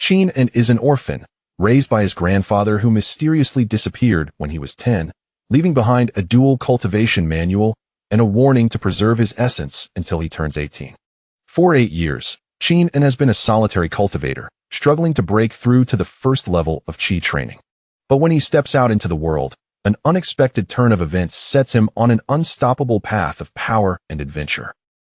Qingming is an orphan, raised by his grandfather who mysteriously disappeared when he was 10, leaving behind a dual cultivation manual and a warning to preserve his essence until he turns 18. For 8 years, Qingming has been a solitary cultivator, struggling to break through to the first level of Qi training. But when he steps out into the world, an unexpected turn of events sets him on an unstoppable path of power and adventure.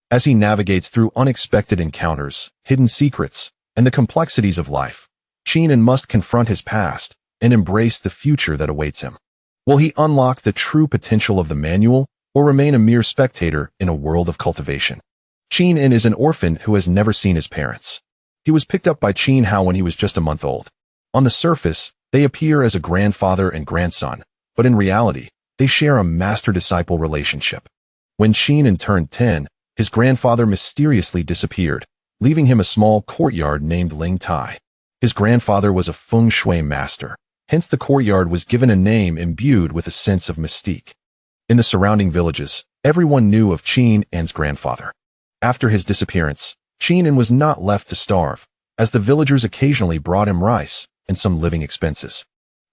As he navigates through unexpected encounters, hidden secrets, and the complexities of life, Qingming must confront his past and embrace the future that awaits him. Will he unlock the true potential of the manual or remain a mere spectator in a world of cultivation? Qingming is an orphan who has never seen his parents. He was picked up by Qin Hao when he was just a month old. On the surface, they appear as a grandfather and grandson, but in reality, they share a master-disciple relationship. When Qingming turned 10, his grandfather mysteriously disappeared, leaving him a small courtyard named Ling Tai. His grandfather was a Feng Shui master, hence the courtyard was given a name imbued with a sense of mystique. In the surrounding villages, everyone knew of Qingming's grandfather. After his disappearance, Qingming was not left to starve, as the villagers occasionally brought him rice and some living expenses.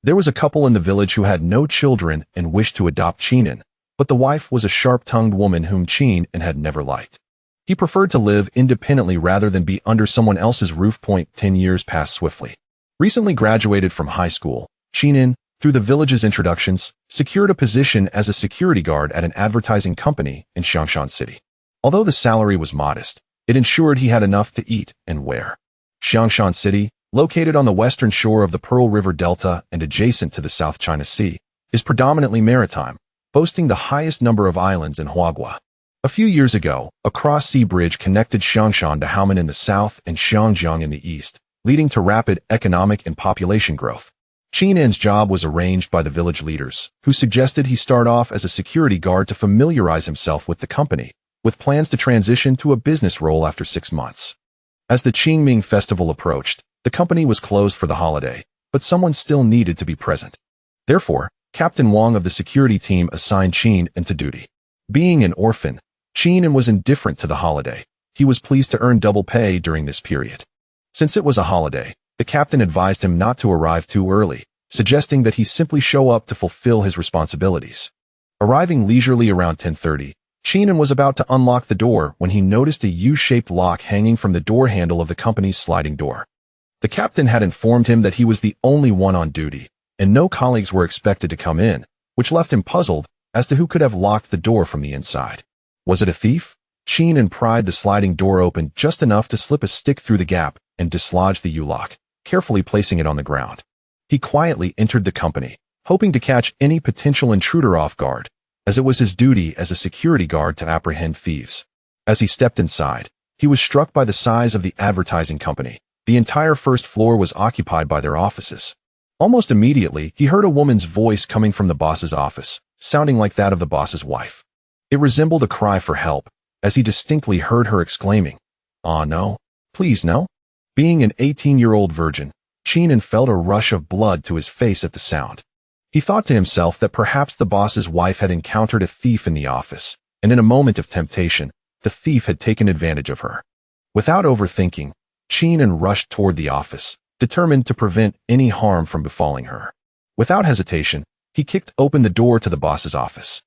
There was a couple in the village who had no children and wished to adopt Qingming, but the wife was a sharp-tongued woman whom Qingming had never liked. He preferred to live independently rather than be under someone else's roof. 10 years passed swiftly. Recently graduated from high school, Qingming, through the village's introductions, secured a position as a security guard at an advertising company in Xiangshan City. Although the salary was modest, it ensured he had enough to eat and wear. Xiangshan City, located on the western shore of the Pearl River Delta and adjacent to the South China Sea, is predominantly maritime, boasting the highest number of islands in Huaguo. A few years ago, a cross-sea bridge connected Xiangshan to Haomen in the south and Xiangjiang in the east, leading to rapid economic and population growth. Qingming's job was arranged by the village leaders, who suggested he start off as a security guard to familiarize himself with the company, with plans to transition to a business role after 6 months. As the Qingming Festival approached, the company was closed for the holiday, but someone still needed to be present. Therefore, Captain Wang of the security team assigned Qingming to duty. Being an orphan, Qingming was indifferent to the holiday. He was pleased to earn double pay during this period. Since it was a holiday, the captain advised him not to arrive too early, suggesting that he simply show up to fulfill his responsibilities. Arriving leisurely around 10:30, Qingming was about to unlock the door when he noticed a U-shaped lock hanging from the door handle of the company's sliding door. The captain had informed him that he was the only one on duty, and no colleagues were expected to come in, which left him puzzled as to who could have locked the door from the inside. Was it a thief? Qingming pried the sliding door open just enough to slip a stick through the gap and dislodge the U-lock, carefully placing it on the ground. He quietly entered the company, hoping to catch any potential intruder off guard, as it was his duty as a security guard to apprehend thieves. As he stepped inside, he was struck by the size of the advertising company. The entire first floor was occupied by their offices. Almost immediately, he heard a woman's voice coming from the boss's office, sounding like that of the boss's wife. It resembled a cry for help, as he distinctly heard her exclaiming, "Ah, no. Please, no." Being an 18-year-old virgin, Qingming felt a rush of blood to his face at the sound. He thought to himself that perhaps the boss's wife had encountered a thief in the office, and in a moment of temptation, the thief had taken advantage of her. Without overthinking, Qingming rushed toward the office, determined to prevent any harm from befalling her. Without hesitation, he kicked open the door to the boss's office.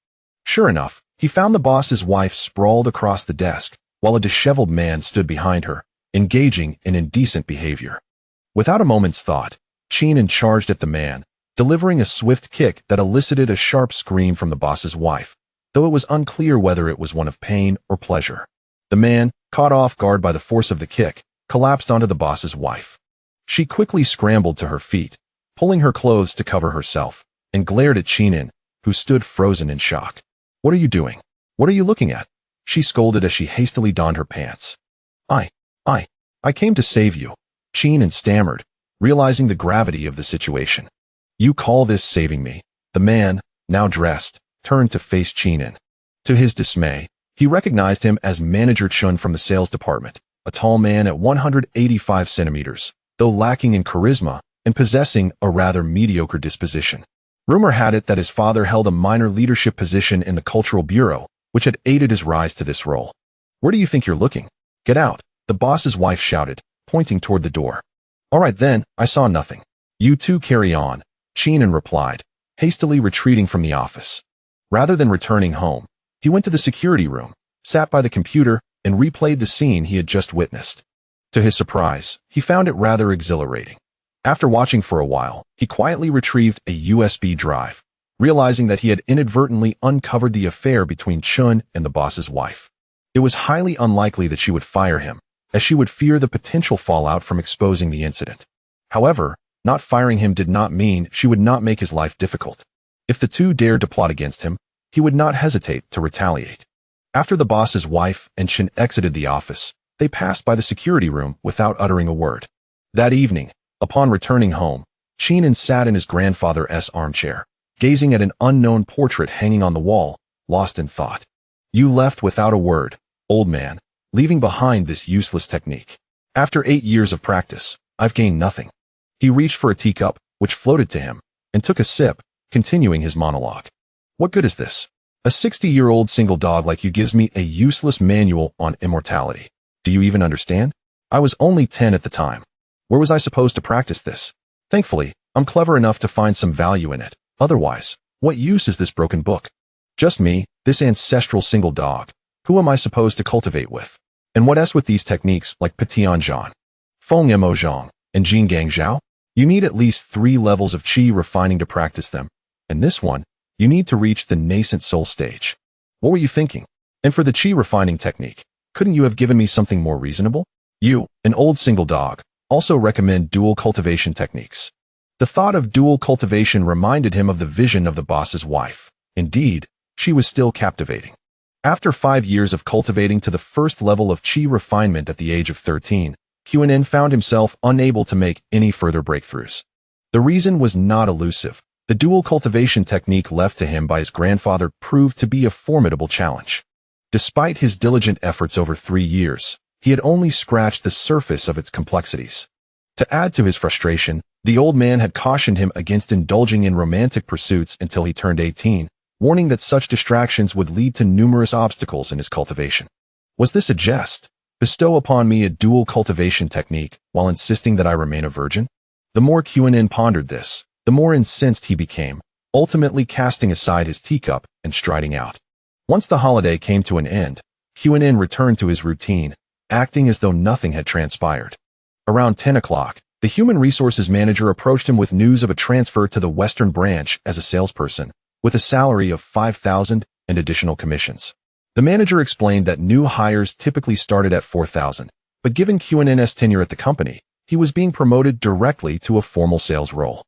Sure enough, he found the boss's wife sprawled across the desk, while a disheveled man stood behind her, engaging in indecent behavior. Without a moment's thought, Qingming charged at the man, delivering a swift kick that elicited a sharp scream from the boss's wife, though it was unclear whether it was one of pain or pleasure. The man, caught off guard by the force of the kick, collapsed onto the boss's wife. She quickly scrambled to her feet, pulling her clothes to cover herself, and glared at Qingming, who stood frozen in shock. "What are you doing? What are you looking at?" she scolded as she hastily donned her pants. I came to save you," Qingming stammered, realizing the gravity of the situation. "You call this saving me?" The man, now dressed, turned to face Qingming. To his dismay, he recognized him as Manager Chun from the sales department, a tall man at 185 centimeters, though lacking in charisma and possessing a rather mediocre disposition. Rumor had it that his father held a minor leadership position in the Cultural Bureau, which had aided his rise to this role. "Where do you think you're looking? Get out," the boss's wife shouted, pointing toward the door. All right then, I saw nothing. You two carry on, Qingming replied, hastily retreating from the office. Rather than returning home, he went to the security room, sat by the computer, and replayed the scene he had just witnessed. To his surprise, he found it rather exhilarating. After watching for a while, he quietly retrieved a USB drive, realizing that he had inadvertently uncovered the affair between Chun and the boss's wife. It was highly unlikely that she would fire him, as she would fear the potential fallout from exposing the incident. However, not firing him did not mean she would not make his life difficult. If the two dared to plot against him, he would not hesitate to retaliate. After the boss's wife and Chun exited the office, they passed by the security room without uttering a word. That evening, upon returning home, Qingming sat in his grandfather's armchair, gazing at an unknown portrait hanging on the wall, lost in thought. You left without a word, old man, leaving behind this useless technique. After 8 years of practice, I've gained nothing. He reached for a teacup, which floated to him, and took a sip, continuing his monologue. What good is this? A 60-year-old single dog like you gives me a useless manual on immortality. Do you even understand? I was only 10 at the time. Where was I supposed to practice this? Thankfully, I'm clever enough to find some value in it. Otherwise, what use is this broken book? Just me, this ancestral single dog. Who am I supposed to cultivate with? And what else with these techniques like Petianzhan, Feng Mo Zhang, and Jing Gang Zhao? You need at least 3 levels of qi refining to practice them. And this one, you need to reach the nascent soul stage. What were you thinking? And for the qi refining technique, couldn't you have given me something more reasonable? You, an old single dog, also recommend dual cultivation techniques. The thought of dual cultivation reminded him of the vision of the boss's wife. Indeed, she was still captivating. After 5 years of cultivating to the first level of qi refinement at the age of 13, Qingming found himself unable to make any further breakthroughs. The reason was not elusive. The dual cultivation technique left to him by his grandfather proved to be a formidable challenge. Despite his diligent efforts over 3 years, he had only scratched the surface of its complexities. To add to his frustration, the old man had cautioned him against indulging in romantic pursuits until he turned 18, warning that such distractions would lead to numerous obstacles in his cultivation. Was this a jest? Bestow upon me a dual cultivation technique while insisting that I remain a virgin? The more Qingming pondered this, the more incensed he became, ultimately casting aside his teacup and striding out. Once the holiday came to an end, Qingming returned to his routine, acting as though nothing had transpired. Around 10 o'clock, the human resources manager approached him with news of a transfer to the Western branch as a salesperson, with a salary of 5,000 and additional commissions. The manager explained that new hires typically started at 4,000, but given Qingming's tenure at the company, he was being promoted directly to a formal sales role.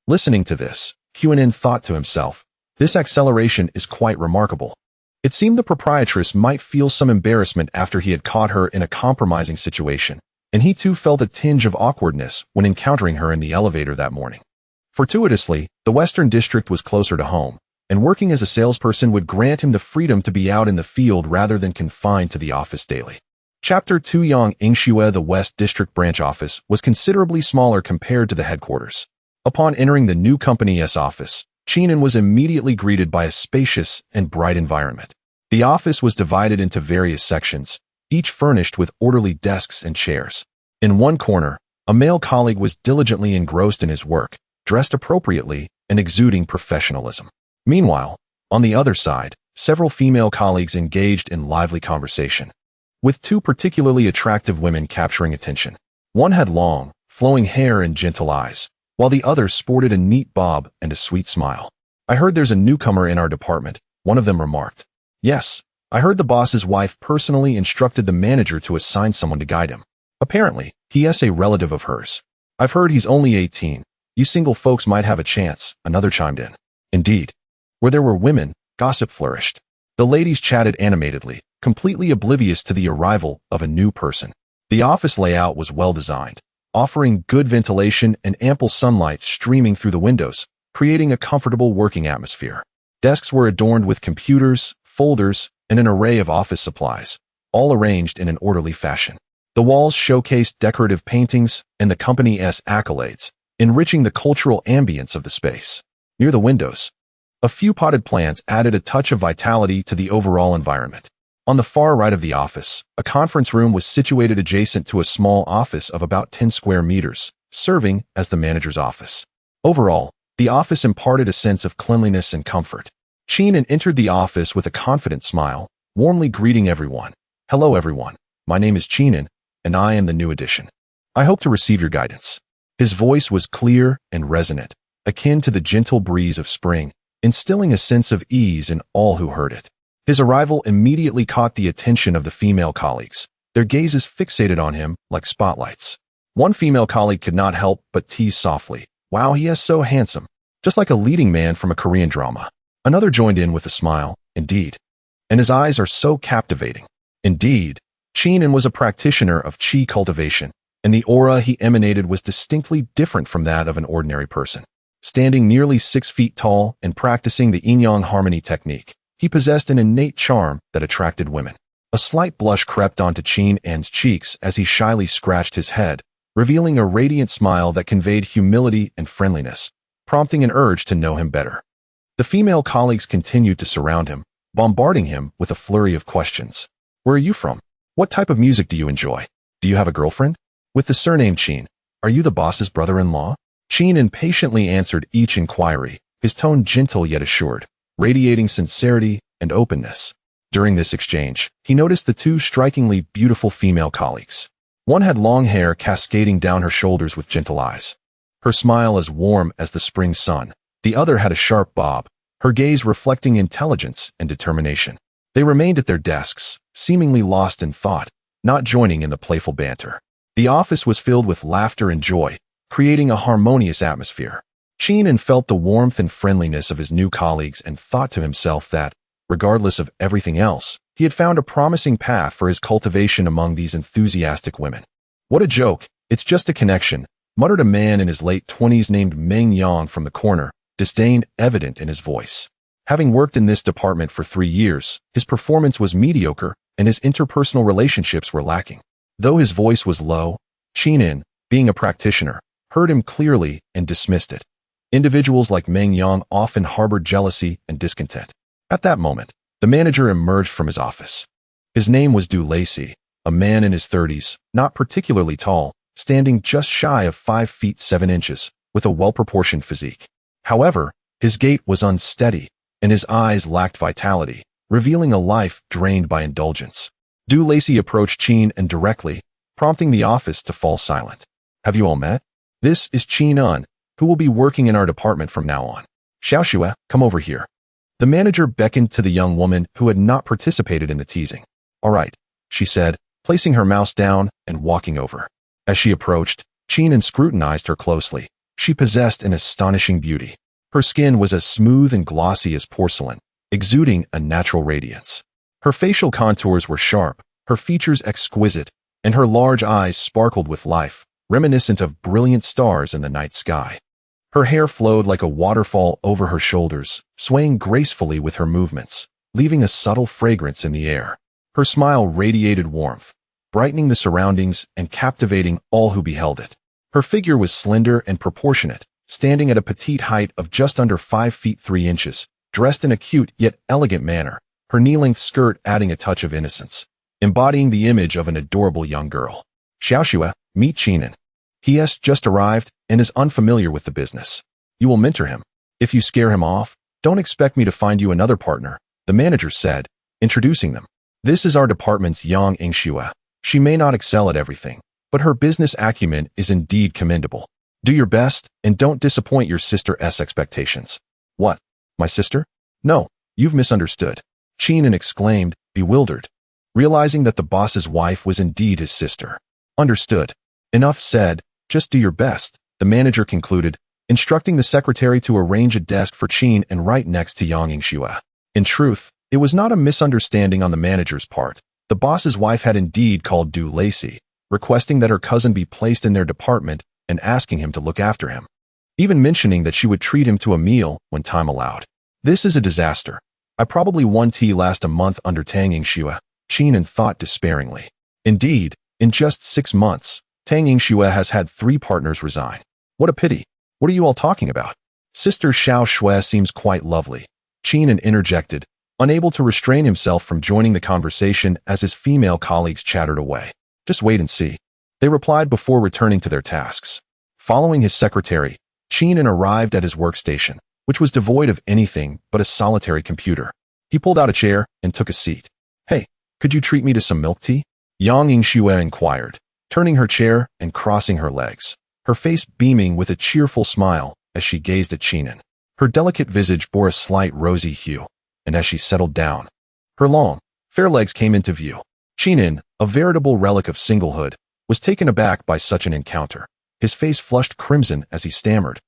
Listening to this, Qingming thought to himself, this acceleration is quite remarkable. It seemed the proprietress might feel some embarrassment after he had caught her in a compromising situation, and he too felt a tinge of awkwardness when encountering her in the elevator that morning. Fortuitously, the Western District was closer to home, and working as a salesperson would grant him the freedom to be out in the field rather than confined to the office daily. Chapter 2 Yang Yingxue. The West District branch office was considerably smaller compared to the headquarters. Upon entering the new company's office, Qingming was immediately greeted by a spacious and bright environment. The office was divided into various sections, each furnished with orderly desks and chairs. In one corner, a male colleague was diligently engrossed in his work, dressed appropriately and exuding professionalism. Meanwhile, on the other side, several female colleagues engaged in lively conversation, with 2 particularly attractive women capturing attention. One had long, flowing hair and gentle eyes, while the other sported a neat bob and a sweet smile. I heard there's a newcomer in our department, one of them remarked. Yes, I heard the boss's wife personally instructed the manager to assign someone to guide him. Apparently, he's a relative of hers. I've heard he's only 18. You single folks might have a chance, another chimed in. Indeed. Where there were women, gossip flourished. The ladies chatted animatedly, completely oblivious to the arrival of a new person. The office layout was well designed, offering good ventilation and ample sunlight streaming through the windows, creating a comfortable working atmosphere. Desks were adorned with computers, folders, and an array of office supplies, all arranged in an orderly fashion. The walls showcased decorative paintings and the company's accolades, enriching the cultural ambience of the space. Near the windows, a few potted plants added a touch of vitality to the overall environment. On the far right of the office, a conference room was situated adjacent to a small office of about 10 square meters, serving as the manager's office. Overall, the office imparted a sense of cleanliness and comfort. Qingming entered the office with a confident smile, warmly greeting everyone. "Hello everyone, my name is Qingming, and I am the new addition. I hope to receive your guidance." His voice was clear and resonant, akin to the gentle breeze of spring, instilling a sense of ease in all who heard it. His arrival immediately caught the attention of the female colleagues, their gazes fixated on him like spotlights. One female colleague could not help but tease softly, "Wow, he is so handsome, just like a leading man from a Korean drama." Another joined in with a smile, "Indeed. And his eyes are so captivating." Indeed, Qingming was a practitioner of Qi cultivation, and the aura he emanated was distinctly different from that of an ordinary person. Standing nearly 6 feet tall and practicing the yin-yang harmony technique, he possessed an innate charm that attracted women. A slight blush crept onto Qingming's cheeks as he shyly scratched his head, revealing a radiant smile that conveyed humility and friendliness, prompting an urge to know him better. The female colleagues continued to surround him, bombarding him with a flurry of questions. "Where are you from? What type of music do you enjoy? Do you have a girlfriend? With the surname Qin, are you the boss's brother-in-law?" Qin impatiently answered each inquiry, his tone gentle yet assured, radiating sincerity and openness. During this exchange, he noticed the two strikingly beautiful female colleagues. One had long hair cascading down her shoulders with gentle eyes, her smile as warm as the spring sun. The other had a sharp bob, her gaze reflecting intelligence and determination. They remained at their desks, seemingly lost in thought, not joining in the playful banter. The office was filled with laughter and joy, creating a harmonious atmosphere. Qingming felt the warmth and friendliness of his new colleagues and thought to himself that, regardless of everything else, he had found a promising path for his cultivation among these enthusiastic women. "What a joke, it's just a connection," muttered a man in his late 20s named Meng Yang from the corner, disdain evident in his voice. Having worked in this department for 3 years, his performance was mediocre and his interpersonal relationships were lacking. Though his voice was low, Qingming, being a practitioner, heard him clearly and dismissed it. Individuals like Meng Yang often harbored jealousy and discontent. At that moment, the manager emerged from his office. His name was Du Lacey, a man in his 30s, not particularly tall, standing just shy of 5 feet 7 inches, with a well-proportioned physique. However, his gait was unsteady, and his eyes lacked vitality, revealing a life drained by indulgence. Du Lacey approached Qingming directly, prompting the office to fall silent. "Have you all met? This is Qingming, who will be working in our department from now on. Xiaoshui, come over here." The manager beckoned to the young woman who had not participated in the teasing. "All right," she said, placing her mouse down and walking over. As she approached, Qingming scrutinized her closely. She possessed an astonishing beauty. Her skin was as smooth and glossy as porcelain, exuding a natural radiance. Her facial contours were sharp, her features exquisite, and her large eyes sparkled with life, reminiscent of brilliant stars in the night sky. Her hair flowed like a waterfall over her shoulders, swaying gracefully with her movements, leaving a subtle fragrance in the air. Her smile radiated warmth, brightening the surroundings and captivating all who beheld it. Her figure was slender and proportionate, standing at a petite height of just under 5 feet 3 inches, dressed in a cute yet elegant manner, her knee-length skirt adding a touch of innocence, embodying the image of an adorable young girl. "Xiaoshui, meet Qingming. He has just arrived and is unfamiliar with the business. You will mentor him. If you scare him off, don't expect me to find you another partner," the manager said, introducing them. "This is our department's Yang Yingxue. She may not excel at everything, but her business acumen is indeed commendable. Do your best and don't disappoint your sister's expectations." "What? My sister? No, you've misunderstood," Qingming exclaimed, bewildered, realizing that the boss's wife was indeed his sister. "Understood. Enough said, just do your best," the manager concluded, instructing the secretary to arrange a desk for Qingming right next to Yang Yingxue. In truth, it was not a misunderstanding on the manager's part. The boss's wife had indeed called Du Lacey, requesting that her cousin be placed in their department and asking him to look after him, even mentioning that she would treat him to a meal when time allowed. "This is a disaster. I probably won tea last a month under Tang Yingxue," Qingming thought despairingly. Indeed, in just 6 months, Tang Yingxue has had 3 partners resign. What a pity. "What are you all talking about? Sister Xiaoshui seems quite lovely," Qingming interjected, unable to restrain himself from joining the conversation as his female colleagues chattered away. "Just wait and see," they replied before returning to their tasks. Following his secretary, Qingming arrived at his workstation, which was devoid of anything but a solitary computer. He pulled out a chair and took a seat. "Hey, could you treat me to some milk tea?" Yang Yingxue inquired, turning her chair and crossing her legs, her face beaming with a cheerful smile as she gazed at Qingming. Her delicate visage bore a slight rosy hue, and as she settled down, her long, fair legs came into view. Qingming, a veritable relic of singlehood, was taken aback by such an encounter. His face flushed crimson as he stammered,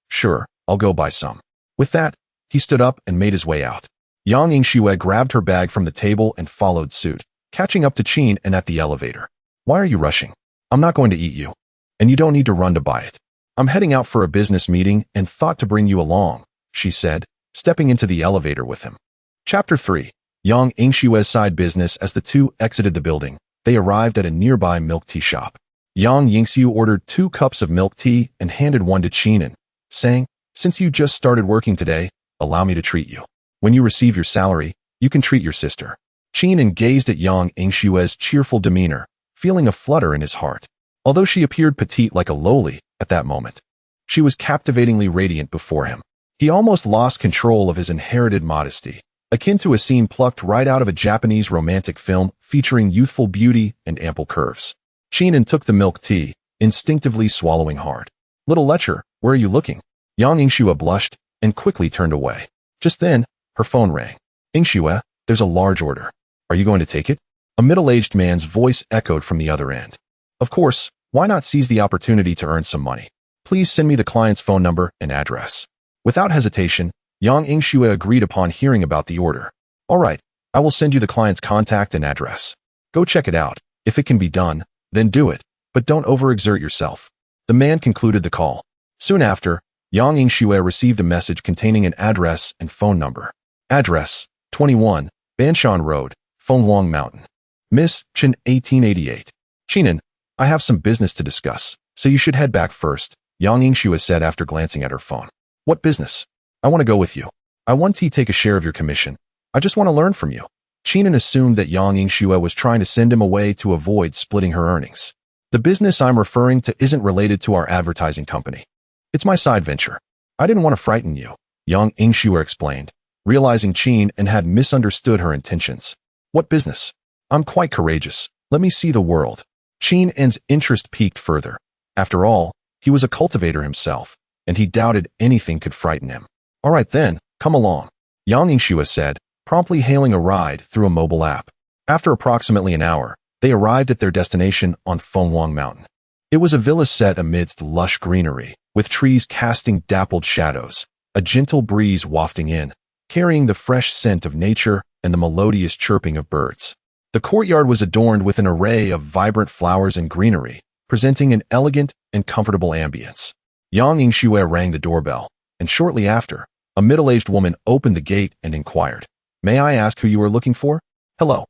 "Sure, I'll go buy some." With that, he stood up and made his way out. Yang Yingxue grabbed her bag from the table and followed suit, catching up to Qingming at the elevator. "Why are you rushing? I'm not going to eat you. And you don't need to run to buy it. I'm heading out for a business meeting and thought to bring you along," she said, stepping into the elevator with him. Chapter 3. Yang Yingxue's side business. As the two exited the building, they arrived at a nearby milk tea shop. Yang Yingxue ordered 2 cups of milk tea and handed one to Qingming, saying, "Since you just started working today, allow me to treat you. When you receive your salary, you can treat your sister." Qingming gazed at Yang Yingxue's cheerful demeanor, feeling a flutter in his heart. Although she appeared petite like a lowly at that moment, she was captivatingly radiant before him. He almost lost control of his inherited modesty, akin to a scene plucked right out of a Japanese romantic film featuring youthful beauty and ample curves. Qingming took the milk tea, instinctively swallowing hard. "Little lecher, where are you looking?" Yang Yingxue blushed and quickly turned away. Just then, her phone rang. "Yingxue, there's a large order. Are you going to take it?" A middle-aged man's voice echoed from the other end. "Of course, why not seize the opportunity to earn some money? Please send me the client's phone number and address." Without hesitation, Yang Yingxue agreed upon hearing about the order. "All right, I will send you the client's contact and address. Go check it out. If it can be done, then do it, but don't overexert yourself." The man concluded the call. Soon after, Yang Yingxue received a message containing an address and phone number. Address: 21, Banshan Road, Fenglong Mountain. Miss Chen, 1888. "Qingming, I have some business to discuss, so you should head back first," Yang Yingxue said after glancing at her phone. "What business?" "I want to go with you. I want to take a share of your commission. I just want to learn from you." Qingming assumed that Yang Yingxue was trying to send him away to avoid splitting her earnings. "The business I'm referring to isn't related to our advertising company. It's my side venture. I didn't want to frighten you," Yang Yingxue explained, realizing Qingming had misunderstood her intentions. "What business?" "I'm quite courageous. Let me see the world." Qingming's interest piqued further. After all, he was a cultivator himself, and he doubted anything could frighten him. "All right then, come along," Yang Yingxue said, promptly hailing a ride through a mobile app. After approximately an hour, they arrived at their destination on Fenglong Mountain. It was a villa set amidst lush greenery, with trees casting dappled shadows, a gentle breeze wafting in, carrying the fresh scent of nature and the melodious chirping of birds. The courtyard was adorned with an array of vibrant flowers and greenery, presenting an elegant and comfortable ambience. Yang Yingxue rang the doorbell, and shortly after, a middle-aged woman opened the gate and inquired, "May I ask who you are looking for?" "Hello.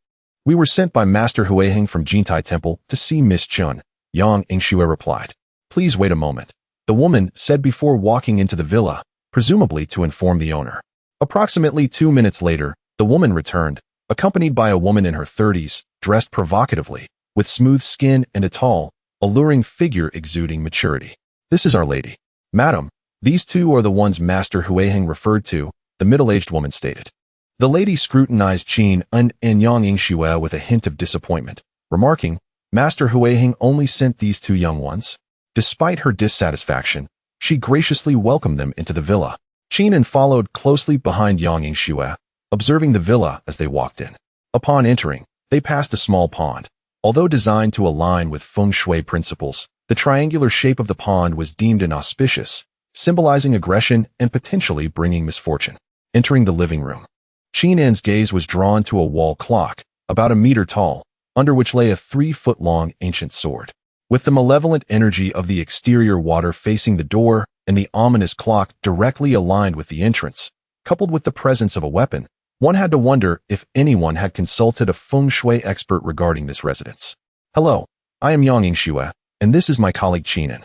We were sent by Master Huiheng from Jintai Temple to see Miss Chun," Yang Yingxue replied. "Please wait a moment," the woman said before walking into the villa, presumably to inform the owner. Approximately 2 minutes later, the woman returned, accompanied by a woman in her 30s, dressed provocatively, with smooth skin and a tall, alluring figure exuding maturity. "This is Our Lady." "Madam, these two are the ones Master Huiheng referred to," the middle-aged woman stated. The lady scrutinized Qingming and Yang Yingxue with a hint of disappointment, remarking, "Master Huiheng only sent these 2 young ones." Despite her dissatisfaction, she graciously welcomed them into the villa. Qingming followed closely behind Yang Yingxue, observing the villa as they walked in. Upon entering, they passed a small pond. Although designed to align with Feng Shui principles, the triangular shape of the pond was deemed inauspicious, symbolizing aggression and potentially bringing misfortune. Entering the living room, Qingming's gaze was drawn to a wall clock, about a meter tall, under which lay a 3-foot-long ancient sword. With the malevolent energy of the exterior water facing the door and the ominous clock directly aligned with the entrance, coupled with the presence of a weapon, one had to wonder if anyone had consulted a Feng Shui expert regarding this residence. "Hello, I am Yang Yingxue, and this is my colleague Qingming.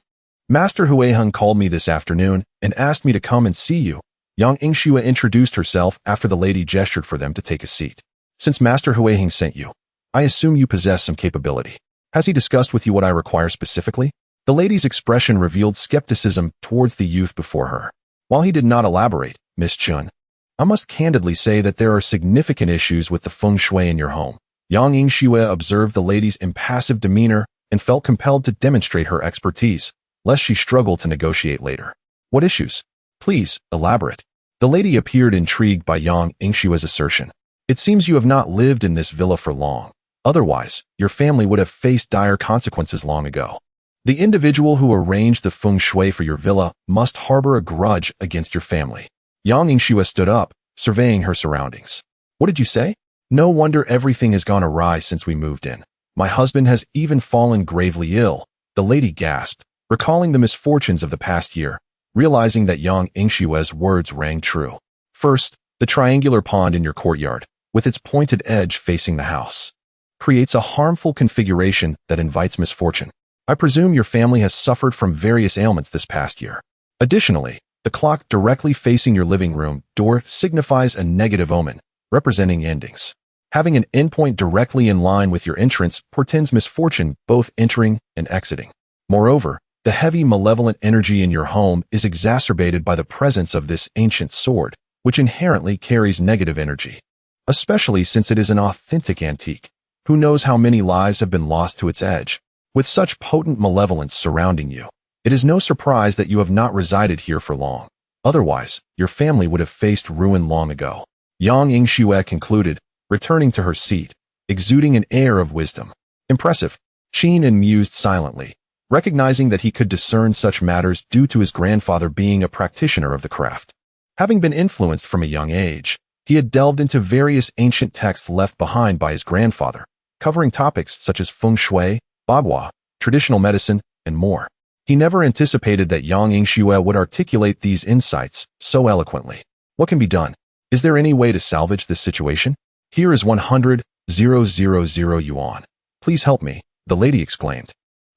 Master Huiheng called me this afternoon and asked me to come and see you." Yang Yingxue introduced herself after the lady gestured for them to take a seat. "Since Master Huiheng sent you, I assume you possess some capability. Has he discussed with you what I require specifically?" The lady's expression revealed skepticism towards the youth before her. While he did not elaborate, Miss Chun, I must candidly say that there are significant issues with the feng shui in your home. Yang Yingxue observed the lady's impassive demeanor and felt compelled to demonstrate her expertise, lest she struggle to negotiate later. What issues? Please, elaborate. The lady appeared intrigued by Yang Yingxue's assertion. It seems you have not lived in this villa for long. Otherwise, your family would have faced dire consequences long ago. The individual who arranged the feng shui for your villa must harbor a grudge against your family. Yang Yingxue stood up, surveying her surroundings. What did you say? No wonder everything has gone awry since we moved in. My husband has even fallen gravely ill, the lady gasped, recalling the misfortunes of the past year, realizing that Yang Yingxue's words rang true. First, the triangular pond in your courtyard, with its pointed edge facing the house, creates a harmful configuration that invites misfortune. I presume your family has suffered from various ailments this past year. Additionally, the clock directly facing your living room door signifies a negative omen, representing endings. Having an endpoint directly in line with your entrance portends misfortune both entering and exiting. Moreover, the heavy malevolent energy in your home is exacerbated by the presence of this ancient sword, which inherently carries negative energy. Especially since it is an authentic antique. Who knows how many lives have been lost to its edge? With such potent malevolence surrounding you, it is no surprise that you have not resided here for long. Otherwise, your family would have faced ruin long ago. Yang Yingxue concluded, returning to her seat, exuding an air of wisdom. Impressive. Qin mused silently, recognizing that he could discern such matters due to his grandfather being a practitioner of the craft. Having been influenced from a young age, he had delved into various ancient texts left behind by his grandfather, covering topics such as feng shui, bagua, traditional medicine, and more. He never anticipated that Yang Yingxue would articulate these insights so eloquently. What can be done? Is there any way to salvage this situation? Here is 100,000 yuan. Please help me, the lady exclaimed,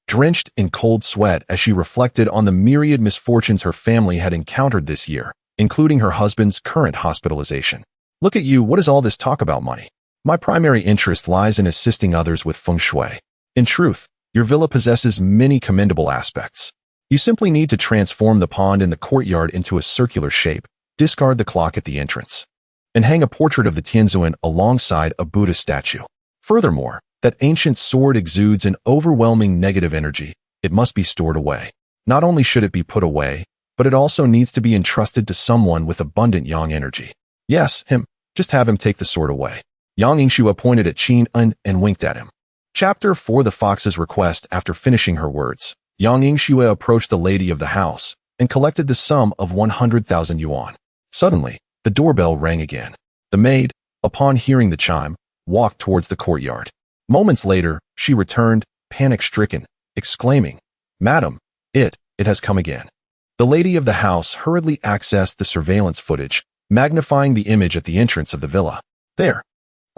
drenched in cold sweat as she reflected on the myriad misfortunes her family had encountered this year, including her husband's current hospitalization. Look at you, what is all this talk about money? My primary interest lies in assisting others with feng shui. In truth, your villa possesses many commendable aspects. You simply need to transform the pond in the courtyard into a circular shape, discard the clock at the entrance, and hang a portrait of the Tianzuan alongside a Buddha statue. Furthermore, that ancient sword exudes an overwhelming negative energy. It must be stored away. Not only should it be put away, but it also needs to be entrusted to someone with abundant yang energy. Yes, him. Just have him take the sword away. Yang Yingxue pointed at Qin and winked at him. Chapter 4. The Fox's Request. After finishing her words, Yang Yingxue approached the lady of the house and collected the sum of 100,000 yuan. Suddenly, the doorbell rang again. The maid, upon hearing the chime, walked towards the courtyard. Moments later, she returned, panic-stricken, exclaiming, "Madam, it has come again." The lady of the house hurriedly accessed the surveillance footage, magnifying the image at the entrance of the villa. There,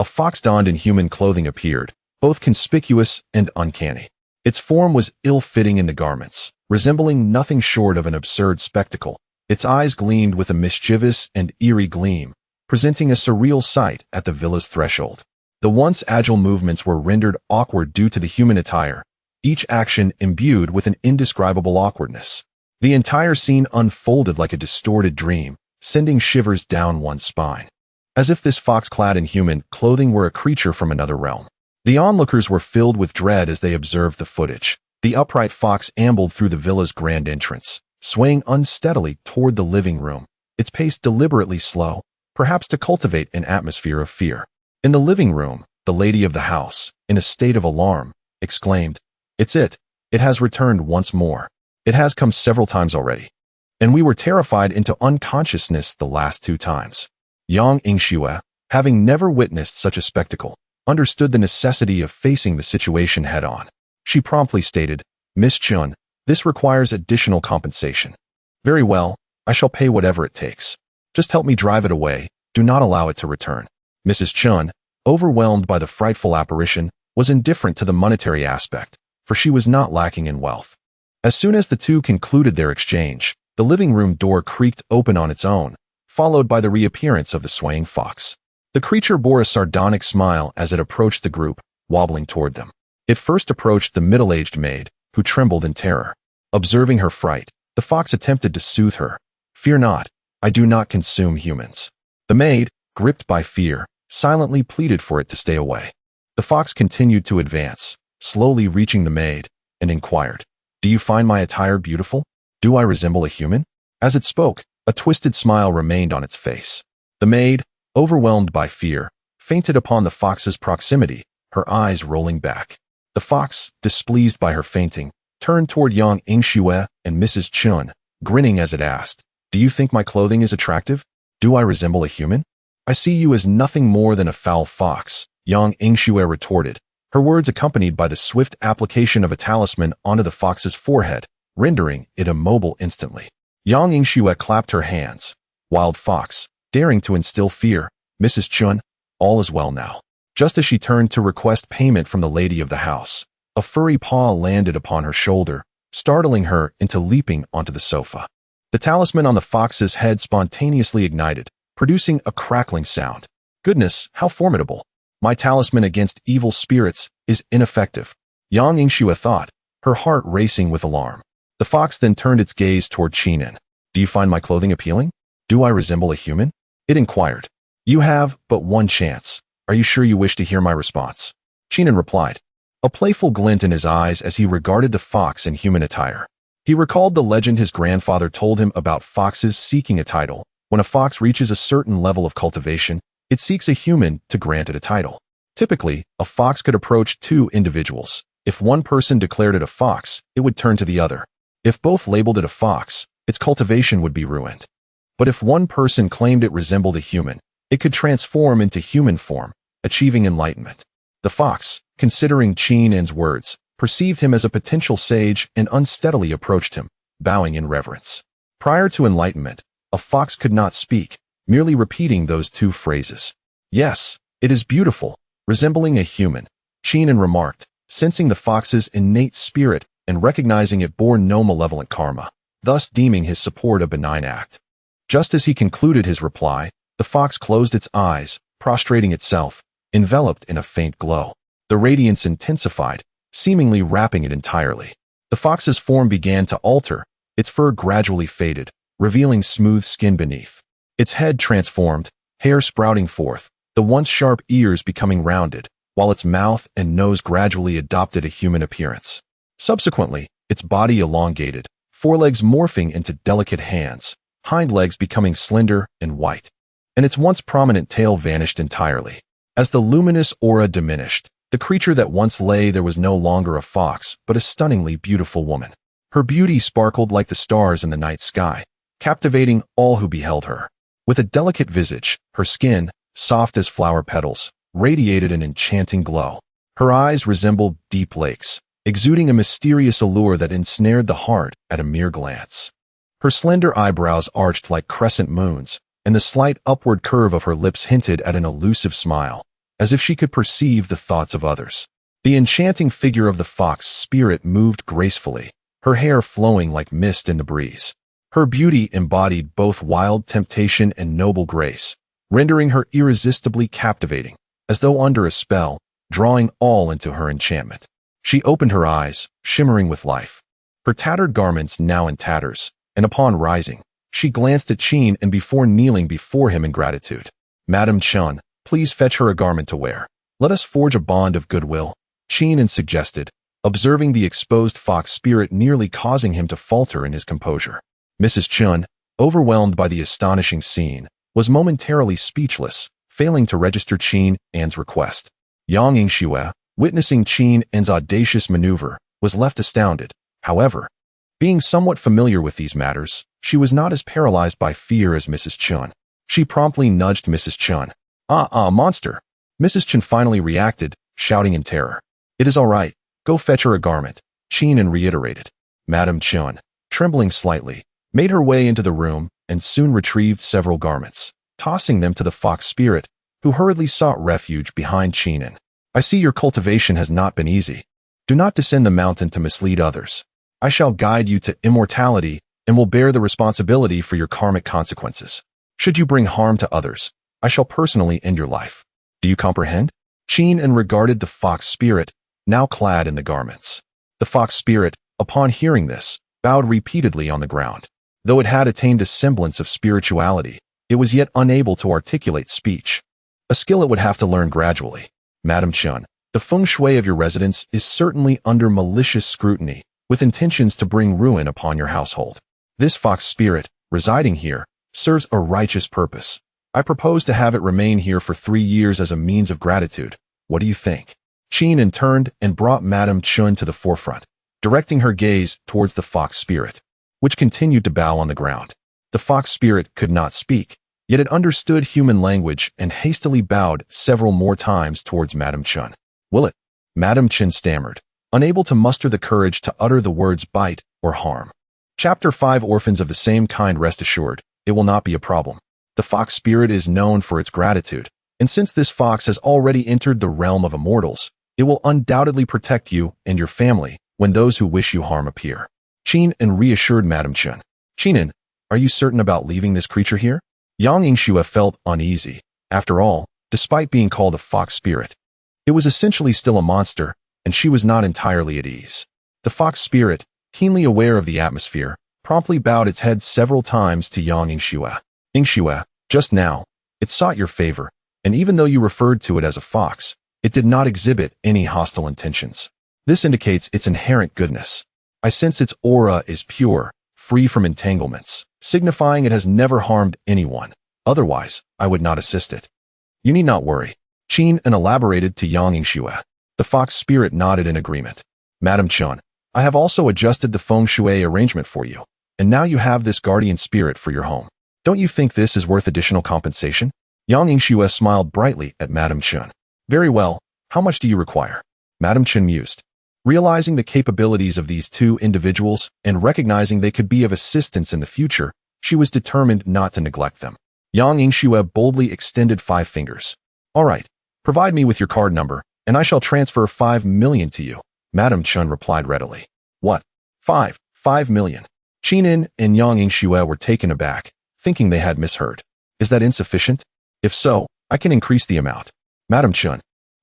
a fox donned in human clothing appeared, both conspicuous and uncanny. Its form was ill-fitting in the garments, resembling nothing short of an absurd spectacle. Its eyes gleamed with a mischievous and eerie gleam, presenting a surreal sight at the villa's threshold. The once agile movements were rendered awkward due to the human attire, each action imbued with an indescribable awkwardness. The entire scene unfolded like a distorted dream, sending shivers down one's spine. As if this fox clad in human clothing were a creature from another realm. The onlookers were filled with dread as they observed the footage. The upright fox ambled through the villa's grand entrance, swaying unsteadily toward the living room, its pace deliberately slow, perhaps to cultivate an atmosphere of fear. In the living room, the lady of the house, in a state of alarm, exclaimed, "It's it. It has returned once more. It has come several times already. And we were terrified into unconsciousness the last 2 times." Yang Yingxue, having never witnessed such a spectacle, understood the necessity of facing the situation head-on. She promptly stated, "Miss Chun, this requires additional compensation." "Very well, I shall pay whatever it takes. Just help me drive it away. Do not allow it to return." Mrs. Chun, overwhelmed by the frightful apparition, was indifferent to the monetary aspect, for she was not lacking in wealth. As soon as the two concluded their exchange, the living room door creaked open on its own, followed by the reappearance of the swaying fox. The creature bore a sardonic smile as it approached the group, wobbling toward them. It first approached the middle-aged maid, who trembled in terror. Observing her fright, the fox attempted to soothe her. Fear not, I do not consume humans. The maid, gripped by fear, silently pleaded for it to stay away. The fox continued to advance, slowly reaching the maid, and inquired, Do you find my attire beautiful? Do I resemble a human? As it spoke, a twisted smile remained on its face. The maid, overwhelmed by fear, fainted upon the fox's proximity, her eyes rolling back. The fox, displeased by her fainting, turned toward Yang Yingxue and Mrs. Chun, grinning as it asked, Do you think my clothing is attractive? Do I resemble a human? I see you as nothing more than a foul fox, Yang Yingxue retorted, her words accompanied by the swift application of a talisman onto the fox's forehead, rendering it immobile instantly. Yang Yingxue clapped her hands. Wild fox, daring to instill fear, Mrs. Chun, all is well now. Just as she turned to request payment from the lady of the house, a furry paw landed upon her shoulder, startling her into leaping onto the sofa. The talisman on the fox's head spontaneously ignited, producing a crackling sound. Goodness, how formidable! My talisman against evil spirits is ineffective, Yang Yingxue thought, her heart racing with alarm. The fox then turned its gaze toward Qingming. Do you find my clothing appealing? Do I resemble a human? It inquired. You have but one chance. Are you sure you wish to hear my response? Qingming replied, a playful glint in his eyes as he regarded the fox in human attire. He recalled the legend his grandfather told him about foxes seeking a title. When a fox reaches a certain level of cultivation, it seeks a human to grant it a title. Typically, a fox could approach two individuals. If one person declared it a fox, it would turn to the other. If both labeled it a fox, its cultivation would be ruined. But if one person claimed it resembled a human, it could transform into human form, achieving enlightenment. The fox, considering Qingming's words, perceived him as a potential sage and unsteadily approached him, bowing in reverence. Prior to enlightenment, a fox could not speak, merely repeating those two phrases. Yes, it is beautiful, resembling a human, Qingming remarked, sensing the fox's innate spirit and recognizing it bore no malevolent karma, thus deeming his support a benign act. Just as he concluded his reply, the fox closed its eyes, prostrating itself, enveloped in a faint glow. The radiance intensified, seemingly wrapping it entirely. The fox's form began to alter, its fur gradually faded, revealing smooth skin beneath. Its head transformed, hair sprouting forth, the once sharp ears becoming rounded, while its mouth and nose gradually adopted a human appearance. Subsequently, its body elongated, forelegs morphing into delicate hands, hind legs becoming slender and white, and its once prominent tail vanished entirely. As the luminous aura diminished, the creature that once lay there was no longer a fox, but a stunningly beautiful woman. Her beauty sparkled like the stars in the night sky, captivating all who beheld her. With a delicate visage, her skin, soft as flower petals, radiated an enchanting glow. Her eyes resembled deep lakes, exuding a mysterious allure that ensnared the heart at a mere glance. Her slender eyebrows arched like crescent moons, and the slight upward curve of her lips hinted at an elusive smile, as if she could perceive the thoughts of others. The enchanting figure of the fox spirit moved gracefully, her hair flowing like mist in the breeze. Her beauty embodied both wild temptation and noble grace, rendering her irresistibly captivating, as though under a spell, drawing all into her enchantment. She opened her eyes, shimmering with life, her tattered garments now in tatters, and upon rising, she glanced at Qingming and before kneeling before him in gratitude. Madam Chun, please fetch her a garment to wear. Let us forge a bond of goodwill, Qingming suggested, observing the exposed fox spirit nearly causing him to falter in his composure. Mrs. Chun, overwhelmed by the astonishing scene, was momentarily speechless, failing to register Qingming's request. Yang Yingxue, witnessing Qingming's audacious maneuver, was left astounded. However, being somewhat familiar with these matters, she was not as paralyzed by fear as Mrs. Chun. She promptly nudged Mrs. Chun. Monster! Mrs. Chun finally reacted, shouting in terror. It is all right. Go fetch her a garment, Qingming reiterated. Madam Chun, trembling slightly, made her way into the room and soon retrieved several garments, tossing them to the fox spirit, who hurriedly sought refuge behind Qingming. I see your cultivation has not been easy. Do not descend the mountain to mislead others. I shall guide you to immortality and will bear the responsibility for your karmic consequences. Should you bring harm to others, I shall personally end your life. Do you comprehend? Qingming regarded the fox spirit, now clad in the garments. The fox spirit, upon hearing this, bowed repeatedly on the ground. Though it had attained a semblance of spirituality, it was yet unable to articulate speech. A skill it would have to learn gradually. Madam Chun, the feng shui of your residence is certainly under malicious scrutiny, with intentions to bring ruin upon your household. This fox spirit, residing here, serves a righteous purpose. I propose to have it remain here for 3 years as a means of gratitude. What do you think? Qingming turned and brought Madam Chun to the forefront, directing her gaze towards the fox spirit, which continued to bow on the ground. The fox spirit could not speak, yet it understood human language and hastily bowed several more times towards Madam Chun. Will it? Madam Chun stammered, unable to muster the courage to utter the words bite or harm. Chapter 5 Orphans of the same kind. Rest assured, it will not be a problem. The fox spirit is known for its gratitude, and since this fox has already entered the realm of immortals, it will undoubtedly protect you and your family when those who wish you harm appear. Qingming reassured Madam Chun. Qingming, are you certain about leaving this creature here? Yang Yingxue felt uneasy. After all, despite being called a fox spirit, it was essentially still a monster, and she was not entirely at ease. The fox spirit, keenly aware of the atmosphere, promptly bowed its head several times to Yang Yingxue. Yingxue, just now, it sought your favor, and even though you referred to it as a fox, it did not exhibit any hostile intentions. This indicates its inherent goodness. I sense its aura is pure, free from entanglements, signifying it has never harmed anyone. Otherwise, I would not assist it. You need not worry. Qingming elaborated to Yang Yingxue. The fox spirit nodded in agreement. Madam Chun, I have also adjusted the feng shui arrangement for you, and now you have this guardian spirit for your home. Don't you think this is worth additional compensation? Yang Yingxue smiled brightly at Madam Chun. Very well, how much do you require? Madam Chun mused. Realizing the capabilities of these two individuals and recognizing they could be of assistance in the future, she was determined not to neglect them. Yang Yingxue boldly extended 5 fingers. All right, provide me with your card number, and I shall transfer 5 million to you. Madam Chun replied readily. What? 5 million. Qingming and Yang Yingxue were taken aback, thinking they had misheard. Is that insufficient? If so, I can increase the amount. Madam Chun,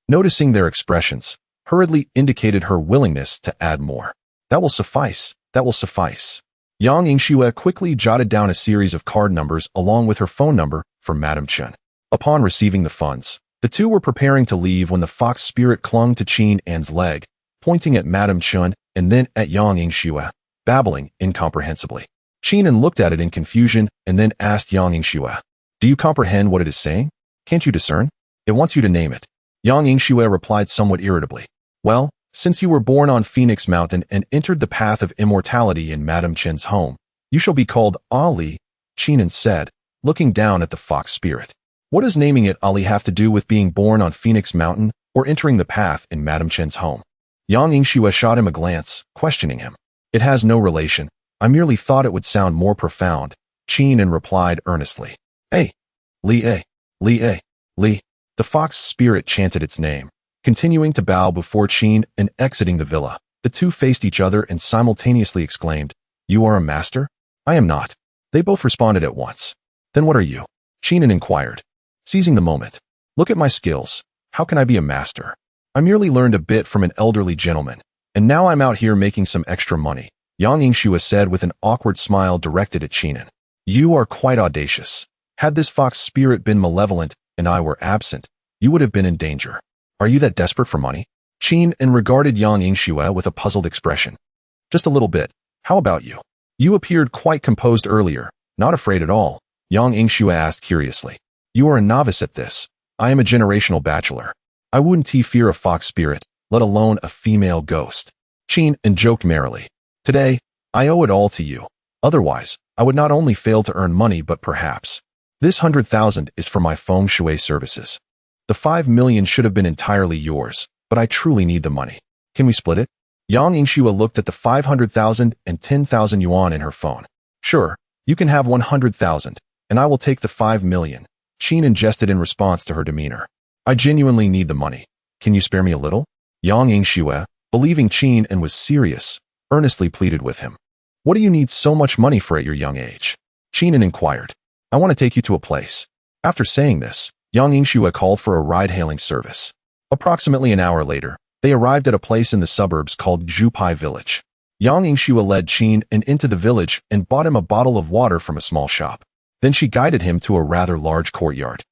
noticing their expressions, hurriedly indicated her willingness to add more. That will suffice. That will suffice. Yang Yingxue quickly jotted down a series of card numbers along with her phone number for Madam Chun. Upon receiving the funds, the two were preparing to leave when the fox spirit clung to Qingming's leg, pointing at Madam Chun and then at Yang Yingxue, babbling incomprehensibly. Qingming looked at it in confusion and then asked Yang Yingxue, do you comprehend what it is saying? Can't you discern? It wants you to name it. Yang Yingxue replied somewhat irritably. Well, since you were born on Phoenix Mountain and entered the path of immortality in Madam Chun's home, you shall be called Ali, Qingming said, looking down at the fox spirit. What does naming it Ali have to do with being born on Phoenix Mountain or entering the path in Madam Chun's home? Yang Yingxue shot him a glance, questioning him. It has no relation. I merely thought it would sound more profound. Qingming replied earnestly. Hey, Li. The fox spirit chanted its name, continuing to bow before Qingming and exiting the villa. The two faced each other and simultaneously exclaimed, You are a master? I am not. They both responded at once. Then what are you? Qingming inquired. Seizing the moment. Look at my skills. How can I be a master? I merely learned a bit from an elderly gentleman, and now I'm out here making some extra money, Yang Yingxue said with an awkward smile directed at Qingming. You are quite audacious. Had this fox spirit been malevolent and I were absent, you would have been in danger. Are you that desperate for money? Qingming regarded Yang Yingxue with a puzzled expression. Just a little bit. How about you? You appeared quite composed earlier, not afraid at all, Yang Yingxue asked curiously. You are a novice at this. I am a generational bachelor. I wouldn't fear a fox spirit, let alone a female ghost. Qingming joked merrily. Today, I owe it all to you. Otherwise, I would not only fail to earn money but perhaps. This 100,000 is for my feng shui services. The 5 million should have been entirely yours, but I truly need the money. Can we split it? Yang Yingxue looked at the 500,000 and 10,000 yuan in her phone. Sure, you can have 100,000, and I will take the 5 million. Qingming jested in response to her demeanor. I genuinely need the money. Can you spare me a little? Yang Yingxue, believing Qingming was serious, earnestly pleaded with him. What do you need so much money for at your young age? Qingming inquired. I want to take you to a place. After saying this, Yang Yingxue called for a ride-hailing service. Approximately an hour later, they arrived at a place in the suburbs called Zhupai Village. Yang Yingxue led Qin and into the village and bought him a bottle of water from a small shop. Then she guided him to a rather large courtyard.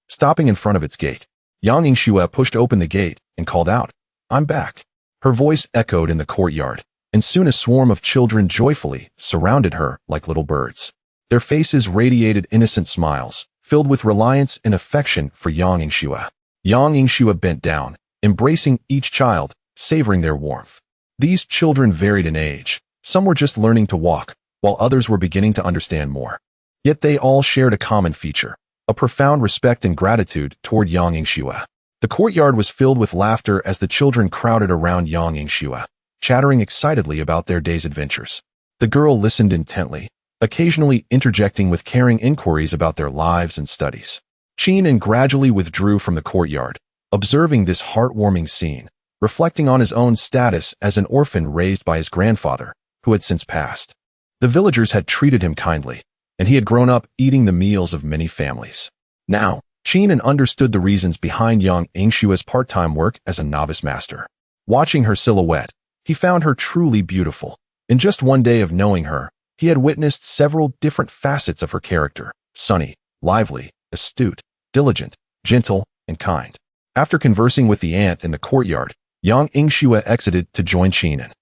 Stopping in front of its gate, Yang Yingxue pushed open the gate and called out, "I'm back." Her voice echoed in the courtyard, and soon a swarm of children joyfully surrounded her like little birds. Their faces radiated innocent smiles, filled with reliance and affection for Yang Yingxue. Yang Yingxue bent down, embracing each child, savoring their warmth. These children varied in age. Some were just learning to walk, while others were beginning to understand more. Yet they all shared a common feature, a profound respect and gratitude toward Yang Yingxue. The courtyard was filled with laughter as the children crowded around Yang Yingxue, chattering excitedly about their day's adventures. The girl listened intently, occasionally interjecting with caring inquiries about their lives and studies. Qin gradually withdrew from the courtyard, observing this heartwarming scene, reflecting on his own status as an orphan raised by his grandfather, who had since passed. The villagers had treated him kindly, and he had grown up eating the meals of many families. Now, Qin understood the reasons behind Yang Yingxue's part-time work as a novice master. Watching her silhouette, he found her truly beautiful. In just one day of knowing her, he had witnessed several different facets of her character: sunny, lively, astute, diligent, gentle, and kind. After conversing with the aunt in the courtyard, Yang Yingxue exited to join Qin.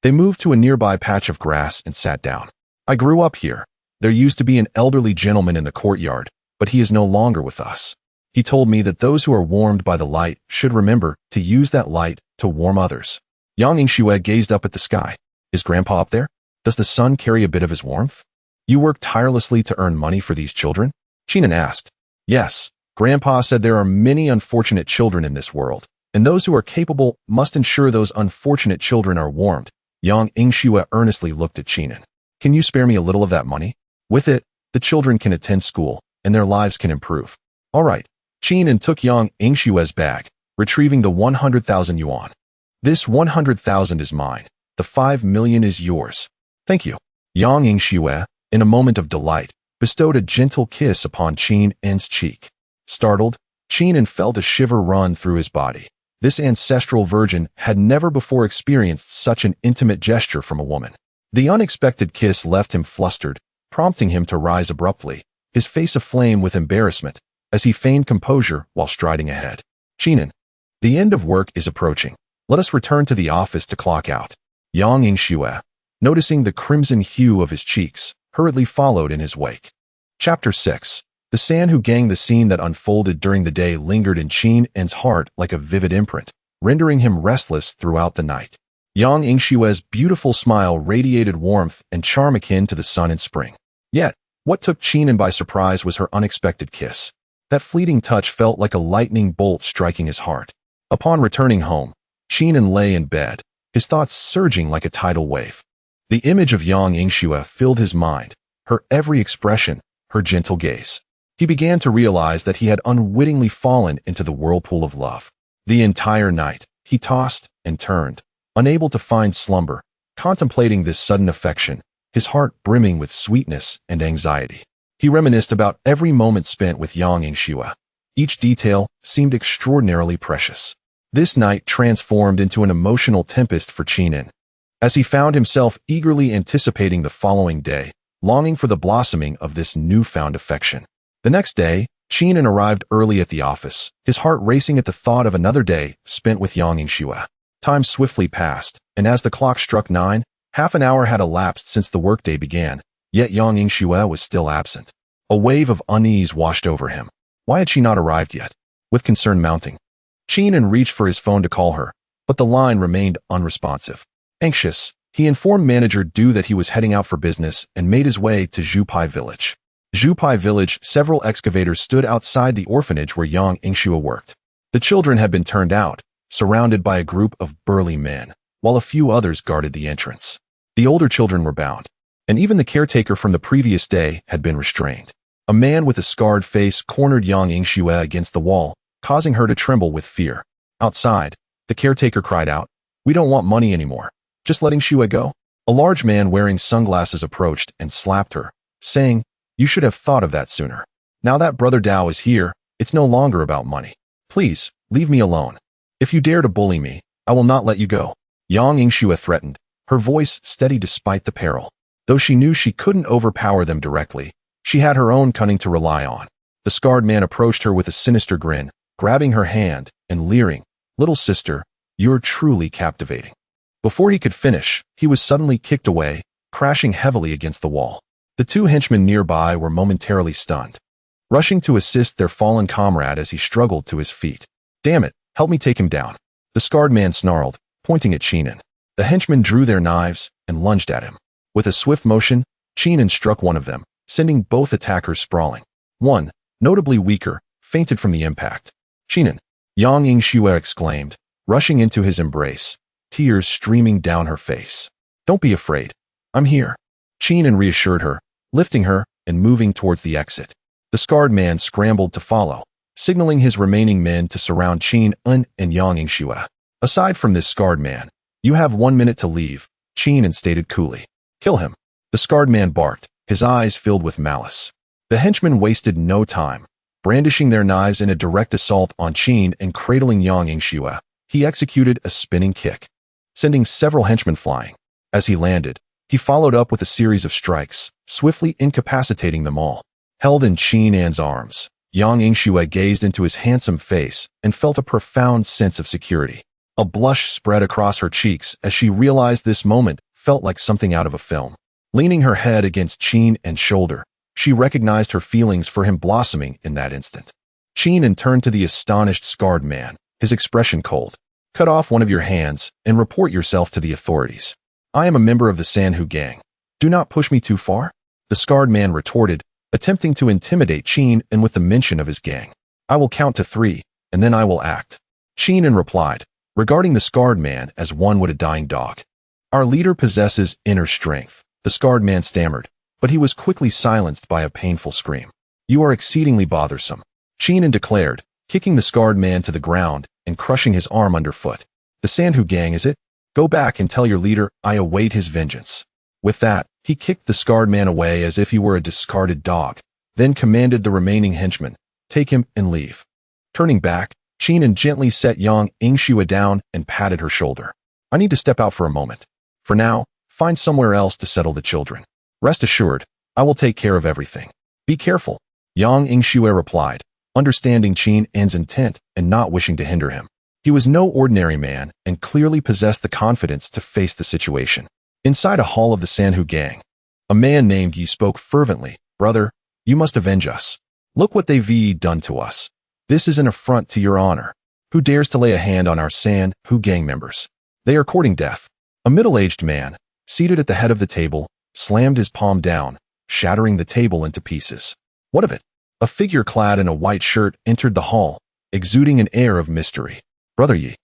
They moved to a nearby patch of grass and sat down. "I grew up here. There used to be an elderly gentleman in the courtyard, but he is no longer with us. He told me that those who are warmed by the light should remember to use that light to warm others." Yang Yingxue gazed up at the sky. "Is Grandpa up there? Does the sun carry a bit of his warmth? You work tirelessly to earn money for these children?" Qin asked. "Yes, Grandpa said there are many unfortunate children in this world, and those who are capable must ensure those unfortunate children are warmed." Yang Yingxue earnestly looked at Qin. "Can you spare me a little of that money? With it, the children can attend school, and their lives can improve." "All right." Qin took Yang Yingxue's bag, retrieving the 100,000 yuan. "This 100,000 is mine. The 5 million is yours." "Thank you." Yang Yingxue, in a moment of delight, bestowed a gentle kiss upon Qin's cheek. Startled, Qin felt a shiver run through his body. This ancestral virgin had never before experienced such an intimate gesture from a woman. The unexpected kiss left him flustered, prompting him to rise abruptly, his face aflame with embarrassment, as he feigned composure while striding ahead. "Qin, the end of work is approaching. Let us return to the office to clock out." Yang Yingxue, noticing the crimson hue of his cheeks, hurriedly followed in his wake. Chapter 6. The Sanhu gang. The scene that unfolded during the day lingered in Qin's heart like a vivid imprint, rendering him restless throughout the night. Yang Yingxue's beautiful smile radiated warmth and charm akin to the sun in spring. Yet, what took Qin by surprise was her unexpected kiss. That fleeting touch felt like a lightning bolt striking his heart. Upon returning home, Qin lay in bed, his thoughts surging like a tidal wave. The image of Yang Yingxue filled his mind, her every expression, her gentle gaze. He began to realize that he had unwittingly fallen into the whirlpool of love. The entire night, he tossed and turned, unable to find slumber, contemplating this sudden affection, his heart brimming with sweetness and anxiety. He reminisced about every moment spent with Yang Yingxue. Each detail seemed extraordinarily precious. This night transformed into an emotional tempest for Qin, as he found himself eagerly anticipating the following day, longing for the blossoming of this newfound affection. The next day, Qin arrived early at the office, his heart racing at the thought of another day spent with Yang Yingxue. Time swiftly passed, and as the clock struck 9, half an hour had elapsed since the workday began, yet Yang Yingxue was still absent. A wave of unease washed over him. Why had she not arrived yet? With concern mounting, Qin reached for his phone to call her, but the line remained unresponsive. Anxious, he informed Manager Du that he was heading out for business and made his way to Zhupai Village. Zhupai Village. Several excavators stood outside the orphanage where Yang Yingxue worked. The children had been turned out, surrounded by a group of burly men, while a few others guarded the entrance. The older children were bound, and even the caretaker from the previous day had been restrained. A man with a scarred face cornered Yang Yingxue against the wall, causing her to tremble with fear. Outside, the caretaker cried out, "We don't want money anymore. Just letting Yingxue go." A large man wearing sunglasses approached and slapped her, saying, "You should have thought of that sooner. Now that Brother Dao is here, it's no longer about money. Please, leave me alone. If you dare to bully me, I will not let you go." Yang Yingxue threatened, her voice steady despite the peril. Though she knew she couldn't overpower them directly, she had her own cunning to rely on. The scarred man approached her with a sinister grin, grabbing her hand and leering, "Little sister, you're truly captivating." Before he could finish, he was suddenly kicked away, crashing heavily against the wall. The two henchmen nearby were momentarily stunned, rushing to assist their fallen comrade as he struggled to his feet. "Damn it, help me take him down," the scarred man snarled, pointing at Qingming. The henchmen drew their knives and lunged at him. With a swift motion, Qingming struck one of them, sending both attackers sprawling. One, notably weaker, fainted from the impact. "Qingming," Yang Yingxue exclaimed, rushing into his embrace, tears streaming down her face. "Don't be afraid. I'm here." Qingming reassured her, lifting her and moving towards the exit. The scarred man scrambled to follow, signaling his remaining men to surround Qingming and Yang Yingxue. "Aside from this scarred man, you have 1 minute to leave," Qingming stated coolly. "Kill him," the scarred man barked, his eyes filled with malice. The henchmen wasted no time. Brandishing their knives in a direct assault on Qingming and cradling Yang Yingxue, he executed a spinning kick, sending several henchmen flying. As he landed, he followed up with a series of strikes, swiftly incapacitating them all. Held in Qingming's arms, Yang Yingxue gazed into his handsome face and felt a profound sense of security. A blush spread across her cheeks as she realized this moment felt like something out of a film. Leaning her head against Qingming's shoulder, she recognized her feelings for him blossoming in that instant. Qingming turned to the astonished scarred man, his expression cold. "Cut off one of your hands and report yourself to the authorities. I am a member of the Sanhu gang. Do not push me too far," the scarred man retorted, attempting to intimidate Qingming with the mention of his gang. "I will count to 3, and then I will act." Qingming replied, regarding the scarred man as one would a dying dog. "Our leader possesses inner strength," the scarred man stammered, but he was quickly silenced by a painful scream. "You are exceedingly bothersome," Qingming declared, kicking the scarred man to the ground and crushing his arm underfoot. "The Sanhu gang, is it? Go back and tell your leader I await his vengeance." With that, he kicked the scarred man away as if he were a discarded dog, then commanded the remaining henchmen, "Take him and leave." Turning back, Qingming gently set Yang Yingxue down and patted her shoulder. "I need to step out for a moment. For now, find somewhere else to settle the children. Rest assured, I will take care of everything. Be careful," Yang Yingxue replied, understanding Qingming's intent and not wishing to hinder him. He was no ordinary man and clearly possessed the confidence to face the situation. Inside a hall of the Sanhu gang, a man named Yi spoke fervently, "Brother, you must avenge us. Look what they've done to us. This is an affront to your honor. Who dares to lay a hand on our Sanhu gang members? They are courting death." A middle-aged man, seated at the head of the table, slammed his palm down, shattering the table into pieces. "What of it?" A figure clad in a white shirt entered the hall, exuding an air of mystery. "Brother Yi."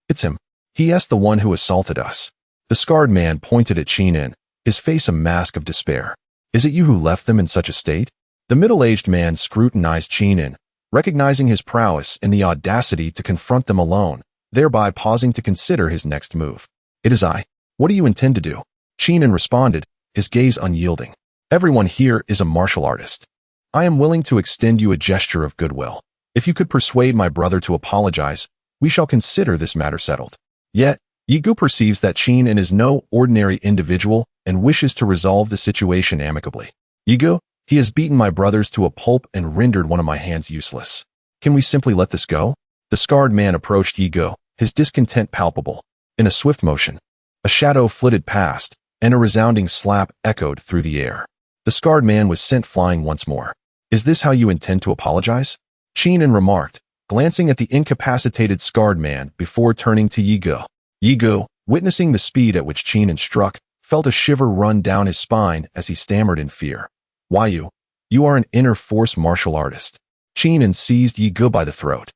"It's him. He is the one who assaulted us." The scarred man pointed at Qingming, his face a mask of despair. "Is it you who left them in such a state?" The middle-aged man scrutinized Qingming, recognizing his prowess and the audacity to confront them alone, thereby pausing to consider his next move. "It is I. What do you intend to do?" Qingming responded, his gaze unyielding. "Everyone here is a martial artist. I am willing to extend you a gesture of goodwill. If you could persuade my brother to apologize, we shall consider this matter settled." Yet, Yigu perceives that Qingming is no ordinary individual and wishes to resolve the situation amicably. "Yigu, he has beaten my brothers to a pulp and rendered one of my hands useless. Can we simply let this go?" The scarred man approached Yigu, his discontent palpable. In a swift motion, a shadow flitted past, and a resounding slap echoed through the air. The scarred man was sent flying once more. "Is this how you intend to apologize?" Qingming remarked, glancing at the incapacitated scarred man before turning to Yigu. Yigu, witnessing the speed at which Qingming struck, felt a shiver run down his spine as he stammered in fear. "Why you are an inner force martial artist." Qingming seized Yigu by the throat,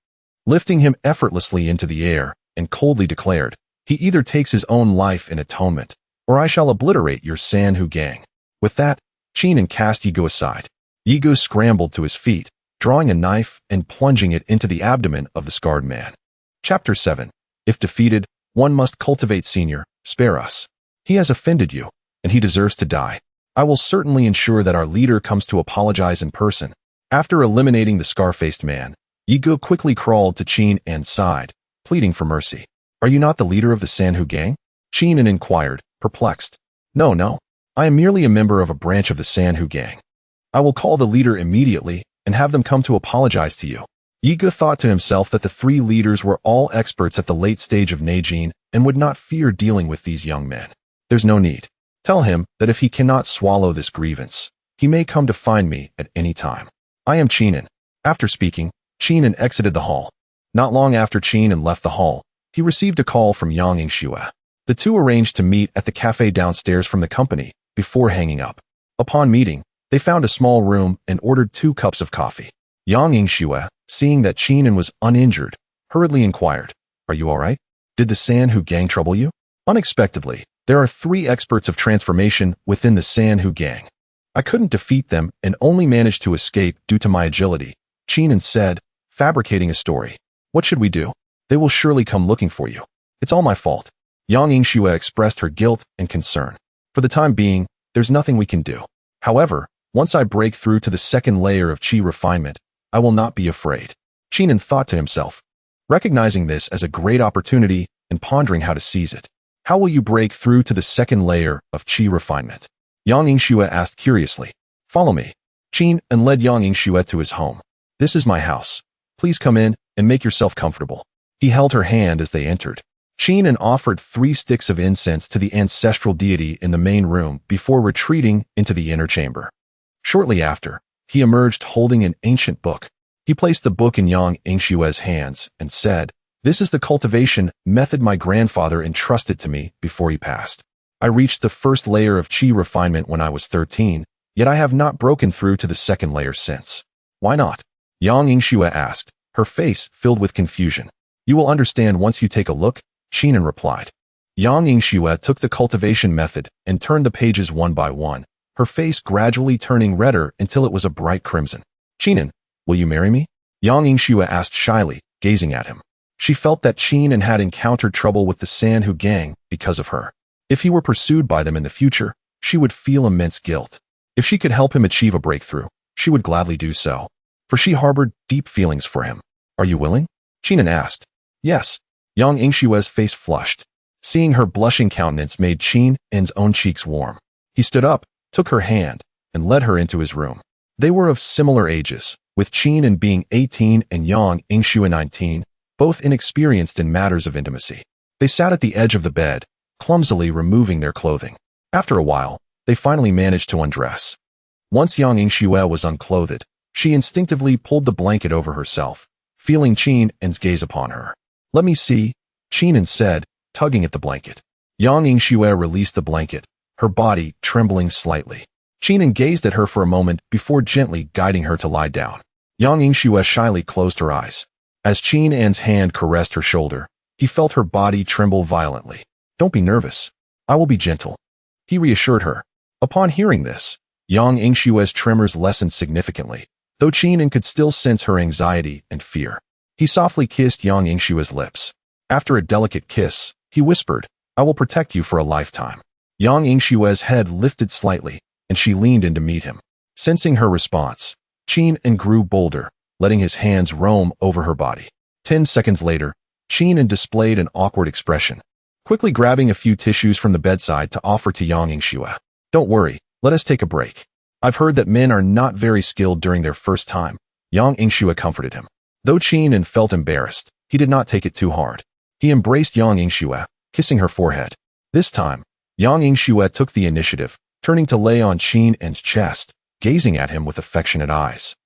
lifting him effortlessly into the air, and coldly declared, "He either takes his own life in atonement, or I shall obliterate your Sanhu gang." With that, Qingming cast Yigu aside. Yigu scrambled to his feet, drawing a knife and plunging it into the abdomen of the scarred man. Chapter 7. If defeated, one must cultivate. Senior, spare us. He has offended you, and he deserves to die. I will certainly ensure that our leader comes to apologize in person. After eliminating the scar-faced man, Yigu quickly crawled to Qingming's side, pleading for mercy. "Are you not the leader of the Sanhu gang?" Qingming inquired, perplexed. No. I am merely a member of a branch of the Sanhu gang. I will call the leader immediately and have them come to apologize to you. Yiga thought to himself that the three leaders were all experts at the late stage of Neijin and would not fear dealing with these young men. There's no need. Tell him that if he cannot swallow this grievance, he may come to find me at any time. I am Qingming. After speaking, Qingming exited the hall. Not long after Qingming left the hall, he received a call from Yang Yingxue. The two arranged to meet at the cafe downstairs from the company before hanging up. Upon meeting, they found a small room and ordered 2 cups of coffee. Yang Yingxue, seeing that Qingming was uninjured, hurriedly inquired, "Are you all right? Did the Sanhu gang trouble you?" Unexpectedly, there are 3 experts of transformation within the Sanhu gang. I couldn't defeat them and only managed to escape due to my agility, Qingming said, fabricating a story. What should we do? They will surely come looking for you. It's all my fault. Yang Yingxue expressed her guilt and concern. For the time being, there's nothing we can do. However, once I break through to the second layer of Qi refinement, I will not be afraid. Qingming thought to himself, recognizing this as a great opportunity and pondering how to seize it. How will you break through to the second layer of Qi refinement? Yang Yingxue asked curiously. Follow me. Qingming led Yang Yingxue to his home. This is my house. Please come in and make yourself comfortable. He held her hand as they entered. Qingming offered 3 sticks of incense to the ancestral deity in the main room before retreating into the inner chamber. Shortly after, he emerged holding an ancient book. He placed the book in Yang Yingxue's hands and said, "This is the cultivation method my grandfather entrusted to me before he passed. I reached the first layer of Qi refinement when I was 13, yet I have not broken through to the second layer since." "Why not?" Yang Yingxue asked, her face filled with confusion. "You will understand once you take a look," Qingming replied. Yang Yingxue took the cultivation method and turned the pages one by one, her face gradually turning redder until it was a bright crimson. "Qingming, will you marry me?" Yang Yingxue asked shyly, gazing at him. She felt that Qingming had encountered trouble with the Sanhu gang because of her. If he were pursued by them in the future, she would feel immense guilt. If she could help him achieve a breakthrough, she would gladly do so, for she harbored deep feelings for him. "Are you willing?" Qingming asked. "Yes." Yang Yingxue's face flushed. Seeing her blushing countenance made Qingming's own cheeks warm. He stood up, took her hand, and led her into his room. They were of similar ages, with Qingming being 18 and Yang Yingxue 19, both inexperienced in matters of intimacy. They sat at the edge of the bed, clumsily removing their clothing. After a while, they finally managed to undress. Once Yang Yingxue was unclothed, she instinctively pulled the blanket over herself, feeling Qingming's gaze upon her. "Let me see," Qingming said, tugging at the blanket. Yang Yingxue released the blanket, her body trembling slightly. Qingming gazed at her for a moment before gently guiding her to lie down. Yang Yingxue shyly closed her eyes. As Qingming's hand caressed her shoulder, he felt her body tremble violently. "Don't be nervous. I will be gentle," he reassured her. Upon hearing this, Yang Yingxue's tremors lessened significantly, though Qingming could still sense her anxiety and fear. He softly kissed Yang Yingxue's lips. After a delicate kiss, he whispered, "I will protect you for a lifetime." Yang Yingxue's head lifted slightly, and she leaned in to meet him. Sensing her response, Qingming grew bolder, letting his hands roam over her body. 10 seconds later, Qingming displayed an awkward expression, quickly grabbing a few tissues from the bedside to offer to Yang Yingxue. "Don't worry, let us take a break. I've heard that men are not very skilled during their first time," Yang Yingxue comforted him. Though Qingming felt embarrassed, he did not take it too hard. He embraced Yang Yingxue, kissing her forehead. This time, Yang Yingxue took the initiative, turning to lay on Qingming's chest, gazing at him with affectionate eyes.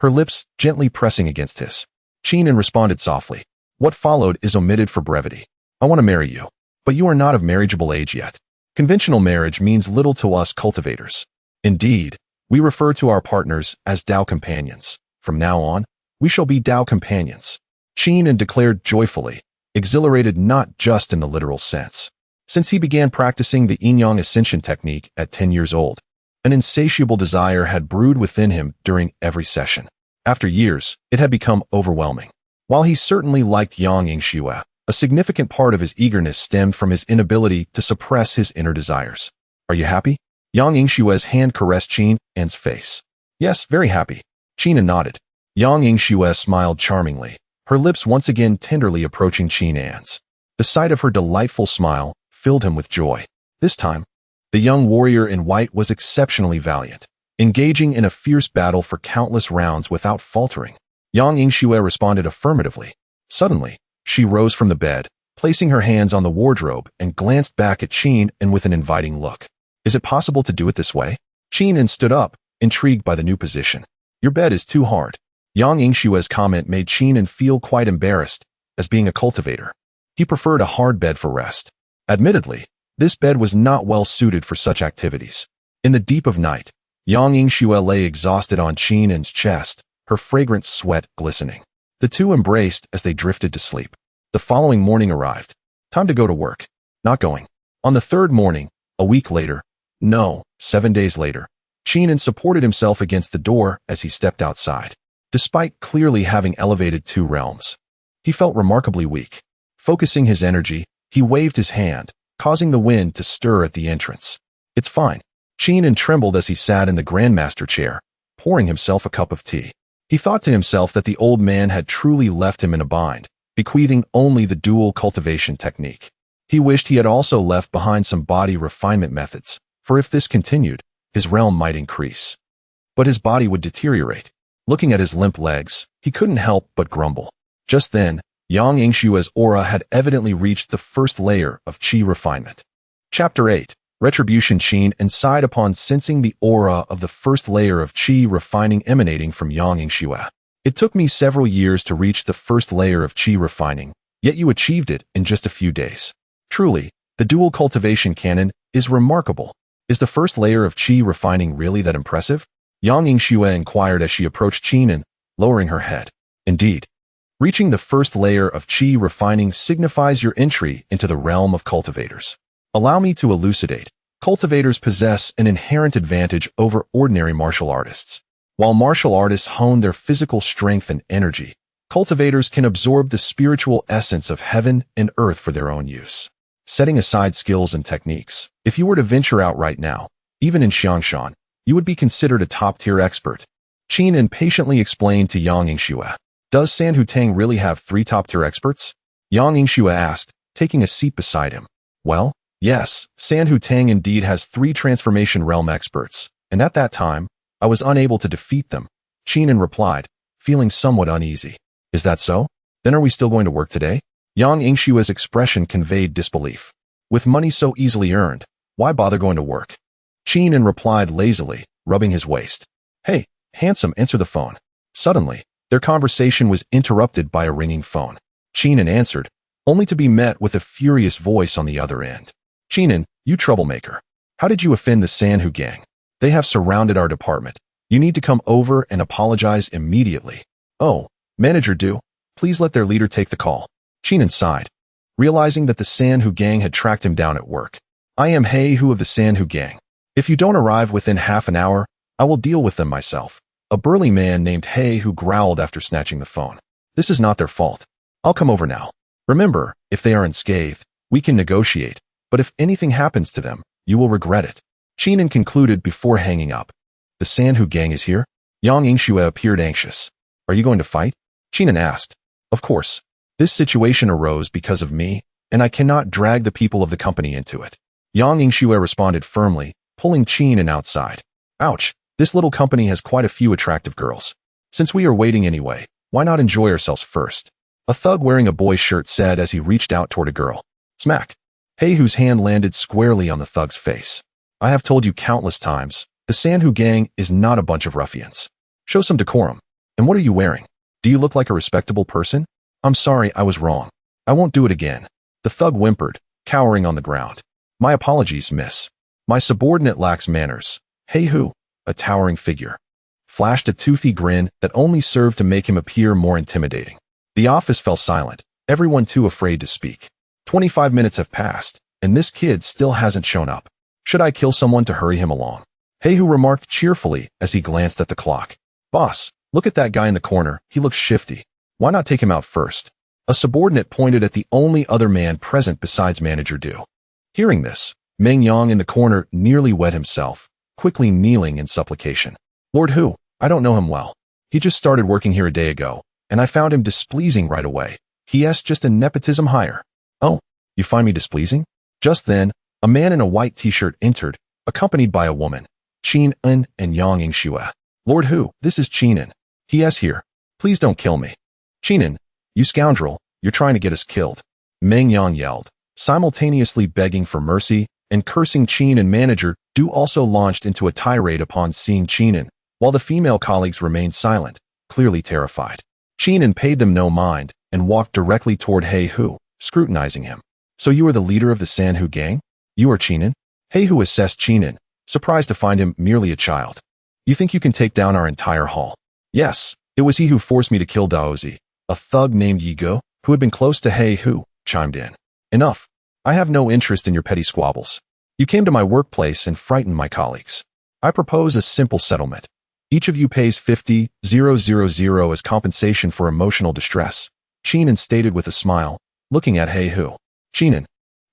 Her lips gently pressing against his. Qingming responded softly. "What followed is omitted for brevity. I want to marry you, but you are not of marriageable age yet. Conventional marriage means little to us cultivators. Indeed, we refer to our partners as Tao companions. From now on, we shall be Tao companions," Qingming declared joyfully, exhilarated not just in the literal sense. Since he began practicing the yin-yang ascension technique at 10 years old, an insatiable desire had brewed within him during every session. After years, it had become overwhelming. While he certainly liked Yang Yingxue, a significant part of his eagerness stemmed from his inability to suppress his inner desires. "Are you happy?" Yang Yingxue's hand caressed Qingming's face. "Yes, very happy." Qingming nodded. Yang Yingxue smiled charmingly, her lips once again tenderly approaching Qingming's. The sight of her delightful smile filled him with joy. This time, the young warrior in white was exceptionally valiant, engaging in a fierce battle for countless rounds without faltering. Yang Yingxue responded affirmatively. Suddenly, she rose from the bed, placing her hands on the wardrobe and glanced back at Qin and with an inviting look. Is it possible to do it this way? Qin stood up, intrigued by the new position. Your bed is too hard. Yang Yingxue's comment made Qin feel quite embarrassed, as being a cultivator. He preferred a hard bed for rest. Admittedly, this bed was not well suited for such activities. In the deep of night, Yang Yingxue lay exhausted on Qin's chest, her fragrant sweat glistening. The two embraced as they drifted to sleep. The following morning arrived. Time to go to work. Not going. On the third morning, a week later, no, 7 days later, Qin supported himself against the door as he stepped outside. Despite clearly having elevated 2 realms, he felt remarkably weak. Focusing his energy, he waved his hand, causing the wind to stir at the entrance. It's fine. Qin trembled as he sat in the Grandmaster chair, pouring himself a cup of tea. He thought to himself that the old man had truly left him in a bind, bequeathing only the dual cultivation technique. He wished he had also left behind some body refinement methods, for if this continued, his realm might increase. But his body would deteriorate. Looking at his limp legs, he couldn't help but grumble. Just then, Yang Yingxue's aura had evidently reached the first layer of Qi refinement. Chapter 8. Retribution. Qin sighed upon sensing the aura of the first layer of Qi refining emanating from Yang Yingxue. It took me several years to reach the first layer of Qi refining, yet you achieved it in just a few days. Truly, the dual cultivation canon is remarkable. Is the first layer of Qi refining really that impressive? Yang Yingxue inquired as she approached Qin, lowering her head. Indeed. Reaching the first layer of Qi refining signifies your entry into the realm of cultivators. Allow me to elucidate. Cultivators possess an inherent advantage over ordinary martial artists. While martial artists hone their physical strength and energy, cultivators can absorb the spiritual essence of heaven and earth for their own use. Setting aside skills and techniques, if you were to venture out right now, even in Xiangshan, you would be considered a top-tier expert. Qin impatiently explained to Yang Yingxue. Does Sanhu Tang really have 3 top-tier experts? Yang Yingxue asked, taking a seat beside him. Well, yes, Sanhu Tang indeed has 3 transformation realm experts, and at that time, I was unable to defeat them. Qin replied, feeling somewhat uneasy. Is that so? Then are we still going to work today? Yang Yingxue's expression conveyed disbelief. With money so easily earned, why bother going to work? Qin replied lazily, rubbing his waist. Hey, handsome, answer the phone. Suddenly, their conversation was interrupted by a ringing phone. Qin answered, only to be met with a furious voice on the other end. Qin, you troublemaker. How did you offend the Sanhu gang? They have surrounded our department. You need to come over and apologize immediately. Oh, manager Do, please let their leader take the call. Qin sighed, realizing that the Sanhu gang had tracked him down at work. I am Hu of the Sanhu gang. If you don't arrive within half an hour, I will deal with them myself. A burly man named Hu growled after snatching the phone. This is not their fault. I'll come over now. Remember, if they are unscathed, we can negotiate, but if anything happens to them, you will regret it. Qin concluded before hanging up. The Sanhu gang is here? Yang Yingxue appeared anxious. Are you going to fight? Qin asked. Of course. This situation arose because of me, and I cannot drag the people of the company into it. Yang Yingxue responded firmly, pulling Qin outside. Ouch. This little company has quite a few attractive girls. Since we are waiting anyway, why not enjoy ourselves first? A thug wearing a boy's shirt said as he reached out toward a girl. Smack. Whose hand landed squarely on the thug's face. I have told you countless times, the Sanhu gang is not a bunch of ruffians. Show some decorum. And what are you wearing? Do you look like a respectable person? I'm sorry, I was wrong. I won't do it again. The thug whimpered, cowering on the ground. My apologies, miss. My subordinate lacks manners. Who, a towering figure, flashed a toothy grin that only served to make him appear more intimidating. The office fell silent, everyone too afraid to speak. 25 minutes have passed, and this kid still hasn't shown up. Should I kill someone to hurry him along? Who remarked cheerfully as he glanced at the clock. Boss, look at that guy in the corner, he looks shifty. Why not take him out first? A subordinate pointed at the only other man present besides Manager Do. Hearing this, Meng Yang in the corner nearly wet himself, quickly kneeling in supplication. Lord Hu, I don't know him well. He just started working here a day ago, and I found him displeasing right away. He is just a nepotism hire. Oh, you find me displeasing? Just then, A man in a white t-shirt entered, accompanied by a woman, Qingming and Yang Yingxue. Lord Hu, this is Qingming. He is here. Please don't kill me. Qingming, you scoundrel, you're trying to get us killed. Meng Yang yelled, simultaneously begging for mercy and cursing Qin, and manager Du also launched into a tirade upon seeing Qingming, while the female colleagues remained silent, clearly terrified. Qingming paid them no mind and walked directly toward He Hu, scrutinizing him. So you are the leader of the Sanhu gang? You are Qingming? He Hu assessed Qingming, surprised to find him merely a child. You think you can take down our entire hall? Yes, it was he who forced me to kill Daozi. A thug named Yigo, who had been close to He Hu, chimed in. Enough. I have no interest in your petty squabbles. You came to my workplace and frightened my colleagues. I propose a simple settlement. Each of you pays 50,000 as compensation for emotional distress, Qingming stated with a smile, looking at He Hu. Qingming,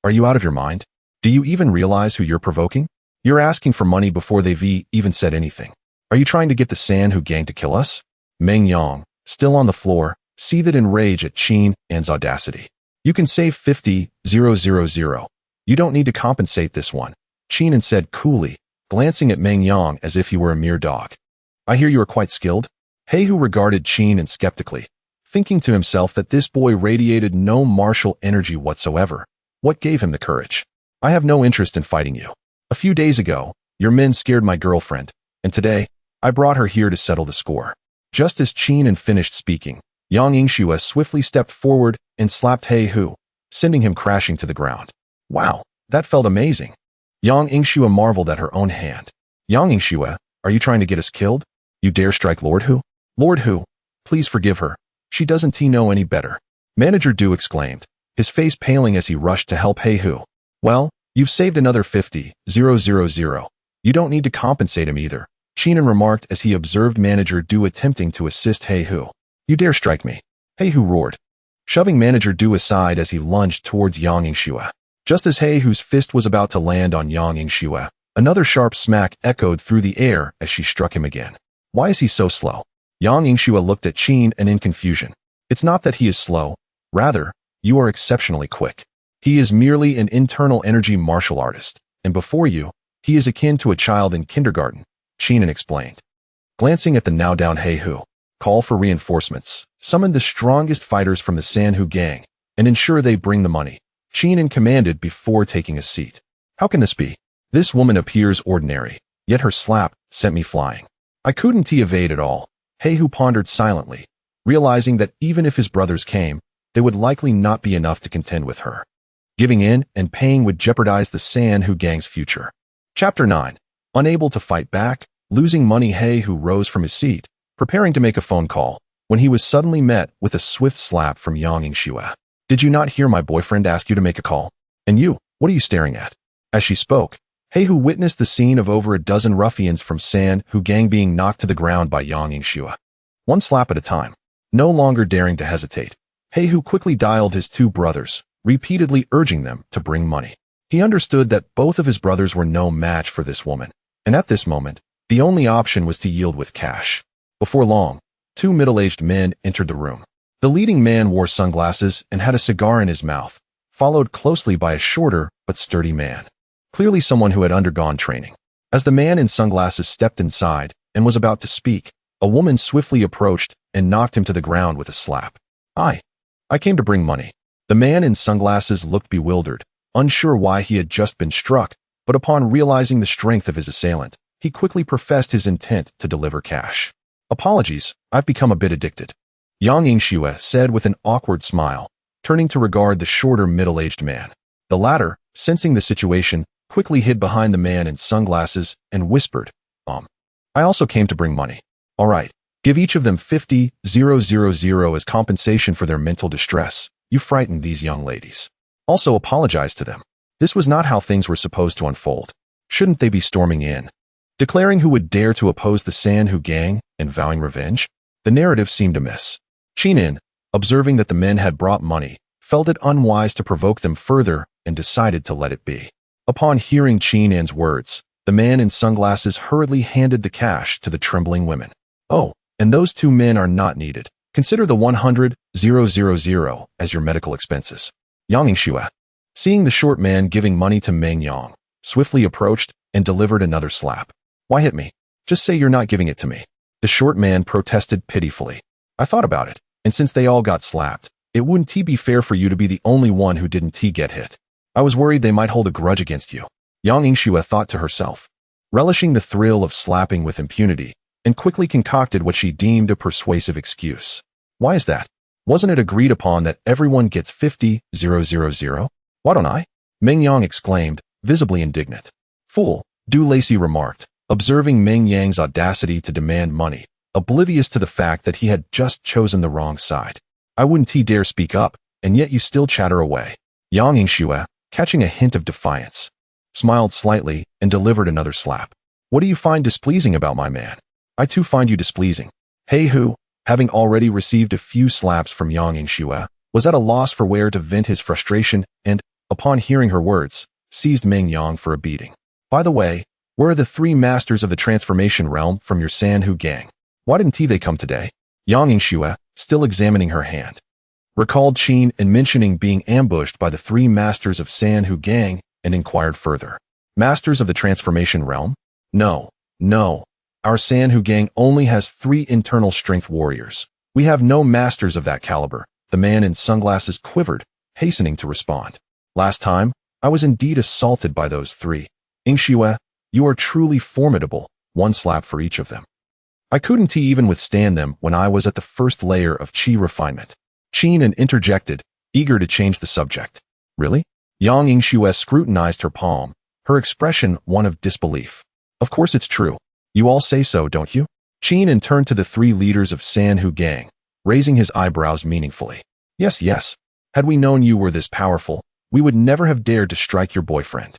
are you out of your mind? Do you even realize who you're provoking? You're asking for money before they've even said anything. Are you trying to get the Sanhu gang to kill us? Meng Yang, still on the floor, seethed in rage at Qingming's audacity. You can save 50,000. You don't need to compensate this one, Qingming said coolly, glancing at Meng Yang as if he were a mere dog. I hear you are quite skilled. He Hu regarded Qingming skeptically, thinking to himself that this boy radiated no martial energy whatsoever. What gave him the courage? I have no interest in fighting you. A few days ago, your men scared my girlfriend, and today, I brought her here to settle the score. Just as Qingming finished speaking, Yang Yingxue swiftly stepped forward and slapped He Hu, sending him crashing to the ground. Wow, that felt amazing. Yang Yingxue marveled at her own hand. Yang Yingxue, are you trying to get us killed? You dare strike Lord Hu? Lord Hu, please forgive her. She doesn't know any better. Manager Du exclaimed, his face paling as he rushed to help He Hu. Well, you've saved another 50,000. You don't need to compensate him either, Qingming remarked as he observed Manager Du attempting to assist He Hu. You dare strike me? He Hu roared, shoving Manager Du aside as he lunged towards Yang Yingxue. Just as He Hu's fist was about to land on Yang Yingxue, another sharp smack echoed through the air as she struck him again. Why is he so slow? Yang Yingxue looked at Qingming in confusion. It's not that he is slow. Rather, you are exceptionally quick. He is merely an internal energy martial artist, and before you, he is akin to a child in kindergarten, Qingming explained. Glancing at the now down He Hu, call for reinforcements, summon the strongest fighters from the Sanhu gang, and ensure they bring the money, Qingming commanded before taking a seat. How can this be? This woman appears ordinary, yet her slap sent me flying. I couldn't evade at all. He Hu pondered silently, realizing that even if his brothers came, they would likely not be enough to contend with her. Giving in and paying would jeopardize the Sanhu gang's future. Chapter 9. Unable to fight back, losing money, He Hu rose from his seat, preparing to make a phone call, when he was suddenly met with a swift slap from Yang Yingxue. Did you not hear my boyfriend ask you to make a call? And you, what are you staring at? As she spoke, He Hu witnessed the scene of over a dozen ruffians from Sanhu gang being knocked to the ground by Yang Yingxue. One slap at a time. No longer daring to hesitate, He Hu quickly dialed his two brothers, repeatedly urging them to bring money. He understood that both of his brothers were no match for this woman, and at this moment, the only option was to yield with cash. Before long, two middle-aged men entered the room. The leading man wore sunglasses and had a cigar in his mouth, followed closely by a shorter but sturdy man, clearly someone who had undergone training. As the man in sunglasses stepped inside and was about to speak, a woman swiftly approached and knocked him to the ground with a slap. I came to bring money. The man in sunglasses looked bewildered, unsure why he had just been struck, but upon realizing the strength of his assailant, he quickly professed his intent to deliver cash. Apologies, I've become a bit addicted, Yang Yingxue said with an awkward smile, turning to regard the shorter middle-aged man. The latter, sensing the situation, quickly hid behind the man in sunglasses and whispered, I also came to bring money. All right, give each of them 50,000 as compensation for their mental distress. You frightened these young ladies. Also apologize to them. This was not how things were supposed to unfold. Shouldn't they be storming in, declaring who would dare to oppose the Sanhu gang and vowing revenge? The narrative seemed amiss. Qingming, observing that the men had brought money, felt it unwise to provoke them further and decided to let it be. Upon hearing Qingming's words, the man in sunglasses hurriedly handed the cash to the trembling women. Oh, and those two men are not needed. Consider the 100,000 as your medical expenses. Yang Yingxue Seeing the short man giving money to Meng Yang, swiftly approached and delivered another slap. Why hit me? Just say you're not giving it to me. The short man protested pitifully. I thought about it, and since they all got slapped, it wouldn't be fair for you to be the only one who didn't get hit. I was worried they might hold a grudge against you. Yang Yingxue thought to herself, relishing the thrill of slapping with impunity, and quickly concocted what she deemed a persuasive excuse. Why is that? Wasn't it agreed upon that everyone gets 50,000? Why don't I? Meng Yang exclaimed, visibly indignant. Fool, Du Lacey remarked, observing Meng Yang's audacity to demand money, oblivious to the fact that he had just chosen the wrong side. I wouldn't dare speak up, and yet you still chatter away. Yang Yingxue, catching a hint of defiance, smiled slightly and delivered another slap. What do you find displeasing about my man? I too find you displeasing. Hey Hu, having already received a few slaps from Yang Yingxue, was at a loss for where to vent his frustration and, upon hearing her words, seized Meng Yang for a beating. By the way, where are the 3 masters of the transformation realm from your Sanhu gang? Why didn't they come today? Yang Yingxue, still examining her hand, recalled Qin and mentioning being ambushed by the 3 masters of Sanhu gang and inquired further. Masters of the transformation realm? No. Our Sanhu gang only has 3 internal strength warriors. We have no masters of that caliber. The man in sunglasses quivered, hastening to respond. Last time, I was indeed assaulted by those 3. Yingxue, you are truly formidable, 1 slap for each of them. I couldn't even withstand them when I was at the first layer of Qi refinement. Qin interjected, eager to change the subject. Really? Yang Yingxue scrutinized her palm, her expression one of disbelief. Of course it's true. You all say so, don't you? Qin turned to the 3 leaders of Sanhu gang, raising his eyebrows meaningfully. Yes. Had we known you were this powerful, we would never have dared to strike your boyfriend.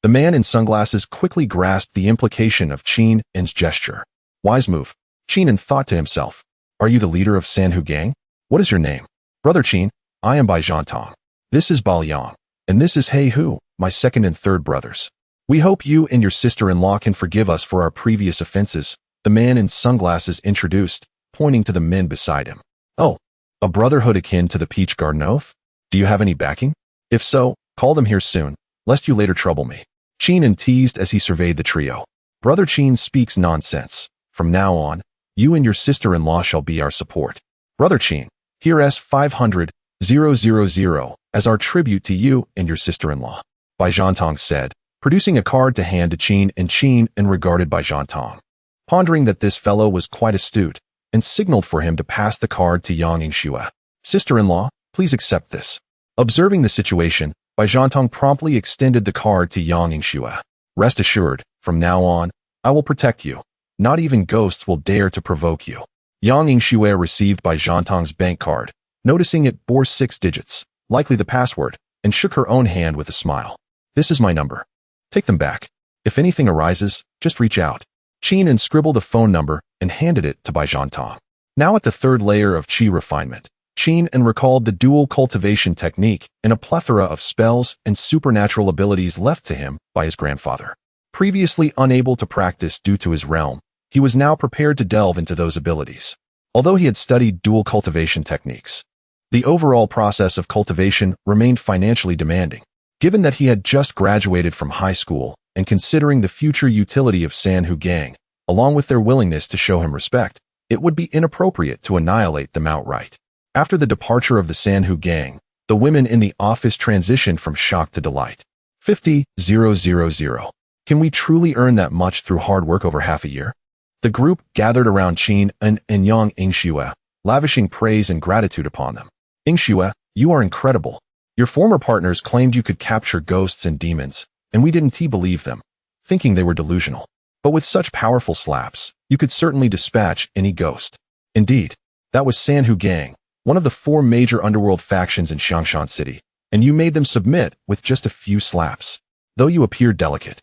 The man in sunglasses quickly grasped the implication of Qin's gesture. Wise move. Qin thought to himself. Are you the leader of Sanhu gang? What is your name? Brother Qin, I am Bai Zhantong. This is Bao Yang, and this is He Hu, my 2nd and 3rd brothers. We hope you and your sister-in-law can forgive us for our previous offenses, the man in sunglasses introduced, pointing to the men beside him. Oh, a brotherhood akin to the Peach Garden Oath? Do you have any backing? If so, call them here soon, lest you later trouble me. Qin teased as he surveyed the trio. Brother Qin speaks nonsense. From now on, you and your sister-in-law shall be our support. Brother Qin, here S500,000 as our tribute to you and your sister-in-law. Bai Zhantong said, producing a card to hand to Qin and regarded Bai Zhantong, pondering that this fellow was quite astute, and signaled for him to pass the card to Yang Yingxue. Sister-in-law, please accept this. Observing the situation, Bai Zhantong promptly extended the card to Yang Yingxue. Rest assured, from now on, I will protect you. Not even ghosts will dare to provoke you. Yang Yingxue received Bai Zhantong's bank card, noticing it bore 6 digits, likely the password, and shook her own hand with a smile. This is my number. Take them back. If anything arises, just reach out. Qin scribbled a phone number and handed it to Bai Zhantong. Now at the 3rd layer of Qi refinement, Qin recalled the dual cultivation technique and a plethora of spells and supernatural abilities left to him by his grandfather. Previously unable to practice due to his realm, he was now prepared to delve into those abilities. Although he had studied dual cultivation techniques, the overall process of cultivation remained financially demanding. Given that he had just graduated from high school and considering the future utility of Sanhu gang, along with their willingness to show him respect, it would be inappropriate to annihilate them outright. After the departure of the Sanhu gang, the women in the office transitioned from shock to delight. 50,000. Can we truly earn that much through hard work over half a year? The group gathered around Qin and Yang Yingxue, lavishing praise and gratitude upon them. Yingxue, you are incredible. Your former partners claimed you could capture ghosts and demons, and we didn't believe them, thinking they were delusional. But with such powerful slaps, you could certainly dispatch any ghost. Indeed, that was Sanhu gang, one of the 4 major underworld factions in Xiangshan City, and you made them submit with just a few slaps. Though you appeared delicate.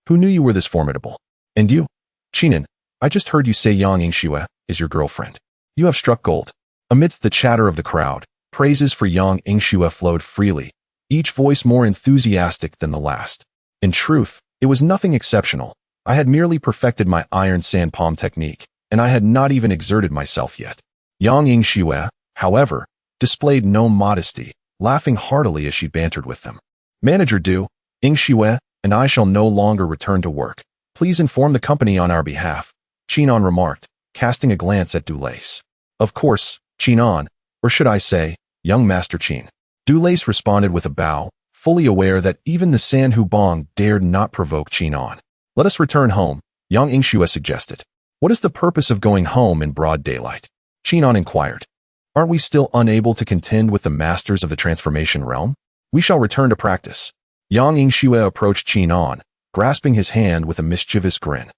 Who knew you were this formidable? And you? Qin, I just heard you say Yang Yingxue is your girlfriend. You have struck gold. Amidst the chatter of the crowd, praises for Yang Yingxue flowed freely, each voice more enthusiastic than the last. In truth, it was nothing exceptional. I had merely perfected my iron sand palm technique, and I had not even exerted myself yet. Yang Yingxue, however, displayed no modesty, laughing heartily as she bantered with them. Manager Du, Yingxue, and I shall no longer return to work. Please inform the company on our behalf, Qinan remarked, casting a glance at Dulace. Of course, Qinan, or should I say, young Master Qin. Dulace responded with a bow, fully aware that even the Sanhu Bong dared not provoke Qinan. Let us return home, Yang Yingxue suggested. What is the purpose of going home in broad daylight? Qinan inquired. Aren't we still unable to contend with the masters of the transformation realm? We shall return to practice. Yang Yingxue approached Qinan, grasping his hand with a mischievous grin.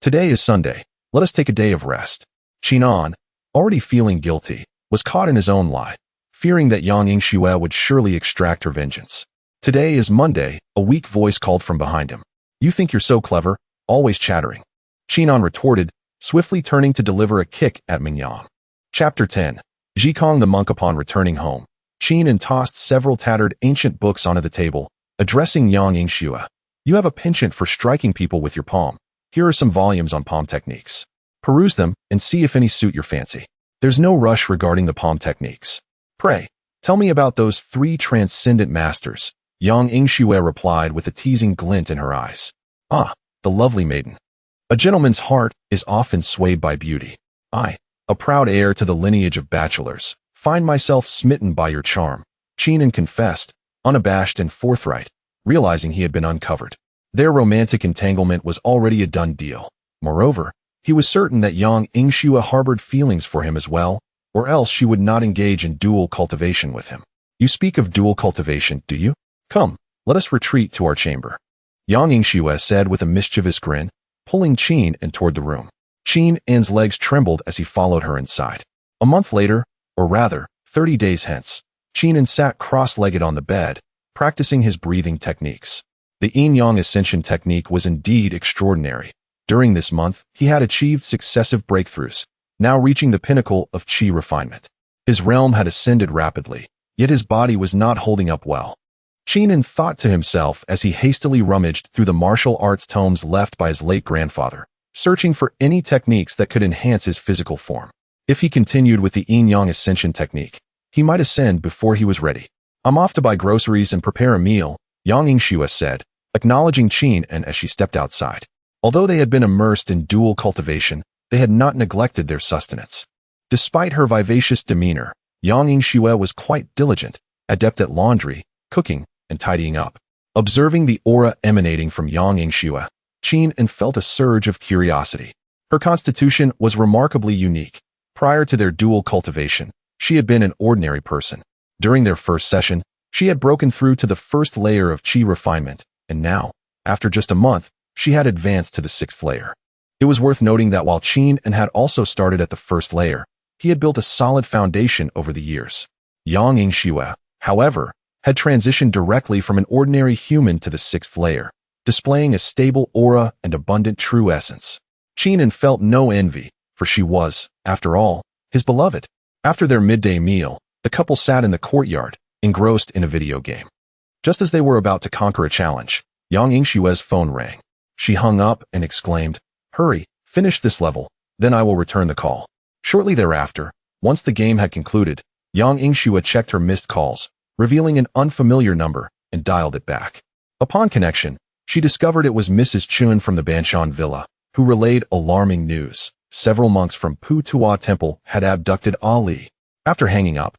Today is Sunday. Let us take a day of rest. Qinan, already feeling guilty, was caught in his own lie, fearing that Yang Yingxue would surely extract her vengeance. Today is Monday, a weak voice called from behind him. You think you're so clever, always chattering. Qinan retorted, swiftly turning to deliver a kick at Mingyang. Chapter 10. Zhikong the monk. Upon returning home, Qinan tossed several tattered ancient books onto the table, addressing Yang Yingxue. You have a penchant for striking people with your palm. Here are some volumes on palm techniques. Peruse them and see if any suit your fancy. There's no rush regarding the palm techniques. Pray, tell me about those 3 transcendent masters, Yang Yingxue replied with a teasing glint in her eyes. Ah, the lovely maiden. A gentleman's heart is often swayed by beauty. I, a proud heir to the lineage of bachelors, find myself smitten by your charm, Qinan confessed, unabashed and forthright, realizing he had been uncovered. Their romantic entanglement was already a done deal. Moreover, he was certain that Yang Yingxue harbored feelings for him as well, or else she would not engage in dual cultivation with him. You speak of dual cultivation, do you? Come, let us retreat to our chamber. Yang Yingxue said with a mischievous grin, pulling Qinan toward the room. Qinan's legs trembled as he followed her inside. A month later, or rather, 30 days hence, Qinan sat cross-legged on the bed, practicing his breathing techniques. The yin-yang ascension technique was indeed extraordinary. During this month, he had achieved successive breakthroughs, now reaching the pinnacle of qi refinement. His realm had ascended rapidly, yet his body was not holding up well. Qinan thought to himself as he hastily rummaged through the martial arts tomes left by his late grandfather, searching for any techniques that could enhance his physical form. If he continued with the yin-yang ascension technique, he might ascend before he was ready. I'm off to buy groceries and prepare a meal, Yang Yingxue said, acknowledging Qinan as she stepped outside. Although they had been immersed in dual cultivation, they had not neglected their sustenance. Despite her vivacious demeanor, Yang Yingxue was quite diligent, adept at laundry, cooking, and tidying up. Observing the aura emanating from Yang Yingxue, Qinan felt a surge of curiosity. Her constitution was remarkably unique. Prior to their dual cultivation, she had been an ordinary person. During their first session, she had broken through to the first layer of qi refinement, and now, after just a month, she had advanced to the 6th layer. It was worth noting that while Qinan had also started at the first layer, he had built a solid foundation over the years. Yang Yingxue, however, had transitioned directly from an ordinary human to the 6th layer, displaying a stable aura and abundant true essence. Qinan felt no envy, for she was, after all, his beloved. After their midday meal, the couple sat in the courtyard, engrossed in a video game. Just as they were about to conquer a challenge, Yang Yingxue's phone rang. She hung up and exclaimed, "Hurry, finish this level, then I will return the call." Shortly thereafter, once the game had concluded, Yang Yingxue checked her missed calls, revealing an unfamiliar number, and dialed it back. Upon connection, she discovered it was Mrs. Chun from the Banshan Villa, who relayed alarming news. Several monks from Pu Tuo Temple had abducted Ali. After hanging up,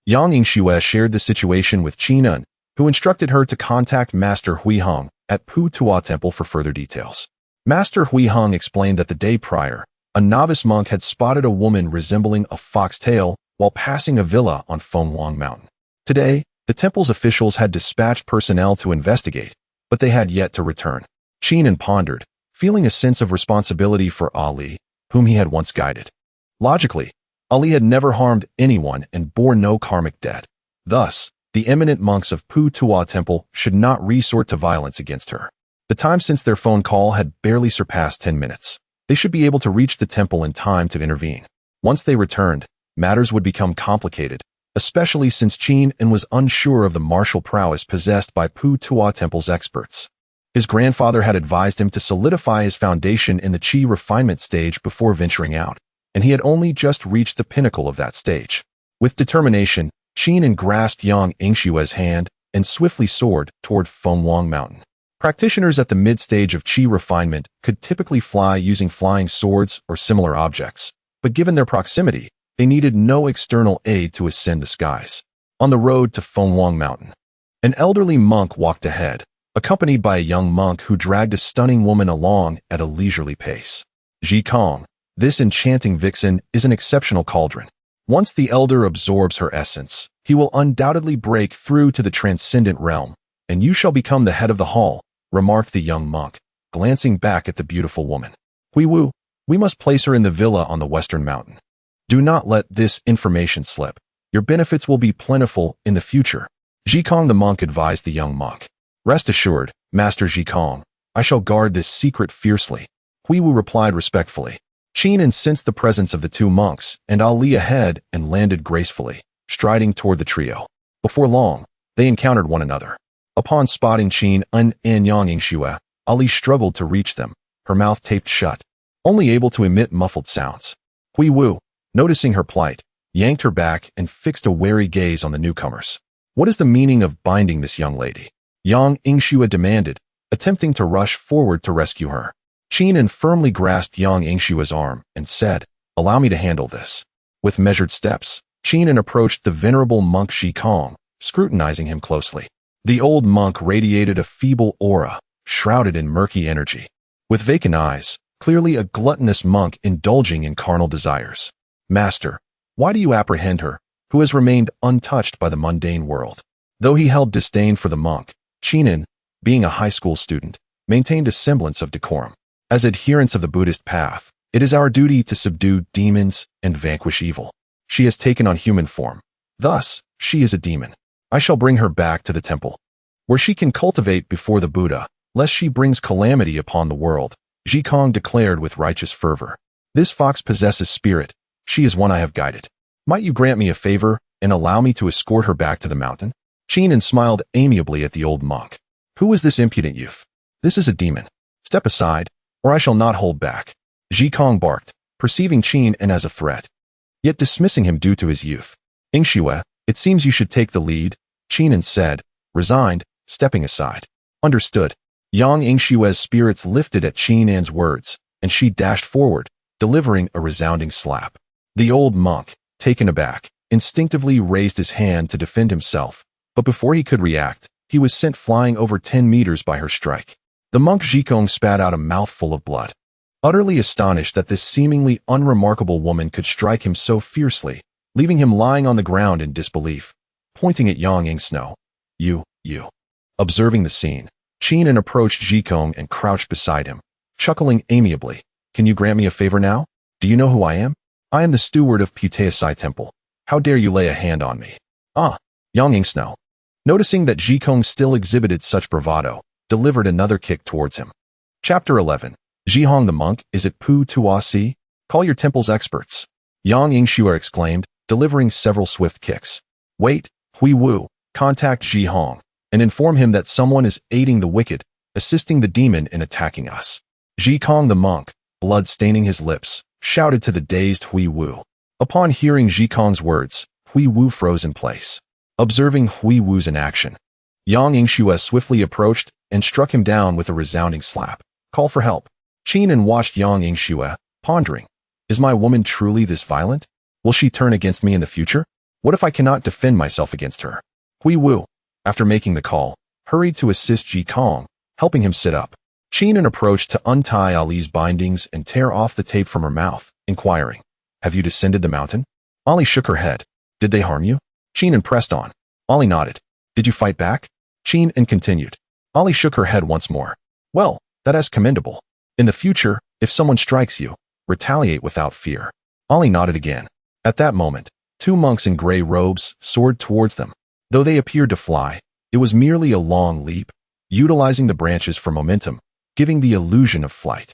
Yang Yingxue shared the situation with Qinan, who instructed her to contact Master Huiheng at Pu Tuo Temple for further details. Master Huiheng explained that the day prior, a novice monk had spotted a woman resembling a foxtail while passing a villa on Fengwang Mountain. Today, the temple's officials had dispatched personnel to investigate, but they had yet to return. Qinan pondered, feeling a sense of responsibility for Ali, whom he had once guided. Logically, Ali had never harmed anyone and bore no karmic debt. Thus, the eminent monks of Pu Tuo Temple should not resort to violence against her. The time since their phone call had barely surpassed 10 minutes. They should be able to reach the temple in time to intervene. Once they returned, matters would become complicated, especially since Qinan was unsure of the martial prowess possessed by Pu Tuo Temple's experts. His grandfather had advised him to solidify his foundation in the qi refinement stage before venturing out, and he had only just reached the pinnacle of that stage. With determination, Qinan grasped Yang Yingxue's hand, and swiftly soared toward Feng Mountain. Practitioners at the mid-stage of Qi refinement could typically fly using flying swords or similar objects, but given their proximity, they needed no external aid to ascend the skies. On the road to Feng Mountain, an elderly monk walked ahead, accompanied by a young monk who dragged a stunning woman along at a leisurely pace. Zhikong, this enchanting vixen, is an exceptional cauldron. Once the elder absorbs her essence, he will undoubtedly break through to the transcendent realm, and you shall become the head of the hall, remarked the young monk, glancing back at the beautiful woman. Hui Wu, we must place her in the villa on the western mountain. Do not let this information slip. Your benefits will be plentiful in the future. Zhikong the monk advised the young monk. Rest assured, Master Zhikong, I shall guard this secret fiercely. Hui Wu replied respectfully. Qingming sensed the presence of the two monks, and Ali ahead and landed gracefully, striding toward the trio. Before long, they encountered one another. Upon spotting Qingming and Yang Yingxue, Ali struggled to reach them, her mouth taped shut, only able to emit muffled sounds. Hui Wu, noticing her plight, yanked her back and fixed a wary gaze on the newcomers. What is the meaning of binding this young lady? Yang Yingxue demanded, attempting to rush forward to rescue her. Qingming firmly grasped Yang Yingxue's arm and said, allow me to handle this. With measured steps, Qingming approached the venerable monk Zhikong, scrutinizing him closely. The old monk radiated a feeble aura, shrouded in murky energy. With vacant eyes, clearly a gluttonous monk indulging in carnal desires. Master, why do you apprehend her, who has remained untouched by the mundane world? Though he held disdain for the monk, Qingming, being a high school student, maintained a semblance of decorum. As adherents of the Buddhist path, it is our duty to subdue demons and vanquish evil. She has taken on human form. Thus, she is a demon. I shall bring her back to the temple, where she can cultivate before the Buddha, lest she brings calamity upon the world, Zhikong declared with righteous fervor. This fox possesses spirit. She is one I have guided. Might you grant me a favor and allow me to escort her back to the mountain? Qingming smiled amiably at the old monk. Who is this impudent youth? This is a demon. Step aside, or I shall not hold back. Zhikong barked, perceiving Qingming as a threat, yet dismissing him due to his youth. Yingxue, it seems you should take the lead, Qingming said, resigned, stepping aside. Understood. Yang Yingxue's spirits lifted at Qingming's words, and she dashed forward, delivering a resounding slap. The old monk, taken aback, instinctively raised his hand to defend himself, but before he could react, he was sent flying over 10 meters by her strike. The monk Zhikong spat out a mouthful of blood. Utterly astonished that this seemingly unremarkable woman could strike him so fiercely, leaving him lying on the ground in disbelief, pointing at Yang Yingxue. You. Observing the scene, Qingming approached Zhikong and crouched beside him, chuckling amiably. Can you grant me a favor now? Do you know who I am? I am the steward of Puteasai Temple. How dare you lay a hand on me? Yang Yingxue, noticing that Zhikong still exhibited such bravado, delivered another kick towards him. Chapter 11. Zhihong the monk, is it Pu Tuasi? Call your temple's experts. Yang Yingxue exclaimed, delivering several swift kicks. Wait, Hui Wu, contact Zhihong, and inform him that someone is aiding the wicked, assisting the demon in attacking us. Zhikong the monk, blood staining his lips, shouted to the dazed Hui Wu. Upon hearing Zhikong's words, Hui Wu froze in place. Observing Hui Wu's inaction, Yang Yingxue swiftly approached and struck him down with a resounding slap. Call for help. Qingming watched Yang Yingxue, pondering. Is my woman truly this violent? Will she turn against me in the future? What if I cannot defend myself against her? Hui Wu, after making the call, hurried to assist Zhikong, helping him sit up. Qingming approached to untie Ali's bindings and tear off the tape from her mouth, inquiring, have you descended the mountain? Ali shook her head. Did they harm you? Qingming pressed on. Ali nodded. Did you fight back? Qingming continued. Ali shook her head once more. Well, that is commendable. In the future, if someone strikes you, retaliate without fear. Ali nodded again. At that moment, two monks in gray robes soared towards them. Though they appeared to fly, it was merely a long leap, utilizing the branches for momentum, giving the illusion of flight.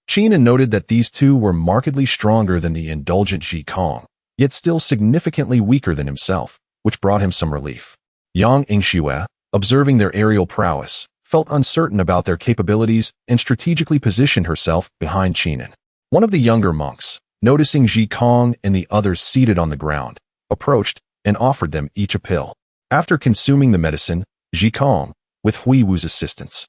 Qingming noted that these two were markedly stronger than the indulgent Zhikong, yet still significantly weaker than himself, which brought him some relief. Yang Yingxue, observing their aerial prowess, felt uncertain about their capabilities and strategically positioned herself behind Qingming. One of the younger monks, noticing Zhikong and the others seated on the ground, approached and offered them each a pill. After consuming the medicine, Ji Kong, with Hui Wu's assistance,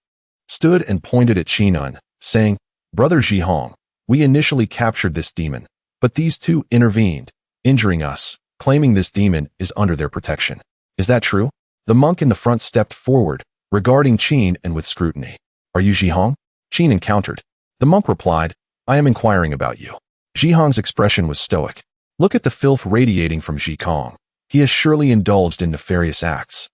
stood and pointed at Qinun, saying, "Brother Ji Hong, we initially captured this demon, but these two intervened, injuring us, claiming this demon is under their protection. Is that true?" The monk in the front stepped forward, regarding Qin and with scrutiny. "Are you Ji Hong?" Qin encountered. The monk replied, "I am inquiring about you." Ji Hong's expression was stoic. "Look at the filth radiating from Ji Kong. He has surely indulged in nefarious acts.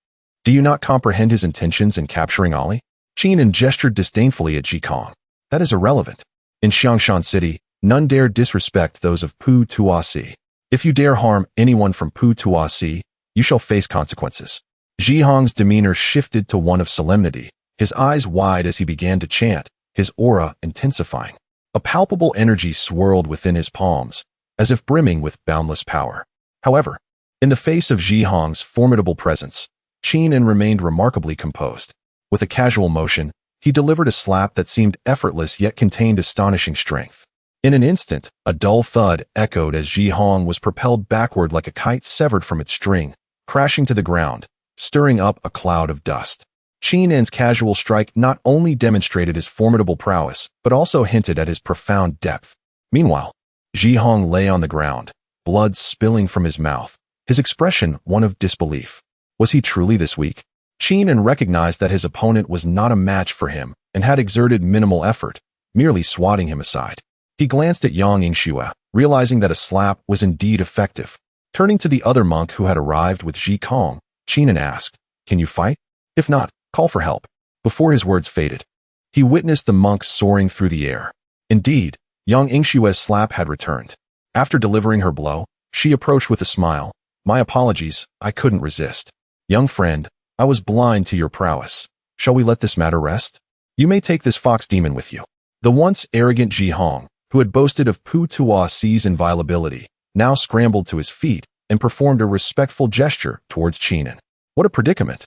Do you not comprehend his intentions in capturing Ali?" Qin gestured disdainfully at Ji Kong. "That is irrelevant. In Xiangshan City, none dare disrespect those of Pu Tuasi. If you dare harm anyone from Pu Tuasi, you shall face consequences." Ji Hong's demeanor shifted to one of solemnity, his eyes wide as he began to chant, his aura intensifying. A palpable energy swirled within his palms, as if brimming with boundless power. However, in the face of Ji Hong's formidable presence, Qin remained remarkably composed. With a casual motion, he delivered a slap that seemed effortless yet contained astonishing strength. In an instant, a dull thud echoed as Ji Hong was propelled backward like a kite severed from its string, crashing to the ground, stirring up a cloud of dust. Qin's casual strike not only demonstrated his formidable prowess, but also hinted at his profound depth. Meanwhile, Ji Hong lay on the ground, blood spilling from his mouth, his expression one of disbelief. Was he truly this weak? Qin recognized that his opponent was not a match for him and had exerted minimal effort, merely swatting him aside. He glanced at Yang Yingxue, realizing that a slap was indeed effective. Turning to the other monk who had arrived with Ji Kong, Qin asked, "Can you fight? If not, call for help." Before his words faded, he witnessed the monk soaring through the air. Indeed, Yang Yingxue's slap had returned. After delivering her blow, she approached with a smile. "My apologies, I couldn't resist. Young friend, I was blind to your prowess. Shall we let this matter rest? You may take this fox demon with you." The once arrogant Ji Hong, who had boasted of Pu Tuasi's inviolability, now scrambled to his feet and performed a respectful gesture towards Qin. What a predicament!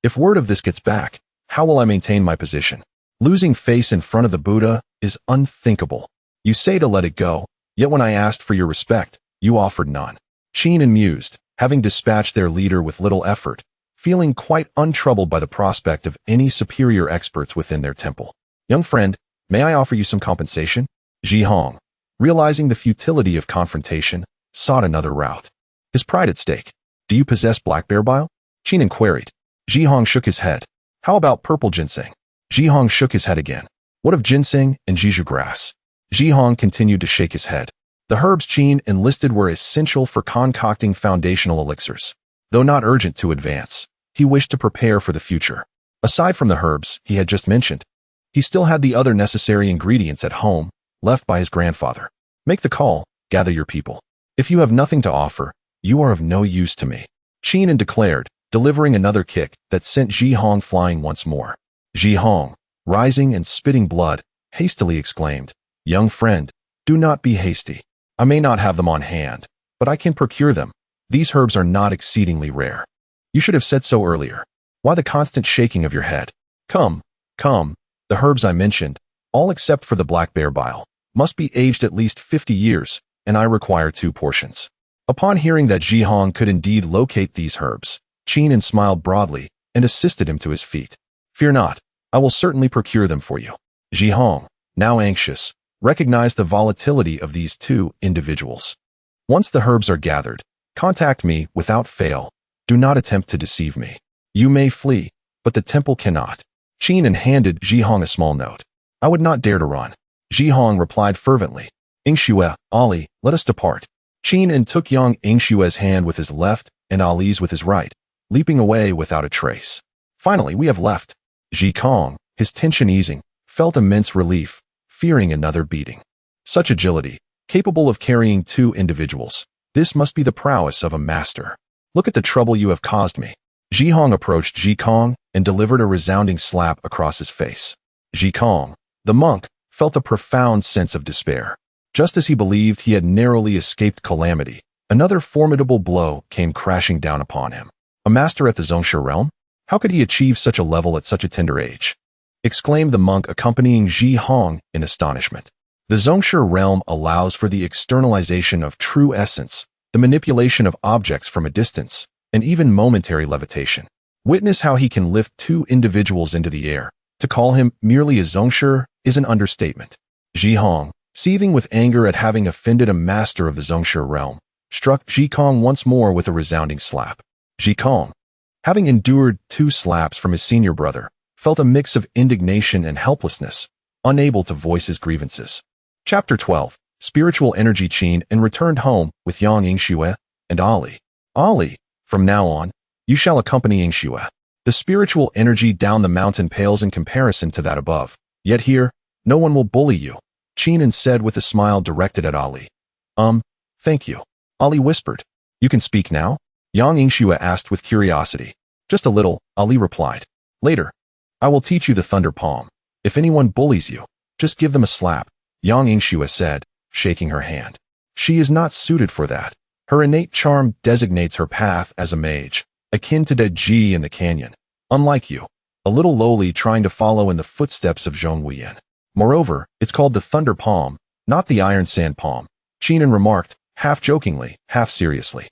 If word of this gets back, how will I maintain my position? Losing face in front of the Buddha is unthinkable. You say to let it go, yet when I asked for your respect, you offered none. Qin mused, having dispatched their leader with little effort, feeling quite untroubled by the prospect of any superior experts within their temple. "Young friend, may I offer you some compensation?" Ji Hong, realizing the futility of confrontation, sought another route. His pride at stake. "Do you possess black bear bile?" Qin queried. Ji Hong shook his head. "How about purple ginseng?" Ji Hong shook his head again. "What of ginseng and Jeju grass?" Ji Hong continued to shake his head. The herbs Qin enlisted were essential for concocting foundational elixirs. Though not urgent to advance, he wished to prepare for the future. Aside from the herbs he had just mentioned, he still had the other necessary ingredients at home, left by his grandfather. "Make the call, gather your people. If you have nothing to offer, you are of no use to me," Qin declared, delivering another kick that sent Ji Hong flying once more. Ji Hong, rising and spitting blood, hastily exclaimed, "Young friend, do not be hasty. I may not have them on hand, but I can procure them. These herbs are not exceedingly rare. You should have said so earlier. Why the constant shaking of your head? Come, come, the herbs I mentioned, all except for the black bear bile, must be aged at least 50 years, and I require 2 portions." Upon hearing that Ji Hong could indeed locate these herbs, Qin smiled broadly and assisted him to his feet. "Fear not, I will certainly procure them for you." Ji Hong, now anxious, recognized the volatility of these two individuals. "Once the herbs are gathered, contact me without fail. Do not attempt to deceive me. You may flee, but the temple cannot." Qin handed Ji Hong a small note. "I would not dare to run." Ji Hong replied fervently, "Yingxue, Ali, let us depart." Qin took Yang Yingxue's hand with his left and Ali's with his right, leaping away without a trace. "Finally, we have left." Ji Kong, his tension easing, felt immense relief, fearing another beating. Such agility, capable of carrying 2 individuals. This must be the prowess of a master. "Look at the trouble you have caused me." Ji Hong approached Ji Kong and delivered a resounding slap across his face. Ji Kong, the monk, felt a profound sense of despair. Just as he believed he had narrowly escaped calamity, another formidable blow came crashing down upon him. A master at the Zhongshe realm? How could he achieve such a level at such a tender age? Exclaimed the monk accompanying Ji Hong in astonishment. The Zhongshe realm allows for the externalization of true essence, the manipulation of objects from a distance, and even momentary levitation. Witness how he can lift two individuals into the air. To call him merely a Zongshi is an understatement. Ji Hong, seething with anger at having offended a master of the Zongshi realm, struck Ji Kong once more with a resounding slap. Ji Kong, having endured 2 slaps from his senior brother, felt a mix of indignation and helplessness, unable to voice his grievances. Chapter 12. Spiritual Energy. Qin and returned home with Yang Yingxue and Ali. Ali, from now on, you shall accompany Yingxue. The spiritual energy down the mountain pales in comparison to that above. Yet here, no one will bully you, Qin said with a smile directed at Ali. Thank you. Ali whispered. You can speak now? Yang Yingxue asked with curiosity. Just a little, Ali replied. Later, I will teach you the Thunder Palm. If anyone bullies you, just give them a slap, Yang Yingxue said, shaking her hand. She is not suited for that. Her innate charm designates her path as a mage, akin to Dead Ji in the canyon. Unlike you, a little lowly trying to follow in the footsteps of Zhong Wuyan. Moreover, it's called the Thunder Palm, not the Iron Sand Palm, Qin remarked, half jokingly, half seriously.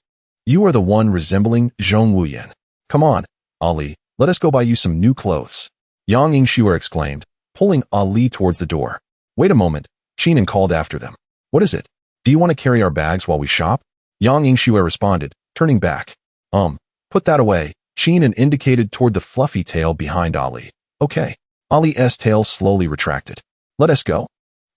You are the one resembling Zhong Wuyan. Come on, Ali, let us go buy you some new clothes. Yang Yingxue exclaimed, pulling Ali towards the door. Wait a moment, Qin called after them. What is it? Do you want to carry our bags while we shop? Yang Yingxue responded, turning back. Put that away, Qin indicated toward the fluffy tail behind Ali. Okay. Ali's tail slowly retracted. Let us go.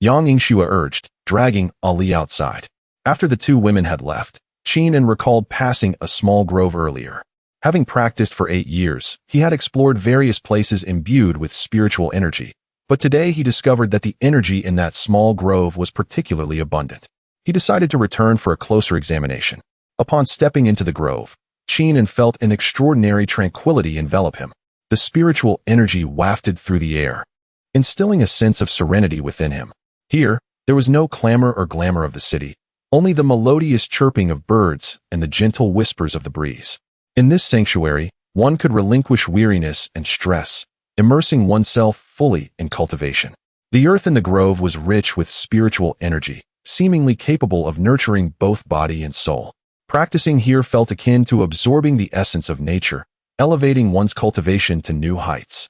Yang Yingxue urged, dragging Ali outside. After the 2 women had left, Qin recalled passing a small grove earlier. Having practiced for 8 years, he had explored various places imbued with spiritual energy, but today he discovered that the energy in that small grove was particularly abundant. He decided to return for a closer examination. Upon stepping into the grove, Qin felt an extraordinary tranquility envelop him. The spiritual energy wafted through the air, instilling a sense of serenity within him. Here, there was no clamor or glamour of the city, only the melodious chirping of birds and the gentle whispers of the breeze. In this sanctuary, one could relinquish weariness and stress, immersing oneself fully in cultivation. The earth in the grove was rich with spiritual energy, seemingly capable of nurturing both body and soul. Practicing here felt akin to absorbing the essence of nature, elevating one's cultivation to new heights.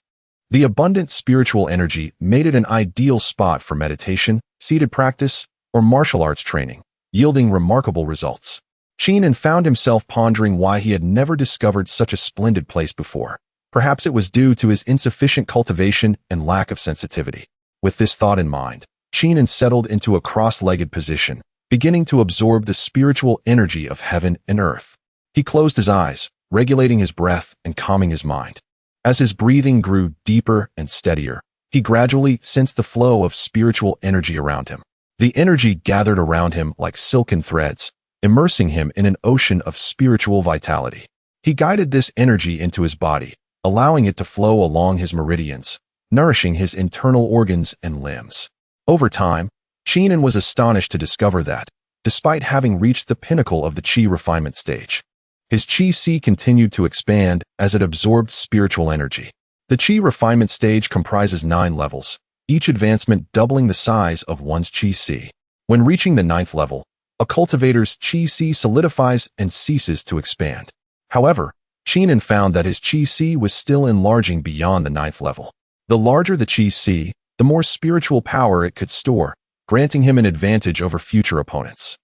The abundant spiritual energy made it an ideal spot for meditation, seated practice, or martial arts training, yielding remarkable results. Qin found himself pondering why he had never discovered such a splendid place before. Perhaps it was due to his insufficient cultivation and lack of sensitivity. With this thought in mind, Qin settled into a cross-legged position, beginning to absorb the spiritual energy of heaven and earth. He closed his eyes, regulating his breath and calming his mind. As his breathing grew deeper and steadier, he gradually sensed the flow of spiritual energy around him. The energy gathered around him like silken threads, immersing him in an ocean of spiritual vitality. He guided this energy into his body, allowing it to flow along his meridians, nourishing his internal organs and limbs. Over time, Qin was astonished to discover that, despite having reached the pinnacle of the Qi refinement stage, his Qi continued to expand as it absorbed spiritual energy. The Qi refinement stage comprises 9 levels, each advancement doubling the size of one's Qi. When reaching the 9th level, a cultivator's Qi solidifies and ceases to expand. However, Qin found that his Qi was still enlarging beyond the 9th level. The larger the Qi, the more spiritual power it could store, granting him an advantage over future opponents.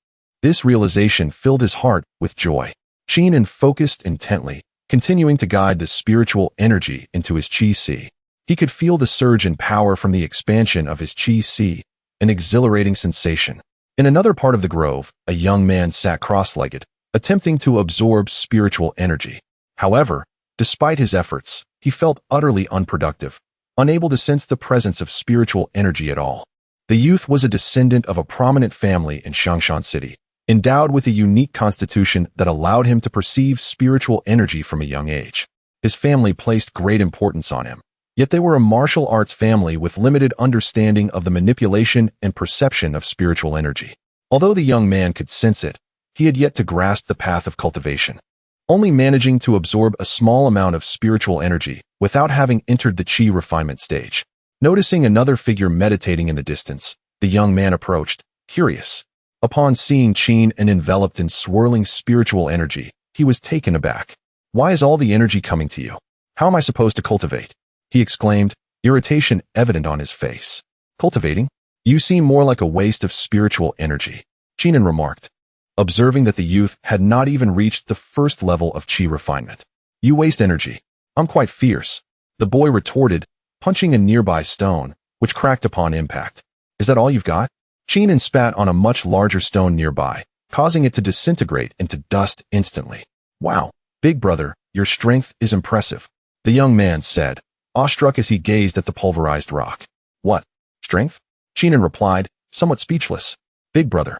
This realization filled his heart with joy. Qin focused intently, continuing to guide the spiritual energy into his Qi. He could feel the surge in power from the expansion of his Qi, an exhilarating sensation. In another part of the grove, a young man sat cross-legged, attempting to absorb spiritual energy. However, despite his efforts, he felt utterly unproductive, unable to sense the presence of spiritual energy at all. The youth was a descendant of a prominent family in Shangshan City, endowed with a unique constitution that allowed him to perceive spiritual energy from a young age. His family placed great importance on him, yet they were a martial arts family with limited understanding of the manipulation and perception of spiritual energy. Although the young man could sense it, he had yet to grasp the path of cultivation, only managing to absorb a small amount of spiritual energy without having entered the Qi refinement stage. Noticing another figure meditating in the distance, the young man approached, curious. Upon seeing Qin enveloped in swirling spiritual energy, he was taken aback. Why is all the energy coming to you? How am I supposed to cultivate? He exclaimed, irritation evident on his face. Cultivating? You seem more like a waste of spiritual energy, Qingming remarked, observing that the youth had not even reached the first level of qi refinement. You waste energy. I'm quite fierce, the boy retorted, punching a nearby stone, which cracked upon impact. Is that all you've got? Qingming spat on a much larger stone nearby, causing it to disintegrate into dust instantly. Wow, big brother, your strength is impressive, the young man said, awestruck as he gazed at the pulverized rock. What? Strength? Qingming replied, somewhat speechless. Big brother,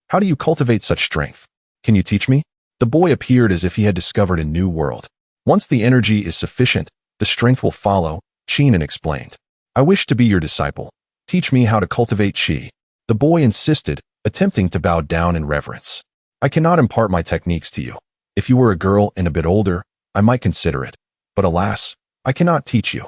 how do you cultivate such strength? Can you teach me? The boy appeared as if he had discovered a new world. Once the energy is sufficient, the strength will follow, Qingming explained. I wish to be your disciple. Teach me how to cultivate qi. The boy insisted, attempting to bow down in reverence. I cannot impart my techniques to you. If you were a girl and a bit older, I might consider it. But alas, I cannot teach you,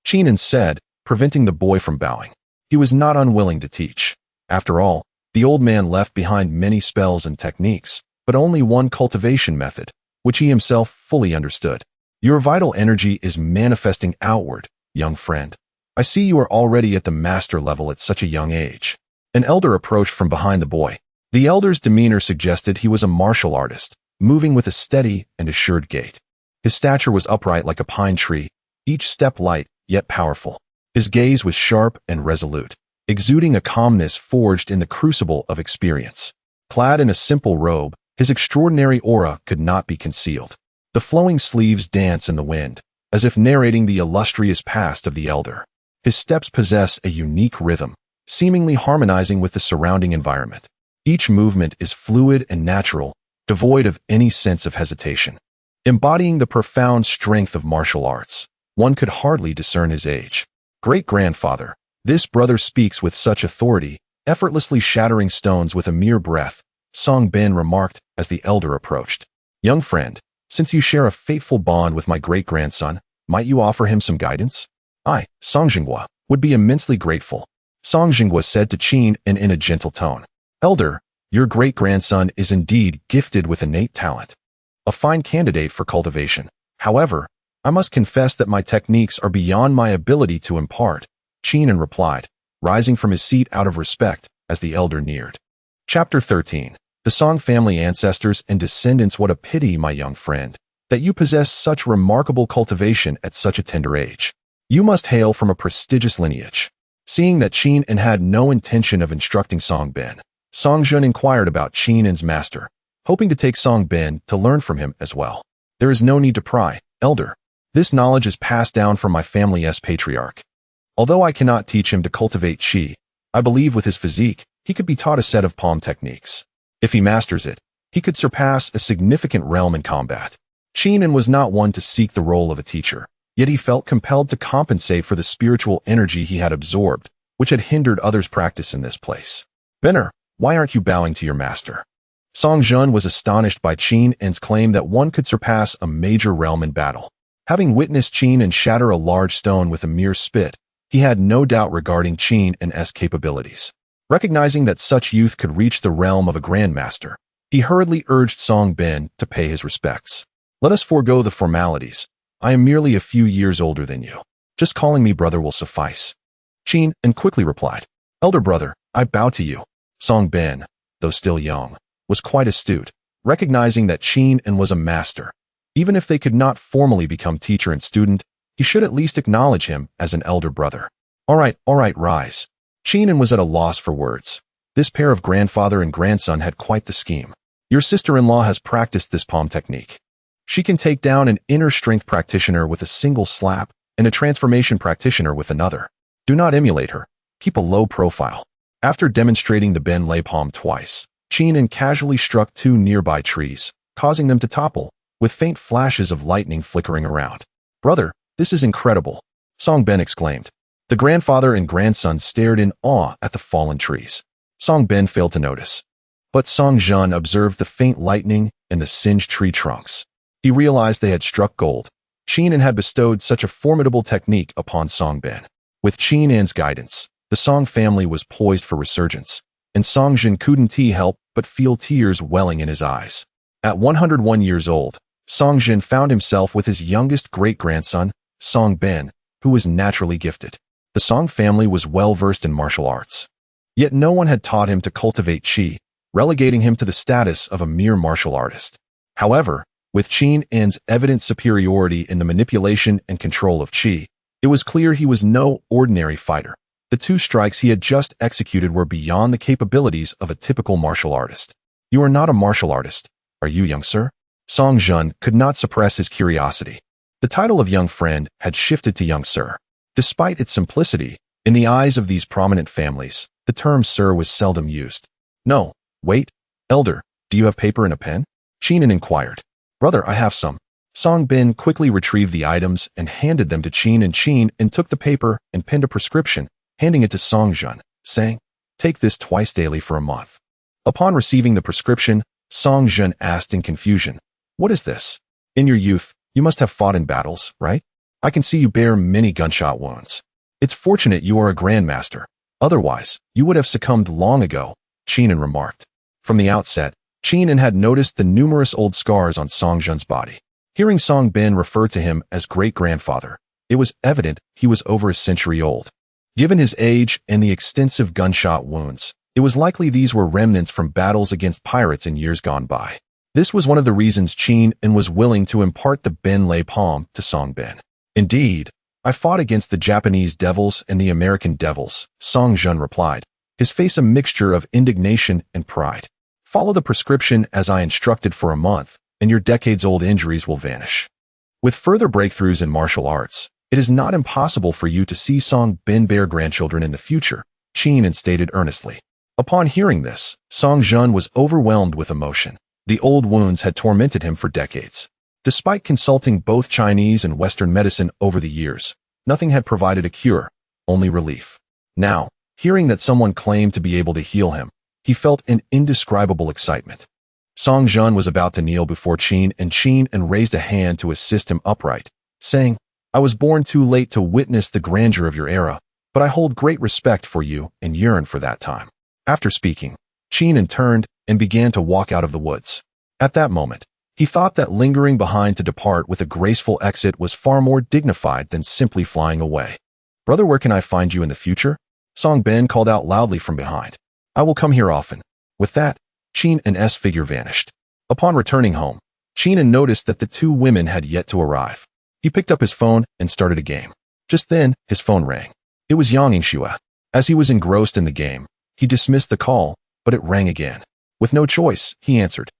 Qingming said, preventing the boy from bowing. He was not unwilling to teach. After all, the old man left behind many spells and techniques, but only one cultivation method, which he himself fully understood. Your vital energy is manifesting outward, young friend. I see you are already at the master level at such a young age. An elder approached from behind the boy. The elder's demeanor suggested he was a martial artist, moving with a steady and assured gait. His stature was upright like a pine tree, each step light, yet powerful. His gaze was sharp and resolute, exuding a calmness forged in the crucible of experience. Clad in a simple robe, his extraordinary aura could not be concealed. The flowing sleeves dance in the wind, as if narrating the illustrious past of the elder. His steps possess a unique rhythm, seemingly harmonizing with the surrounding environment. Each movement is fluid and natural, devoid of any sense of hesitation. Embodying the profound strength of martial arts, one could hardly discern his age. Great-grandfather, this brother speaks with such authority, effortlessly shattering stones with a mere breath, Song Ben remarked as the elder approached. Young friend, since you share a fateful bond with my great-grandson, might you offer him some guidance? I, Song Yingxue, would be immensely grateful, Song Yingxue said to Qingming and in a gentle tone. Elder, your great-grandson is indeed gifted with innate talent. A fine candidate for cultivation. However, I must confess that my techniques are beyond my ability to impart, Qingming replied, rising from his seat out of respect as the elder neared. Chapter 13. The Song family ancestors and descendants. What a pity, my young friend, that you possess such remarkable cultivation at such a tender age. You must hail from a prestigious lineage. Seeing that Qingming had no intention of instructing Song Ben, Song Jun inquired about Qingming's master, hoping to take Song Ben to learn from him as well. There is no need to pry, elder. This knowledge is passed down from my family's patriarch. Although I cannot teach him to cultivate qi, I believe with his physique, he could be taught a set of palm techniques. If he masters it, he could surpass a significant realm in combat. Qingming was not one to seek the role of a teacher, yet he felt compelled to compensate for the spiritual energy he had absorbed, which had hindered others' practice in this place. Benner, why aren't you bowing to your master? Song Jun was astonished by Qingming's claim that one could surpass a major realm in battle. Having witnessed Qingming shatter a large stone with a mere spit, he had no doubt regarding Qingming's capabilities. Recognizing that such youth could reach the realm of a grandmaster, he hurriedly urged Song Ben to pay his respects. Let us forego the formalities. I am merely a few years older than you. Just calling me brother will suffice. Qingming quickly replied, Elder brother, I bow to you. Song Ben, though still young, was quite astute, recognizing that Qingming was a master. Even if they could not formally become teacher and student, he should at least acknowledge him as an elder brother. All right, rise. Qingming was at a loss for words. This pair of grandfather and grandson had quite the scheme. Your sister-in-law has practiced this palm technique. She can take down an inner strength practitioner with a single slap and a transformation practitioner with another. Do not emulate her. Keep a low profile. After demonstrating the Ben Lei palm twice, Qingming casually struck two nearby trees, causing them to topple, with faint flashes of lightning flickering around. Brother, this is incredible, Song Ben exclaimed. The grandfather and grandson stared in awe at the fallen trees. Song Ben failed to notice. But Song Jun observed the faint lightning and the singed tree trunks. He realized they had struck gold. Qingming had bestowed such a formidable technique upon Song Ben. With Qingming's guidance, the Song family was poised for resurgence, and Song Jun couldn't help but feel tears welling in his eyes. At 101 years old, Song Jin found himself with his youngest great-grandson, Song Ben, who was naturally gifted. The Song family was well-versed in martial arts. Yet no one had taught him to cultivate qi, relegating him to the status of a mere martial artist. However, with Qingming's evident superiority in the manipulation and control of qi, it was clear he was no ordinary fighter. The 2 strikes he had just executed were beyond the capabilities of a typical martial artist. "You are not a martial artist, are you, young sir?" Song Jun could not suppress his curiosity. The title of young friend had shifted to young sir. Despite its simplicity, in the eyes of these prominent families, the term sir was seldom used. "No, wait, elder, do you have paper and a pen?" Qingming inquired. "Brother, I have some." Song Bin quickly retrieved the items and handed them to Qingming and took the paper and penned a prescription, handing it to Song Jun, saying, "Take this twice daily for a month." Upon receiving the prescription, Song Jun asked in confusion, "What is this? In your youth, you must have fought in battles, right? I can see you bear many gunshot wounds. It's fortunate you are a grandmaster. Otherwise, you would have succumbed long ago," Qingming remarked. From the outset, Qingming had noticed the numerous old scars on Song Jun's body. Hearing Song Bin refer to him as great-grandfather, it was evident he was over a century old. Given his age and the extensive gunshot wounds, it was likely these were remnants from battles against pirates in years gone by. This was one of the reasons Qingming was willing to impart the Ben Lei palm to Song Bin. "Indeed, I fought against the Japanese devils and the American devils," Song Jun replied, his face a mixture of indignation and pride. "Follow the prescription as I instructed for a month, and your decades-old injuries will vanish." With further breakthroughs in martial arts, it is not impossible for you to see Song Bin bear grandchildren in the future, Qingming stated earnestly. Upon hearing this, Song Jun was overwhelmed with emotion. The old wounds had tormented him for decades. Despite consulting both Chinese and Western medicine over the years, nothing had provided a cure, only relief. Now, hearing that someone claimed to be able to heal him, he felt an indescribable excitement. Song Jun was about to kneel before Qingming and raised a hand to assist him upright, saying, "I was born too late to witness the grandeur of your era, but I hold great respect for you and yearn for that time." After speaking, Qingming turned and began to walk out of the woods. At that moment, he thought that lingering behind to depart with a graceful exit was far more dignified than simply flying away. "Brother, where can I find you in the future?" Song Ben called out loudly from behind. "I will come here often." With that, Qingming's figure vanished. Upon returning home, Qingming noticed that the 2 women had yet to arrive. He picked up his phone and started a game. Just then, his phone rang. It was Yang Yingxue. As he was engrossed in the game, he dismissed the call, but it rang again. With no choice, he answered.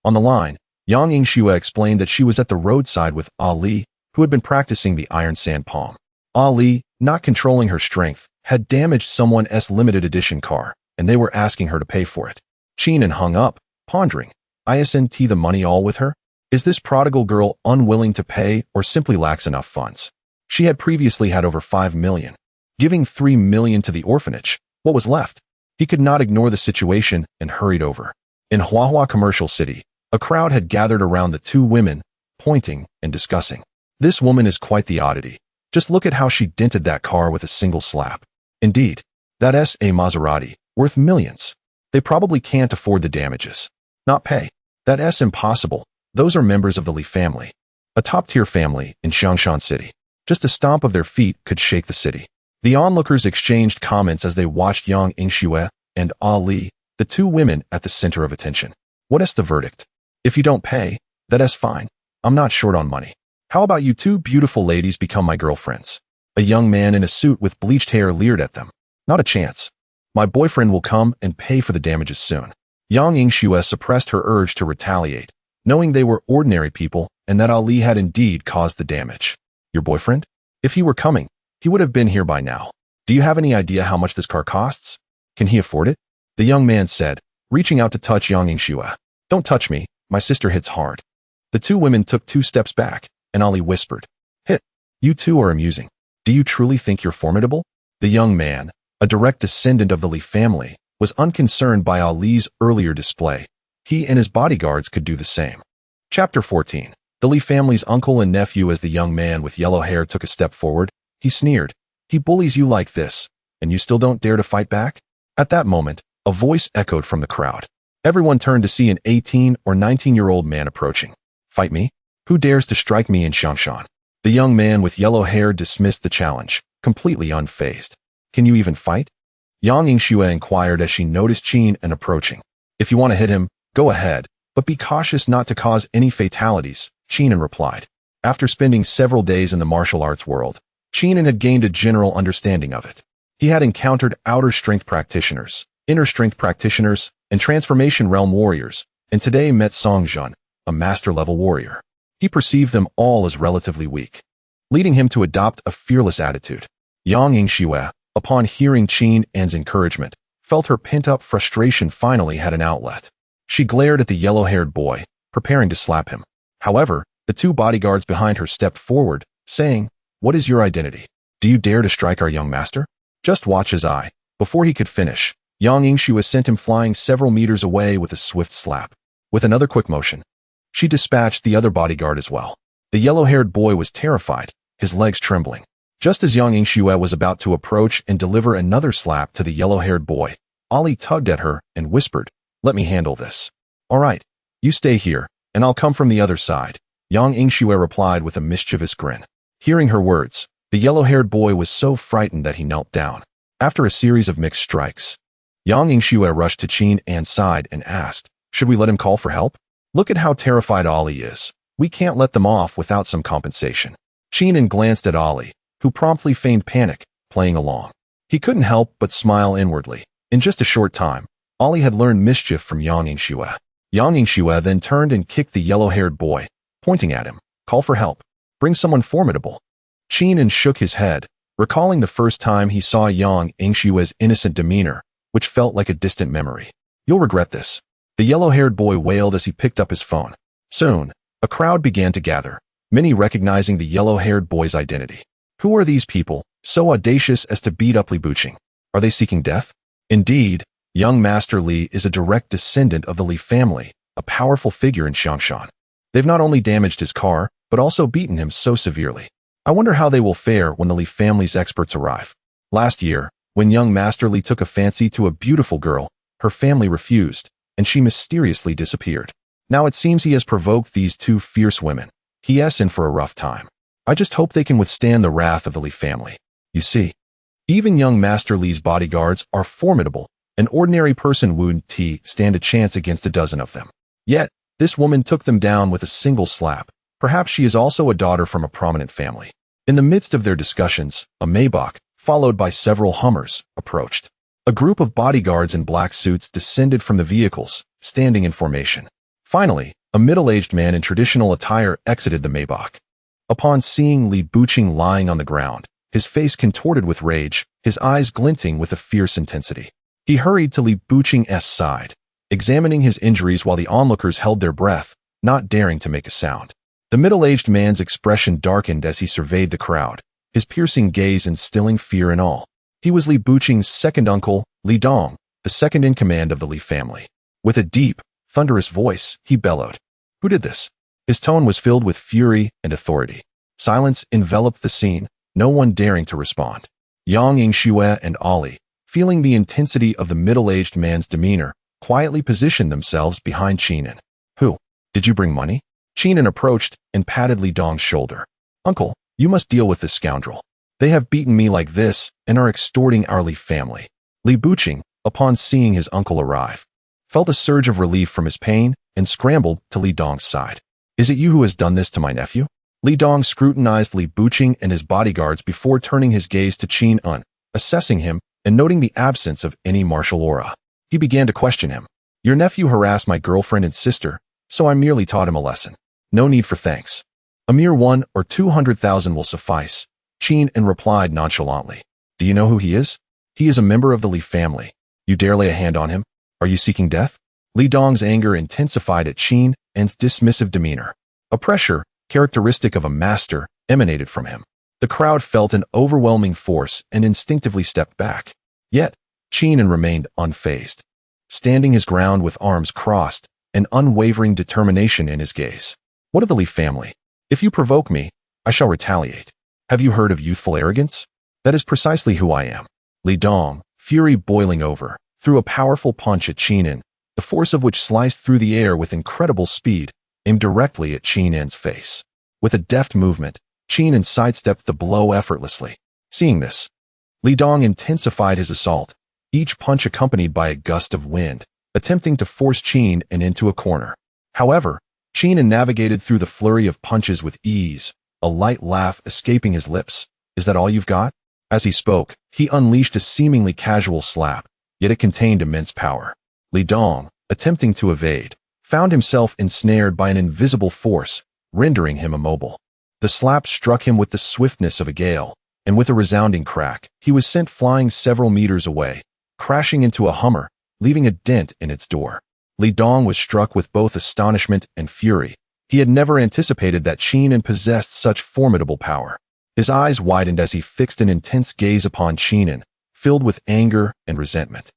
On the line, Yang Yingxue explained that she was at the roadside with Ali, who had been practicing the iron sand palm. Ali, not controlling her strength, had damaged someone's limited edition car, and they were asking her to pay for it. Qingming hung up, pondering, "Isn't the money all with her? Is this prodigal girl unwilling to pay or simply lacks enough funds?" She had previously had over 5 million. Giving 3 million to the orphanage, what was left? He could not ignore the situation and hurried over. In Huahua Commercial City, a crowd had gathered around the 2 women, pointing and discussing. "This woman is quite the oddity. Just look at how she dented that car with a single slap. Indeed, that's a Maserati, worth millions. They probably can't afford the damages. Not pay. That's impossible. Those are members of the Li family, a top-tier family in Xiangshan City. Just a stomp of their feet could shake the city." The onlookers exchanged comments as they watched Yang Yingxue and Ali, the 2 women at the center of attention. "What's the verdict? If you don't pay, that's fine. I'm not short on money. How about you 2 beautiful ladies become my girlfriends?" A young man in a suit with bleached hair leered at them. "Not a chance. My boyfriend will come and pay for the damages soon." Yang Yingxue suppressed her urge to retaliate, knowing they were ordinary people and that Ali had indeed caused the damage. "Your boyfriend? If he were coming, he would have been here by now. Do you have any idea how much this car costs? Can he afford it?" The young man said, reaching out to touch Yang Yingxue. "Don't touch me, my sister hits hard." The 2 women took 2 steps back, and Ali whispered, "Hit, you 2 are amusing. Do you truly think you're formidable?" The young man, a direct descendant of the Li family, was unconcerned by Ali's earlier display. He and his bodyguards could do the same. Chapter 14. The Li family's uncle and nephew. As the young man with yellow hair took a step forward, he sneered. "He bullies you like this, and you still don't dare to fight back?" At that moment, a voice echoed from the crowd. Everyone turned to see an 18 or 19-year-old man approaching. "Fight me? Who dares to strike me in Xiangshan? The young man with yellow hair dismissed the challenge, completely unfazed. Can you even fight? Yang Yingxue inquired as she noticed Qin approaching. If you want to hit him, go ahead, but be cautious not to cause any fatalities, Qin replied. After spending several days in the martial arts world, Qin had gained a general understanding of it. He had encountered outer strength practitioners, inner strength practitioners, and transformation realm warriors, and today met Song Jun, a master-level warrior. He perceived them all as relatively weak, leading him to adopt a fearless attitude. Yang Yingxue, upon hearing Qin's encouragement, felt her pent-up frustration finally had an outlet. She glared at the yellow-haired boy, preparing to slap him. However, the two bodyguards behind her stepped forward, saying, "What is your identity? Do you dare to strike our young master? Just watch his eye." Before he could finish, Yang Yingxue sent him flying several meters away with a swift slap. With another quick motion, she dispatched the other bodyguard as well. The yellow-haired boy was terrified, his legs trembling. Just as Yang Yingxue was about to approach and deliver another slap to the yellow-haired boy, Ali tugged at her and whispered, "Let me handle this." "All right, you stay here, and I'll come from the other side," Yang Yingxue replied with a mischievous grin. Hearing her words, the yellow-haired boy was so frightened that he knelt down. After a series of mixed strikes, Yang Yingxue rushed to Qin's side and asked, "Should we let him call for help? Look at how terrified Ali is. We can't let them off without some compensation." Qin glanced at Ali, who promptly feigned panic, playing along. He couldn't help but smile inwardly. In just a short time, Ali had learned mischief from Yang Yingxue. Yang Yingxue then turned and kicked the yellow-haired boy, pointing at him. "Call for help. Bring someone formidable." Qin shook his head, recalling the first time he saw Yang Yingxue's innocent demeanor, which felt like a distant memory. "You'll regret this," the yellow-haired boy wailed as he picked up his phone. Soon, a crowd began to gather, many recognizing the yellow-haired boy's identity. Who are these people, so audacious as to beat up Li Buqing? Are they seeking death? Indeed, young Master Li is a direct descendant of the Li family, a powerful figure in Xiangshan. They've not only damaged his car, but also beaten him so severely. I wonder how they will fare when the Li family's experts arrive. Last year, when young Master Li took a fancy to a beautiful girl, her family refused, and she mysteriously disappeared. Now it seems he has provoked these two fierce women. He's in for a rough time. I just hope they can withstand the wrath of the Li family. You see, even young Master Li's bodyguards are formidable. An ordinary person wouldn't stand a chance against a dozen of them. Yet, this woman took them down with a single slap. Perhaps she is also a daughter from a prominent family. In the midst of their discussions, a Maybach, followed by several Hummers, approached. A group of bodyguards in black suits descended from the vehicles, standing in formation. Finally, a middle-aged man in traditional attire exited the Maybach. Upon seeing Li Buqing lying on the ground, his face contorted with rage, his eyes glinting with a fierce intensity. He hurried to Li Buqing's side, examining his injuries while the onlookers held their breath, not daring to make a sound. The middle-aged man's expression darkened as he surveyed the crowd, his piercing gaze instilling fear in all. He was Li Buqing's second uncle, Li Dong, the second in command of the Li family. With a deep, thunderous voice, he bellowed, "Who did this?" His tone was filled with fury and authority. Silence enveloped the scene, no one daring to respond. Yang Yingxue and Ali, feeling the intensity of the middle-aged man's demeanor, quietly positioned themselves behind Qin. "Who? Did you bring money?" Qin approached and patted Li Dong's shoulder. "Uncle, you must deal with this scoundrel. They have beaten me like this and are extorting our Li family." Li Buqing, upon seeing his uncle arrive, felt a surge of relief from his pain and scrambled to Li Dong's side. "Is it you who has done this to my nephew?" Li Dong scrutinized Li Buqing and his bodyguards before turning his gaze to Qin, assessing him and noting the absence of any martial aura. He began to question him. "Your nephew harassed my girlfriend and sister, so I merely taught him a lesson. No need for thanks. A mere 1 or 200,000 will suffice," Qin replied nonchalantly. "Do you know who he is? He is a member of the Li family. You dare lay a hand on him? Are you seeking death?" Li Dong's anger intensified at Qin's dismissive demeanor. A pressure, characteristic of a master, emanated from him. The crowd felt an overwhelming force and instinctively stepped back. Yet, Qin remained unfazed, standing his ground with arms crossed, an unwavering determination in his gaze. "What of the Li family? If you provoke me, I shall retaliate. Have you heard of youthful arrogance? That is precisely who I am." Li Dong, fury boiling over, threw a powerful punch at Qin, the force of which sliced through the air with incredible speed, aimed directly at Qingming's face. With a deft movement, Qingming sidestepped the blow effortlessly. Seeing this, Li Dong intensified his assault, each punch accompanied by a gust of wind, attempting to force Qingming into a corner. However, Qingming navigated through the flurry of punches with ease, a light laugh escaping his lips. "Is that all you've got?" As he spoke, he unleashed a seemingly casual slap, yet it contained immense power. Li Dong, attempting to evade, found himself ensnared by an invisible force, rendering him immobile. The slap struck him with the swiftness of a gale, and with a resounding crack, he was sent flying several meters away, crashing into a Hummer, leaving a dent in its door. Li Dong was struck with both astonishment and fury. He had never anticipated that Qingming possessed such formidable power. His eyes widened as he fixed an intense gaze upon Qingming, filled with anger and resentment.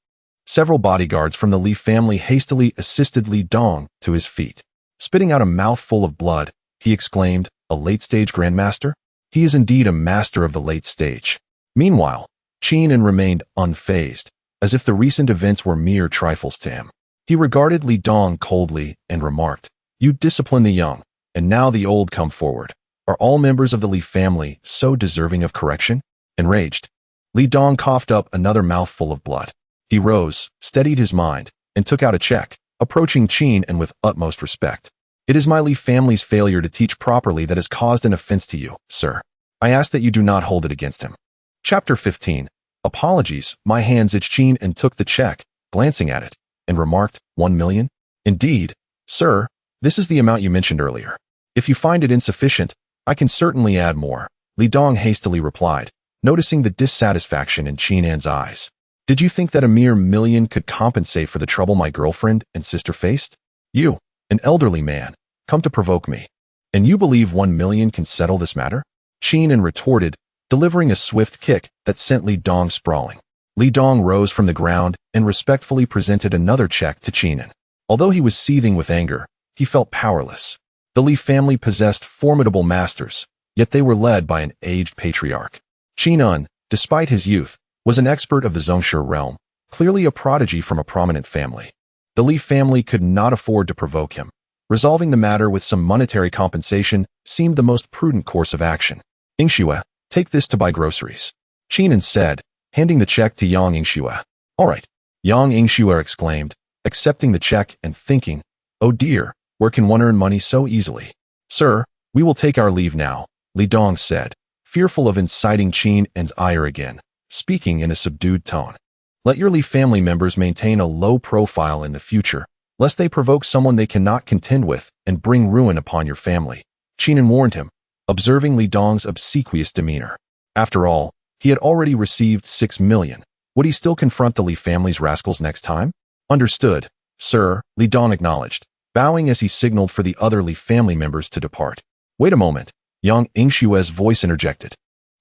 Several bodyguards from the Li family hastily assisted Li Dong to his feet. Spitting out a mouthful of blood, he exclaimed, "A late-stage grandmaster? He is indeed a master of the late stage." Meanwhile, Qingming remained unfazed, as if the recent events were mere trifles to him. He regarded Li Dong coldly and remarked, "You discipline the young, and now the old come forward. Are all members of the Li family so deserving of correction?" Enraged, Li Dong coughed up another mouthful of blood. He rose, steadied his mind, and took out a check, approaching Qingming with utmost respect. "It is my Li family's failure to teach properly that has caused an offense to you, sir. I ask that you do not hold it against him." Chapter 15. Apologies, my hands itch. Qingming took the check, glancing at it, and remarked, 1 million? "Indeed, sir, this is the amount you mentioned earlier. If you find it insufficient, I can certainly add more," Li Dong hastily replied, noticing the dissatisfaction in Qingming's eyes. "Did you think that a mere million could compensate for the trouble my girlfriend and sister faced? You, an elderly man, come to provoke me. And you believe 1 million can settle this matter?" Qingming retorted, delivering a swift kick that sent Li Dong sprawling. Li Dong rose from the ground and respectfully presented another check to Qingming. Although he was seething with anger, he felt powerless. The Li family possessed formidable masters, yet they were led by an aged patriarch. Qingming, despite his youth, was an expert of the Zhongshe realm, clearly a prodigy from a prominent family. The Li family could not afford to provoke him. Resolving the matter with some monetary compensation seemed the most prudent course of action. "Yingxue, take this to buy groceries," Qingming said, handing the check to Yang Yingxue. "All right," Yang Yingxue exclaimed, accepting the check and thinking, "Oh dear, where can one earn money so easily?" "Sir, we will take our leave now," Li Dong said, fearful of inciting Qingming's ire again, speaking in a subdued tone. "Let your Li family members maintain a low profile in the future, lest they provoke someone they cannot contend with and bring ruin upon your family," Qingming warned him, observing Li Dong's obsequious demeanor. After all, he had already received 6 million. Would he still confront the Li family's rascals next time? "Understood, sir," Li Dong acknowledged, bowing as he signaled for the other Li family members to depart. "Wait a moment," Yang Yingxue's voice interjected.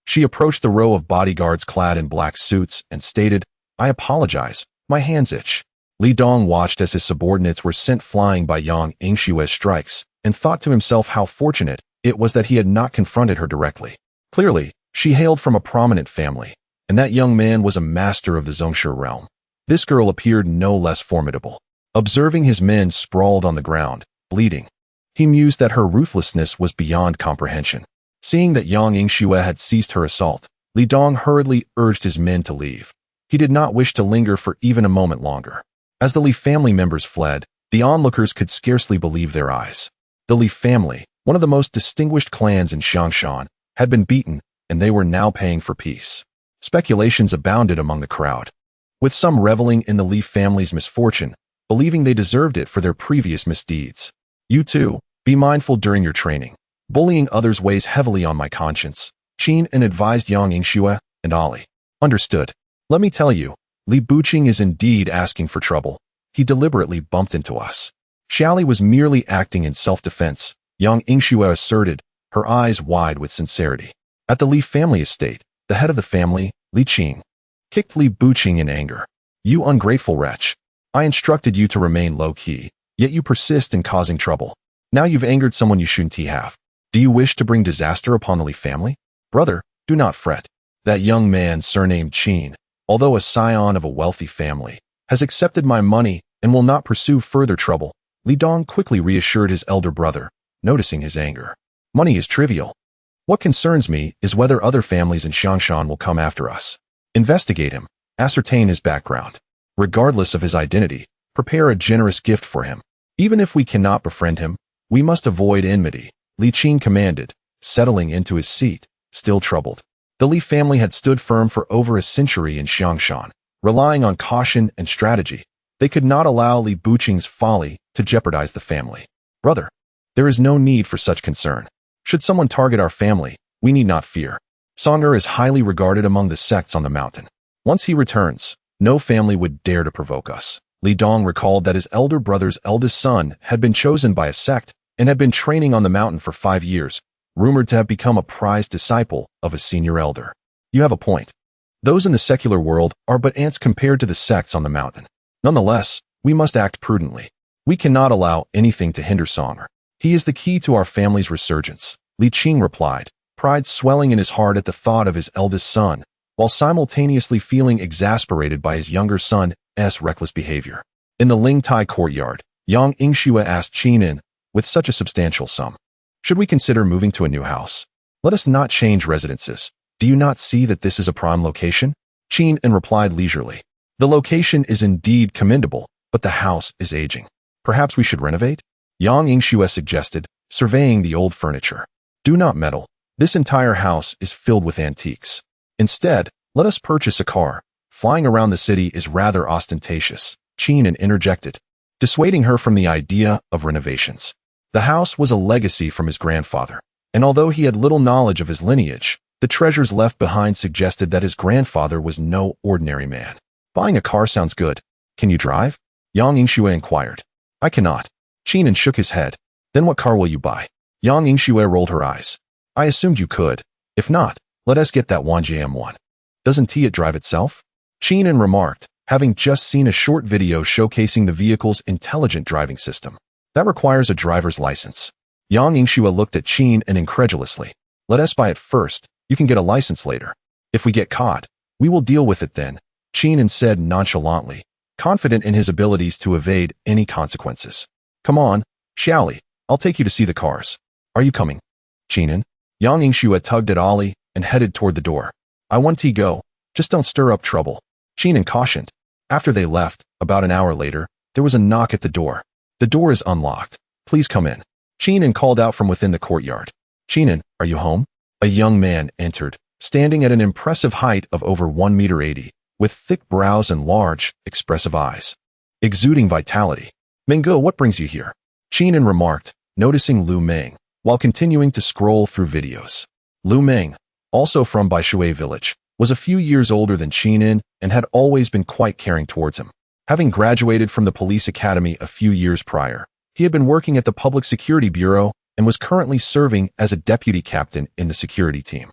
She approached the row of bodyguards clad in black suits and stated, "I apologize, my hands itch." Li Dong watched as his subordinates were sent flying by Yang Yingxue's strikes and thought to himself how fortunate it was that he had not confronted her directly. Clearly, she hailed from a prominent family, and that young man was a master of the Zhongshe realm. This girl appeared no less formidable. Observing his men sprawled on the ground, bleeding, he mused that her ruthlessness was beyond comprehension. Seeing that Yang Yingxue had ceased her assault, Li Dong hurriedly urged his men to leave. He did not wish to linger for even a moment longer. As the Li family members fled, the onlookers could scarcely believe their eyes. The Li family, one of the most distinguished clans in Xiangshan, had been beaten, and they were now paying for peace. Speculations abounded among the crowd, with some reveling in the Li family's misfortune, believing they deserved it for their previous misdeeds. "You too, be mindful during your training. Bullying others weighs heavily on my conscience," Qingming advised Yang Yingxue and Ali. "Understood. Let me tell you, Li Buqing is indeed asking for trouble. He deliberately bumped into us." Xiaoli was merely acting in self-defense, Yang Yingxue asserted, her eyes wide with sincerity. At the Li family estate, the head of the family, Li Qing, kicked Li Buqing in anger. "You ungrateful wretch. I instructed you to remain low-key, yet you persist in causing trouble. Now you've angered someone you shouldn't have. Do you wish to bring disaster upon the Li family? Brother, do not fret. That young man surnamed Qin, although a scion of a wealthy family, has accepted my money and will not pursue further trouble. Li Dong quickly reassured his elder brother, noticing his anger. Money is trivial. What concerns me is whether other families in Xiangshan will come after us. Investigate him, ascertain his background. Regardless of his identity, prepare a generous gift for him. Even if we cannot befriend him, we must avoid enmity, Li Qing commanded, settling into his seat, still troubled. The Li family had stood firm for over a century in Xiangshan, relying on caution and strategy. They could not allow Li Buqing's folly to jeopardize the family. Brother, there is no need for such concern. Should someone target our family, we need not fear. Song is highly regarded among the sects on the mountain. Once he returns, no family would dare to provoke us. Li Dong recalled that his elder brother's eldest son had been chosen by a sect and had been training on the mountain for 5 years, rumored to have become a prized disciple of a senior elder. You have a point. Those in the secular world are but ants compared to the sects on the mountain. Nonetheless, we must act prudently. We cannot allow anything to hinder Song. He is the key to our family's resurgence, Li Qing replied, pride swelling in his heart at the thought of his eldest son, while simultaneously feeling exasperated by his younger son's reckless behavior. In the Lingtai courtyard, Yang Yingxue asked Qinin, with such a substantial sum, should we consider moving to a new house? Let us not change residences. Do you not see that this is a prime location? Qinin replied leisurely. The location is indeed commendable, but the house is aging. Perhaps we should renovate? Yang Yingxue suggested, surveying the old furniture. Do not meddle. This entire house is filled with antiques. Instead, let us purchase a car. Flying around the city is rather ostentatious, Qinin interjected, dissuading her from the idea of renovations. The house was a legacy from his grandfather, and although he had little knowledge of his lineage, the treasures left behind suggested that his grandfather was no ordinary man. Buying a car sounds good. Can you drive? Yang Yingxue inquired. I cannot. Qinin shook his head. Then what car will you buy? Yang Yingxue rolled her eyes. I assumed you could. If not, let us get that Wanjiam one. Doesn't it drive itself? Qinin remarked, having just seen a short video showcasing the vehicle's intelligent driving system. That requires a driver's license. Yang Yingxue looked at Qin incredulously. Let us buy it first. You can get a license later. If we get caught, we will deal with it then, Qinin said nonchalantly, confident in his abilities to evade any consequences. Come on, Xiaoli, I'll take you to see the cars. Are you coming? Qinin. Yang Yingxue tugged at Ollie and headed toward the door. I want to go. Just don't stir up trouble. Qinin cautioned. After they left, about an hour later, there was a knock at the door. The door is unlocked. Please come in. Qinin called out from within the courtyard. Qinin, are you home? A young man entered, standing at an impressive height of over 1.80 meters, with thick brows and large, expressive eyes. Exuding vitality. Mengge, what brings you here? Qinin remarked, noticing Lu Meng, while continuing to scroll through videos. Lu Meng, also from Baishui village, was a few years older than Qinin and had always been quite caring towards him. Having graduated from the police academy a few years prior, he had been working at the Public Security Bureau and was currently serving as a deputy captain in the security team.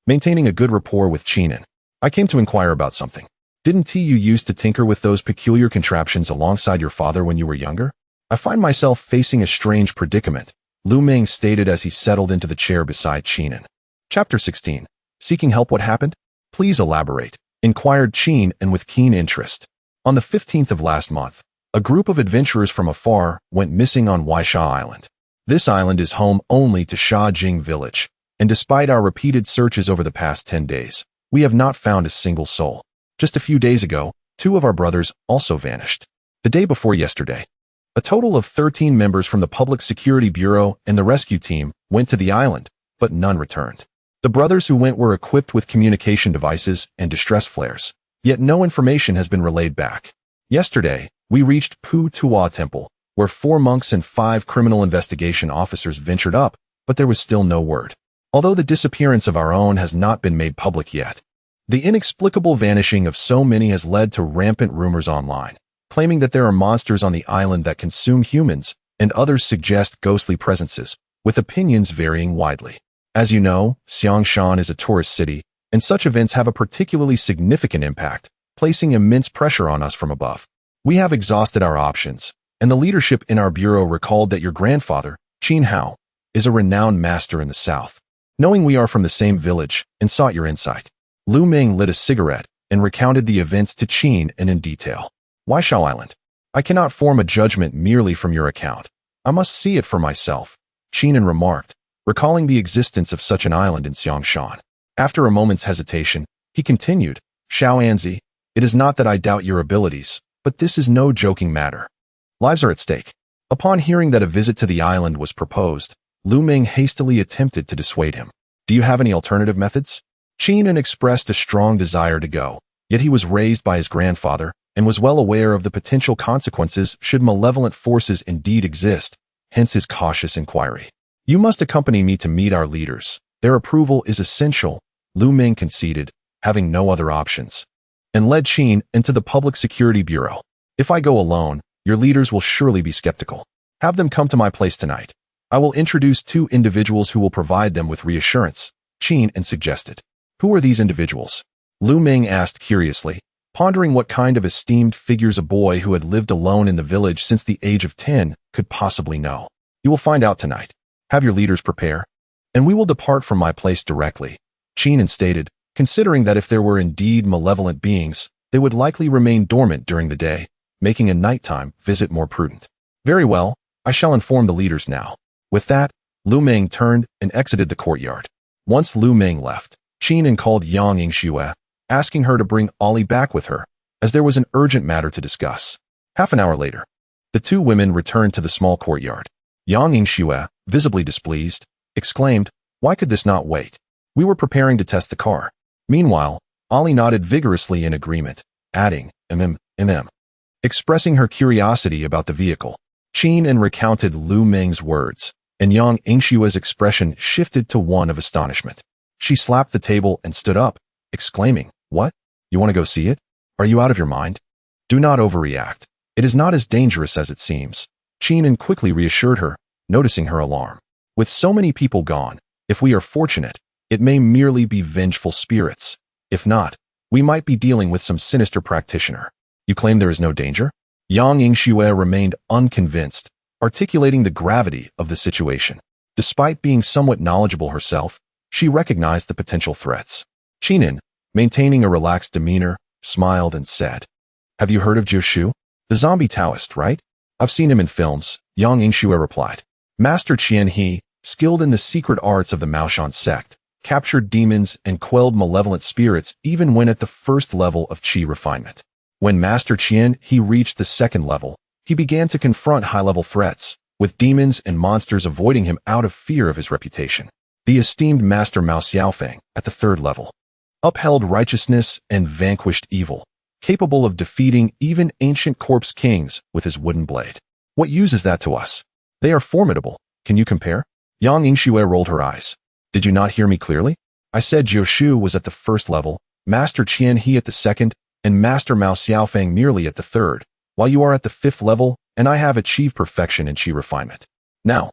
Maintaining a good rapport with Qinin. I came to inquire about something. Didn't you used to tinker with those peculiar contraptions alongside your father when you were younger? I find myself facing a strange predicament, Lu Meng stated as he settled into the chair beside Qinin. Chapter 16. Seeking help, what happened? Please elaborate, inquired Qinin with keen interest. On the 15th of last month, a group of adventurers from afar went missing on Waisha Island. This island is home only to Shajing village, and despite our repeated searches over the past 10 days, we have not found a single soul. Just a few days ago, 2 of our brothers also vanished. The day before yesterday, a total of 13 members from the Public Security Bureau and the rescue team went to the island, but none returned. The brothers who went were equipped with communication devices and distress flares, yet no information has been relayed back. Yesterday, we reached Pu Tua Temple, where 4 monks and 5 criminal investigation officers ventured up, but there was still no word. Although the disappearance of our own has not been made public yet, the inexplicable vanishing of so many has led to rampant rumors online, claiming that there are monsters on the island that consume humans, and others suggest ghostly presences, with opinions varying widely. As you know, Xiangshan is a tourist city, and such events have a particularly significant impact, placing immense pressure on us from above. We have exhausted our options, and the leadership in our bureau recalled that your grandfather, Qin Hao, is a renowned master in the south. Knowing we are from the same village, and sought your insight. Lu Meng lit a cigarette and recounted the events to Qin in detail. Waishao Island. I cannot form a judgment merely from your account. I must see it for myself, Qingming remarked, recalling the existence of such an island in Xiangshan. After a moment's hesitation, he continued, Xiaoanzi, it is not that I doubt your abilities, but this is no joking matter. Lives are at stake. Upon hearing that a visit to the island was proposed, Lu Ming hastily attempted to dissuade him. Do you have any alternative methods? Qingming expressed a strong desire to go, yet he was raised by his grandfather and was well aware of the potential consequences should malevolent forces indeed exist, hence his cautious inquiry. You must accompany me to meet our leaders. Their approval is essential, Lu Ming conceded, having no other options, and led Qingming into the Public Security Bureau. If I go alone, your leaders will surely be skeptical. Have them come to my place tonight. I will introduce 2 individuals who will provide them with reassurance, Qingming suggested. Who are these individuals? Lu Ming asked curiously, pondering what kind of esteemed figures a boy who had lived alone in the village since the age of 10 could possibly know. You will find out tonight. Have your leaders prepare, and we will depart from my place directly, Qingming stated, considering that if there were indeed malevolent beings, they would likely remain dormant during the day, making a nighttime visit more prudent. Very well, I shall inform the leaders now. With that, Lu Ming turned and exited the courtyard. Once Lu Ming left, Qingming called Yang Yingxue, asking her to bring Ollie back with her, as there was an urgent matter to discuss. Half an hour later, the 2 women returned to the small courtyard. Yang Yingxue, visibly displeased, exclaimed, Why could this not wait? We were preparing to test the car. Meanwhile, Ollie nodded vigorously in agreement, adding, expressing her curiosity about the vehicle. Qingming recounted Lu Ming's words, and Yang Yingxue's expression shifted to one of astonishment. She slapped the table and stood up, exclaiming, What? You want to go see it? Are you out of your mind? Do not overreact. It is not as dangerous as it seems. Qingming quickly reassured her, noticing her alarm. With so many people gone, if we are fortunate, it may merely be vengeful spirits. If not, we might be dealing with some sinister practitioner. You claim there is no danger? Yang Yingxue remained unconvinced, articulating the gravity of the situation. Despite being somewhat knowledgeable herself, she recognized the potential threats. Qingming, maintaining a relaxed demeanor, smiled and said, Have you heard of Jiu, the zombie Taoist, right? I've seen him in films, Yang Yingxue replied. Master Qian He, skilled in the secret arts of the Maoshan sect, captured demons and quelled malevolent spirits even when at the first level of Qi refinement. When Master Qian He reached the 2nd level, he began to confront high-level threats, with demons and monsters avoiding him out of fear of his reputation. The esteemed Master Mao Xiaofeng, at the 3rd level, upheld righteousness and vanquished evil, capable of defeating even ancient corpse kings with his wooden blade. What use is that to us? They are formidable. Can you compare? Yang Yingxue rolled her eyes. Did you not hear me clearly? I said Jiu was at the 1st level, Master Qian He at the 2nd, and Master Mao Xiaofeng merely at the 3rd, while you are at the 5th level, and I have achieved perfection in Qi refinement. Now,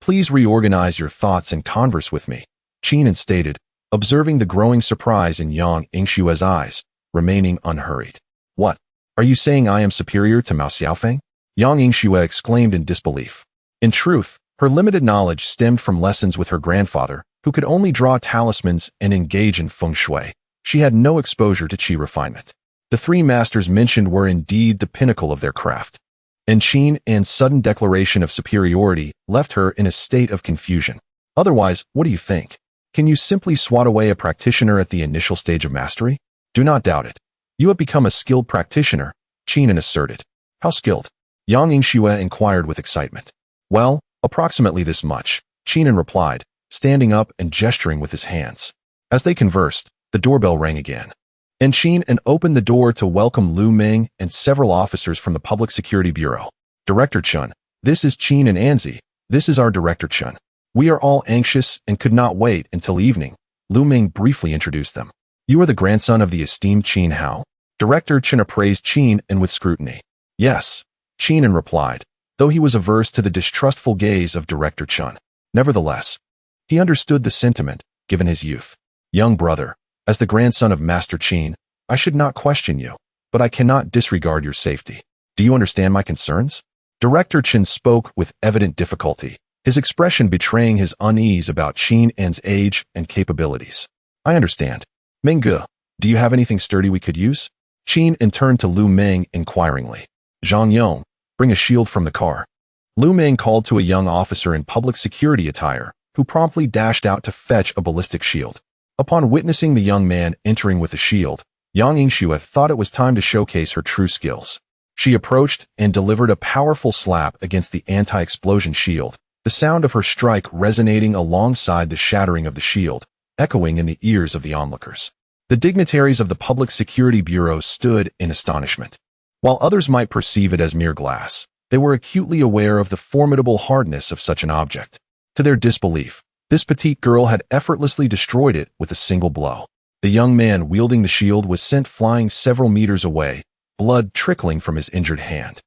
please reorganize your thoughts and converse with me, Qingming stated, observing the growing surprise in Yang Yingxue's eyes, remaining unhurried. What? Are you saying I am superior to Mao Xiaofeng? Yang Yingxue exclaimed in disbelief. In truth, her limited knowledge stemmed from lessons with her grandfather, who could only draw talismans and engage in Feng Shui. She had no exposure to Qi refinement. The 3 masters mentioned were indeed the pinnacle of their craft. And Qingming's sudden declaration of superiority left her in a state of confusion. Otherwise, what do you think? Can you simply swat away a practitioner at the initial stage of mastery? Do not doubt it. You have become a skilled practitioner, Qingming asserted. How skilled? Yang Yingxue inquired with excitement. Well, approximately this much, Qingming replied, standing up and gesturing with his hands. As they conversed, the doorbell rang again. And Qingming opened the door to welcome Lu Ming and several officers from the Public Security Bureau. Director Chun, this is Qingming and Anzi. This is our Director Chun. We are all anxious and could not wait until evening. Lu Ming briefly introduced them. You are the grandson of the esteemed Qin Hao? Director Chun appraised Qingming with scrutiny. Yes, Qingming replied, though he was averse to the distrustful gaze of Director Chun. Nevertheless, he understood the sentiment, given his youth. Young brother, as the grandson of Master Qin, I should not question you, but I cannot disregard your safety. Do you understand my concerns? Director Chen spoke with evident difficulty, his expression betraying his unease about Qingming's age and capabilities. I understand. Mingge, do you have anything sturdy we could use? Qingming turned to Lu Ming inquiringly. Zhang Yong, bring a shield from the car. Lu Meng called to a young officer in public security attire, who promptly dashed out to fetch a ballistic shield. Upon witnessing the young man entering with a shield, Yang Yingxue thought it was time to showcase her true skills. She approached and delivered a powerful slap against the anti-explosion shield, the sound of her strike resonating alongside the shattering of the shield, echoing in the ears of the onlookers. The dignitaries of the Public Security Bureau stood in astonishment. While others might perceive it as mere glass, they were acutely aware of the formidable hardness of such an object. To their disbelief, this petite girl had effortlessly destroyed it with a single blow. The young man wielding the shield was sent flying several meters away, blood trickling from his injured hand.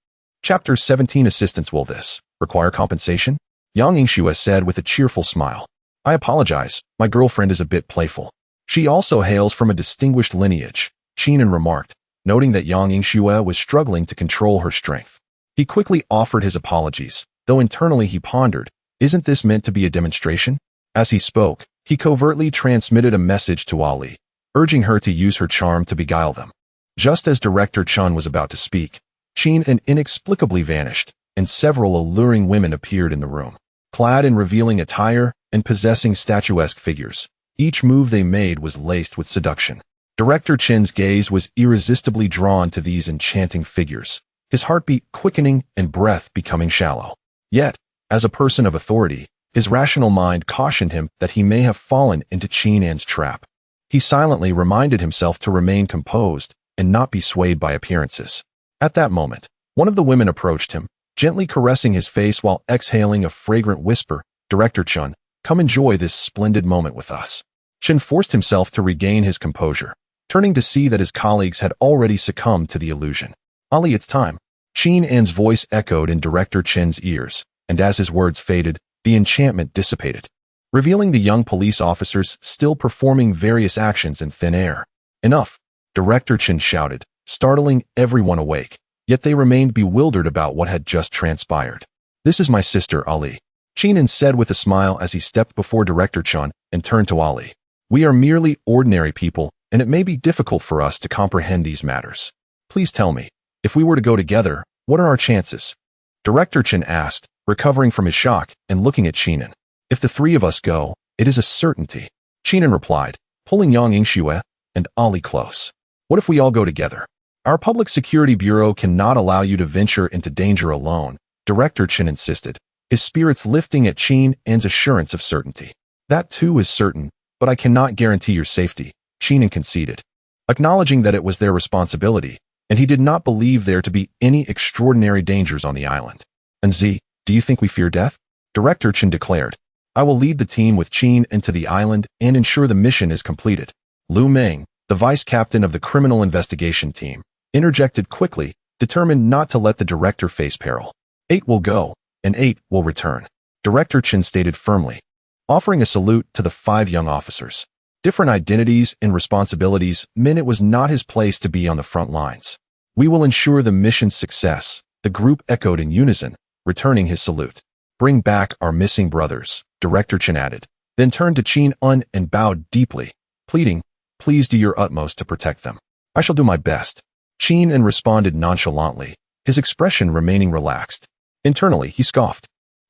Chapter 17 Assistance. Will this require compensation? Yang Yingxue said with a cheerful smile. I apologize, my girlfriend is a bit playful. She also hails from a distinguished lineage, Qingming remarked, noting that Yang Yingxue was struggling to control her strength. He quickly offered his apologies, though internally he pondered, isn't this meant to be a demonstration? As he spoke, he covertly transmitted a message to Ali, urging her to use her charm to beguile them. Just as Director Chun was about to speak, Qingming inexplicably vanished, and several alluring women appeared in the room. Clad in revealing attire and possessing statuesque figures, each move they made was laced with seduction. Director Chen's gaze was irresistibly drawn to these enchanting figures, his heartbeat quickening and breath becoming shallow. Yet, as a person of authority, his rational mind cautioned him that he may have fallen into Qingming's trap. He silently reminded himself to remain composed and not be swayed by appearances. At that moment, one of the women approached him, gently caressing his face while exhaling a fragrant whisper, Director Chun, come enjoy this splendid moment with us. Chen forced himself to regain his composure, turning to see that his colleagues had already succumbed to the illusion. Ali, it's time. Qingming's voice echoed in Director Chen's ears, and as his words faded, the enchantment dissipated, revealing the young police officers still performing various actions in thin air. Enough, Director Chen shouted, startling everyone awake, yet they remained bewildered about what had just transpired. This is my sister, Ali, Qingming said with a smile as he stepped before Director Chen and turned to Ali. We are merely ordinary people, and it may be difficult for us to comprehend these matters. Please tell me, if we were to go together, what are our chances? Director Chen asked, recovering from his shock and looking at Qingming. If the three of us go, it is a certainty. Qingming replied, pulling Yang Yingxue and Ali close. What if we all go together? Our Public Security Bureau cannot allow you to venture into danger alone, Director Chen insisted, his spirits lifting at Qingming's assurance of certainty. That too is certain, but I cannot guarantee your safety, Qingming conceded, acknowledging that it was their responsibility, and he did not believe there to be any extraordinary dangers on the island. And Z, do you think we fear death? Director Chen declared. I will lead the team with Qingming into the island and ensure the mission is completed. Lu Meng, the vice captain of the criminal investigation team, interjected quickly, determined not to let the director face peril. 8 will go, and 8 will return, Director Chen stated firmly, offering a salute to the 5 young officers. Different identities and responsibilities meant it was not his place to be on the front lines. We will ensure the mission's success, the group echoed in unison, returning his salute. Bring back our missing brothers, Director Chen added, then turned to Qingming and bowed deeply, pleading, please do your utmost to protect them. I shall do my best. Qingming responded nonchalantly, his expression remaining relaxed. Internally, he scoffed,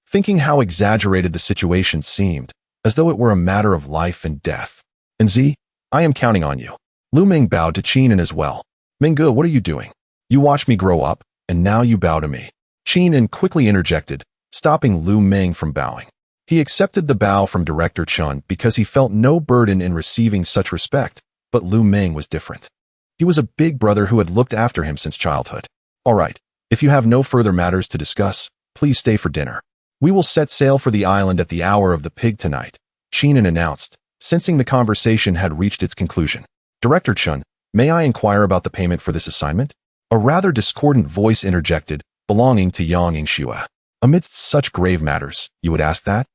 thinking how exaggerated the situation seemed, as though it were a matter of life and death. And Z, I am counting on you. Lu Meng bowed to Qingming as well. Mengge, what are you doing? You watched me grow up, and now you bow to me. Qingming quickly interjected, stopping Lu Meng from bowing. He accepted the bow from Director Chun because he felt no burden in receiving such respect, but Lu Meng was different. He was a big brother who had looked after him since childhood. All right, if you have no further matters to discuss, please stay for dinner. We will set sail for the island at the hour of the pig tonight, Qingming announced, sensing the conversation had reached its conclusion. Director Chun, may I inquire about the payment for this assignment? A rather discordant voice interjected, belonging to Yang Yingxue. Amidst such grave matters, you would ask that?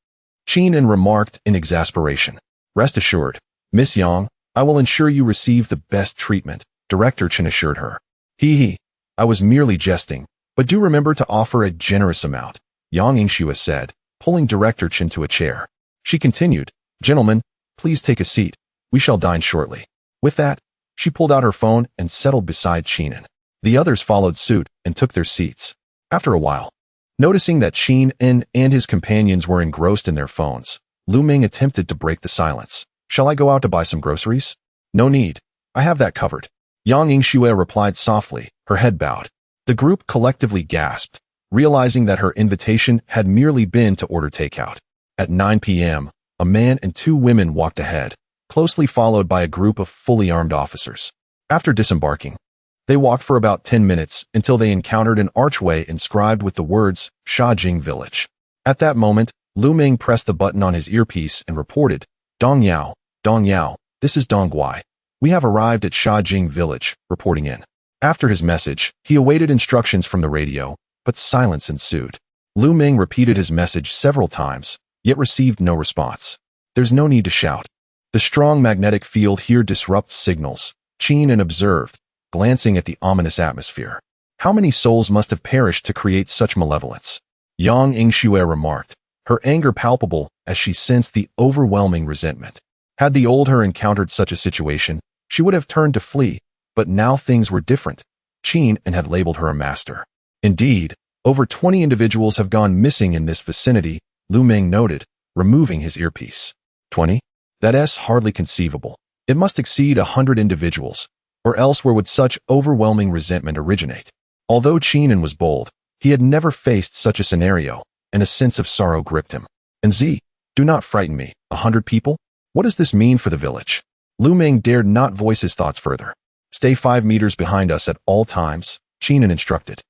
Qingming remarked in exasperation. Rest assured, Miss Yang, I will ensure you receive the best treatment, Director Chen assured her. Hee, I was merely jesting, but do remember to offer a generous amount, Yang Yingxue said, pulling Director Chen to a chair. She continued, gentlemen, please take a seat. We shall dine shortly. With that, she pulled out her phone and settled beside Qingming. The others followed suit and took their seats. After a while, noticing that Qin and his companions were engrossed in their phones, Lu Ming attempted to break the silence. Shall I go out to buy some groceries? No need. I have that covered. Yang Yingxue replied softly, her head bowed. The group collectively gasped, realizing that her invitation had merely been to order takeout. At 9 p.m., a man and 2 women walked ahead, closely followed by a group of fully armed officers. After disembarking, they walked for about 10 minutes until they encountered an archway inscribed with the words, Shajing Village. At that moment, Lu Ming pressed the button on his earpiece and reported, Dong Yao, this is Dong Guai. We have arrived at Shajing Village, reporting in. After his message, he awaited instructions from the radio, but silence ensued. Lu Ming repeated his message several times, yet received no response. There's no need to shout. The strong magnetic field here disrupts signals, Qin observed, glancing at the ominous atmosphere. How many souls must have perished to create such malevolence? Yang Yingxue remarked, her anger palpable as she sensed the overwhelming resentment. Had the old her encountered such a situation, she would have turned to flee, but now things were different. Qin had labeled her a master. Indeed, over 20 individuals have gone missing in this vicinity, Lu Ming noted, removing his earpiece. 20? That's hardly conceivable. It must exceed 100 individuals, or else where would such overwhelming resentment originate? Although Qin was bold, he had never faced such a scenario, and a sense of sorrow gripped him. And do not frighten me. 100 people? What does this mean for the village? Lu Ming dared not voice his thoughts further. Stay 5 meters behind us at all times, Qin instructed.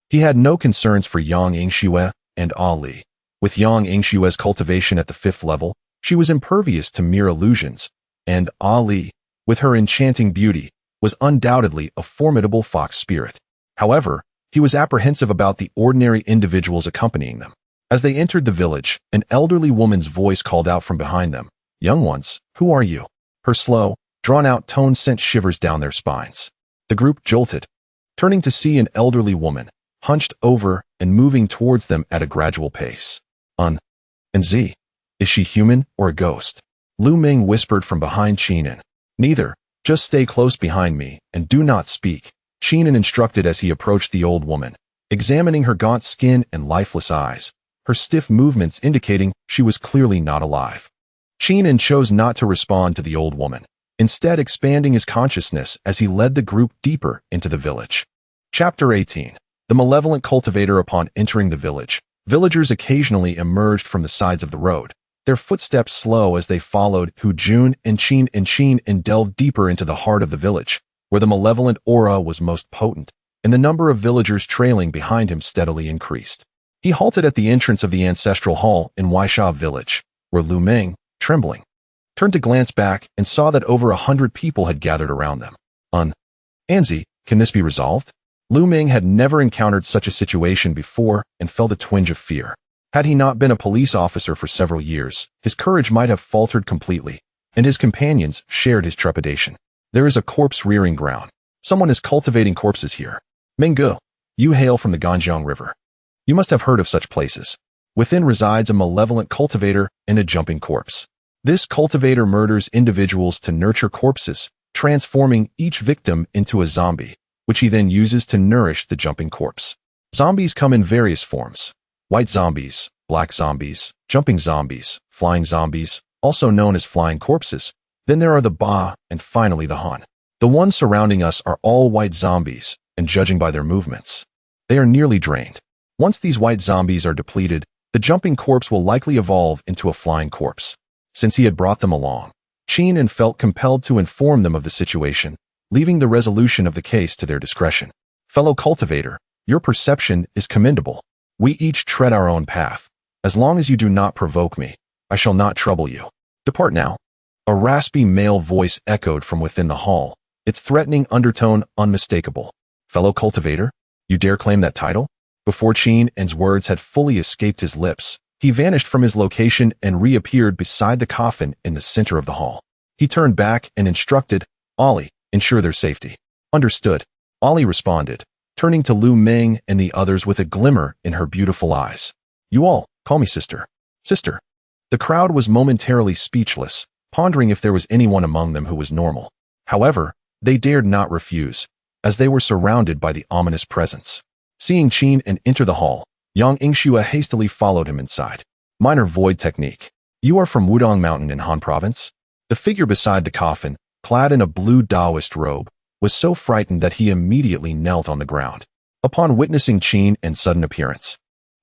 He had no concerns for Yang Yingxue and Ali. With Yang Yingxue's cultivation at the 5th level, she was impervious to mere illusions, and Ali, with her enchanting beauty, was undoubtedly a formidable fox spirit. However, he was apprehensive about the ordinary individuals accompanying them. As they entered the village, an elderly woman's voice called out from behind them, Young ones, who are you? Her slow, drawn-out tone sent shivers down their spines. The group jolted, turning to see an elderly woman, hunched over and moving towards them at a gradual pace. And is she human or a ghost? Lu Ming whispered from behind Qin. Neither, just stay close behind me and do not speak, Qin instructed as he approached the old woman, examining her gaunt skin and lifeless eyes, her stiff movements indicating she was clearly not alive. Qin chose not to respond to the old woman, instead expanding his consciousness as he led the group deeper into the village. Chapter 18. The Malevolent Cultivator. Upon entering the village, villagers occasionally emerged from the sides of the road, their footsteps slow as they followed Hu Jun and Qin and delved deeper into the heart of the village, where the malevolent aura was most potent, and the number of villagers trailing behind him steadily increased. He halted at the entrance of the ancestral hall in Waisha village, where Lu Ming, trembling, turned to glance back and saw that over 100 people had gathered around them. Anzi, can this be resolved? Lu Ming had never encountered such a situation before and felt a twinge of fear. Had he not been a police officer for several years, his courage might have faltered completely, and his companions shared his trepidation. There is a corpse rearing ground. Someone is cultivating corpses here. Minggu, you hail from the Ganjiang River. You must have heard of such places. Within resides a malevolent cultivator and a jumping corpse. This cultivator murders individuals to nurture corpses, transforming each victim into a zombie, which he then uses to nourish the jumping corpse. Zombies come in various forms. White zombies, black zombies, jumping zombies, flying zombies, also known as flying corpses. Then there are the Ba, and finally the Han. The ones surrounding us are all white zombies, and judging by their movements, they are nearly drained. Once these white zombies are depleted, the jumping corpse will likely evolve into a flying corpse. Since he had brought them along, Qin felt compelled to inform them of the situation, leaving the resolution of the case to their discretion. Fellow cultivator, your perception is commendable. We each tread our own path. As long as you do not provoke me, I shall not trouble you. Depart now. A raspy male voice echoed from within the hall, its threatening undertone unmistakable. Fellow cultivator, you dare claim that title? Before Qin's words had fully escaped his lips, he vanished from his location and reappeared beside the coffin in the center of the hall. He turned back and instructed, Ollie, ensure their safety. Understood, Ollie responded, turning to Lu Ming and the others with a glimmer in her beautiful eyes. You all, call me sister. Sister. The crowd was momentarily speechless, pondering if there was anyone among them who was normal. However, they dared not refuse, as they were surrounded by the ominous presence. Seeing Qin enter the hall, Yang Yingxue hastily followed him inside. Minor void technique. You are from Wudong Mountain in Han Province? The figure beside the coffin, clad in a blue Taoist robe, was so frightened that he immediately knelt on the ground. Upon witnessing Qin's sudden appearance,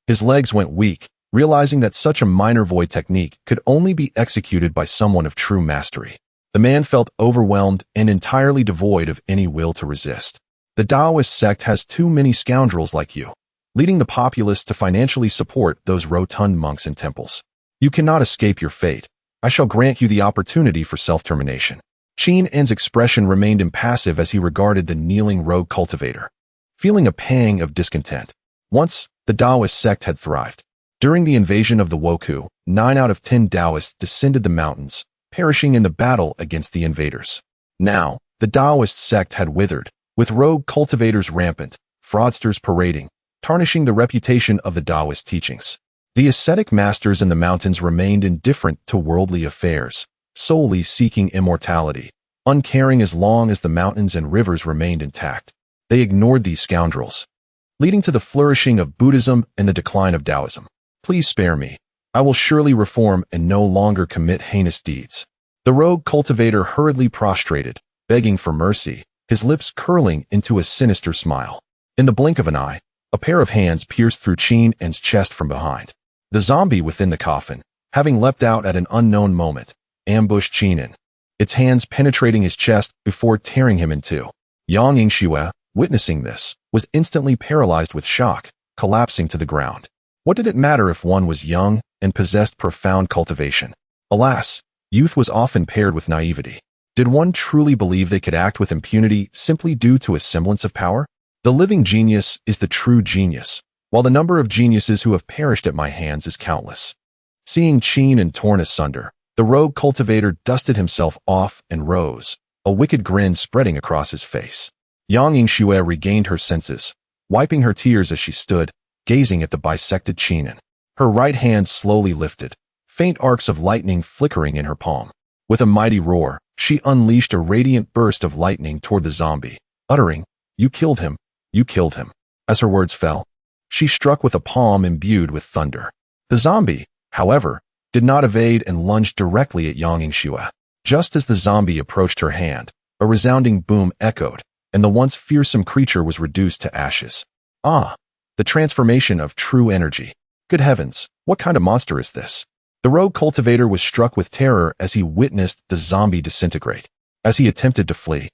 his legs went weak, realizing that such a minor void technique could only be executed by someone of true mastery. The man felt overwhelmed and entirely devoid of any will to resist. The Taoist sect has too many scoundrels like you, leading the populace to financially support those rotund monks in temples. You cannot escape your fate. I shall grant you the opportunity for self-termination. Qin's expression remained impassive as he regarded the kneeling rogue cultivator, feeling a pang of discontent. Once, the Taoist sect had thrived. During the invasion of the Wokou, 9 out of 10 Taoists descended the mountains, perishing in the battle against the invaders. Now, the Taoist sect had withered, with rogue cultivators rampant, fraudsters parading, tarnishing the reputation of the Taoist teachings. The ascetic masters in the mountains remained indifferent to worldly affairs, solely seeking immortality, uncaring as long as the mountains and rivers remained intact. They ignored these scoundrels, leading to the flourishing of Buddhism and the decline of Taoism. Please spare me. I will surely reform and no longer commit heinous deeds. The rogue cultivator hurriedly prostrated, begging for mercy, his lips curling into a sinister smile. In the blink of an eye, a pair of hands pierced through Qin's chest from behind. The zombie within the coffin, having leapt out at an unknown moment, ambushed Qin, its hands penetrating his chest before tearing him in two. Yang Yingxue, witnessing this, was instantly paralyzed with shock, collapsing to the ground. What did it matter if one was young and possessed profound cultivation? Alas, youth was often paired with naivety. Did one truly believe they could act with impunity simply due to a semblance of power? The living genius is the true genius, while the number of geniuses who have perished at my hands is countless. Seeing Qin torn asunder, the rogue cultivator dusted himself off and rose, a wicked grin spreading across his face. Yang Yingxue regained her senses, wiping her tears as she stood, gazing at the bisected Qin. Her right hand slowly lifted, faint arcs of lightning flickering in her palm. With a mighty roar, she unleashed a radiant burst of lightning toward the zombie, uttering, "You killed him, you killed him." As her words fell, she struck with a palm imbued with thunder. The zombie, however, did not evade and lunged directly at Yang Yingxue. Just as the zombie approached her hand, a resounding boom echoed, and the once fearsome creature was reduced to ashes. Ah! The transformation of true energy. Good heavens, what kind of monster is this? The rogue cultivator was struck with terror as he witnessed the zombie disintegrate. As he attempted to flee,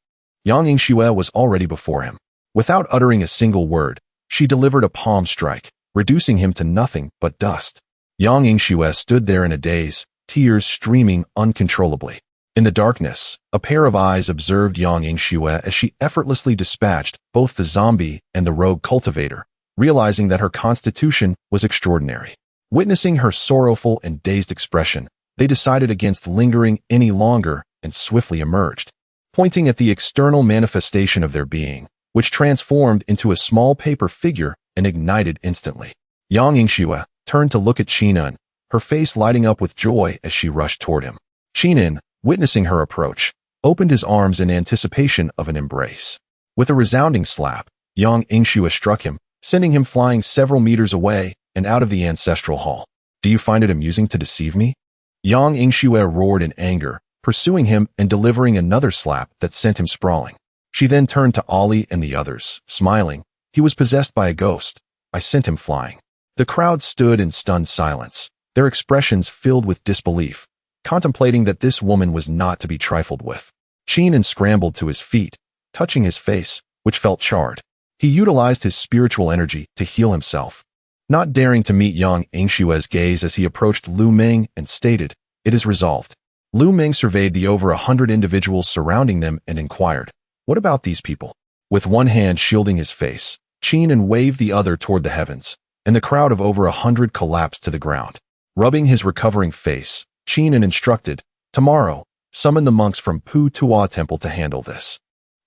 Yang Yingxue was already before him. Without uttering a single word, she delivered a palm strike, reducing him to nothing but dust. Yang Yingxue stood there in a daze, tears streaming uncontrollably. In the darkness, a pair of eyes observed Yang Yingxue as she effortlessly dispatched both the zombie and the rogue cultivator, realizing that her constitution was extraordinary. Witnessing her sorrowful and dazed expression, they decided against lingering any longer and swiftly emerged, pointing at the external manifestation of their being, which transformed into a small paper figure and ignited instantly. Yang Yingxue turned to look at Qin, her face lighting up with joy as she rushed toward him. Qin, witnessing her approach, opened his arms in anticipation of an embrace. With a resounding slap, Yang Yingxue struck him, sending him flying several meters away and out of the ancestral hall. Do you find it amusing to deceive me? Yang Yingxue roared in anger, pursuing him and delivering another slap that sent him sprawling. She then turned to Ollie and the others, smiling. He was possessed by a ghost. I sent him flying. The crowd stood in stunned silence, their expressions filled with disbelief, contemplating that this woman was not to be trifled with. Qin scrambled to his feet, touching his face, which felt charred. He utilized his spiritual energy to heal himself, not daring to meet Yang Yingxue's gaze as he approached Lu Ming and stated, "It is resolved." Lu Ming surveyed the over 100 individuals surrounding them and inquired, "What about these people?" With one hand shielding his face, Qin waved the other toward the heavens, and the crowd of over 100 collapsed to the ground. Rubbing his recovering face, Qin instructed, "Tomorrow, summon the monks from Pu Tuo Temple to handle this.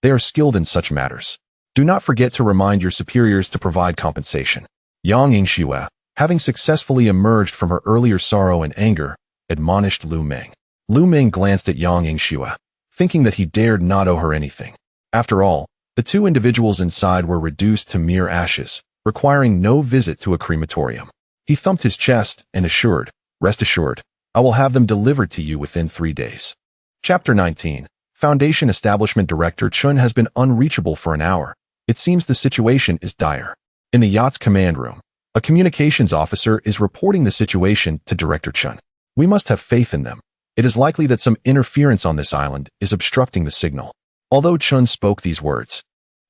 They are skilled in such matters. Do not forget to remind your superiors to provide compensation." Yang Yingxue, having successfully emerged from her earlier sorrow and anger, admonished Lu Ming. Lu Ming glanced at Yang Yingxue, thinking that he dared not owe her anything. After all, The two individuals inside were reduced to mere ashes, requiring no visit to a crematorium. He thumped his chest and assured, "Rest assured, I will have them delivered to you within 3 days." Chapter 19. Foundation Establishment Director Chun has been unreachable for an hour. It seems the situation is dire. In the yacht's command room, a communications officer is reporting the situation to Director Chun. "We must have faith in them. It is likely that some interference on this island is obstructing the signal." Although Chun spoke these words,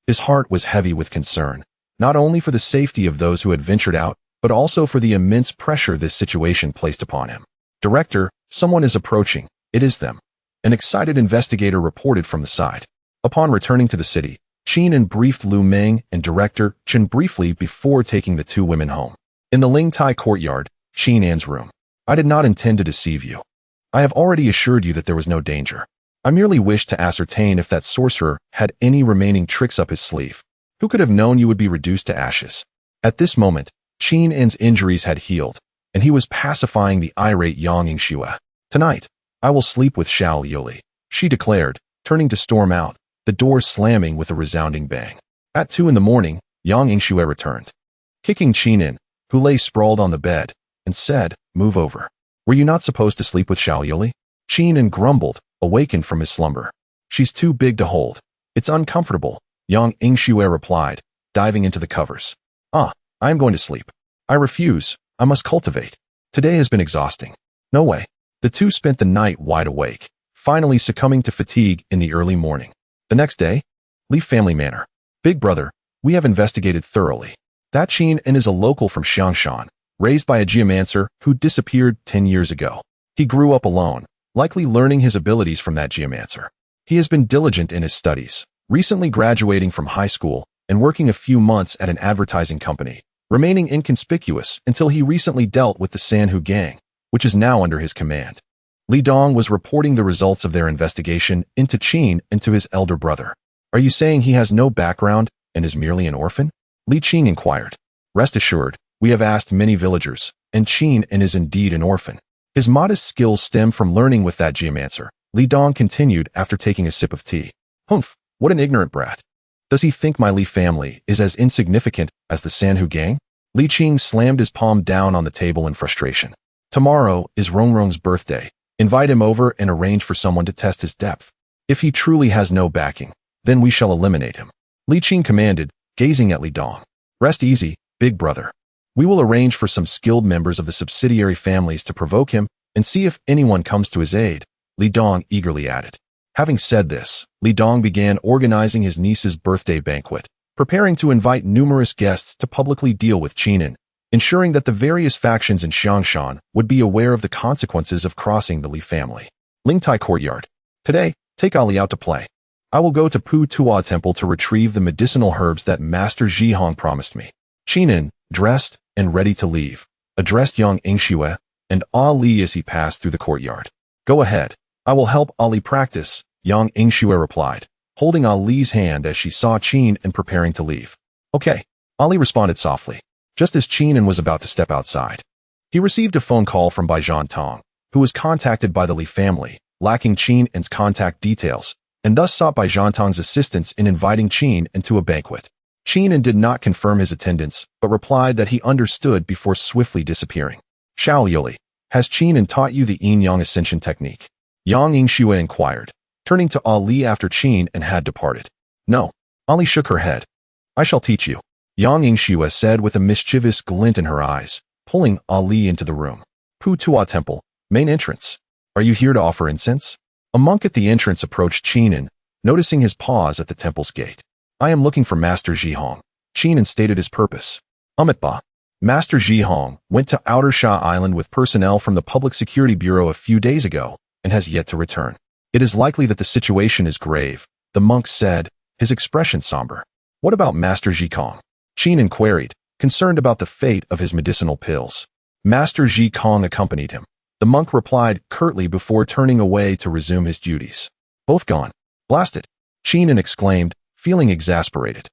his heart was heavy with concern, not only for the safety of those who had ventured out, but also for the immense pressure this situation placed upon him. "Director, someone is approaching. It is them," an excited investigator reported from the side. Upon returning to the city, Qingming briefed Lu Meng and Director Chen briefly before taking the two women home. In the Ling Tai courtyard, Qingming's room. "I did not intend to deceive you. I have already assured you that there was no danger. I merely wished to ascertain if that sorcerer had any remaining tricks up his sleeve. Who could have known you would be reduced to ashes?" At this moment, Qingming's injuries had healed, and he was pacifying the irate Yang Yingxue. "Tonight, I will sleep with Xiao Yuli," she declared, turning to storm out, the door slamming with a resounding bang. At 2 in the morning, Yang Yingxue returned, kicking Qingming, who lay sprawled on the bed, and said, "Move over. Were you not supposed to sleep with Xiao Yuli?" Qingming grumbled, awakened from his slumber. "She's too big to hold. It's uncomfortable," Yang Yingxue replied, diving into the covers. "I am going to sleep. I refuse. I must cultivate. Today has been exhausting." "No way." The two spent the night wide awake, finally succumbing to fatigue in the early morning. The next day, Li Family Manor. "Big brother, we have investigated thoroughly. That Qingming is a local from Xiangshan, raised by a geomancer who disappeared 10 years ago. He grew up alone, likely learning his abilities from that geomancer. He has been diligent in his studies, recently graduating from high school and working a few months at an advertising company, remaining inconspicuous until he recently dealt with the Sanhu gang, which is now under his command." Li Dong was reporting the results of their investigation into Qingming and to his elder brother. "Are you saying he has no background and is merely an orphan?" Li Qing inquired. "Rest assured, we have asked many villagers, and Qingming is indeed an orphan. His modest skills stem from learning with that geomancer," Li Dong continued after taking a sip of tea. "Humph, what an ignorant brat. Does he think my Li family is as insignificant as the Sanhu gang?" Li Qing slammed his palm down on the table in frustration. "Tomorrow is Rongrong's birthday. Invite him over and arrange for someone to test his depth. If he truly has no backing, then we shall eliminate him," Li Qing commanded, gazing at Li Dong. "Rest easy, big brother. We will arrange for some skilled members of the subsidiary families to provoke him and see if anyone comes to his aid," Li Dong eagerly added. Having said this, Li Dong began organizing his niece's birthday banquet, preparing to invite numerous guests to publicly deal with Qingming, ensuring that the various factions in Xiangshan would be aware of the consequences of crossing the Li family. Ling Tai courtyard. "Today, take Ali out to play. I will go to Pu Tuo Temple to retrieve the medicinal herbs that Master Zhihong promised me." Qingming, dressed and ready to leave, addressed Yang Yingxue and Ali as he passed through the courtyard. "Go ahead. I will help Ali practice," Yang Yingxue replied, holding Ali's hand as she saw Qingming preparing to leave. "Okay," Ali responded softly, just as Qingming was about to step outside. He received a phone call from Baijian Tong, who was contacted by the Li family, lacking Qingming's contact details, and thus sought Baijian Tong's assistance in inviting Qingming to a banquet. Qingming did not confirm his attendance, but replied that he understood before swiftly disappearing. "Xiao Yuli, has Qingming taught you the yin-yang ascension technique?" Yang Yingxue inquired, turning to Ali after Qingming had departed. "No." Ali shook her head. "I shall teach you," Yang Yingxue said with a mischievous glint in her eyes, pulling Ali into the room. "Pu Tuo Temple, main entrance. Are you here to offer incense?" A monk at the entrance approached Qingming, noticing his pause at the temple's gate. "I am looking for Master Zhihong," Qingming stated his purpose. "Amitba." Master Zhihong went to Outer Sha Island with personnel from the Public Security Bureau a few days ago and has yet to return. "It is likely that the situation is grave," the monk said, his expression somber. "What about Master Zhikong?" Qingming queried, concerned about the fate of his medicinal pills. Master Zhikong accompanied him. The monk replied curtly before turning away to resume his duties. "Both gone. Blast it," Qingming exclaimed, feeling exasperated.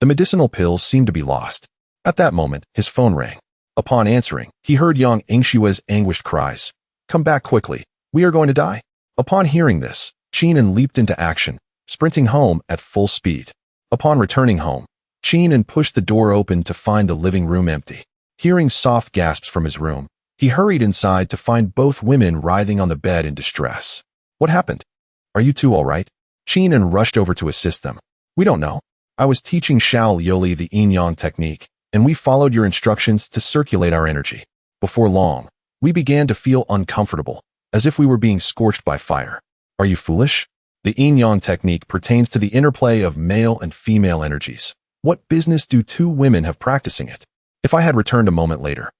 The medicinal pills seemed to be lost. At that moment, his phone rang. Upon answering, he heard Yang Yingxue's anguished cries. "Come back quickly. We are going to die." Upon hearing this, Qingming leaped into action, sprinting home at full speed. Upon returning home, Qingming pushed the door open to find the living room empty. Hearing soft gasps from his room, he hurried inside to find both women writhing on the bed in distress. What happened? Are you two all right? Qingming rushed over to assist them. We don't know. I was teaching Xiao Liuli the yin-yang technique, and we followed your instructions to circulate our energy. Before long, we began to feel uncomfortable, as if we were being scorched by fire. Are you foolish? The yin-yang technique pertains to the interplay of male and female energies. What business do two women have practicing it? If I had returned a moment later,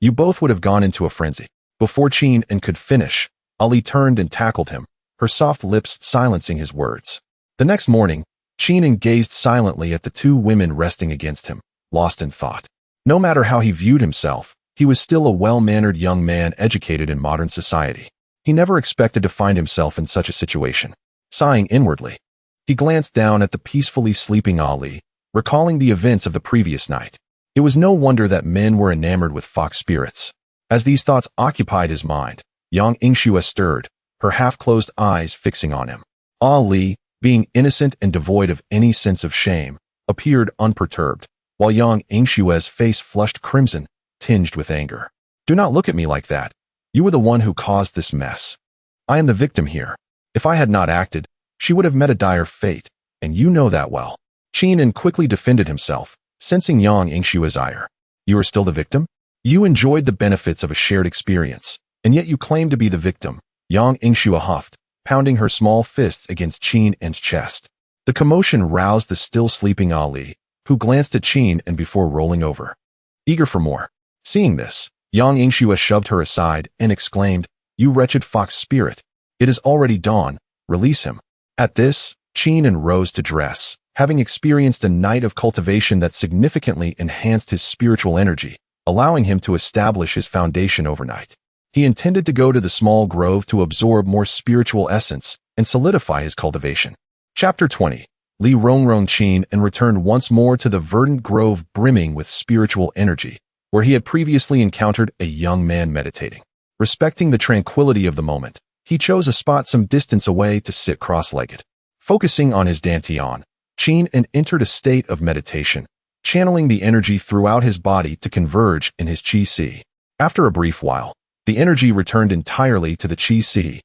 you both would have gone into a frenzy. Before Qingming could finish, Ali turned and tackled him, her soft lips silencing his words. The next morning, Qingming gazed silently at the two women resting against him, lost in thought. No matter how he viewed himself, he was still a well-mannered young man educated in modern society. He never expected to find himself in such a situation. Sighing inwardly, he glanced down at the peacefully sleeping Ali, recalling the events of the previous night. It was no wonder that men were enamored with fox spirits. As these thoughts occupied his mind, Yang Yingxue stirred, her half-closed eyes fixing on him. Ali, being innocent and devoid of any sense of shame, appeared unperturbed, while Yang Yingxue's face flushed crimson, tinged with anger. Do not look at me like that. You were the one who caused this mess. I am the victim here. If I had not acted, she would have met a dire fate, and you know that well. Qingming quickly defended himself, sensing Yang Yingxue's ire. You are still the victim? You enjoyed the benefits of a shared experience, and yet you claim to be the victim. Yang Yingxue huffed, pounding her small fists against Qingming's chest. The commotion roused the still sleeping Ali, who glanced at Qingming before rolling over, eager for more. Seeing this, Yang Yingxue shoved her aside and exclaimed, You wretched fox spirit! It is already dawn, release him. At this, Qingming rose to dress, having experienced a night of cultivation that significantly enhanced his spiritual energy, allowing him to establish his foundation overnight. He intended to go to the small grove to absorb more spiritual essence and solidify his cultivation. Chapter 20. Li Rongrong Qingming returned once more to the verdant grove brimming with spiritual energy, where he had previously encountered a young man meditating. Respecting the tranquility of the moment, he chose a spot some distance away to sit cross-legged. Focusing on his dantian, Qingming entered a state of meditation, channeling the energy throughout his body to converge in his qi-si. After a brief while, the energy returned entirely to the qi-si,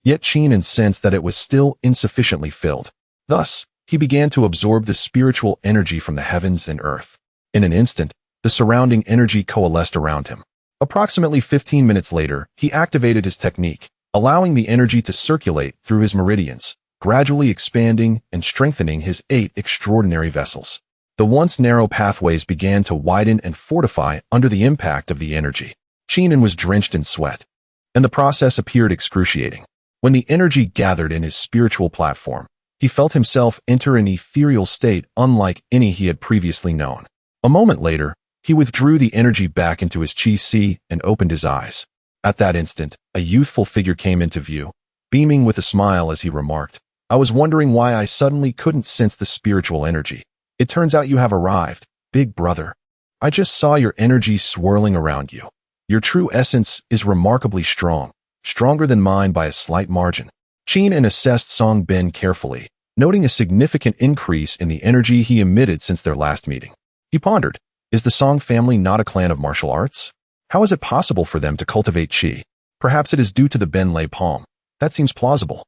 yet Qingming sensed that it was still insufficiently filled. Thus, he began to absorb the spiritual energy from the heavens and earth. In an instant, the surrounding energy coalesced around him. Approximately 15 minutes later, he activated his technique, allowing the energy to circulate through his meridians, gradually expanding and strengthening his 8 extraordinary vessels. The once narrow pathways began to widen and fortify under the impact of the energy. Qingming was drenched in sweat, and the process appeared excruciating. When the energy gathered in his spiritual platform, he felt himself enter an ethereal state unlike any he had previously known. A moment later, he withdrew the energy back into his qi-si and opened his eyes. At that instant, a youthful figure came into view, beaming with a smile as he remarked, I was wondering why I suddenly couldn't sense the spiritual energy. It turns out you have arrived, big brother. I just saw your energy swirling around you. Your true essence is remarkably strong, stronger than mine by a slight margin. Qingming assessed Song Ben carefully, noting a significant increase in the energy he emitted since their last meeting. He pondered, is the Song family not a clan of martial arts? How is it possible for them to cultivate qi? Perhaps it is due to the Ben Lei palm. That seems plausible,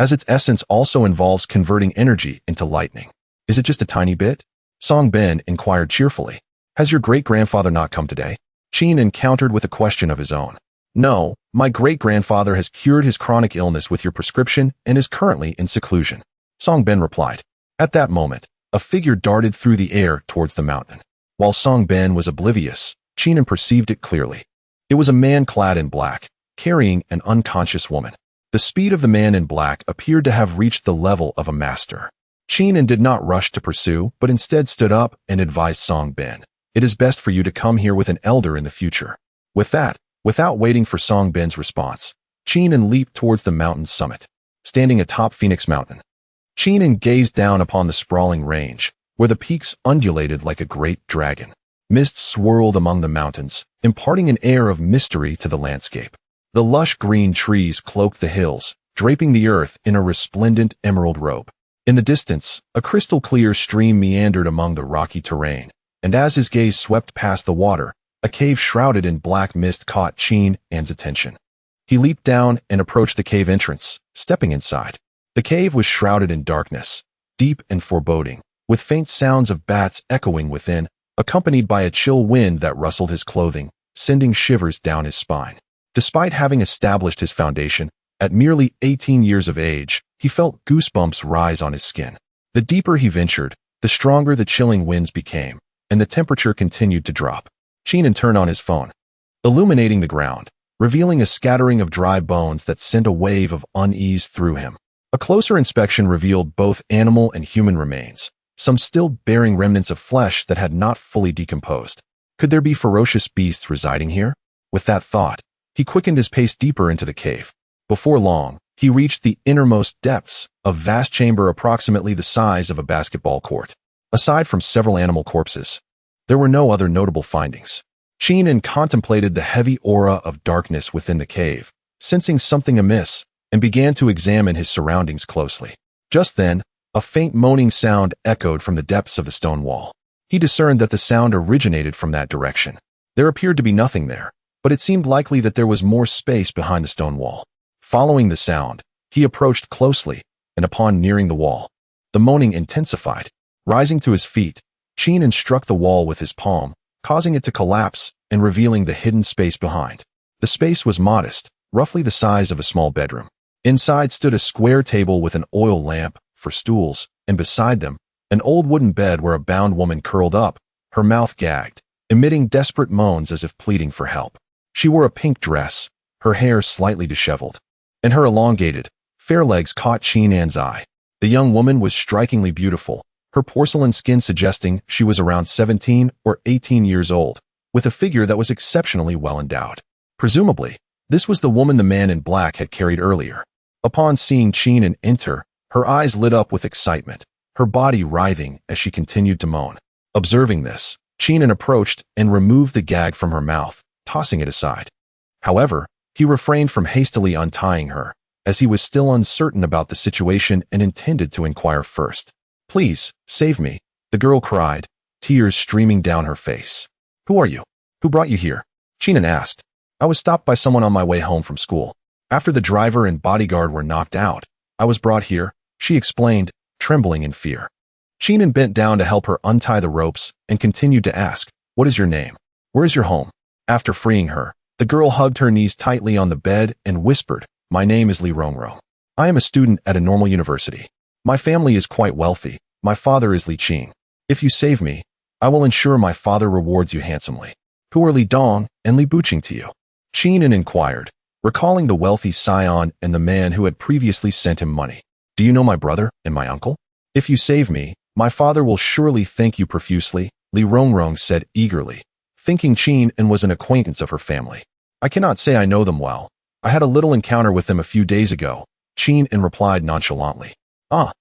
as its essence also involves converting energy into lightning. Is it just a tiny bit? Song Ben inquired cheerfully. Has your great-grandfather not come today? Qingming countered with a question of his own. No, my great-grandfather has cured his chronic illness with your prescription and is currently in seclusion. Song Ben replied. At that moment, a figure darted through the air towards the mountain. While Song Ben was oblivious, Qingming perceived it clearly. It was a man clad in black, carrying an unconscious woman. The speed of the man in black appeared to have reached the level of a master. Qingming did not rush to pursue, but instead stood up and advised Song Ben, it is best for you to come here with an elder in the future. With that, without waiting for Song Ben's response, Qingming leaped towards the mountain's summit. Standing atop Phoenix Mountain, Qingming gazed down upon the sprawling range, where the peaks undulated like a great dragon. Mist swirled among the mountains, imparting an air of mystery to the landscape. The lush green trees cloaked the hills, draping the earth in a resplendent emerald robe. In the distance, a crystal-clear stream meandered among the rocky terrain, and as his gaze swept past the water, a cave shrouded in black mist caught Qingming's attention. He leaped down and approached the cave entrance, stepping inside. The cave was shrouded in darkness, deep and foreboding, with faint sounds of bats echoing within, accompanied by a chill wind that rustled his clothing, sending shivers down his spine. Despite having established his foundation, at merely 18 years of age, he felt goosebumps rise on his skin. The deeper he ventured, the stronger the chilling winds became, and the temperature continued to drop. Qingming turned on his phone, illuminating the ground, revealing a scattering of dry bones that sent a wave of unease through him. A closer inspection revealed both animal and human remains, some still bearing remnants of flesh that had not fully decomposed. Could there be ferocious beasts residing here? With that thought, he quickened his pace deeper into the cave. Before long, he reached the innermost depths, a vast chamber approximately the size of a basketball court. Aside from several animal corpses, there were no other notable findings. Qingming contemplated the heavy aura of darkness within the cave, sensing something amiss, and began to examine his surroundings closely. Just then, a faint moaning sound echoed from the depths of the stone wall. He discerned that the sound originated from that direction. There appeared to be nothing there, but it seemed likely that there was more space behind the stone wall. Following the sound, he approached closely, and upon nearing the wall, the moaning intensified. Rising to his feet, Qingming struck the wall with his palm, causing it to collapse and revealing the hidden space behind. The space was modest, roughly the size of a small bedroom. Inside stood a square table with an oil lamp for stools, and beside them, an old wooden bed where a bound woman curled up, her mouth gagged, emitting desperate moans as if pleading for help. She wore a pink dress, her hair slightly disheveled, and her elongated, fair legs caught Qingming's eye. The young woman was strikingly beautiful, her porcelain skin suggesting she was around 17 or 18 years old, with a figure that was exceptionally well endowed. Presumably, this was the woman the man in black had carried earlier. Upon seeing Qingming enter, her eyes lit up with excitement, her body writhing as she continued to moan. Observing this, Qingming approached and removed the gag from her mouth, tossing it aside. However, he refrained from hastily untying her, as he was still uncertain about the situation and intended to inquire first. "Please, save me," the girl cried, tears streaming down her face. "Who are you? Who brought you here?" Qingming asked. "I was stopped by someone on my way home from school. After the driver and bodyguard were knocked out, I was brought here," she explained, trembling in fear. Qingming bent down to help her untie the ropes and continued to ask, "What is your name? Where is your home?" After freeing her, the girl hugged her knees tightly on the bed and whispered, "My name is Li Rongrong. I am a student at a normal university. My family is quite wealthy. My father is Li Qing. If you save me, I will ensure my father rewards you handsomely." "Who are Li Dong and Li Buqing to you?" Qingming inquired, recalling the wealthy scion and the man who had previously sent him money. "Do you know my brother and my uncle? If you save me, my father will surely thank you profusely," Li Rongrong said eagerly, thinking Qingming was an acquaintance of her family. "I cannot say I know them well. I had a little encounter with them a few days ago," Qingming replied nonchalantly. "Ah,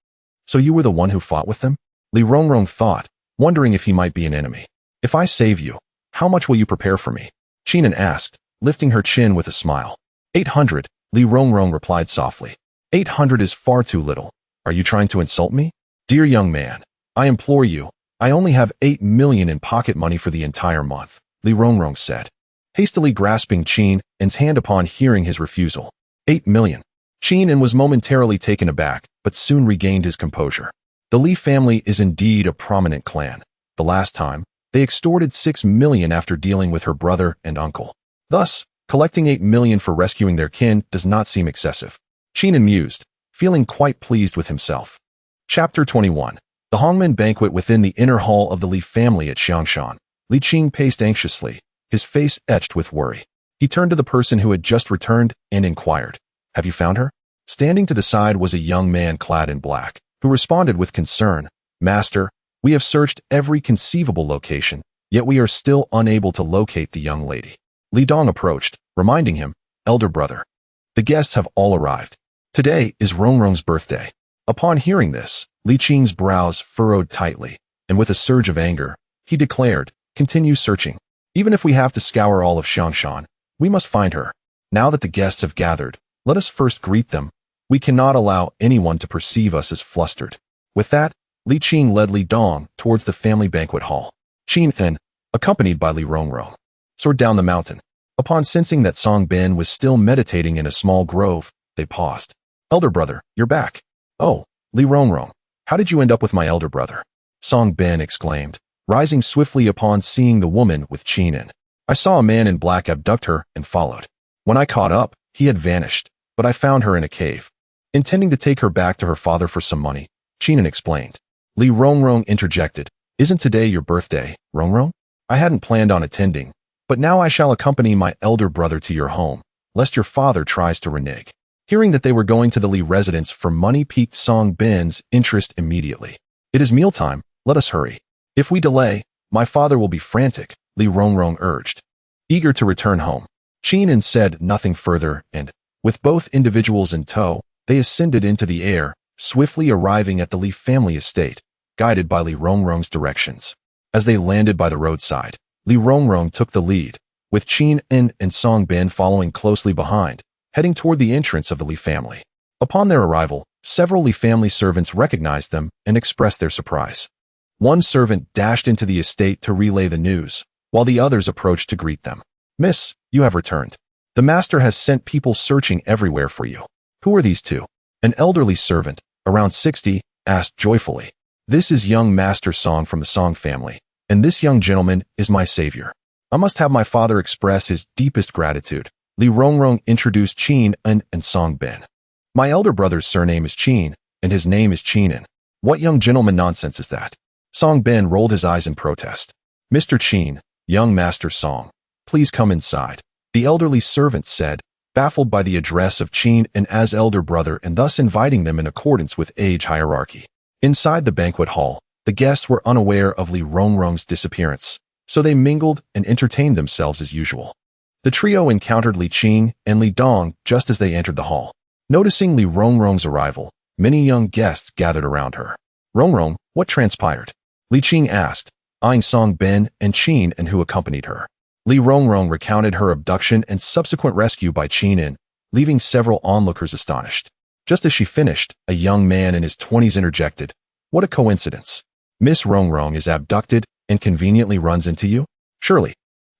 so you were the one who fought with them?" Li Rongrong thought, wondering if he might be an enemy. "If I save you, how much will you prepare for me?" Qingming asked, lifting her chin with a smile. 800, Li Rongrong replied softly. 800 is far too little. Are you trying to insult me? Dear young man, I implore you, I only have 8 million in pocket money for the entire month, Li Rongrong said, hastily grasping Qingming's hand upon hearing his refusal. 8 million. Qingming was momentarily taken aback, but soon regained his composure. The Li family is indeed a prominent clan. The last time, they extorted 6 million after dealing with her brother and uncle. Thus, collecting 8 million for rescuing their kin does not seem excessive. Qingming mused, feeling quite pleased with himself. Chapter 21. The Hongmen banquet within the inner hall of the Li family at Xiangshan. Li Qing paced anxiously, his face etched with worry. He turned to the person who had just returned and inquired, "Have you found her?" Standing to the side was a young man clad in black, who responded with concern, "Master, we have searched every conceivable location, yet we are still unable to locate the young lady." Li Dong approached, reminding him, "Elder brother, the guests have all arrived. Today is Rongrong's birthday." Upon hearing this, Li Qing's brows furrowed tightly, and with a surge of anger, he declared, "Continue searching. Even if we have to scour all of Xiangshan, we must find her. Now that the guests have gathered, let us first greet them. We cannot allow anyone to perceive us as flustered." With that, Li Qing led Li Dong towards the family banquet hall. Qin then, accompanied by Li Rongrong, soared down the mountain. Upon sensing that Song Bin was still meditating in a small grove, they paused. Elder brother, you're back. Oh, Li Rongrong, how did you end up with my elder brother? Song Bin exclaimed, rising swiftly upon seeing the woman with Qin in. I saw a man in black abduct her and followed. When I caught up, he had vanished, but I found her in a cave. Intending to take her back to her father for some money, Qin explained. Li Rongrong interjected, Isn't today your birthday, Rongrong? I hadn't planned on attending, but now I shall accompany my elder brother to your home, lest your father tries to renege. Hearing that they were going to the Li residence for money piqued Song Bin's interest immediately. It is mealtime, let us hurry. If we delay, my father will be frantic, Li Rongrong urged. Eager to return home, Qin said nothing further and, with both individuals in tow, they ascended into the air, swiftly arriving at the Li family estate, guided by Li Rongrong's directions. As they landed by the roadside, Li Rongrong took the lead, with Qin and Song Bin following closely behind, heading toward the entrance of the Li family. Upon their arrival, several Li family servants recognized them and expressed their surprise. One servant dashed into the estate to relay the news, while the others approached to greet them. Miss, you have returned. The master has sent people searching everywhere for you. Who are these two? An elderly servant, around 60, asked joyfully. This is young Master Song from the Song family, and this young gentleman is my savior. I must have my father express his deepest gratitude. Li Rongrong introduced Qin and Song Bin. My elder brother's surname is Qin, and his name is Qin. What young gentleman nonsense is that? Song Bin rolled his eyes in protest. Mr. Qin, young Master Song, please come inside, the elderly servant said, baffled by the address of Qin as elder brother and thus inviting them in accordance with age hierarchy. Inside the banquet hall, the guests were unaware of Li Rongrong's disappearance, so they mingled and entertained themselves as usual. The trio encountered Li Qing and Li Dong just as they entered the hall. Noticing Li Rongrong's arrival, many young guests gathered around her. Rongrong, what transpired? Li Qing asked, eyeing Song Bin and Qin and who accompanied her. Li Rongrong recounted her abduction and subsequent rescue by Qin, leaving several onlookers astonished. Just as she finished, a young man in his 20s interjected, what a coincidence. Miss Rongrong is abducted and conveniently runs into you? Surely.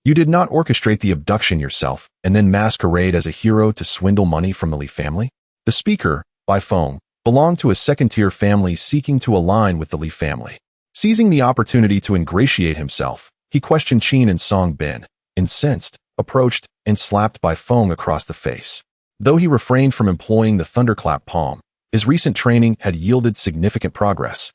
You did not orchestrate the abduction yourself and then masquerade as a hero to swindle money from the Li family? The speaker, by Feng, belonged to a second-tier family seeking to align with the Li family. Seizing the opportunity to ingratiate himself, he questioned Qin and Song Bin, incensed, approached, and slapped by Feng across the face. Though he refrained from employing the thunderclap palm, his recent training had yielded significant progress,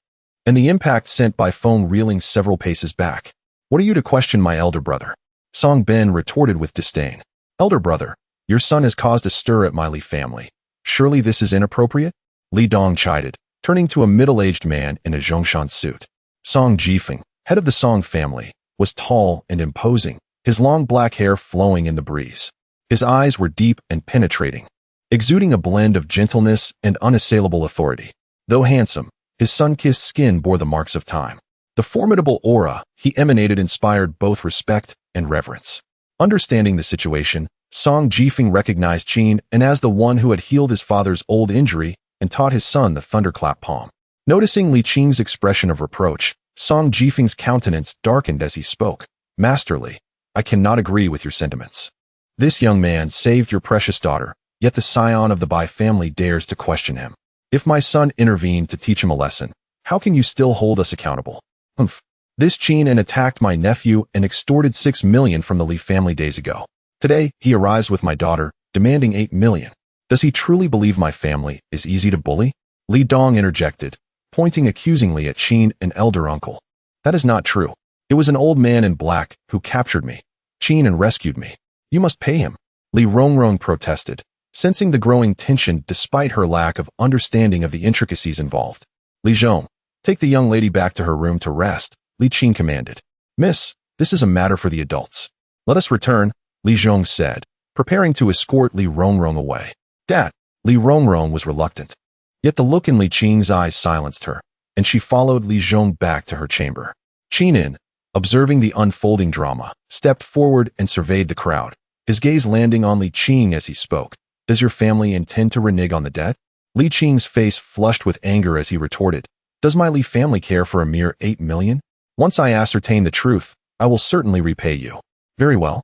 and the impact sent by Feng reeling several paces back. What are you to question my elder brother? Song Bin retorted with disdain. Elder brother, your son has caused a stir at my Li family. Surely this is inappropriate? Li Dong chided, turning to a middle-aged man in a Zhongshan suit. Song Jifeng, head of the Song family, was tall and imposing, his long black hair flowing in the breeze. His eyes were deep and penetrating, exuding a blend of gentleness and unassailable authority. Though handsome, his sun-kissed skin bore the marks of time. The formidable aura he emanated inspired both respect and reverence. Understanding the situation, Song Jifeng recognized Qin as the one who had healed his father's old injury and taught his son the thunderclap palm. Noticing Li Qing's expression of reproach, Song Jifeng's countenance darkened as he spoke. Masterly, I cannot agree with your sentiments. This young man saved your precious daughter, yet the scion of the Bai family dares to question him. If my son intervened to teach him a lesson, how can you still hold us accountable? Humph. This Qin attacked my nephew and extorted 6 million from the Li family days ago. Today, he arrives with my daughter, demanding 8 million. Does he truly believe my family is easy to bully? Li Dong interjected, pointing accusingly at Qin and elder uncle. That is not true. It was an old man in black who captured me. Qin rescued me. You must pay him. Li Rongrong protested, sensing the growing tension despite her lack of understanding of the intricacies involved. Li Zhong, take the young lady back to her room to rest, Li Qin commanded. Miss, this is a matter for the adults. Let us return, Li Zhong said, preparing to escort Li Rongrong away. Dad, Li Rongrong was reluctant. Yet the look in Li Qing's eyes silenced her, and she followed Li Zhong back to her chamber. Qin, observing the unfolding drama, stepped forward and surveyed the crowd, his gaze landing on Li Qing as he spoke. Does your family intend to renege on the debt? Li Qing's face flushed with anger as he retorted. Does my Li family care for a mere 8 million? Once I ascertain the truth, I will certainly repay you. Very well.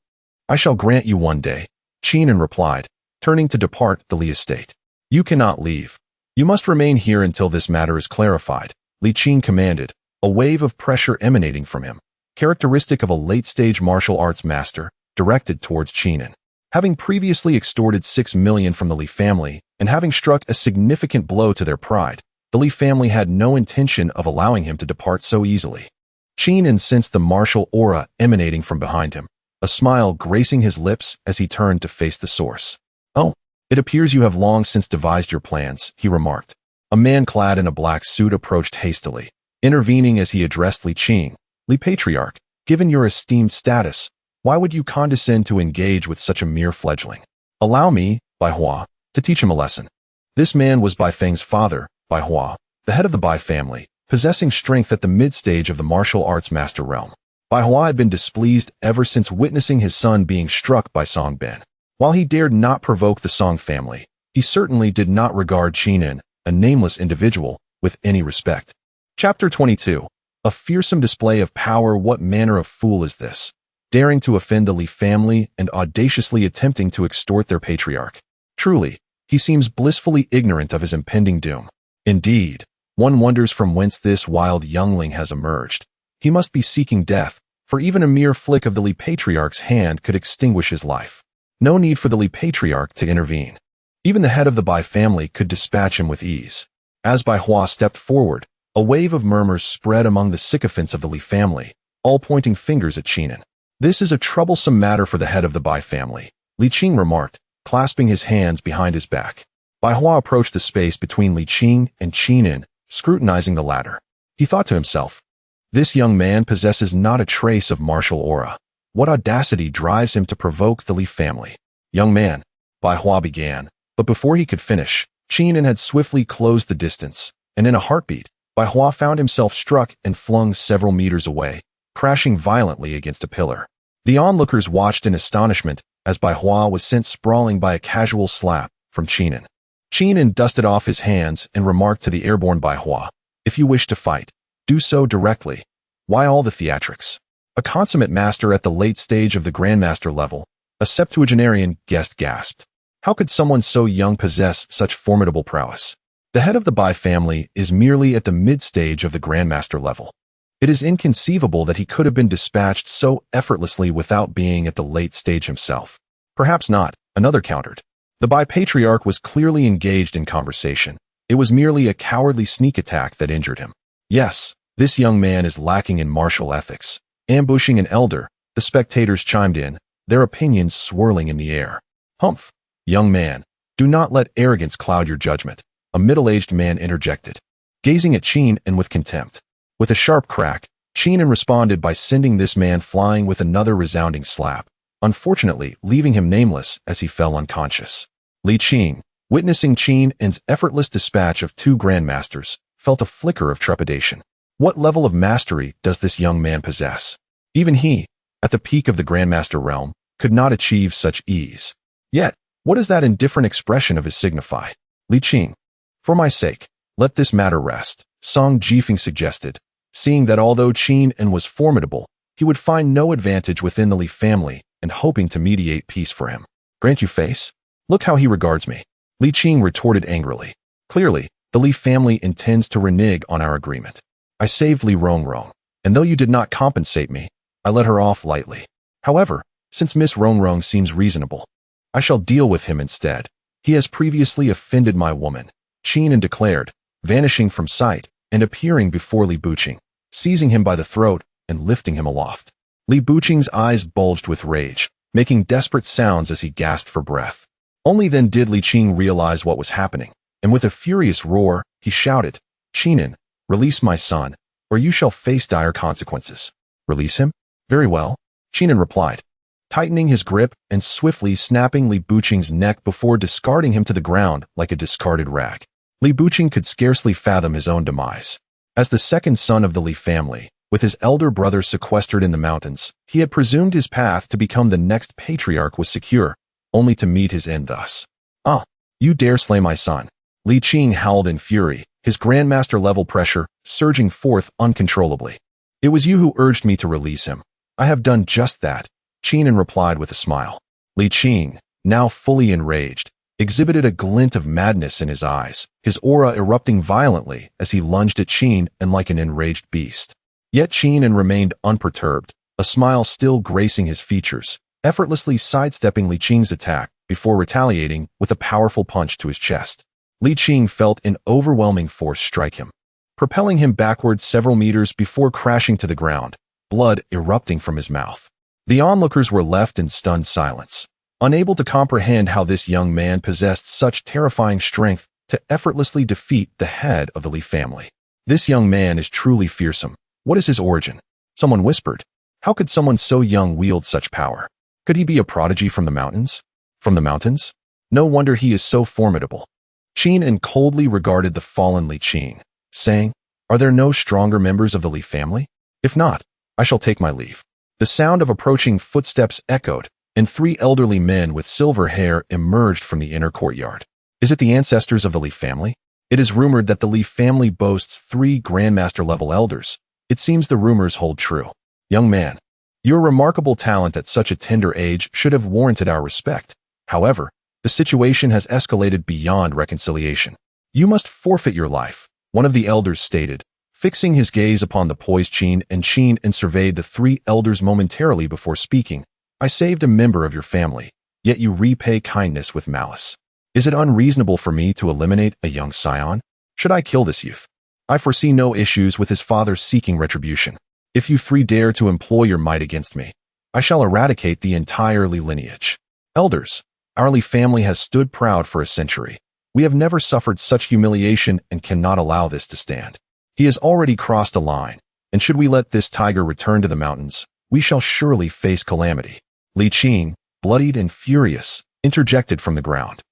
I shall grant you one day, Qingming replied, turning to depart the Li estate. You cannot leave. You must remain here until this matter is clarified, Li Qing commanded, a wave of pressure emanating from him, characteristic of a late-stage martial arts master, directed towards Qingming. Having previously extorted 6 million from the Li family, and having struck a significant blow to their pride, the Li family had no intention of allowing him to depart so easily. Qingming sensed the martial aura emanating from behind him, a smile gracing his lips as he turned to face the source. Oh, it appears you have long since devised your plans, he remarked. A man clad in a black suit approached hastily, intervening as he addressed Li Qing. Li Patriarch, given your esteemed status, why would you condescend to engage with such a mere fledgling? Allow me, Bai Hua, to teach him a lesson. This man was Bai Feng's father, Bai Hua, the head of the Bai family, possessing strength at the mid-stage of the martial arts master realm. Bai Hua had been displeased ever since witnessing his son being struck by Song Ben. While he dared not provoke the Song family, he certainly did not regard Qingming, a nameless individual, with any respect. Chapter 22. A fearsome display of power. What manner of fool is this? Daring to offend the Li family and audaciously attempting to extort their patriarch. Truly, he seems blissfully ignorant of his impending doom. Indeed, one wonders from whence this wild youngling has emerged. He must be seeking death, for even a mere flick of the Li patriarch's hand could extinguish his life. No need for the Li patriarch to intervene. Even the head of the Bai family could dispatch him with ease. As Bai Hua stepped forward, a wave of murmurs spread among the sycophants of the Li family, all pointing fingers at Qingming. This is a troublesome matter for the head of the Bai family, Li Qing remarked, clasping his hands behind his back. Bai Hua approached the space between Li Qing and Qingming, scrutinizing the latter. He thought to himself, this young man possesses not a trace of martial aura. What audacity drives him to provoke the Li family? Young man, Bai Hua began, but before he could finish, Qingming had swiftly closed the distance, and in a heartbeat, Bai Hua found himself struck and flung several meters away, crashing violently against a pillar. The onlookers watched in astonishment as Bai Hua was sent sprawling by a casual slap from Qingming. Qingming dusted off his hands and remarked to the airborne Bai Hua, if you wish to fight, do so directly. Why all the theatrics? A consummate master at the late stage of the Grandmaster level, a septuagenarian guest gasped. How could someone so young possess such formidable prowess? The head of the Bai family is merely at the mid-stage of the Grandmaster level. It is inconceivable that he could have been dispatched so effortlessly without being at the late stage himself. Perhaps not, another countered. The Bai patriarch was clearly engaged in conversation. It was merely a cowardly sneak attack that injured him. Yes, this young man is lacking in martial ethics. Ambushing an elder, the spectators chimed in, their opinions swirling in the air. Humph, young man, do not let arrogance cloud your judgment, a middle-aged man interjected, gazing at Qingming with contempt. With a sharp crack, Qingming responded by sending this man flying with another resounding slap, unfortunately leaving him nameless as he fell unconscious. Li Qing, witnessing Qingming's effortless dispatch of two grandmasters, felt a flicker of trepidation. What level of mastery does this young man possess? Even he, at the peak of the Grandmaster realm, could not achieve such ease. Yet, what does that indifferent expression of his signify? Li Qing, for my sake, let this matter rest, Song Jifeng suggested, seeing that although Qingming was formidable, he would find no advantage within the Li family and hoping to mediate peace for him. Grant you face? Look how he regards me. Li Qing retorted angrily. Clearly, the Li family intends to renege on our agreement. I saved Li Rongrong, and though you did not compensate me, I let her off lightly. However, since Miss Rongrong seems reasonable, I shall deal with him instead. He has previously offended my woman, Qingming declared, vanishing from sight and appearing before Li Buqing, seizing him by the throat and lifting him aloft. Li Buqing's eyes bulged with rage, making desperate sounds as he gasped for breath. Only then did Li Qing realize what was happening, and with a furious roar, he shouted, Qingming, release my son, or you shall face dire consequences. Release him? Very well, Qingming replied, tightening his grip and swiftly snapping Li Buqing's neck before discarding him to the ground like a discarded rag. Li Buqing could scarcely fathom his own demise. As the second son of the Li family, with his elder brother sequestered in the mountains, he had presumed his path to become the next patriarch was secure, only to meet his end thus. Ah, you dare slay my son. Li Qing howled in fury, his Grandmaster-level pressure surging forth uncontrollably. "It was you who urged me to release him. I have done just that," Qingming replied with a smile. Li Qing, now fully enraged, exhibited a glint of madness in his eyes, his aura erupting violently as he lunged at Qingming like an enraged beast. Yet Qingming remained unperturbed, a smile still gracing his features, effortlessly sidestepping Li Qing's attack before retaliating with a powerful punch to his chest. Li Qing felt an overwhelming force strike him, propelling him backward several meters before crashing to the ground, blood erupting from his mouth. The onlookers were left in stunned silence, unable to comprehend how this young man possessed such terrifying strength to effortlessly defeat the head of the Li family. "This young man is truly fearsome. What is his origin?" someone whispered. "How could someone so young wield such power? Could he be a prodigy from the mountains?" "From the mountains? No wonder he is so formidable." Qingming coldly regarded the fallen Li Qing, saying, "Are there no stronger members of the Li family? If not, I shall take my leave." The sound of approaching footsteps echoed, and 3 elderly men with silver hair emerged from the inner courtyard. "Is it the ancestors of the Li family? It is rumored that the Li family boasts 3 Grandmaster-level elders. It seems the rumors hold true. Young man, your remarkable talent at such a tender age should have warranted our respect. However, the situation has escalated beyond reconciliation. You must forfeit your life," one of the elders stated, fixing his gaze upon the poised Qingming and surveyed the 3 elders momentarily before speaking. "I saved a member of your family, yet you repay kindness with malice. Is it unreasonable for me to eliminate a young scion? Should I kill this youth? I foresee no issues with his father seeking retribution. If you 3 dare to employ your might against me, I shall eradicate the entire Li lineage. Elders, our Li family has stood proud for a century. We have never suffered such humiliation and cannot allow this to stand. He has already crossed a line, and should we let this tiger return to the mountains, we shall surely face calamity." Li Qing, bloodied and furious, interjected from the ground.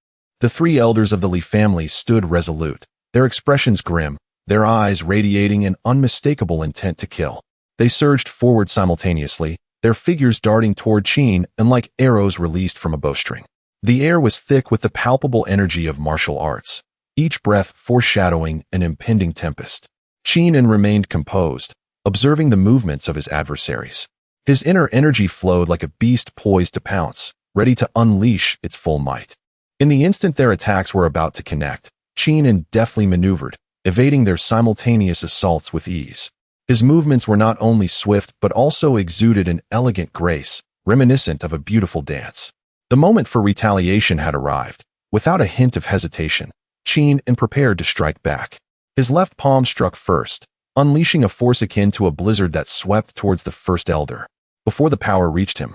The 3 elders of the Li family stood resolute, their expressions grim, their eyes radiating an unmistakable intent to kill. They surged forward simultaneously, their figures darting toward Qingming like arrows released from a bowstring. The air was thick with the palpable energy of martial arts, each breath foreshadowing an impending tempest. Qingming remained composed, observing the movements of his adversaries. His inner energy flowed like a beast poised to pounce, ready to unleash its full might. In the instant their attacks were about to connect, Qingming deftly maneuvered, evading their simultaneous assaults with ease. His movements were not only swift but also exuded an elegant grace, reminiscent of a beautiful dance. The moment for retaliation had arrived. Without a hint of hesitation, Qingming prepared to strike back. His left palm struck first, unleashing a force akin to a blizzard that swept towards the first elder. Before the power reached him,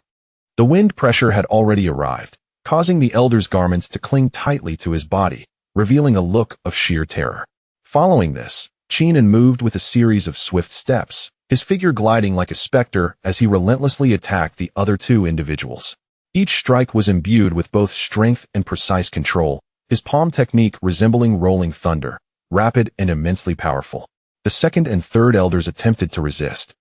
the wind pressure had already arrived, causing the elder's garments to cling tightly to his body, revealing a look of sheer terror. Following this, Qingming moved with a series of swift steps, his figure gliding like a specter as he relentlessly attacked the other 2 individuals. Each strike was imbued with both strength and precise control, his palm technique resembling rolling thunder, rapid and immensely powerful. The 2nd and 3rd elders attempted to resist,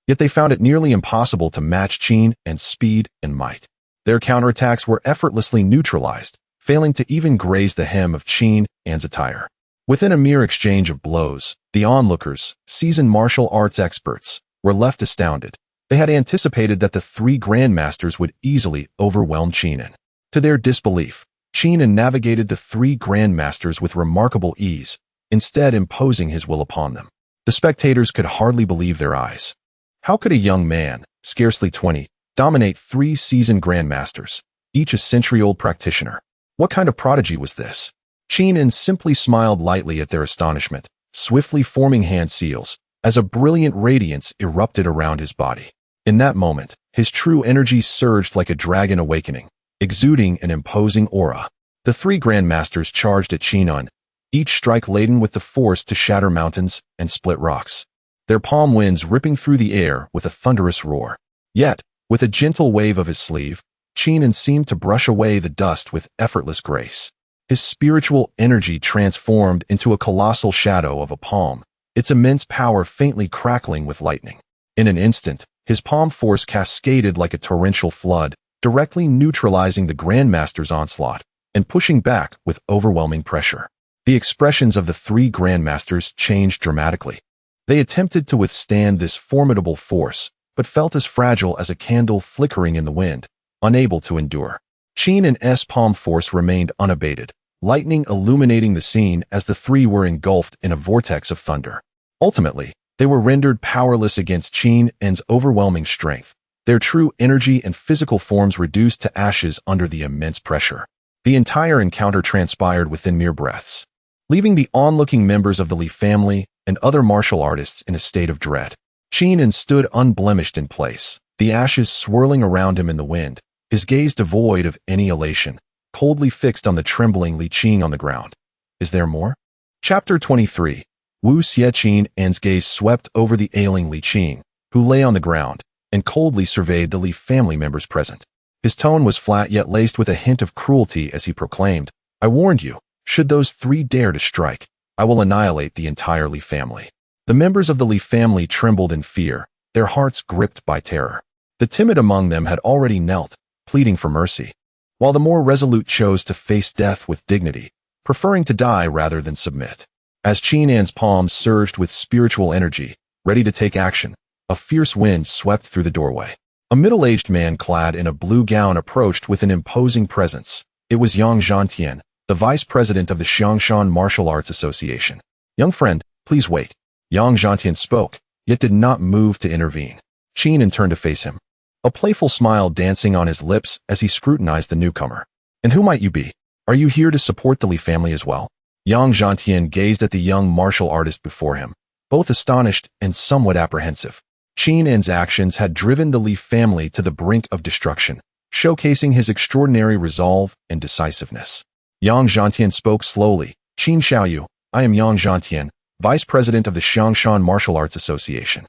yet they found it nearly impossible to match Qingming's speed and might. Their counterattacks were effortlessly neutralized, failing to even graze the hem of Qingming's attire. Within a mere exchange of blows, the onlookers, seasoned martial arts experts, were left astounded. They had anticipated that the 3 grandmasters would easily overwhelm Qingming. To their disbelief, Qingming navigated the 3 grandmasters with remarkable ease, instead imposing his will upon them. The spectators could hardly believe their eyes. How could a young man, scarcely 20, dominate 3 seasoned grandmasters, each a century-old practitioner? What kind of prodigy was this? Qingming simply smiled lightly at their astonishment, swiftly forming hand seals, as a brilliant radiance erupted around his body. In that moment, his true energy surged like a dragon awakening, exuding an imposing aura. The 3 grandmasters charged at Qingming, each strike laden with the force to shatter mountains and split rocks, their palm winds ripping through the air with a thunderous roar. Yet, with a gentle wave of his sleeve, Qingming seemed to brush away the dust with effortless grace. His spiritual energy transformed into a colossal shadow of a palm, its immense power faintly crackling with lightning. In an instant, his palm force cascaded like a torrential flood, directly neutralizing the Grandmaster's onslaught and pushing back with overwhelming pressure. The expressions of the three grandmasters changed dramatically. They attempted to withstand this formidable force, but felt as fragile as a candle flickering in the wind, unable to endure. Qin and S palm force remained unabated, lightning illuminating the scene as the three were engulfed in a vortex of thunder. Ultimately, they were rendered powerless against Qin and's overwhelming strength, their true energy and physical forms reduced to ashes under the immense pressure. The entire encounter transpired within mere breaths, leaving the onlooking members of the Li family and other martial artists in a state of dread. Qin stood unblemished in place, the ashes swirling around him in the wind, his gaze devoid of any elation, coldly fixed on the trembling Li Qing on the ground. Is there more? Chapter 23. Wu Xieqin's gaze swept over the ailing Li Qing, who lay on the ground, and coldly surveyed the Li family members present. His tone was flat yet laced with a hint of cruelty as he proclaimed, "I warned you, should those three dare to strike, I will annihilate the entire Li family." The members of the Li family trembled in fear, their hearts gripped by terror. The timid among them had already knelt, pleading for mercy, while the more resolute chose to face death with dignity, preferring to die rather than submit. As Qin's palms surged with spiritual energy, ready to take action, a fierce wind swept through the doorway. A middle-aged man clad in a blue gown approached with an imposing presence. It was Yang Yingxue, the vice president of the Xiangshan Martial Arts Association. "Young friend, please wait." Yang Yingxue spoke, yet did not move to intervene. Qin turned to face him, a playful smile dancing on his lips as he scrutinized the newcomer. "And who might you be? Are you here to support the Li family as well?" Yang Yingxue gazed at the young martial artist before him, both astonished and somewhat apprehensive. Qin's actions had driven the Li family to the brink of destruction, showcasing his extraordinary resolve and decisiveness. Yang Yingxue spoke slowly. "Qin Xiaoyu, I am Yang Yingxue, vice president of the Xiangshan Martial Arts Association.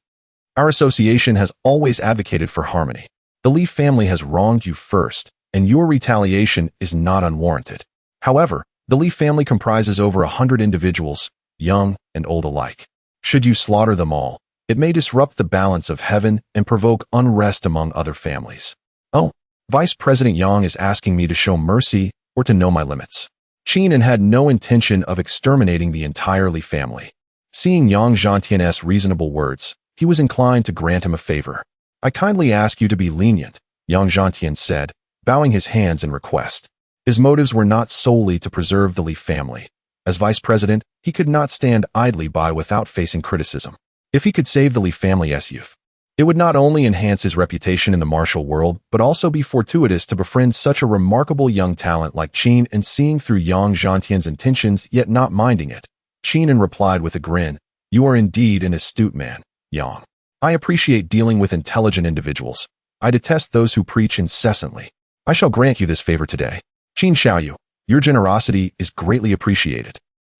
Our association has always advocated for harmony. The Li family has wronged you first, and your retaliation is not unwarranted. However, the Li family comprises over 100 individuals, young and old alike. Should you slaughter them all, it may disrupt the balance of heaven and provoke unrest among other families." "Oh, Vice President Yang is asking me to show mercy or to know my limits." Qin had no intention of exterminating the entire Li family. Seeing Yang Yingxue's reasonable words, he was inclined to grant him a favor. "I kindly ask you to be lenient," Yang Yingxue said, bowing his hands in request. His motives were not solely to preserve the Li family. As vice president, he could not stand idly by without facing criticism. If he could save the Li family's youth, it would not only enhance his reputation in the martial world, but also be fortuitous to befriend such a remarkable young talent like Qin. And seeing through Yang Yingxue's intentions yet not minding it, Qin replied with a grin, "You are indeed an astute man, Yang. I appreciate dealing with intelligent individuals. I detest those who preach incessantly. I shall grant you this favor today. Qin Xiaoyu, your generosity is greatly appreciated."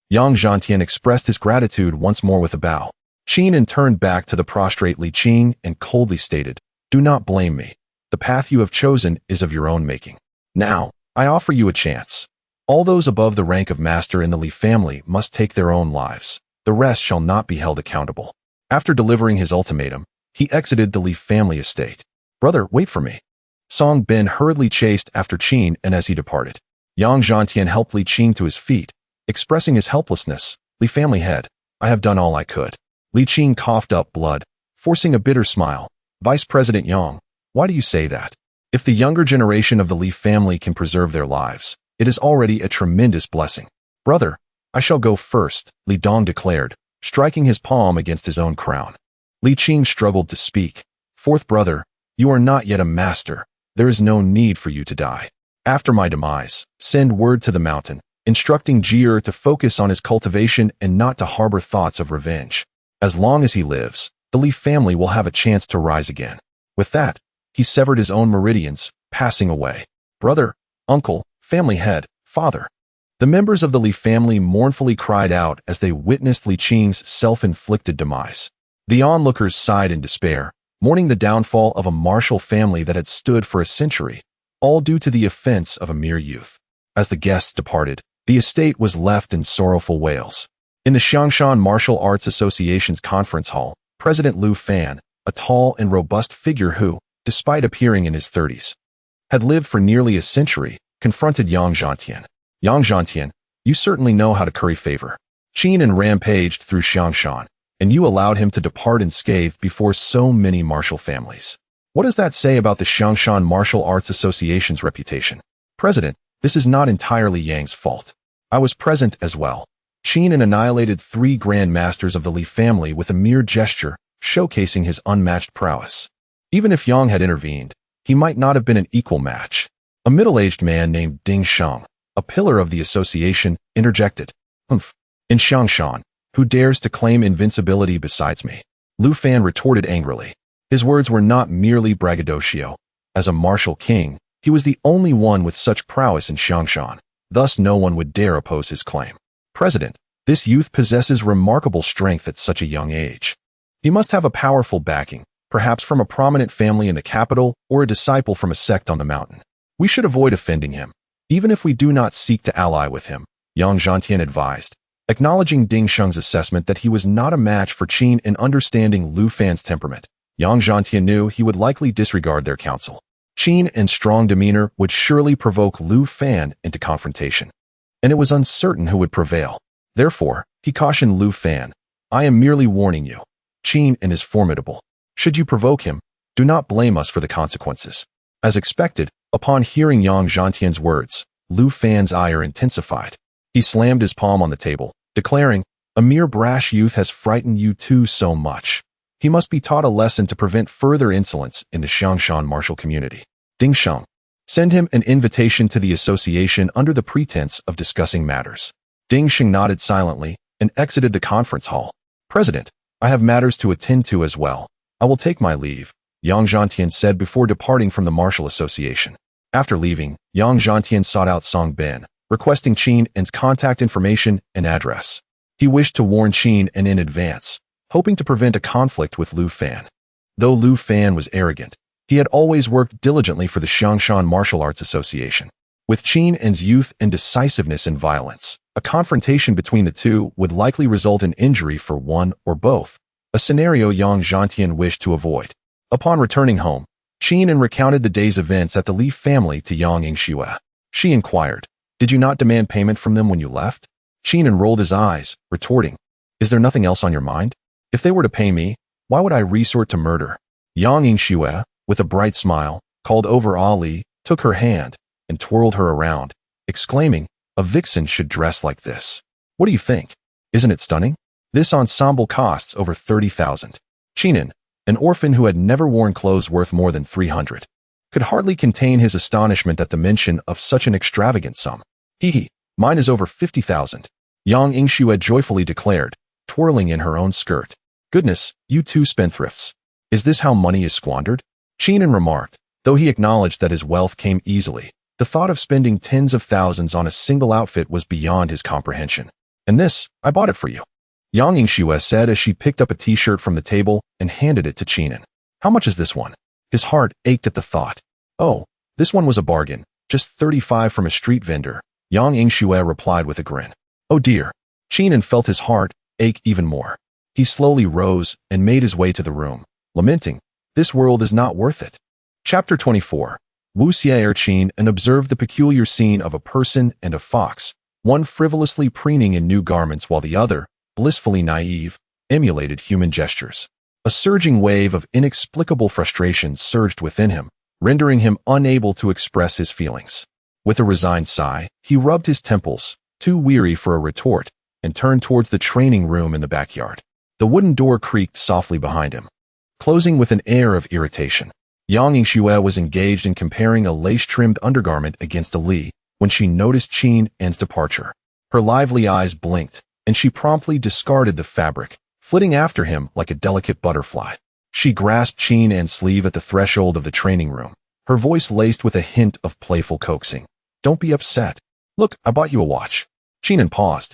Yang Yingxue expressed his gratitude once more with a bow. Qin turned back to the prostrate Li Qing and coldly stated, "Do not blame me. The path you have chosen is of your own making. Now, I offer you a chance. All those above the rank of master in the Li family must take their own lives. The rest shall not be held accountable." After delivering his ultimatum, he exited the Li family estate. "Brother, wait for me." Song Bin hurriedly chased after Qin, and as he departed, Yang Yingxue helped Li Qing to his feet, expressing his helplessness. "Li family head, I have done all I could." Li Qing coughed up blood, forcing a bitter smile. "Vice President Yang, why do you say that? If the younger generation of the Li family can preserve their lives, it is already a tremendous blessing." "Brother, I shall go first," Li Dong declared, striking his palm against his own crown. Li Qing struggled to speak. "Fourth brother, you are not yet a master. There is no need for you to die. After my demise, send word to the mountain, instructing Jie to focus on his cultivation and not to harbor thoughts of revenge. As long as he lives, the Li family will have a chance to rise again." With that, he severed his own meridians, passing away. Brother, uncle, family head, father. The members of the Li family mournfully cried out as they witnessed Li Qing's self-inflicted demise. The onlookers sighed in despair, mourning the downfall of a martial family that had stood for a century, all due to the offense of a mere youth. As the guests departed, the estate was left in sorrowful wails. In the Xiangshan Martial Arts Association's conference hall, President Liu Fan, a tall and robust figure who, despite appearing in his 30s, had lived for nearly a century, confronted Yang Yingxue. "Yang Yingxue, You certainly know how to curry favor. Qingming rampaged through Xiangshan, and you allowed him to depart unscathed before so many martial families. What does that say about the Xiangshan Martial Arts Association's reputation? President, this is not entirely Yang's fault. I was present as well. Qingming annihilated 3 Grand Masters of the Li family with a mere gesture, showcasing his unmatched prowess. Even if Yang had intervened, he might not have been an equal match. A middle-aged man named Ding Sheng, a pillar of the association, interjected. Humph. In Xiangshan, who dares to claim invincibility besides me? Lu Fan retorted angrily. His words were not merely braggadocio. As a martial king, he was the only one with such prowess in Xiangshan, thus no one would dare oppose his claim. President, this youth possesses remarkable strength at such a young age. He must have a powerful backing, perhaps from a prominent family in the capital or a disciple from a sect on the mountain. We should avoid offending him, even if we do not seek to ally with him, Yang Yingxue advised, acknowledging Ding Sheng's assessment that he was not a match for Qin in understanding Lu Fan's temperament. Yang Yingxue knew he would likely disregard their counsel. Qin's strong demeanor would surely provoke Lu Fan into confrontation, and it was uncertain who would prevail. Therefore, he cautioned Lu Fan, I am merely warning you. Qin is formidable. Should you provoke him, do not blame us for the consequences. As expected, upon hearing Yang Yingxue's words, Lu Fan's ire intensified. He slammed his palm on the table, declaring, a mere brash youth has frightened you too so much. He must be taught a lesson to prevent further insolence in the Xiangshan martial community. Ding Sheng, send him an invitation to the association under the pretense of discussing matters. Ding Sheng nodded silently and exited the conference hall. President, I have matters to attend to as well. I will take my leave, Yang Yingxue said before departing from the martial association. After leaving, Yang Yingxue sought out Song Ben, requesting Qin's contact information and address. He wished to warn Qin in advance, hoping to prevent a conflict with Lu Fan. Though Lu Fan was arrogant, he had always worked diligently for the Xiangshan Martial Arts Association. With Qin's youth and decisiveness in violence, a confrontation between the two would likely result in injury for one or both, a scenario Yang Yingxue wished to avoid. Upon returning home, Qin recounted the day's events at the Li family to Yang Yingxue. She inquired, did you not demand payment from them when you left? Qin rolled his eyes, retorting, is there nothing else on your mind? If they were to pay me, why would I resort to murder? Yang Yingxue, with a bright smile, called over Ali, took her hand, and twirled her around, exclaiming, a vixen should dress like this. What do you think? Isn't it stunning? This ensemble costs over 30,000. Qin, an orphan who had never worn clothes worth more than 300, could hardly contain his astonishment at the mention of such an extravagant sum. Hee, mine is over 50,000. Yang Yingxue joyfully declared, twirling in her own skirt. Goodness, you two spendthrifts. Is this how money is squandered? Qin remarked, though he acknowledged that his wealth came easily. The thought of spending tens of thousands on a single outfit was beyond his comprehension. And this, I bought it for you. Yang Yingxue said as she picked up a t-shirt from the table and handed it to Qin. How much is this one? His heart ached at the thought. Oh, this one was a bargain, just 35 from a street vendor, Yang Yingxue replied with a grin. Oh dear. Qin felt his heart ache even more. He slowly rose and made his way to the room, lamenting, this world is not worth it. Chapter 24. Wu Xie Qin observed the peculiar scene of a person and a fox, one frivolously preening in new garments while the other, blissfully naive, emulated human gestures. A surging wave of inexplicable frustration surged within him, rendering him unable to express his feelings. With a resigned sigh, he rubbed his temples, too weary for a retort, and turned towards the training room in the backyard. The wooden door creaked softly behind him, closing with an air of irritation. Yang Yingxue was engaged in comparing a lace-trimmed undergarment against a Li when she noticed Qin's departure. Her lively eyes blinked, and she promptly discarded the fabric, flitting after him like a delicate butterfly. She grasped Qin's sleeve at the threshold of the training room, her voice laced with a hint of playful coaxing. Don't be upset. Look, I bought you a watch. Qin paused,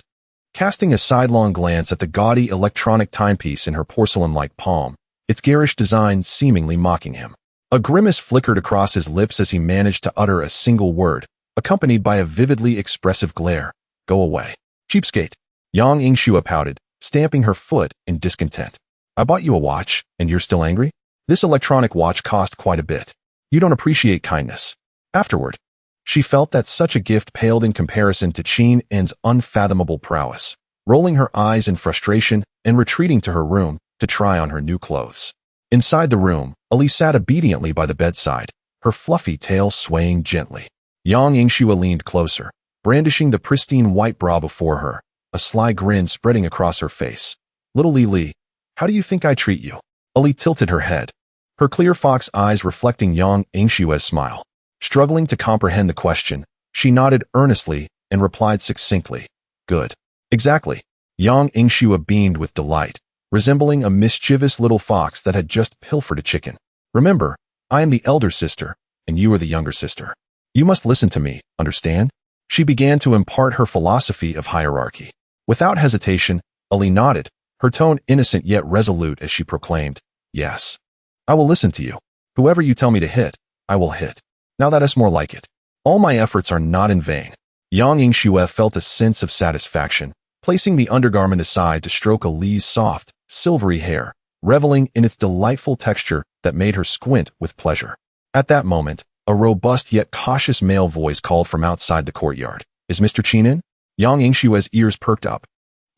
casting a sidelong glance at the gaudy electronic timepiece in her porcelain-like palm, its garish design seemingly mocking him. A grimace flickered across his lips as he managed to utter a single word, accompanied by a vividly expressive glare. Go away. Cheapskate. Yang Yingxue pouted, stamping her foot in discontent. I bought you a watch, and you're still angry? This electronic watch cost quite a bit. You don't appreciate kindness. Afterward, She felt that such a gift paled in comparison to Qingming's unfathomable prowess, rolling her eyes in frustration and retreating to her room to try on her new clothes. Inside the room, Ali sat obediently by the bedside, her fluffy tail swaying gently. Yang Yingxue leaned closer, brandishing the pristine white bra before her, a sly grin spreading across her face. "Little Li, how do you think I treat you?" Ali tilted her head, her clear fox eyes reflecting Yang Yingxue's smile. Struggling to comprehend the question, she nodded earnestly and replied succinctly, "Good." "Exactly." Yang Yingxue beamed with delight, resembling a mischievous little fox that had just pilfered a chicken. "Remember, I am the elder sister, and you are the younger sister. You must listen to me, understand?" She began to impart her philosophy of hierarchy. Without hesitation, Ali nodded, her tone innocent yet resolute as she proclaimed, "Yes. I will listen to you. Whoever you tell me to hit, I will hit. Now that is more like it. All my efforts are not in vain." Yang Yingxue felt a sense of satisfaction, placing the undergarment aside to stroke Ali's soft, silvery hair, reveling in its delightful texture that made her squint with pleasure. At that moment, a robust yet cautious male voice called from outside the courtyard, "Is Mr. Qin in?" Yang Yingxue's ears perked up,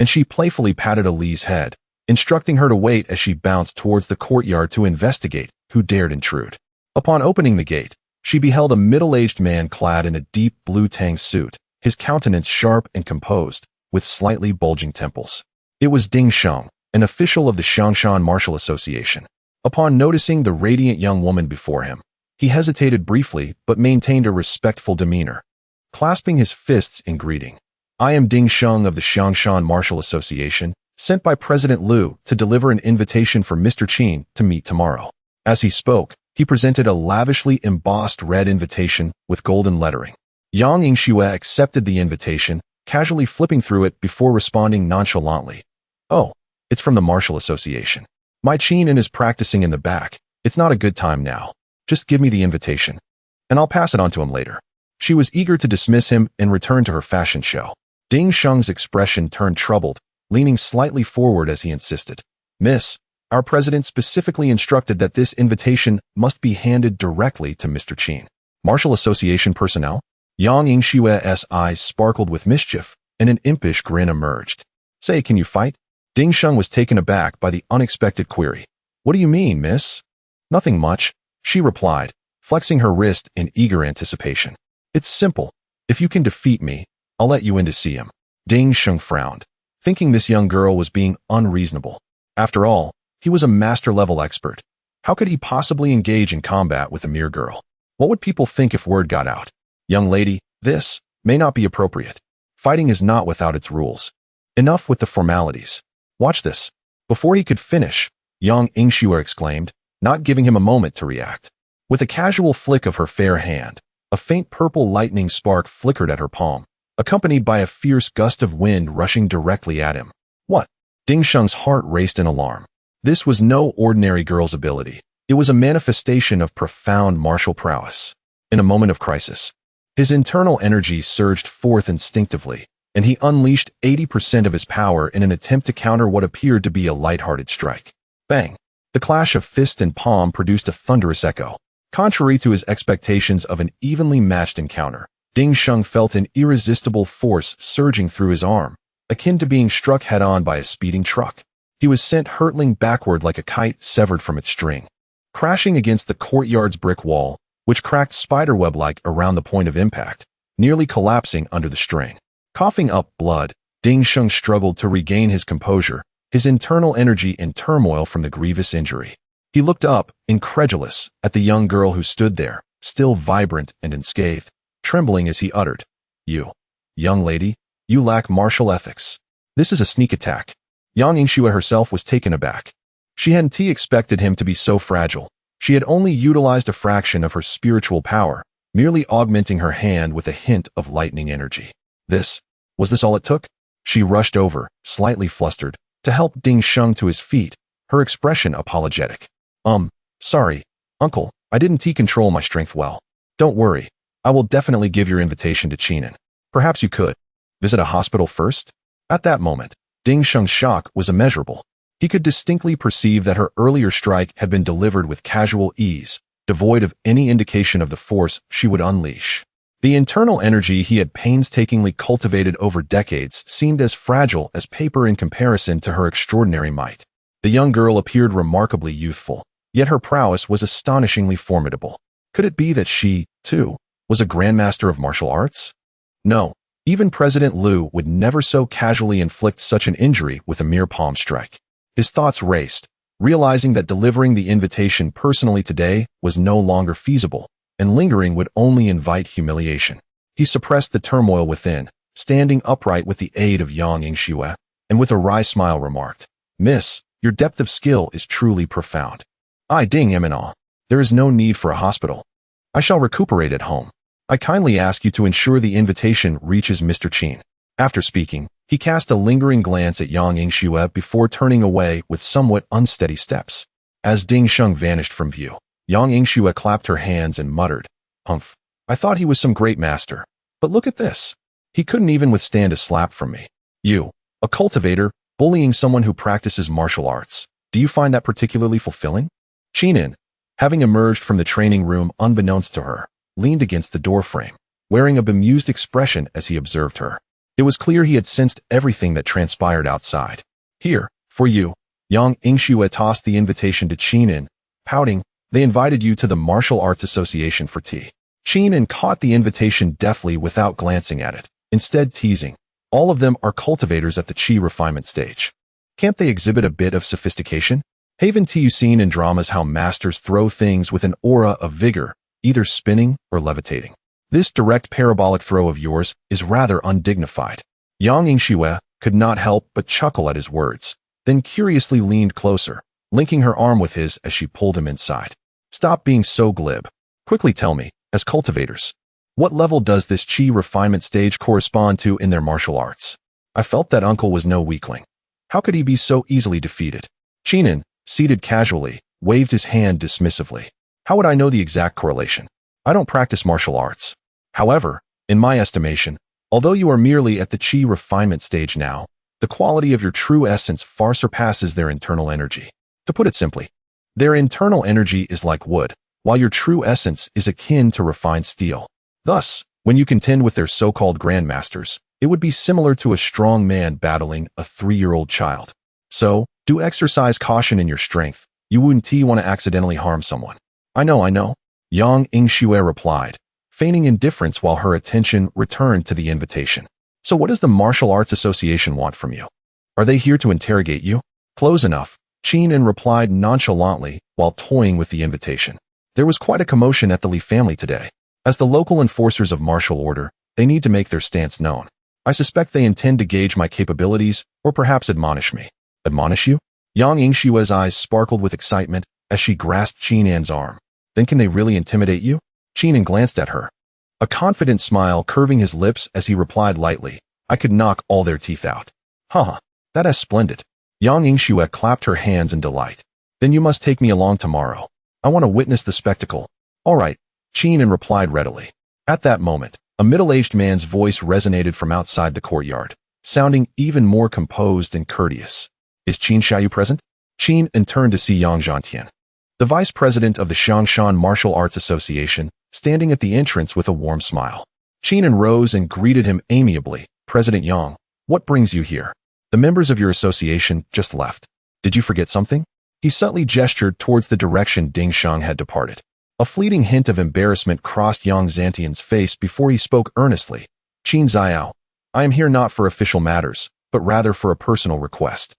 and she playfully patted Ali's head, instructing her to wait as she bounced towards the courtyard to investigate who dared intrude. Upon opening the gate, she beheld a middle-aged man clad in a deep blue tang suit, his countenance sharp and composed, with slightly bulging temples. It was Ding Sheng, an official of the Xiangshan Martial Association. Upon noticing the radiant young woman before him, he hesitated briefly but maintained a respectful demeanor, clasping his fists in greeting. "I am Ding Sheng of the Xiangshan Martial Association, sent by President Liu to deliver an invitation for Mr. Qin to meet tomorrow." As he spoke, he presented a lavishly embossed red invitation with golden lettering. Yang Yingxue accepted the invitation, casually flipping through it before responding nonchalantly, "Oh, it's from the Martial Association. My Qin is practicing in the back. It's not a good time now. Just give me the invitation, and I'll pass it on to him later." She was eager to dismiss him and return to her fashion show. Ding Sheng's expression turned troubled, leaning slightly forward as he insisted, "Miss, our president specifically instructed that this invitation must be handed directly to Mr. Qin." "Martial Association personnel?" Yang Yingxue's eyes sparkled with mischief, and an impish grin emerged. "Say, can you fight?" Ding Sheng was taken aback by the unexpected query. "What do you mean, miss?" "Nothing much," she replied, flexing her wrist in eager anticipation. "It's simple. If you can defeat me, I'll let you in to see him." Ding Sheng frowned, thinking this young girl was being unreasonable. After all, he was a master-level expert. How could he possibly engage in combat with a mere girl? What would people think if word got out? "Young lady, this may not be appropriate. Fighting is not without its rules. Enough with the formalities. Watch this." Before he could finish, Yang Yingxue exclaimed, not giving him a moment to react. With a casual flick of her fair hand, a faint purple lightning spark flickered at her palm, accompanied by a fierce gust of wind rushing directly at him. "What?" Ding Sheng's heart raced in alarm. This was no ordinary girl's ability. It was a manifestation of profound martial prowess. In a moment of crisis, his internal energy surged forth instinctively, and he unleashed 80% of his power in an attempt to counter what appeared to be a light-hearted strike. Bang! The clash of fist and palm produced a thunderous echo. Contrary to his expectations of an evenly matched encounter, Ding Sheng felt an irresistible force surging through his arm, akin to being struck head-on by a speeding truck. He was sent hurtling backward like a kite severed from its string, crashing against the courtyard's brick wall, which cracked spiderweb-like around the point of impact, nearly collapsing under the strain. Coughing up blood, Ding Sheng struggled to regain his composure, his internal energy in turmoil from the grievous injury. He looked up, incredulous, at the young girl who stood there, still vibrant and unscathed, trembling as he uttered, "You, young lady, you lack martial ethics. This is a sneak attack." Yang Yingxue herself was taken aback. She hadn't expected him to be so fragile. She had only utilized a fraction of her spiritual power, merely augmenting her hand with a hint of lightning energy. Was this all it took? She rushed over, slightly flustered, to help Ding Sheng to his feet, her expression apologetic. Sorry, uncle, I didn't control my strength well. Don't worry, I will definitely give your invitation to Qingming. Perhaps you could visit a hospital first?" At that moment, Ding Sheng's shock was immeasurable. He could distinctly perceive that her earlier strike had been delivered with casual ease, devoid of any indication of the force she would unleash. The internal energy he had painstakingly cultivated over decades seemed as fragile as paper in comparison to her extraordinary might. The young girl appeared remarkably youthful, yet her prowess was astonishingly formidable. Could it be that she, too, was a grandmaster of martial arts? No, even President Liu would never so casually inflict such an injury with a mere palm strike. His thoughts raced, realizing that delivering the invitation personally today was no longer feasible, and lingering would only invite humiliation. He suppressed the turmoil within, standing upright with the aid of Yang Yingxue, and with a wry smile remarked, "Miss, your depth of skill is truly profound. I ding eminent. There is no need for a hospital. I shall recuperate at home. I kindly ask you to ensure the invitation reaches Mr. Qin." After speaking, he cast a lingering glance at Yang Yingxue before turning away with somewhat unsteady steps. As Ding Sheng vanished from view, Yang Yingxue clapped her hands and muttered, "Humph, I thought he was some great master. But look at this. He couldn't even withstand a slap from me. You, a cultivator, bullying someone who practices martial arts. Do you find that particularly fulfilling?" Qinin, having emerged from the training room unbeknownst to her, leaned against the doorframe, wearing a bemused expression as he observed her. It was clear he had sensed everything that transpired outside. "Here, for you." Yang Yingxue tossed the invitation to Qinin, pouting, "They invited you to the Martial Arts Association for tea." Qinin caught the invitation deftly without glancing at it, instead teasing, "All of them are cultivators at the Qi refinement stage. Can't they exhibit a bit of sophistication? Haven't you seen in dramas how masters throw things with an aura of vigor, either spinning or levitating? This direct parabolic throw of yours is rather undignified." Yang Yingxue could not help but chuckle at his words, then curiously leaned closer, linking her arm with his as she pulled him inside. "Stop being so glib. Quickly tell me, as cultivators, what level does this Qi refinement stage correspond to in their martial arts? I felt that uncle was no weakling. How could he be so easily defeated?" Qinin, seated casually, waved his hand dismissively. "How would I know the exact correlation? I don't practice martial arts. However, in my estimation, although you are merely at the Qi refinement stage now, the quality of your true essence far surpasses their internal energy. To put it simply, their internal energy is like wood, while your true essence is akin to refined steel. Thus, when you contend with their so-called grandmasters, it would be similar to a strong man battling a 3-year-old child. So, do exercise caution in your strength. You wouldn't want to accidentally harm someone." I know, Yang Yingxue replied, feigning indifference while her attention returned to the invitation. "So what does the Martial Arts Association want from you? Are they here to interrogate you?" "Close enough," Qinin replied nonchalantly while toying with the invitation. "There was quite a commotion at the Li family today. As the local enforcers of martial order, they need to make their stance known. I suspect they intend to gauge my capabilities or perhaps admonish me." "Admonish you?" Yang Yingxue's eyes sparkled with excitement as she grasped Qinin's arm. "Then can they really intimidate you?" Qinin glanced at her, a confident smile curving his lips as he replied lightly, "I could knock all their teeth out." "Haha, that is splendid." Yang Yingxue clapped her hands in delight. "Then you must take me along tomorrow. I want to witness the spectacle." "All right," Qinin replied readily. At that moment, a middle-aged man's voice resonated from outside the courtyard, sounding even more composed and courteous. "Is Qin Xiaoyu present?" Qin turned to see Yang Zhantian, the vice president of the Xiangshan Martial Arts Association, standing at the entrance with a warm smile. Qinin rose and greeted him amiably. "President Yang, what brings you here? The members of your association just left. Did you forget something?" He subtly gestured towards the direction Ding Sheng had departed. A fleeting hint of embarrassment crossed Yang Zhantian's face before he spoke earnestly. "Qin Xiao, I am here not for official matters, but rather for a personal request."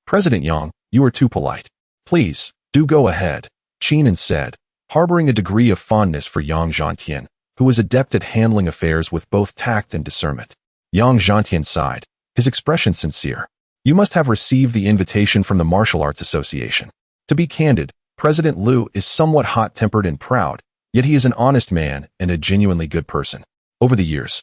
"President Yang, you are too polite. Please, do go ahead," Qinin said, harboring a degree of fondness for Yang Zhantian, who was adept at handling affairs with both tact and discernment. Yang Zhantian sighed, his expression sincere. "You must have received the invitation from the Martial Arts Association. To be candid, President Liu is somewhat hot-tempered and proud, yet he is an honest man and a genuinely good person. Over the years,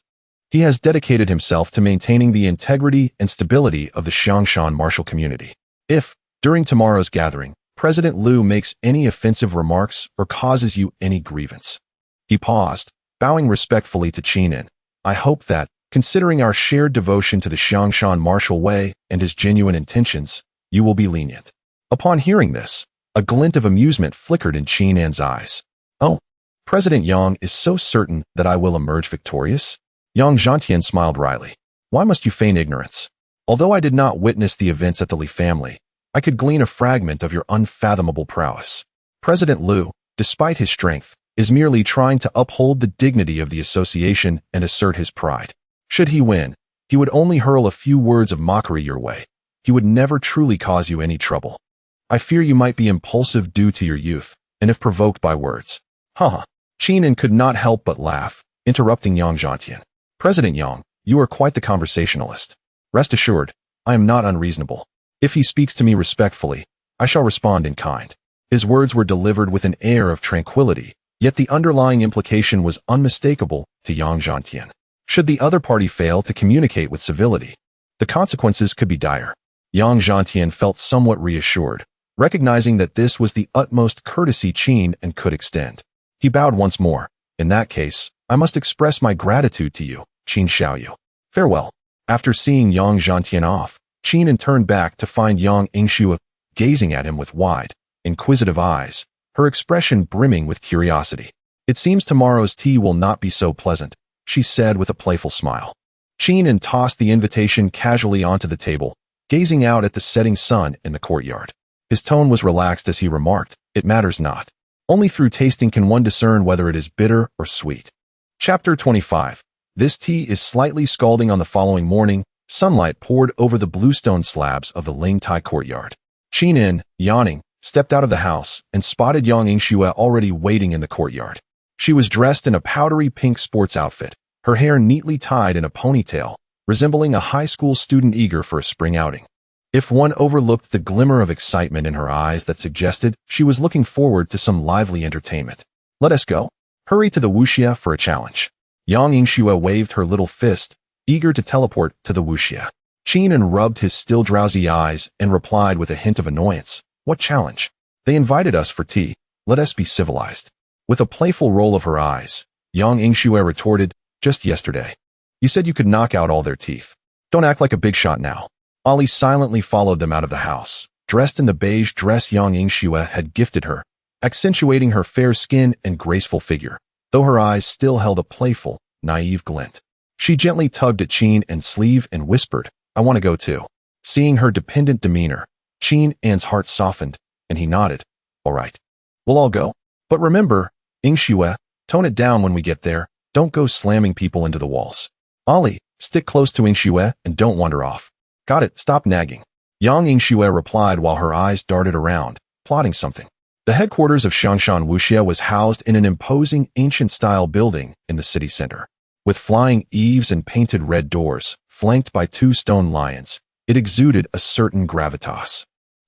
he has dedicated himself to maintaining the integrity and stability of the Xiangshan martial community. If, during tomorrow's gathering, President Liu makes any offensive remarks or causes you any grievance." He paused, bowing respectfully to Qinin. "I hope that, considering our shared devotion to the Xiangshan martial way and his genuine intentions, you will be lenient." Upon hearing this, a glint of amusement flickered in Qinin's eyes. "Oh, President Yang is so certain that I will emerge victorious? Yang Yingxue smiled wryly. Why must you feign ignorance? Although I did not witness the events at the Li family, I could glean a fragment of your unfathomable prowess. President Liu, despite his strength, is merely trying to uphold the dignity of the association and assert his pride. Should he win, he would only hurl a few words of mockery your way. He would never truly cause you any trouble. I fear you might be impulsive due to your youth, and if provoked by words. Haha. Qingming could not help but laugh, interrupting Yang Yingxue. President Yang, you are quite the conversationalist. Rest assured, I am not unreasonable. If he speaks to me respectfully, I shall respond in kind. His words were delivered with an air of tranquility, yet the underlying implication was unmistakable to Yang Yingxue. Should the other party fail to communicate with civility, the consequences could be dire. Yang Yingxue felt somewhat reassured, recognizing that this was the utmost courtesy Qingming could extend. He bowed once more. In that case, I must express my gratitude to you, Qin Xiaoyu. Farewell. After seeing Yang Yingxue off, Qingming turned back to find Yang Yingxue gazing at him with wide, inquisitive eyes, her expression brimming with curiosity. It seems tomorrow's tea will not be so pleasant, she said with a playful smile. Qingming tossed the invitation casually onto the table, gazing out at the setting sun in the courtyard. His tone was relaxed as he remarked, "It matters not. Only through tasting can one discern whether it is bitter or sweet." Chapter 25. This tea is slightly scalding. On the following morning, sunlight poured over the bluestone slabs of the Lingtai courtyard. Qingming, yawning, stepped out of the house and spotted Yang Yingxue already waiting in the courtyard. She was dressed in a powdery pink sports outfit, her hair neatly tied in a ponytail, resembling a high school student eager for a spring outing. If one overlooked the glimmer of excitement in her eyes that suggested she was looking forward to some lively entertainment. "Let us go. Hurry to the wuxia for a challenge." Yang Yingxue waved her little fist, eager to teleport to the wuxia. Qingming rubbed his still drowsy eyes and replied with a hint of annoyance, "What challenge? They invited us for tea. Let us be civilized." With a playful roll of her eyes, Yang Yingxue retorted, "Just yesterday, you said you could knock out all their teeth. Don't act like a big shot now." Ali silently followed them out of the house, dressed in the beige dress Yang Yingxue had gifted her, accentuating her fair skin and graceful figure, though her eyes still held a playful, naive glint. She gently tugged at Qingming's sleeve and whispered, "I want to go too." Seeing her dependent demeanor, Qingming's heart softened, and he nodded. "All right. We'll all go. But remember, Yingxue, tone it down when we get there. Don't go slamming people into the walls. Ali, stick close to Yingxue and don't wander off." "Got it, stop nagging," Yang Yingxue replied while her eyes darted around, plotting something. The headquarters of Shangshan Wuxia was housed in an imposing ancient-style building in the city center. With flying eaves and painted red doors, flanked by 2 stone lions, it exuded a certain gravitas.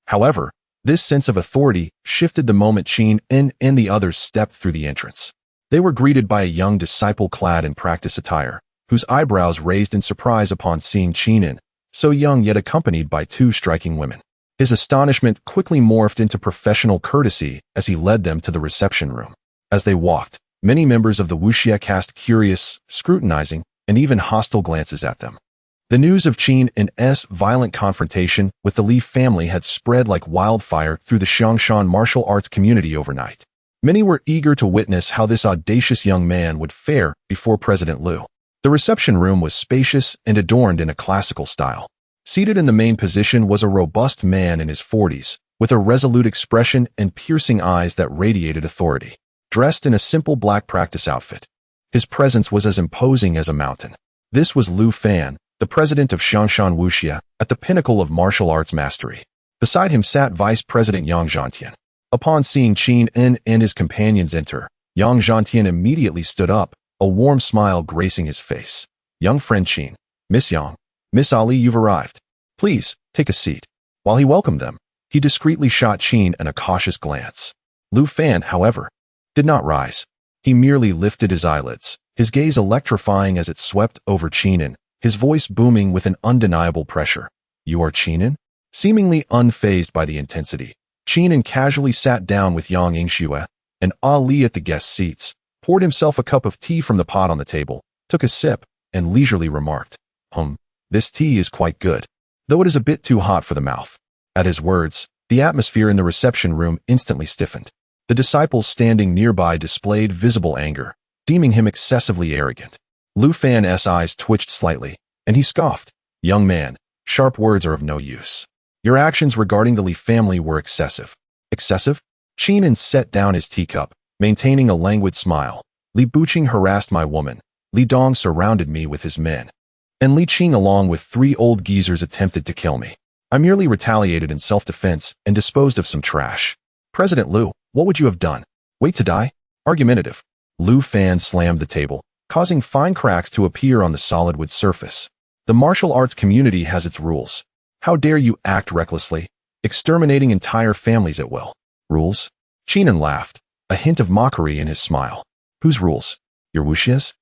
However, this sense of authority shifted the moment Qingming and the others stepped through the entrance. They were greeted by a young disciple clad in practice attire, whose eyebrows raised in surprise upon seeing Qingming, so young yet accompanied by 2 striking women. His astonishment quickly morphed into professional courtesy as he led them to the reception room. As they walked, many members of the wuxia cast curious, scrutinizing, and even hostile glances at them. The news of Qingming's violent confrontation with the Li family had spread like wildfire through the Shangshan martial arts community overnight. Many were eager to witness how this audacious young man would fare before President Liu. The reception room was spacious and adorned in a classical style. Seated in the main position was a robust man in his 40s, with a resolute expression and piercing eyes that radiated authority. Dressed in a simple black practice outfit, his presence was as imposing as a mountain. This was Liu Fan, the president of Shangshan Wuxia, at the pinnacle of martial arts mastery. Beside him sat Vice President Yang Yingxue. Upon seeing Qingming and his companions enter, Yang Yingxue immediately stood up, a warm smile gracing his face. "Young friend Qing, Miss Yang, Miss Ali, you've arrived. Please, take a seat." While he welcomed them, he discreetly shot Qingming a cautious glance. Liu Fan, however, did not rise. He merely lifted his eyelids, his gaze electrifying as it swept over Qingming, his voice booming with an undeniable pressure. "You are Qingming?" Seemingly unfazed by the intensity, Qingming casually sat down with Yang Yingxue, and Ali at the guest seats, poured himself a cup of tea from the pot on the table, took a sip, and leisurely remarked, "This tea is quite good, though it is a bit too hot for the mouth." At his words, the atmosphere in the reception room instantly stiffened. The disciples standing nearby displayed visible anger, deeming him excessively arrogant. Lu Fan's eyes twitched slightly, and he scoffed. "Young man, sharp words are of no use. Your actions regarding the Li family were excessive." "Excessive?" Qingming set down his teacup, maintaining a languid smile. "Li Buqing harassed my woman. Li Dong surrounded me with his men. And Li Qing along with 3 old geezers attempted to kill me. I merely retaliated in self-defense and disposed of some trash. President Lu, what would you have done? Wait to die?" Argumentative. Lu Fan slammed the table, causing fine cracks to appear on the solid wood surface. "The martial arts community has its rules. How dare you act recklessly, exterminating entire families at will?" "Rules?" Qingming laughed, a hint of mockery in his smile. "Whose rules? Your wuxia's?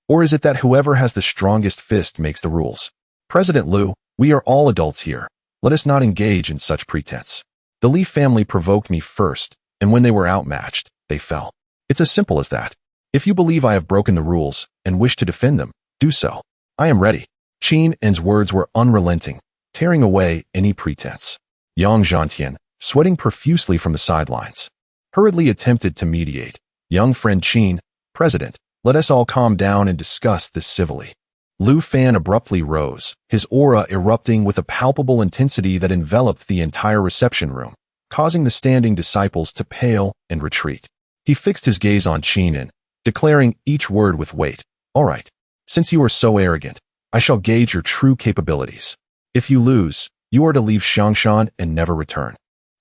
Or is it that whoever has the strongest fist makes the rules? President Lu, we are all adults here. Let us not engage in such pretense. The Li family provoked me first, and when they were outmatched, they fell. It's as simple as that. If you believe I have broken the rules and wish to defend them, do so. I am ready." Qingming's words were unrelenting, tearing away any pretense. Yang Yingxue, sweating profusely from the sidelines, hurriedly attempted to mediate. "Young friend Qingming, President, let us all calm down and discuss this civilly." Lu Fan abruptly rose, his aura erupting with a palpable intensity that enveloped the entire reception room, causing the standing disciples to pale and retreat. He fixed his gaze on Qingming, declaring each word with weight. "All right. Since you are so arrogant, I shall gauge your true capabilities. If you lose, you are to leave Xiangshan and never return."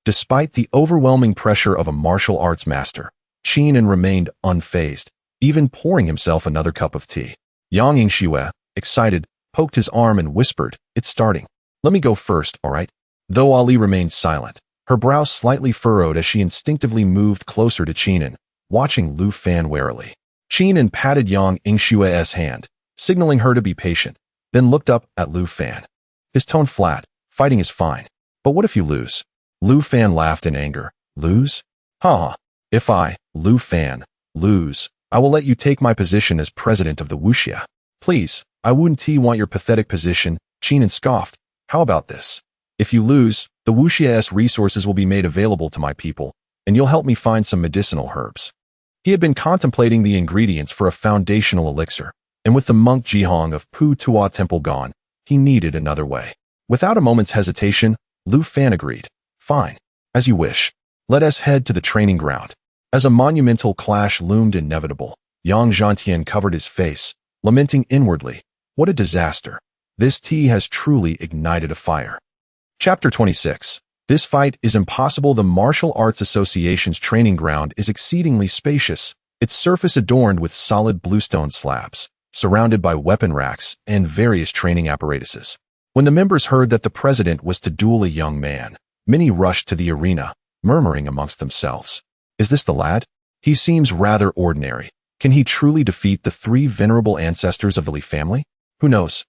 Despite the overwhelming pressure of a martial arts master, Qingming remained unfazed, even pouring himself another cup of tea. Yang Yingxue, excited, poked his arm and whispered, "It's starting. Let me go first, all right?" Though Ali remained silent, her brow slightly furrowed as she instinctively moved closer to Qingming, watching Lu Fan warily. Qingming patted Yang Yingxue's hand, signaling her to be patient, then looked up at Lu Fan. His tone flat. "Fighting is fine. But what if you lose?" Lu Fan laughed in anger. "Lose? Ha! If I, Lu Fan, lose, I will let you take my position as president of the wuxia. Please, I wouldn't want your pathetic position." Qingming scoffed. "How about this? If you lose, the wuxia's resources will be made available to my people, and you'll help me find some medicinal herbs." He had been contemplating the ingredients for a foundational elixir, and with the monk Jihong of Pu Tua Temple gone, he needed another way. Without a moment's hesitation, Lu Fan agreed. "Fine. As you wish. Let us head to the training ground." As a monumental clash loomed inevitable, Yang Yingxue covered his face, lamenting inwardly, "What a disaster. This tea has truly ignited a fire." Chapter 26. This fight is impossible. The Martial Arts Association's training ground is exceedingly spacious, its surface adorned with solid bluestone slabs, surrounded by weapon racks and various training apparatuses. When the members heard that the president was to duel a young man, many rushed to the arena, murmuring amongst themselves, "Is this the lad? He seems rather ordinary. Can he truly defeat the 3 venerable ancestors of the Li family? Who knows?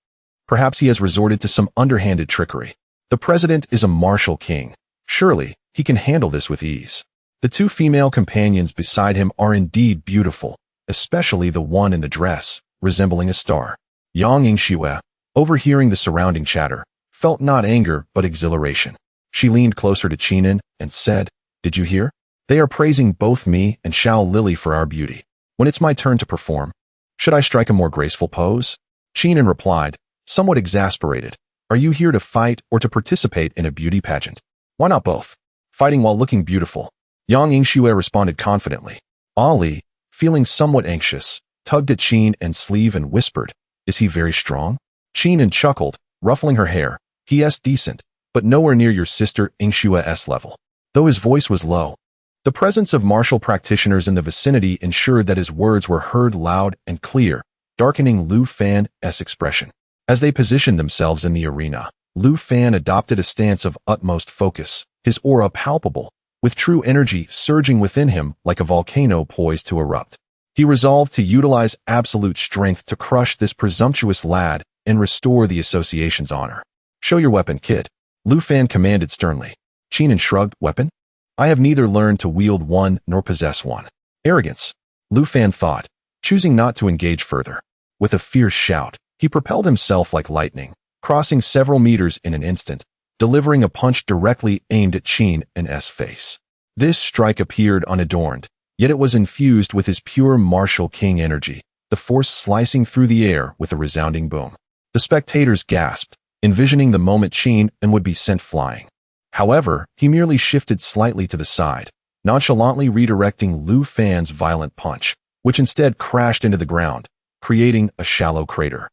Perhaps he has resorted to some underhanded trickery. The president is a martial king. Surely, he can handle this with ease." The 2 female companions beside him are indeed beautiful, especially the one in the dress, resembling a star. Yang Yingxue, overhearing the surrounding chatter, felt not anger but exhilaration. She leaned closer to Qingming and said, "Did you hear? They are praising both me and Xiao Lily for our beauty. When it's my turn to perform, should I strike a more graceful pose?" Qingming replied, somewhat exasperated, "Are you here to fight or to participate in a beauty pageant? Why not both? Fighting while looking beautiful." Yang Yingxue responded confidently. Ali, feeling somewhat anxious, tugged at Qingming's sleeve and whispered, "Is he very strong?" Qingming chuckled, ruffling her hair. "He's decent, but nowhere near your sister Yingxue's level." Though his voice was low, the presence of martial practitioners in the vicinity ensured that his words were heard loud and clear, darkening Lu Fan's expression. As they positioned themselves in the arena, Lu Fan adopted a stance of utmost focus, his aura palpable, with true energy surging within him like a volcano poised to erupt. He resolved to utilize absolute strength to crush this presumptuous lad and restore the association's honor. "Show your weapon, kid," Lu Fan commanded sternly. Qingming shrugged. "Weapon? I have neither learned to wield one nor possess one." "Arrogance," Lu Fan thought, choosing not to engage further. With a fierce shout, he propelled himself like lightning, crossing several meters in an instant, delivering a punch directly aimed at Qingming's face. This strike appeared unadorned, yet it was infused with his pure martial king energy, the force slicing through the air with a resounding boom. The spectators gasped, envisioning the moment Qin and would be sent flying. However, he merely shifted slightly to the side, nonchalantly redirecting Lu Fan's violent punch, which instead crashed into the ground, creating a shallow crater.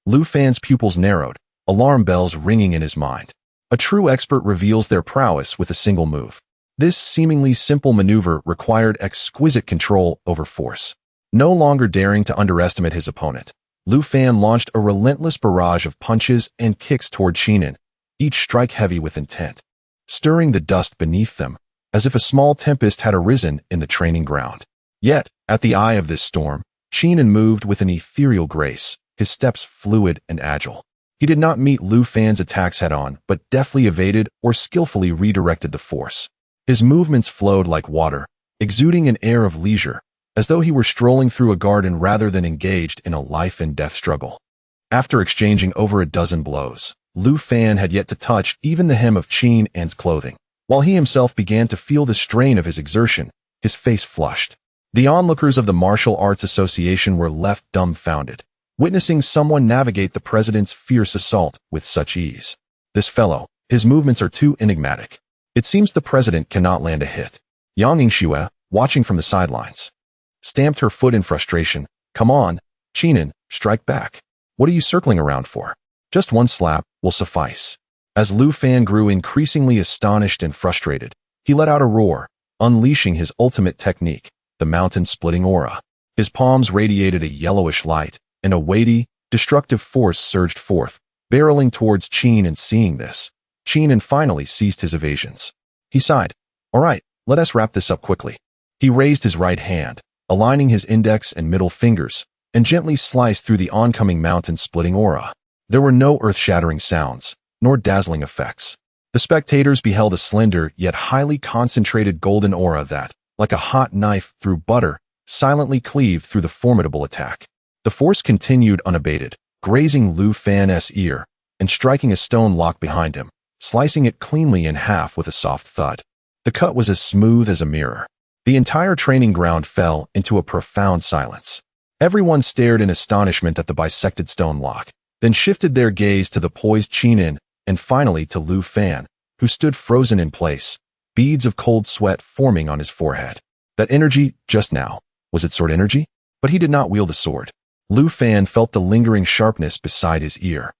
Lu Fan's pupils narrowed, alarm bells ringing in his mind. A true expert reveals their prowess with a single move. This seemingly simple maneuver required exquisite control over force. No longer daring to underestimate his opponent, Lu Fan launched a relentless barrage of punches and kicks toward Qin, each strike heavy with intent, stirring the dust beneath them, as if a small tempest had arisen in the training ground. Yet, at the eye of this storm, Qin moved with an ethereal grace, his steps fluid and agile. He did not meet Lu Fan's attacks head-on, but deftly evaded or skillfully redirected the force. His movements flowed like water, exuding an air of leisure, as though he were strolling through a garden rather than engaged in a life-and-death struggle. After exchanging over a dozen blows, Lu Fan had yet to touch even the hem of Qin's clothing. While he himself began to feel the strain of his exertion, his face flushed. The onlookers of the Martial Arts Association were left dumbfounded, witnessing someone navigate the president's fierce assault with such ease. This fellow, his movements are too enigmatic. It seems the president cannot land a hit. Yang Yingxue, watching from the sidelines, stamped her foot in frustration. Come on, Qin, strike back. What are you circling around for? Just one slap will suffice. As Lu Fan grew increasingly astonished and frustrated, he let out a roar, unleashing his ultimate technique, the mountain-splitting aura. His palms radiated a yellowish light, and a weighty, destructive force surged forth, barreling towards Qin. And seeing this, Qin finally ceased his evasions. He sighed. All right, let us wrap this up quickly. He raised his right hand, aligning his index and middle fingers, and gently sliced through the oncoming mountain-splitting aura. There were no earth-shattering sounds, nor dazzling effects. The spectators beheld a slender yet highly concentrated golden aura that, like a hot knife through butter, silently cleaved through the formidable attack. The force continued unabated, grazing Lu Fan's ear and striking a stone lock behind him, slicing it cleanly in half with a soft thud. The cut was as smooth as a mirror. The entire training ground fell into a profound silence. Everyone stared in astonishment at the bisected stone lock, then shifted their gaze to the poised Qin and finally to Lu Fan, who stood frozen in place, beads of cold sweat forming on his forehead. That energy, just now, was it sword energy? But he did not wield a sword. Lu Fan felt the lingering sharpness beside his ear.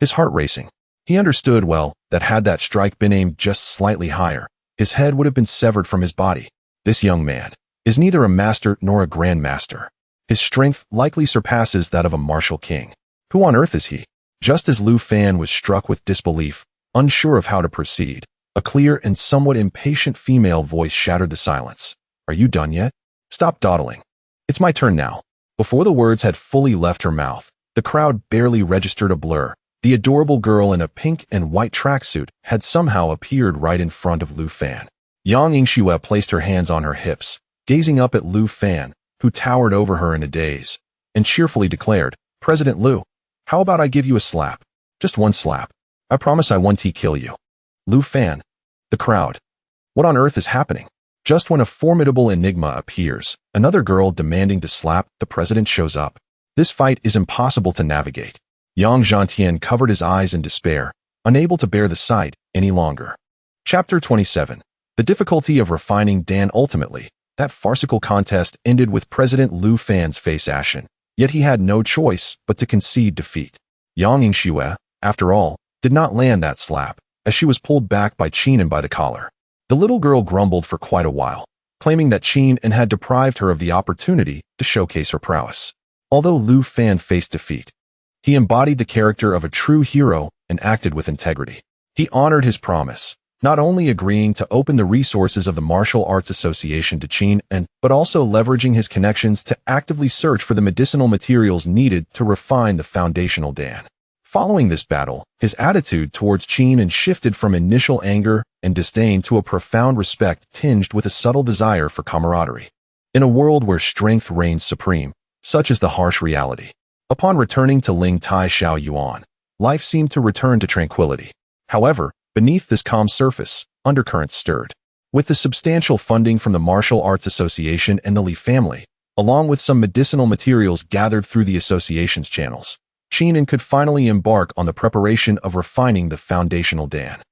His heart racing. He understood well that had that strike been aimed just slightly higher, his head would have been severed from his body. This young man is neither a master nor a grandmaster. His strength likely surpasses that of a martial king. Who on earth is he? Just as Lu Fan was struck with disbelief, unsure of how to proceed, a clear and somewhat impatient female voice shattered the silence. Are you done yet? Stop dawdling. It's my turn now. Before the words had fully left her mouth, the crowd barely registered a blur. The adorable girl in a pink and white tracksuit had somehow appeared right in front of Lu Fan. Yang Yingxue placed her hands on her hips, gazing up at Lu Fan, who towered over her in a daze, and cheerfully declared, President Lu, how about I give you a slap? Just one slap. I promise I won't kill you. Lu Fan. The crowd. What on earth is happening? Just when a formidable enigma appears, another girl demanding to slap the president shows up. This fight is impossible to navigate. Yang Zhantian covered his eyes in despair, unable to bear the sight any longer. Chapter 27. The difficulty of refining Dan. Ultimately, that farcical contest ended with President Lu Fan's face ashen, yet he had no choice but to concede defeat. Yang Yingxue, after all, did not land that slap, as she was pulled back by Qin by the collar. The little girl grumbled for quite a while, claiming that Qin had deprived her of the opportunity to showcase her prowess. Although Lu Fan faced defeat, he embodied the character of a true hero and acted with integrity. He honored his promise, not only agreeing to open the resources of the Martial Arts Association to Qin, but also leveraging his connections to actively search for the medicinal materials needed to refine the foundational Dan. Following this battle, his attitude towards Qin shifted from initial anger and disdain to a profound respect tinged with a subtle desire for camaraderie. In a world where strength reigns supreme, such is the harsh reality. Upon returning to Ling Tai Xiao Yuan, life seemed to return to tranquility. However, beneath this calm surface, undercurrents stirred. With the substantial funding from the Martial Arts Association and the Li family, along with some medicinal materials gathered through the association's channels, Qingming could finally embark on the preparation of refining the foundational Dan.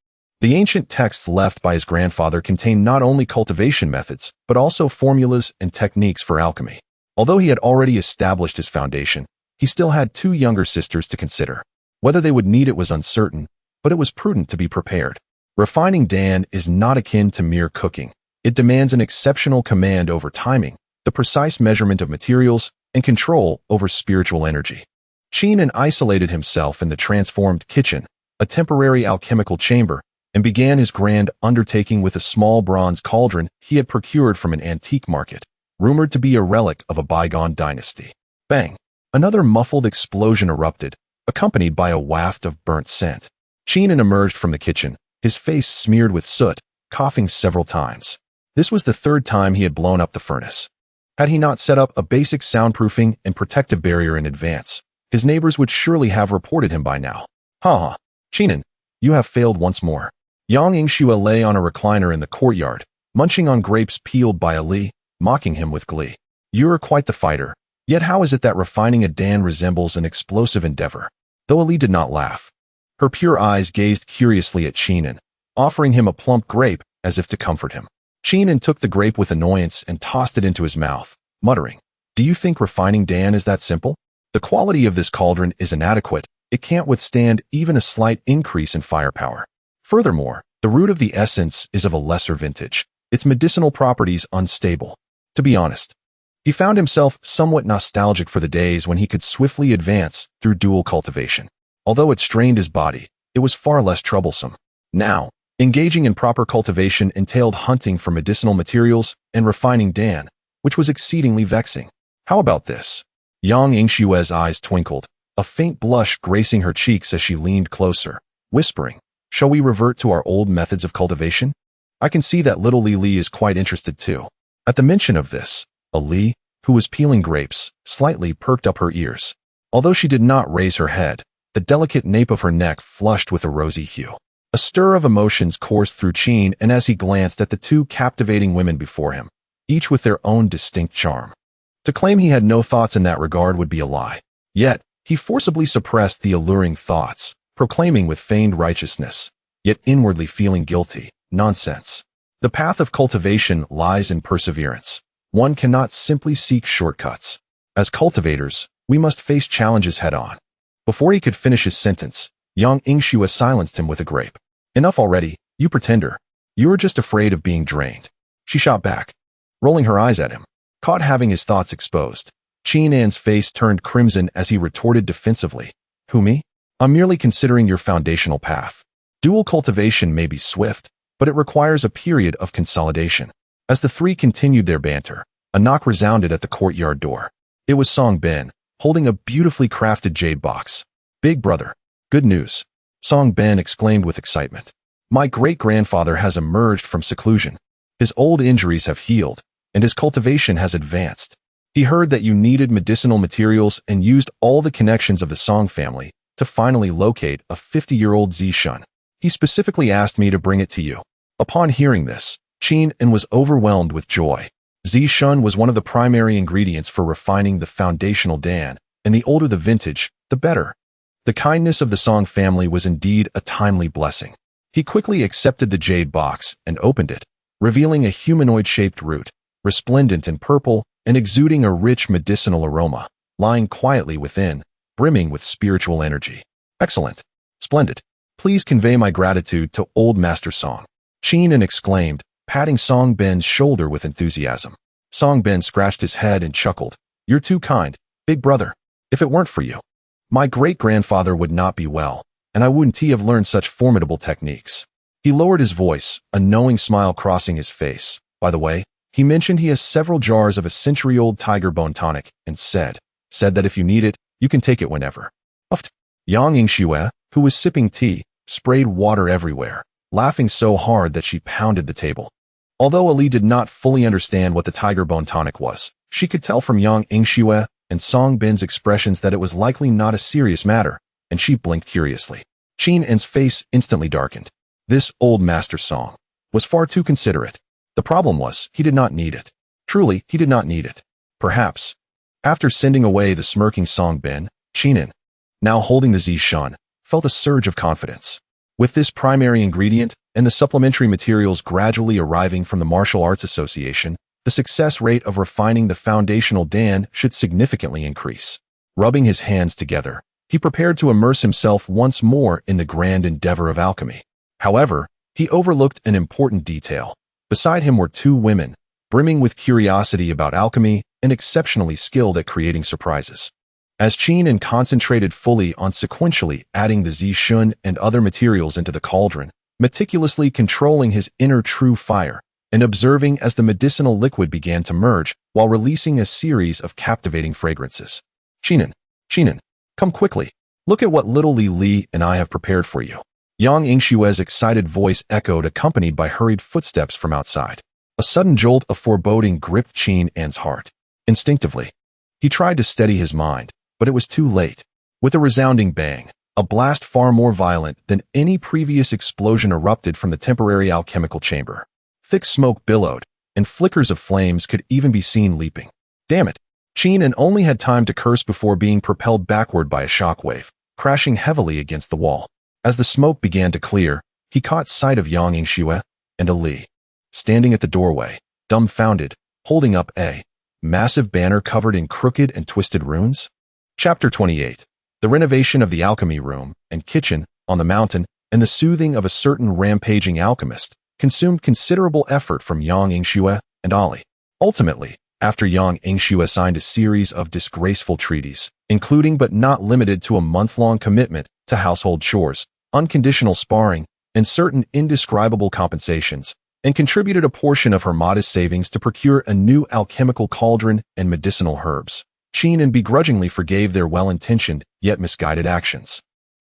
The ancient texts left by his grandfather contained not only cultivation methods, but also formulas and techniques for alchemy. Although he had already established his foundation, he still had 2 younger sisters to consider. Whether they would need it was uncertain, but it was prudent to be prepared. Refining Dan is not akin to mere cooking. It demands an exceptional command over timing, the precise measurement of materials, and control over spiritual energy. Qingming isolated himself in the transformed kitchen, a temporary alchemical chamber, and began his grand undertaking with a small bronze cauldron he had procured from an antique market, rumored to be a relic of a bygone dynasty. Bang! Another muffled explosion erupted, accompanied by a waft of burnt scent. Qingming emerged from the kitchen, his face smeared with soot, coughing several times. This was the 3rd time he had blown up the furnace. Had he not set up a basic soundproofing and protective barrier in advance, his neighbors would surely have reported him by now. Ha! Qingming, you have failed once more. Yang Yingxue lay on a recliner in the courtyard, munching on grapes peeled by Ali, mocking him with glee. You're quite the fighter. Yet how is it that refining a Dan resembles an explosive endeavor? Though Ali did not laugh. Her pure eyes gazed curiously at Qingming, offering him a plump grape as if to comfort him. Qingming took the grape with annoyance and tossed it into his mouth, muttering, "Do you think refining Dan is that simple? The quality of this cauldron is inadequate. It can't withstand even a slight increase in firepower. Furthermore, the root of the essence is of a lesser vintage, its medicinal properties unstable." To be honest, he found himself somewhat nostalgic for the days when he could swiftly advance through dual cultivation. Although it strained his body, it was far less troublesome. Now, engaging in proper cultivation entailed hunting for medicinal materials and refining Dan, which was exceedingly vexing. How about this? Yang Yingxue's eyes twinkled, a faint blush gracing her cheeks as she leaned closer, whispering, "Shall we revert to our old methods of cultivation? I can see that little Li is quite interested too." At the mention of this, Ali, who was peeling grapes, slightly perked up her ears. Although she did not raise her head, the delicate nape of her neck flushed with a rosy hue. A stir of emotions coursed through Qingming, and as he glanced at the 2 captivating women before him, each with their own distinct charm. To claim he had no thoughts in that regard would be a lie. Yet, he forcibly suppressed the alluring thoughts, proclaiming with feigned righteousness, yet inwardly feeling guilty, "Nonsense. The path of cultivation lies in perseverance. One cannot simply seek shortcuts. As cultivators, we must face challenges head-on." Before he could finish his sentence, Yang Yingxue silenced him with a grape. "Enough already, you pretender. You're just afraid of being drained." She shot back, rolling her eyes at him. Caught having his thoughts exposed, Qingming's face turned crimson as he retorted defensively, "Who, me? I'm merely considering your foundational path. Dual cultivation may be swift, but it requires a period of consolidation." As the 3 continued their banter, a knock resounded at the courtyard door. It was Song Ben, holding a beautifully crafted jade box. "Big brother, good news," Song Ben exclaimed with excitement. "My great-grandfather has emerged from seclusion. His old injuries have healed, and his cultivation has advanced. He heard that you needed medicinal materials and used all the connections of the Song family to finally locate a 50-year-old Zishun. He specifically asked me to bring it to you." Upon hearing this, Qingming was overwhelmed with joy. Zishun was one of the primary ingredients for refining the foundational Dan, and the older the vintage, the better. The kindness of the Song family was indeed a timely blessing. He quickly accepted the jade box and opened it, revealing a humanoid-shaped root, resplendent in purple and exuding a rich medicinal aroma, lying quietly within, brimming with spiritual energy. "Excellent. Splendid. Please convey my gratitude to Old Master Song," Qingming exclaimed, patting Song Ben's shoulder with enthusiasm. Song Ben scratched his head and chuckled. "You're too kind, big brother. If it weren't for you, my great-grandfather would not be well, and I wouldn't have learned such formidable techniques." He lowered his voice, a knowing smile crossing his face. "By the way, he mentioned he has several jars of a century-old tiger bone tonic and said that if you need it, you can take it whenever." Uffed. Yang Yingxue, who was sipping tea, sprayed water everywhere, laughing so hard that she pounded the table. Although Ali did not fully understand what the tiger bone tonic was, she could tell from Yang Yingxue and Song Ben's expressions that it was likely not a serious matter, and she blinked curiously. Qingming's face instantly darkened. This old Master Song was far too considerate. The problem was, he did not need it. Truly, he did not need it. Perhaps. After sending away the smirking Song Bin, Qingming, now holding the Zishan, felt a surge of confidence. With this primary ingredient and the supplementary materials gradually arriving from the Martial Arts Association, the success rate of refining the foundational Dan should significantly increase. Rubbing his hands together, he prepared to immerse himself once more in the grand endeavor of alchemy. However, he overlooked an important detail. Beside him were two women, brimming with curiosity about alchemy and exceptionally skilled at creating surprises. As Qingming concentrated fully on sequentially adding the Zishun and other materials into the cauldron, meticulously controlling his inner true fire, and observing as the medicinal liquid began to merge while releasing a series of captivating fragrances. Qingming, come quickly. Look at what little Li and I have prepared for you. Yang Yingxue's excited voice echoed, accompanied by hurried footsteps from outside. A sudden jolt of foreboding gripped Qingming's heart. Instinctively, he tried to steady his mind, but it was too late. With a resounding bang, a blast far more violent than any previous explosion erupted from the temporary alchemical chamber. Thick smoke billowed, and flickers of flames could even be seen leaping. Damn it! Qingming only had time to curse before being propelled backward by a shockwave, crashing heavily against the wall. As the smoke began to clear, he caught sight of Yang Yingxue and Li, standing at the doorway, dumbfounded, holding up a massive banner covered in crooked and twisted runes. Chapter 28. The renovation of the alchemy room and kitchen on the mountain and the soothing of a certain rampaging alchemist consumed considerable effort from Yang Yingxue and Ali. Ultimately, after Yang Yingxue signed a series of disgraceful treaties, including but not limited to a month-long commitment to household chores, unconditional sparring, and certain indescribable compensations, and contributed a portion of her modest savings to procure a new alchemical cauldron and medicinal herbs, Qingming begrudgingly forgave their well-intentioned yet misguided actions.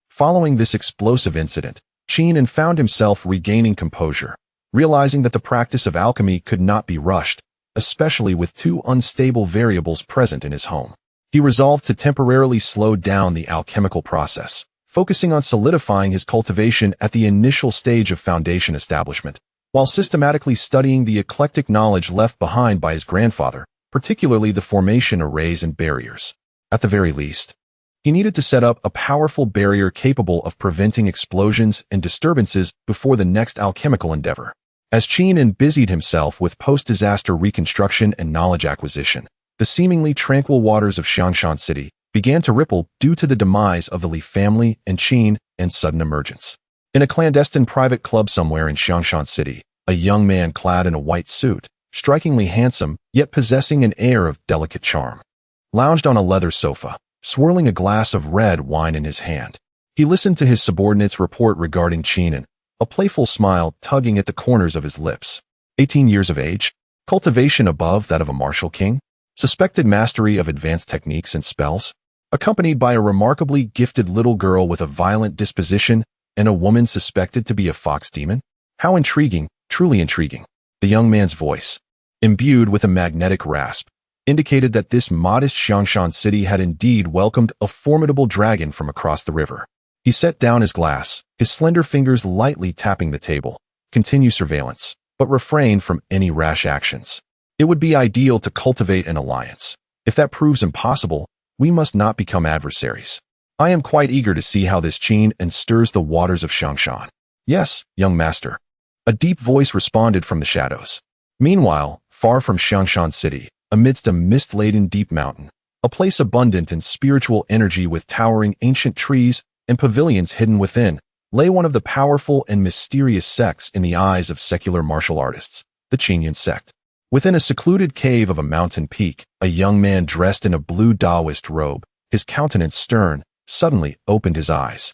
Following this explosive incident, Qingming found himself regaining composure, realizing that the practice of alchemy could not be rushed, especially with two unstable variables present in his home. He resolved to temporarily slow down the alchemical process, focusing on solidifying his cultivation at the initial stage of foundation establishment, while systematically studying the eclectic knowledge left behind by his grandfather, particularly the formation arrays and barriers. At the very least, he needed to set up a powerful barrier capable of preventing explosions and disturbances before the next alchemical endeavor. As Qingming busied himself with post-disaster reconstruction and knowledge acquisition, the seemingly tranquil waters of Xiangshan City began to ripple due to the demise of the Li family and Qingming's sudden emergence. In a clandestine private club somewhere in Xiangshan City, a young man clad in a white suit, strikingly handsome yet possessing an air of delicate charm, lounged on a leather sofa, swirling a glass of red wine in his hand. He listened to his subordinate's report regarding Qingming, a playful smile tugging at the corners of his lips. 18 years of age, cultivation above that of a martial king, suspected mastery of advanced techniques and spells, accompanied by a remarkably gifted little girl with a violent disposition and a woman suspected to be a fox demon? How intriguing, truly intriguing. The young man's voice, imbued with a magnetic rasp, indicated that this modest Xiangshan city had indeed welcomed a formidable dragon from across the river. He set down his glass, his slender fingers lightly tapping the table. Continue surveillance, but refrain from any rash actions. It would be ideal to cultivate an alliance. If that proves impossible, we must not become adversaries. I am quite eager to see how this Qingming stirs the waters of Xiangshan. Yes, young master. A deep voice responded from the shadows. Meanwhile, far from Xiangshan City, amidst a mist-laden deep mountain, a place abundant in spiritual energy with towering ancient trees and pavilions hidden within, lay one of the powerful and mysterious sects in the eyes of secular martial artists, the Qingming sect. Within a secluded cave of a mountain peak, a young man dressed in a blue Taoist robe, his countenance stern, suddenly opened his eyes.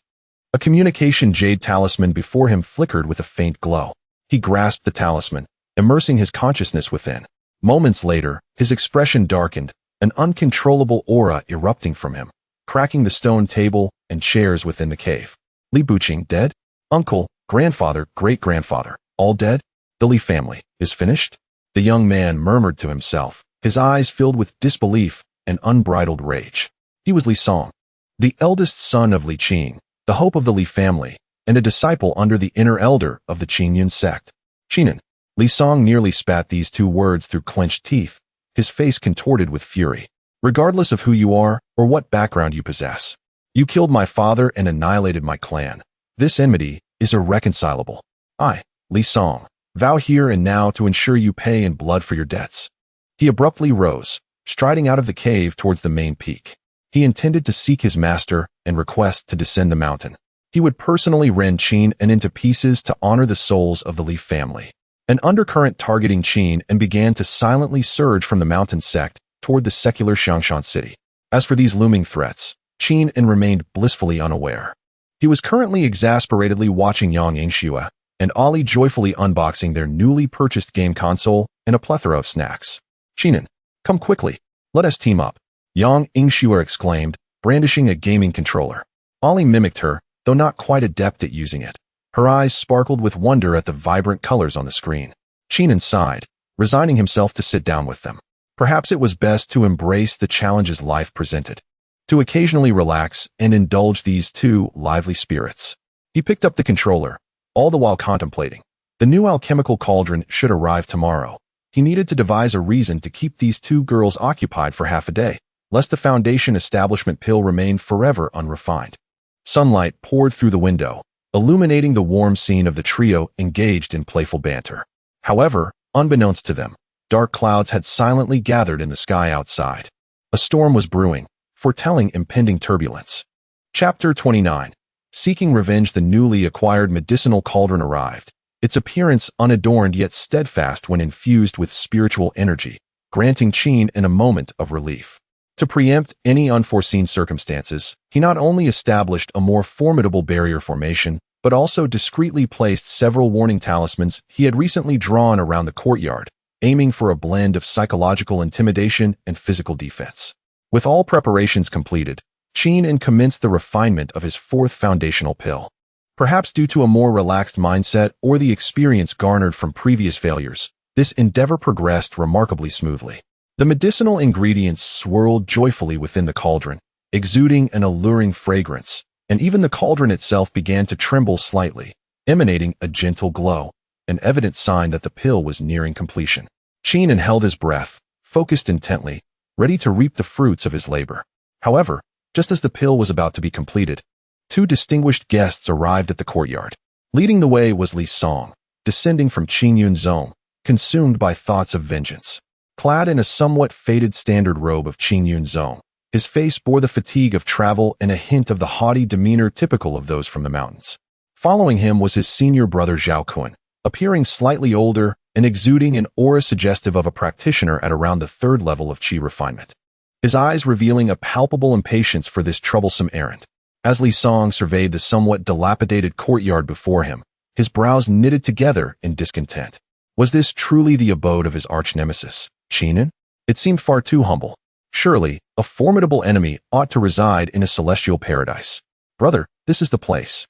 A communication jade talisman before him flickered with a faint glow. He grasped the talisman, immersing his consciousness within. Moments later, his expression darkened, an uncontrollable aura erupting from him, cracking the stone table and chairs within the cave. Li Buqing dead? Uncle, grandfather, great-grandfather, all dead? The Li family is finished? The young man murmured to himself, his eyes filled with disbelief and unbridled rage. He was Li Song, the eldest son of Li Qing, the hope of the Li family, and a disciple under the inner elder of the Qingming sect. Qingming, Li Song nearly spat these two words through clenched teeth, his face contorted with fury. Regardless of who you are or what background you possess, you killed my father and annihilated my clan. This enmity is irreconcilable. I, Li Song, vow here and now to ensure you pay in blood for your debts. He abruptly rose, striding out of the cave towards the main peak. He intended to seek his master and request to descend the mountain. He would personally rend Qin and into pieces to honor the souls of the Li family. An undercurrent targeting Qin and began to silently surge from the mountain sect toward the secular Xiangshan city. As for these looming threats, Qin and remained blissfully unaware. He was currently exasperatedly watching Yang Yingxue and Ali joyfully unboxing their newly purchased game console and a plethora of snacks. Qinin, come quickly. Let us team up. Yang Yingxue exclaimed, brandishing a gaming controller. Ali mimicked her, though not quite adept at using it. Her eyes sparkled with wonder at the vibrant colors on the screen. Qinin sighed, resigning himself to sit down with them. Perhaps it was best to embrace the challenges life presented, to occasionally relax and indulge these two lively spirits. He picked up the controller, all the while contemplating. The new alchemical cauldron should arrive tomorrow. He needed to devise a reason to keep these two girls occupied for half a day, lest the foundation establishment pill remain forever unrefined. Sunlight poured through the window, illuminating the warm scene of the trio engaged in playful banter. However, unbeknownst to them, dark clouds had silently gathered in the sky outside. A storm was brewing, foretelling impending turbulence. Chapter 29. Seeking revenge. The newly acquired medicinal cauldron arrived, its appearance unadorned yet steadfast when infused with spiritual energy, granting Qin in a moment of relief. To preempt any unforeseen circumstances, he not only established a more formidable barrier formation, but also discreetly placed several warning talismans he had recently drawn around the courtyard, aiming for a blend of psychological intimidation and physical defense. With all preparations completed, Qin commenced the refinement of his fourth foundational pill. Perhaps due to a more relaxed mindset or the experience garnered from previous failures, this endeavor progressed remarkably smoothly. The medicinal ingredients swirled joyfully within the cauldron, exuding an alluring fragrance, and even the cauldron itself began to tremble slightly, emanating a gentle glow, an evident sign that the pill was nearing completion. Qin held his breath, focused intently, ready to reap the fruits of his labor. However, just as the pill was about to be completed, two distinguished guests arrived at the courtyard. Leading the way was Li Song, descending from Qingyun's zone, consumed by thoughts of vengeance. Clad in a somewhat faded standard robe of Qingyun's zone, his face bore the fatigue of travel and a hint of the haughty demeanor typical of those from the mountains. Following him was his senior brother Zhao Kun, appearing slightly older and exuding an aura suggestive of a practitioner at around the third level of qi refinement, his eyes revealing a palpable impatience for this troublesome errand. As Li Song surveyed the somewhat dilapidated courtyard before him, his brows knitted together in discontent. Was this truly the abode of his arch-nemesis, Qinin? It seemed far too humble. Surely, a formidable enemy ought to reside in a celestial paradise. Brother, this is the place.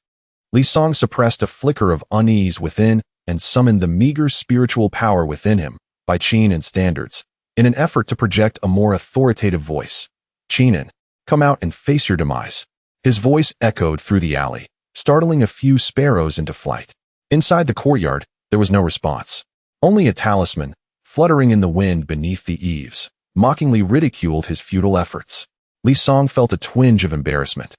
Li Song suppressed a flicker of unease within and summoned the meager spiritual power within him, by Qinin standards, in an effort to project a more authoritative voice. Qinin, come out and face your demise. His voice echoed through the alley, startling a few sparrows into flight. Inside the courtyard, there was no response. Only a talisman, fluttering in the wind beneath the eaves, mockingly ridiculed his futile efforts. Li Song felt a twinge of embarrassment,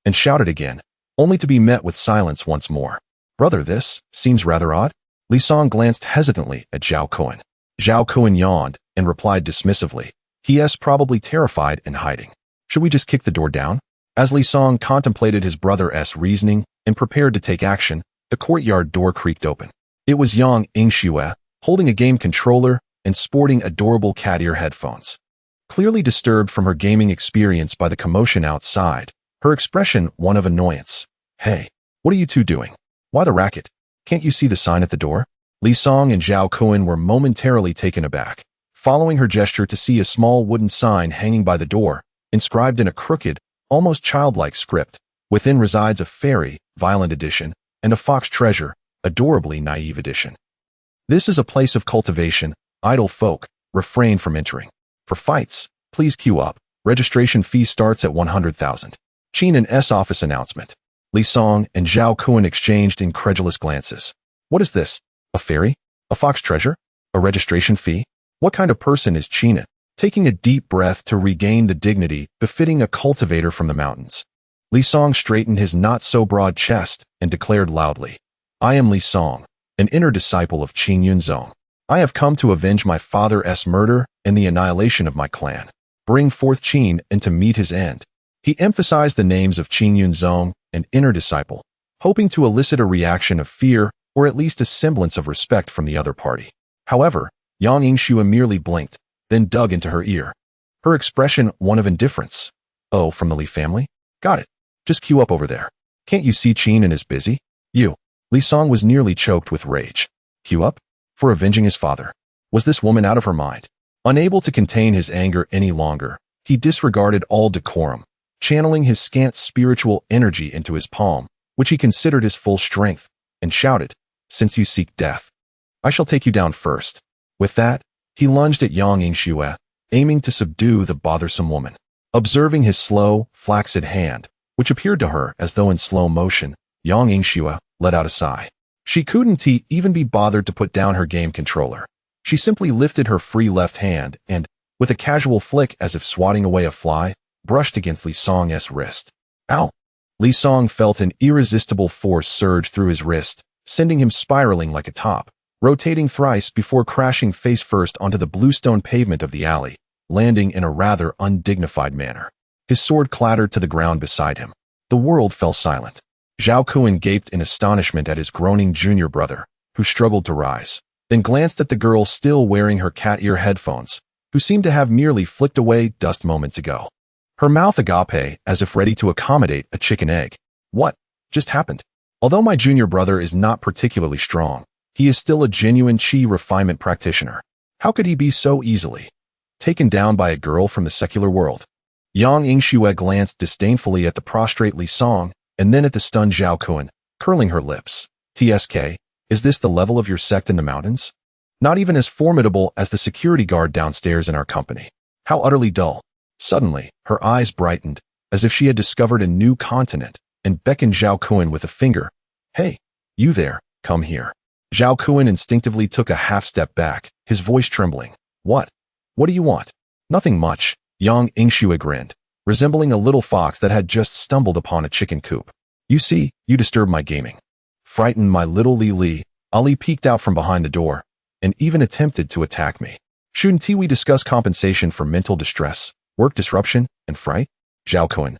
and shouted again, only to be met with silence once more. Brother, this seems rather odd. Li Song glanced hesitantly at Zhao Kun. Zhao Kun yawned and replied dismissively, he is probably terrified and hiding. Should we just kick the door down? As Li Song contemplated his brother's reasoning and prepared to take action, the courtyard door creaked open. It was Yang Yingxue, holding a game controller and sporting adorable cat ear headphones. Clearly disturbed from her gaming experience by the commotion outside, her expression one of annoyance. Hey, what are you two doing? Why the racket? Can't you see the sign at the door? Li Song and Zhao Kun were momentarily taken aback, following her gesture to see a small wooden sign hanging by the door, inscribed in a crooked, almost childlike script. Within resides a fairy, violent edition, and a fox treasure, adorably naive edition. This is a place of cultivation. Idle folk, refrain from entering. For fights, please queue up. Registration fee starts at 100,000. Qinin's office announcement. Li Song and Zhao Kun exchanged incredulous glances. What is this? A fairy? A fox treasure? A registration fee? What kind of person is Qingming? Taking a deep breath to regain the dignity befitting a cultivator from the mountains, Li Song straightened his not-so-broad chest and declared loudly, I am Li Song, an inner disciple of Qing Yunzong. I have come to avenge my father's murder and the annihilation of my clan. Bring forth Qin and to meet his end. He emphasized the names of Qing Yunzong and inner disciple, hoping to elicit a reaction of fear or at least a semblance of respect from the other party. However, Yang Yingxue merely blinked, then dug into her ear. Her expression one of indifference. Oh, from the Li family? Got it. Just queue up over there. Can't you see Qin is busy? You. Li Song was nearly choked with rage. Queue up? For avenging his father. Was this woman out of her mind? Unable to contain his anger any longer, he disregarded all decorum, channeling his scant spiritual energy into his palm, which he considered his full strength, and shouted, Since you seek death, I shall take you down first. With that, he lunged at Yang Yingxue, aiming to subdue the bothersome woman. Observing his slow, flaccid hand, which appeared to her as though in slow motion, Yang Yingxue let out a sigh. She couldn't even be bothered to put down her game controller. She simply lifted her free left hand and, with a casual flick as if swatting away a fly, brushed against Li Song's wrist. Ow! Li Song felt an irresistible force surge through his wrist, sending him spiraling like a top, rotating thrice before crashing face first onto the bluestone pavement of the alley, landing in a rather undignified manner. His sword clattered to the ground beside him. The world fell silent. Zhao Kun gaped in astonishment at his groaning junior brother, who struggled to rise, then glanced at the girl still wearing her cat ear headphones, who seemed to have merely flicked away dust moments ago. Her mouth agape as if ready to accommodate a chicken egg. What just happened? Although my junior brother is not particularly strong, he is still a genuine Qi refinement practitioner. How could he be so easily taken down by a girl from the secular world? Yang Yingxue glanced disdainfully at the prostrate Li Song and then at the stunned Zhao Kun, curling her lips. TSK, is this the level of your sect in the mountains? Not even as formidable as the security guard downstairs in our company. How utterly dull. Suddenly, her eyes brightened, as if she had discovered a new continent, and beckoned Zhao Kun with a finger. Hey, you there, come here. Zhao Kun instinctively took a half-step back, his voice trembling. What? What do you want? Nothing much, Yang Yingxue grinned, resembling a little fox that had just stumbled upon a chicken coop. You see, you disturbed my gaming. Frightened my little Li, Ali peeked out from behind the door, and even attempted to attack me. Shouldn't we discuss compensation for mental distress, work disruption, and fright? Zhao Kun.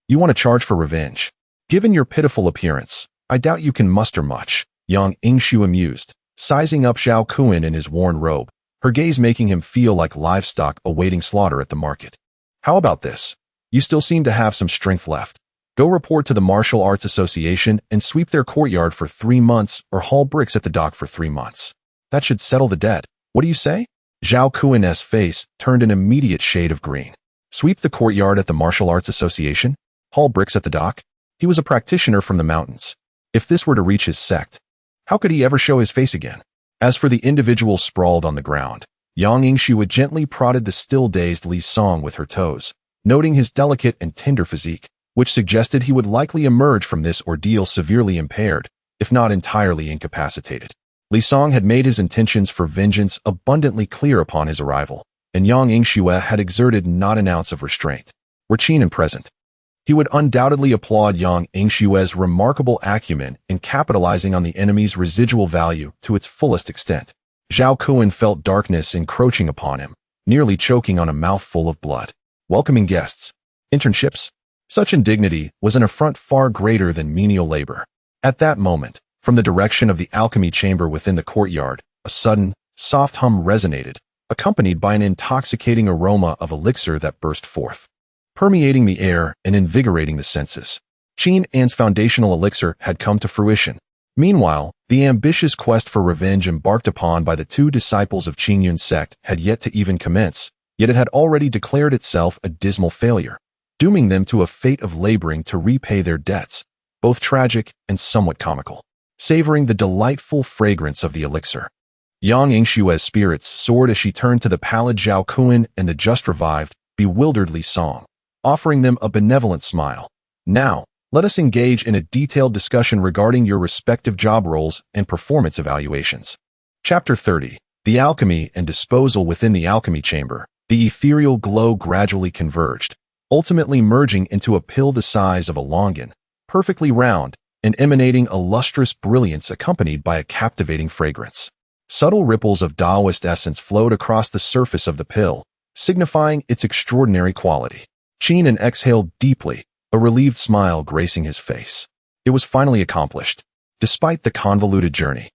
You want to charge for revenge? Given your pitiful appearance, I doubt you can muster much, Yang Yingxue mused, sizing up Zhao Kun in his worn robe, her gaze making him feel like livestock awaiting slaughter at the market. How about this? You still seem to have some strength left. Go report to the Martial Arts Association and sweep their courtyard for 3 months or haul bricks at the dock for 3 months. That should settle the debt. What do you say? Zhao Kun's face turned an immediate shade of green. Sweep the courtyard at the Martial Arts Association? Haul bricks at the dock? He was a practitioner from the mountains. If this were to reach his sect, how could he ever show his face again? As for the individual sprawled on the ground, Yang Yingxue gently prodded the still-dazed Li Song with her toes, noting his delicate and tender physique, which suggested he would likely emerge from this ordeal severely impaired, if not entirely incapacitated. Li Song had made his intentions for vengeance abundantly clear upon his arrival, and Yang Yingxue had exerted not an ounce of restraint. Were Qin present, he would undoubtedly applaud Yang Yingxue's remarkable acumen in capitalizing on the enemy's residual value to its fullest extent. Zhao Kun felt darkness encroaching upon him, nearly choking on a mouthful of blood. Welcoming guests. Internships? Such indignity was an affront far greater than menial labor. At that moment, from the direction of the alchemy chamber within the courtyard, a sudden, soft hum resonated, accompanied by an intoxicating aroma of elixir that burst forth, permeating the air and invigorating the senses. Qing's foundational elixir had come to fruition. Meanwhile, the ambitious quest for revenge embarked upon by the 2 disciples of Qingyun's sect had yet to even commence, yet it had already declared itself a dismal failure, dooming them to a fate of laboring to repay their debts, both tragic and somewhat comical. Savoring the delightful fragrance of the elixir, Yang Yingxue's spirits soared as she turned to the pallid Zhao Kun and the just-revived, bewildered Li Song, offering them a benevolent smile. Now, let us engage in a detailed discussion regarding your respective job roles and performance evaluations. Chapter 30. The Alchemy and Disposal. Within the alchemy chamber, the ethereal glow gradually converged, ultimately merging into a pill the size of a Longhun, perfectly round and emanating a lustrous brilliance accompanied by a captivating fragrance. Subtle ripples of Taoist essence flowed across the surface of the pill, signifying its extraordinary quality. Qingming exhaled deeply, a relieved smile gracing his face. It was finally accomplished, despite the convoluted journey.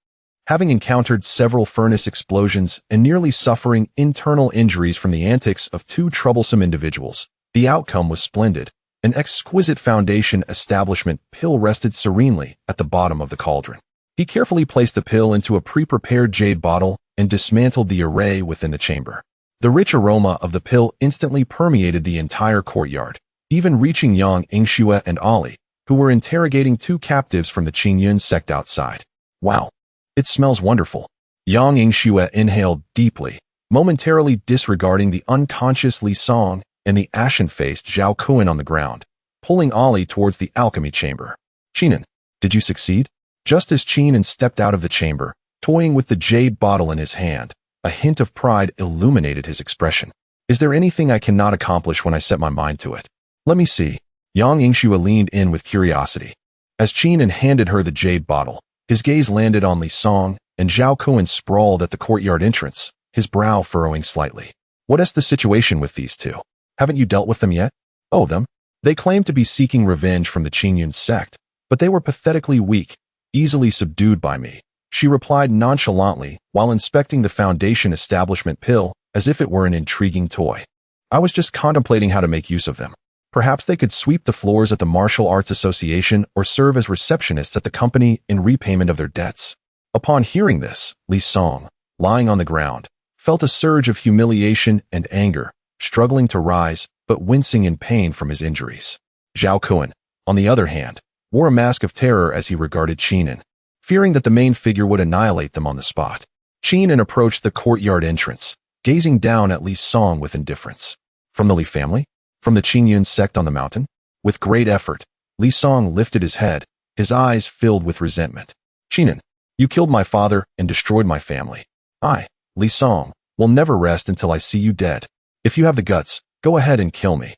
Having encountered several furnace explosions and nearly suffering internal injuries from the antics of two troublesome individuals, the outcome was splendid. An exquisite foundation establishment pill rested serenely at the bottom of the cauldron. He carefully placed the pill into a pre-prepared jade bottle and dismantled the array within the chamber. The rich aroma of the pill instantly permeated the entire courtyard, even reaching Yang Yingxue and Ali, who were interrogating two captives from the Qingming sect outside. Wow, it smells wonderful. Yang Yingxue inhaled deeply, momentarily disregarding the unconscious Li Song and the ashen-faced Zhao Kun on the ground, pulling Ali towards the alchemy chamber. Qingming, did you succeed? Just as Qingming stepped out of the chamber, toying with the jade bottle in his hand, a hint of pride illuminated his expression. Is there anything I cannot accomplish when I set my mind to it? Let me see. Yang Yingxue leaned in with curiosity. As Qingming handed her the jade bottle, his gaze landed on Li Song, and Zhao Kun sprawled at the courtyard entrance, his brow furrowing slightly. What is the situation with these two? Haven't you dealt with them yet? Oh, them? They claimed to be seeking revenge from the Qingming sect, but they were pathetically weak, easily subdued by me, she replied nonchalantly while inspecting the foundation establishment pill as if it were an intriguing toy. I was just contemplating how to make use of them. Perhaps they could sweep the floors at the Martial Arts Association or serve as receptionists at the company in repayment of their debts. Upon hearing this, Li Song, lying on the ground, felt a surge of humiliation and anger, struggling to rise but wincing in pain from his injuries. Zhao Kun, on the other hand, wore a mask of terror as he regarded Qingming, fearing that the main figure would annihilate them on the spot. Qingming approached the courtyard entrance, gazing down at Li Song with indifference. From the Li family? From the Qingming sect on the mountain? With great effort, Li Song lifted his head, his eyes filled with resentment. Qingming, you killed my father and destroyed my family. I, Li Song, will never rest until I see you dead. If you have the guts, go ahead and kill me.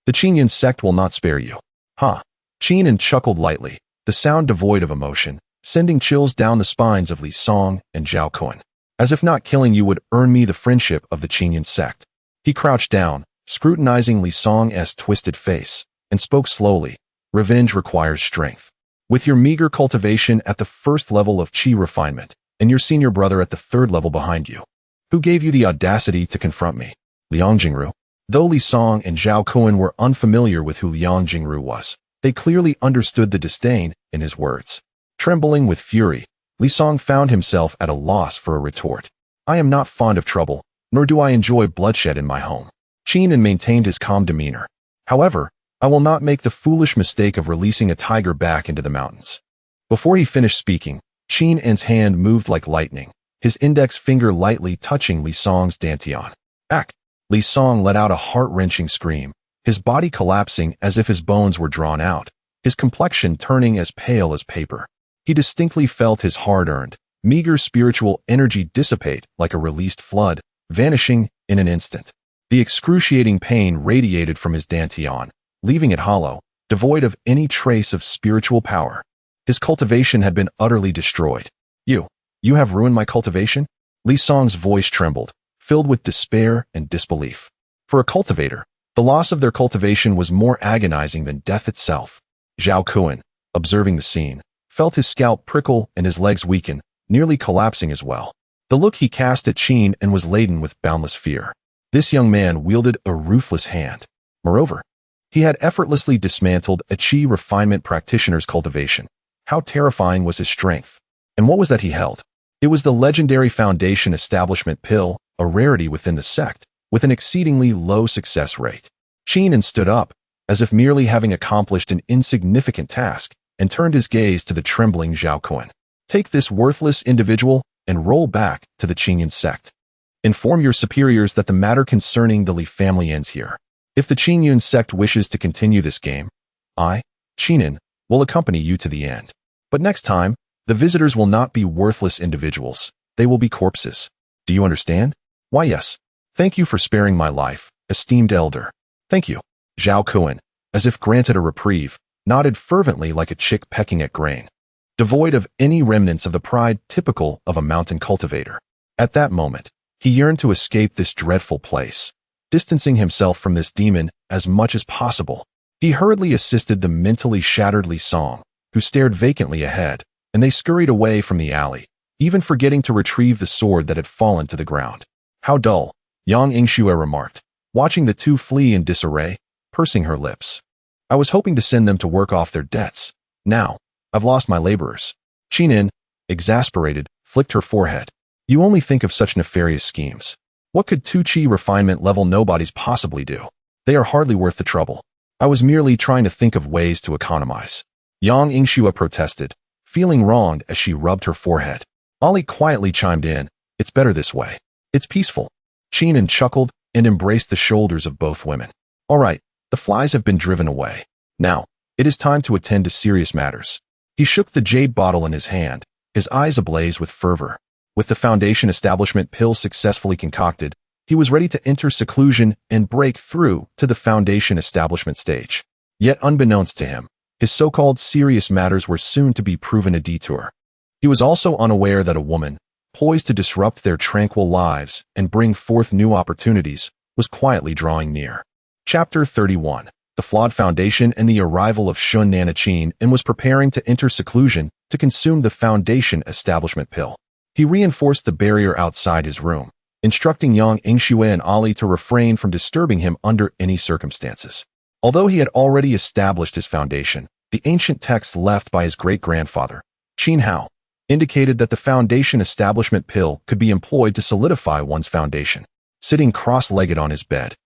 The Qingming sect will not spare you. Ha! Qingming chuckled lightly, the sound devoid of emotion, sending chills down the spines of Li Song and Zhao Kun. As if not killing you would earn me the friendship of the Qingming sect. He crouched down, scrutinizing Li Song's twisted face, and spoke slowly. Revenge requires strength. With your meager cultivation at the first level of Qi refinement, and your senior brother at the third level behind you. Who gave you the audacity to confront me? Yang Yingxue. Though Li Song and Zhao Kun were unfamiliar with who Yang Yingxue was, they clearly understood the disdain in his words. Trembling with fury, Li Song found himself at a loss for a retort. I am not fond of trouble, nor do I enjoy bloodshed in my home. Qingming maintained his calm demeanor. However, I will not make the foolish mistake of releasing a tiger back into the mountains. Before he finished speaking, Qingming's hand moved like lightning, his index finger lightly touching Li Song's dantian. Ack! Li Song let out a heart-wrenching scream, his body collapsing as if his bones were drawn out, his complexion turning as pale as paper. He distinctly felt his hard-earned, meager spiritual energy dissipate like a released flood, vanishing in an instant. The excruciating pain radiated from his dantian, leaving it hollow, devoid of any trace of spiritual power. His cultivation had been utterly destroyed. You have ruined my cultivation? Li Song's voice trembled, filled with despair and disbelief. For a cultivator, the loss of their cultivation was more agonizing than death itself. Zhao Kun, observing the scene, felt his scalp prickle and his legs weaken, nearly collapsing as well. The look he cast at Qingming was laden with boundless fear. This young man wielded a ruthless hand. Moreover, he had effortlessly dismantled a Qi refinement practitioner's cultivation. How terrifying was his strength? And what was that he held? It was the legendary foundation establishment pill, a rarity within the sect, with an exceedingly low success rate. Qingming stood up, as if merely having accomplished an insignificant task, and turned his gaze to the trembling Zhao Kun. Take this worthless individual and roll back to the Qingming sect. Inform your superiors that the matter concerning the Li family ends here. If the Qingming sect wishes to continue this game, I, Qingming, will accompany you to the end. But next time, the visitors will not be worthless individuals. they will be corpses. Do you understand? Why, yes. Thank you for sparing my life, esteemed elder. Thank you. Zhao Kuan, as if granted a reprieve, nodded fervently like a chick pecking at grain, devoid of any remnants of the pride typical of a mountain cultivator. At that moment, he yearned to escape this dreadful place, distancing himself from this demon as much as possible. He hurriedly assisted the mentally shattered Li Song, who stared vacantly ahead, and they scurried away from the alley, even forgetting to retrieve the sword that had fallen to the ground. How dull, Yang Yingxue remarked, watching the two flee in disarray, pursing her lips. I was hoping to send them to work off their debts. Now, I've lost my laborers. Qinin, exasperated, flicked her forehead. You only think of such nefarious schemes. What could 2 refinement level nobodies possibly do? They are hardly worth the trouble. I was merely trying to think of ways to economize. Yang Yingxue protested, feeling wronged as she rubbed her forehead. Ollie quietly chimed in, it's better this way. It's peaceful. Qinin chuckled and embraced the shoulders of both women. All right, the flies have been driven away. Now, it is time to attend to serious matters. He shook the jade bottle in his hand, his eyes ablaze with fervor. With the Foundation establishment pill successfully concocted, he was ready to enter seclusion and break through to the Foundation establishment stage. Yet unbeknownst to him, his so-called serious matters were soon to be proven a detour. He was also unaware that a woman, poised to disrupt their tranquil lives and bring forth new opportunities, was quietly drawing near. Chapter 31. The Flawed Foundation and the Arrival of Shun Nanachin, and was preparing to enter seclusion to consume the Foundation establishment pill. He reinforced the barrier outside his room, instructing Yang Yingxue and Ali to refrain from disturbing him under any circumstances. Although he had already established his foundation, the ancient text left by his great-grandfather, Qin Hao, indicated that the Foundation establishment pill could be employed to solidify one's foundation. Sitting cross-legged on his bed,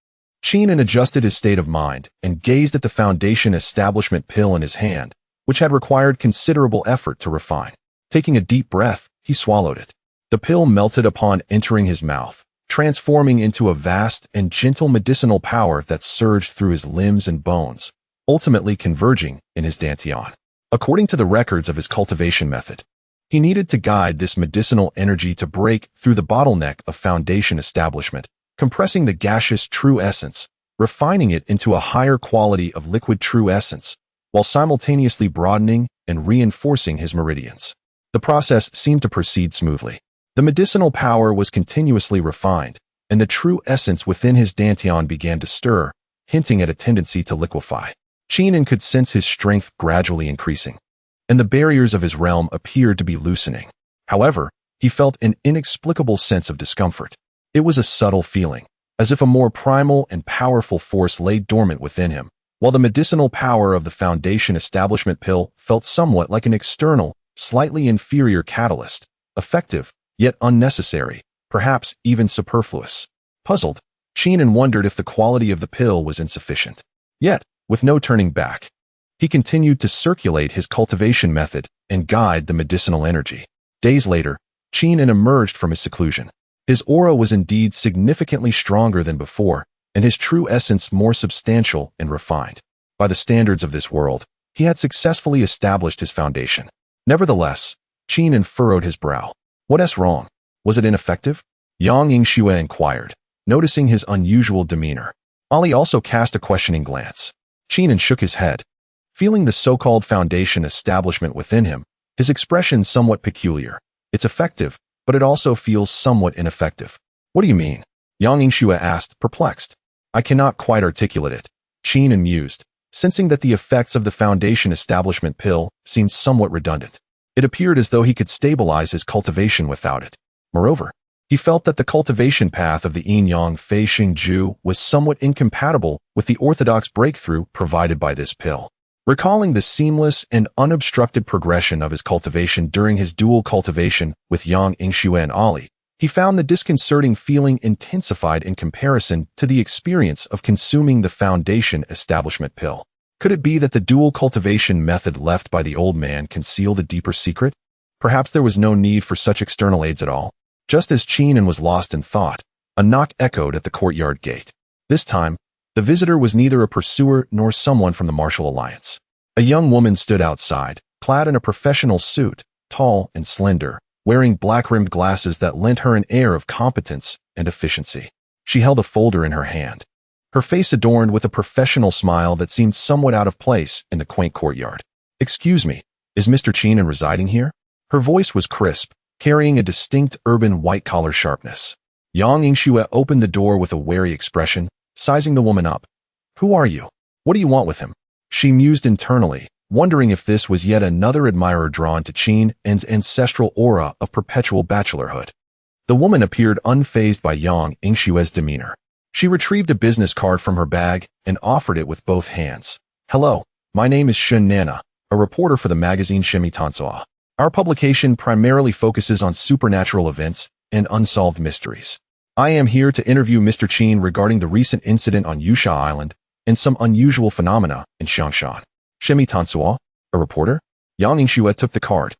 Qinin adjusted his state of mind and gazed at the Foundation establishment pill in his hand, which had required considerable effort to refine. Taking a deep breath, he swallowed it. The pill melted upon entering his mouth, transforming into a vast and gentle medicinal power that surged through his limbs and bones, ultimately converging in his dantian. According to the records of his cultivation method, he needed to guide this medicinal energy to break through the bottleneck of Foundation establishment, compressing the gaseous true essence, refining it into a higher quality of liquid true essence, while simultaneously broadening and reinforcing his meridians. The process seemed to proceed smoothly. The medicinal power was continuously refined, and the true essence within his dantian began to stir, hinting at a tendency to liquefy. Qinin could sense his strength gradually increasing, and the barriers of his realm appeared to be loosening. However, he felt an inexplicable sense of discomfort. It was a subtle feeling, as if a more primal and powerful force lay dormant within him, while the medicinal power of the Foundation establishment pill felt somewhat like an external, slightly inferior catalyst, effective, yet unnecessary, perhaps even superfluous. Puzzled, Qinin wondered if the quality of the pill was insufficient. Yet, with no turning back, he continued to circulate his cultivation method and guide the medicinal energy. Days later, Qinin emerged from his seclusion. His aura was indeed significantly stronger than before, and his true essence more substantial and refined. By the standards of this world, he had successfully established his foundation. Nevertheless, Qinin furrowed his brow. What's wrong? Was it ineffective? Yang Yingxue inquired, noticing his unusual demeanor. Ali also cast a questioning glance. Qinin shook his head. Feeling the so-called Foundation establishment within him, his expression somewhat peculiar. It's effective, but it also feels somewhat ineffective. What do you mean? Yang Yingxue asked, perplexed. I cannot quite articulate it. Qinin mused, sensing that the effects of the Foundation establishment pill seemed somewhat redundant. It appeared as though he could stabilize his cultivation without it. Moreover, he felt that the cultivation path of the Yin-Yang Fei Xingju was somewhat incompatible with the orthodox breakthrough provided by this pill. Recalling the seamless and unobstructed progression of his cultivation during his dual cultivation with Yang Yingxue and Ali, he found the disconcerting feeling intensified in comparison to the experience of consuming the Foundation establishment pill. Could it be that the dual cultivation method left by the old man concealed a deeper secret? Perhaps there was no need for such external aids at all. Just as Qinin was lost in thought, a knock echoed at the courtyard gate. This time, the visitor was neither a pursuer nor someone from the Martial Alliance. A young woman stood outside, clad in a professional suit, tall and slender, wearing black-rimmed glasses that lent her an air of competence and efficiency. She held a folder in her hand, her face adorned with a professional smile that seemed somewhat out of place in the quaint courtyard. "Excuse me, is Mr. Qingming residing here?" Her voice was crisp, carrying a distinct urban white-collar sharpness. Yang Yingxue opened the door with a wary expression, sizing the woman up. "Who are you? What do you want with him?" She mused internally, wondering if this was yet another admirer drawn to Qingming's ancestral aura of perpetual bachelorhood. The woman appeared unfazed by Yang Yingxue's demeanor. She retrieved a business card from her bag and offered it with both hands. "Hello, my name is Shun Nana, a reporter for the magazine Qingming Festival. Our publication primarily focuses on supernatural events and unsolved mysteries. I am here to interview Mr. Qingming regarding the recent incident on Yusha Island and some unusual phenomena in Xiangshan." "Qingming Festival? A reporter?" Yang Yingxue took the card,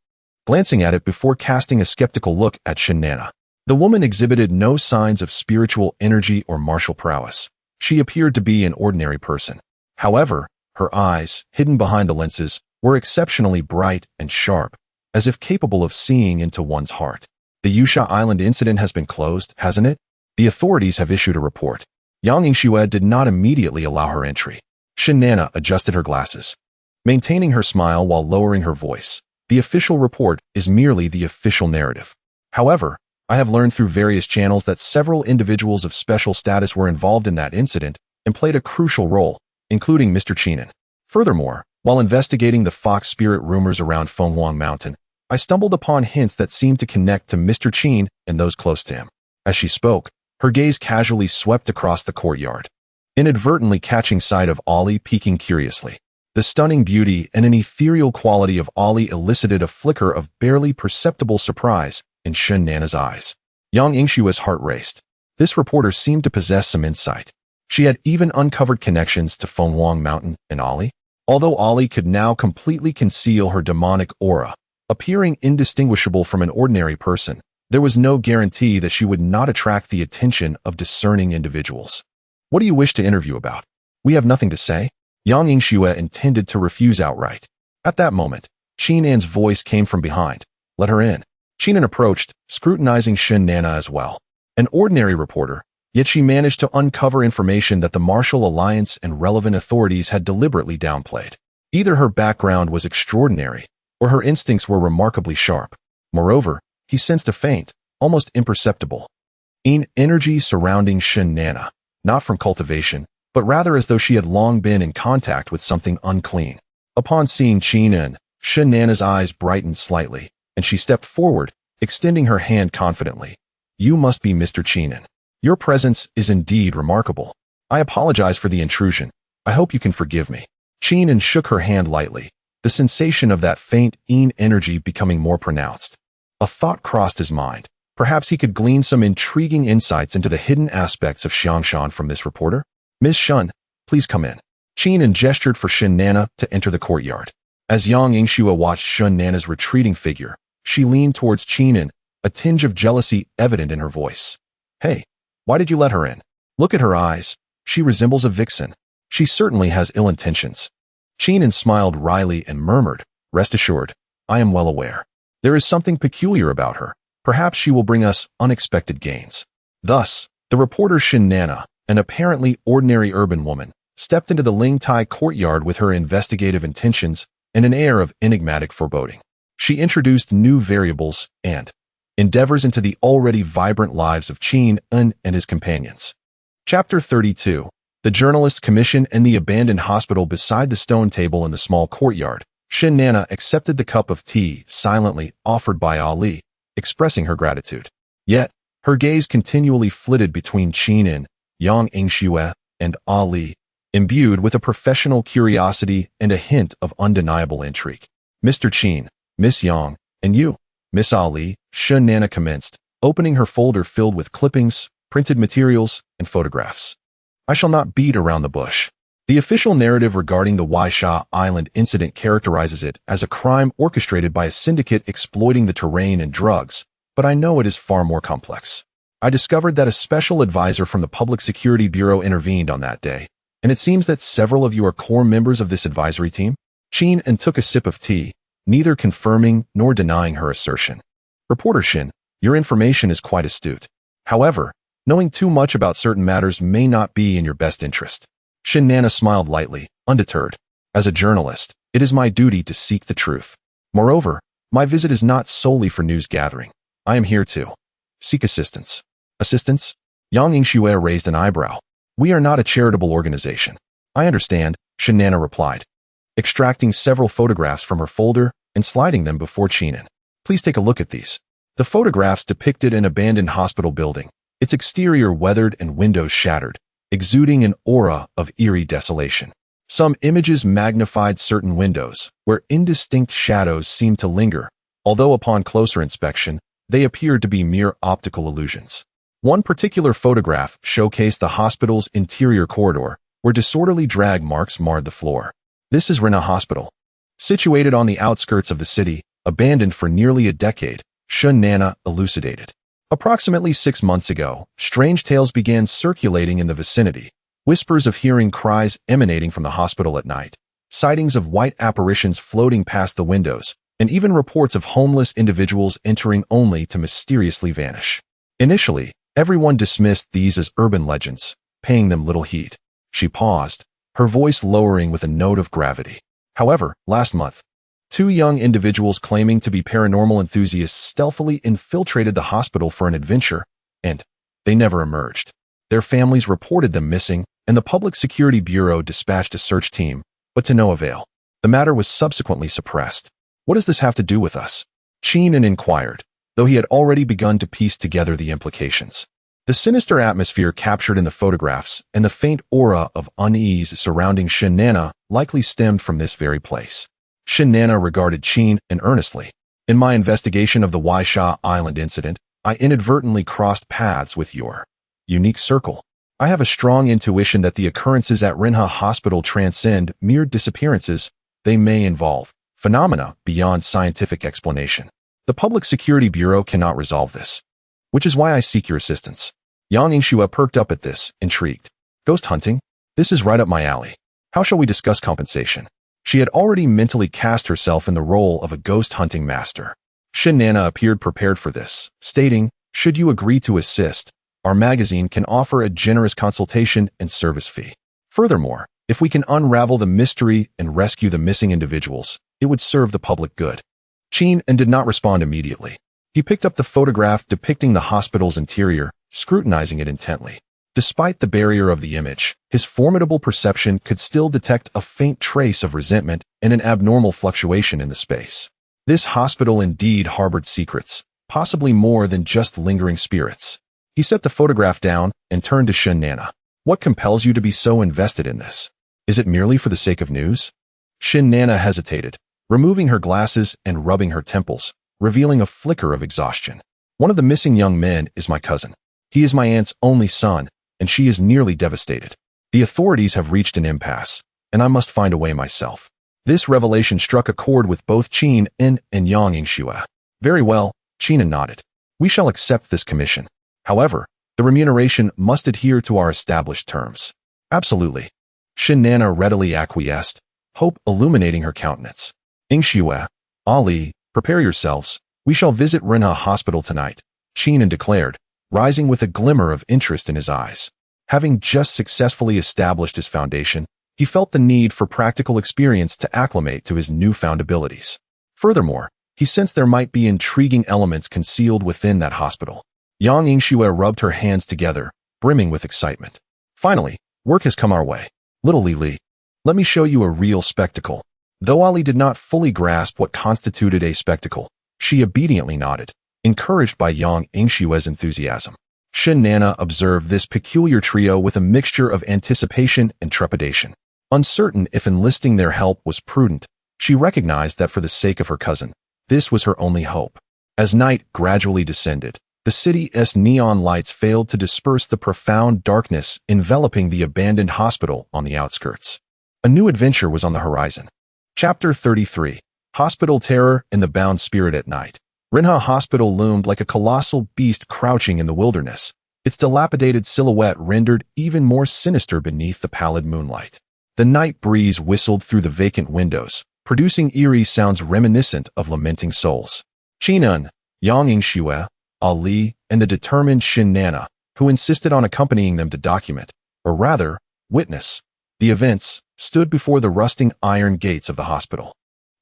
glancing at it before casting a skeptical look at Shun Nana. The woman exhibited no signs of spiritual energy or martial prowess. She appeared to be an ordinary person. However, her eyes, hidden behind the lenses, were exceptionally bright and sharp, as if capable of seeing into one's heart. "The Yusha Island incident has been closed, hasn't it? The authorities have issued a report." Yang Yingxue did not immediately allow her entry. Shun Nana adjusted her glasses, maintaining her smile while lowering her voice. "The official report is merely the official narrative. However, I have learned through various channels that several individuals of special status were involved in that incident and played a crucial role, including Mr. Qingming. Furthermore, while investigating the fox spirit rumors around Feng Mountain, I stumbled upon hints that seemed to connect to Mr. Qingming and those close to him." As she spoke, her gaze casually swept across the courtyard, inadvertently catching sight of Ollie peeking curiously. The stunning beauty and an ethereal quality of Ollie elicited a flicker of barely perceptible surprise in Shun Nana's eyes. Yang Yingxue's heart raced. This reporter seemed to possess some insight. She had even uncovered connections to Feng Mountain and Ollie. Although Ollie could now completely conceal her demonic aura, appearing indistinguishable from an ordinary person, there was no guarantee that she would not attract the attention of discerning individuals. "What do you wish to interview about?" "We have nothing to say." Yang Yingxue intended to refuse outright. At that moment, Qingming's voice came from behind. "Let her in." Qingming approached, scrutinizing Shun Nana as well. An ordinary reporter, yet she managed to uncover information that the Martial Alliance and relevant authorities had deliberately downplayed. Either her background was extraordinary, or her instincts were remarkably sharp. Moreover, he sensed a faint, almost imperceptible energy surrounding Shun Nana, not from cultivation, but rather as though she had long been in contact with something unclean. Upon seeing Qingming, Shun Nana's eyes brightened slightly, and she stepped forward, extending her hand confidently. "You must be Mr. Qingming. Your presence is indeed remarkable. I apologize for the intrusion. I hope you can forgive me." Qingming shook her hand lightly, the sensation of that faint energy becoming more pronounced. A thought crossed his mind. Perhaps he could glean some intriguing insights into the hidden aspects of Xiangshan from this reporter. "Ms. Shun, please come in." Qingming gestured for Shun Nana to enter the courtyard. As Yang Yingxue watched Shun Nana's retreating figure, she leaned towards Qingming, a tinge of jealousy evident in her voice. "Hey, why did you let her in? Look at her eyes. She resembles a vixen. She certainly has ill intentions." Qingming smiled wryly and murmured, "Rest assured, I am well aware. There is something peculiar about her. Perhaps she will bring us unexpected gains." Thus, the reporter Shun Nana, an apparently ordinary urban woman, stepped into the Lingtai courtyard with her investigative intentions and an air of enigmatic foreboding. She introduced new variables and endeavors into the already vibrant lives of Qingming and his companions. Chapter 32. The Journalist's Commission and the Abandoned Hospital. Beside the stone table in the small courtyard, Shun Nana accepted the cup of tea silently offered by Ali, expressing her gratitude. Yet, her gaze continually flitted between Qingming, Yang Yingxue, and Ali, imbued with a professional curiosity and a hint of undeniable intrigue. "Mr. Qingming, Miss Yang, and you, Miss Ali," Shun Nana commenced, opening her folder filled with clippings, printed materials, and photographs. "I shall not beat around the bush. The official narrative regarding the Yusha Island incident characterizes it as a crime orchestrated by a syndicate exploiting the terrain and drugs, but I know it is far more complex. I discovered that a special advisor from the Public Security Bureau intervened on that day, and it seems that several of you are core members of this advisory team." Qingming took a sip of tea, neither confirming nor denying her assertion. Reporter Shin, your information is quite astute. However, knowing too much about certain matters may not be in your best interest. Shin Nana smiled lightly, undeterred. As a journalist, it is my duty to seek the truth. Moreover, my visit is not solely for news gathering. I am here to seek assistance. Assistance? Yang Yingxue raised an eyebrow. We are not a charitable organization. I understand, Shin Nana replied, extracting several photographs from her folder and sliding them before Qingming. Please take a look at these. The photographs depicted an abandoned hospital building, its exterior weathered and windows shattered, exuding an aura of eerie desolation. Some images magnified certain windows, where indistinct shadows seemed to linger, although upon closer inspection, they appeared to be mere optical illusions. One particular photograph showcased the hospital's interior corridor, where disorderly drag marks marred the floor. This is Rinna Hospital. Situated on the outskirts of the city, abandoned for nearly a decade, Shin Nana elucidated. Approximately 6 months ago, strange tales began circulating in the vicinity. Whispers of hearing cries emanating from the hospital at night, sightings of white apparitions floating past the windows, and even reports of homeless individuals entering only to mysteriously vanish. Initially, everyone dismissed these as urban legends, paying them little heed. She paused, her voice lowering with a note of gravity. However, last month, 2 young individuals claiming to be paranormal enthusiasts stealthily infiltrated the hospital for an adventure, and they never emerged. Their families reported them missing, and the Public Security Bureau dispatched a search team, but to no avail. The matter was subsequently suppressed. What does this have to do with us? Qingming inquired, though he had already begun to piece together the implications. The sinister atmosphere captured in the photographs and the faint aura of unease surrounding Shin Nana likely stemmed from this very place. Shin Nana regarded Qingming earnestly. In my investigation of the Waisha Island incident, I inadvertently crossed paths with your unique circle. I have a strong intuition that the occurrences at Rinha Hospital transcend mere disappearances. They may involve phenomena beyond scientific explanation. The Public Security Bureau cannot resolve this, which is why I seek your assistance. Yang Yingxue perked up at this, intrigued. Ghost hunting? This is right up my alley. How shall we discuss compensation? She had already mentally cast herself in the role of a ghost hunting master. Shin Nana appeared prepared for this, stating, should you agree to assist, our magazine can offer a generous consultation and service fee. Furthermore, if we can unravel the mystery and rescue the missing individuals, it would serve the public good. Qingming did not respond immediately. He picked up the photograph depicting the hospital's interior, scrutinizing it intently. Despite the barrier of the image, his formidable perception could still detect a faint trace of resentment and an abnormal fluctuation in the space. This hospital indeed harbored secrets, possibly more than just lingering spirits. He set the photograph down and turned to Shin Nana. What compels you to be so invested in this? Is it merely for the sake of news? Shin Nana hesitated, removing her glasses and rubbing her temples, revealing a flicker of exhaustion. One of the missing young men is my cousin. He is my aunt's only son, and she is nearly devastated. The authorities have reached an impasse, and I must find a way myself. This revelation struck a chord with both Qingming and Yang Yingxue. Very well, Qingming nodded. We shall accept this commission. However, the remuneration must adhere to our established terms. Absolutely. Shin Nana readily acquiesced, hope illuminating her countenance. Yingxue, Ali, prepare yourselves. We shall visit Rinha Hospital tonight, Qingming declared, rising with a glimmer of interest in his eyes. Having just successfully established his foundation, he felt the need for practical experience to acclimate to his newfound abilities. Furthermore, he sensed there might be intriguing elements concealed within that hospital. Yang Yingxue rubbed her hands together, brimming with excitement. Finally, work has come our way. Little Li, let me show you a real spectacle. Though Ali did not fully grasp what constituted a spectacle, she obediently nodded, encouraged by Yang Yingxue's enthusiasm. Shin Nana observed this peculiar trio with a mixture of anticipation and trepidation. Uncertain if enlisting their help was prudent, she recognized that for the sake of her cousin, this was her only hope. As night gradually descended, the city's neon lights failed to disperse the profound darkness enveloping the abandoned hospital on the outskirts. A new adventure was on the horizon. Chapter 33. Hospital Terror and the Bound Spirit at Night. Rinha Hospital loomed like a colossal beast crouching in the wilderness, its dilapidated silhouette rendered even more sinister beneath the pallid moonlight. The night breeze whistled through the vacant windows, producing eerie sounds reminiscent of lamenting souls. Qingming, Yang Yingxue, Ali, and the determined Xin Nana, who insisted on accompanying them to document, or rather, witness, the events, stood before the rusting iron gates of the hospital.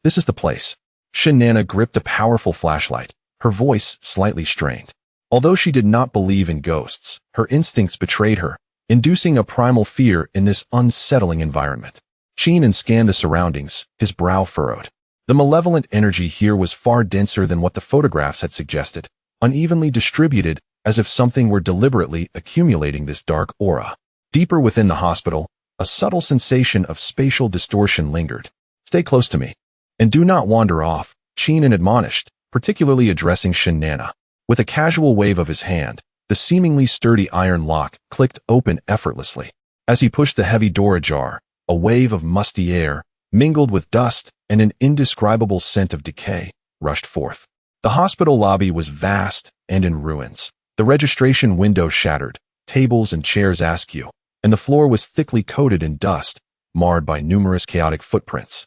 This is the place. Xin Nana gripped a powerful flashlight, her voice slightly strained. Although she did not believe in ghosts, her instincts betrayed her, inducing a primal fear in this unsettling environment. Qingming scanned the surroundings, his brow furrowed. The malevolent energy here was far denser than what the photographs had suggested, unevenly distributed as if something were deliberately accumulating this dark aura. Deeper within the hospital, a subtle sensation of spatial distortion lingered. Stay close to me, and do not wander off, Qingming admonished, particularly addressing Xin Nana. With a casual wave of his hand, the seemingly sturdy iron lock clicked open effortlessly. As he pushed the heavy door ajar, a wave of musty air, mingled with dust and an indescribable scent of decay, rushed forth. The hospital lobby was vast and in ruins. The registration window shattered, tables and chairs askew, and the floor was thickly coated in dust, marred by numerous chaotic footprints.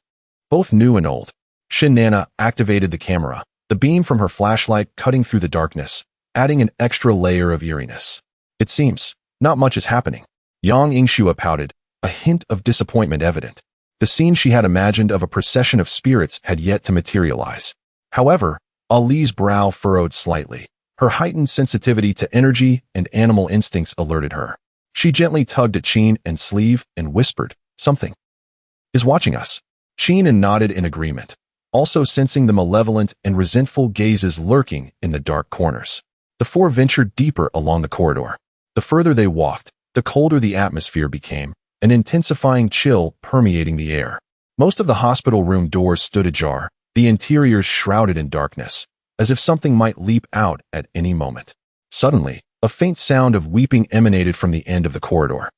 Both new and old. Xin Nana activated the camera, the beam from her flashlight cutting through the darkness, adding an extra layer of eeriness. It seems, not much is happening. Yang Yingxue pouted, a hint of disappointment evident. The scene she had imagined of a procession of spirits had yet to materialize. However, Ali's brow furrowed slightly. Her heightened sensitivity to energy and animal instincts alerted her. She gently tugged at Qingming's sleeve and whispered, "Something is watching us." Qingming nodded in agreement, also sensing the malevolent and resentful gazes lurking in the dark corners. The four ventured deeper along the corridor. The further they walked, the colder the atmosphere became, an intensifying chill permeating the air. Most of the hospital room doors stood ajar, the interiors shrouded in darkness, as if something might leap out at any moment. Suddenly, a faint sound of weeping emanated from the end of the corridor.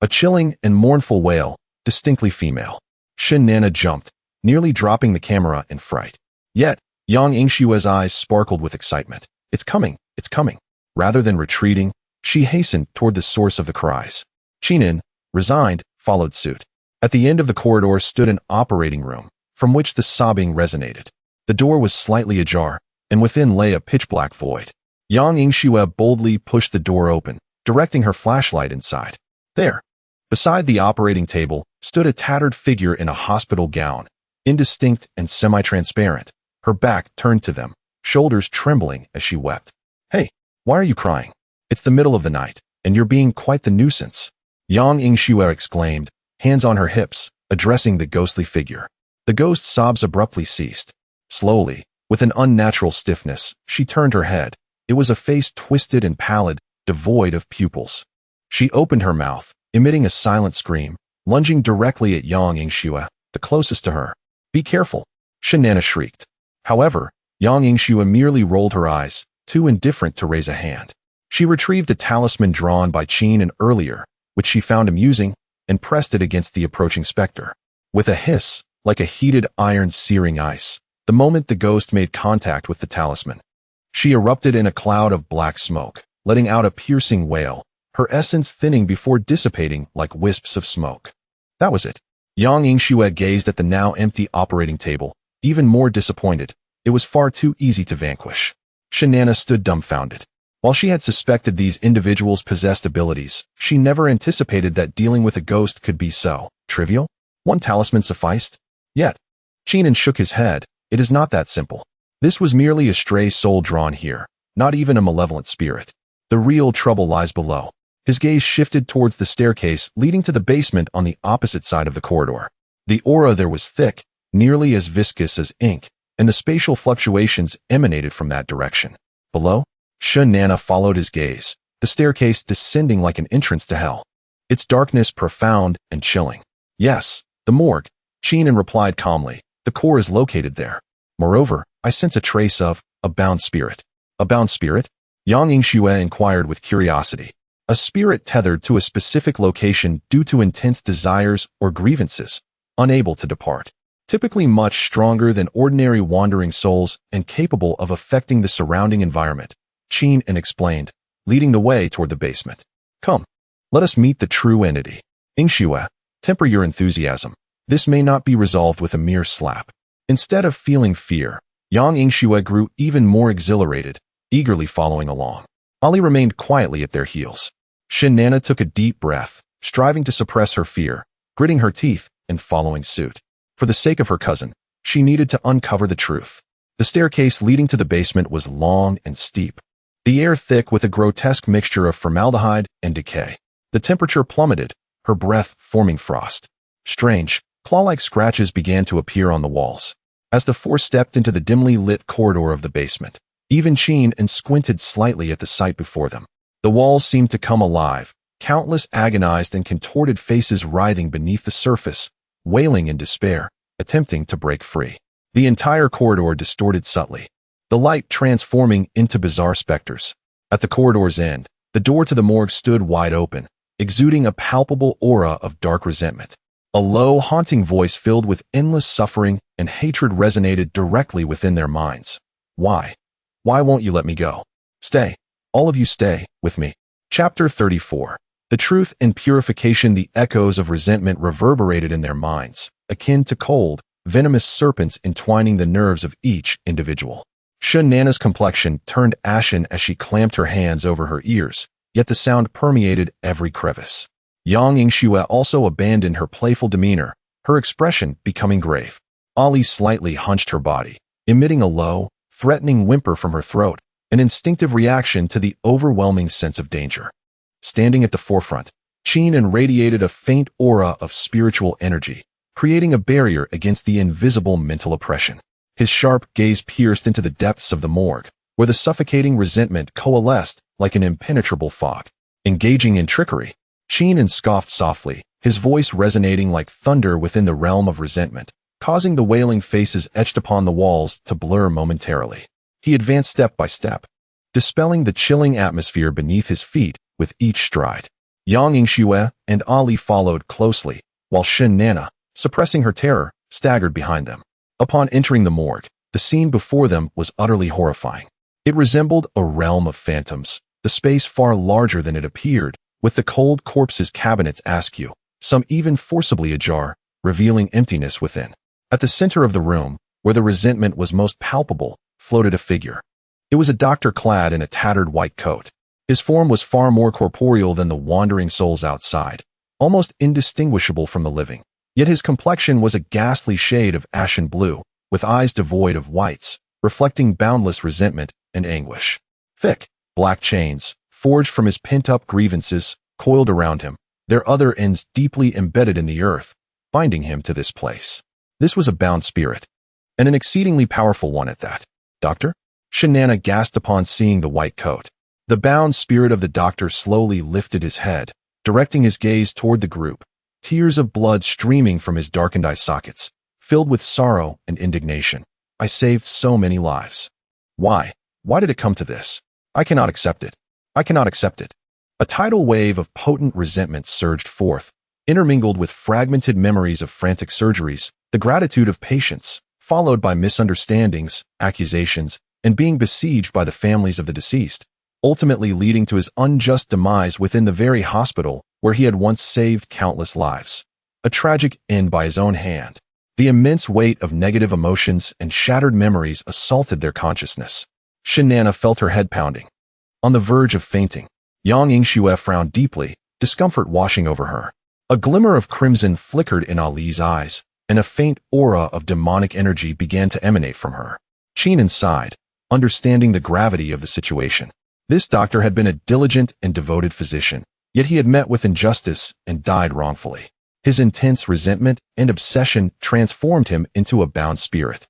A chilling and mournful wail, distinctly female. Xin Nana jumped, nearly dropping the camera in fright. Yet, Yang Yingxue's eyes sparkled with excitement. "It's coming, it's coming." Rather than retreating, she hastened toward the source of the cries. Qingming, resigned, followed suit. At the end of the corridor stood an operating room, from which the sobbing resonated. The door was slightly ajar, and within lay a pitch-black void. Yang Yingxue boldly pushed the door open, directing her flashlight inside. There, beside the operating table, stood a tattered figure in a hospital gown, indistinct and semi-transparent, her back turned to them, shoulders trembling as she wept. "Hey, why are you crying? It's the middle of the night, and you're being quite the nuisance," Yang Yingxue exclaimed, hands on her hips, addressing the ghostly figure. The ghost's sobs abruptly ceased. Slowly, with an unnatural stiffness, she turned her head. It was a face twisted and pallid, devoid of pupils. She opened her mouth, emitting a silent scream, lunging directly at Yang Yingxue, the closest to her. "Be careful," Xin Nana shrieked. However, Yang Yingxue merely rolled her eyes, too indifferent to raise a hand. She retrieved a talisman drawn by Qingming earlier, which she found amusing, and pressed it against the approaching specter. With a hiss, like a heated iron searing ice, the moment the ghost made contact with the talisman, she erupted in a cloud of black smoke, letting out a piercing wail, her essence thinning before dissipating like wisps of smoke. That was it. Yang Yingxue gazed at the now empty operating table, even more disappointed. It was far too easy to vanquish. Xin Nana stood dumbfounded. While she had suspected these individuals possessed abilities, she never anticipated that dealing with a ghost could be so trivial. One talisman sufficed? Yet, Qingming shook his head. It is not that simple. This was merely a stray soul drawn here, not even a malevolent spirit. The real trouble lies below. His gaze shifted towards the staircase leading to the basement on the opposite side of the corridor. The aura there was thick, nearly as viscous as ink, and the spatial fluctuations emanated from that direction. Below, Xin Nana followed his gaze, the staircase descending like an entrance to hell. Its darkness profound and chilling. "Yes, the morgue," Qingming replied calmly. "The core is located there. Moreover, I sense a trace of a bound spirit." "A bound spirit?" Yang Yingxue inquired with curiosity. "A spirit tethered to a specific location due to intense desires or grievances, unable to depart. Typically much stronger than ordinary wandering souls and capable of affecting the surrounding environment," Qingming explained, leading the way toward the basement. "Come, let us meet the true entity. Yingxue, temper your enthusiasm. This may not be resolved with a mere slap." Instead of feeling fear, Yang Yingxue grew even more exhilarated, eagerly following along. Ali remained quietly at their heels. Nana took a deep breath, striving to suppress her fear, gritting her teeth and following suit. For the sake of her cousin, she needed to uncover the truth. The staircase leading to the basement was long and steep, the air thick with a grotesque mixture of formaldehyde and decay. The temperature plummeted, her breath forming frost. Strange, claw-like scratches began to appear on the walls. As the four stepped into the dimly lit corridor of the basement, even Qin and squinted slightly at the sight before them. The walls seemed to come alive, countless agonized and contorted faces writhing beneath the surface, wailing in despair, attempting to break free. The entire corridor distorted subtly, the light transforming into bizarre specters. At the corridor's end, the door to the morgue stood wide open, exuding a palpable aura of dark resentment. A low, haunting voice filled with endless suffering and hatred resonated directly within their minds. Why? Why won't you let me go? Stay. All of you stay with me. Chapter 34. The truth and purification. The echoes of resentment reverberated in their minds, akin to cold, venomous serpents entwining the nerves of each individual. Nana's complexion turned ashen as she clamped her hands over her ears, yet the sound permeated every crevice. Yang Yingxue also abandoned her playful demeanor, her expression becoming grave. Ali slightly hunched her body, emitting a low, threatening whimper from her throat, an instinctive reaction to the overwhelming sense of danger. Standing at the forefront, Qin irradiated a faint aura of spiritual energy, creating a barrier against the invisible mental oppression. His sharp gaze pierced into the depths of the morgue, where the suffocating resentment coalesced like an impenetrable fog. Engaging in trickery, Qin scoffed softly, his voice resonating like thunder within the realm of resentment, causing the wailing faces etched upon the walls to blur momentarily. He advanced step by step, dispelling the chilling atmosphere beneath his feet with each stride. Yang Yingxue and Ali followed closely, while Nana, suppressing her terror, staggered behind them. Upon entering the morgue, the scene before them was utterly horrifying. It resembled a realm of phantoms, the space far larger than it appeared, with the cold corpses' cabinets askew, some even forcibly ajar, revealing emptiness within. At the center of the room, where the resentment was most palpable, floated a figure. It was a doctor clad in a tattered white coat. His form was far more corporeal than the wandering souls outside, almost indistinguishable from the living. Yet his complexion was a ghastly shade of ashen blue, with eyes devoid of whites, reflecting boundless resentment and anguish. Thick, black chains, forged from his pent-up grievances, coiled around him, their other ends deeply embedded in the earth, binding him to this place. This was a bound spirit, and an exceedingly powerful one at that. Doctor? Nana gasped upon seeing the white coat. The bound spirit of the doctor slowly lifted his head, directing his gaze toward the group, tears of blood streaming from his darkened eye sockets, filled with sorrow and indignation. I saved so many lives. Why? Why did it come to this? I cannot accept it. I cannot accept it. A tidal wave of potent resentment surged forth, intermingled with fragmented memories of frantic surgeries, the gratitude of patients, followed by misunderstandings, accusations, and being besieged by the families of the deceased, ultimately leading to his unjust demise within the very hospital where he had once saved countless lives. A tragic end by his own hand. The immense weight of negative emotions and shattered memories assaulted their consciousness. Nana felt her head pounding. On the verge of fainting, Yang Yingxue frowned deeply, discomfort washing over her. A glimmer of crimson flickered in Ali's eyes, and a faint aura of demonic energy began to emanate from her. Qin sighed, understanding the gravity of the situation. This doctor had been a diligent and devoted physician, yet he had met with injustice and died wrongfully. His intense resentment and obsession transformed him into a bound spirit.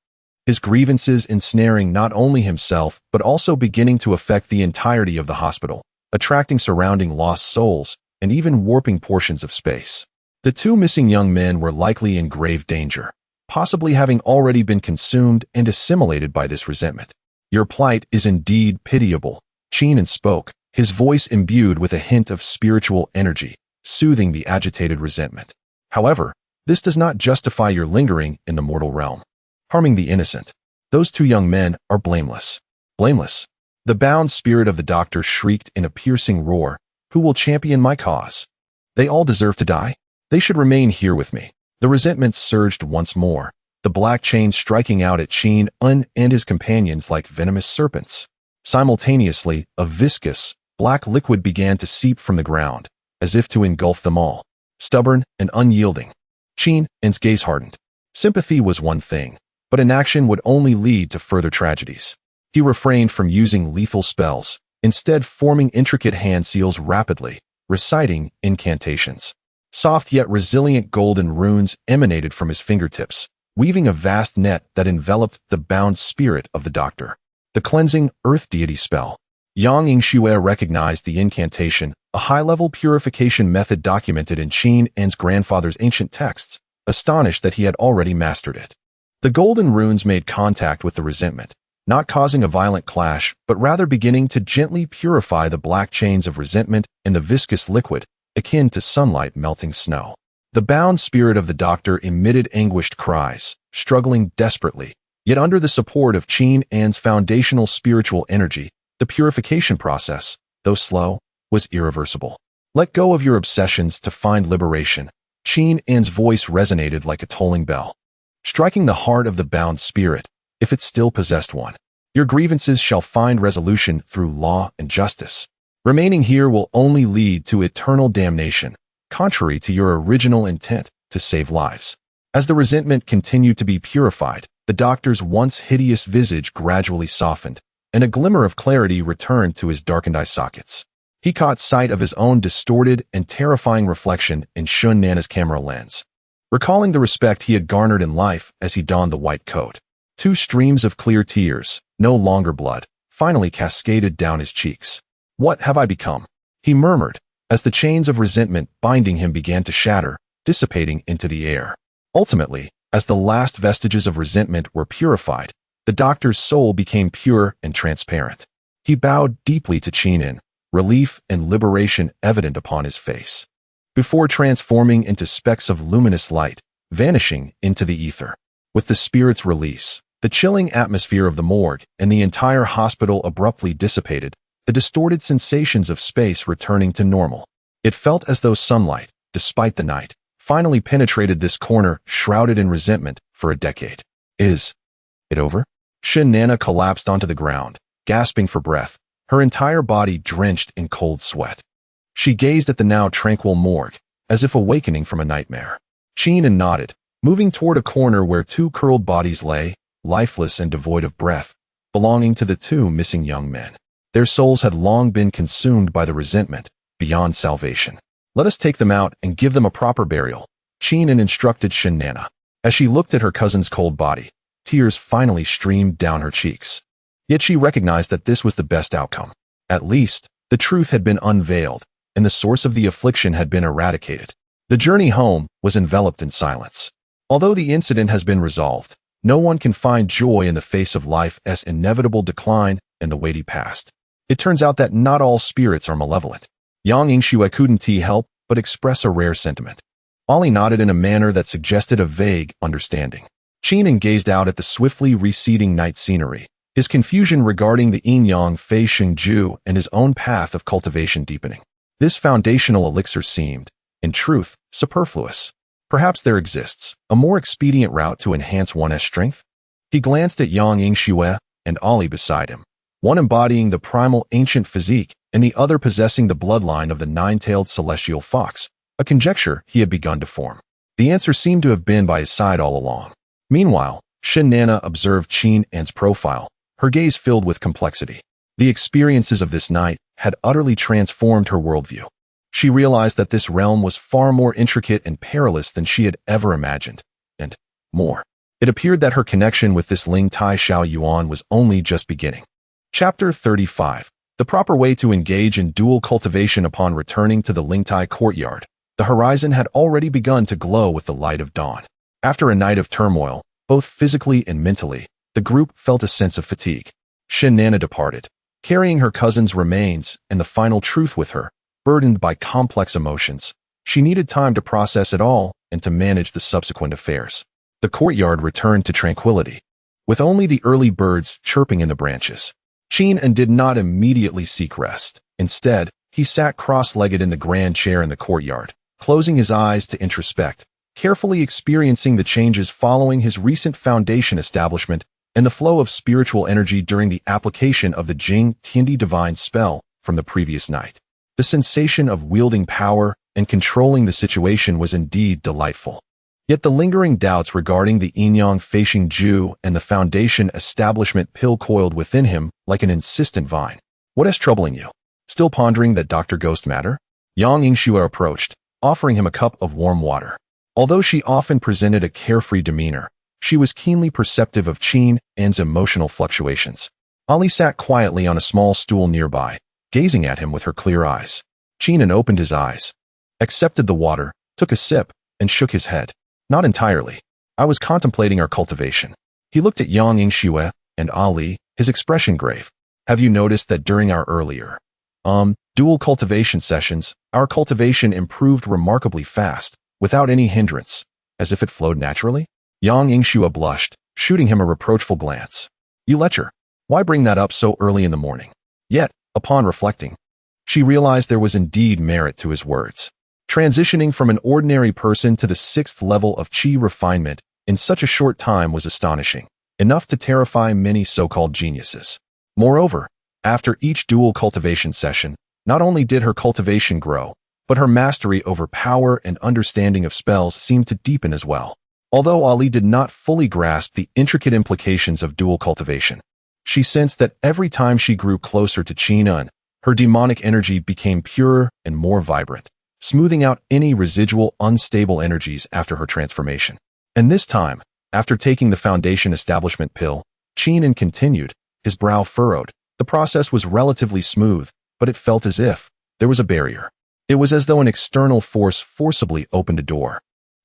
His grievances ensnaring not only himself but also beginning to affect the entirety of the hospital, attracting surrounding lost souls and even warping portions of space. The two missing young men were likely in grave danger, possibly having already been consumed and assimilated by this resentment. Your plight is indeed pitiable, Qin spoke, his voice imbued with a hint of spiritual energy, soothing the agitated resentment. However, this does not justify your lingering in the mortal realm, harming the innocent. Those two young men are blameless. Blameless. The bound spirit of the doctor shrieked in a piercing roar. Who will champion my cause? They all deserve to die. They should remain here with me. The resentment surged once more, the black chains striking out at Qingming and his companions like venomous serpents. Simultaneously, a viscous, black liquid began to seep from the ground, as if to engulf them all. Stubborn and unyielding, Qingming's gaze hardened. Sympathy was one thing, but inaction would only lead to further tragedies. He refrained from using lethal spells, instead forming intricate hand seals rapidly, reciting incantations. Soft yet resilient golden runes emanated from his fingertips, weaving a vast net that enveloped the bound spirit of the doctor. The cleansing earth deity spell. Yang Yingxue recognized the incantation, a high-level purification method documented in Qingming's grandfather's ancient texts, astonished that he had already mastered it. The golden runes made contact with the resentment, not causing a violent clash, but rather beginning to gently purify the black chains of resentment in the viscous liquid, akin to sunlight melting snow. The bound spirit of the doctor emitted anguished cries, struggling desperately, yet under the support of Qingming's foundational spiritual energy, the purification process, though slow, was irreversible. Let go of your obsessions to find liberation. Qingming's voice resonated like a tolling bell, striking the heart of the bound spirit, if it still possessed one. Your grievances shall find resolution through law and justice. Remaining here will only lead to eternal damnation, contrary to your original intent to save lives. As the resentment continued to be purified, the doctor's once hideous visage gradually softened, and a glimmer of clarity returned to his darkened eye sockets. He caught sight of his own distorted and terrifying reflection in Shun Nana's camera lens. Recalling the respect he had garnered in life as he donned the white coat, two streams of clear tears, no longer blood, finally cascaded down his cheeks. What have I become? He murmured, as the chains of resentment binding him began to shatter, dissipating into the air. Ultimately, as the last vestiges of resentment were purified, the doctor's soul became pure and transparent. He bowed deeply to Qingming, relief and liberation evident upon his face, before transforming into specks of luminous light, vanishing into the ether. With the spirit's release, the chilling atmosphere of the morgue and the entire hospital abruptly dissipated, the distorted sensations of space returning to normal. It felt as though sunlight, despite the night, finally penetrated this corner shrouded in resentment for a decade. Is it over? Shun Nana collapsed onto the ground, gasping for breath, her entire body drenched in cold sweat. She gazed at the now tranquil morgue, as if awakening from a nightmare. Qingming nodded, moving toward a corner where two curled bodies lay, lifeless and devoid of breath, belonging to the two missing young men. Their souls had long been consumed by the resentment, beyond salvation. Let us take them out and give them a proper burial, Qingming instructed Shun Nana. As she looked at her cousin's cold body, tears finally streamed down her cheeks. Yet she recognized that this was the best outcome. At least, the truth had been unveiled, and the source of the affliction had been eradicated. The journey home was enveloped in silence. Although the incident has been resolved, no one can find joy in the face of life's inevitable decline and the weighty past. It turns out that not all spirits are malevolent. Yang Yingxue couldn't help but express a rare sentiment. Ollie nodded in a manner that suggested a vague understanding. Qingming gazed out at the swiftly receding night scenery, his confusion regarding the yin-yang fei shengju and his own path of cultivation deepening. This foundational elixir seemed, in truth, superfluous. Perhaps there exists a more expedient route to enhance one's strength? He glanced at Yang Yingxue and Ollie beside him, one embodying the primal ancient physique and the other possessing the bloodline of the nine-tailed celestial fox, a conjecture he had begun to form. The answer seemed to have been by his side all along. Meanwhile, Shun Nana observed Qingming's profile, her gaze filled with complexity. The experiences of this night had utterly transformed her worldview. She realized that this realm was far more intricate and perilous than she had ever imagined, and more. It appeared that her connection with this Ling Tai Xiao Yuan was only just beginning. Chapter 35. The proper way to engage in dual cultivation. Upon returning to the Ling Tai courtyard, the horizon had already begun to glow with the light of dawn. After a night of turmoil, both physically and mentally, the group felt a sense of fatigue. Shun Nana departed, carrying her cousin's remains and the final truth with her, burdened by complex emotions. She needed time to process it all and to manage the subsequent affairs. The courtyard returned to tranquility, with only the early birds chirping in the branches. Qingming did not immediately seek rest. Instead, he sat cross-legged in the grand chair in the courtyard, closing his eyes to introspect, carefully experiencing the changes following his recent foundation establishment and the flow of spiritual energy during the application of the Jing Tiandi divine spell from the previous night. The sensation of wielding power and controlling the situation was indeed delightful. Yet the lingering doubts regarding the Yingyang Feishing Ju and the foundation establishment pill coiled within him like an insistent vine. What is troubling you? Still pondering that Dr. Ghost matter? Yang Yingxue approached, offering him a cup of warm water. Although she often presented a carefree demeanor, she was keenly perceptive of Qin An's emotional fluctuations. Ali sat quietly on a small stool nearby, gazing at him with her clear eyes. Qin An opened his eyes, accepted the water, took a sip, and shook his head. Not entirely. I was contemplating our cultivation. He looked at Yang Yingxue and Ali, his expression grave. Have you noticed that during our earlier, dual cultivation sessions, our cultivation improved remarkably fast, without any hindrance, as if it flowed naturally? Yang Yingxue blushed, shooting him a reproachful glance. You lecher. Why bring that up so early in the morning? Yet, upon reflecting, she realized there was indeed merit to his words. Transitioning from an ordinary person to the 6th level of Qi refinement in such a short time was astonishing, enough to terrify many so-called geniuses. Moreover, after each dual cultivation session, not only did her cultivation grow, but her mastery over power and understanding of spells seemed to deepen as well. Although Ali did not fully grasp the intricate implications of dual cultivation, she sensed that every time she grew closer to Qin An, her demonic energy became purer and more vibrant, smoothing out any residual unstable energies after her transformation. And this time, after taking the foundation establishment pill, Qin An continued, his brow furrowed. The process was relatively smooth, but it felt as if there was a barrier. It was as though an external force forcibly opened a door,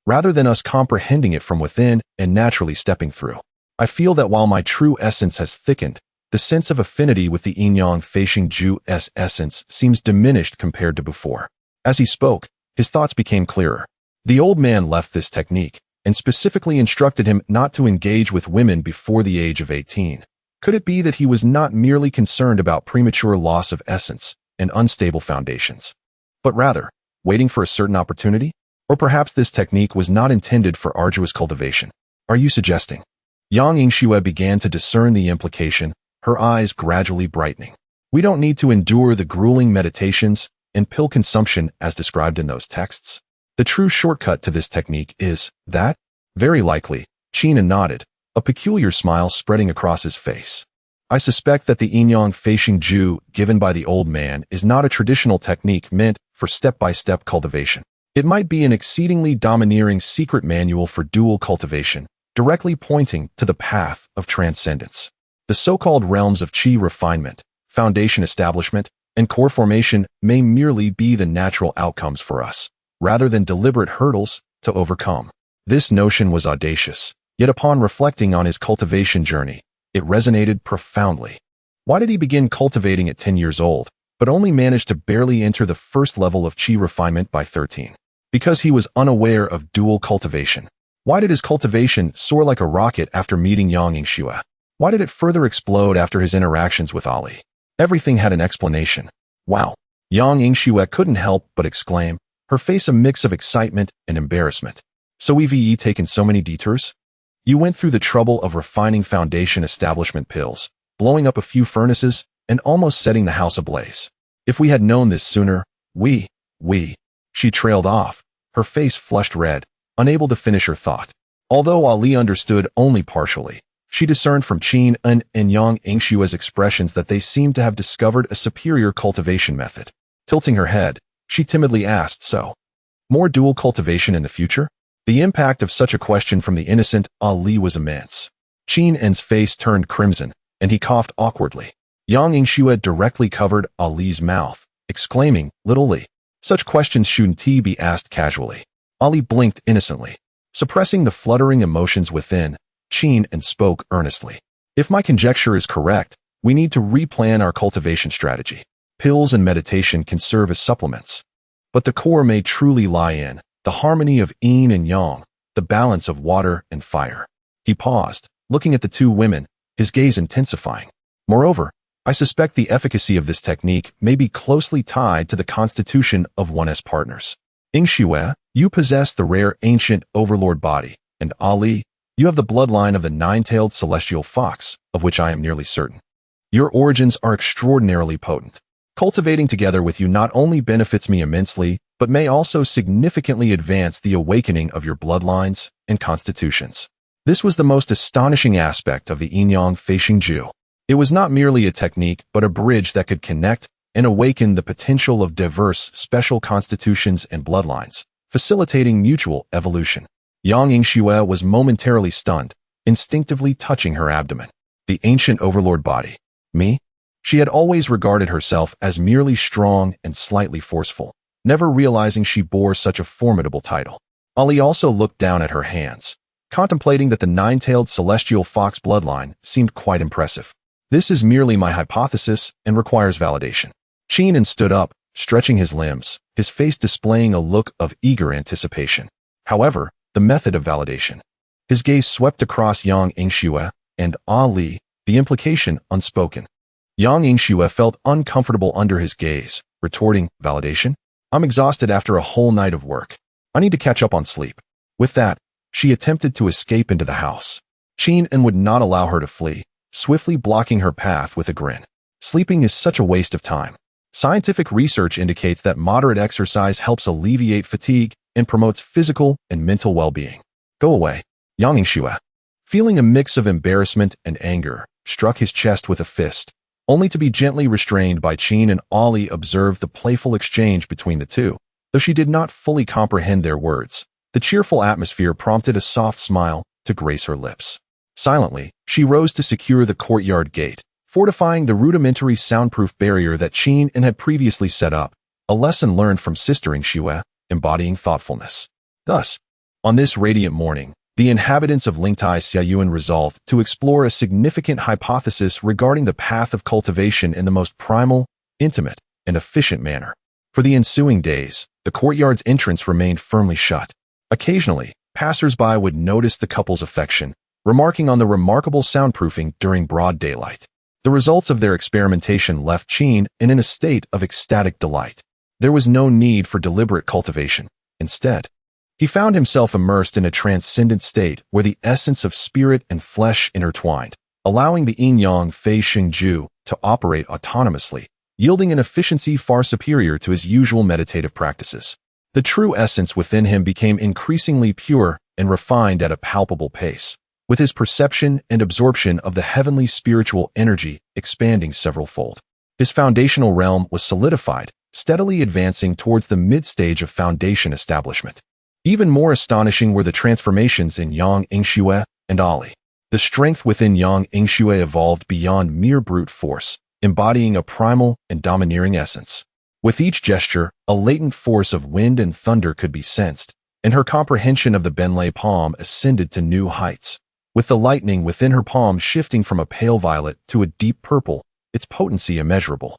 rather than us comprehending it from within and naturally stepping through. I feel that while my true essence has thickened, the sense of affinity with the Yingyang Feishing Ju's essence seems diminished compared to before. As he spoke, his thoughts became clearer. The old man left this technique and specifically instructed him not to engage with women before the age of 18. Could it be that he was not merely concerned about premature loss of essence and unstable foundations, but rather waiting for a certain opportunity? Or perhaps this technique was not intended for arduous cultivation. Are you suggesting? Yang Yingxue began to discern the implication, her eyes gradually brightening. We don't need to endure the grueling meditations and pill consumption as described in those texts. The true shortcut to this technique is that? Very likely, Qin An nodded, a peculiar smile spreading across his face. I suspect that the Yingyang Feishing Ju given by the old man is not a traditional technique meant for step-by-step cultivation. It might be an exceedingly domineering secret manual for dual cultivation, directly pointing to the path of transcendence. The so-called realms of Qi refinement, foundation establishment, and core formation may merely be the natural outcomes for us, rather than deliberate hurdles to overcome. This notion was audacious, yet upon reflecting on his cultivation journey, it resonated profoundly. Why did he begin cultivating at 10 years old, but only managed to barely enter the first level of Qi refinement by 13? Because he was unaware of dual cultivation. Why did his cultivation soar like a rocket after meeting Yang Yingxue? Why did it further explode after his interactions with Ali? Everything had an explanation. Wow. Yang Yingxue couldn't help but exclaim, her face a mix of excitement and embarrassment. So you've taken so many detours? You went through the trouble of refining foundation establishment pills, blowing up a few furnaces, and almost setting the house ablaze. If we had known this sooner, she trailed off, her face flushed red, unable to finish her thought. Although Ali understood only partially, she discerned from Qin An and Yang Yingxue's expressions that they seemed to have discovered a superior cultivation method. Tilting her head, she timidly asked, so, more dual cultivation in the future? The impact of such a question from the innocent Ali was immense. Qin An's face turned crimson, and he coughed awkwardly. Yang Yingxue directly covered Ali's mouth, exclaiming, little Li. Such questions shouldn't be asked casually. Ali blinked innocently. Suppressing the fluttering emotions within, Qin An spoke earnestly. If my conjecture is correct, we need to replan our cultivation strategy. Pills and meditation can serve as supplements. But the core may truly lie in the harmony of yin and yang, the balance of water and fire. He paused, looking at the two women, his gaze intensifying. Moreover, I suspect the efficacy of this technique may be closely tied to the constitution of one's partners. Yingxue, you possess the rare ancient overlord body, and Ali, you have the bloodline of the nine-tailed celestial fox, of which I am nearly certain. Your origins are extraordinarily potent. Cultivating together with you not only benefits me immensely, but may also significantly advance the awakening of your bloodlines and constitutions. This was the most astonishing aspect of the Yin-Yang Feishingju. It was not merely a technique, but a bridge that could connect and awaken the potential of diverse special constitutions and bloodlines, facilitating mutual evolution. Yang Yingxue was momentarily stunned, instinctively touching her abdomen. The ancient overlord body. Me? She had always regarded herself as merely strong and slightly forceful, never realizing she bore such a formidable title. Ali also looked down at her hands, contemplating that the nine-tailed celestial fox bloodline seemed quite impressive. This is merely my hypothesis and requires validation. Qingming stood up, stretching his limbs, his face displaying a look of eager anticipation. However, the method of validation. His gaze swept across Yang Yingxue and Ali, the implication unspoken. Yang Yingxue felt uncomfortable under his gaze, retorting, "Validation? I'm exhausted after a whole night of work. I need to catch up on sleep." With that, she attempted to escape into the house. Qingming would not allow her to flee, swiftly blocking her path with a grin. Sleeping is such a waste of time. Scientific research indicates that moderate exercise helps alleviate fatigue and promotes physical and mental well-being. Go away. Yang Yingxue, feeling a mix of embarrassment and anger, struck his chest with a fist, only to be gently restrained by Qingming. And Ali observed the playful exchange between the two. Though she did not fully comprehend their words, the cheerful atmosphere prompted a soft smile to grace her lips. Silently, she rose to secure the courtyard gate, fortifying the rudimentary soundproof barrier that Qingming had previously set up, a lesson learned from Sister Yingxue, embodying thoughtfulness. Thus, on this radiant morning, the inhabitants of Lingtai Xiayuan resolved to explore a significant hypothesis regarding the path of cultivation in the most primal, intimate, and efficient manner. For the ensuing days, the courtyard's entrance remained firmly shut. Occasionally, passers-by would notice the couple's affection, remarking on the remarkable soundproofing during broad daylight. The results of their experimentation left Qingming in a state of ecstatic delight. There was no need for deliberate cultivation. Instead, he found himself immersed in a transcendent state where the essence of spirit and flesh intertwined, allowing the Yin-Yang Feishingju to operate autonomously, yielding an efficiency far superior to his usual meditative practices. The true essence within him became increasingly pure and refined at a palpable pace, with his perception and absorption of the heavenly spiritual energy expanding several-fold. His foundational realm was solidified, steadily advancing towards the mid-stage of foundation establishment. Even more astonishing were the transformations in Yang Yingxue and Ali. The strength within Yang Yingxue evolved beyond mere brute force, embodying a primal and domineering essence. With each gesture, a latent force of wind and thunder could be sensed, and her comprehension of the Benlei palm ascended to new heights. With the lightning within her palm shifting from a pale violet to a deep purple, its potency immeasurable.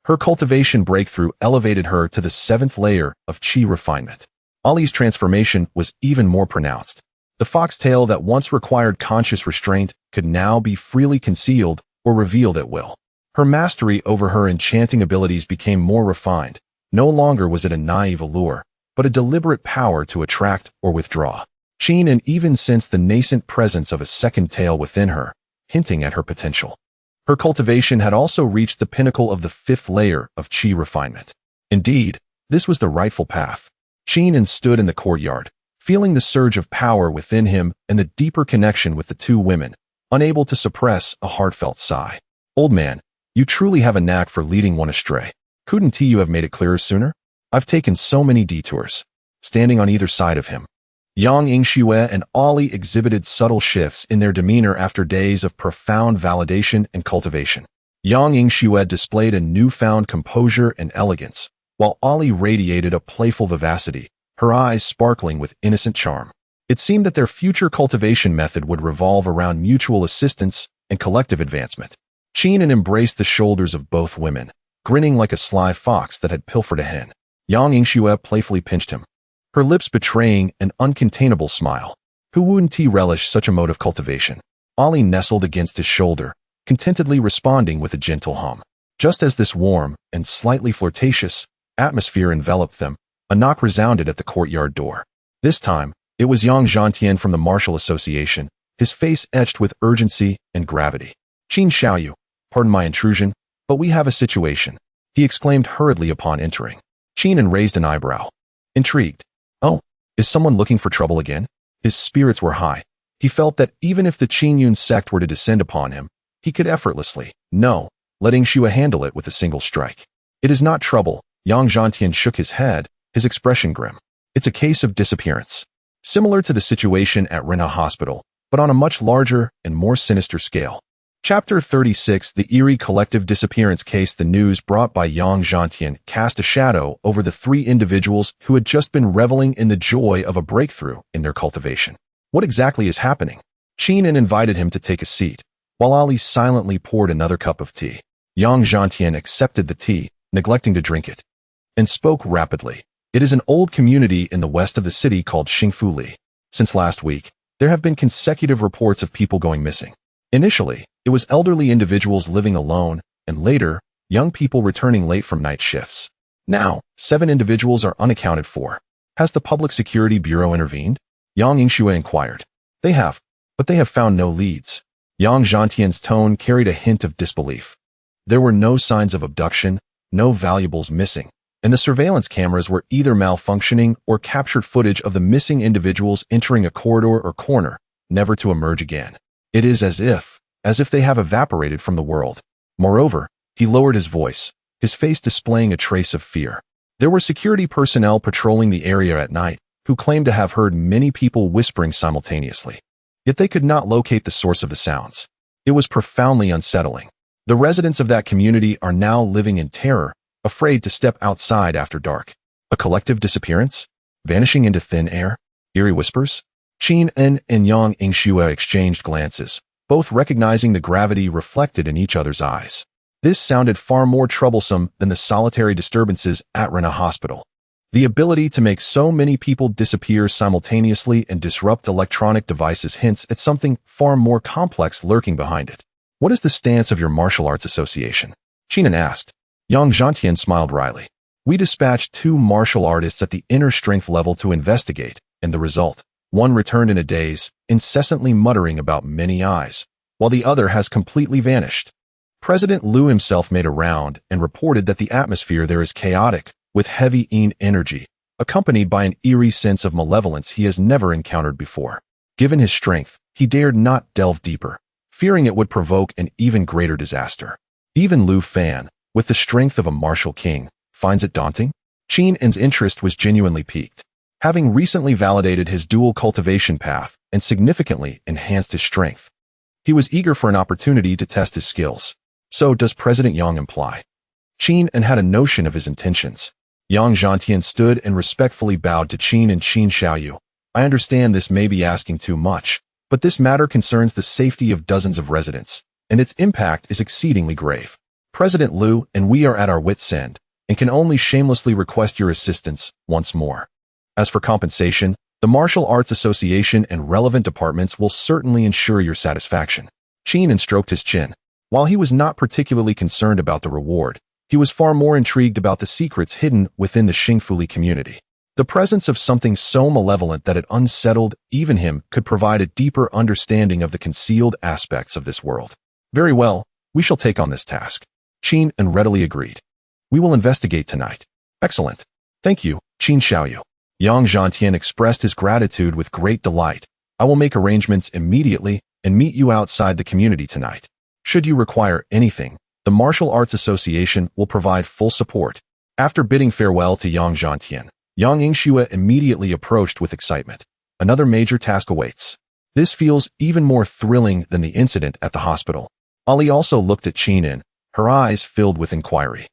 Her cultivation breakthrough elevated her to the 7th layer of qi refinement. Ali's transformation was even more pronounced. The foxtail that once required conscious restraint could now be freely concealed or revealed at will. Her mastery over her enchanting abilities became more refined. No longer was it a naive allure, but a deliberate power to attract or withdraw. Qingming even sensed the nascent presence of a second tail within her, hinting at her potential. Her cultivation had also reached the pinnacle of the 5th layer of qi refinement. Indeed, this was the rightful path. Qingming stood in the courtyard, feeling the surge of power within him and the deeper connection with the two women, unable to suppress a heartfelt sigh. "Old man, you truly have a knack for leading one astray. Couldn't you have made it clearer sooner? I've taken so many detours." Standing on either side of him, Yang Yingxue and Ali exhibited subtle shifts in their demeanor after days of profound validation and cultivation. Yang Yingxue displayed a newfound composure and elegance, while Ali radiated a playful vivacity, her eyes sparkling with innocent charm. It seemed that their future cultivation method would revolve around mutual assistance and collective advancement. Qingming embraced the shoulders of both women, grinning like a sly fox that had pilfered a hen. Yang Yingxue playfully pinched him, her lips betraying an uncontainable smile. Who wouldn't relish such a mode of cultivation? Ali nestled against his shoulder, contentedly responding with a gentle hum. Just as this warm and slightly flirtatious atmosphere enveloped them, A knock resounded at the courtyard door. This time, it was Yang Yingxue from the Martial Association, his face etched with urgency and gravity. "Qin Xiaoyu, pardon my intrusion, but we have a situation," he exclaimed hurriedly upon entering. Qin raised an eyebrow. Intrigued. "Oh, is someone looking for trouble again?" His spirits were high. He felt that even if the Qingyun sect were to descend upon him, he could effortlessly, letting Shui handle it with a single strike. "It is not trouble," Yang Yingxue shook his head, his expression grim. "It's a case of disappearance. Similar to the situation at Rinha Hospital, but on a much larger and more sinister scale." Chapter 36, The Eerie Collective Disappearance Case. The news brought by Yang Yingxue cast a shadow over the three individuals who had just been reveling in the joy of a breakthrough in their cultivation. What exactly is happening? Qin invited him to take a seat, while Ali silently poured another cup of tea. Yang Yingxue accepted the tea, neglecting to drink it, and spoke rapidly. "It is an old community in the west of the city called Xingfuli. Since last week, there have been consecutive reports of people going missing. Initially, it was elderly individuals living alone, and later, young people returning late from night shifts. Now, 7 individuals are unaccounted for. Has the Public Security Bureau intervened?" Yang Yingxue inquired. "They have, but they have found no leads." Yang Yingxue's tone carried a hint of disbelief. There were no signs of abduction, no valuables missing, and the surveillance cameras were either malfunctioning or captured footage of the missing individuals entering a corridor or corner, never to emerge again. "It is as if they have evaporated from the world." Moreover, he lowered his voice, his face displaying a trace of fear. There were security personnel patrolling the area at night, who claimed to have heard many people whispering simultaneously. Yet they could not locate the source of the sounds. It was profoundly unsettling. The residents of that community are now living in terror, afraid to step outside after dark. A collective disappearance? Vanishing into thin air? Eerie whispers? Qin and Yang Yingxue exchanged glances, both recognizing the gravity reflected in each other's eyes. This sounded far more troublesome than the solitary disturbances at Rinha Hospital. The ability to make so many people disappear simultaneously and disrupt electronic devices hints at something far more complex lurking behind it. "What is the stance of your martial arts association?" Qin asked. Yang Yingxue smiled wryly. "We dispatched 2 martial artists at the inner strength level to investigate, and the result: one returned in a daze, incessantly muttering about many eyes, while the other has completely vanished." President Liu himself made a round and reported that the atmosphere there is chaotic, with heavy energy, accompanied by an eerie sense of malevolence he has never encountered before. Given his strength, he dared not delve deeper, fearing it would provoke an even greater disaster. Even Liu Fan, with the strength of a martial king, finds it daunting? Qin's interest was genuinely piqued. Having recently validated his dual cultivation path and significantly enhanced his strength, he was eager for an opportunity to test his skills. So does President Yang imply? Qin had a notion of his intentions. Yang Yingxue stood and respectfully bowed to Qin Xiaoyu. "I understand this may be asking too much, but this matter concerns the safety of dozens of residents, and its impact is exceedingly grave. President Liu and we are at our wits' end, and can only shamelessly request your assistance once more. As for compensation, the Martial Arts Association and relevant departments will certainly ensure your satisfaction." Qin stroked his chin. While he was not particularly concerned about the reward, he was far more intrigued about the secrets hidden within the Xingfuli community. The presence of something so malevolent that it unsettled even him could provide a deeper understanding of the concealed aspects of this world. "Very well, we shall take on this task." Qin readily agreed. "We will investigate tonight." "Excellent. Thank you, Qin Xiaoyu." Yang Yingxue expressed his gratitude with great delight. "I will make arrangements immediately and meet you outside the community tonight. Should you require anything, the Martial Arts Association will provide full support." After bidding farewell to Yang Yingxue, Yang Yingxue immediately approached with excitement. Another major task awaits. This feels even more thrilling than the incident at the hospital. Ali also looked at Qin, her eyes filled with inquiry.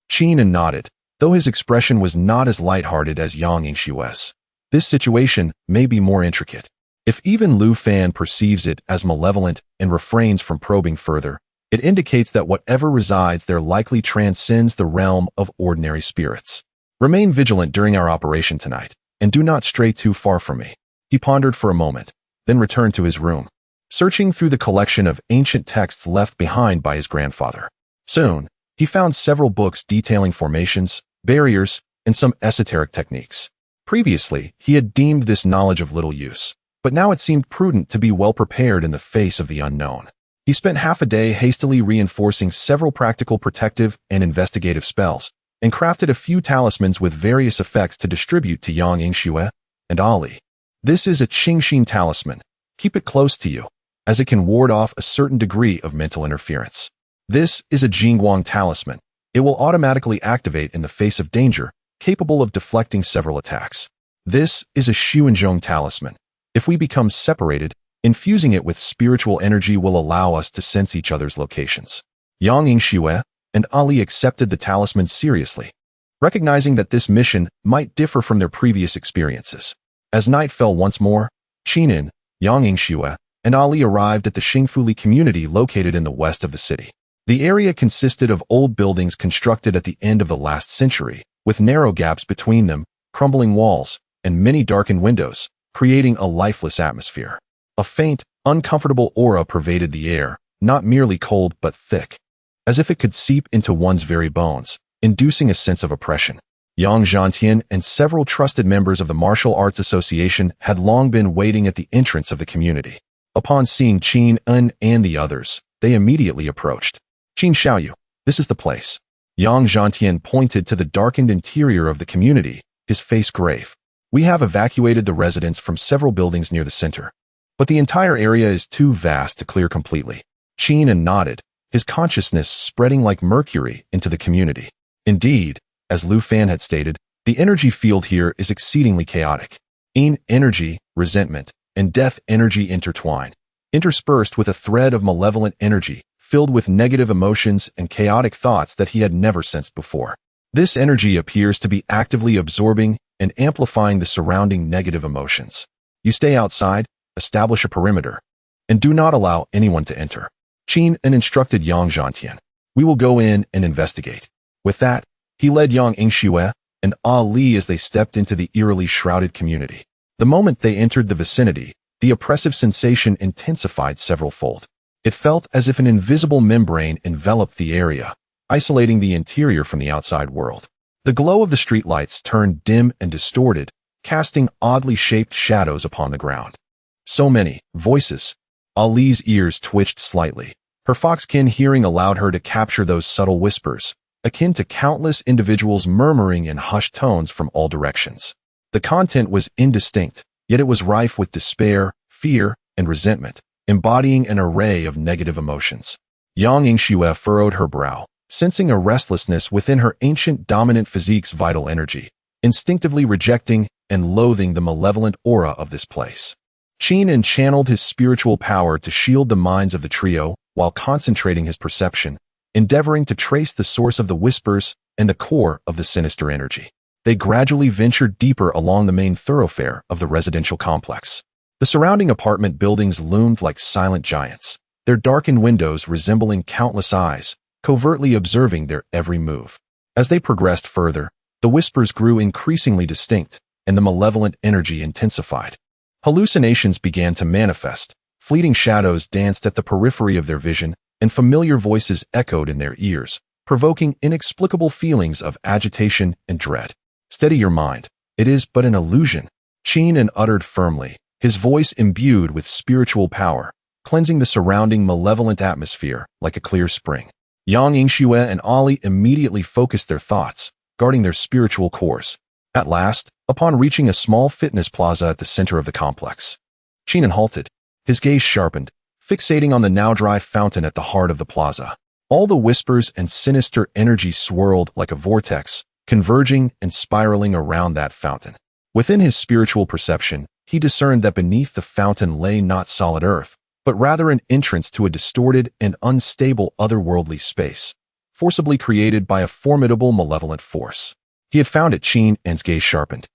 Qin nodded, though his expression was not as lighthearted as Yang Yingxue's. This situation may be more intricate. If even Liu Fan perceives it as malevolent and refrains from probing further, it indicates that whatever resides there likely transcends the realm of ordinary spirits. "Remain vigilant during our operation tonight, and do not stray too far from me." He pondered for a moment, then returned to his room, searching through the collection of ancient texts left behind by his grandfather. Soon, he found several books detailing formations, barriers, and some esoteric techniques. Previously, he had deemed this knowledge of little use, but now it seemed prudent to be well prepared in the face of the unknown. He spent half a day hastily reinforcing several practical protective and investigative spells, and crafted a few talismans with various effects to distribute to Yang Yingxue and Ali. This is a Qingxing talisman. Keep it close to you, as it can ward off a certain degree of mental interference. This is a Jingguang talisman. It will automatically activate in the face of danger, capable of deflecting several attacks. This is a Xuanzhong talisman. If we become separated, infusing it with spiritual energy will allow us to sense each other's locations. Yang Yingxue and Ali accepted the talisman seriously, recognizing that this mission might differ from their previous experiences. As night fell once more, Qinin, Yang Yingxue, and Ali arrived at the Xingfuli community located in the west of the city. The area consisted of old buildings constructed at the end of the last century, with narrow gaps between them, crumbling walls, and many darkened windows, creating a lifeless atmosphere. A faint, uncomfortable aura pervaded the air, not merely cold but thick, as if it could seep into one's very bones, inducing a sense of oppression. Yang Zhantian and several trusted members of the Martial Arts Association had long been waiting at the entrance of the community. Upon seeing Qin En and the others, they immediately approached. "Qin Xiaoyu, this is the place." Yang Zhantian pointed to the darkened interior of the community, his face grave. "We have evacuated the residents from several buildings near the center, but the entire area is too vast to clear completely." Qin En nodded, his consciousness spreading like mercury into the community. Indeed, as Lu Fan had stated, the energy field here is exceedingly chaotic. Energy, resentment, and death energy intertwine, interspersed with a thread of malevolent energy, filled with negative emotions and chaotic thoughts that he had never sensed before. This energy appears to be actively absorbing and amplifying the surrounding negative emotions. You stay outside, establish a perimeter, and do not allow anyone to enter. Qin En instructed Yang Zhantian. "We will go in and investigate." With that, he led Yang Yingxue and Ali as they stepped into the eerily shrouded community. The moment they entered the vicinity, the oppressive sensation intensified several-fold. It felt as if an invisible membrane enveloped the area, isolating the interior from the outside world. The glow of the streetlights turned dim and distorted, casting oddly shaped shadows upon the ground. So many voices. Ali's ears twitched slightly. Her fox-kin hearing allowed her to capture those subtle whispers, akin to countless individuals murmuring in hushed tones from all directions. The content was indistinct, yet it was rife with despair, fear, and resentment, embodying an array of negative emotions. Yang Yingxue furrowed her brow, sensing a restlessness within her ancient dominant physique's vital energy, instinctively rejecting and loathing the malevolent aura of this place. Qin En channeled his spiritual power to shield the minds of the trio while concentrating his perception, endeavoring to trace the source of the whispers and the core of the sinister energy. They gradually ventured deeper along the main thoroughfare of the residential complex. The surrounding apartment buildings loomed like silent giants, their darkened windows resembling countless eyes, covertly observing their every move. As they progressed further, the whispers grew increasingly distinct, and the malevolent energy intensified. Hallucinations began to manifest, fleeting shadows danced at the periphery of their vision, and familiar voices echoed in their ears, provoking inexplicable feelings of agitation and dread. "Steady your mind. It is but an illusion," Qin En uttered firmly, his voice imbued with spiritual power, cleansing the surrounding malevolent atmosphere like a clear spring. Yang Yingxue and Ali immediately focused their thoughts, guarding their spiritual cores. At last, upon reaching a small fitness plaza at the center of the complex, Qin En halted, his gaze sharpened, fixating on the now dry fountain at the heart of the plaza. All the whispers and sinister energy swirled like a vortex, converging and spiraling around that fountain. Within his spiritual perception, he discerned that beneath the fountain lay not solid earth, but rather an entrance to a distorted and unstable otherworldly space, forcibly created by a formidable malevolent force. He had found it. Qin En's gaze sharpened.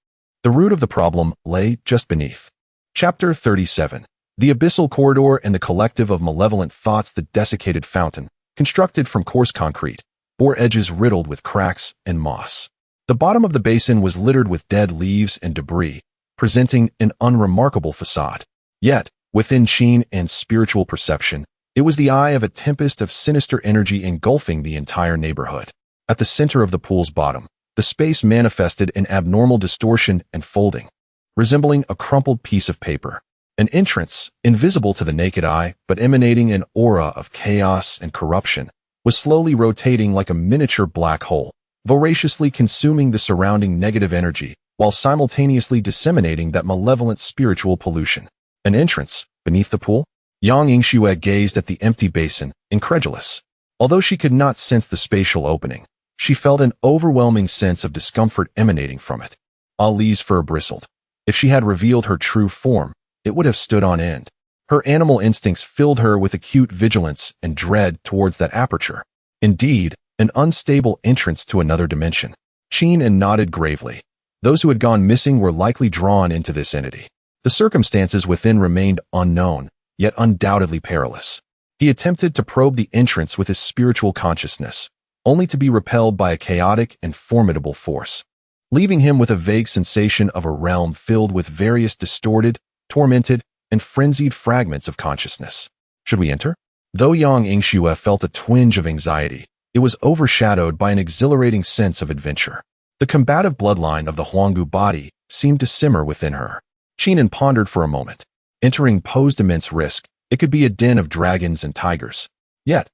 The root of the problem lay just beneath. Chapter 37. The abyssal corridor and the collective of malevolent thoughts. The desiccated fountain, constructed from coarse concrete, bore edges riddled with cracks and moss. The bottom of the basin was littered with dead leaves and debris, presenting an unremarkable facade. Yet, within Qin En's spiritual perception, it was the eye of a tempest of sinister energy engulfing the entire neighborhood. At the center of the pool's bottom, The space manifested in abnormal distortion and folding, resembling a crumpled piece of paper. An entrance, invisible to the naked eye but emanating an aura of chaos and corruption, was slowly rotating like a miniature black hole, voraciously consuming the surrounding negative energy while simultaneously disseminating that malevolent spiritual pollution. An entrance, beneath the pool? Yang Yingxue gazed at the empty basin, incredulous. Although she could not sense the spatial opening, she felt an overwhelming sense of discomfort emanating from it. Ali's fur bristled. If she had revealed her true form, it would have stood on end. Her animal instincts filled her with acute vigilance and dread towards that aperture. Indeed, an unstable entrance to another dimension. Qin nodded gravely. Those who had gone missing were likely drawn into this entity. The circumstances within remained unknown, yet undoubtedly perilous. He attempted to probe the entrance with his spiritual consciousness, only to be repelled by a chaotic and formidable force, leaving him with a vague sensation of a realm filled with various distorted, tormented, and frenzied fragments of consciousness. Should we enter? Though Yang Yingxue felt a twinge of anxiety, it was overshadowed by an exhilarating sense of adventure. The combative bloodline of the Huanggu body seemed to simmer within her. Qin pondered for a moment. Entering posed immense risk. It could be a den of dragons and tigers. Yet,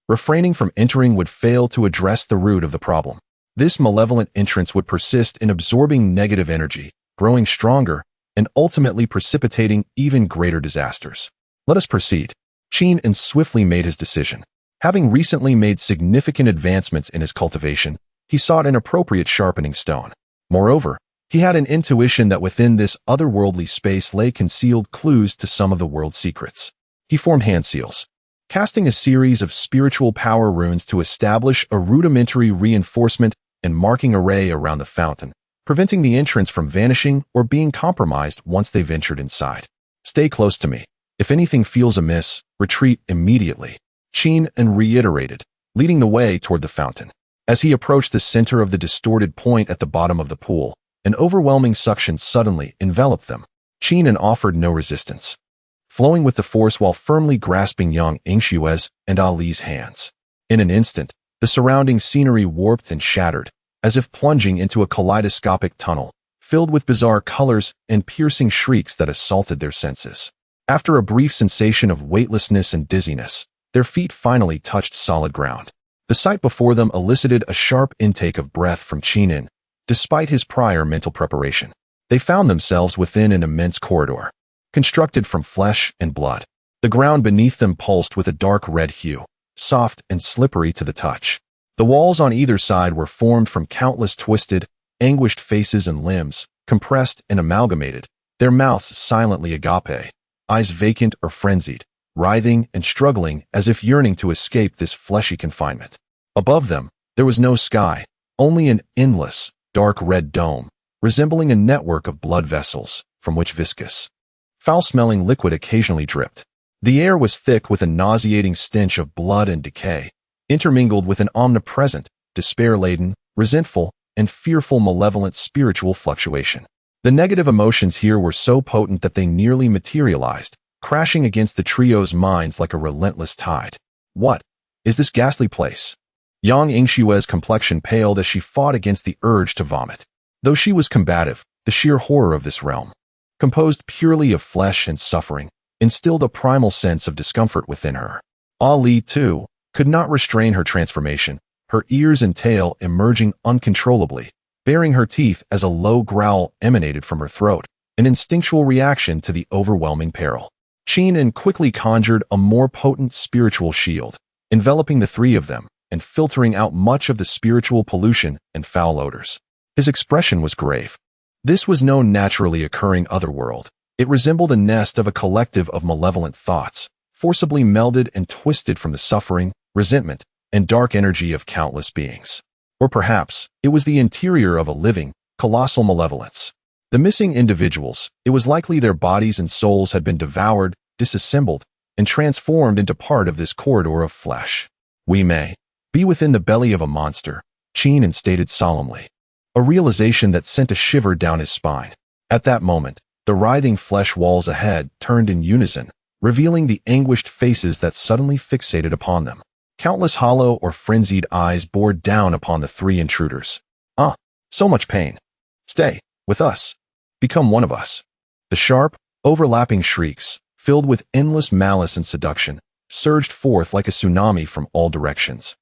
refraining from entering would fail to address the root of the problem. This malevolent entrance would persist in absorbing negative energy, growing stronger, and ultimately precipitating even greater disasters. Let us proceed. Qin swiftly made his decision. Having recently made significant advancements in his cultivation, he sought an appropriate sharpening stone. Moreover, he had an intuition that within this otherworldly space lay concealed clues to some of the world's secrets. He formed hand seals, casting a series of spiritual power runes to establish a rudimentary reinforcement and marking array around the fountain, preventing the entrance from vanishing or being compromised once they ventured inside. Stay close to me. If anything feels amiss, retreat immediately, Qin reiterated, leading the way toward the fountain. As he approached the center of the distorted point at the bottom of the pool, an overwhelming suction suddenly enveloped them. Qin offered no resistance, flowing with the force while firmly grasping Yang Yingxue's and Ali's hands. In an instant, the surrounding scenery warped and shattered, as if plunging into a kaleidoscopic tunnel, filled with bizarre colors and piercing shrieks that assaulted their senses. After a brief sensation of weightlessness and dizziness, their feet finally touched solid ground. The sight before them elicited a sharp intake of breath from Qin. Despite his prior mental preparation, they found themselves within an immense corridor, constructed from flesh and blood. The ground beneath them pulsed with a dark red hue, soft and slippery to the touch. The walls on either side were formed from countless twisted, anguished faces and limbs, compressed and amalgamated, their mouths silently agape, eyes vacant or frenzied, writhing and struggling as if yearning to escape this fleshy confinement. Above them, there was no sky, only an endless, dark red dome, resembling a network of blood vessels, from which viscous, foul-smelling liquid occasionally dripped. The air was thick with a nauseating stench of blood and decay, intermingled with an omnipresent, despair-laden, resentful, and fearful malevolent spiritual fluctuation. The negative emotions here were so potent that they nearly materialized, crashing against the trio's minds like a relentless tide. What is this ghastly place? Yang Yingxue's complexion paled as she fought against the urge to vomit. Though she was combative, the sheer horror of this realm, composed purely of flesh and suffering, instilled a primal sense of discomfort within her. Ali, too, could not restrain her transformation, her ears and tail emerging uncontrollably, baring her teeth as a low growl emanated from her throat, an instinctual reaction to the overwhelming peril. Qin quickly conjured a more potent spiritual shield, enveloping the three of them and filtering out much of the spiritual pollution and foul odors. His expression was grave. This was no naturally occurring otherworld. It resembled a nest of a collective of malevolent thoughts, forcibly melded and twisted from the suffering, resentment, and dark energy of countless beings. Or perhaps, it was the interior of a living, colossal malevolence. The missing individuals, it was likely their bodies and souls had been devoured, disassembled, and transformed into part of this corridor of flesh. We may be within the belly of a monster, Qin stated solemnly, a realization that sent a shiver down his spine. At that moment, the writhing flesh walls ahead turned in unison, revealing the anguished faces that suddenly fixated upon them. Countless hollow or frenzied eyes bored down upon the three intruders. So much pain. Stay with us. Become one of us. The sharp, overlapping shrieks, filled with endless malice and seduction, surged forth like a tsunami from all directions,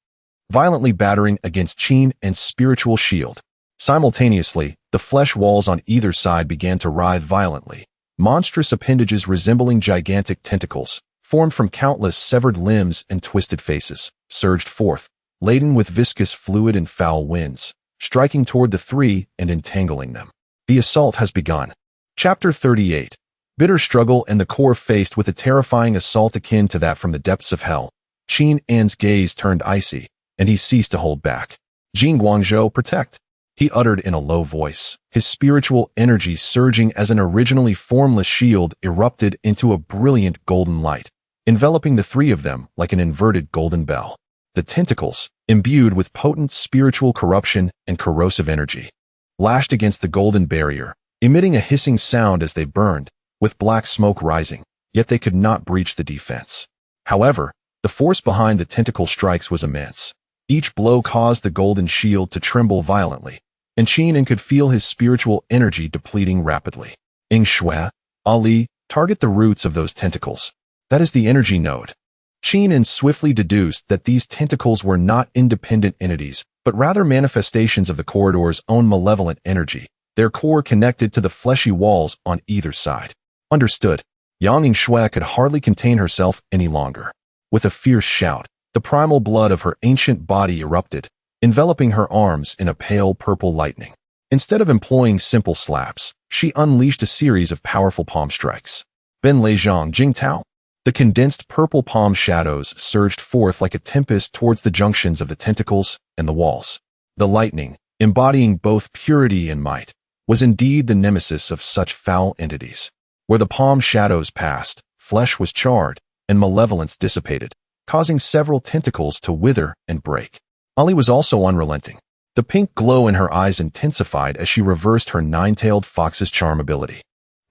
violently battering against Qin and spiritual shield. Simultaneously, the flesh walls on either side began to writhe violently. Monstrous appendages resembling gigantic tentacles, formed from countless severed limbs and twisted faces, surged forth, laden with viscous fluid and foul winds, striking toward the three and entangling them. The assault has begun. Chapter 38. Bitter struggle and the core faced with a terrifying assault akin to that from the depths of hell. Qin An's gaze turned icy, and he ceased to hold back. Jing Guangzhou, protect, he uttered in a low voice, his spiritual energy surging as an originally formless shield erupted into a brilliant golden light, enveloping the three of them like an inverted golden bell. The tentacles, imbued with potent spiritual corruption and corrosive energy, lashed against the golden barrier, emitting a hissing sound as they burned, with black smoke rising, yet they could not breach the defense. However, the force behind the tentacle strikes was immense. Each blow caused the golden shield to tremble violently, and Qin could feel his spiritual energy depleting rapidly. Yingxue, Ali, target the roots of those tentacles. That is the energy node. Qin swiftly deduced that these tentacles were not independent entities, but rather manifestations of the corridor's own malevolent energy, their core connected to the fleshy walls on either side. Understood. Yang Yingxue could hardly contain herself any longer. With a fierce shout, the primal blood of her ancient body erupted, enveloping her arms in a pale purple lightning. Instead of employing simple slaps, she unleashed a series of powerful palm strikes. Ben Lei Zhang Jingtao. The condensed purple palm shadows surged forth like a tempest towards the junctions of the tentacles and the walls. The lightning, embodying both purity and might, was indeed the nemesis of such foul entities. Where the palm shadows passed, flesh was charred, and malevolence dissipated, causing several tentacles to wither and break. Ali was also unrelenting. The pink glow in her eyes intensified as she reversed her nine-tailed fox's charm ability.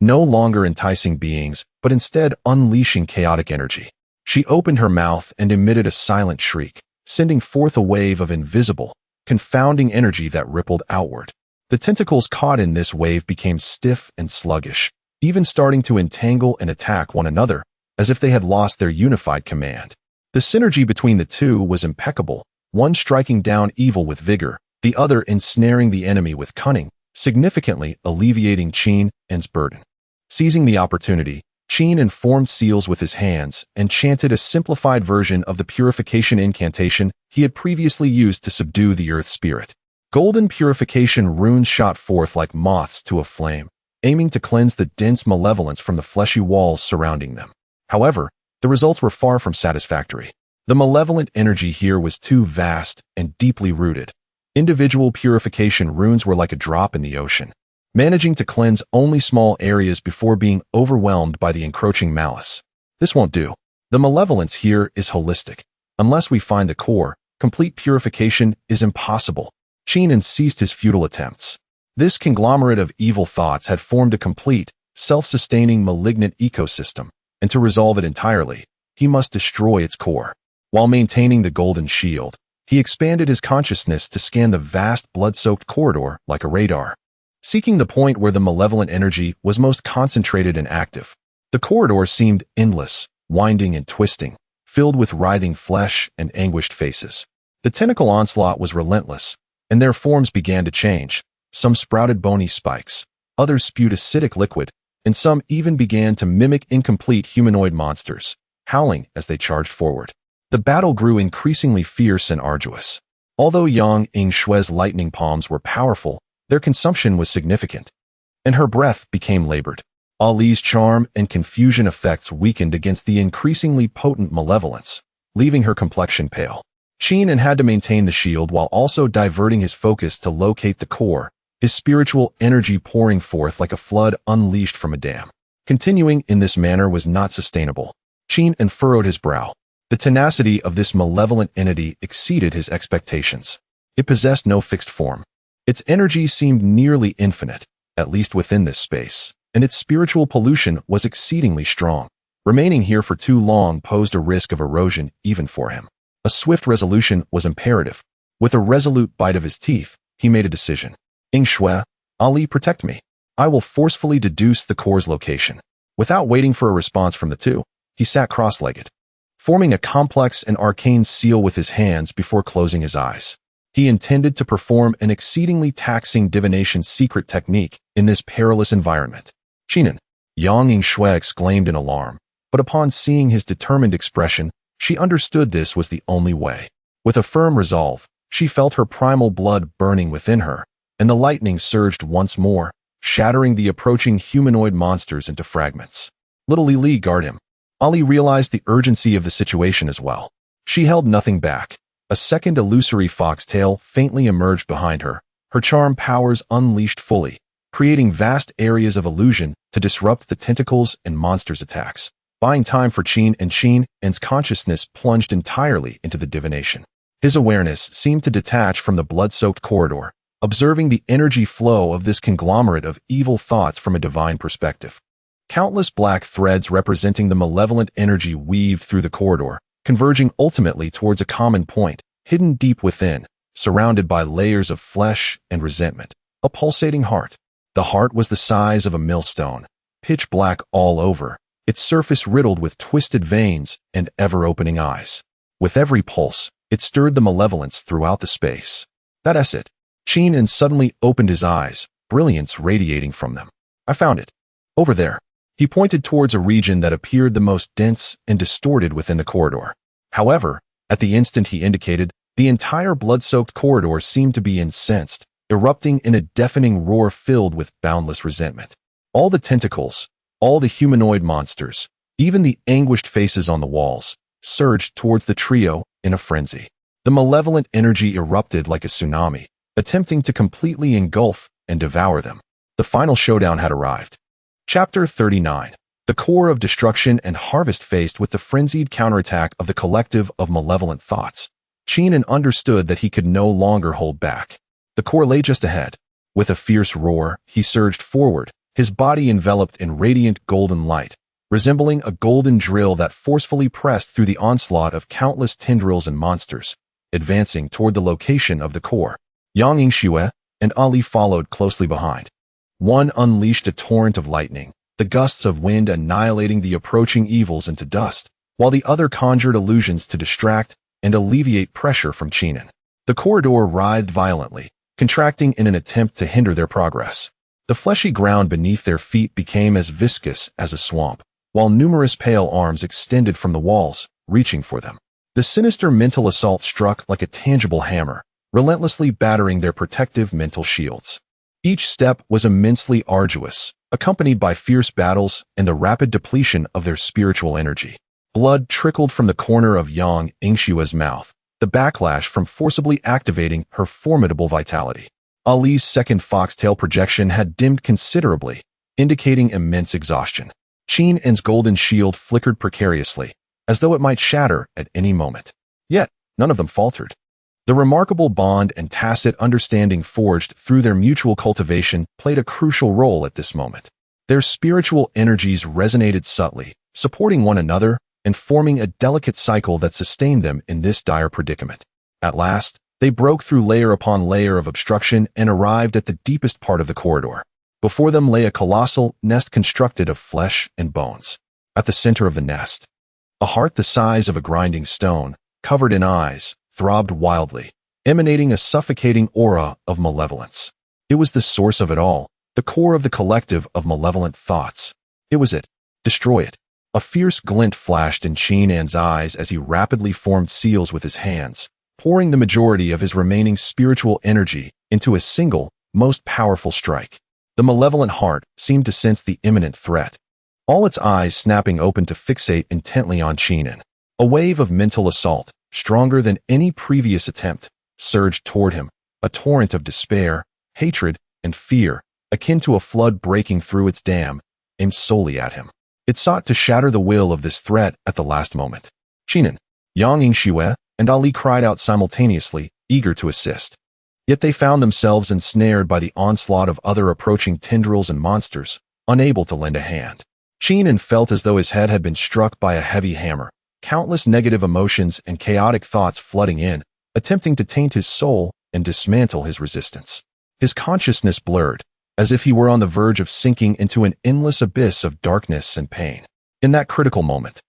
No longer enticing beings, but instead unleashing chaotic energy. She opened her mouth and emitted a silent shriek, sending forth a wave of invisible, confounding energy that rippled outward. The tentacles caught in this wave became stiff and sluggish, even starting to entangle and attack one another, as if they had lost their unified command. The synergy between the two was impeccable, one striking down evil with vigor, the other ensnaring the enemy with cunning, significantly alleviating Qin's burden. Seizing the opportunity, Qin formed seals with his hands and chanted a simplified version of the purification incantation he had previously used to subdue the earth spirit. Golden purification runes shot forth like moths to a flame, aiming to cleanse the dense malevolence from the fleshy walls surrounding them. However, the results were far from satisfactory. The malevolent energy here was too vast and deeply rooted. Individual purification runes were like a drop in the ocean, managing to cleanse only small areas before being overwhelmed by the encroaching malice. This won't do. The malevolence here is holistic. Unless we find the core, complete purification is impossible. Qin ceased his futile attempts. This conglomerate of evil thoughts had formed a complete, self-sustaining malignant ecosystem, and to resolve it entirely, he must destroy its core. While maintaining the golden shield, he expanded his consciousness to scan the vast blood-soaked corridor like a radar, seeking the point where the malevolent energy was most concentrated and active. The corridor seemed endless, winding and twisting, filled with writhing flesh and anguished faces. The tentacle onslaught was relentless, and their forms began to change. Some sprouted bony spikes, others spewed acidic liquid, and some even began to mimic incomplete humanoid monsters, howling as they charged forward. The battle grew increasingly fierce and arduous. Although Yang Yingxue's lightning palms were powerful, their consumption was significant, and her breath became labored. Ali's charm and confusion effects weakened against the increasingly potent malevolence, leaving her complexion pale. Qin had to maintain the shield while also diverting his focus to locate the core, his spiritual energy pouring forth like a flood unleashed from a dam. Continuing in this manner was not sustainable. Qin furrowed his brow. The tenacity of this malevolent entity exceeded his expectations. It possessed no fixed form. Its energy seemed nearly infinite, at least within this space, and its spiritual pollution was exceedingly strong. Remaining here for too long posed a risk of erosion even for him. A swift resolution was imperative. With a resolute bite of his teeth, he made a decision. Yingxue, Ali, protect me. I will forcefully deduce the core's location. Without waiting for a response from the two, he sat cross-legged, forming a complex and arcane seal with his hands before closing his eyes. He intended to perform an exceedingly taxing divination secret technique in this perilous environment. Qingming, Yang Yingxue exclaimed in alarm, but upon seeing his determined expression, she understood this was the only way. With a firm resolve, she felt her primal blood burning within her, and the lightning surged once more, shattering the approaching humanoid monsters into fragments. Little Li, guard him. Ali realized the urgency of the situation as well. She held nothing back. A second illusory foxtail faintly emerged behind her, her charm powers unleashed fully, creating vast areas of illusion to disrupt the tentacles and monsters' attacks. Buying time for Qingming's consciousness plunged entirely into the divination. His awareness seemed to detach from the blood-soaked corridor, observing the energy flow of this conglomerate of evil thoughts from a divine perspective. Countless black threads representing the malevolent energy weaved through the corridor, converging ultimately towards a common point, hidden deep within, surrounded by layers of flesh and resentment. A pulsating heart. The heart was the size of a millstone, pitch black all over, its surface riddled with twisted veins and ever-opening eyes. With every pulse, it stirred the malevolence throughout the space. That's it. Qingming suddenly opened his eyes, brilliance radiating from them. I found it. Over there. He pointed towards a region that appeared the most dense and distorted within the corridor. However, at the instant he indicated, the entire blood-soaked corridor seemed to be incensed, erupting in a deafening roar filled with boundless resentment. All the tentacles, all the humanoid monsters, even the anguished faces on the walls, surged towards the trio in a frenzy. The malevolent energy erupted like a tsunami, attempting to completely engulf and devour them. The final showdown had arrived. Chapter 39. The core of destruction and harvest faced with the frenzied counterattack of the collective of malevolent thoughts. Qingming understood that he could no longer hold back. The core lay just ahead. With a fierce roar, he surged forward, his body enveloped in radiant golden light, resembling a golden drill that forcefully pressed through the onslaught of countless tendrils and monsters, advancing toward the location of the core. Yang Yingxue and Ali followed closely behind. One unleashed a torrent of lightning, the gusts of wind annihilating the approaching evils into dust, while the other conjured illusions to distract and alleviate pressure from Qingming. The corridor writhed violently, contracting in an attempt to hinder their progress. The fleshy ground beneath their feet became as viscous as a swamp, while numerous pale arms extended from the walls, reaching for them. The sinister mental assault struck like a tangible hammer, relentlessly battering their protective mental shields. Each step was immensely arduous, accompanied by fierce battles and the rapid depletion of their spiritual energy. Blood trickled from the corner of Yang Yingxue's mouth, the backlash from forcibly activating her formidable vitality. Ali's second foxtail projection had dimmed considerably, indicating immense exhaustion. Qingming's golden shield flickered precariously, as though it might shatter at any moment. Yet, none of them faltered. The remarkable bond and tacit understanding forged through their mutual cultivation played a crucial role at this moment. Their spiritual energies resonated subtly, supporting one another and forming a delicate cycle that sustained them in this dire predicament. At last, they broke through layer upon layer of obstruction and arrived at the deepest part of the corridor. Before them lay a colossal nest constructed of flesh and bones. At the center of the nest, a heart the size of a grinding stone, covered in eyes, throbbed wildly, emanating a suffocating aura of malevolence. It was the source of it all, the core of the collective of malevolent thoughts. It was it. Destroy it. A fierce glint flashed in Qingming's eyes as he rapidly formed seals with his hands, pouring the majority of his remaining spiritual energy into a single, most powerful strike. The malevolent heart seemed to sense the imminent threat, all its eyes snapping open to fixate intently on Qingming. A wave of mental assault, stronger than any previous attempt, surged toward him, a torrent of despair, hatred, and fear, akin to a flood breaking through its dam, aimed solely at him. It sought to shatter the will of this threat at the last moment. Qingming, Yang Yingxue, and Ali cried out simultaneously, eager to assist. Yet they found themselves ensnared by the onslaught of other approaching tendrils and monsters, unable to lend a hand. Qingming felt as though his head had been struck by a heavy hammer, countless negative emotions and chaotic thoughts flooding in, attempting to taint his soul and dismantle his resistance. his consciousness blurred, as if he were on the verge of sinking into an endless abyss of darkness and pain. In that critical moment,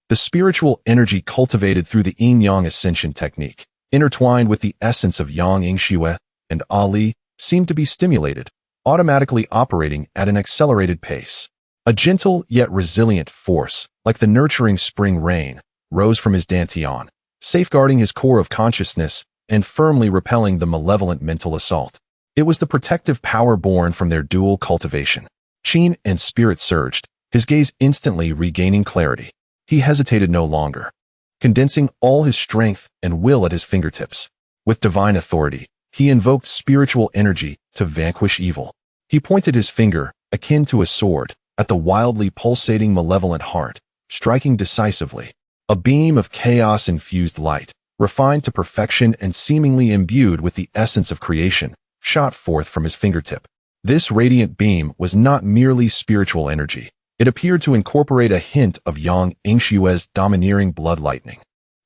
the spiritual energy cultivated through the yin-yang ascension technique, intertwined with the essence of Yang Yingxue and Ali, seemed to be stimulated, automatically operating at an accelerated pace. A gentle yet resilient force, like the nurturing spring rain, rose from his dantian, safeguarding his core of consciousness and firmly repelling the malevolent mental assault. It was the protective power born from their dual cultivation. Qin and spirit surged, his gaze instantly regaining clarity. He hesitated no longer, condensing all his strength and will at his fingertips. With divine authority, he invoked spiritual energy to vanquish evil. He pointed his finger, akin to a sword, at the wildly pulsating malevolent heart, striking decisively. A beam of chaos-infused light, refined to perfection and seemingly imbued with the essence of creation, shot forth from his fingertip. This radiant beam was not merely spiritual energy. It appeared to incorporate a hint of Yang Yingxue's domineering blood lightning,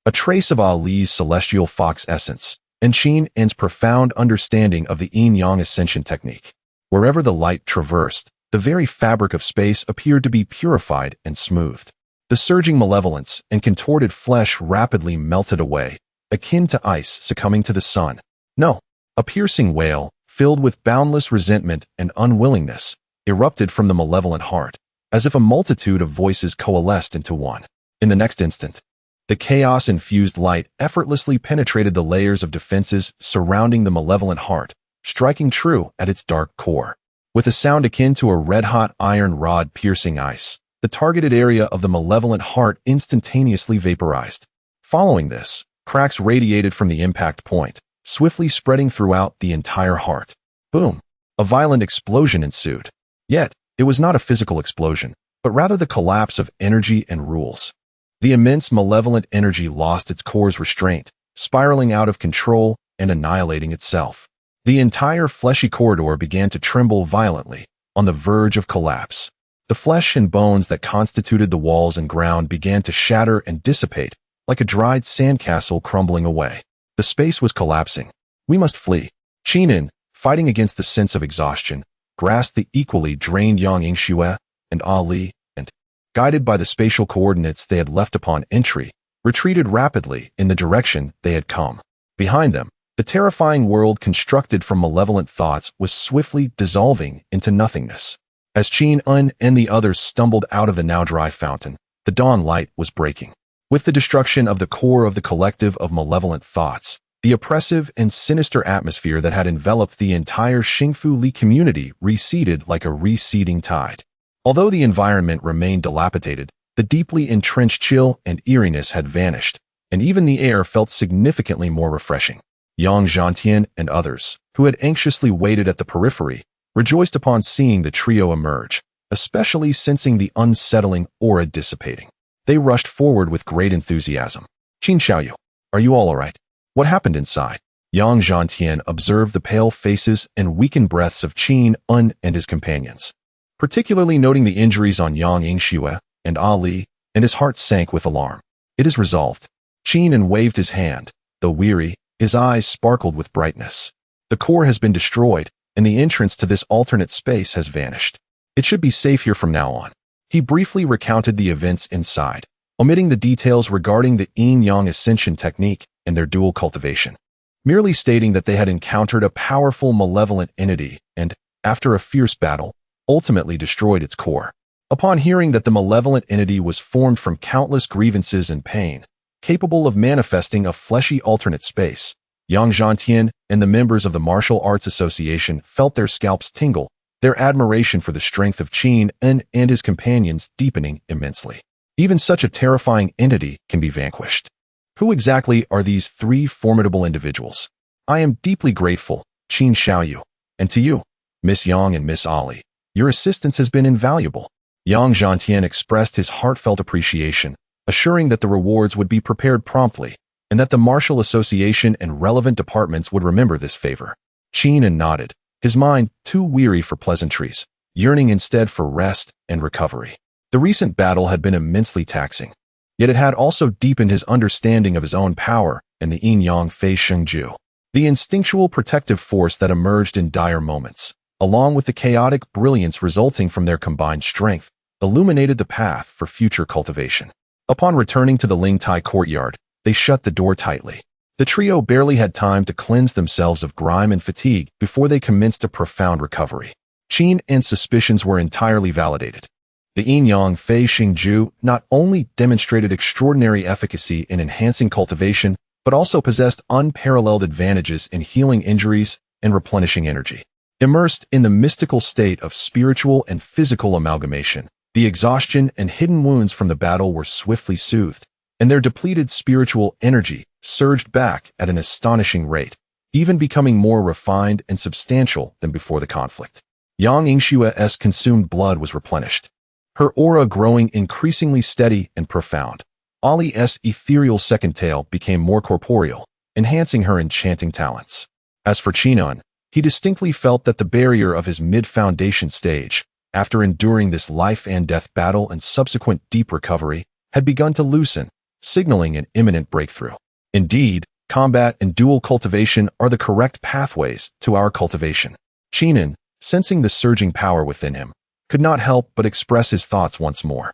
a trace of Ali's celestial fox essence, and Qin En's profound understanding of the yin-yang ascension technique. Wherever the light traversed, the very fabric of space appeared to be purified and smoothed. The surging malevolence and contorted flesh rapidly melted away, akin to ice succumbing to the sun. No, a piercing wail, filled with boundless resentment and unwillingness, erupted from the malevolent heart, as if a multitude of voices coalesced into one. In the next instant, the chaos-infused light effortlessly penetrated the layers of defenses surrounding the malevolent heart, striking true at its dark core. With a sound akin to a red-hot iron rod piercing ice, the targeted area of the malevolent heart instantaneously vaporized. Following this, cracks radiated from the impact point, swiftly spreading throughout the entire heart. Boom! A violent explosion ensued. Yet, it was not a physical explosion, but rather the collapse of energy and rules. The immense malevolent energy lost its core's restraint, spiraling out of control and annihilating itself. The entire fleshy corridor began to tremble violently, on the verge of collapse. The flesh and bones that constituted the walls and ground began to shatter and dissipate, like a dried sandcastle crumbling away. The space was collapsing. We must flee. Qin En, fighting against the sense of exhaustion, grasped the equally drained Yang Yingxue and Ali, and, guided by the spatial coordinates they had left upon entry, retreated rapidly in the direction they had come. Behind them, the terrifying world constructed from malevolent thoughts was swiftly dissolving into nothingness. As Qin En and the others stumbled out of the now dry fountain, the dawn light was breaking. With the destruction of the core of the collective of malevolent thoughts, the oppressive and sinister atmosphere that had enveloped the entire Xingfu Li community receded like a receding tide. Although the environment remained dilapidated, the deeply entrenched chill and eeriness had vanished, and even the air felt significantly more refreshing. Yang Zhantian and others, who had anxiously waited at the periphery, rejoiced upon seeing the trio emerge, especially sensing the unsettling aura dissipating. They rushed forward with great enthusiasm. "Qin Xiaoyu, are you all right? What happened inside?" Yang Zhantian observed the pale faces and weakened breaths of Qin En and his companions, particularly noting the injuries on Yang Yingxue and Ali, and his heart sank with alarm. "It is resolved." Qin En waved his hand. Though weary, his eyes sparkled with brightness. "The core has been destroyed, and the entrance to this alternate space has vanished. It should be safe here from now on." He briefly recounted the events inside, omitting the details regarding the yin-yang ascension technique and their dual cultivation, merely stating that they had encountered a powerful malevolent entity and, after a fierce battle, ultimately destroyed its core. Upon hearing that the malevolent entity was formed from countless grievances and pain, capable of manifesting a fleshy alternate space, Yang Zhantian and the members of the Martial Arts Association felt their scalps tingle, their admiration for the strength of Qin En and his companions deepening immensely. Even such a terrifying entity can be vanquished. Who exactly are these three formidable individuals? I am deeply grateful, Qin Xiaoyu, and to you, Miss Yang and Miss Ali. Your assistance has been invaluable. Yang Zhantian expressed his heartfelt appreciation, assuring that the rewards would be prepared promptly, and that the Martial Association and relevant departments would remember this favor. Qin En nodded, his mind too weary for pleasantries, yearning instead for rest and recovery. The recent battle had been immensely taxing, yet it had also deepened his understanding of his own power and the yin-yang Fei Shengju. The instinctual protective force that emerged in dire moments, along with the chaotic brilliance resulting from their combined strength, illuminated the path for future cultivation. Upon returning to the Lingtai courtyard, they shut the door tightly. The trio barely had time to cleanse themselves of grime and fatigue before they commenced a profound recovery. Qin An's suspicions were entirely validated. The Yin Yang Fei Xingju not only demonstrated extraordinary efficacy in enhancing cultivation, but also possessed unparalleled advantages in healing injuries and replenishing energy. Immersed in the mystical state of spiritual and physical amalgamation, the exhaustion and hidden wounds from the battle were swiftly soothed, and their depleted spiritual energy surged back at an astonishing rate, even becoming more refined and substantial than before the conflict. Yang Yingxue's consumed blood was replenished, her aura growing increasingly steady and profound. Ali's ethereal second tail became more corporeal, enhancing her enchanting talents. As for Qingming, he distinctly felt that the barrier of his mid-foundation stage, after enduring this life-and-death battle and subsequent deep recovery, had begun to loosen, signaling an imminent breakthrough. Indeed, combat and dual cultivation are the correct pathways to our cultivation. Qingming, sensing the surging power within him, could not help but express his thoughts once more.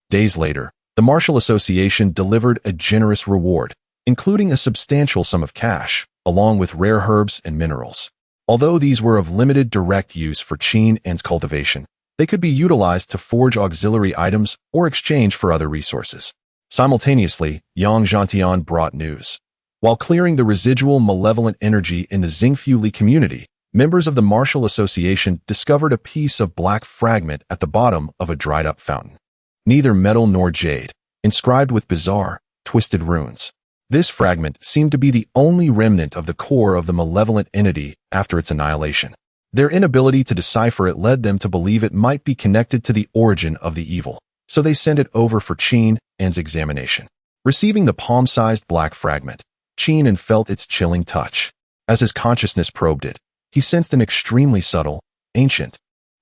Days later, the Martial Association delivered a generous reward, including a substantial sum of cash, along with rare herbs and minerals. Although these were of limited direct use for Qin An's cultivation, they could be utilized to forge auxiliary items or exchange for other resources. Simultaneously, Yang Zhantian brought news. While clearing the residual malevolent energy in the Xingfu Li community, members of the Martial Association discovered a piece of black fragment at the bottom of a dried-up fountain. Neither metal nor jade, inscribed with bizarre, twisted runes. This fragment seemed to be the only remnant of the core of the malevolent entity after its annihilation. Their inability to decipher it led them to believe it might be connected to the origin of the evil, so they sent it over for Qin An's examination. Receiving the palm-sized black fragment, Qin An felt its chilling touch. As his consciousness probed it, he sensed an extremely subtle, ancient,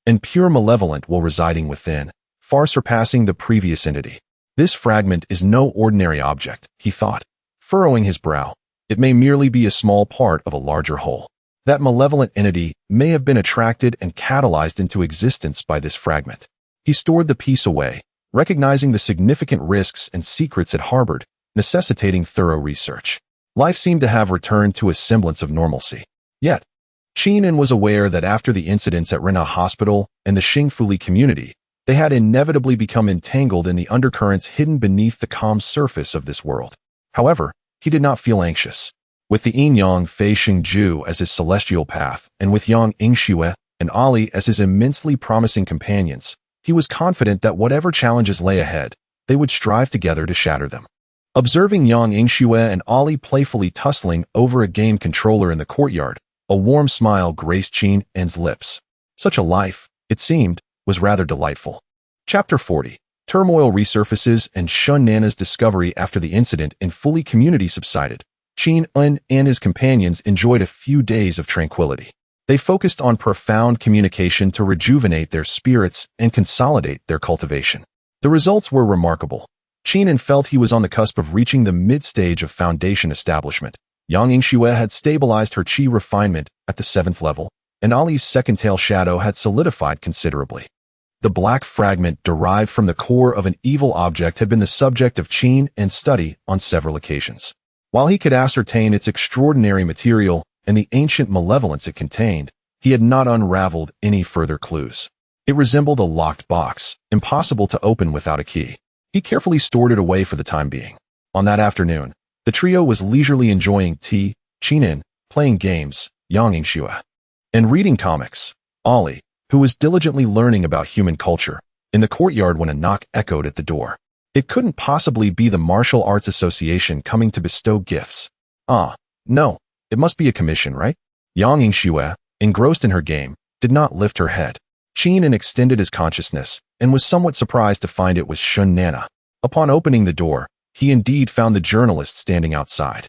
and pure malevolent will residing within, far surpassing the previous entity. This fragment is no ordinary object, he thought, furrowing his brow. It may merely be a small part of a larger whole. That malevolent entity may have been attracted and catalyzed into existence by this fragment. He stored the piece away, recognizing the significant risks and secrets it harbored, necessitating thorough research. Life seemed to have returned to a semblance of normalcy. Yet, Qin An was aware that after the incidents at Rena Hospital and the Xingfu Li community, they had inevitably become entangled in the undercurrents hidden beneath the calm surface of this world. However, he did not feel anxious. With the Yin Yang Fei Xingju as his celestial path, and with Yang Yingxue and Ali as his immensely promising companions, he was confident that whatever challenges lay ahead, they would strive together to shatter them. Observing Yang Yingxue and Ali playfully tussling over a game controller in the courtyard, a warm smile graced Qin An's lips. Such a life, it seemed, was rather delightful. Chapter 40. Turmoil resurfaces and Shun Nana's discovery after the incident in Fully community subsided. Qin An and his companions enjoyed a few days of tranquility. They focused on profound communication to rejuvenate their spirits and consolidate their cultivation. The results were remarkable. Qin An felt he was on the cusp of reaching the mid-stage of foundation establishment. Yang Yingxue had stabilized her qi refinement at the 7th level, and Ali's second tail shadow had solidified considerably. The black fragment derived from the core of an evil object had been the subject of Qin An's study on several occasions. While he could ascertain its extraordinary material and the ancient malevolence it contained, he had not unraveled any further clues. It resembled a locked box, impossible to open without a key. He carefully stored it away for the time being. On that afternoon, the trio was leisurely enjoying tea, Qin An, playing games, Yang Yingxue, and reading comics. Ali, who was diligently learning about human culture, in the courtyard when a knock echoed at the door. It couldn't possibly be the Martial Arts Association coming to bestow gifts. No, it must be a commission, right? Yang Yingxue, engrossed in her game, did not lift her head. Qin An extended his consciousness and was somewhat surprised to find it was Shun Nana. Upon opening the door, he indeed found the journalist standing outside.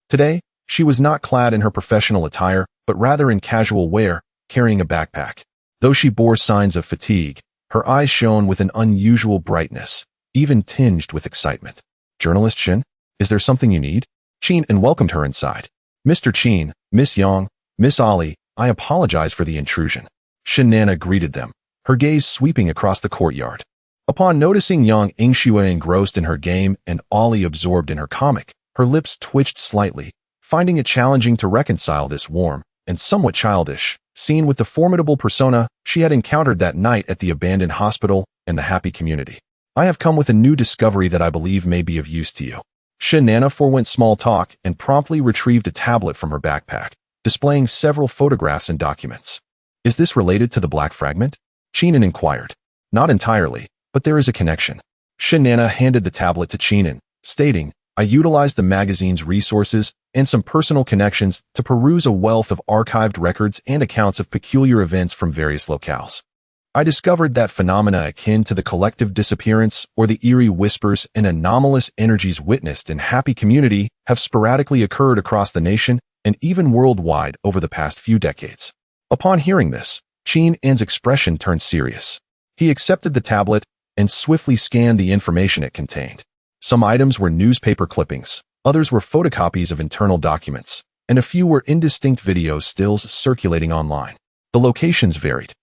Today, she was not clad in her professional attire, but rather in casual wear, carrying a backpack. Though she bore signs of fatigue, her eyes shone with an unusual brightness, even tinged with excitement. "Journalist Shin, is there something you need?" Qin An welcomed her inside. Mr. Qin, Miss Yang, Miss Ali, I apologize for the intrusion. Shinana greeted them, her gaze sweeping across the courtyard. Upon noticing Yang Yingxue engrossed in her game and Ali absorbed in her comic, her lips twitched slightly, finding it challenging to reconcile this warm and somewhat childish scene with the formidable persona she had encountered that night at the abandoned hospital and the happy community. I have come with a new discovery that I believe may be of use to you. Shinana forewent small talk and promptly retrieved a tablet from her backpack, displaying several photographs and documents. Is this related to the Black Fragment? Qingming inquired. Not entirely, but there is a connection. Shinana handed the tablet to Qingming, stating, I utilized the magazine's resources and some personal connections to peruse a wealth of archived records and accounts of peculiar events from various locales. I discovered that phenomena akin to the collective disappearance or the eerie whispers and anomalous energies witnessed in happy community have sporadically occurred across the nation and even worldwide over the past few decades. Upon hearing this, Qingming's expression turned serious. He accepted the tablet and swiftly scanned the information it contained. Some items were newspaper clippings, others were photocopies of internal documents, and a few were indistinct video stills circulating online. The locations varied,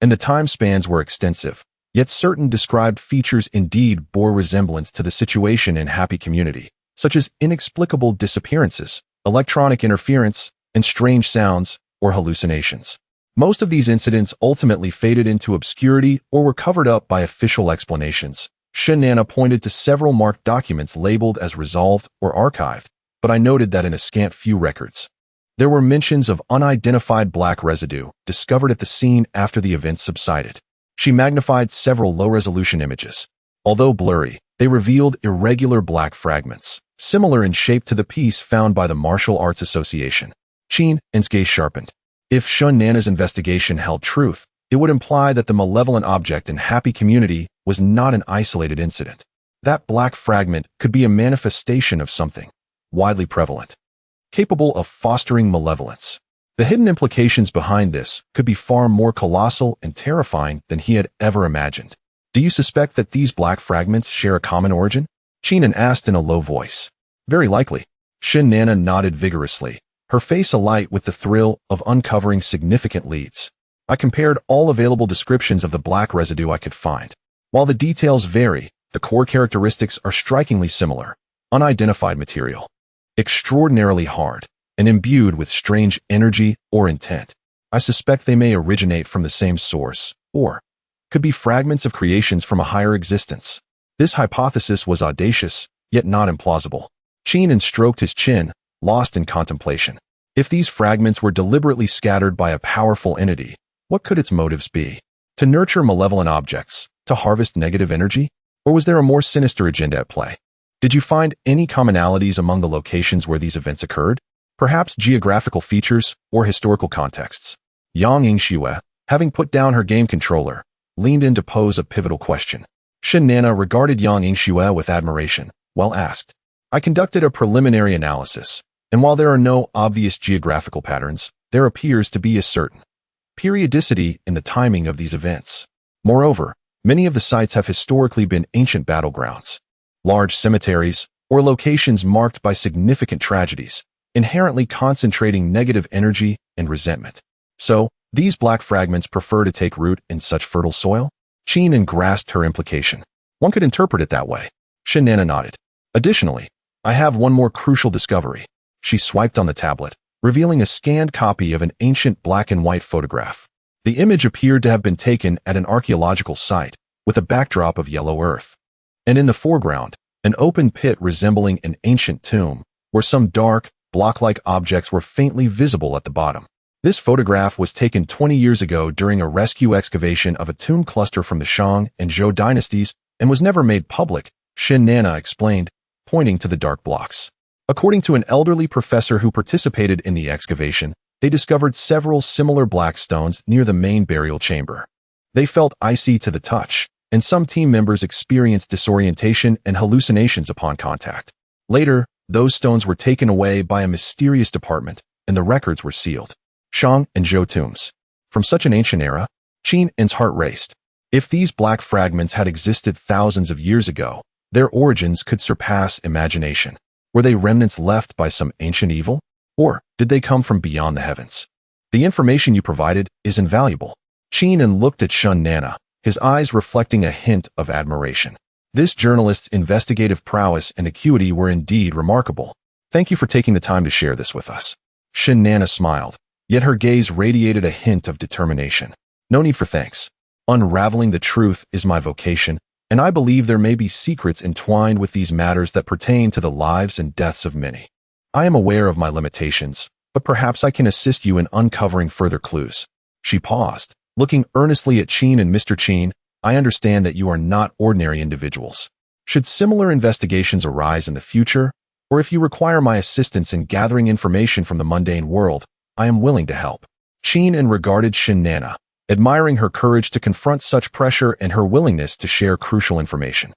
and the time spans were extensive, yet certain described features indeed bore resemblance to the situation in happy community, such as inexplicable disappearances, electronic interference, and strange sounds or hallucinations. Most of these incidents ultimately faded into obscurity or were covered up by official explanations. Shinana pointed to several marked documents labeled as resolved or archived, but I noted that in a scant few records, there were mentions of unidentified black residue discovered at the scene after the event subsided. She magnified several low-resolution images. Although blurry, they revealed irregular black fragments, similar in shape to the piece found by the Martial Arts Association. Qingming's gaze sharpened. If Shinana's investigation held truth, it would imply that the malevolent object in happy community was not an isolated incident. That black fragment could be a manifestation of something widely prevalent, capable of fostering malevolence. The hidden implications behind this could be far more colossal and terrifying than he had ever imagined. Do you suspect that these black fragments share a common origin? Qingming asked in a low voice. Very likely. Shinana nodded vigorously, her face alight with the thrill of uncovering significant leads. I compared all available descriptions of the black residue I could find. While the details vary, the core characteristics are strikingly similar. Unidentified material, extraordinarily hard, and imbued with strange energy or intent. I suspect they may originate from the same source, or could be fragments of creations from a higher existence. This hypothesis was audacious, yet not implausible. Qingming stroked his chin, lost in contemplation. If these fragments were deliberately scattered by a powerful entity, what could its motives be? To nurture malevolent objects? To harvest negative energy? Or was there a more sinister agenda at play? Did you find any commonalities among the locations where these events occurred? Perhaps geographical features or historical contexts? Yang Yingxue, having put down her game controller, leaned in to pose a pivotal question. Shinana regarded Yang Yingxue with admiration, while asked, I conducted a preliminary analysis, and while there are no obvious geographical patterns, there appears to be a certain periodicity in the timing of these events. Moreover, many of the sites have historically been ancient battlegrounds, large cemeteries, or locations marked by significant tragedies, inherently concentrating negative energy and resentment. So, these black fragments prefer to take root in such fertile soil? Qingming grasped her implication. One could interpret it that way. Shinana nodded. Additionally, I have one more crucial discovery. She swiped on the tablet, revealing a scanned copy of an ancient black and white photograph. The image appeared to have been taken at an archaeological site, with a backdrop of yellow earth. And in the foreground, an open pit resembling an ancient tomb, where some dark, block-like objects were faintly visible at the bottom. This photograph was taken 20 years ago during a rescue excavation of a tomb cluster from the Shang and Zhou dynasties and was never made public, Shinana explained, pointing to the dark blocks. According to an elderly professor who participated in the excavation, they discovered several similar black stones near the main burial chamber. They felt icy to the touch, and some team members experienced disorientation and hallucinations upon contact. Later, those stones were taken away by a mysterious department, and the records were sealed. Shang and Zhou tombs. From such an ancient era, Qingming's heart raced. If these black fragments had existed thousands of years ago, their origins could surpass imagination. Were they remnants left by some ancient evil? Or did they come from beyond the heavens? The information you provided is invaluable. Qingming looked at Shun Nana, his eyes reflecting a hint of admiration. This journalist's investigative prowess and acuity were indeed remarkable. Thank you for taking the time to share this with us. Shun Nana smiled, yet her gaze radiated a hint of determination. No need for thanks. Unraveling the truth is my vocation, and I believe there may be secrets entwined with these matters that pertain to the lives and deaths of many. I am aware of my limitations, but perhaps I can assist you in uncovering further clues. She paused, looking earnestly at Qingming and Mr. Qingming. I understand that you are not ordinary individuals. Should similar investigations arise in the future, or if you require my assistance in gathering information from the mundane world, I am willing to help. Qingming regarded Shun Nana, admiring her courage to confront such pressure and her willingness to share crucial information.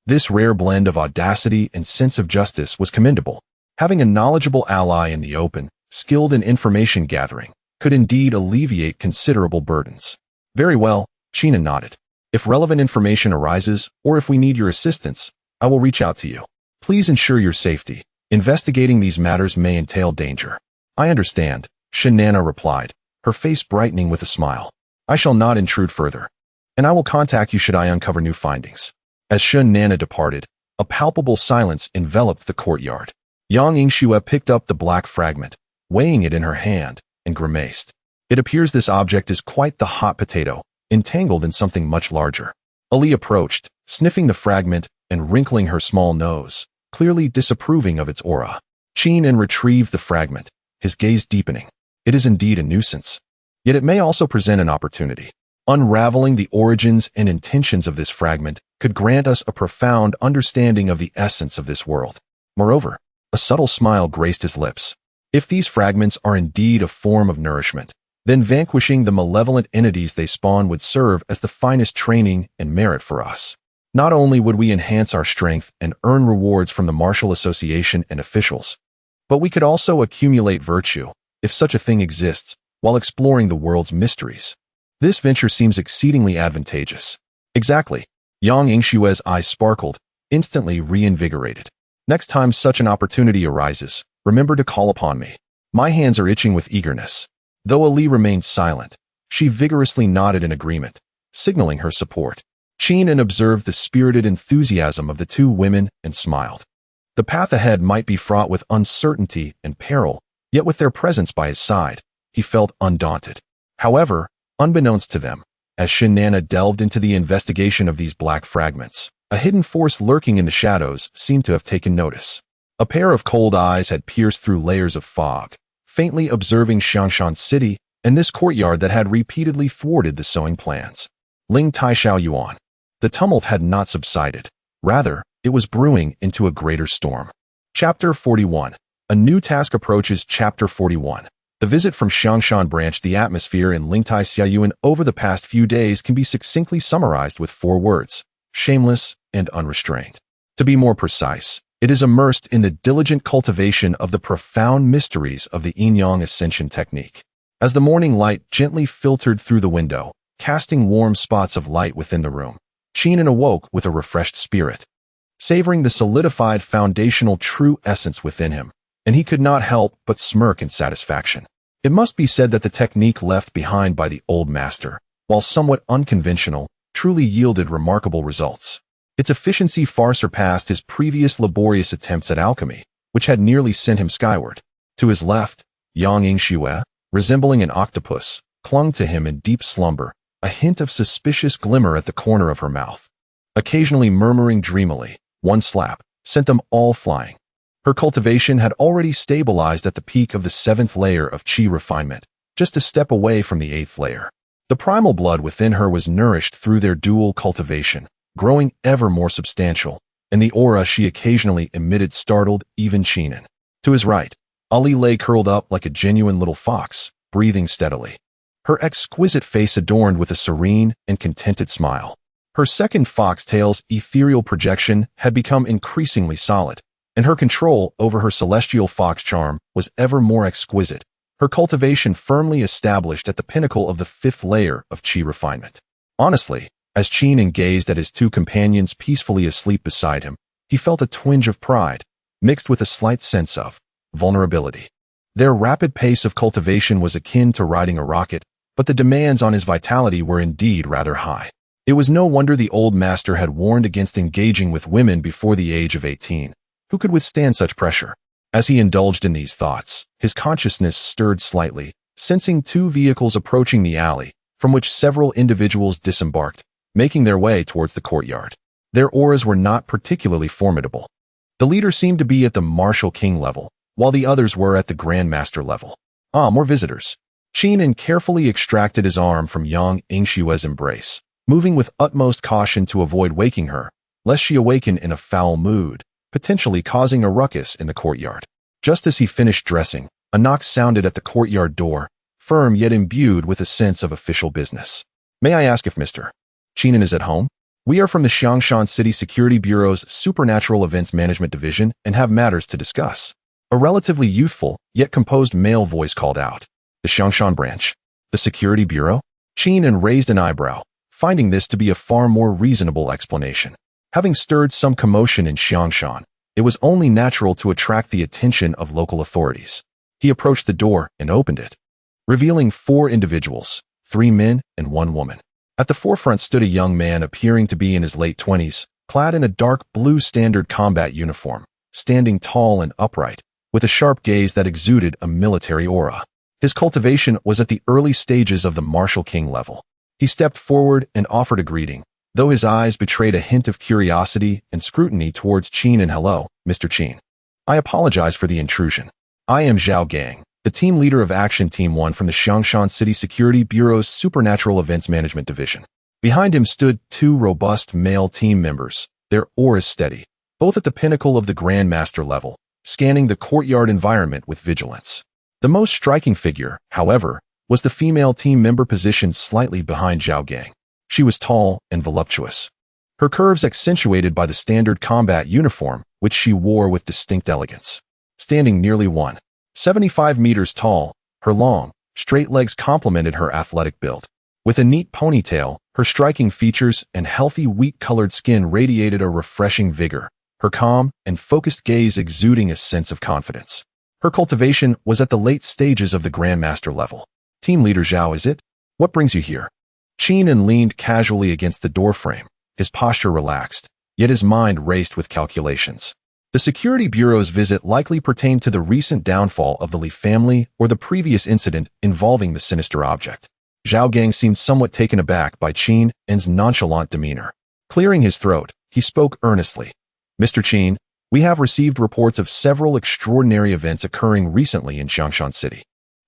This rare blend of audacity and sense of justice was commendable. Having a knowledgeable ally in the open, skilled in information gathering, could indeed alleviate considerable burdens. Very well, Qingming nodded. If relevant information arises, or if we need your assistance, I will reach out to you. Please ensure your safety. Investigating these matters may entail danger. I understand, Shun Nana replied, her face brightening with a smile. I shall not intrude further, and I will contact you should I uncover new findings. As Shun Nana departed, a palpable silence enveloped the courtyard. Yang Yingxue picked up the black fragment, weighing it in her hand, and grimaced. It appears this object is quite the hot potato, entangled in something much larger. Ali approached, sniffing the fragment and wrinkling her small nose, clearly disapproving of its aura. Qingming retrieved the fragment, his gaze deepening. It is indeed a nuisance. Yet it may also present an opportunity. Unraveling the origins and intentions of this fragment could grant us a profound understanding of the essence of this world. Moreover, a subtle smile graced his lips. If these fragments are indeed a form of nourishment, then vanquishing the malevolent entities they spawn would serve as the finest training and merit for us. Not only would we enhance our strength and earn rewards from the martial association and officials, but we could also accumulate virtue, if such a thing exists, while exploring the world's mysteries. This venture seems exceedingly advantageous. Exactly. Yang Yingxue's eyes sparkled, instantly reinvigorated. Next time such an opportunity arises, remember to call upon me. My hands are itching with eagerness. Though Ali remained silent, she vigorously nodded in agreement, signaling her support. Qingming observed the spirited enthusiasm of the two women and smiled. The path ahead might be fraught with uncertainty and peril, yet with their presence by his side, he felt undaunted. However, unbeknownst to them, as Shun Nana delved into the investigation of these black fragments, a hidden force lurking in the shadows seemed to have taken notice. A pair of cold eyes had pierced through layers of fog, faintly observing Xiangshan City and this courtyard that had repeatedly thwarted the sowing plans. Ling Tai Xiao Yuan. The tumult had not subsided. Rather, it was brewing into a greater storm. Chapter 41. A new task approaches. Chapter 41. The visit from Xiangshan Branch. The atmosphere in Ling Tai Xiaoyuan over the past few days can be succinctly summarized with 4 words: shameless and unrestrained. To be more precise, it is immersed in the diligent cultivation of the profound mysteries of the Yin-Yang Ascension technique. As the morning light gently filtered through the window, casting warm spots of light within the room, Qingming awoke with a refreshed spirit, savoring the solidified foundational true essence within him, and he could not help but smirk in satisfaction. It must be said that the technique left behind by the old master, while somewhat unconventional, truly yielded remarkable results. Its efficiency far surpassed his previous laborious attempts at alchemy, which had nearly sent him skyward. To his left, Yang Yingxue, resembling an octopus, clung to him in deep slumber, a hint of suspicious glimmer at the corner of her mouth. Occasionally murmuring dreamily, one slap sent them all flying. Her cultivation had already stabilized at the peak of the 7th layer of Qi refinement, just a step away from the 8th layer. The primal blood within her was nourished through their dual cultivation, growing ever more substantial, and the aura she occasionally emitted startled even Qingming. To his right, Ali lay curled up like a genuine little fox, breathing steadily, her exquisite face adorned with a serene and contented smile. Her second foxtail's ethereal projection had become increasingly solid, and her control over her celestial fox charm was ever more exquisite, her cultivation firmly established at the pinnacle of the 5th layer of Qi refinement. Honestly, as Qingming gazed at his two companions peacefully asleep beside him, he felt a twinge of pride, mixed with a slight sense of vulnerability. Their rapid pace of cultivation was akin to riding a rocket, but the demands on his vitality were indeed rather high. It was no wonder the old master had warned against engaging with women before the age of 18. Who could withstand such pressure? As he indulged in these thoughts, his consciousness stirred slightly, sensing two vehicles approaching the alley, from which several individuals disembarked, making their way towards the courtyard. Their auras were not particularly formidable. The leader seemed to be at the Martial King level, while the others were at the Grandmaster level. Ah, more visitors. Qingming carefully extracted his arm from Yang Yingxue's embrace, moving with utmost caution to avoid waking her, lest she awaken in a foul mood, potentially causing a ruckus in the courtyard. Just as he finished dressing, a knock sounded at the courtyard door, firm yet imbued with a sense of official business. May I ask if Mr. Qingming is at home? We are from the Xiangshan City Security Bureau's Supernatural Events Management Division and have matters to discuss. A relatively youthful, yet composed male voice called out. The Xiangshan branch? The Security Bureau? Qingming raised an eyebrow, finding this to be a far more reasonable explanation. Having stirred some commotion in Xiangshan, it was only natural to attract the attention of local authorities. He approached the door and opened it, revealing 4 individuals, 3 men and 1 woman. At the forefront stood a young man appearing to be in his late 20s, clad in a dark blue standard combat uniform, standing tall and upright, with a sharp gaze that exuded a military aura. His cultivation was at the early stages of the Martial King level. He stepped forward and offered a greeting, though his eyes betrayed a hint of curiosity and scrutiny towards Qingming. And hello, Mr. Qingming. I apologize for the intrusion. I am Zhao Gang, the team leader of Action Team 1 from the Xiangshan City Security Bureau's Supernatural Events Management Division. Behind him stood 2 robust male team members, their auras steady, both at the pinnacle of the Grandmaster level, scanning the courtyard environment with vigilance. The most striking figure, however, was the female team member positioned slightly behind Zhao Gang. She was tall and voluptuous, her curves accentuated by the standard combat uniform, which she wore with distinct elegance. Standing nearly 1.75 meters tall, her long, straight legs complemented her athletic build. With a neat ponytail, her striking features and healthy wheat-colored skin radiated a refreshing vigor, her calm and focused gaze exuding a sense of confidence. Her cultivation was at the late stages of the Grandmaster level. Team Leader Zhao, is it? What brings you here? Qingming leaned casually against the doorframe, his posture relaxed, yet his mind raced with calculations. The Security Bureau's visit likely pertained to the recent downfall of the Li family or the previous incident involving the sinister object. Zhao Gang seemed somewhat taken aback by Qingming's nonchalant demeanor. Clearing his throat, he spoke earnestly. Mr. Qingming, we have received reports of several extraordinary events occurring recently in Xiangshan City,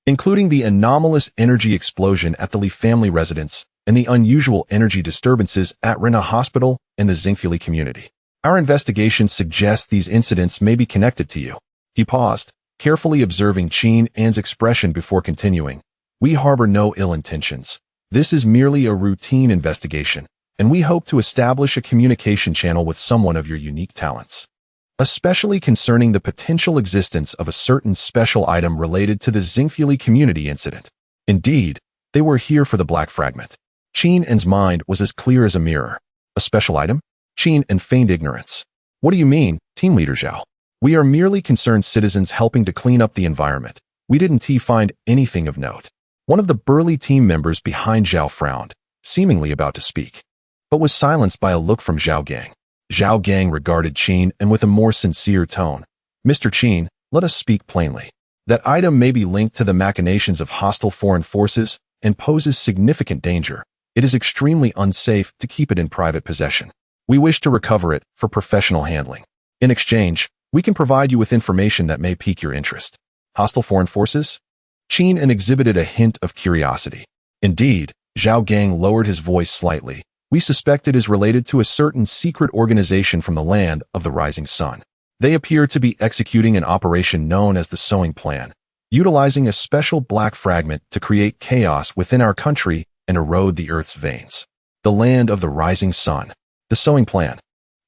including the anomalous energy explosion at the Li family residence and the unusual energy disturbances at Rena Hospital and the Xingfuli community. Our investigation suggests these incidents may be connected to you. He paused, carefully observing Qingming's expression before continuing. We harbor no ill intentions. This is merely a routine investigation, and we hope to establish a communication channel with someone of your unique talents, especially concerning the potential existence of a certain special item related to the Xingfuli community incident. Indeed, they were here for the Black Fragment. Qingming's mind was as clear as a mirror. A special item? Qingming feigned ignorance. What do you mean, Team Leader Zhao? We are merely concerned citizens helping to clean up the environment. We didn't find anything of note. One of the burly team members behind Zhao frowned, seemingly about to speak, but was silenced by a look from Zhao Gang. Zhao Gang regarded Qingming with a more sincere tone. Mr. Qingming, let us speak plainly. That item may be linked to the machinations of hostile foreign forces and poses significant danger. It is extremely unsafe to keep it in private possession. We wish to recover it for professional handling. In exchange, we can provide you with information that may pique your interest. Hostile foreign forces? Qingming exhibited a hint of curiosity. Indeed, Zhao Gang lowered his voice slightly. We suspect it is related to a certain secret organization from the land of the rising sun. They appear to be executing an operation known as the Sowing Plan, utilizing a special black fragment to create chaos within our country and erode the Earth's veins. The land of the rising sun. The Sowing Plan.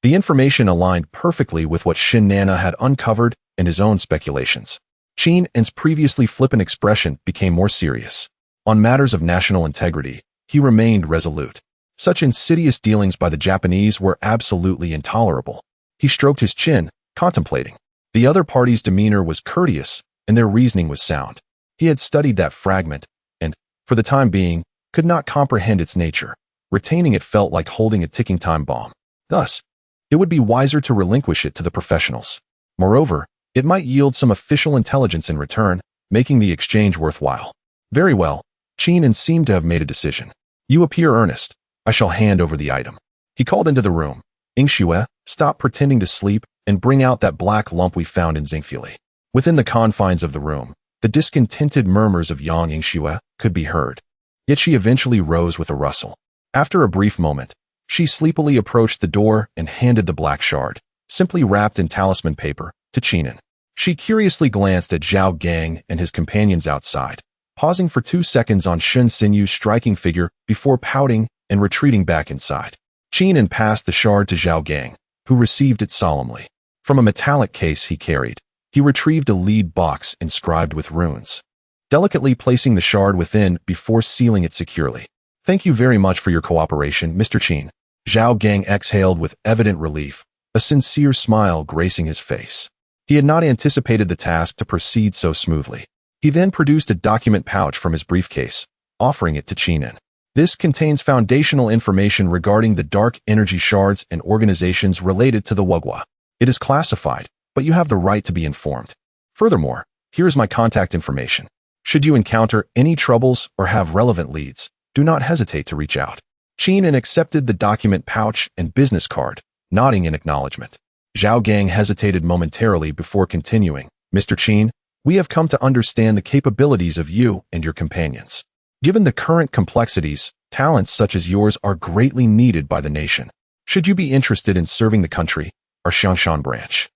The information aligned perfectly with what Shin Nana had uncovered and his own speculations. Qingming's previously flippant expression became more serious. On matters of national integrity, he remained resolute. Such insidious dealings by the Japanese were absolutely intolerable. He stroked his chin, contemplating. The other party's demeanor was courteous, and their reasoning was sound. He had studied that fragment, and, for the time being, could not comprehend its nature. Retaining it felt like holding a ticking time bomb. Thus, it would be wiser to relinquish it to the professionals. Moreover, it might yield some official intelligence in return, making the exchange worthwhile. Very well, Qingming seemed to have made a decision. You appear earnest. I shall hand over the item. He called into the room. Yingxue, stop pretending to sleep and bring out that black lump we found in Xingfuli. Within the confines of the room, the discontented murmurs of Yang Yingxue could be heard. Yet she eventually rose with a rustle. After a brief moment, she sleepily approached the door and handed the black shard, simply wrapped in talisman paper, to Qingming. She curiously glanced at Zhao Gang and his companions outside, pausing for 2 seconds on Shen Sinyu's striking figure before pouting and retreating back inside. Qingming passed the shard to Zhao Gang, who received it solemnly. From a metallic case he carried, he retrieved a lead box inscribed with runes, delicately placing the shard within before sealing it securely. Thank you very much for your cooperation, Mr. Qingming. Zhao Gang exhaled with evident relief, a sincere smile gracing his face. He had not anticipated the task to proceed so smoothly. He then produced a document pouch from his briefcase, offering it to Qingming. This contains foundational information regarding the dark energy shards and organizations related to the Wugwa. It is classified, but you have the right to be informed. Furthermore, here is my contact information. Should you encounter any troubles or have relevant leads, do not hesitate to reach out. Qingming accepted the document pouch and business card, nodding in acknowledgement. Zhao Gang hesitated momentarily before continuing. Mr. Qingming, we have come to understand the capabilities of you and your companions. Given the current complexities, talents such as yours are greatly needed by the nation. Should you be interested in serving the country, our Xiangshan branch,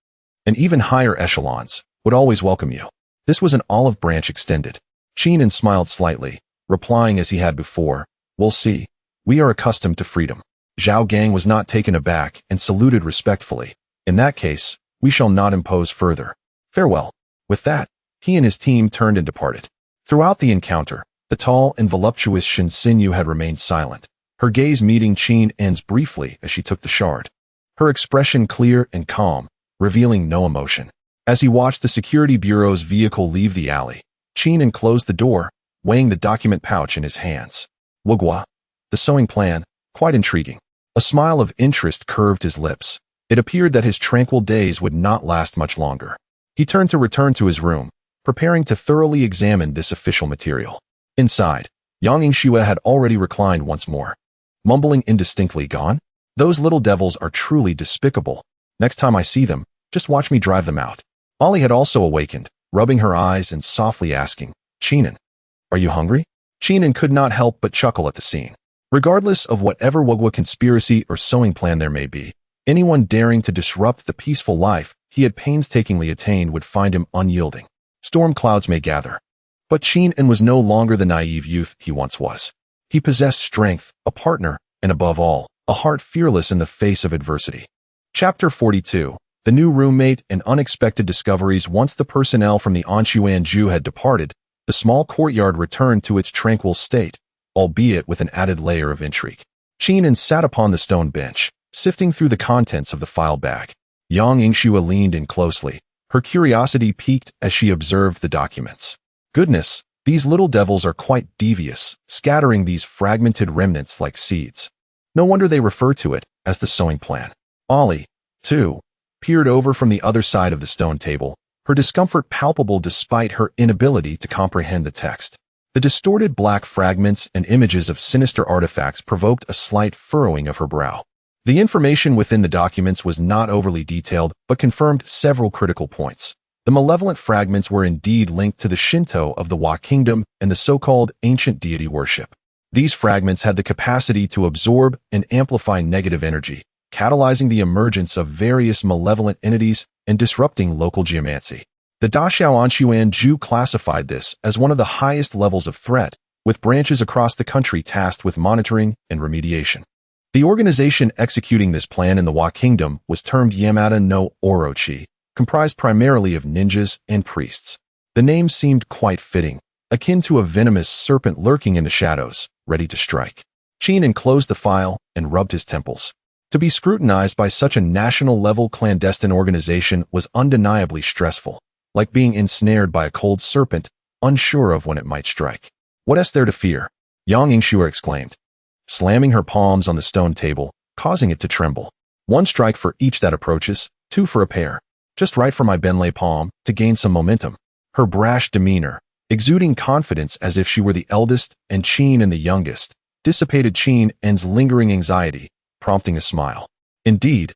and even higher echelons, would always welcome you. This was an olive branch extended. Qingming smiled slightly, replying as he had before, we'll see. We are accustomed to freedom. Zhao Gang was not taken aback and saluted respectfully. In that case, we shall not impose further. Farewell. With that, he and his team turned and departed. Throughout the encounter, the tall and voluptuous Shen Sinyu had remained silent, her gaze meeting Qingming's briefly as she took the shard. Her expression clear and calm, revealing no emotion. As he watched the security bureau's vehicle leave the alley, Qingming closed the door, weighing the document pouch in his hands. Wugwa, the sewing plan, quite intriguing. A smile of interest curved his lips. It appeared that his tranquil days would not last much longer. He turned to return to his room, preparing to thoroughly examine this official material. Inside, Yang Yingxue had already reclined once more. Mumbling indistinctly, gone? Those little devils are truly despicable. Next time I see them, just watch me drive them out. Ollie had also awakened, rubbing her eyes and softly asking, Qingming, are you hungry? Qingming could not help but chuckle at the scene. Regardless of whatever Wugwa conspiracy or sewing plan there may be, anyone daring to disrupt the peaceful life he had painstakingly attained would find him unyielding. Storm clouds may gather, but Qingming was no longer the naive youth he once was. He possessed strength, a partner, and above all, a heart fearless in the face of adversity. Chapter 42. The new roommate and unexpected discoveries. Once the personnel from the Anshuanju had departed, the small courtyard returned to its tranquil state, albeit with an added layer of intrigue. Qingming sat upon the stone bench, sifting through the contents of the file bag. Yang Yingxue leaned in closely, her curiosity piqued as she observed the documents. Goodness, these little devils are quite devious, scattering these fragmented remnants like seeds. No wonder they refer to it as the sewing plan. Ollie, too, peered over from the other side of the stone table, her discomfort palpable despite her inability to comprehend the text. The distorted black fragments and images of sinister artifacts provoked a slight furrowing of her brow. The information within the documents was not overly detailed, but confirmed several critical points. The malevolent fragments were indeed linked to the Shinto of the Wa Kingdom and the so-called ancient deity worship. These fragments had the capacity to absorb and amplify negative energy, catalyzing the emergence of various malevolent entities and disrupting local geomancy. The Daxiao Anshuan Ju classified this as one of the highest levels of threat, with branches across the country tasked with monitoring and remediation. The organization executing this plan in the Wa Kingdom was termed Yamada no Orochi, comprised primarily of ninjas and priests. The name seemed quite fitting, akin to a venomous serpent lurking in the shadows, ready to strike. Qingming closed the file and rubbed his temples. To be scrutinized by such a national-level clandestine organization was undeniably stressful. like being ensnared by a cold serpent, unsure of when it might strike. What is there to fear? Yang Yingxue exclaimed, slamming her palms on the stone table, causing it to tremble. One strike for each that approaches, two for a pair. Just right for my Benlay palm, to gain some momentum. Her brash demeanor, exuding confidence as if she were the eldest and Qin and the youngest, dissipated Qin and's lingering anxiety, prompting a smile. Indeed,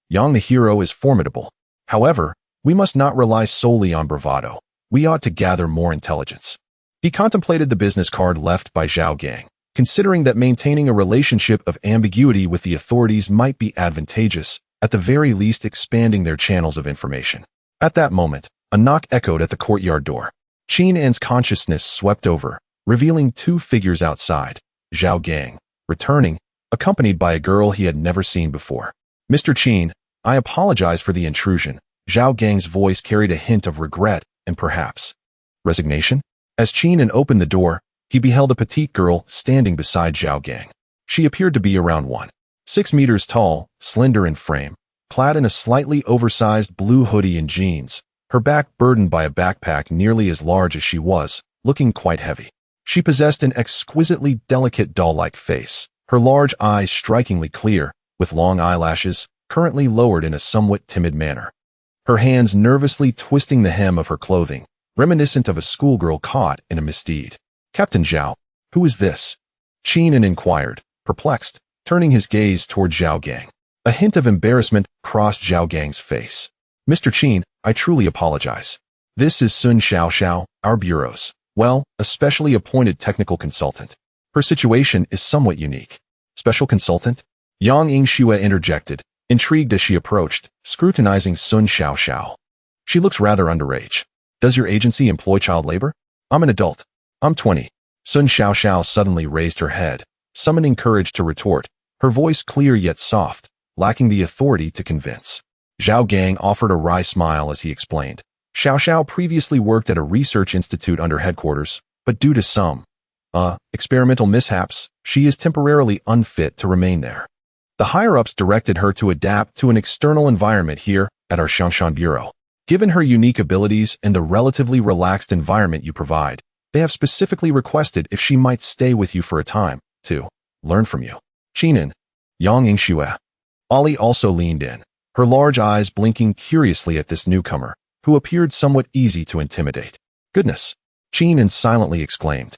Yang the hero is formidable. However, we must not rely solely on bravado. We ought to gather more intelligence. He contemplated the business card left by Zhao Gang, considering that maintaining a relationship of ambiguity with the authorities might be advantageous, at the very least expanding their channels of information. At that moment, a knock echoed at the courtyard door. Qin An's consciousness swept over, revealing two figures outside. Zhao Gang, returning, accompanied by a girl he had never seen before. Mr. Qin, I apologize for the intrusion. Zhao Gang's voice carried a hint of regret and perhaps resignation. As Qin An opened the door, he beheld a petite girl standing beside Zhao Gang. She appeared to be around 1.6 meters tall, slender in frame, clad in a slightly oversized blue hoodie and jeans, her back burdened by a backpack nearly as large as she was, looking quite heavy. She possessed an exquisitely delicate doll-like face, her large eyes strikingly clear, with long eyelashes, currently lowered in a somewhat timid manner. Her hands nervously twisting the hem of her clothing, reminiscent of a schoolgirl caught in a misdeed. Captain Zhao, who is this? Qin An inquired, perplexed, turning his gaze toward Zhao Gang. A hint of embarrassment crossed Zhao Gang's face. Mr. Qin, I truly apologize. This is Sun Xiaoxiao, our bureau's, a specially appointed technical consultant. Her situation is somewhat unique. Special consultant? Yang Yingxue interjected, intrigued as she approached, scrutinizing Sun Xiaoxiao. She looks rather underage. Does your agency employ child labor? I'm an adult. I'm 20. Sun Xiaoxiao suddenly raised her head, summoning courage to retort, her voice clear yet soft, lacking the authority to convince. Zhao Gang offered a wry smile as he explained. Xiaoxiao previously worked at a research institute under headquarters, but due to some experimental mishaps, she is temporarily unfit to remain there. The higher-ups directed her to adapt to an external environment here at our Shangshan Bureau. Given her unique abilities and the relatively relaxed environment you provide, they have specifically requested if she might stay with you for a time, to learn from you. Qin An, Yang Yingxue. Ollie also leaned in, her large eyes blinking curiously at this newcomer, who appeared somewhat easy to intimidate. Goodness! Qin An silently exclaimed.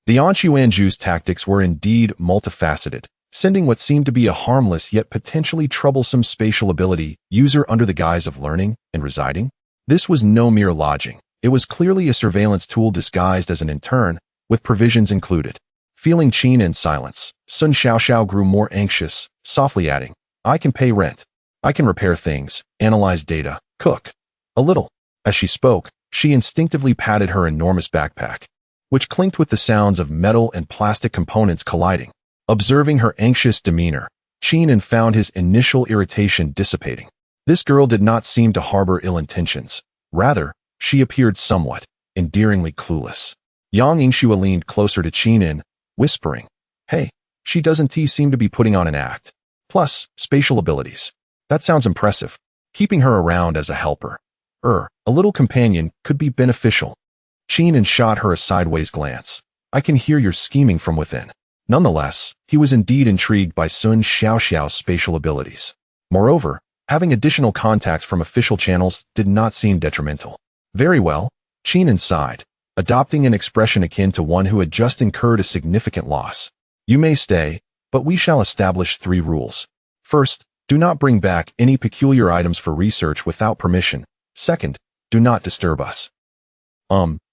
The Anshuanju's tactics were indeed multifaceted, sending what seemed to be a harmless yet potentially troublesome spatial ability user under the guise of learning and residing. This was no mere lodging. It was clearly a surveillance tool disguised as an intern, with provisions included. Feeling Qin An's silence, Sun Xiaoxiao grew more anxious, softly adding, I can pay rent. I can repair things, analyze data, cook. A little. As she spoke, she instinctively patted her enormous backpack, which clinked with the sounds of metal and plastic components colliding. Observing her anxious demeanor, Qin An found his initial irritation dissipating. This girl did not seem to harbor ill intentions. Rather, she appeared somewhat endearingly clueless. Yang Yingxue leaned closer to Qin An, whispering, Hey, she doesn't seem to be putting on an act. Plus, spatial abilities. That sounds impressive. Keeping her around as a helper. A little companion could be beneficial. Qin An shot her a sideways glance. I can hear your scheming from within. Nonetheless, he was indeed intrigued by Sun Xiaoxiao's spatial abilities. Moreover, having additional contacts from official channels did not seem detrimental. Very well, Qin An sighed, adopting an expression akin to one who had just incurred a significant loss. You may stay, but we shall establish 3 rules. First, do not bring back any peculiar items for research without permission. Second, do not disturb us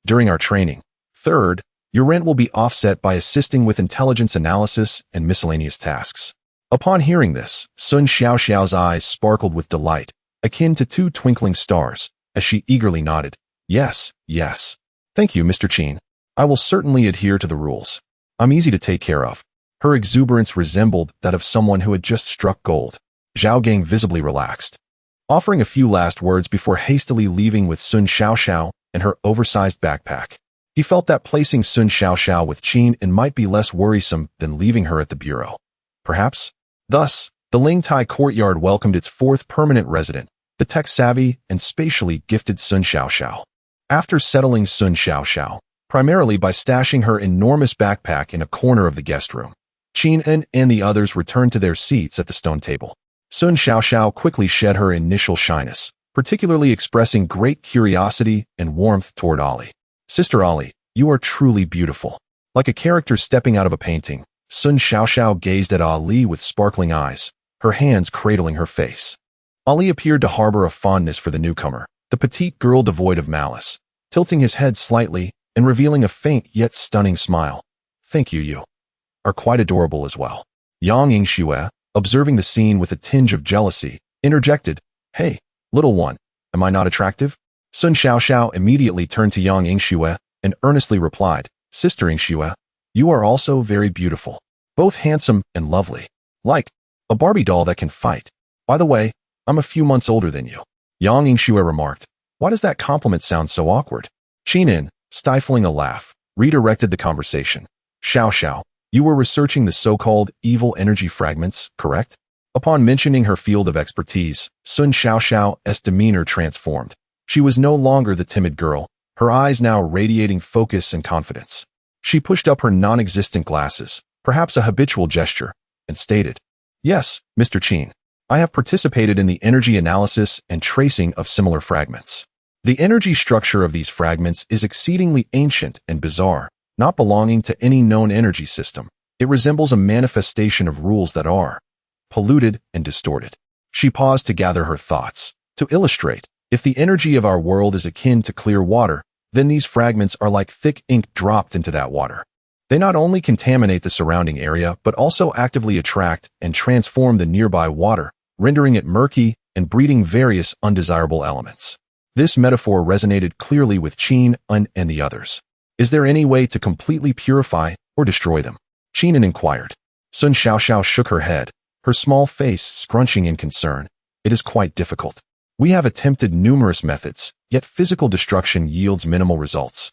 during our training. Third, your rent will be offset by assisting with intelligence analysis and miscellaneous tasks. Upon hearing this, Sun Xiaoxiao's eyes sparkled with delight, akin to 2 twinkling stars, as she eagerly nodded. Yes. Thank you, Mr. Qin. I will certainly adhere to the rules. I'm easy to take care of. Her exuberance resembled that of someone who had just struck gold. Zhao Gang visibly relaxed, offering a few last words before hastily leaving with Sun Xiaoxiao and her oversized backpack. He felt that placing Sun Xiaoxiao with Qin An might be less worrisome than leaving her at the bureau. Perhaps. Thus, the Lingtai courtyard welcomed its 4th permanent resident, the tech-savvy and spatially gifted Sun Xiaoxiao. After settling Sun Xiaoxiao, primarily by stashing her enormous backpack in a corner of the guest room, Qingming and the others returned to their seats at the stone table. Sun Xiaoxiao quickly shed her initial shyness, particularly expressing great curiosity and warmth toward Ollie. Sister Ollie, you are truly beautiful. Like a character stepping out of a painting, Sun Xiaoxiao gazed at Ali with sparkling eyes, her hands cradling her face. Ali appeared to harbor a fondness for the newcomer, the petite girl devoid of malice, tilting his head slightly and revealing a faint yet stunning smile. Thank you, you are quite adorable as well. Yang Yingxue, observing the scene with a tinge of jealousy, interjected, Hey, little one, am I not attractive? Sun Xiaoxiao immediately turned to Yang Yingxue and earnestly replied, Sister Yingxue, you are also very beautiful, both handsome and lovely, like a Barbie doll that can fight. By the way, I'm a few months older than you. Yang Yingxue remarked, Why does that compliment sound so awkward? Qingming, stifling a laugh, redirected the conversation. Xiaoxiao, you were researching the so-called evil energy fragments, correct? Upon mentioning her field of expertise, Sun Xiaoxiao's demeanor transformed. She was no longer the timid girl, her eyes now radiating focus and confidence. She pushed up her non-existent glasses, perhaps a habitual gesture, and stated, Yes, Mr. Qin. I have participated in the energy analysis and tracing of similar fragments. The energy structure of these fragments is exceedingly ancient and bizarre, not belonging to any known energy system. It resembles a manifestation of rules that are polluted and distorted. She paused to gather her thoughts. To illustrate, if the energy of our world is akin to clear water, then these fragments are like thick ink dropped into that water. They not only contaminate the surrounding area, but also actively attract and transform the nearby water, rendering it murky and breeding various undesirable elements. This metaphor resonated clearly with Qingming and the others. Is there any way to completely purify or destroy them? Qingming inquired. Sun Xiaoxiao shook her head, her small face scrunching in concern. It is quite difficult. We have attempted numerous methods, yet physical destruction yields minimal results.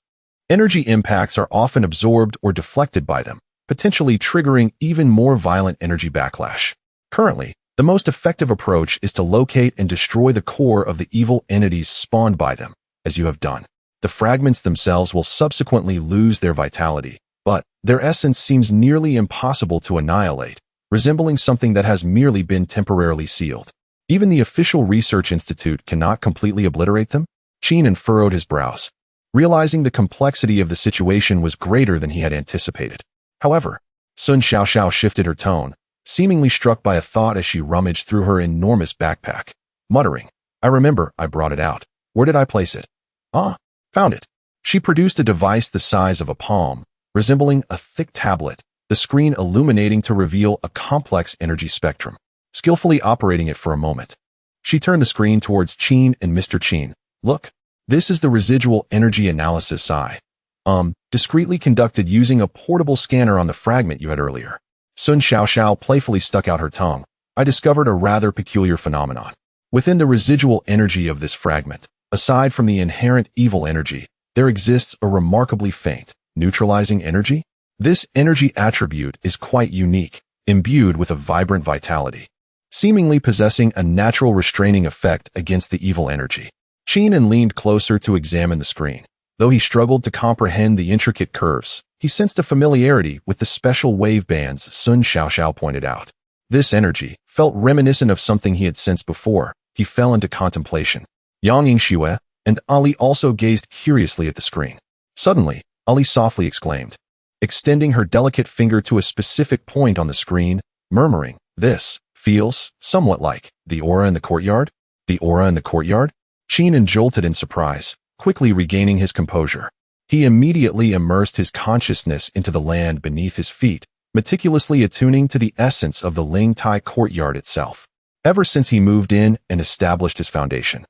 Energy impacts are often absorbed or deflected by them, potentially triggering even more violent energy backlash. Currently, the most effective approach is to locate and destroy the core of the evil entities spawned by them, as you have done. The fragments themselves will subsequently lose their vitality, but their essence seems nearly impossible to annihilate, resembling something that has merely been temporarily sealed. Even the official research institute cannot completely obliterate them? Qingming furrowed his brows, realizing the complexity of the situation was greater than he had anticipated. However, Sun Xiaoxiao shifted her tone, seemingly struck by a thought as she rummaged through her enormous backpack, muttering, I remember I brought it out. Where did I place it? Ah, found it. She produced a device the size of a palm, resembling a thick tablet, the screen illuminating to reveal a complex energy spectrum. Skillfully operating it for a moment, she turned the screen towards Qingming and Mr. Qin. Look, this is the residual energy analysis I discreetly conducted using a portable scanner on the fragment you had earlier. Sun Xiaoxiao playfully stuck out her tongue. I discovered a rather peculiar phenomenon. Within the residual energy of this fragment, aside from the inherent evil energy, there exists a remarkably faint, neutralizing energy. This energy attribute is quite unique, imbued with a vibrant vitality, seemingly possessing a natural restraining effect against the evil energy. Qingming leaned closer to examine the screen. Though he struggled to comprehend the intricate curves, he sensed a familiarity with the special wave bands Sun Xiaoxiao pointed out. This energy felt reminiscent of something he had sensed before. He fell into contemplation. Yang Yingxue and Ali also gazed curiously at the screen. Suddenly, Ali softly exclaimed, extending her delicate finger to a specific point on the screen, murmuring, This feels somewhat like the aura in the courtyard. The aura in the courtyard? Qingming jolted in surprise, quickly regaining his composure. He immediately immersed his consciousness into the land beneath his feet, meticulously attuning to the essence of the Ling Tai courtyard itself. Ever since he moved in and established his foundation,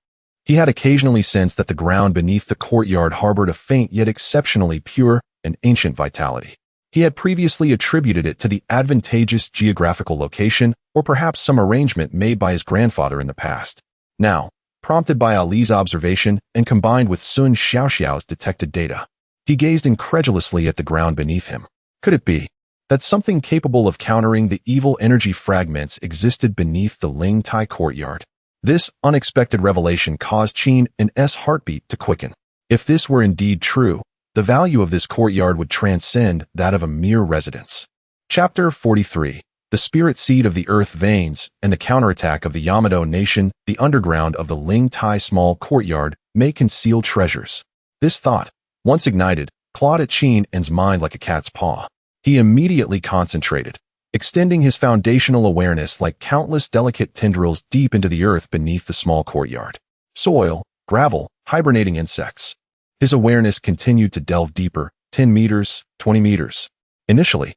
he had occasionally sensed that the ground beneath the courtyard harbored a faint yet exceptionally pure and ancient vitality. He had previously attributed it to the advantageous geographical location or perhaps some arrangement made by his grandfather in the past. Now, prompted by Ali's observation and combined with Sun Xiaoxiao's detected data, he gazed incredulously at the ground beneath him. Could it be that something capable of countering the evil energy fragments existed beneath the Ling Tai courtyard? This unexpected revelation caused Qing's heartbeat to quicken. If this were indeed true, the value of this courtyard would transcend that of a mere residence. Chapter 43. The Spirit Seed of the Earth Veins and the Counterattack of the Yamato Nation. The underground of the Ling Tai small courtyard may conceal treasures. This thought, once ignited, clawed at Qing's mind like a cat's paw. He immediately concentrated, extending his foundational awareness like countless delicate tendrils deep into the earth beneath the small courtyard. Soil, gravel, hibernating insects. His awareness continued to delve deeper, 10 meters, 20 meters. Initially,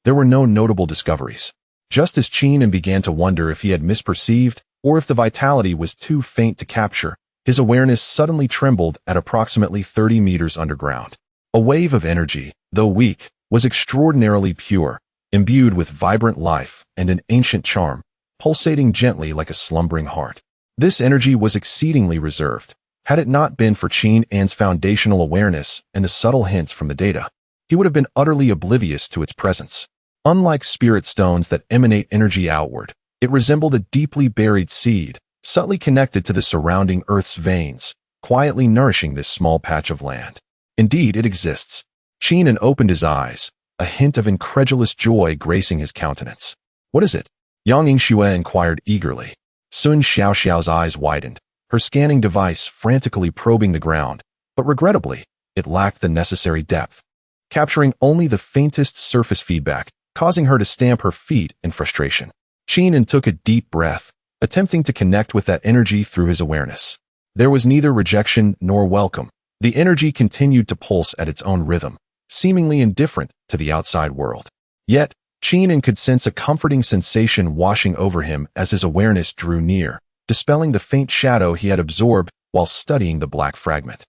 there were no notable discoveries. Just as Qingming began to wonder if he had misperceived or if the vitality was too faint to capture, his awareness suddenly trembled at approximately 30 meters underground. A wave of energy, though weak, was extraordinarily pure, imbued with vibrant life and an ancient charm, pulsating gently like a slumbering heart. This energy was exceedingly reserved. Had it not been for Qingming's foundational awareness and the subtle hints from the data, he would have been utterly oblivious to its presence. Unlike spirit stones that emanate energy outward, it resembled a deeply buried seed, subtly connected to the surrounding Earth's veins, quietly nourishing this small patch of land. Indeed, it exists. Qingming opened his eyes, a hint of incredulous joy gracing his countenance. What is it? Yang Yingxue inquired eagerly. Sun Xiaoxiao's eyes widened, her scanning device frantically probing the ground, but regrettably, it lacked the necessary depth, capturing only the faintest surface feedback, causing her to stamp her feet in frustration. Qingming took a deep breath, attempting to connect with that energy through his awareness. There was neither rejection nor welcome. The energy continued to pulse at its own rhythm, seemingly indifferent to the outside world. Yet, Qingming could sense a comforting sensation washing over him as his awareness drew near, dispelling the faint shadow he had absorbed while studying the black fragment.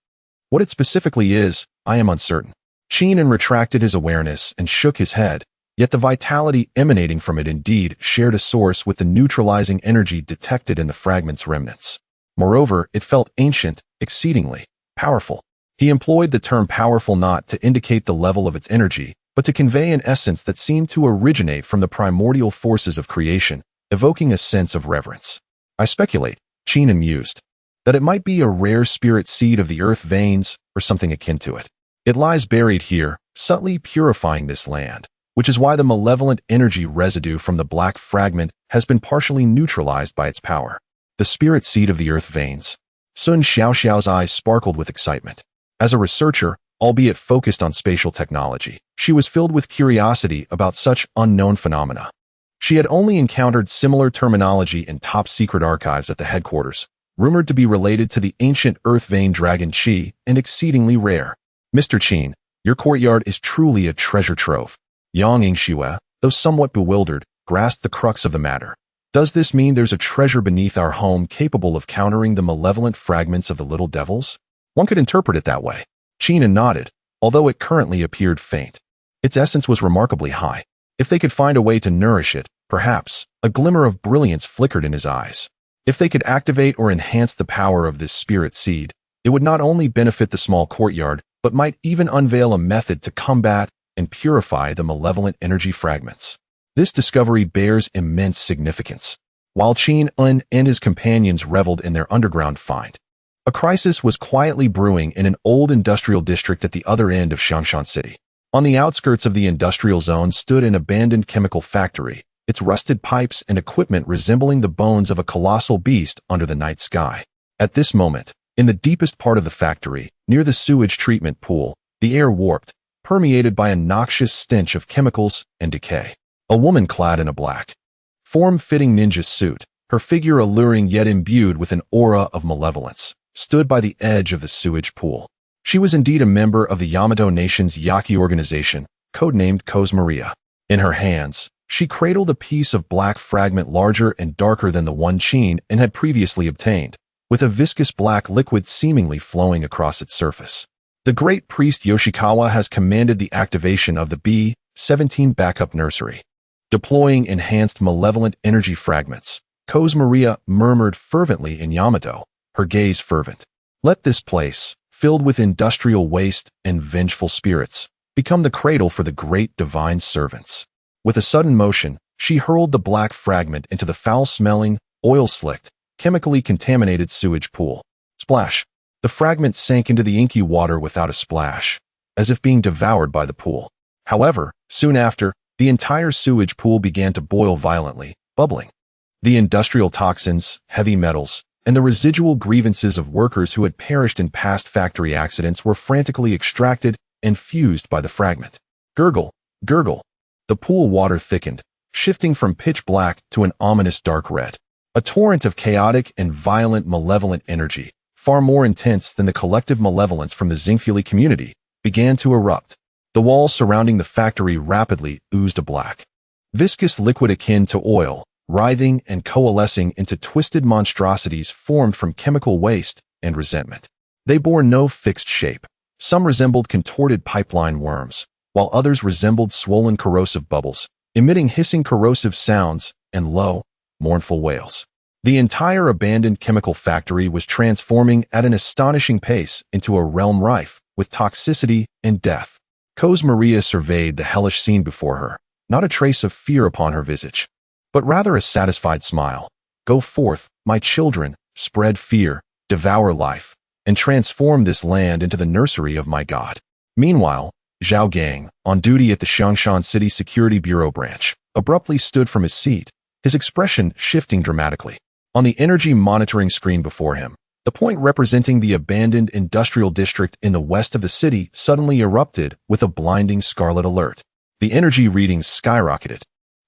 What it specifically is, I am uncertain. Qingming retracted his awareness and shook his head, yet the vitality emanating from it indeed shared a source with the neutralizing energy detected in the fragment's remnants. Moreover, it felt ancient, exceedingly powerful. He employed the term powerful not to indicate the level of its energy, but to convey an essence that seemed to originate from the primordial forces of creation, evoking a sense of reverence. I speculate, Qingming mused, that it might be a rare spirit seed of the earth veins or something akin to it. It lies buried here, subtly purifying this land, which is why the malevolent energy residue from the black fragment has been partially neutralized by its power. The spirit seed of the earth veins. Sun Xiaoxiao's eyes sparkled with excitement. As a researcher, albeit focused on spatial technology, she was filled with curiosity about such unknown phenomena. She had only encountered similar terminology in top-secret archives at the headquarters, rumored to be related to the ancient earth vein dragon Qi and exceedingly rare. Mr. Qingming, your courtyard is truly a treasure trove. Yang Yingxue, though somewhat bewildered, grasped the crux of the matter. Does this mean there's a treasure beneath our home capable of countering the malevolent fragments of the little devils? One could interpret it that way. Qingming nodded, although it currently appeared faint. Its essence was remarkably high. If they could find a way to nourish it, perhaps, a glimmer of brilliance flickered in his eyes. If they could activate or enhance the power of this spirit seed, it would not only benefit the small courtyard, but might even unveil a method to combat and purify the malevolent energy fragments. This discovery bears immense significance. While Qingming and his companions reveled in their underground find, a crisis was quietly brewing in an old industrial district at the other end of Xiangshan City. On the outskirts of the industrial zone stood an abandoned chemical factory, its rusted pipes and equipment resembling the bones of a colossal beast under the night sky. At this moment, in the deepest part of the factory, near the sewage treatment pool, the air warped, permeated by a noxious stench of chemicals and decay. A woman clad in a black, form-fitting ninja suit, her figure alluring yet imbued with an aura of malevolence, stood by the edge of the sewage pool. She was indeed a member of the Yamato Nation's Yaki organization, codenamed Kun Mirror. In her hands, she cradled a piece of black fragment larger and darker than the one Qingming had previously obtained, with a viscous black liquid seemingly flowing across its surface. The great priest Yoshikawa has commanded the activation of the B-17 backup nursery, deploying enhanced malevolent energy fragments. Kun Mirror murmured fervently in Yamato, her gaze fervent. Let this place, filled with industrial waste and vengeful spirits, become the cradle for the great divine servants. With a sudden motion, she hurled the black fragment into the foul-smelling, oil-slicked, chemically contaminated sewage pool. Splash! The fragment sank into the inky water without a splash, as if being devoured by the pool. However, soon after, the entire sewage pool began to boil violently, bubbling. The industrial toxins, heavy metals, and the residual grievances of workers who had perished in past factory accidents were frantically extracted and fused by the fragment. Gurgle, gurgle. The pool water thickened, shifting from pitch black to an ominous dark red. A torrent of chaotic and violent malevolent energy, far more intense than the collective malevolence from the Xingfuli community, began to erupt. The walls surrounding the factory rapidly oozed a black, viscous liquid akin to oil, writhing and coalescing into twisted monstrosities formed from chemical waste and resentment. They bore no fixed shape. Some resembled contorted pipeline worms, while others resembled swollen corrosive bubbles, emitting hissing corrosive sounds and low, mournful wails. The entire abandoned chemical factory was transforming at an astonishing pace into a realm rife with toxicity and death. Maria surveyed the hellish scene before her, not a trace of fear upon her visage, but rather a satisfied smile. Go forth, my children, spread fear, devour life, and transform this land into the nursery of my God. Meanwhile, Zhao Gang, on duty at the Xiangshan City Security Bureau branch, abruptly stood from his seat, his expression shifting dramatically. On the energy monitoring screen before him, the point representing the abandoned industrial district in the west of the city suddenly erupted with a blinding scarlet alert. The energy readings skyrocketed,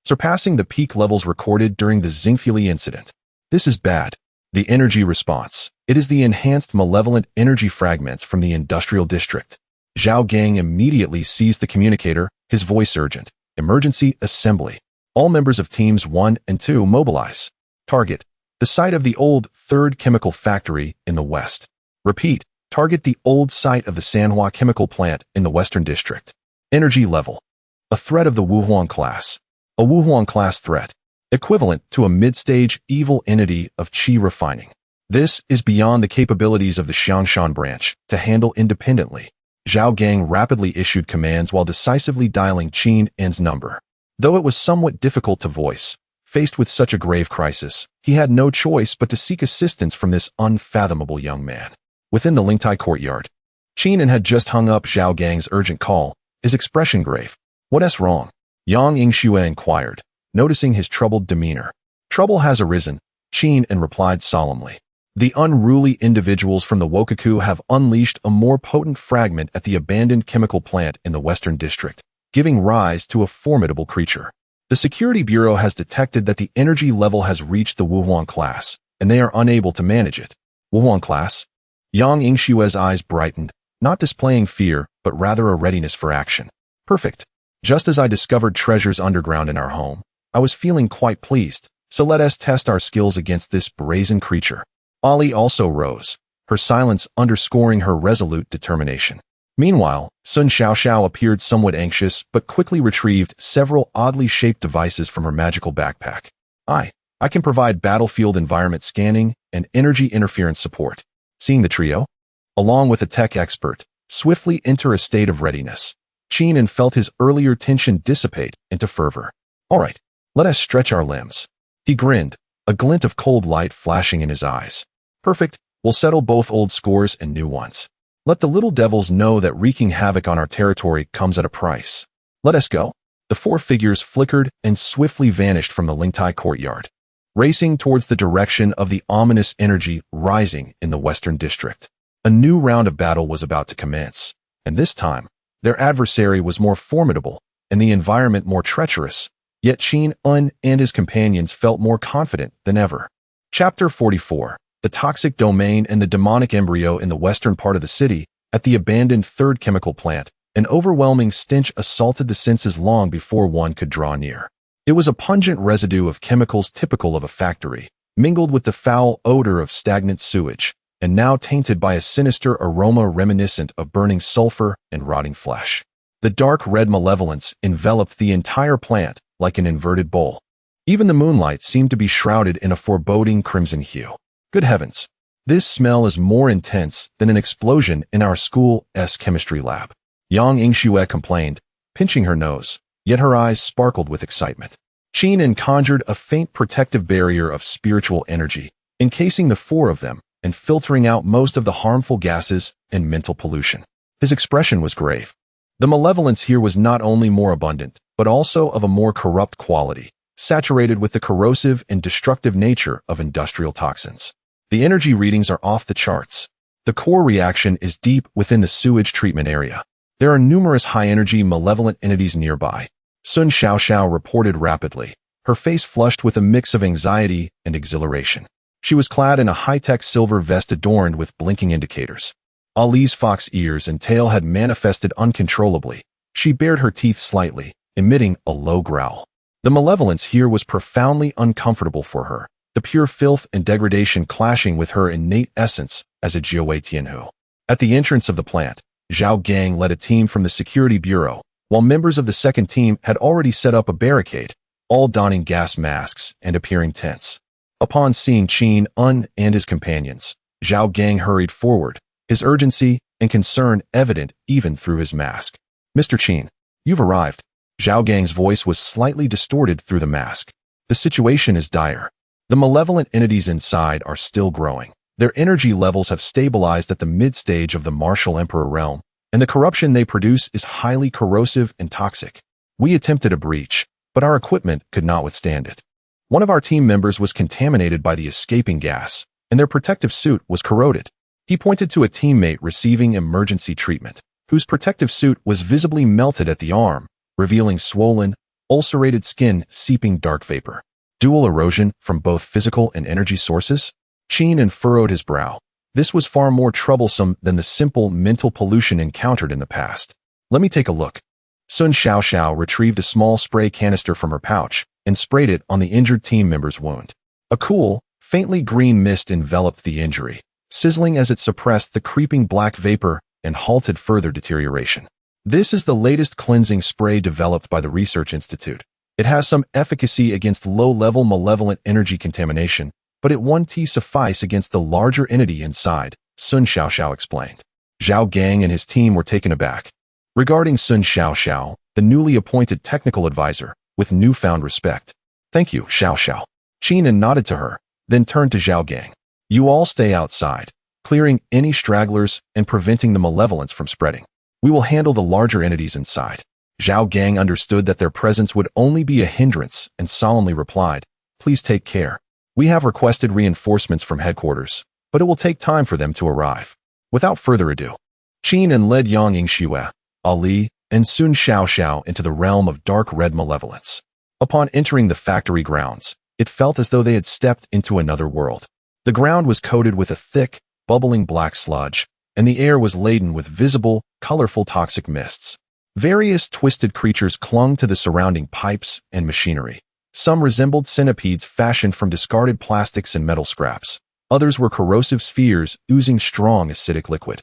surpassing the peak levels recorded during the Xingfuli incident. This is bad. The energy response. It is the enhanced malevolent energy fragments from the industrial district. Zhao Gang immediately seized the communicator, his voice urgent. Emergency assembly. All members of Teams 1 and 2 mobilize. Target. The site of the old third chemical factory in the west. Repeat. Target the old site of the Sanhua chemical plant in the western district. Energy level. A threat of the Wuhuan class. A Wuhuan class threat, equivalent to a mid-stage evil entity of qi refining. This is beyond the capabilities of the Xiangshan branch to handle independently. Zhao Gang rapidly issued commands while decisively dialing Qin N's number. Though it was somewhat difficult to voice, faced with such a grave crisis, he had no choice but to seek assistance from this unfathomable young man. Within the Lingtai courtyard, Qin N had just hung up Zhao Gang's urgent call, his expression grave. What's wrong? Yang Yingxue inquired, noticing his troubled demeanor. Trouble has arisen, Qin N replied solemnly. The unruly individuals from the Wokaku have unleashed a more potent fragment at the abandoned chemical plant in the western district, giving rise to a formidable creature. The Security Bureau has detected that the energy level has reached the Wuhuan class, and they are unable to manage it. Wuhuan class? Yang Yingxue's eyes brightened, not displaying fear, but rather a readiness for action. Perfect. Just as I discovered treasures underground in our home, I was feeling quite pleased, so let us test our skills against this brazen creature. Ali also rose, her silence underscoring her resolute determination. Meanwhile, Sun Xiaoxiao appeared somewhat anxious but quickly retrieved several oddly shaped devices from her magical backpack. I can provide battlefield environment scanning and energy interference support. Seeing the trio, along with a tech expert, swiftly enter a state of readiness, Qin N felt his earlier tension dissipate into fervor. All right, let us stretch our limbs. He grinned, a glint of cold light flashing in his eyes. Perfect, we'll settle both old scores and new ones. Let the little devils know that wreaking havoc on our territory comes at a price. Let us go. The four figures flickered and swiftly vanished from the Lingtai courtyard, racing towards the direction of the ominous energy rising in the western district. A new round of battle was about to commence, and this time, their adversary was more formidable and the environment more treacherous, yet Qin N and his companions felt more confident than ever. Chapter 44. The Toxic Domain and the Demonic Embryo in the western part of the city, at the abandoned third chemical plant, an overwhelming stench assaulted the senses long before one could draw near. It was a pungent residue of chemicals typical of a factory, mingled with the foul odor of stagnant sewage, and now tainted by a sinister aroma reminiscent of burning sulfur and rotting flesh. The dark red malevolence enveloped the entire plant like an inverted bowl. Even the moonlight seemed to be shrouded in a foreboding crimson hue. Good heavens, this smell is more intense than an explosion in our school's chemistry lab. Yang Yingxue complained, pinching her nose, yet her eyes sparkled with excitement. Qin N conjured a faint protective barrier of spiritual energy, encasing the four of them and filtering out most of the harmful gases and mental pollution. His expression was grave. The malevolence here was not only more abundant, but also of a more corrupt quality, saturated with the corrosive and destructive nature of industrial toxins. The energy readings are off the charts. The core reaction is deep within the sewage treatment area. There are numerous high-energy malevolent entities nearby. Sun Xiaoxiao reported rapidly, her face flushed with a mix of anxiety and exhilaration. She was clad in a high-tech silver vest adorned with blinking indicators. Ali's fox ears and tail had manifested uncontrollably. She bared her teeth slightly, emitting a low growl. The malevolence here was profoundly uncomfortable for her, the pure filth and degradation clashing with her innate essence as a Jiawei Tianhu. At the entrance of the plant, Zhao Gang led a team from the security bureau, while members of the second team had already set up a barricade, all donning gas masks and appearing tense. Upon seeing Qin Un and his companions, Zhao Gang hurried forward, his urgency and concern evident even through his mask. "Mr. Qin, you've arrived." Zhao Gang's voice was slightly distorted through the mask. "The situation is dire. The malevolent entities inside are still growing. Their energy levels have stabilized at the mid-stage of the martial emperor realm, and the corruption they produce is highly corrosive and toxic. We attempted a breach, but our equipment could not withstand it. One of our team members was contaminated by the escaping gas, and their protective suit was corroded." He pointed to a teammate receiving emergency treatment, whose protective suit was visibly melted at the arm, revealing swollen, ulcerated skin seeping dark vapor. Dual erosion from both physical and energy sources? Qin furrowed his brow. This was far more troublesome than the simple mental pollution encountered in the past. "Let me take a look." Sun Xiaoxiao retrieved a small spray canister from her pouch and sprayed it on the injured team member's wound. A cool, faintly green mist enveloped the injury, sizzling as it suppressed the creeping black vapor and halted further deterioration. "This is the latest cleansing spray developed by the Research Institute. It has some efficacy against low-level malevolent energy contamination, but it won't suffice against the larger entity inside," Sun Xiaoxiao explained. Zhao Gang and his team were taken aback. Regarding Sun Xiaoxiao, the newly appointed technical advisor, with newfound respect. "Thank you, Xiaoxiao." Qin nodded to her, then turned to Zhao Gang. "You all stay outside, clearing any stragglers and preventing the malevolence from spreading. We will handle the larger entities inside." Zhao Gang understood that their presence would only be a hindrance and solemnly replied, "Please take care. We have requested reinforcements from headquarters, but it will take time for them to arrive." Without further ado, Qin led Yang Yingxue, Ali, and Sun Xiaoxiao into the realm of dark red malevolence. Upon entering the factory grounds, it felt as though they had stepped into another world. The ground was coated with a thick, bubbling black sludge, and the air was laden with visible, colorful toxic mists. Various twisted creatures clung to the surrounding pipes and machinery. Some resembled centipedes fashioned from discarded plastics and metal scraps. Others were corrosive spheres oozing strong acidic liquid.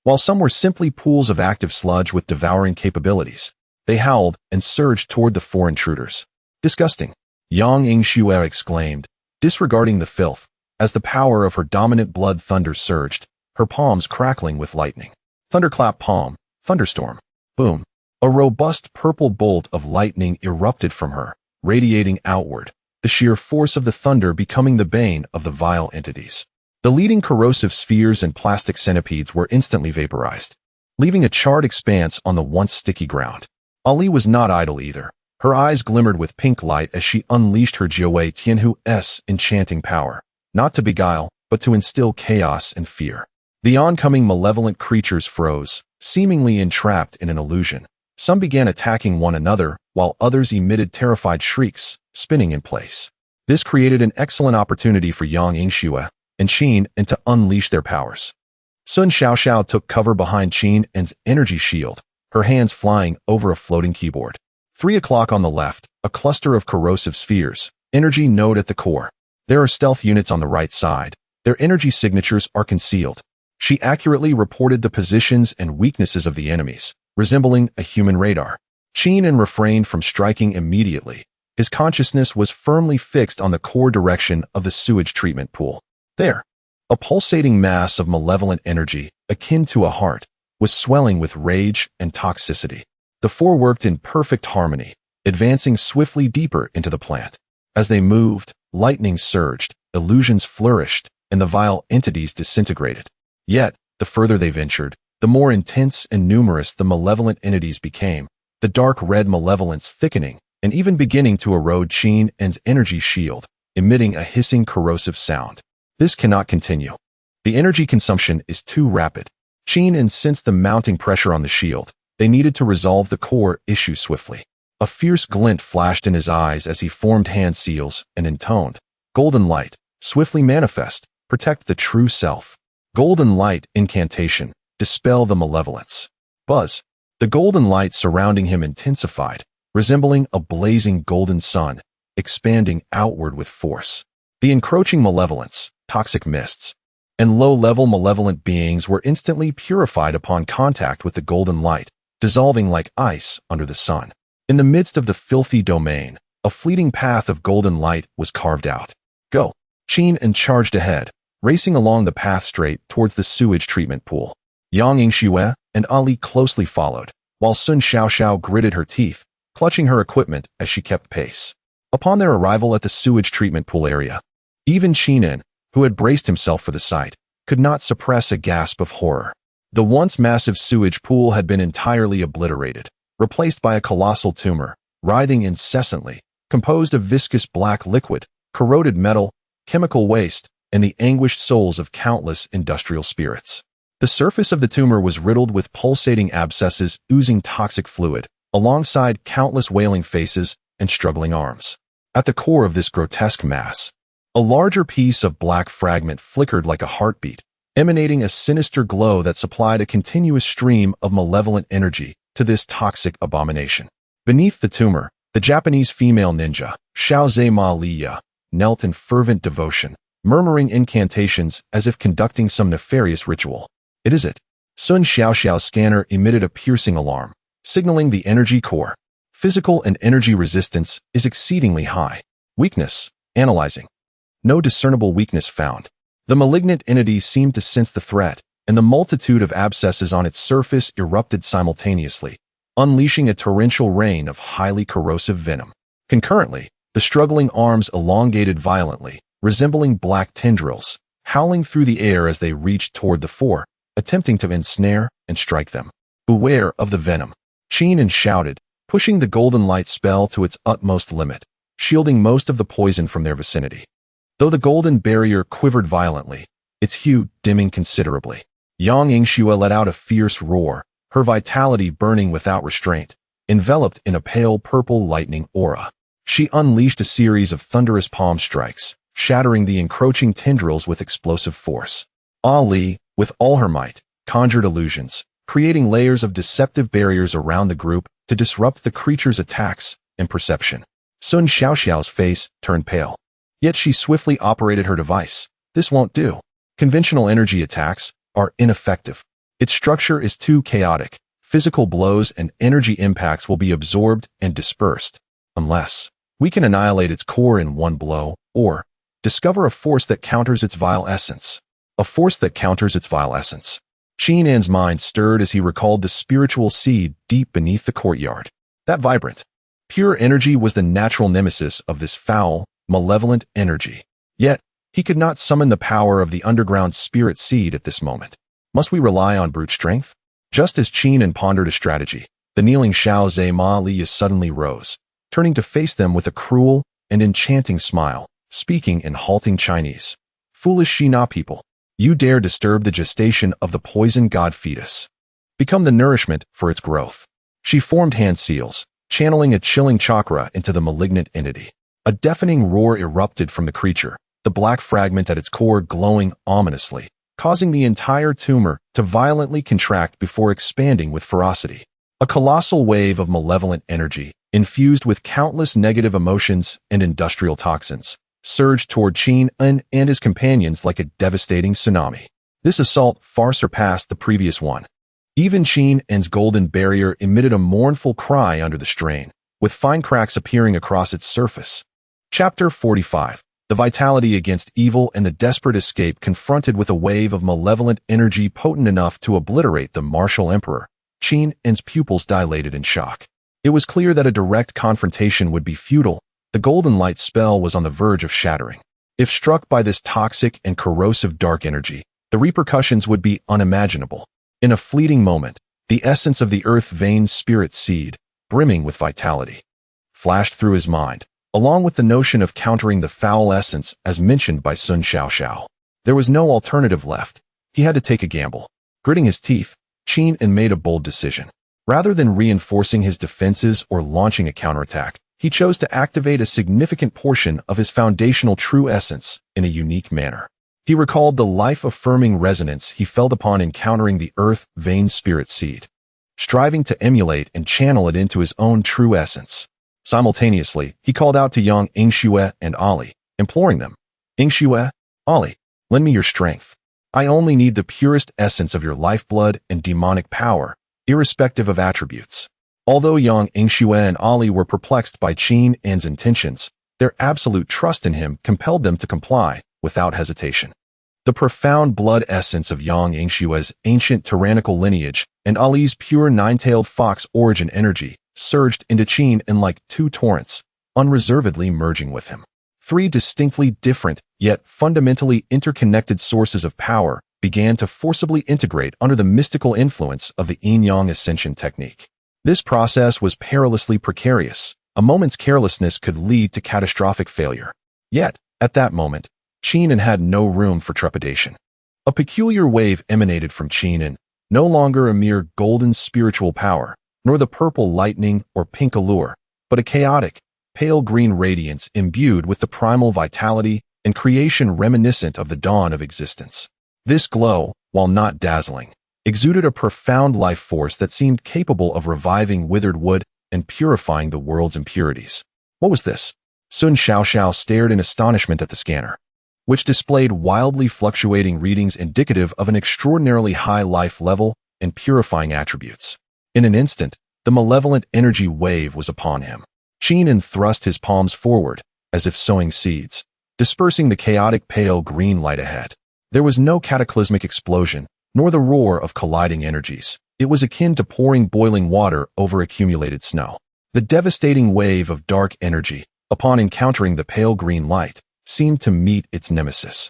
While some were simply pools of active sludge with devouring capabilities, they howled and surged toward the four intruders. "Disgusting," Yang Yingxue exclaimed, disregarding the filth, as the power of her dominant blood thunder surged, her palms crackling with lightning. Thunderclap palm, thunderstorm, boom. A robust purple bolt of lightning erupted from her, radiating outward, the sheer force of the thunder becoming the bane of the vile entities. The leading corrosive spheres and plastic centipedes were instantly vaporized, leaving a charred expanse on the once sticky ground. Ali was not idle either. Her eyes glimmered with pink light as she unleashed her Jiawei Tianhu's enchanting power, not to beguile, but to instill chaos and fear. The oncoming malevolent creatures froze, seemingly entrapped in an illusion. Some began attacking one another, while others emitted terrified shrieks, spinning in place. This created an excellent opportunity for Yang Yingxue and Qin to unleash their powers. Sun Xiaoxiao took cover behind Qin's energy shield, her hands flying over a floating keyboard. 3 o'clock on the left, a cluster of corrosive spheres, energy node at the core. There are stealth units on the right side. Their energy signatures are concealed. She accurately reported the positions and weaknesses of the enemies, resembling a human radar. Qin refrained from striking immediately. His consciousness was firmly fixed on the core direction of the sewage treatment pool. There, a pulsating mass of malevolent energy, akin to a heart, was swelling with rage and toxicity. The four worked in perfect harmony, advancing swiftly deeper into the plant. As they moved, lightning surged, illusions flourished, and the vile entities disintegrated. Yet, the further they ventured, the more intense and numerous the malevolent entities became, the dark red malevolence thickening and even beginning to erode Qingming's energy shield, emitting a hissing corrosive sound. This cannot continue. The energy consumption is too rapid. Qingming sensed the mounting pressure on the shield. They needed to resolve the core issue swiftly. A fierce glint flashed in his eyes as he formed hand seals and intoned, "Golden light, swiftly manifest, protect the true self. Golden light incantation, dispel the malevolence." Buzz. The golden light surrounding him intensified, resembling a blazing golden sun, expanding outward with force. The encroaching malevolence, toxic mists, and low-level malevolent beings were instantly purified upon contact with the golden light, dissolving like ice under the sun. In the midst of the filthy domain, a fleeting path of golden light was carved out. "Go!" Qingming charged ahead, racing along the path straight towards the sewage treatment pool. Yang Yingxue and Ali closely followed, while Sun Xiaoxiao gritted her teeth, clutching her equipment as she kept pace. Upon their arrival at the sewage treatment pool area, even Qingming, who had braced himself for the sight, could not suppress a gasp of horror. The once massive sewage pool had been entirely obliterated, replaced by a colossal tumor, writhing incessantly, composed of viscous black liquid, corroded metal, chemical waste, and the anguished souls of countless industrial spirits. The surface of the tumor was riddled with pulsating abscesses oozing toxic fluid, alongside countless wailing faces and struggling arms. At the core of this grotesque mass, a larger piece of black fragment flickered like a heartbeat, emanating a sinister glow that supplied a continuous stream of malevolent energy to this toxic abomination. Beneath the tumor, the Japanese female ninja, Xiaozhe Ma Liya, knelt in fervent devotion, murmuring incantations as if conducting some nefarious ritual. "It is it." Sun Xiaoxiao's scanner emitted a piercing alarm, signaling the energy core. Physical and energy resistance is exceedingly high. Weakness. Analyzing. No discernible weakness found. The malignant entity seemed to sense the threat, and the multitude of abscesses on its surface erupted simultaneously, unleashing a torrential rain of highly corrosive venom. Concurrently, the struggling arms elongated violently, resembling black tendrils, howling through the air as they reached toward the four, attempting to ensnare and strike them. "Beware of the venom," Qingming shouted, pushing the golden light spell to its utmost limit, shielding most of the poison from their vicinity. Though the golden barrier quivered violently, its hue dimming considerably, Yang Yingxue let out a fierce roar, her vitality burning without restraint, enveloped in a pale purple lightning aura. She unleashed a series of thunderous palm strikes, shattering the encroaching tendrils with explosive force. Ali, with all her might, conjured illusions, creating layers of deceptive barriers around the group to disrupt the creature's attacks and perception. Sun Xiaoxiao's face turned pale. Yet she swiftly operated her device. "This won't do. Conventional energy attacks are ineffective. Its structure is too chaotic. Physical blows and energy impacts will be absorbed and dispersed, unless we can annihilate its core in one blow, or discover a force that counters its vile essence." A force that counters its vile essence. Qingming's mind stirred as he recalled the spiritual seed deep beneath the courtyard. That vibrant, pure energy was the natural nemesis of this foul, malevolent energy. Yet, he could not summon the power of the underground spirit seed at this moment. Must we rely on brute strength? Just as Qingming pondered a strategy, the kneeling Xiaozhe Ma Liya suddenly rose, turning to face them with a cruel and enchanting smile, speaking in halting Chinese. "Foolish Xina people, you dare disturb the gestation of the poison god fetus. Become the nourishment for its growth." She formed hand seals, channeling a chilling chakra into the malignant entity. A deafening roar erupted from the creature, the black fragment at its core glowing ominously, causing the entire tumor to violently contract before expanding with ferocity. A colossal wave of malevolent energy, infused with countless negative emotions and industrial toxins, surged toward Qingming and his companions like a devastating tsunami. This assault far surpassed the previous one. Even Qingming's golden barrier emitted a mournful cry under the strain, with fine cracks appearing across its surface. Chapter 45. The vitality against evil and the desperate escape confronted with a wave of malevolent energy potent enough to obliterate the martial emperor. Qingming's pupils dilated in shock. It was clear that a direct confrontation would be futile. The golden light spell was on the verge of shattering. If struck by this toxic and corrosive dark energy, the repercussions would be unimaginable. In a fleeting moment, the essence of the earth vein spirit seed, brimming with vitality, flashed through his mind, along with the notion of countering the foul essence as mentioned by Sun Xiaoxiao. There was no alternative left. He had to take a gamble. Gritting his teeth, Qingming made a bold decision. Rather than reinforcing his defenses or launching a counterattack, he chose to activate a significant portion of his foundational true essence in a unique manner. He recalled the life-affirming resonance he felt upon encountering the earth vein spirit seed, striving to emulate and channel it into his own true essence. Simultaneously, he called out to Yang Yingxue and Ali, imploring them, "Yingxue, Ali, lend me your strength. I only need the purest essence of your lifeblood and demonic power, irrespective of attributes." Although Yang Yingxue and Ali were perplexed by Qingming's intentions, their absolute trust in him compelled them to comply without hesitation. The profound blood essence of Yang Yingxue's ancient tyrannical lineage and Ali's pure nine-tailed fox origin energy surged into Qingming like two torrents, unreservedly merging with him. Three distinctly different, yet fundamentally interconnected sources of power began to forcibly integrate under the mystical influence of the yin-yang ascension technique. This process was perilously precarious. A moment's carelessness could lead to catastrophic failure. Yet, at that moment, Qingming had no room for trepidation. A peculiar wave emanated from Qingming, no longer a mere golden spiritual power, nor the purple lightning or pink allure, but a chaotic, pale green radiance imbued with the primal vitality and creation reminiscent of the dawn of existence. This glow, while not dazzling, exuded a profound life force that seemed capable of reviving withered wood and purifying the world's impurities. What was this? Sun Xiaoxiao stared in astonishment at the scanner, which displayed wildly fluctuating readings indicative of an extraordinarily high life level and purifying attributes. In an instant, the malevolent energy wave was upon him. Qingming thrust his palms forward, as if sowing seeds, dispersing the chaotic pale green light ahead. There was no cataclysmic explosion, nor the roar of colliding energies. It was akin to pouring boiling water over accumulated snow. The devastating wave of dark energy, upon encountering the pale green light, seemed to meet its nemesis,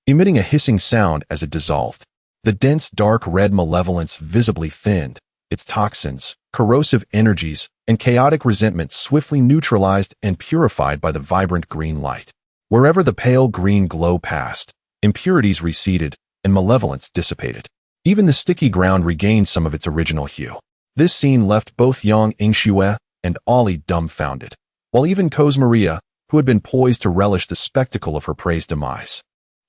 emitting a hissing sound as it dissolved. The dense dark red malevolence visibly thinned, its toxins, corrosive energies, and chaotic resentment swiftly neutralized and purified by the vibrant green light. Wherever the pale green glow passed, impurities receded and malevolence dissipated. Even the sticky ground regained some of its original hue. This scene left both Yang Yingxue and Ali dumbfounded, while even Kun Mirror, who had been poised to relish the spectacle of her prey's demise,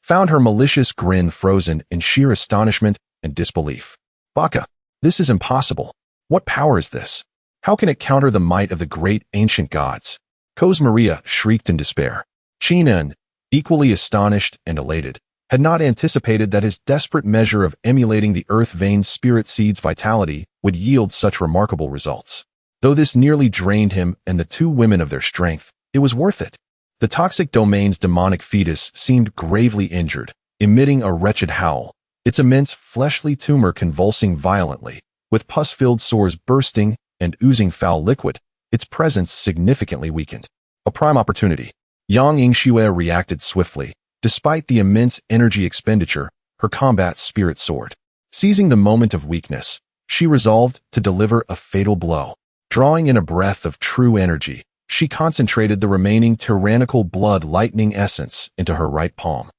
found her malicious grin frozen in sheer astonishment and disbelief. "Baka, this is impossible. What power is this? How can it counter the might of the great ancient gods?" Kun Mirror shrieked in despair. Qingming, equally astonished and elated, had not anticipated that his desperate measure of emulating the earth vein spirit seed's vitality would yield such remarkable results. Though this nearly drained him and the two women of their strength, it was worth it. The toxic domain's demonic fetus seemed gravely injured, emitting a wretched howl, its immense fleshly tumor convulsing violently, with pus-filled sores bursting and oozing foul liquid, its presence significantly weakened. A prime opportunity. Yang Yingxue reacted swiftly. Despite the immense energy expenditure, her combat spirit soared. Seizing the moment of weakness, she resolved to deliver a fatal blow. Drawing in a breath of true energy, she concentrated the remaining tyrannical blood lightning essence into her right palm,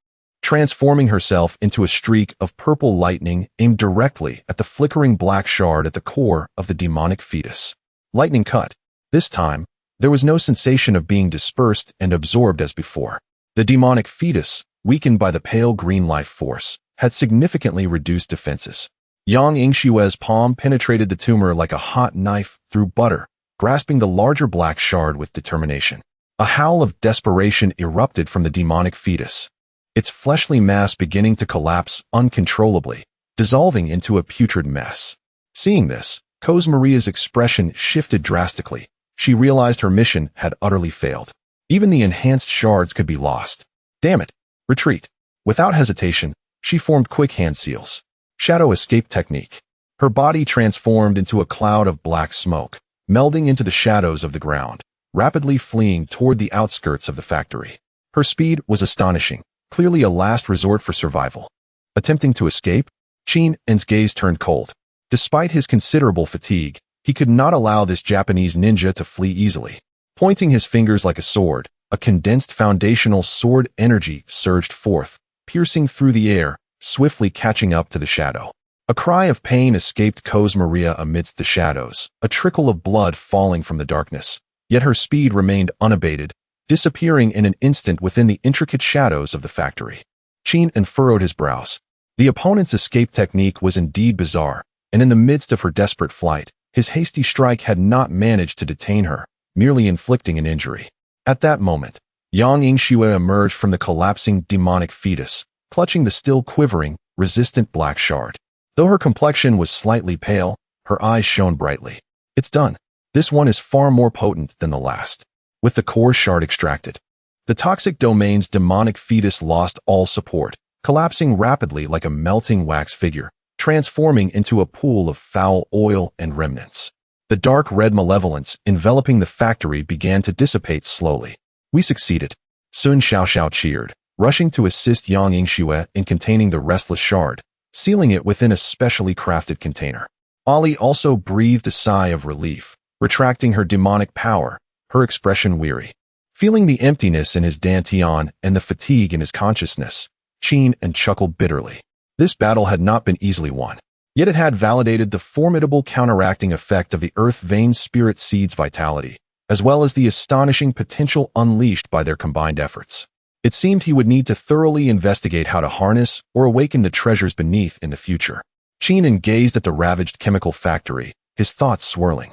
transforming herself into a streak of purple lightning aimed directly at the flickering black shard at the core of the demonic fetus. Lightning cut. This time, there was no sensation of being dispersed and absorbed as before. The demonic fetus, weakened by the pale green life force, had significantly reduced defenses. Yang Yingxue's palm penetrated the tumor like a hot knife through butter, grasping the larger black shard with determination. A howl of desperation erupted from the demonic fetus, its fleshly mass beginning to collapse uncontrollably, dissolving into a putrid mess. Seeing this, Kun Mirror's expression shifted drastically. She realized her mission had utterly failed. Even the enhanced shards could be lost. Damn it! Retreat. Without hesitation, she formed quick hand seals. Shadow escape technique. Her body transformed into a cloud of black smoke, melding into the shadows of the ground, rapidly fleeing toward the outskirts of the factory. Her speed was astonishing, clearly a last resort for survival. Attempting to escape, Qingming's gaze turned cold. Despite his considerable fatigue, he could not allow this Japanese ninja to flee easily. Pointing his fingers like a sword, a condensed foundational sword energy surged forth, piercing through the air, swiftly catching up to the shadow. A cry of pain escaped Kun Mirror amidst the shadows, a trickle of blood falling from the darkness. Yet her speed remained unabated, disappearing in an instant within the intricate shadows of the factory. Qingming furrowed his brows. The opponent's escape technique was indeed bizarre, and in the midst of her desperate flight, his hasty strike had not managed to detain her, merely inflicting an injury. At that moment, Yang Yingxue emerged from the collapsing demonic fetus, clutching the still quivering, resistant black shard. Though her complexion was slightly pale, her eyes shone brightly. It's done. This one is far more potent than the last. With the core shard extracted, the toxic domain's demonic fetus lost all support, collapsing rapidly like a melting wax figure, transforming into a pool of foul oil and remnants. The dark red malevolence enveloping the factory began to dissipate slowly. We succeeded. Sun Xiaoxiao cheered, rushing to assist Yang Yingxue in containing the restless shard, sealing it within a specially crafted container. Ali also breathed a sigh of relief, retracting her demonic power, her expression weary. Feeling the emptiness in his dantian and the fatigue in his consciousness, Qingming chuckled bitterly. This battle had not been easily won, yet it had validated the formidable counteracting effect of the Earth Vein Spirit Seed's vitality, as well as the astonishing potential unleashed by their combined efforts. It seemed he would need to thoroughly investigate how to harness or awaken the treasures beneath in the future. Qingming gazed at the ravaged chemical factory, his thoughts swirling.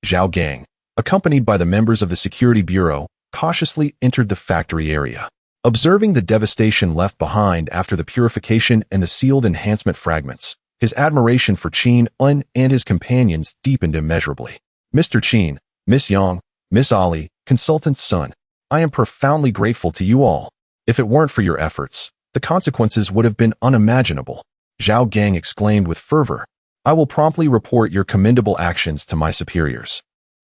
Zhao Gang, accompanied by the members of the Security Bureau, cautiously entered the factory area. Observing the devastation left behind after the purification and the sealed enhancement fragments, his admiration for Qingming and his companions deepened immeasurably. Mr. Qingming, Miss Yang, Miss Ali, Consultant Sun, I am profoundly grateful to you all. If it weren't for your efforts, the consequences would have been unimaginable. Zhao Gang exclaimed with fervor. I will promptly report your commendable actions to my superiors.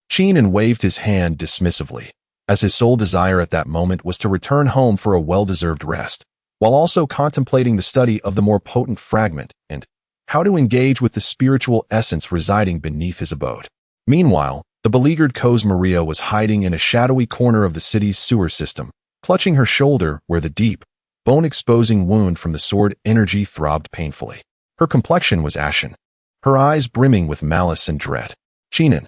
Qingming waved his hand dismissively, as his sole desire at that moment was to return home for a well-deserved rest, while also contemplating the study of the more potent fragment and how to engage with the spiritual essence residing beneath his abode. Meanwhile, the beleaguered Kun Mirror was hiding in a shadowy corner of the city's sewer system, clutching her shoulder where the deep, bone-exposing wound from the sword energy throbbed painfully. Her complexion was ashen, her eyes brimming with malice and dread. Qingming,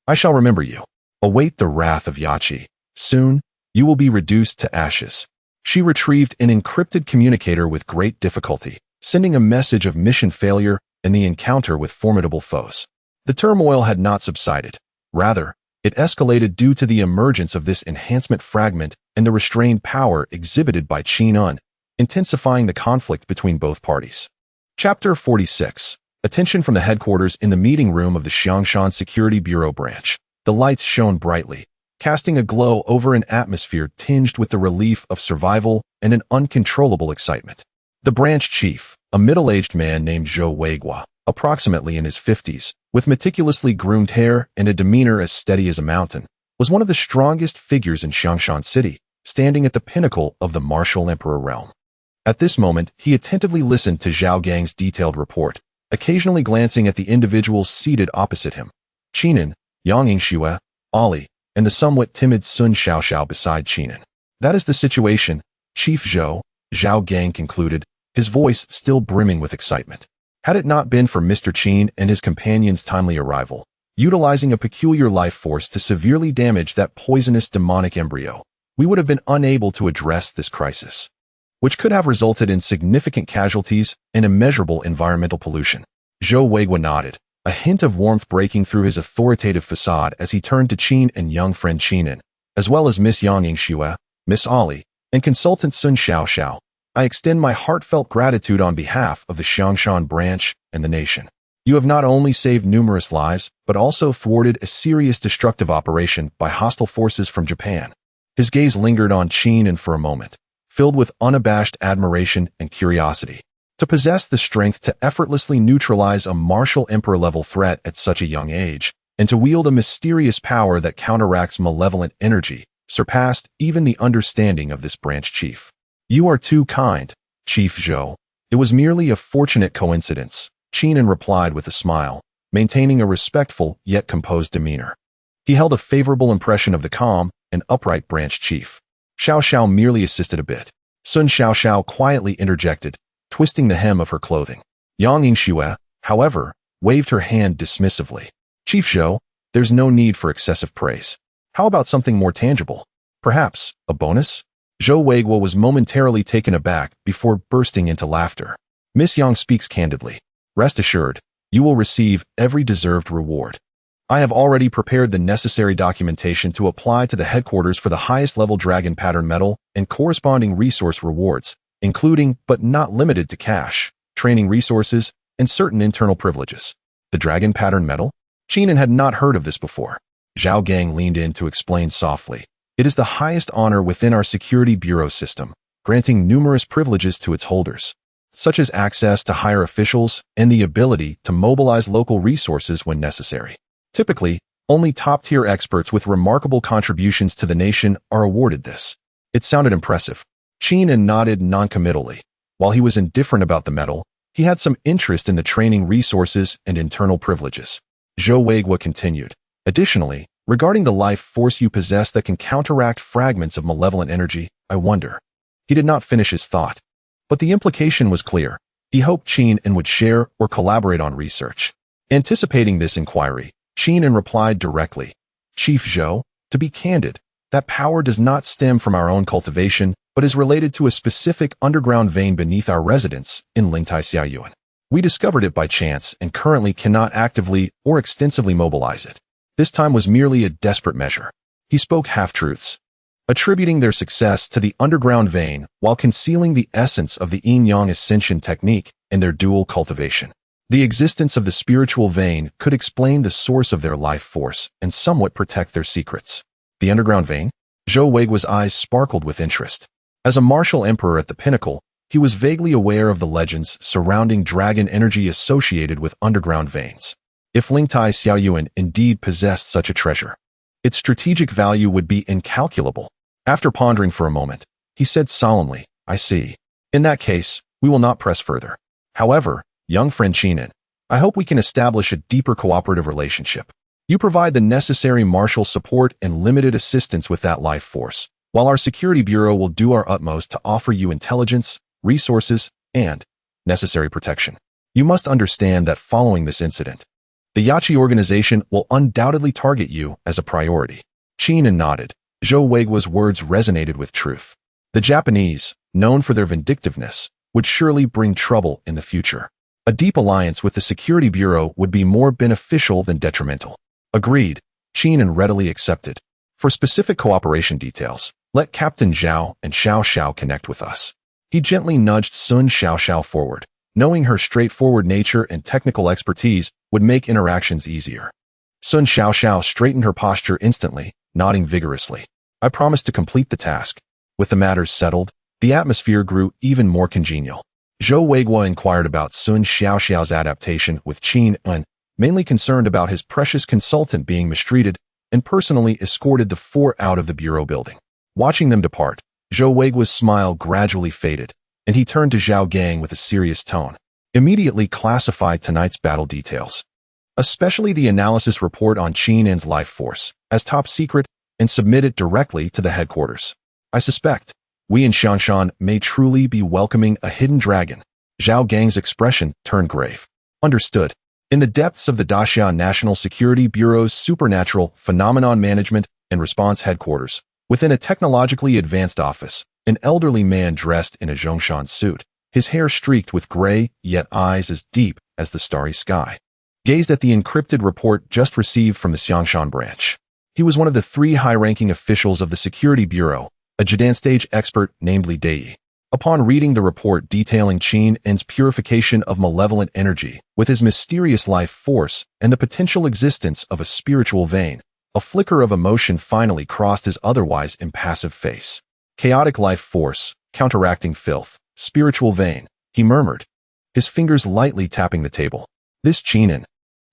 I shall remember you. Await the wrath of Yachi. Soon, you will be reduced to ashes. She retrieved an encrypted communicator with great difficulty, sending a message of mission failure and the encounter with formidable foes. The turmoil had not subsided. Rather, it escalated due to the emergence of this enhancement fragment and the restrained power exhibited by Qingming, intensifying the conflict between both parties. Chapter 46. Attention from the headquarters in the meeting room of the Xiangshan Security Bureau branch. The lights shone brightly, casting a glow over an atmosphere tinged with the relief of survival and an uncontrollable excitement. The branch chief, a middle-aged man named Zhou Weigua, approximately in his 50s, with meticulously groomed hair and a demeanor as steady as a mountain, was one of the strongest figures in Xiangshan City, standing at the pinnacle of the martial emperor realm. At this moment, he attentively listened to Zhao Gang's detailed report, occasionally glancing at the individuals seated opposite him. Qingming, Yang Yingxue, Ali, and the somewhat timid Sun Xiaoxiao beside Qingming. That is the situation, Chief Zhou, Zhao Gang concluded, his voice still brimming with excitement. Had it not been for Mr. Qingming and his companion's timely arrival, utilizing a peculiar life force to severely damage that poisonous demonic embryo, we would have been unable to address this crisis, which could have resulted in significant casualties and immeasurable environmental pollution. Zhou Weigua nodded, a hint of warmth breaking through his authoritative facade as he turned to Qingming and young friend Qingming, as well as Miss Yang Yingxue, Miss Ali, and Consultant Sun Xiaoxiao. I extend my heartfelt gratitude on behalf of the Xiangshan branch and the nation. You have not only saved numerous lives, but also thwarted a serious destructive operation by hostile forces from Japan. His gaze lingered on Qingming for a moment, filled with unabashed admiration and curiosity. To possess the strength to effortlessly neutralize a martial emperor-level threat at such a young age, and to wield a mysterious power that counteracts malevolent energy, surpassed even the understanding of this branch chief. "You are too kind, Chief Zhou. It was merely a fortunate coincidence," Qingming replied with a smile, maintaining a respectful yet composed demeanor. He held a favorable impression of the calm and upright branch chief. Xiao Xiao merely assisted a bit. Sun Xiao quietly interjected, twisting the hem of her clothing. Yang Yingxue, however, waved her hand dismissively. "Chief Zhou, there's no need for excessive praise. How about something more tangible? Perhaps a bonus?" Zhou Weiguo was momentarily taken aback before bursting into laughter. "Miss Yang speaks candidly. Rest assured, you will receive every deserved reward. I have already prepared the necessary documentation to apply to the headquarters for the highest level dragon pattern medal and corresponding resource rewards, including but not limited to cash, training resources, and certain internal privileges." The dragon pattern medal? Qingming had not heard of this before. Zhao Gang leaned in to explain softly. "It is the highest honor within our security bureau system, granting numerous privileges to its holders, such as access to higher officials and the ability to mobilize local resources when necessary. Typically, only top-tier experts with remarkable contributions to the nation are awarded this." It sounded impressive. Qingming nodded noncommittally. While he was indifferent about the medal, he had some interest in the training resources and internal privileges. Zhou Weiguo continued. "Additionally, regarding the life force you possess that can counteract fragments of malevolent energy, I wonder." He did not finish his thought, but the implication was clear. He hoped Qingming would share or collaborate on research. Anticipating this inquiry, Qingming replied directly, "Chief Zhou, to be candid, that power does not stem from our own cultivation, but is related to a specific underground vein beneath our residence in Lingtai Xiaoyuan. We discovered it by chance and currently cannot actively or extensively mobilize it. This time was merely a desperate measure." He spoke half-truths, attributing their success to the underground vein while concealing the essence of the yin-yang ascension technique and their dual cultivation. The existence of the spiritual vein could explain the source of their life force and somewhat protect their secrets. The underground vein? Zhou Weiguo's eyes sparkled with interest. As a martial emperor at the pinnacle, he was vaguely aware of the legends surrounding dragon energy associated with underground veins. If Lingtai Xiaoyuan indeed possessed such a treasure, its strategic value would be incalculable. After pondering for a moment, he said solemnly, "I see. In that case, we will not press further. However, young friend Qingming, I hope we can establish a deeper cooperative relationship. You provide the necessary martial support and limited assistance with that life force, while our security bureau will do our utmost to offer you intelligence, resources, and necessary protection. You must understand that following this incident, the Yachi organization will undoubtedly target you as a priority." Qingming nodded. Zhou Weiguo's words resonated with truth. The Japanese, known for their vindictiveness, would surely bring trouble in the future. A deep alliance with the Security Bureau would be more beneficial than detrimental. Agreed, Qingming readily accepted. For specific cooperation details, let Captain Zhao and Xiao Xiao connect with us. He gently nudged Sun Xiao forward, knowing her straightforward nature and technical expertise would make interactions easier. Sun Xiao straightened her posture instantly, nodding vigorously. "I promise to complete the task." With the matters settled, the atmosphere grew even more congenial. Zhou Weiguo inquired about Sun Xiao's adaptation with Qingming, mainly concerned about his precious consultant being mistreated, and personally escorted the four out of the bureau building. Watching them depart, Zhou Weiguo's smile gradually faded, and he turned to Zhao Gang with a serious tone. "Immediately classify tonight's battle details, especially the analysis report on Qingming's life force, as top secret, and submit it directly to the headquarters. I suspect we in Shanshan may truly be welcoming a hidden dragon." Zhao Gang's expression turned grave. "Understood." In the depths of the Daxian National Security Bureau's Supernatural Phenomenon Management and Response Headquarters, within a technologically advanced office, an elderly man dressed in a Zhongshan suit, his hair streaked with gray, yet eyes as deep as the starry sky, gazed at the encrypted report just received from the Xiangshan branch. He was one of the 3 high-ranking officials of the Security Bureau, a Jidan stage expert named Li Dei. Upon reading the report detailing Qingming's purification of malevolent energy with his mysterious life force and the potential existence of a spiritual vein, a flicker of emotion finally crossed his otherwise impassive face. "Chaotic life force, counteracting filth, spiritual vein," he murmured, his fingers lightly tapping the table. "This Qingming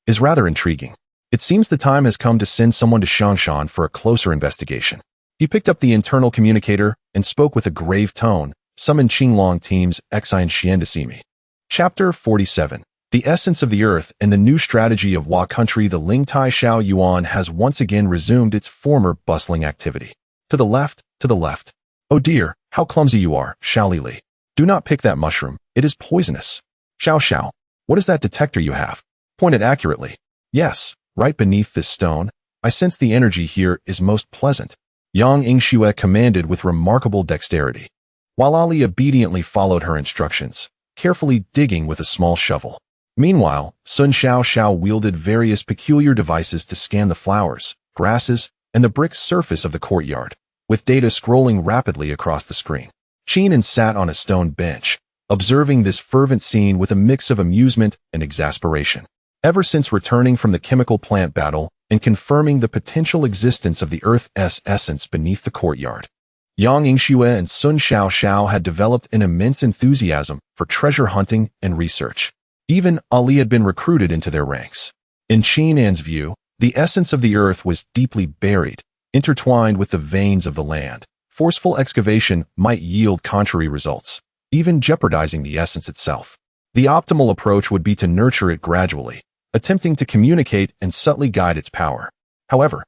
is rather intriguing. It seems the time has come to send someone to Shangshan for a closer investigation." He picked up the internal communicator and spoke with a grave tone. Summon Qinglong teams Xi and Xian to see me. Chapter 47. The essence of the earth and the new strategy of Hua country. The Lingtai Xiao Yuan has once again resumed its former bustling activity. To the left, to the left. Oh dear, how clumsy you are, Xiao Li. Do not pick that mushroom, it is poisonous. Xiao, what is that detector you have? Point it accurately. Yes, right beneath this stone. I sense the energy here is most pleasant. Yang Yingxue commanded with remarkable dexterity, while Ali obediently followed her instructions, carefully digging with a small shovel. Meanwhile, Sun Xiao wielded various peculiar devices to scan the flowers, grasses, and the brick surface of the courtyard, with data scrolling rapidly across the screen. Qingnan sat on a stone bench, observing this fervent scene with a mix of amusement and exasperation. Ever since returning from the chemical plant battle and confirming the potential existence of the Earth's essence beneath the courtyard, Yang Yingxue and Sun Xiao had developed an immense enthusiasm for treasure hunting and research. Even Ali had been recruited into their ranks. In Qingnan's view, the essence of the earth was deeply buried, intertwined with the veins of the land. Forceful excavation might yield contrary results, even jeopardizing the essence itself. The optimal approach would be to nurture it gradually, attempting to communicate and subtly guide its power. However,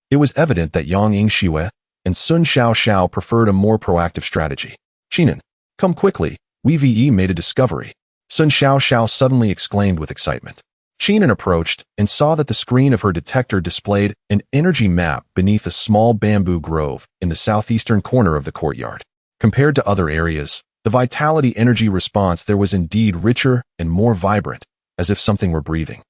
it was evident that Yang Yingxue and Sun Xiao preferred a more proactive strategy. Qingnan, come quickly, we made a discovery. Sun Xiao suddenly exclaimed with excitement. Qingnan approached and saw that the screen of her detector displayed an energy map beneath a small bamboo grove in the southeastern corner of the courtyard. Compared to other areas, the vitality energy response there was indeed richer and more vibrant, as if something were breathing.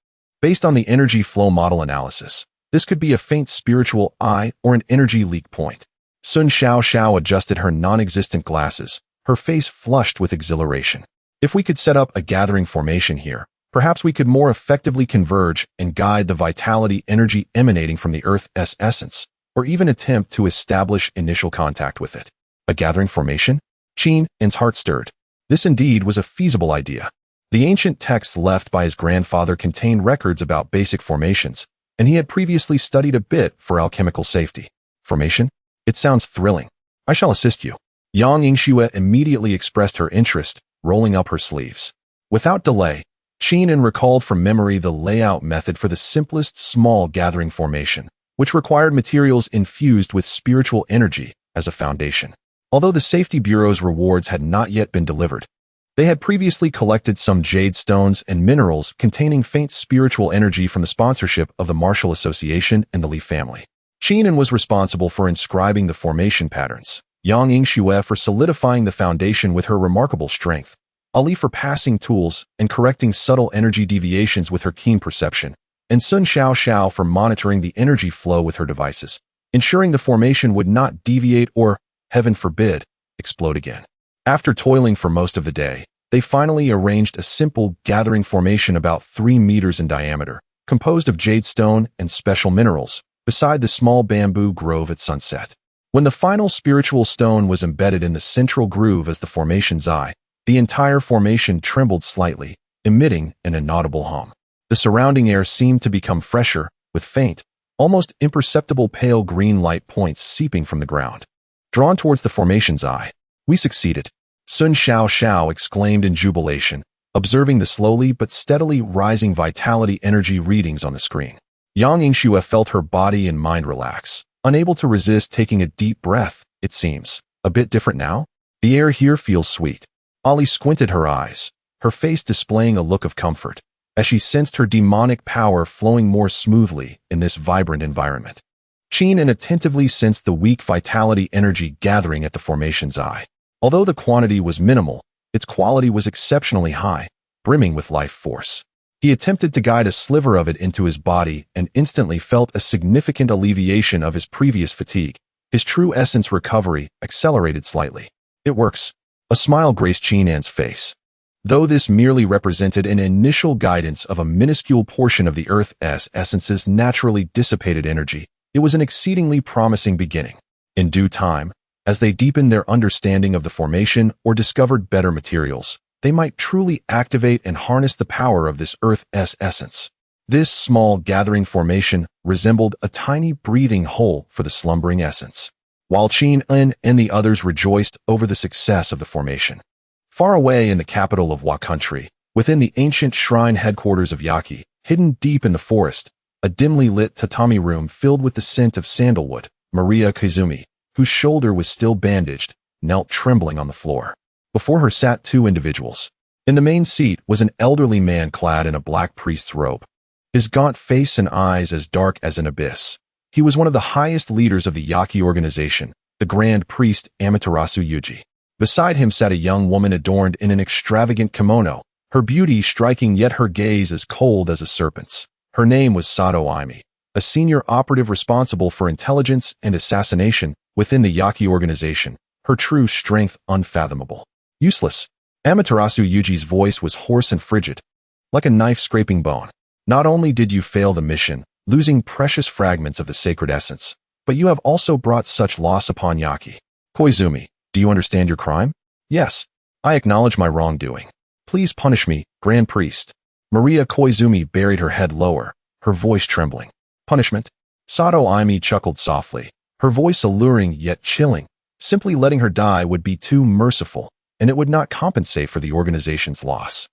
Based on the energy flow model analysis, this could be a faint spiritual eye or an energy leak point. Sun Xiao adjusted her non-existent glasses, her face flushed with exhilaration. If we could set up a gathering formation here, perhaps we could more effectively converge and guide the vitality energy emanating from the Earth's essence, or even attempt to establish initial contact with it. A gathering formation? Qingnan's heart stirred. This indeed was a feasible idea. The ancient texts left by his grandfather contained records about basic formations, and he had previously studied a bit for alchemical safety. Formation? It sounds thrilling. I shall assist you. Yang Yingxue immediately expressed her interest, rolling up her sleeves. Without delay, Qingnan recalled from memory the layout method for the simplest small gathering formation, which required materials infused with spiritual energy as a foundation. Although the Safety Bureau's rewards had not yet been delivered, they had previously collected some jade stones and minerals containing faint spiritual energy from the sponsorship of the Martial Association and the Li family. Qingnan was responsible for inscribing the formation patterns, Yang Yingxue for solidifying the foundation with her remarkable strength, Ali for passing tools and correcting subtle energy deviations with her keen perception, and Sun Xiao for monitoring the energy flow with her devices, ensuring the formation would not deviate or, heaven forbid, explode again. After toiling for most of the day, they finally arranged a simple gathering formation about 3 meters in diameter, composed of jade stone and special minerals, beside the small bamboo grove at sunset. When the final spiritual stone was embedded in the central groove as the formation's eye, the entire formation trembled slightly, emitting an inaudible hum. The surrounding air seemed to become fresher, with faint, almost imperceptible pale green light points seeping from the ground. Drawn towards the formation's eye, we succeeded. Sun Xiao exclaimed in jubilation, observing the slowly but steadily rising vitality energy readings on the screen. Yang Yingxue felt her body and mind relax, unable to resist taking a deep breath. It seems a bit different now. The air here feels sweet. Ali squinted her eyes, her face displaying a look of comfort, as she sensed her demonic power flowing more smoothly in this vibrant environment. Qingnan attentively sensed the weak vitality energy gathering at the formation's eye. Although the quantity was minimal, its quality was exceptionally high, brimming with life force. He attempted to guide a sliver of it into his body and instantly felt a significant alleviation of his previous fatigue. His true essence recovery accelerated slightly. It works. A smile graced Qingnan's face. Though this merely represented an initial guidance of a minuscule portion of the Earth's essence's naturally dissipated energy, it was an exceedingly promising beginning. In due time, as they deepened their understanding of the formation or discovered better materials, they might truly activate and harness the power of this Earth's essence. This small gathering formation resembled a tiny breathing hole for the slumbering essence. while Qingming and the others rejoiced over the success of the formation. Far away in the capital of Wa country, within the ancient shrine headquarters of Yaki, hidden deep in the forest, a dimly lit tatami room filled with the scent of sandalwood, Maria Koizumi, whose shoulder was still bandaged, knelt trembling on the floor. Before her sat two individuals. In the main seat was an elderly man clad in a black priest's robe, his gaunt face and eyes as dark as an abyss. He was one of the highest leaders of the Yaki organization, the Grand Priest Amaterasu Yuji. Beside him sat a young woman adorned in an extravagant kimono, her beauty striking yet her gaze as cold as a serpent's. Her name was Sato Aimi, a senior operative responsible for intelligence and assassination within the Yaki organization, her true strength unfathomable. Useless. Amaterasu Yuji's voice was hoarse and frigid, like a knife scraping bone. Not only did you fail the mission, losing precious fragments of the sacred essence, but you have also brought such loss upon Yaki. Koizumi, do you understand your crime? Yes. I acknowledge my wrongdoing. Please punish me, Grand Priest. Maria Koizumi buried her head lower, her voice trembling. Punishment? Sato Aimi chuckled softly, her voice alluring yet chilling. Simply letting her die would be too merciful, and it would not compensate for the organization's loss.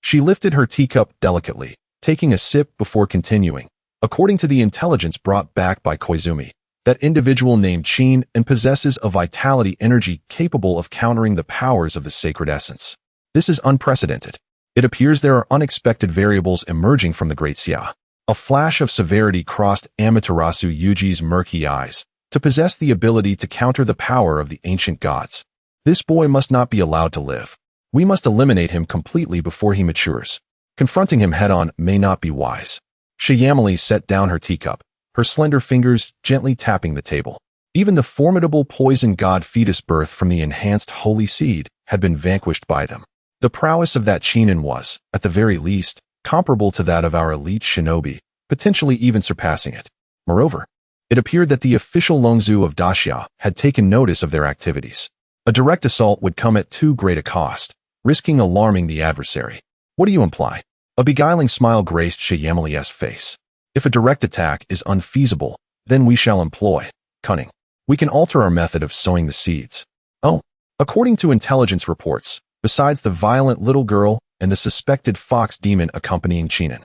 She lifted her teacup delicately, taking a sip before continuing. According to the intelligence brought back by Koizumi, that individual named Qin and possesses a vitality energy capable of countering the powers of the sacred essence. This is unprecedented. It appears there are unexpected variables emerging from the Great Xia. A flash of severity crossed Amaterasu Yuji's murky eyes, to possess the ability to counter the power of the ancient gods. This boy must not be allowed to live. We must eliminate him completely before he matures. Confronting him head-on may not be wise. Shiyamali set down her teacup, her slender fingers gently tapping the table. Even the formidable poison god fetus birth from the enhanced holy seed had been vanquished by them. The prowess of that Qinin was, at the very least, comparable to that of our elite shinobi, potentially even surpassing it. Moreover, it appeared that the official Longzhu of Daxia had taken notice of their activities. A direct assault would come at too great a cost, risking alarming the adversary. What do you imply? A beguiling smile graced Shiyamali's face. If a direct attack is unfeasible, then we shall employ cunning. We can alter our method of sowing the seeds. Oh, according to intelligence reports, besides the violent little girl and the suspected fox demon accompanying Qinin,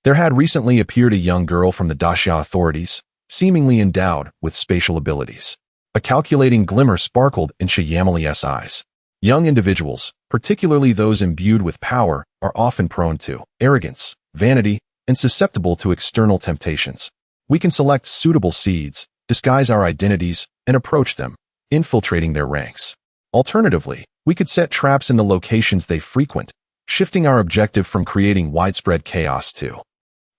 there had recently appeared a young girl from the Daxia authorities, seemingly endowed with spatial abilities. A calculating glimmer sparkled in Shiyamali's eyes. Young individuals, particularly those imbued with power, are often prone to arrogance, vanity, and susceptible to external temptations. We can select suitable seeds, disguise our identities, and approach them, infiltrating their ranks. Alternatively, we could set traps in the locations they frequent, shifting our objective from creating widespread chaos to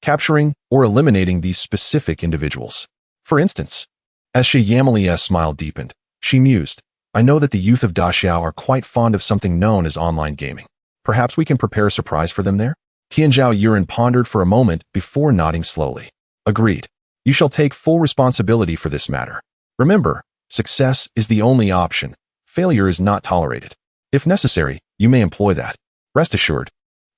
capturing or eliminating these specific individuals. For instance, as Shiyamali's smile deepened, she mused, I know that the youth of Daxiao are quite fond of something known as online gaming. Perhaps we can prepare a surprise for them there? Tianzhao Yuren pondered for a moment before nodding slowly. Agreed. You shall take full responsibility for this matter. Remember, success is the only option. Failure is not tolerated. If necessary, you may employ that. Rest assured,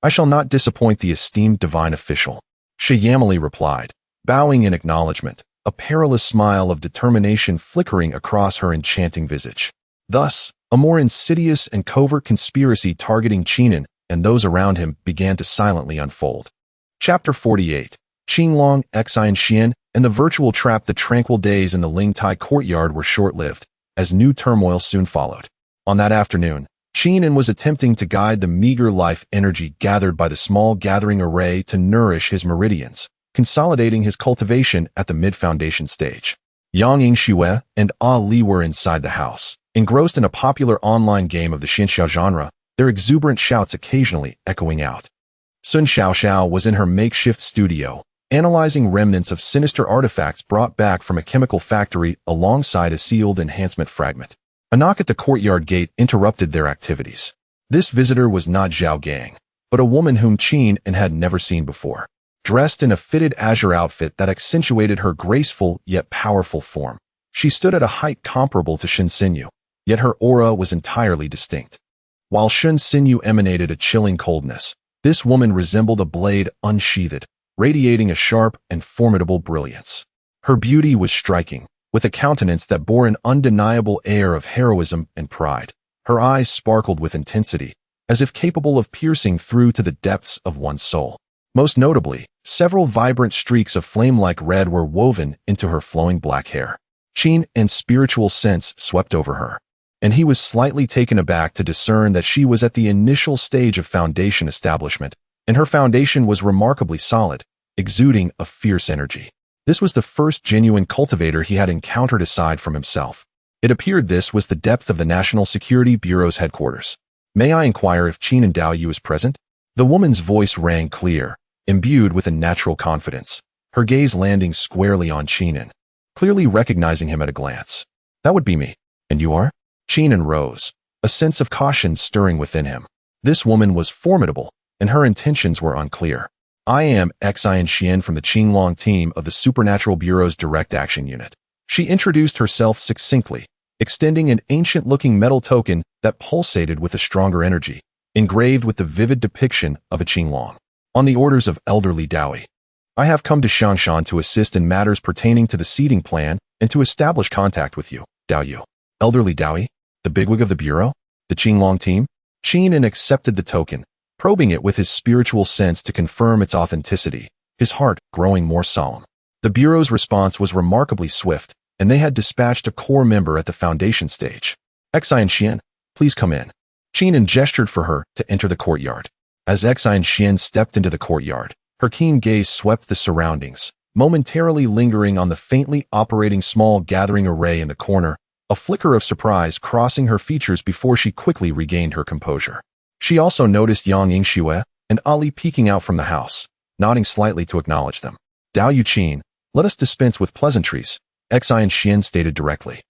I shall not disappoint the esteemed divine official. Shiyamali replied, bowing in acknowledgement, a perilous smile of determination flickering across her enchanting visage. Thus, a more insidious and covert conspiracy targeting Qinin and those around him began to silently unfold. Chapter 48. Qinglong, Xian Xian, and the virtual trap. The tranquil days in the Lingtai courtyard were short-lived, as new turmoil soon followed. On that afternoon, Qinin was attempting to guide the meager life energy gathered by the small gathering array to nourish his meridians, consolidating his cultivation at the mid-foundation stage. Yang Yingxue and Ah Li were inside the house, engrossed in a popular online game of the Xinxiao genre, their exuberant shouts occasionally echoing out. Sun Xiaoxiao was in her makeshift studio, analyzing remnants of sinister artifacts brought back from a chemical factory alongside a sealed enhancement fragment. A knock at the courtyard gate interrupted their activities. This visitor was not Zhao Gang, but a woman whom Qin had never seen before. Dressed in a fitted azure outfit that accentuated her graceful yet powerful form, she stood at a height comparable to Shen Xinyu, yet her aura was entirely distinct. While Shen Xinyu emanated a chilling coldness, this woman resembled a blade unsheathed, radiating a sharp and formidable brilliance. Her beauty was striking, with a countenance that bore an undeniable air of heroism and pride. Her eyes sparkled with intensity, as if capable of piercing through to the depths of one's soul. Most notably, several vibrant streaks of flame-like red were woven into her flowing black hair. Qin and spiritual sense swept over her, and he was slightly taken aback to discern that she was at the initial stage of foundation establishment, and her foundation was remarkably solid, exuding a fierce energy. This was the first genuine cultivator he had encountered aside from himself. It appeared this was the depth of the National Security Bureau's headquarters. "May I inquire if Qin and Dao Yu is present?" The woman's voice rang clear, imbued with a natural confidence, her gaze landing squarely on Qin, clearly recognizing him at a glance. "That would be me. And you are?" Qin rose, a sense of caution stirring within him. This woman was formidable, and her intentions were unclear. "I am Yingxue from the Qinglong team of the Supernatural Bureau's Direct Action Unit." She introduced herself succinctly, extending an ancient-looking metal token that pulsated with a stronger energy, engraved with the vivid depiction of a Qinglong. "On the orders of elderly Dao, I have come to Xiangshan to assist in matters pertaining to the seeding plan and to establish contact with you, Dao Yu." "Elderly Dao? The bigwig of the Bureau? The Qinglong team?" Qin accepted the token, probing it with his spiritual sense to confirm its authenticity, his heart growing more solemn. The Bureau's response was remarkably swift, and they had dispatched a core member at the foundation stage. "Yingxue, please come in." Qin gestured for her to enter the courtyard. As Yingxue stepped into the courtyard, her keen gaze swept the surroundings, momentarily lingering on the faintly operating small gathering array in the corner, a flicker of surprise crossing her features before she quickly regained her composure. She also noticed Yang Yingxue and Ali peeking out from the house, nodding slightly to acknowledge them. "Dao Yu Qin, let us dispense with pleasantries," Yingxue stated directly.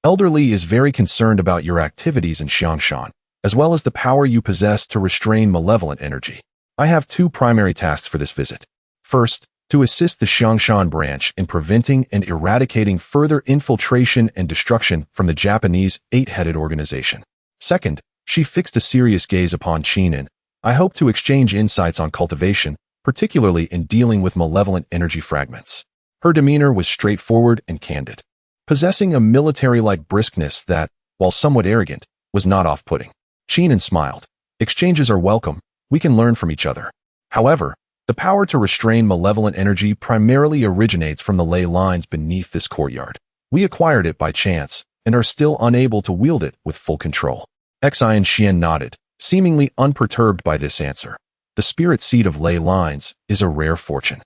"Elderly is very concerned about your activities in Xiangshan, as well as the power you possess to restrain malevolent energy. I have two primary tasks for this visit. First, to assist the Xiangshan branch in preventing and eradicating further infiltration and destruction from the Japanese eight-headed organization. Second," she fixed a serious gaze upon Qin, "I hope to exchange insights on cultivation, particularly in dealing with malevolent energy fragments." Her demeanor was straightforward and candid, possessing a military-like briskness that, while somewhat arrogant, was not off-putting. Qin smiled. "Exchanges are welcome. We can learn from each other. However, the power to restrain malevolent energy primarily originates from the ley lines beneath this courtyard. We acquired it by chance and are still unable to wield it with full control." Yingxue nodded, seemingly unperturbed by this answer. The spirit seed of ley lines is a rare fortune.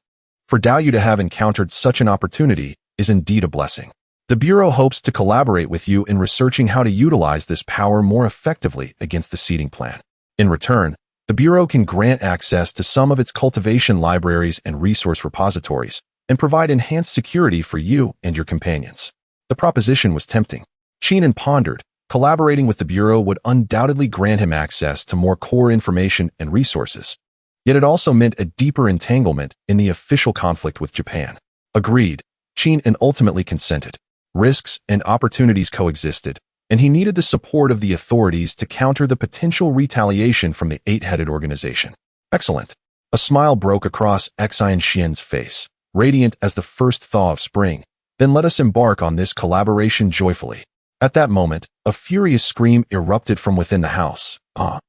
For Dao Yu to have encountered such an opportunity is indeed a blessing. The Bureau hopes to collaborate with you in researching how to utilize this power more effectively against the seeding plan. In return, the Bureau can grant access to some of its cultivation libraries and resource repositories, and provide enhanced security for you and your companions. The proposition was tempting. Qin pondered. Collaborating with the Bureau would undoubtedly grant him access to more core information and resources. Yet it also meant a deeper entanglement in the official conflict with Japan. Agreed, Qin ultimately consented. Risks and opportunities coexisted, and he needed the support of the authorities to counter the potential retaliation from the eight-headed organization. "Excellent." A smile broke across Yingxue's face, radiant as the first thaw of spring. "Then let us embark on this collaboration joyfully." At that moment, a furious scream erupted from within the house. "Ah!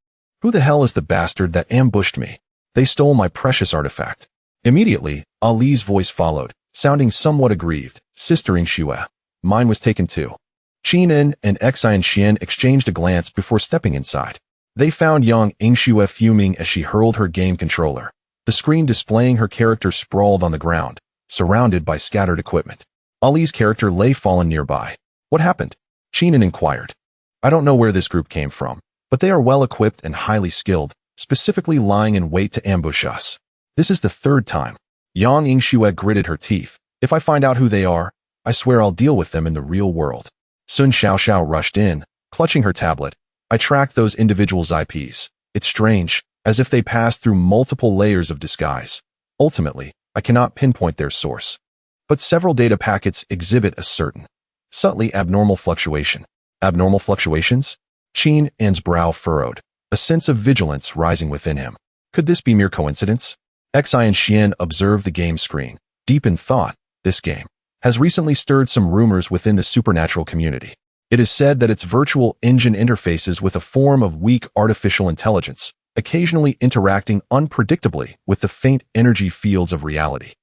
Who the hell is the bastard that ambushed me? They stole my precious artifact." Immediately, Ali's voice followed, sounding somewhat aggrieved. "Sister Yingxue, mine was taken too." Qin and Yingxue exchanged a glance before stepping inside. They found Yang Yingxue fuming as she hurled her game controller. The screen displaying her character sprawled on the ground, surrounded by scattered equipment. Ali's character lay fallen nearby. "What happened?" Qin inquired. "I don't know where this group came from, but they are well equipped and highly skilled, specifically lying in wait to ambush us. This is the third time." Yang Yingxue gritted her teeth. "If I find out who they are, I swear I'll deal with them in the real world." Sun Xiaoxiao rushed in, clutching her tablet. "I tracked those individuals' IPs. It's strange, as if they passed through multiple layers of disguise. Ultimately, I cannot pinpoint their source. But several data packets exhibit a certain, subtly abnormal fluctuation." "Abnormal fluctuations?" Qin's brow furrowed, a sense of vigilance rising within him. Could this be mere coincidence? Yingxue observed the game screen, deep in thought. This game. has recently stirred some rumors within the supernatural community. It is said that its virtual engine interfaces with a form of weak artificial intelligence, occasionally interacting unpredictably with the faint energy fields of reality.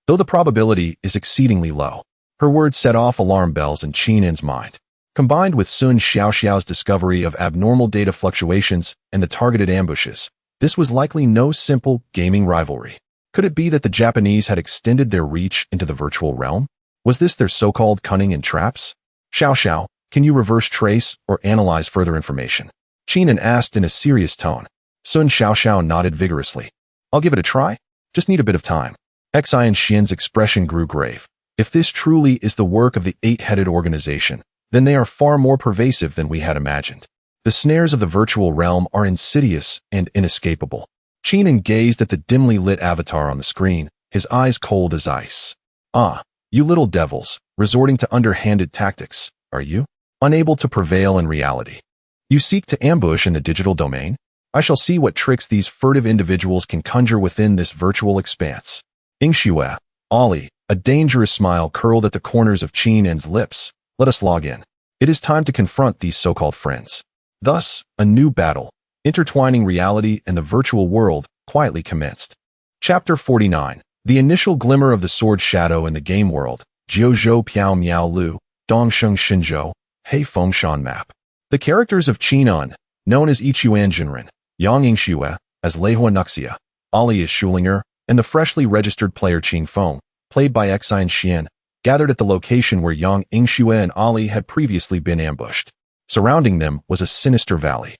Though the probability is exceedingly low, her words set off alarm bells in Qingming's mind. Combined with Sun Xiaoxiao's discovery of abnormal data fluctuations and the targeted ambushes, this was likely no simple gaming rivalry. Could it be that the Japanese had extended their reach into the virtual realm? Was this their so-called cunning and traps? Xiao, can you reverse trace or analyze further information? Qingming asked in a serious tone. Sun Xiao nodded vigorously. I'll give it a try. Just need a bit of time. Xianxian's expression grew grave. If this truly is the work of the eight-headed organization, then they are far more pervasive than we had imagined. The snares of the virtual realm are insidious and inescapable. Qingming gazed at the dimly lit avatar on the screen, his eyes cold as ice. Ah, you little devils, resorting to underhanded tactics, are you? Unable to prevail in reality. You seek to ambush in the digital domain? I shall see what tricks these furtive individuals can conjure within this virtual expanse. Yingxue, Ollie, a dangerous smile curled at the corners of Qingming's lips. Let us log in. It is time to confront these so-called friends. Thus, a new battle, intertwining reality and the virtual world, quietly commenced. Chapter 49. The initial glimmer of the sword shadow in the game world. Jiuzhou Piao Miao Lu, Dongsheng Xinzhou, Hei Feng Shan Map. The characters of Qingming, known as Ichuan Jinren, Yang Yingxue, as Leihua Nuxia, Ali as Schulinger, and the freshly registered player Qing Feng, played by Xianxian, gathered at the location where Yang Yingxue and Ali had previously been ambushed. Surrounding them was a sinister valley,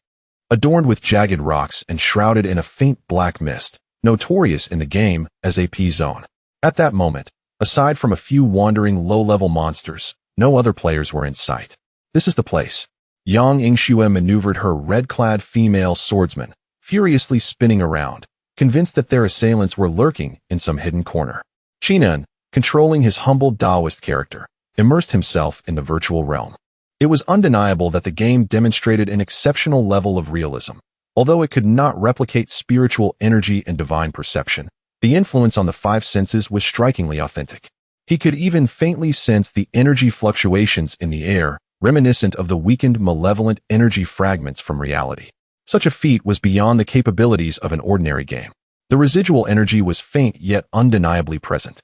adorned with jagged rocks and shrouded in a faint black mist, notorious in the game as a P-zone. At that moment, aside from a few wandering low-level monsters, no other players were in sight. This is the place. Yang Yingxue maneuvered her red-clad female swordsman, furiously spinning around, convinced that their assailants were lurking in some hidden corner. Qingming, controlling his humble Taoist character, immersed himself in the virtual realm. It was undeniable that the game demonstrated an exceptional level of realism. Although it could not replicate spiritual energy and divine perception, the influence on the five senses was strikingly authentic. He could even faintly sense the energy fluctuations in the air, reminiscent of the weakened malevolent energy fragments from reality. Such a feat was beyond the capabilities of an ordinary game. The residual energy was faint yet undeniably present,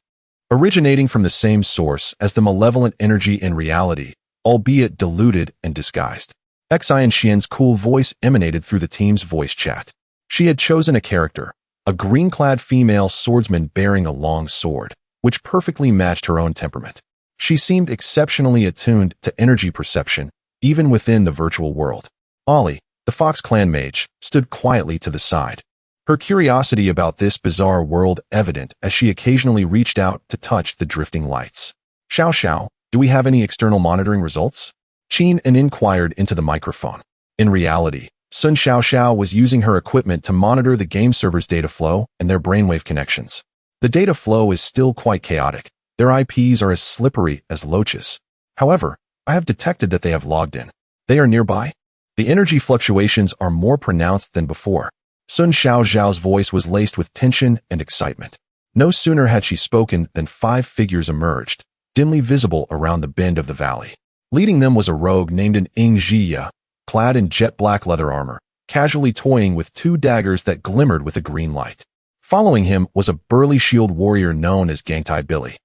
originating from the same source as the malevolent energy in reality, albeit diluted and disguised. Xianxian's cool voice emanated through the team's voice chat. She had chosen a character, a green-clad female swordsman bearing a long sword, which perfectly matched her own temperament. She seemed exceptionally attuned to energy perception, even within the virtual world. Ollie, the Fox Clan mage, stood quietly to the side, her curiosity about this bizarre world evident as she occasionally reached out to touch the drifting lights. Xiao, do we have any external monitoring results? Qingming inquired into the microphone. In reality, Sun Xiao was using her equipment to monitor the game server's data flow and their brainwave connections. The data flow is still quite chaotic. Their IPs are as slippery as loaches. However, I have detected that they have logged in. They are nearby. The energy fluctuations are more pronounced than before. Sun Xiao's voice was laced with tension and excitement. No sooner had she spoken than 5 figures emerged, dimly visible around the bend of the valley. Leading them was a rogue named Yingxue, clad in jet-black leather armor, casually toying with 2 daggers that glimmered with a green light. Following him was a burly shield warrior known as Gangtai Billy,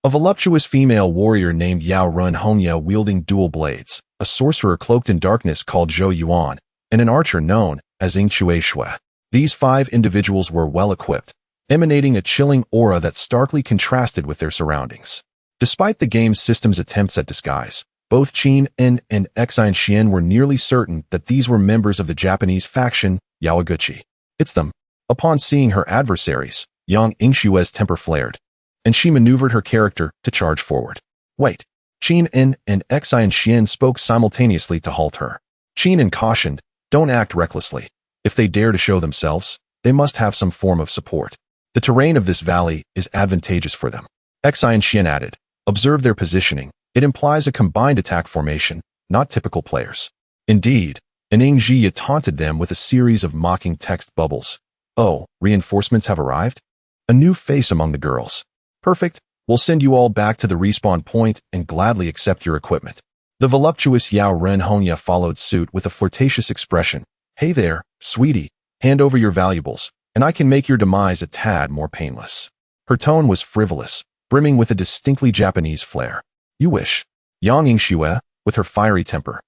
a voluptuous female warrior named Yao Run Hongya wielding dual blades, a sorcerer cloaked in darkness called Zhou Yuan, and an archer known as Yingxue Shui. These 5 individuals were well-equipped, emanating a chilling aura that starkly contrasted with their surroundings. Despite the game's system's attempts at disguise, both Qingming and Xianxian were nearly certain that these were members of the Japanese faction Yawaguchi. It's them. Upon seeing her adversaries, Yang Yingxue's temper flared, and she maneuvered her character to charge forward. Wait. Qingming and Xianxian spoke simultaneously to halt her. Qingming cautioned, don't act recklessly. If they dare to show themselves, they must have some form of support. The terrain of this valley is advantageous for them. Xianxian added, observe their positioning. It implies a combined attack formation, not typical players. Indeed, Yingxue taunted them with a series of mocking text bubbles. Oh, reinforcements have arrived? A new face among the girls. Perfect, We'll send you all back to the respawn point and gladly accept your equipment. The voluptuous Yao Renhongya followed suit with a flirtatious expression. Hey there, sweetie, hand over your valuables, and I can make your demise a tad more painless. Her tone was frivolous, brimming with a distinctly Japanese flair. You wish. Yang Yingxue, with her fiery temper,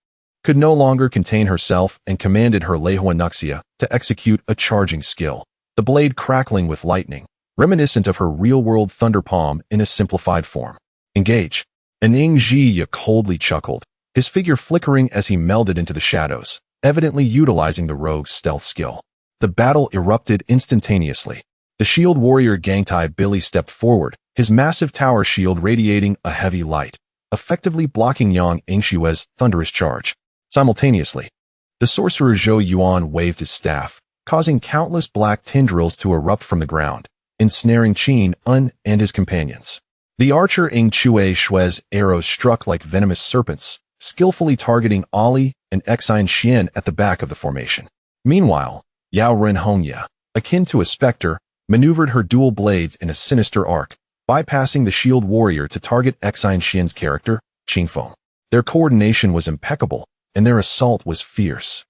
could no longer contain herself and commanded her Lehua Nuxia to execute a charging skill, the blade crackling with lightning, reminiscent of her real-world thunder palm in a simplified form. Engage. And Yingxue coldly chuckled, his figure flickering as he melded into the shadows, evidently utilizing the rogue's stealth skill. The battle erupted instantaneously. The shield warrior Gangtai Billy stepped forward, his massive tower shield radiating a heavy light, effectively blocking Yang Yingxue's thunderous charge. Simultaneously, the sorcerer Zhou Yuan waved his staff, causing countless black tendrils to erupt from the ground, ensnaring Qin Un and his companions. The archer Yingxue Shui's arrows struck like venomous serpents, skillfully targeting Ali and Xine Xian at the back of the formation. Meanwhile, Yao Renhongya, akin to a specter, maneuvered her dual blades in a sinister arc, bypassing the shield warrior to target Xine Xian's character, Qingfeng. Their coordination was impeccable, and their assault was fierce.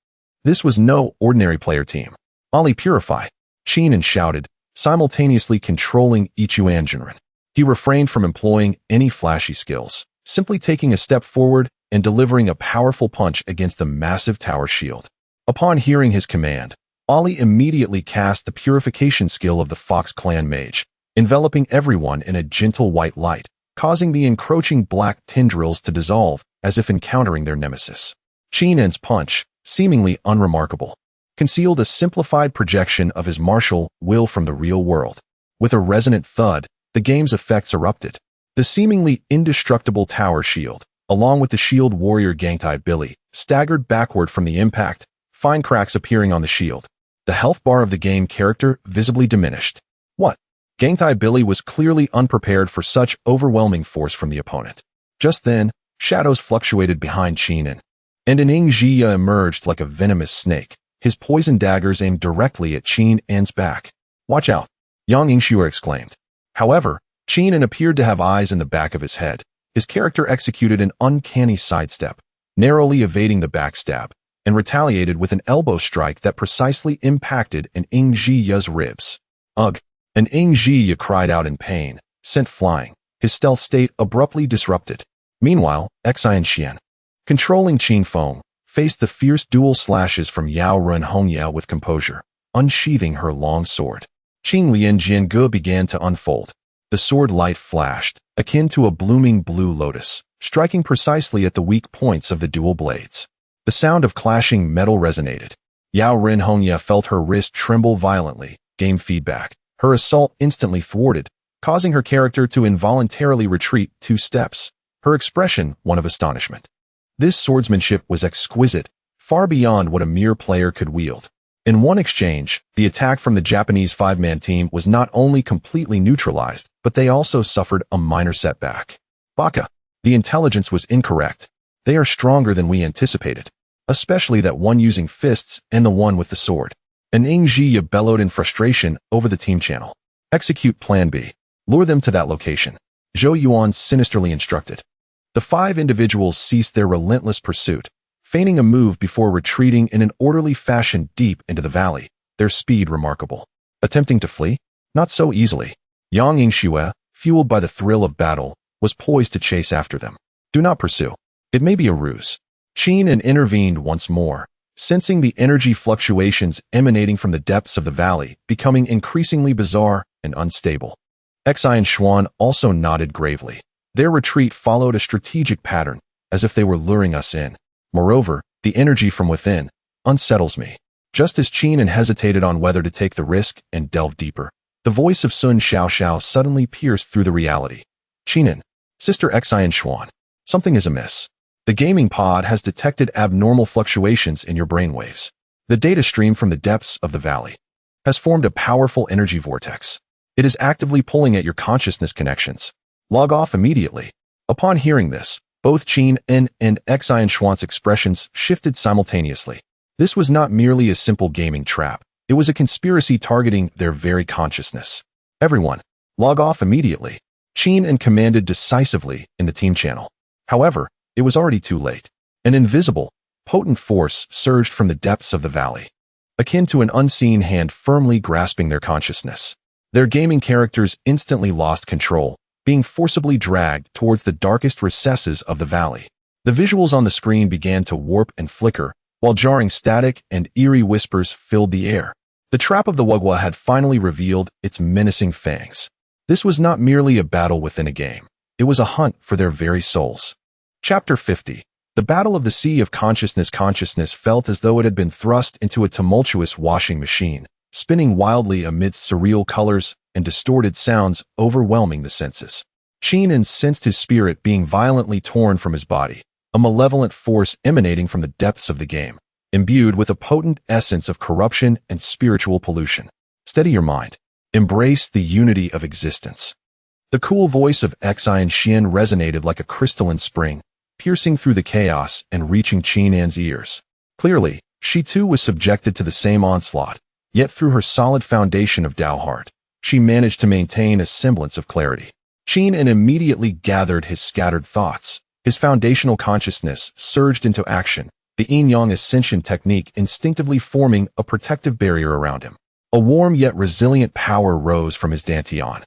This was no ordinary player team. Ali Purify, Qin shouted, simultaneously controlling Ichuan Jinren. He refrained from employing any flashy skills, simply taking a step forward and delivering a powerful punch against the massive tower shield. Upon hearing his command, Ali immediately cast the purification skill of the Fox Clan mage, enveloping everyone in a gentle white light, causing the encroaching black tendrils to dissolve as if encountering their nemesis. Qinen's punch, seemingly unremarkable, concealed a simplified projection of his martial will from the real world. With a resonant thud, the game's effects erupted. The seemingly indestructible tower shield, along with the shield warrior Gangtai Billy, staggered backward from the impact, fine cracks appearing on the shield. The health bar of the game character visibly diminished. What? Gangtai Billy was clearly unprepared for such overwhelming force from the opponent. Just then, shadows fluctuated behind Qinen, and an Yingxue emerged like a venomous snake, his poison daggers aimed directly at Qinen's back. Watch out, Yang Yingxue exclaimed. However, Qinen appeared to have eyes in the back of his head. His character executed an uncanny sidestep, narrowly evading the backstab, and retaliated with an elbow strike that precisely impacted an Yingxue's ribs. Ugh! An Yingxue cried out in pain, sent flying, his stealth state abruptly disrupted. Meanwhile, Xine Xian, controlling Qingfeng, faced the fierce dual slashes from Yao Renhongya with composure, unsheathing her long sword. Qinglian Jiange began to unfold. The sword light flashed, akin to a blooming blue lotus, striking precisely at the weak points of the dual blades. The sound of clashing metal resonated. Yao Renhongya felt her wrist tremble violently, game feedback. Her assault instantly thwarted, causing her character to involuntarily retreat 2 steps, her expression one of astonishment. This swordsmanship was exquisite, far beyond what a mere player could wield. In one exchange, the attack from the Japanese 5-man team was not only completely neutralized, but they also suffered a minor setback. Baka, the intelligence was incorrect. They are stronger than we anticipated, especially that one using fists and the one with the sword. An Yingxue bellowed in frustration over the team channel. Execute Plan B. Lure them to that location, Zhou Yuan sinisterly instructed. The 5 individuals ceased their relentless pursuit, feigning a move before retreating in an orderly fashion deep into the valley, their speed remarkable. Attempting to flee? Not so easily. Yang Yingxue, fueled by the thrill of battle, was poised to chase after them. Do not pursue. It may be a ruse. Qinen intervened once more, sensing the energy fluctuations emanating from the depths of the valley becoming increasingly bizarre and unstable. Xine Xuan also nodded gravely. Their retreat followed a strategic pattern, as if they were luring us in. Moreover, the energy from within unsettles me. Just as Qinen hesitated on whether to take the risk and delve deeper, the voice of Sun Xiaoxiao suddenly pierced through the reality. Qinen, Sister Xine Xuan, something is amiss. The gaming pod has detected abnormal fluctuations in your brainwaves. The data stream from the depths of the valley has formed a powerful energy vortex. It is actively pulling at your consciousness connections. Log off immediately. Upon hearing this, both Qinen and Xine Xuan's expressions shifted simultaneously. This was not merely a simple gaming trap. It was a conspiracy targeting their very consciousness. Everyone, log off immediately. Qin and commanded decisively in the team channel. However, it was already too late. An invisible, potent force surged from the depths of the valley, akin to an unseen hand firmly grasping their consciousness. Their gaming characters instantly lost control, being forcibly dragged towards the darkest recesses of the valley. The visuals on the screen began to warp and flicker, while jarring static and eerie whispers filled the air. The trap of the Wugwa had finally revealed its menacing fangs. This was not merely a battle within a game. It was a hunt for their very souls. Chapter 50. The Battle of the Sea of Consciousness. Consciousness felt as though it had been thrust into a tumultuous washing machine, spinning wildly amidst surreal colors and distorted sounds overwhelming the senses. Qin sensed his spirit being violently torn from his body, a malevolent force emanating from the depths of the game, imbued with a potent essence of corruption and spiritual pollution. Steady your mind. Embrace the unity of existence. The cool voice of Yingxue resonated like a crystalline spring, piercing through the chaos and reaching Qin's ears. Clearly, she too was subjected to the same onslaught, yet through her solid foundation of Tao heart, she managed to maintain a semblance of clarity. Qin immediately gathered his scattered thoughts. His foundational consciousness surged into action, the yin-yang ascension technique instinctively forming a protective barrier around him. A warm yet resilient power rose from his dantian,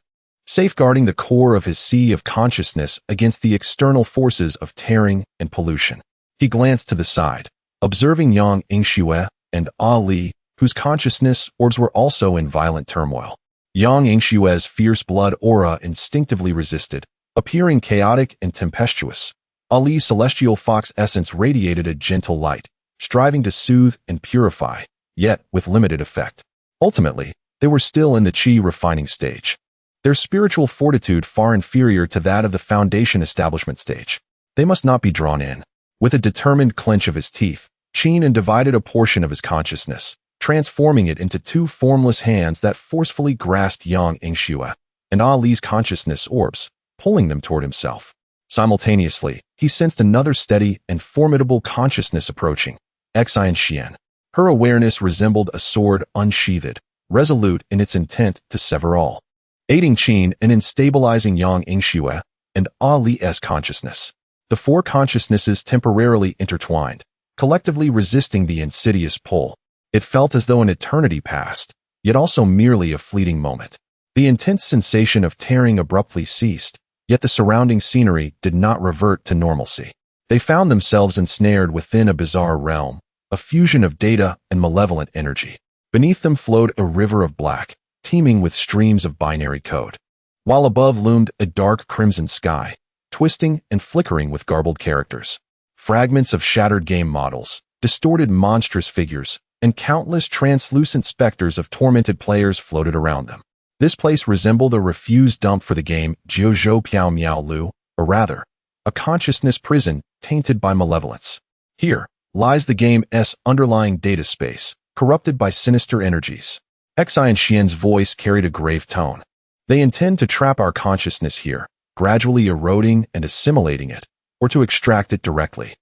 safeguarding the core of his sea of consciousness against the external forces of tearing and pollution. He glanced to the side, observing Yang Yingxue and Ali, whose consciousness orbs were also in violent turmoil. Yang Yingxue's fierce blood aura instinctively resisted, appearing chaotic and tempestuous. Ali's celestial fox essence radiated a gentle light, striving to soothe and purify, yet with limited effect. Ultimately, they were still in the qi refining stage, their spiritual fortitude far inferior to that of the foundation establishment stage. They must not be drawn in. With a determined clench of his teeth, Qin divided a portion of his consciousness, transforming it into two formless hands that forcefully grasped Yang Yingxue and Ali's consciousness orbs, pulling them toward himself. Simultaneously, he sensed another steady and formidable consciousness approaching, Yingxue. Her awareness resembled a sword unsheathed, resolute in its intent to sever all, aiding Qin in stabilizing Yang Yingxue and Ali's consciousness. The four consciousnesses temporarily intertwined, collectively resisting the insidious pull. It felt as though an eternity passed, yet also merely a fleeting moment. The intense sensation of tearing abruptly ceased, yet the surrounding scenery did not revert to normalcy. They found themselves ensnared within a bizarre realm, a fusion of data and malevolent energy. Beneath them flowed a river of black, teeming with streams of binary code, while above loomed a dark crimson sky, twisting and flickering with garbled characters. Fragments of shattered game models, distorted monstrous figures, and countless translucent specters of tormented players floated around them. This place resembled a refuse dump for the game Jiuzhou Piao Miao Lu, or rather, a consciousness prison tainted by malevolence. Here lies the game's underlying data space, corrupted by sinister energies. Yingxue's voice carried a grave tone. They intend to trap our consciousness here, gradually eroding and assimilating it, or to extract it directly.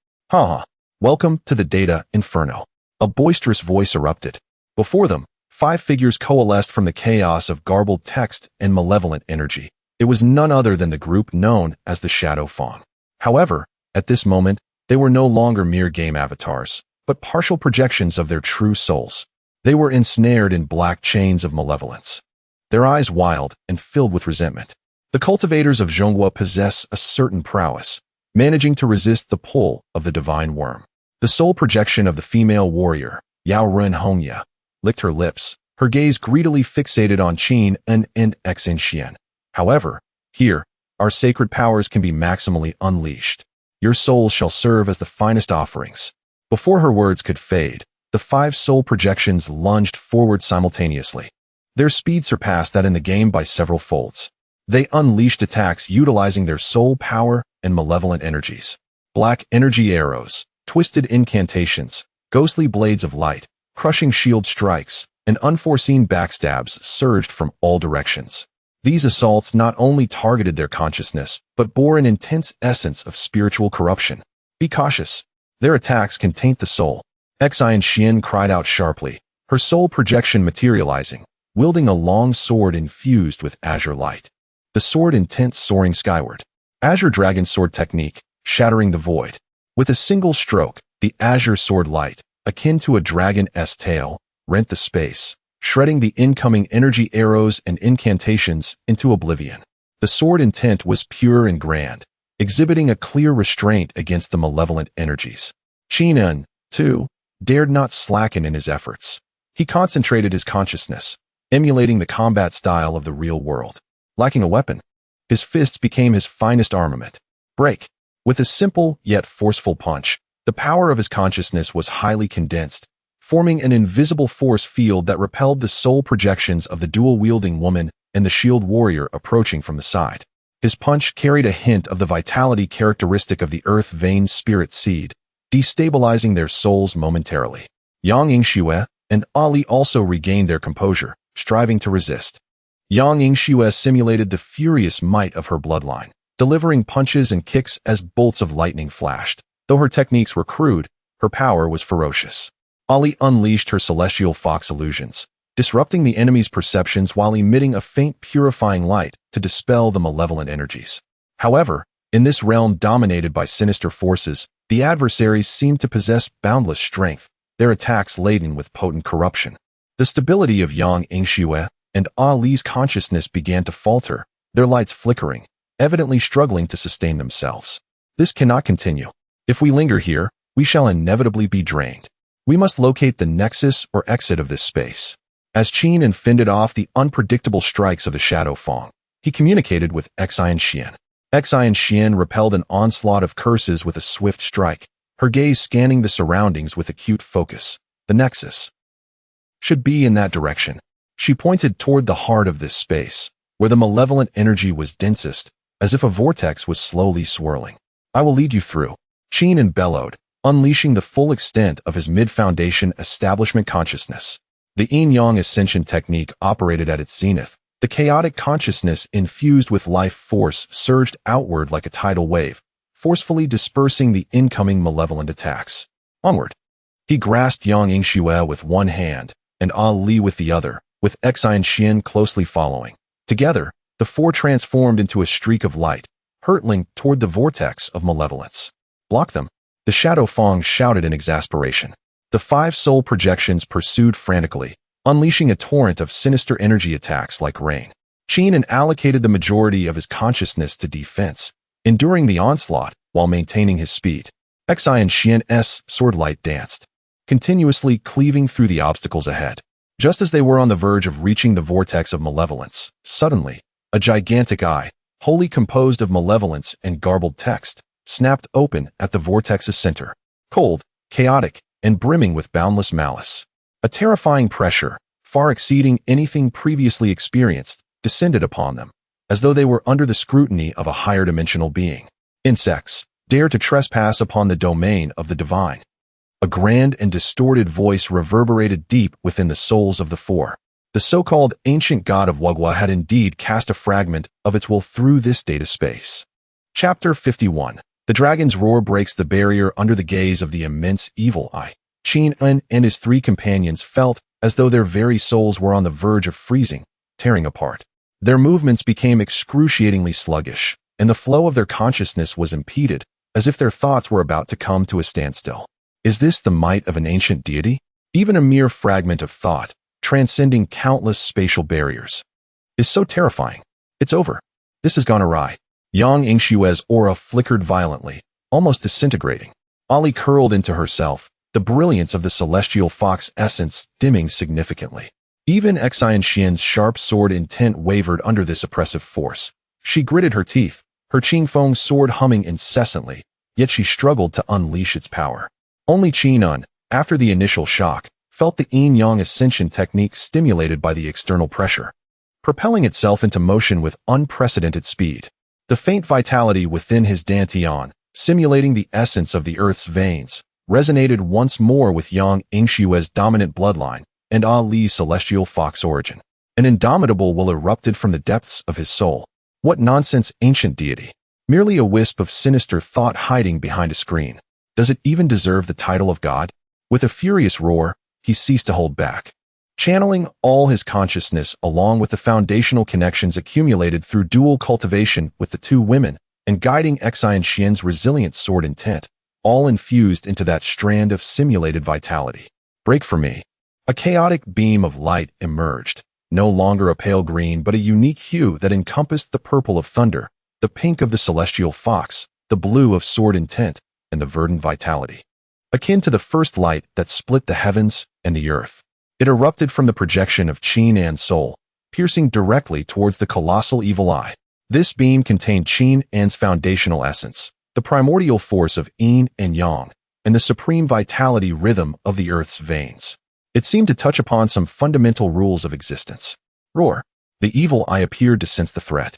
Welcome to the data inferno. A boisterous voice erupted. Before them, 5 figures coalesced from the chaos of garbled text and malevolent energy. It was none other than the group known as the Shadow Feng. However, at this moment, they were no longer mere game avatars, but partial projections of their true souls. They were ensnared in black chains of malevolence, their eyes wild and filled with resentment. The cultivators of Zhonghua possess a certain prowess, managing to resist the pull of the divine worm. The soul projection of the female warrior, Yao Ren Hongya, licked her lips, her gaze greedily fixated on Qin and Yingxue. However, here, our sacred powers can be maximally unleashed. Your souls shall serve as the finest offerings. Before her words could fade, the 5 soul projections lunged forward simultaneously. Their speed surpassed that in the game by several folds. They unleashed attacks utilizing their soul power and malevolent energies. Black energy arrows, twisted incantations, ghostly blades of light, crushing shield strikes, and unforeseen backstabs surged from all directions. These assaults not only targeted their consciousness, but bore an intense essence of spiritual corruption. Be cautious. Their attacks can taint the soul. Yingxue cried out sharply, her soul projection materializing, wielding a long sword infused with azure light. The the sword intent soaring skyward. Azure Dragon Sword Technique, shattering the void. With a single stroke, the Azure Sword Light, akin to a dragon's tail, rent the space, shredding the incoming energy arrows and incantations into oblivion. The sword intent was pure and grand, exhibiting a clear restraint against the malevolent energies. Qingming, too, dared not slacken in his efforts. He concentrated his consciousness, emulating the combat style of the real world. Lacking a weapon, his fists became his finest armament. Break. With a simple yet forceful punch, the power of his consciousness was highly condensed, forming an invisible force field that repelled the soul projections of the dual-wielding woman and the shield warrior approaching from the side. His punch carried a hint of the vitality characteristic of the earth vein spirit seed, destabilizing their souls momentarily. Yang Yingxue and Ali also regained their composure, striving to resist. Yang Yingxue simulated the furious might of her bloodline, delivering punches and kicks as bolts of lightning flashed. Though her techniques were crude, her power was ferocious. Ali unleashed her celestial fox illusions, disrupting the enemy's perceptions while emitting a faint purifying light to dispel the malevolent energies. However, in this realm dominated by sinister forces, the adversaries seemed to possess boundless strength, their attacks laden with potent corruption. The stability of Yang Yingxue and Ali's consciousness began to falter, their lights flickering, evidently struggling to sustain themselves. This cannot continue. If we linger here, we shall inevitably be drained. We must locate the nexus or exit of this space. As Qingming fended off the unpredictable strikes of the Shadow Feng, he communicated with Xinxian. Xinxian repelled an onslaught of curses with a swift strike, her gaze scanning the surroundings with acute focus. The nexus should be in that direction. She pointed toward the heart of this space, where the malevolent energy was densest, as if a vortex was slowly swirling. I will lead you through. Qingming bellowed, unleashing the full extent of his mid-foundation establishment consciousness. The Yin-Yang Ascension technique operated at its zenith. The chaotic consciousness infused with life force surged outward like a tidal wave, forcefully dispersing the incoming malevolent attacks. Onward. He grasped Yang Yingxue with one hand, and Ali with the other, with Xinxian closely following. Together, the four transformed into a streak of light, hurtling toward the vortex of malevolence. Block them. The Shadow Feng shouted in exasperation. The 5 soul projections pursued frantically, unleashing a torrent of sinister energy attacks like rain. Qingming allocated the majority of his consciousness to defense, enduring the onslaught while maintaining his speed. Xinxian's sword light danced, continuously cleaving through the obstacles ahead. Just as they were on the verge of reaching the vortex of malevolence, suddenly, a gigantic eye, wholly composed of malevolence and garbled text, snapped open at the vortex's center. Cold, chaotic, and brimming with boundless malice. A terrifying pressure, far exceeding anything previously experienced, descended upon them, as though they were under the scrutiny of a higher dimensional being. Insects, dare to trespass upon the domain of the divine. A grand and distorted voice reverberated deep within the souls of the four. The so-called ancient god of Wugwa had indeed cast a fragment of its will through this data space. Chapter 51. The dragon's roar breaks the barrier under the gaze of the immense evil eye. Qingming and his 3 companions felt as though their very souls were on the verge of freezing, tearing apart. Their movements became excruciatingly sluggish, and the flow of their consciousness was impeded, as if their thoughts were about to come to a standstill. Is this the might of an ancient deity? Even a mere fragment of thought, transcending countless spatial barriers, is so terrifying. It's over. This has gone awry. Yang Yingxue's aura flickered violently, almost disintegrating. Ali curled into herself, the brilliance of the celestial fox essence dimming significantly. Even Xinxian's sharp sword intent wavered under this oppressive force. She gritted her teeth, her Qingfeng sword humming incessantly, yet she struggled to unleash its power. Only Qingming, after the initial shock, felt the Yin-Yang Ascension technique stimulated by the external pressure, propelling itself into motion with unprecedented speed. The faint vitality within his dantian, simulating the essence of the earth's veins, resonated once more with Yang Yingxue's dominant bloodline and Ali's celestial fox origin. An indomitable will erupted from the depths of his soul. What nonsense, ancient deity! Merely a wisp of sinister thought hiding behind a screen. Does it even deserve the title of God? With a furious roar, he ceased to hold back. channeling all his consciousness along with the foundational connections accumulated through dual cultivation with the two women, and guiding Xianxian's resilient sword intent, all infused into that strand of simulated vitality. Break for me. A chaotic beam of light emerged, no longer a pale green but a unique hue that encompassed the purple of thunder, the pink of the celestial fox, the blue of sword intent, and the verdant vitality. Akin to the first light that split the heavens and the earth. It erupted from the projection of Qin An's soul, piercing directly towards the colossal evil eye. This beam contained Qin An's foundational essence, the primordial force of yin and yang, and the supreme vitality rhythm of the earth's veins. It seemed to touch upon some fundamental rules of existence. Roar. The evil eye appeared to sense the threat,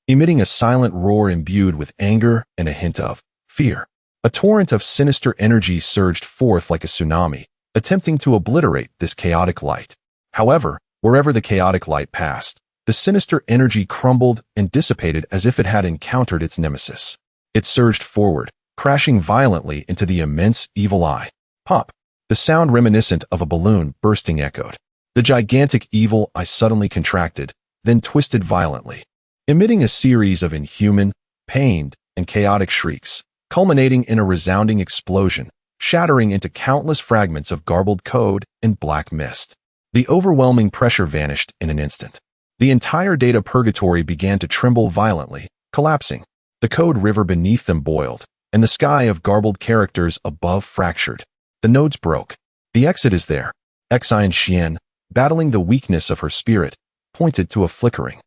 emitting a silent roar imbued with anger and a hint of fear. A torrent of sinister energy surged forth like a tsunami, attempting to obliterate this chaotic light. However, wherever the chaotic light passed, the sinister energy crumbled and dissipated as if it had encountered its nemesis. It surged forward, crashing violently into the immense evil eye. Pop! The sound reminiscent of a balloon bursting echoed. The gigantic evil eye suddenly contracted, then twisted violently, emitting a series of inhuman, pained, and chaotic shrieks, culminating in a resounding explosion, shattering into countless fragments of garbled code and black mist. The overwhelming pressure vanished in an instant. The entire data purgatory began to tremble violently, collapsing. The code river beneath them boiled, and the sky of garbled characters above fractured. The nodes broke. The exit is there. Xianxian, battling the weakness of her spirit, pointed to a flickering,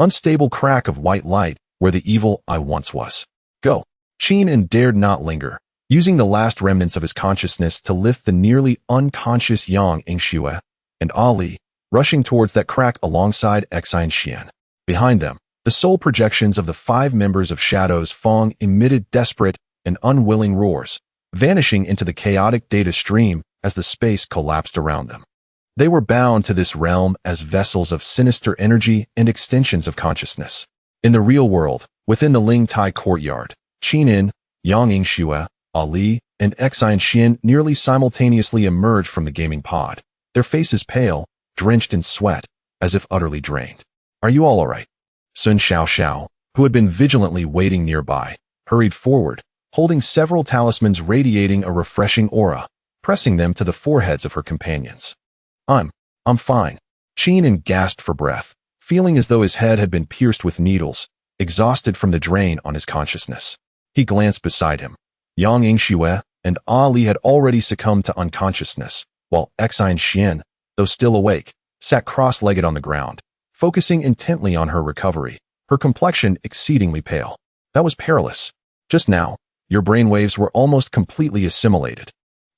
unstable crack of white light where the evil eye once was. Go. Qin An dared not linger, using the last remnants of his consciousness to lift the nearly unconscious Yang Yingxue and Ali, rushing towards that crack alongside Xianxian. Behind them, the soul projections of the 5 members of Shadow's Feng emitted desperate and unwilling roars, vanishing into the chaotic data stream as the space collapsed around them. They were bound to this realm as vessels of sinister energy and extensions of consciousness. In the real world, within the Ling Tai courtyard, Qin An, Yang Yingxue, Ali, and Xianxian nearly simultaneously emerged from the gaming pod, their faces pale, drenched in sweat, as if utterly drained. Are you all right? Sun Xiaoxiao, who had been vigilantly waiting nearby, hurried forward, holding several talismans radiating a refreshing aura, pressing them to the foreheads of her companions. I'm fine. Qin An gasped for breath, feeling as though his head had been pierced with needles, exhausted from the drain on his consciousness. He glanced beside him. Yang Yingxue and Ali had already succumbed to unconsciousness, while Xianxian, though still awake, sat cross-legged on the ground, focusing intently on her recovery, her complexion exceedingly pale. That was perilous. Just now, your brainwaves were almost completely assimilated.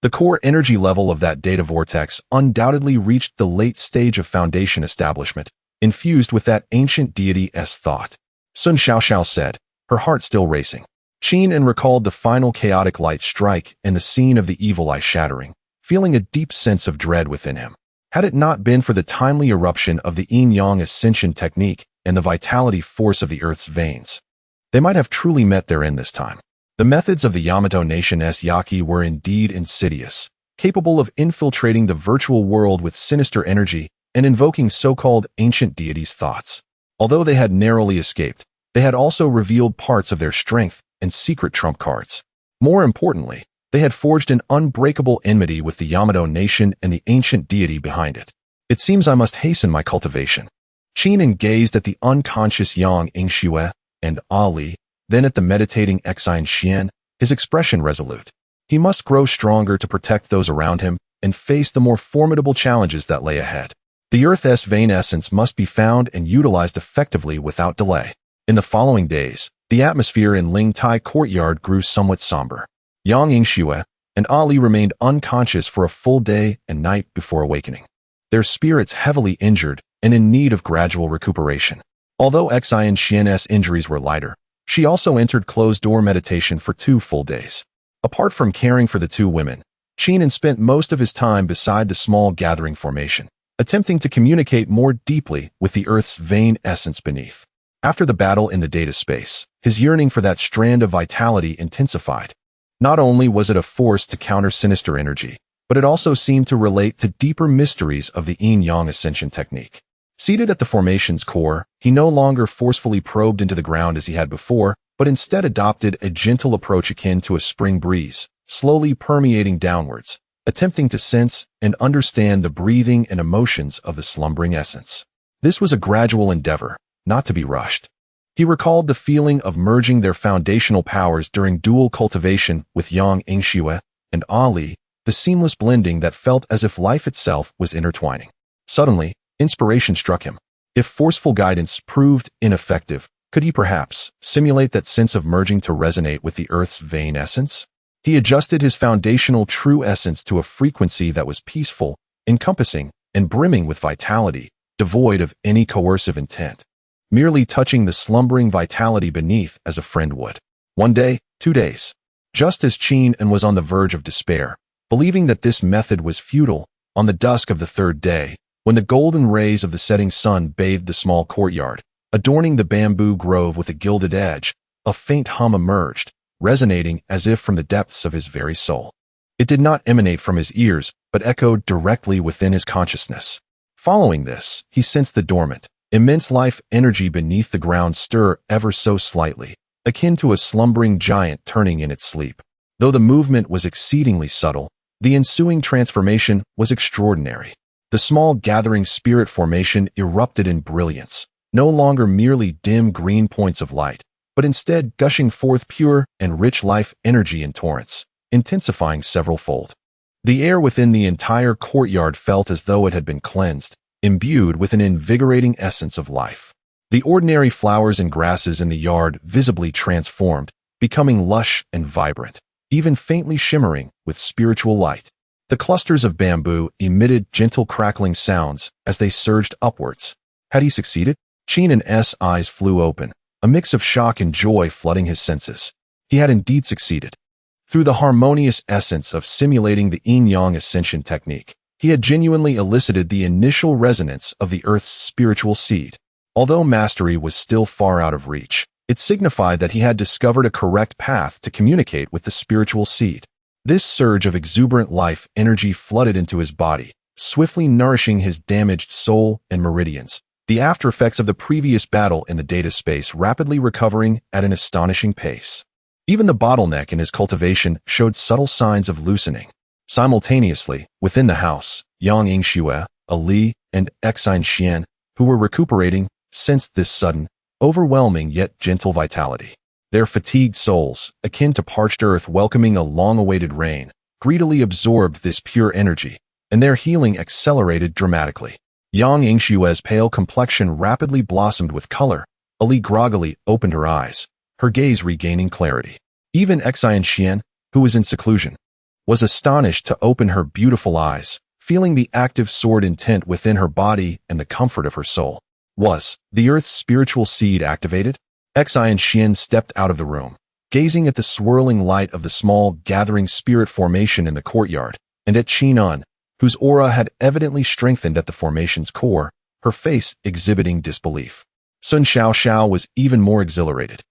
The core energy level of that data vortex undoubtedly reached the late stage of foundation establishment, infused with that ancient deity's thought. Sun Xiaoxiao said, her heart still racing. Qin An recalled the final chaotic light strike and the scene of the evil eye shattering, feeling a deep sense of dread within him. Had it not been for the timely eruption of the yin-yang ascension technique and the vitality force of the earth's veins, they might have truly met their end this time. The methods of the Yamato nation's Yaki were indeed insidious, capable of infiltrating the virtual world with sinister energy and invoking so-called ancient deities' thoughts. Although they had narrowly escaped, they had also revealed parts of their strength and secret trump cards. More importantly, they had forged an unbreakable enmity with the Yamato nation and the ancient deity behind it. It seems I must hasten my cultivation. Qin An gazed at the unconscious Yang Yingxue and Ali, then at the meditating Xianxian, his expression resolute. He must grow stronger to protect those around him and face the more formidable challenges that lay ahead. The Earth's vein essence must be found and utilized effectively without delay. In the following days, the atmosphere in Ling Tai courtyard grew somewhat somber. Yang Yingxue and Ali remained unconscious for a full day and night before awakening, their spirits heavily injured and in need of gradual recuperation. Although Xianxian's injuries were lighter, she also entered closed-door meditation for 2 full days. Apart from caring for the 2 women, Qin An spent most of his time beside the small gathering formation, attempting to communicate more deeply with the Earth's vein essence beneath. After the battle in the data space, his yearning for that strand of vitality intensified. Not only was it a force to counter sinister energy, but it also seemed to relate to deeper mysteries of the yin-yang ascension technique. Seated at the formation's core, he no longer forcefully probed into the ground as he had before, but instead adopted a gentle approach akin to a spring breeze, slowly permeating downwards, attempting to sense and understand the breathing and emotions of the slumbering essence. This was a gradual endeavor, not to be rushed. He recalled the feeling of merging their foundational powers during dual cultivation with Yang Yingxue and Ali, the seamless blending that felt as if life itself was intertwining. Suddenly, inspiration struck him. If forceful guidance proved ineffective, could he perhaps simulate that sense of merging to resonate with the Earth's vain essence? He adjusted his foundational true essence to a frequency that was peaceful, encompassing, and brimming with vitality, devoid of any coercive intent, merely touching the slumbering vitality beneath as a friend would. 1 day, 2 days. Just as Qingming was on the verge of despair, believing that this method was futile, on the dusk of the 3rd day, when the golden rays of the setting sun bathed the small courtyard, adorning the bamboo grove with a gilded edge, a faint hum emerged, resonating as if from the depths of his very soul. It did not emanate from his ears, but echoed directly within his consciousness. Following this, he sensed the dormant, immense life energy beneath the ground stir ever so slightly, akin to a slumbering giant turning in its sleep. Though the movement was exceedingly subtle, the ensuing transformation was extraordinary. The small gathering spirit formation erupted in brilliance, no longer merely dim green points of light, but instead gushing forth pure and rich life energy in torrents, intensifying several-fold. The air within the entire courtyard felt as though it had been cleansed, imbued with an invigorating essence of life. The ordinary flowers and grasses in the yard visibly transformed, becoming lush and vibrant, even faintly shimmering with spiritual light. The clusters of bamboo emitted gentle crackling sounds as they surged upwards. Had he succeeded? Qingming's eyes flew open, a mix of shock and joy flooding his senses. He had indeed succeeded. Through the harmonious essence of simulating the yin-yang ascension technique, he had genuinely elicited the initial resonance of the Earth's spiritual seed. Although mastery was still far out of reach, it signified that he had discovered a correct path to communicate with the spiritual seed. This surge of exuberant life energy flooded into his body, swiftly nourishing his damaged soul and meridians, the aftereffects of the previous battle in the data space rapidly recovering at an astonishing pace. Even the bottleneck in his cultivation showed subtle signs of loosening. Simultaneously, within the house, Yang Yingxue, Ali, and Xian, who were recuperating, sensed this sudden, overwhelming yet gentle vitality. Their fatigued souls, akin to parched earth welcoming a long-awaited rain, greedily absorbed this pure energy, and their healing accelerated dramatically. Yang Yingxue's pale complexion rapidly blossomed with color. Ali groggily opened her eyes, her gaze regaining clarity. Even Xian, who was in seclusion, was astonished to open her beautiful eyes, feeling the active sword intent within her body and the comfort of her soul. Was the Earth's spiritual seed activated? Xian stepped out of the room, gazing at the swirling light of the small gathering spirit formation in the courtyard, and at Qingming, whose aura had evidently strengthened at the formation's core, her face exhibiting disbelief. Sun Xiao was even more exhilarated,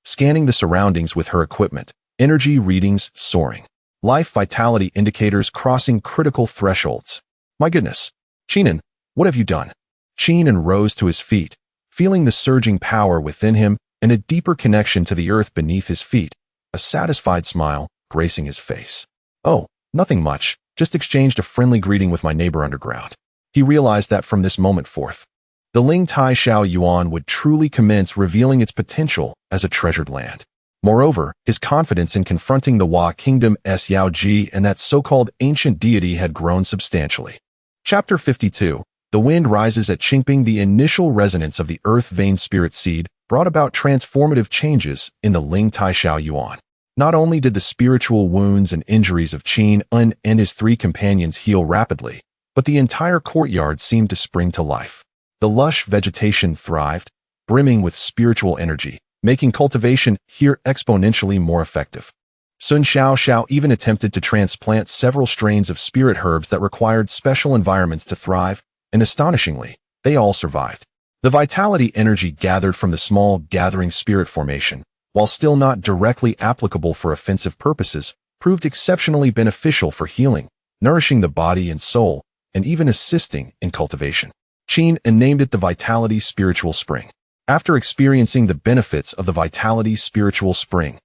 scanning the surroundings with her equipment, energy readings soaring, life vitality indicators crossing critical thresholds. My goodness, Qingming, what have you done? Qingming rose to his feet, feeling the surging power within him and a deeper connection to the earth beneath his feet, a satisfied smile gracing his face. Oh, nothing much, just exchanged a friendly greeting with my neighbor underground. He realized that from this moment forth, the Ling Tai Xiao Yuan would truly commence revealing its potential as a treasured land. Moreover, his confidence in confronting the Hua Kingdom's Yao Ji and that so-called ancient deity had grown substantially. Chapter 52. The wind rises at Qingming. The initial resonance of the earth vein spirit seed brought about transformative changes in the Ling Tai Xiao Yuan. Not only did the spiritual wounds and injuries of Qingming and his 3 companions heal rapidly, but the entire courtyard seemed to spring to life. The lush vegetation thrived, brimming with spiritual energy, making cultivation here exponentially more effective. Sun Xiao even attempted to transplant several strains of spirit herbs that required special environments to thrive, and astonishingly, they all survived. The vitality energy gathered from the small gathering spirit formation, while still not directly applicable for offensive purposes, proved exceptionally beneficial for healing, nourishing the body and soul, and even assisting in cultivation. Qin named it the Vitality Spiritual Spring. After experiencing the benefits of the Vitality Spiritual Spring,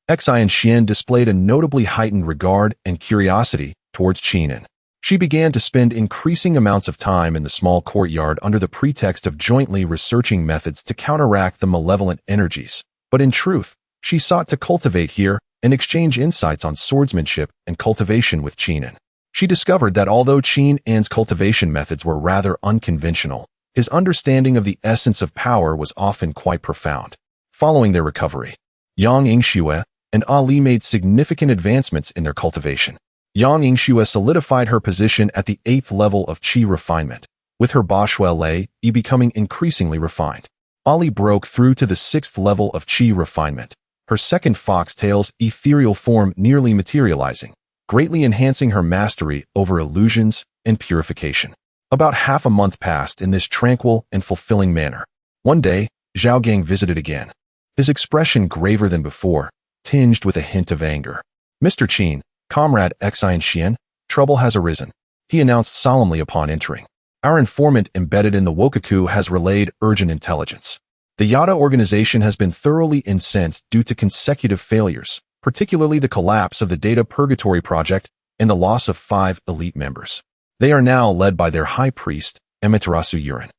Yingxue displayed a notably heightened regard and curiosity towards Qin. She began to spend increasing amounts of time in the small courtyard under the pretext of jointly researching methods to counteract the malevolent energies. But in truth, she sought to cultivate here and exchange insights on swordsmanship and cultivation with Qin. She discovered that although Qin's cultivation methods were rather unconventional, his understanding of the essence of power was often quite profound. Following their recovery, Yang Yingxue and Ali made significant advancements in their cultivation. Yang Yingxue solidified her position at the 8th level of Qi refinement, with her Bashui Lei becoming increasingly refined. Ali broke through to the 6th level of Qi refinement, her second foxtail's ethereal form nearly materializing, greatly enhancing her mastery over illusions and purification. About half a month passed in this tranquil and fulfilling manner. One day, Zhao Gang visited again, his expression graver than before, tinged with a hint of anger. "Mr. Qin, Comrade Yingxue, trouble has arisen," he announced solemnly upon entering. "Our informant embedded in the Wokaku has relayed urgent intelligence. The Yada organization has been thoroughly incensed due to consecutive failures, particularly the collapse of the Data Purgatory Project and the loss of 5 elite members. They are now led by their high priest, Amaterasu Yurin,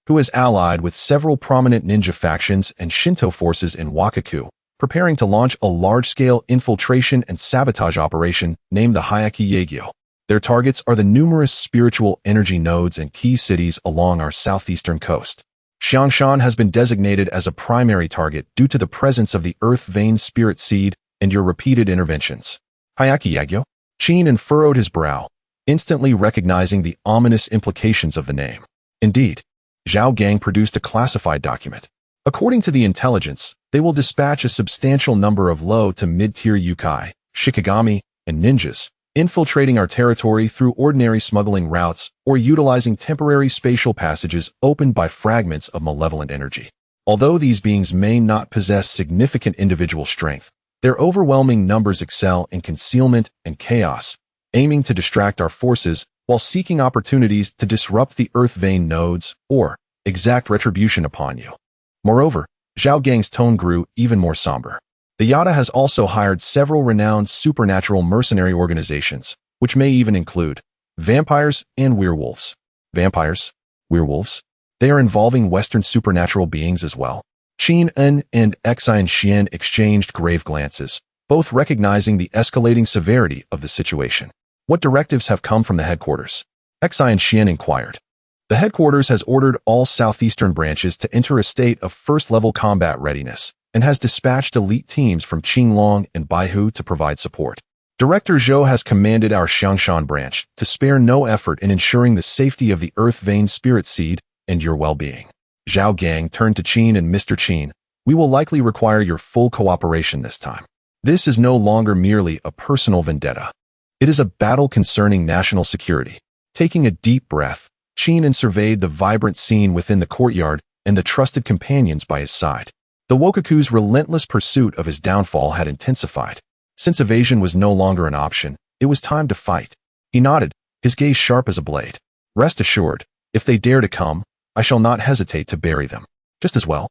who is allied with several prominent ninja factions and Shinto forces in Wakaku, preparing to launch a large-scale infiltration and sabotage operation named the Hayaki Yagyo. Their targets are the numerous spiritual energy nodes and key cities along our southeastern coast. Xiangshan has been designated as a primary target due to the presence of the Earth Vein Spirit Seed and your repeated interventions." Hayaki Yagyo? Qin furrowed his brow, instantly recognizing the ominous implications of the name. Indeed, Zhao Gang produced a classified document. According to the intelligence, they will dispatch a substantial number of low to mid-tier yokai, shikigami, and ninjas, infiltrating our territory through ordinary smuggling routes or utilizing temporary spatial passages opened by fragments of malevolent energy. Although these beings may not possess significant individual strength, their overwhelming numbers excel in concealment and chaos, aiming to distract our forces while seeking opportunities to disrupt the Earth Vein nodes or exact retribution upon you. Moreover, Zhao Gang's tone grew even more somber. The Yada has also hired several renowned supernatural mercenary organizations, which may even include vampires and werewolves. Vampires? Werewolves? They are involving Western supernatural beings as well. Qin and Yingxue exchanged grave glances, both recognizing the escalating severity of the situation. "What directives have come from the headquarters?" Yingxue inquired. "The headquarters has ordered all southeastern branches to enter a state of first-level combat readiness and has dispatched elite teams from Qinglong and Baihu to provide support. Director Zhou has commanded our Xiangshan branch to spare no effort in ensuring the safety of the Earth Vein Spirit Seed and your well-being." Zhao Gang turned to Qin and "Mr. Qin, we will likely require your full cooperation this time. This is no longer merely a personal vendetta. It is a battle concerning national security." Taking a deep breath, Qin surveyed the vibrant scene within the courtyard and the trusted companions by his side. The Wokaku's relentless pursuit of his downfall had intensified. Since evasion was no longer an option, it was time to fight. He nodded, his gaze sharp as a blade. "Rest assured, if they dare to come, I shall not hesitate to bury them. Just as well.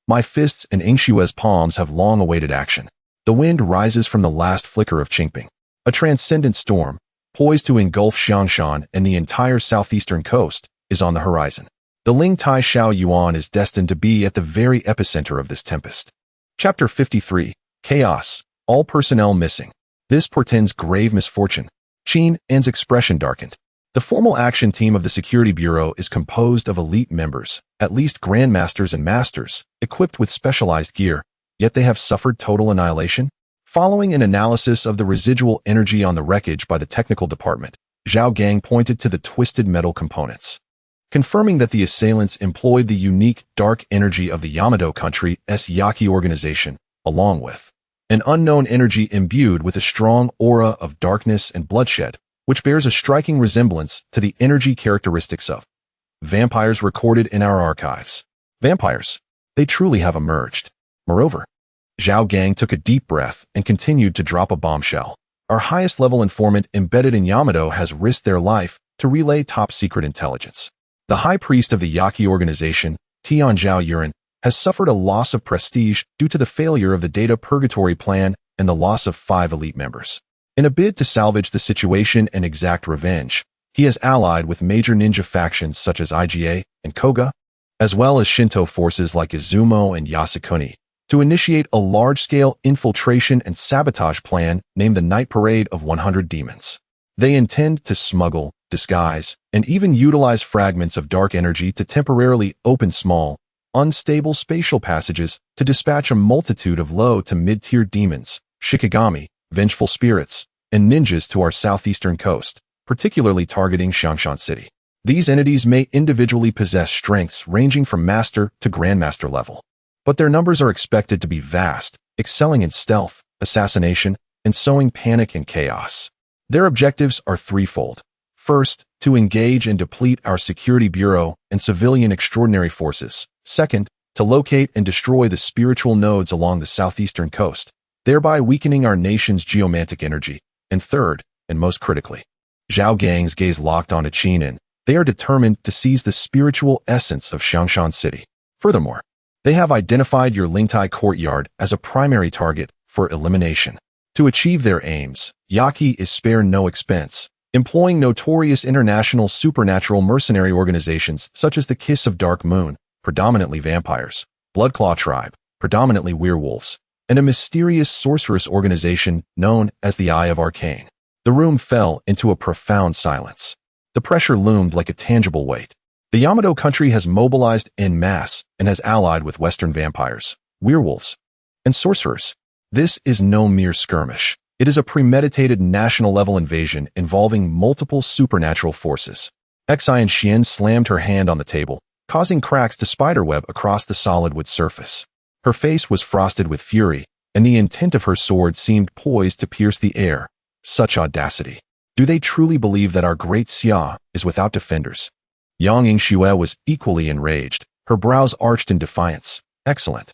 My fists and Yingxue's palms have long awaited action." The wind rises from the last flicker of Qingming. A transcendent storm, poised to engulf Xiangshan and the entire southeastern coast, is on the horizon. The Ling Tai Xiao Yuan is destined to be at the very epicenter of this tempest. Chapter 53, Chaos, all personnel missing. This portends grave misfortune. Qin's expression darkened. The formal action team of the Security Bureau is composed of elite members, at least grandmasters and masters, equipped with specialized gear, yet they have suffered total annihilation? Following an analysis of the residual energy on the wreckage by the technical department, Zhao Gang pointed to the twisted metal components, confirming that the assailants employed the unique dark energy of the Yamado country's Yaki organization, along with an unknown energy imbued with a strong aura of darkness and bloodshed, which bears a striking resemblance to the energy characteristics of vampires recorded in our archives. Vampires. They truly have emerged. Moreover, Zhao Gang took a deep breath and continued to drop a bombshell. Our highest level informant embedded in Yamato has risked their life to relay top-secret intelligence. The high priest of the Yaqi organization, Tian Zhao Yuran, has suffered a loss of prestige due to the failure of the Data Purgatory plan and the loss of 5 elite members. In a bid to salvage the situation and exact revenge, he has allied with major ninja factions such as IGA and Koga, as well as Shinto forces like Izumo and Yasukuni, to initiate a large-scale infiltration and sabotage plan named the Night Parade of 100 Demons. They intend to smuggle, disguise, and even utilize fragments of dark energy to temporarily open small, unstable spatial passages to dispatch a multitude of low to mid-tier demons, shikigami, vengeful spirits, and ninjas to our southeastern coast, particularly targeting Xiangshan City. These entities may individually possess strengths ranging from master to grandmaster level, but their numbers are expected to be vast, excelling in stealth, assassination, and sowing panic and chaos. Their objectives are threefold. First, to engage and deplete our security bureau and civilian extraordinary forces. Second, to locate and destroy the spiritual nodes along the southeastern coast, thereby weakening our nation's geomantic energy. And third, and most critically, Zhao Gang's gaze locked onto Qingming. They are determined to seize the spiritual essence of Xiangshan City. Furthermore, they have identified your Lingtai courtyard as a primary target for elimination. To achieve their aims, Yaqi is spared no expense, employing notorious international supernatural mercenary organizations such as the Kiss of Dark Moon, predominantly vampires, Bloodclaw Tribe, predominantly werewolves, and a mysterious sorceress organization known as the Eye of Arcane. The room fell into a profound silence. The pressure loomed like a tangible weight. The Yamato country has mobilized en masse and has allied with Western vampires, werewolves, and sorcerers. This is no mere skirmish. It is a premeditated national-level invasion involving multiple supernatural forces. Xian Xian slammed her hand on the table, causing cracks to spiderweb across the solid wood surface. Her face was frosted with fury, and the intent of her sword seemed poised to pierce the air. Such audacity. Do they truly believe that our great Xia is without defenders? Yang Yingxue was equally enraged, her brows arched in defiance. Excellent.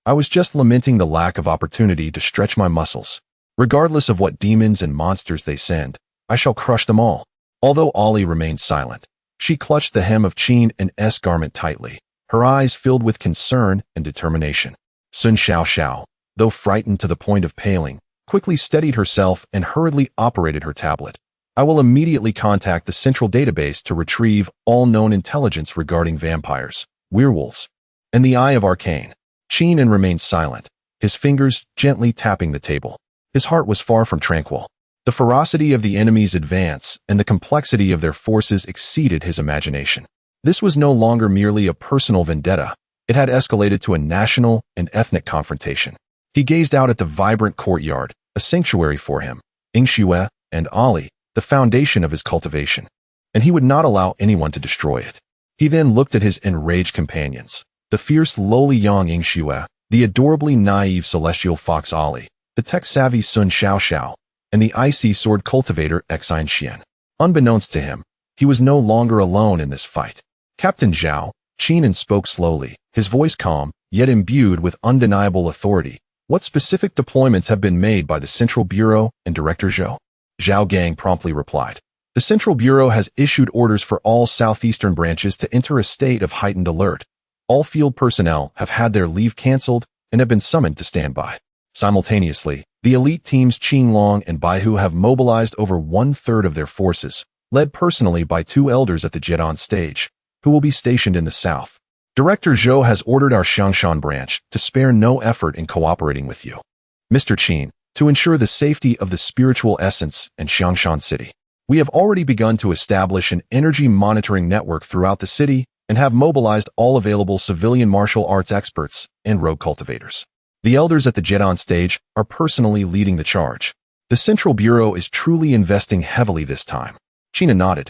I was just lamenting the lack of opportunity to stretch my muscles. Regardless of what demons and monsters they send, I shall crush them all. Although Ollie remained silent, she clutched the hem of Qingming's garment tightly, her eyes filled with concern and determination. Sun Xiao, though frightened to the point of paling, quickly steadied herself and hurriedly operated her tablet. I will immediately contact the central database to retrieve all known intelligence regarding vampires, werewolves, and the Eye of Arcane. Qingming remained silent, his fingers gently tapping the table. His heart was far from tranquil. The ferocity of the enemy's advance and the complexity of their forces exceeded his imagination. This was no longer merely a personal vendetta. It had escalated to a national and ethnic confrontation. He gazed out at the vibrant courtyard, a sanctuary for him, Yingxue and Ollie, the foundation of his cultivation, and he would not allow anyone to destroy it. He then looked at his enraged companions, the fierce lowly Yang Yingxue, the adorably naive celestial fox Ollie, the tech-savvy Sun Xiao, and the icy sword cultivator Xian Xian. Unbeknownst to him, he was no longer alone in this fight. Captain Zhao, Qingming spoke slowly, his voice calm, yet imbued with undeniable authority. What specific deployments have been made by the Central Bureau and Director Zhou? Zhao Gang promptly replied. The Central Bureau has issued orders for all southeastern branches to enter a state of heightened alert. All field personnel have had their leave canceled and have been summoned to stand by. Simultaneously, the elite teams Qinglong and Baihu have mobilized over 1/3 of their forces, led personally by 2 elders at the Jedon stage, who will be stationed in the south. Director Zhou has ordered our Xiangshan branch to spare no effort in cooperating with you, Mr. Qin, to ensure the safety of the spiritual essence in Xiangshan City. We have already begun to establish an energy monitoring network throughout the city and have mobilized all available civilian martial arts experts and rogue cultivators. The elders at the Jedon stage are personally leading the charge. The Central Bureau is truly investing heavily this time. Qingming nodded,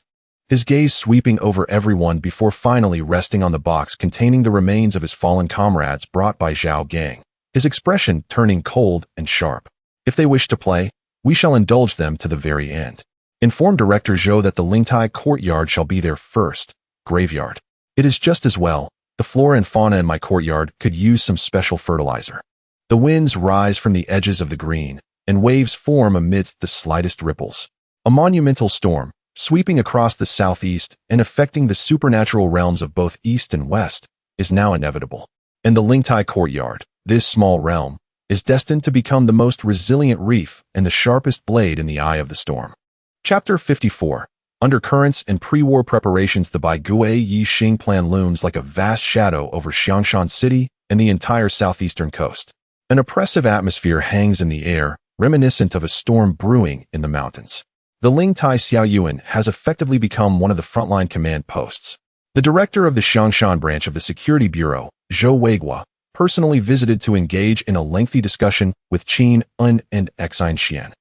his gaze sweeping over everyone before finally resting on the box containing the remains of his fallen comrades brought by Zhao Gang, his expression turning cold and sharp. If they wish to play, we shall indulge them to the very end. Inform Director Zhou that the Lingtai courtyard shall be their first graveyard. It is just as well. The flora and fauna in my courtyard could use some special fertilizer. The winds rise from the edges of the green, and waves form amidst the slightest ripples. A monumental storm, sweeping across the southeast and affecting the supernatural realms of both east and west, is now inevitable. In the Lingtai courtyard, this small realm is destined to become the most resilient reef and the sharpest blade in the eye of the storm. Chapter 54. Undercurrents and pre-war preparations. The Baigui Yixing plan looms like a vast shadow over Xiangshan City and the entire southeastern coast. An oppressive atmosphere hangs in the air, reminiscent of a storm brewing in the mountains. The Lingtai Xiaoyuan has effectively become one of the frontline command posts. The director of the Xiangshan branch of the Security Bureau, Zhou Weiguo, personally visited to engage in a lengthy discussion with Qin Un and Xine Xian,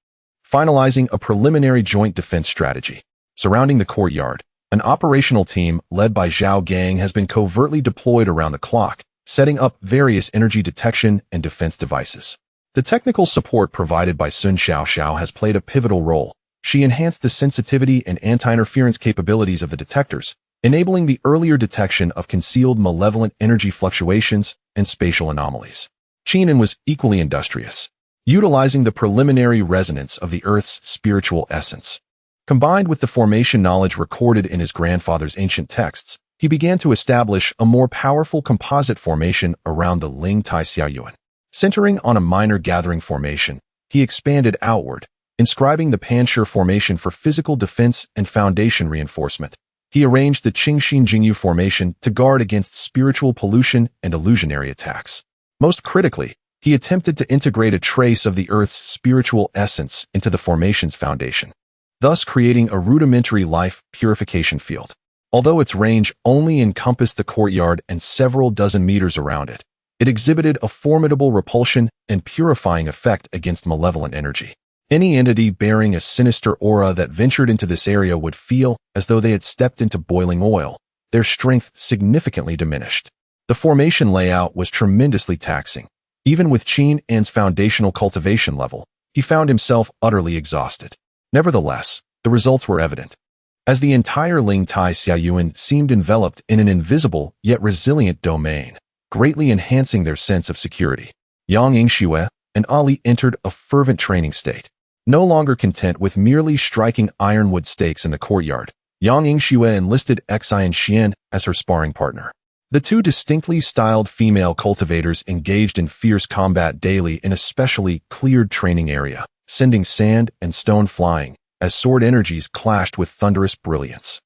finalizing a preliminary joint defense strategy. Surrounding the courtyard, an operational team led by Zhao Gang has been covertly deployed around the clock, setting up various energy detection and defense devices. The technical support provided by Sun Xiaoxiao has played a pivotal role. She enhanced the sensitivity and anti-interference capabilities of the detectors, enabling the earlier detection of concealed malevolent energy fluctuations and spatial anomalies. Qin was equally industrious, utilizing the preliminary resonance of the Earth's spiritual essence. Combined with the formation knowledge recorded in his grandfather's ancient texts, he began to establish a more powerful composite formation around the Lingtai Xiaoyuan. Centering on a minor gathering formation, he expanded outward, inscribing the Panshur formation for physical defense and foundation reinforcement. He arranged the Qingxin Jingyu formation to guard against spiritual pollution and illusionary attacks. Most critically, he attempted to integrate a trace of the Earth's spiritual essence into the formation's foundation, thus creating a rudimentary life purification field. Although its range only encompassed the courtyard and several dozen meters around it, it exhibited a formidable repulsion and purifying effect against malevolent energy. Any entity bearing a sinister aura that ventured into this area would feel as though they had stepped into boiling oil, their strength significantly diminished. The formation layout was tremendously taxing. Even with Qin An's foundational cultivation level, he found himself utterly exhausted. Nevertheless, the results were evident. As the entire Lingtai Xiaoyuan seemed enveloped in an invisible yet resilient domain, greatly enhancing their sense of security. Yang Yingxue and Ali entered a fervent training state. No longer content with merely striking ironwood stakes in the courtyard, Yang Yingxue enlisted Xine Xian as her sparring partner. The two distinctly styled female cultivators engaged in fierce combat daily in a specially cleared training area, sending sand and stone flying as sword energies clashed with thunderous brilliance.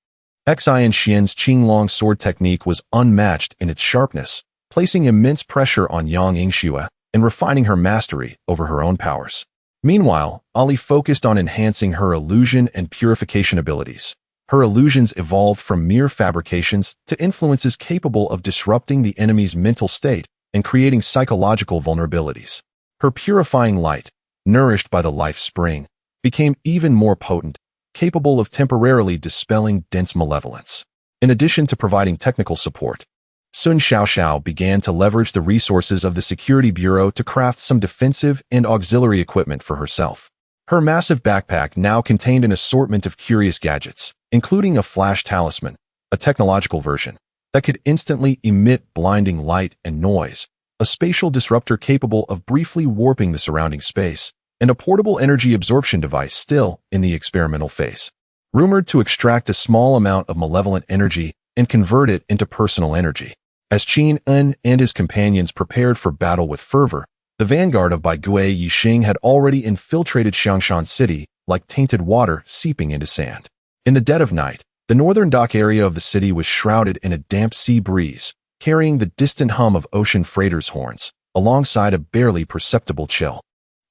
Xine Xian's Qinglong sword technique was unmatched in its sharpness, placing immense pressure on Yang Yingxue and refining her mastery over her own powers. Meanwhile, Ali focused on enhancing her illusion and purification abilities. Her illusions evolved from mere fabrications to influences capable of disrupting the enemy's mental state and creating psychological vulnerabilities. Her purifying light, nourished by the life spring, became even more potent, capable of temporarily dispelling dense malevolence. In addition to providing technical support, Sun Xiaoxiao began to leverage the resources of the Security Bureau to craft some defensive and auxiliary equipment for herself. Her massive backpack now contained an assortment of curious gadgets, including a flash talisman, a technological version that could instantly emit blinding light and noise, a spatial disruptor capable of briefly warping the surrounding space, and a portable energy absorption device still in the experimental phase, rumored to extract a small amount of malevolent energy and convert it into personal energy. As Qin Un and his companions prepared for battle with fervor, the vanguard of Baigui Yixing had already infiltrated Xiangshan City like tainted water seeping into sand. In the dead of night, the northern dock area of the city was shrouded in a damp sea breeze, carrying the distant hum of ocean freighters' horns, alongside a barely perceptible chill.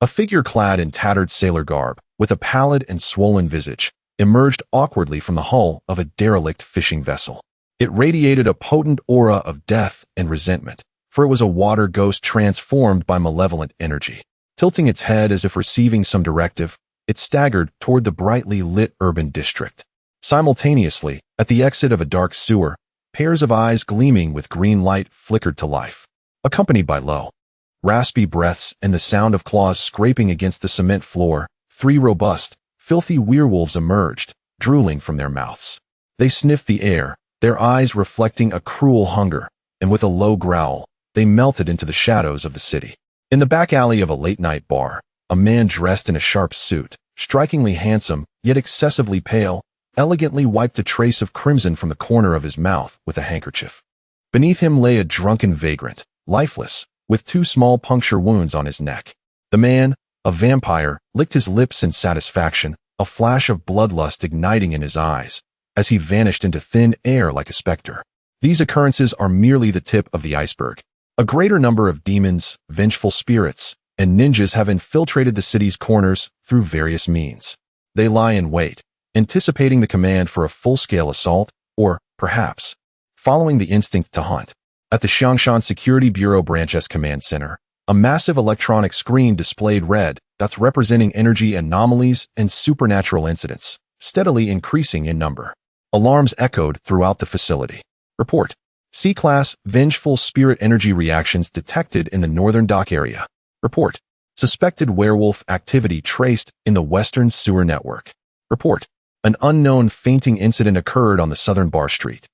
A figure clad in tattered sailor garb, with a pallid and swollen visage, emerged awkwardly from the hull of a derelict fishing vessel. It radiated a potent aura of death and resentment, for it was a water ghost transformed by malevolent energy. Tilting its head as if receiving some directive, it staggered toward the brightly lit urban district. Simultaneously, at the exit of a dark sewer, pairs of eyes gleaming with green light flickered to life, accompanied by low, raspy breaths and the sound of claws scraping against the cement floor. 3 robust, filthy werewolves emerged, drooling from their mouths. They sniffed the air, their eyes reflecting a cruel hunger, and with a low growl, they melted into the shadows of the city. In the back alley of a late-night bar, a man dressed in a sharp suit, strikingly handsome, yet excessively pale, elegantly wiped a trace of crimson from the corner of his mouth with a handkerchief. Beneath him lay a drunken vagrant, lifeless, with 2 small puncture wounds on his neck. The man, a vampire, licked his lips in satisfaction, a flash of bloodlust igniting in his eyes, as he vanished into thin air like a specter. These occurrences are merely the tip of the iceberg. A greater number of demons, vengeful spirits, and ninjas have infiltrated the city's corners through various means. They lie in wait, anticipating the command for a full-scale assault, or, perhaps, following the instinct to hunt. At the Xiangshan Security Bureau Branch's command center, a massive electronic screen displayed red dots representing energy anomalies and supernatural incidents, steadily increasing in number. Alarms echoed throughout the facility. Report: C-Class Vengeful Spirit Energy Reactions detected in the northern dock area. Report: Suspected werewolf activity traced in the western sewer network. Report: An unknown fainting incident occurred on the southern bar street.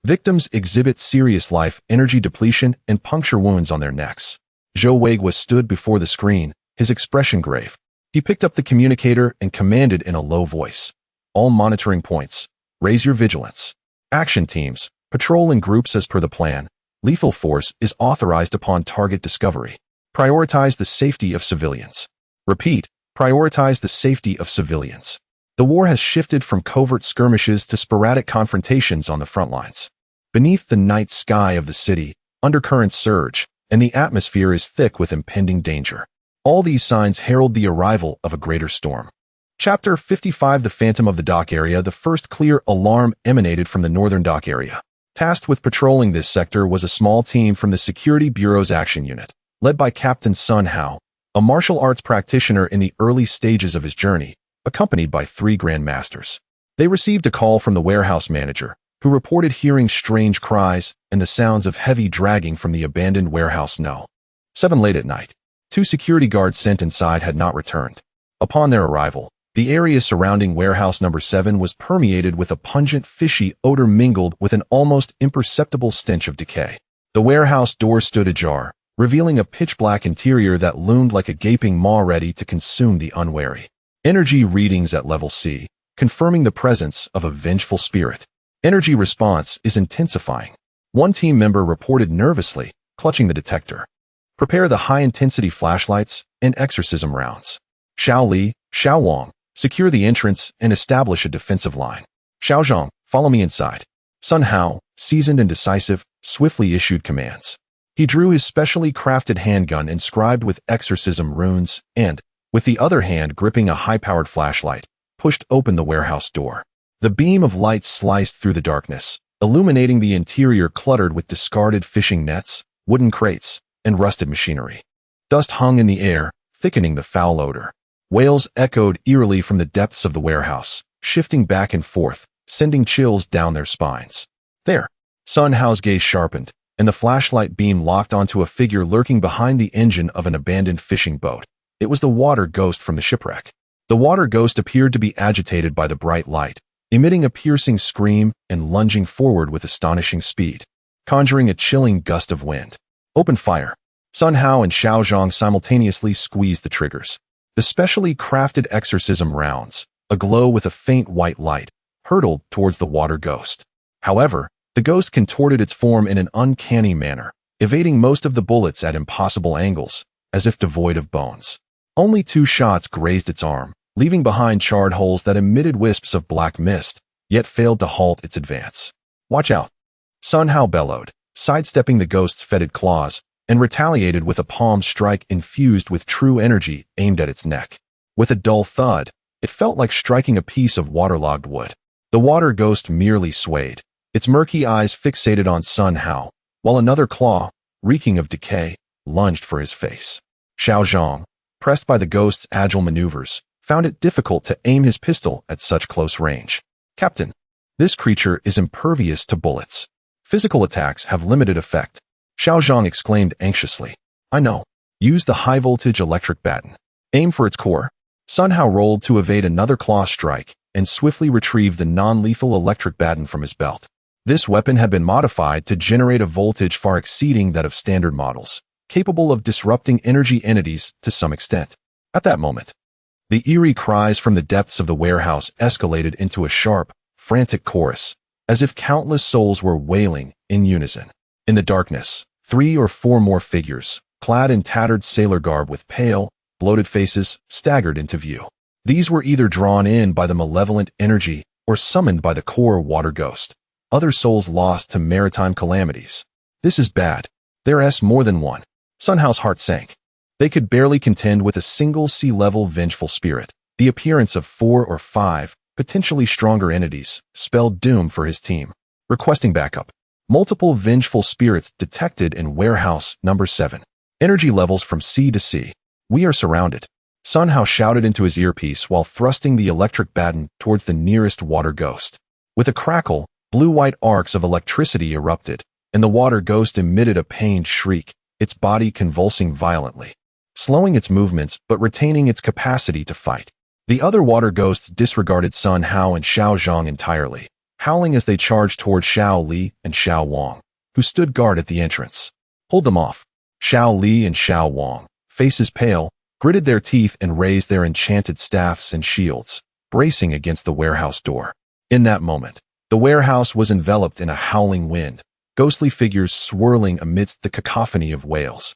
Victims exhibit serious life energy depletion and puncture wounds on their necks. Zhou Weiguo stood before the screen, his expression grave. He picked up the communicator and commanded in a low voice: "All monitoring points, raise your vigilance. Action teams, patrol in groups as per the plan. Lethal force is authorized upon target discovery. Prioritize the safety of civilians. Repeat, prioritize the safety of civilians." The war has shifted from covert skirmishes to sporadic confrontations on the front lines. Beneath the night sky of the city, undercurrents surge, and the atmosphere is thick with impending danger. All these signs herald the arrival of a greater storm. Chapter 55: The Phantom of the Dock Area. The first clear alarm emanated from the northern dock area. Tasked with patrolling this sector was a small team from the Security Bureau's Action Unit, led by Captain Sun Hao, a martial arts practitioner in the early stages of his journey, accompanied by 3 grandmasters. They received a call from the warehouse manager, who reported hearing strange cries and the sounds of heavy dragging from the abandoned warehouse No. 7 late at night. 2 security guards sent inside had not returned. Upon their arrival, the area surrounding warehouse number 7 was permeated with a pungent, fishy odor mingled with an almost imperceptible stench of decay. The warehouse door stood ajar, revealing a pitch-black interior that loomed like a gaping maw ready to consume the unwary. Energy readings at level C, confirming the presence of a vengeful spirit. Energy response is intensifying. One team member reported nervously, clutching the detector. Prepare the high-intensity flashlights and exorcism rounds. Xiao Li, Xiao Wang, secure the entrance and establish a defensive line. Xiao Zhang, follow me inside. Sun Hao, seasoned and decisive, swiftly issued commands. He drew his specially crafted handgun inscribed with exorcism runes and, with the other hand gripping a high-powered flashlight, pushed open the warehouse door. The beam of light sliced through the darkness, illuminating the interior cluttered with discarded fishing nets, wooden crates, and rusted machinery. Dust hung in the air, thickening the foul odor. Wails echoed eerily from the depths of the warehouse, shifting back and forth, sending chills down their spines. There, Sun Hao's gaze sharpened, and the flashlight beam locked onto a figure lurking behind the engine of an abandoned fishing boat. It was the water ghost from the shipwreck. The water ghost appeared to be agitated by the bright light, emitting a piercing scream and lunging forward with astonishing speed, conjuring a chilling gust of wind. Open fire. Sun Hao and Xiao Zhang simultaneously squeezed the triggers. The specially crafted exorcism rounds, aglow with a faint white light, hurtled towards the water ghost. However, the ghost contorted its form in an uncanny manner, evading most of the bullets at impossible angles, as if devoid of bones. Only 2 shots grazed its arm, leaving behind charred holes that emitted wisps of black mist, yet failed to halt its advance. Watch out! Sun Hao bellowed, sidestepping the ghost's fetid claws, and retaliated with a palm strike infused with true energy aimed at its neck. With a dull thud, it felt like striking a piece of waterlogged wood. The water ghost merely swayed, its murky eyes fixated on Sun Hao, while another claw, reeking of decay, lunged for his face. Xiao Zhang, pressed by the ghost's agile maneuvers, found it difficult to aim his pistol at such close range. Captain, this creature is impervious to bullets. Physical attacks have limited effect. Xiao Zhang exclaimed anxiously. I know. Use the high-voltage electric baton. Aim for its core. Sun Hao rolled to evade another claw strike and swiftly retrieved the non-lethal electric baton from his belt. This weapon had been modified to generate a voltage far exceeding that of standard models, capable of disrupting energy entities to some extent. At that moment, the eerie cries from the depths of the warehouse escalated into a sharp, frantic chorus, as if countless souls were wailing in unison. In the darkness, 3 or 4 more figures, clad in tattered sailor garb with pale, bloated faces, staggered into view. These were either drawn in by the malevolent energy or summoned by the core water ghost, other souls lost to maritime calamities. This is bad. There's more than one. Sun Hao's heart sank. They could barely contend with a single sea-level vengeful spirit. The appearance of 4 or 5, potentially stronger entities, spelled doom for his team. Requesting backup. Multiple vengeful spirits detected in warehouse number 7. Energy levels from C to C. We are surrounded. Sun Hao shouted into his earpiece while thrusting the electric baton towards the nearest water ghost. With a crackle, blue-white arcs of electricity erupted, and the water ghost emitted a pained shriek, its body convulsing violently, slowing its movements but retaining its capacity to fight. The other water ghosts disregarded Sun Hao and Xiao Zhang entirely, howling as they charged toward Xiao Li and Xiao Wang, who stood guard at the entrance. Hold them off. Xiao Li and Xiao Wang, faces pale, gritted their teeth and raised their enchanted staffs and shields, bracing against the warehouse door. In that moment, the warehouse was enveloped in a howling wind, ghostly figures swirling amidst the cacophony of wails,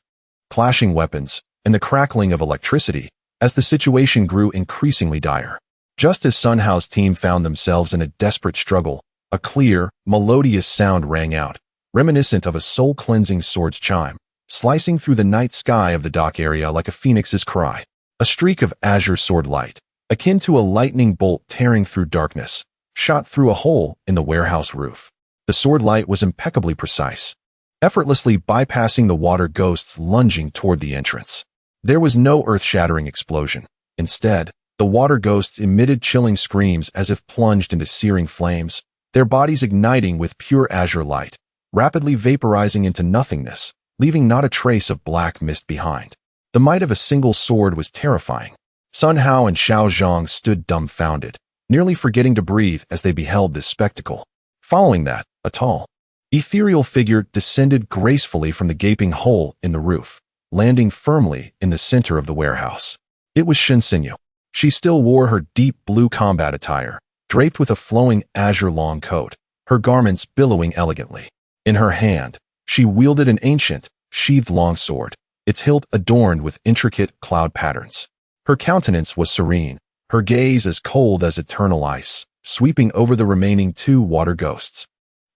clashing weapons, and the crackling of electricity, as the situation grew increasingly dire. Just as Sun Hao's team found themselves in a desperate struggle, a clear, melodious sound rang out, reminiscent of a soul-cleansing sword's chime, slicing through the night sky of the dock area like a phoenix's cry. A streak of azure sword light, akin to a lightning bolt tearing through darkness, shot through a hole in the warehouse roof. The sword light was impeccably precise, effortlessly bypassing the water ghosts lunging toward the entrance. There was no earth-shattering explosion. Instead, the water ghosts emitted chilling screams as if plunged into searing flames, their bodies igniting with pure azure light, rapidly vaporizing into nothingness, leaving not a trace of black mist behind. The might of a single sword was terrifying. Sun Hao and Xiao Zhang stood dumbfounded, nearly forgetting to breathe as they beheld this spectacle. Following that, a tall, ethereal figure descended gracefully from the gaping hole in the roof, landing firmly in the center of the warehouse. It was Shen Sinyu. She still wore her deep blue combat attire, draped with a flowing azure long coat, her garments billowing elegantly. In her hand, she wielded an ancient, sheathed longsword, its hilt adorned with intricate cloud patterns. Her countenance was serene, her gaze as cold as eternal ice, sweeping over the remaining 2 water ghosts,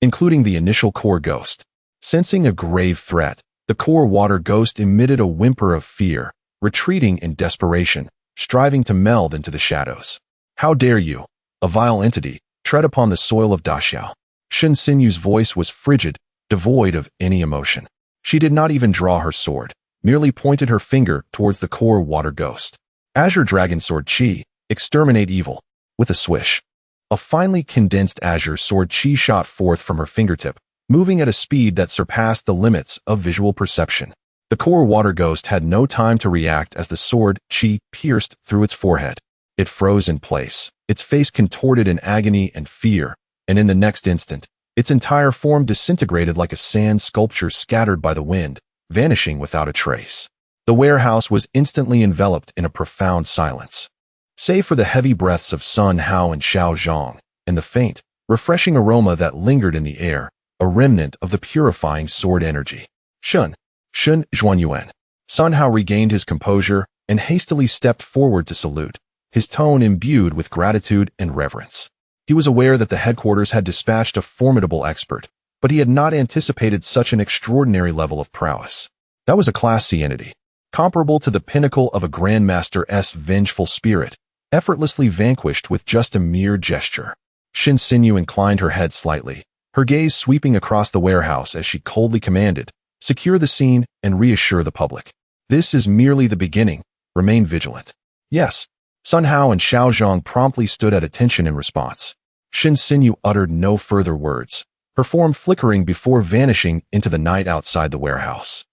including the initial core ghost. Sensing a grave threat, the core water ghost emitted a whimper of fear, retreating in desperation, striving to meld into the shadows. How dare you, a vile entity, tread upon the soil of Daxiao? Shen Sinyu's voice was frigid, devoid of any emotion. She did not even draw her sword, merely pointed her finger towards the core water ghost. Azure Dragon Sword Qi, exterminate evil. With a swish, a finely condensed azure sword Qi shot forth from her fingertip, moving at a speed that surpassed the limits of visual perception. The core water ghost had no time to react as the sword Qi pierced through its forehead. It froze in place, its face contorted in agony and fear, and in the next instant, its entire form disintegrated like a sand sculpture scattered by the wind, vanishing without a trace. The warehouse was instantly enveloped in a profound silence. Save for the heavy breaths of Sun Hao and Xiao Zhang, and the faint, refreshing aroma that lingered in the air, a remnant of the purifying sword energy. Shun Zhuanyuan. Sun Hao regained his composure and hastily stepped forward to salute, his tone imbued with gratitude and reverence. He was aware that the headquarters had dispatched a formidable expert, but he had not anticipated such an extraordinary level of prowess. That was a Class C entity, comparable to the pinnacle of a Grandmaster's vengeful spirit, effortlessly vanquished with just a mere gesture. Shen Sinyu inclined her head slightly, her gaze sweeping across the warehouse as she coldly commanded, secure the scene and reassure the public. This is merely the beginning. Remain vigilant. Yes. Sun Hao and Xiao Zhang promptly stood at attention in response. Shen Sinyu uttered no further words, her form flickering before vanishing into the night outside the warehouse.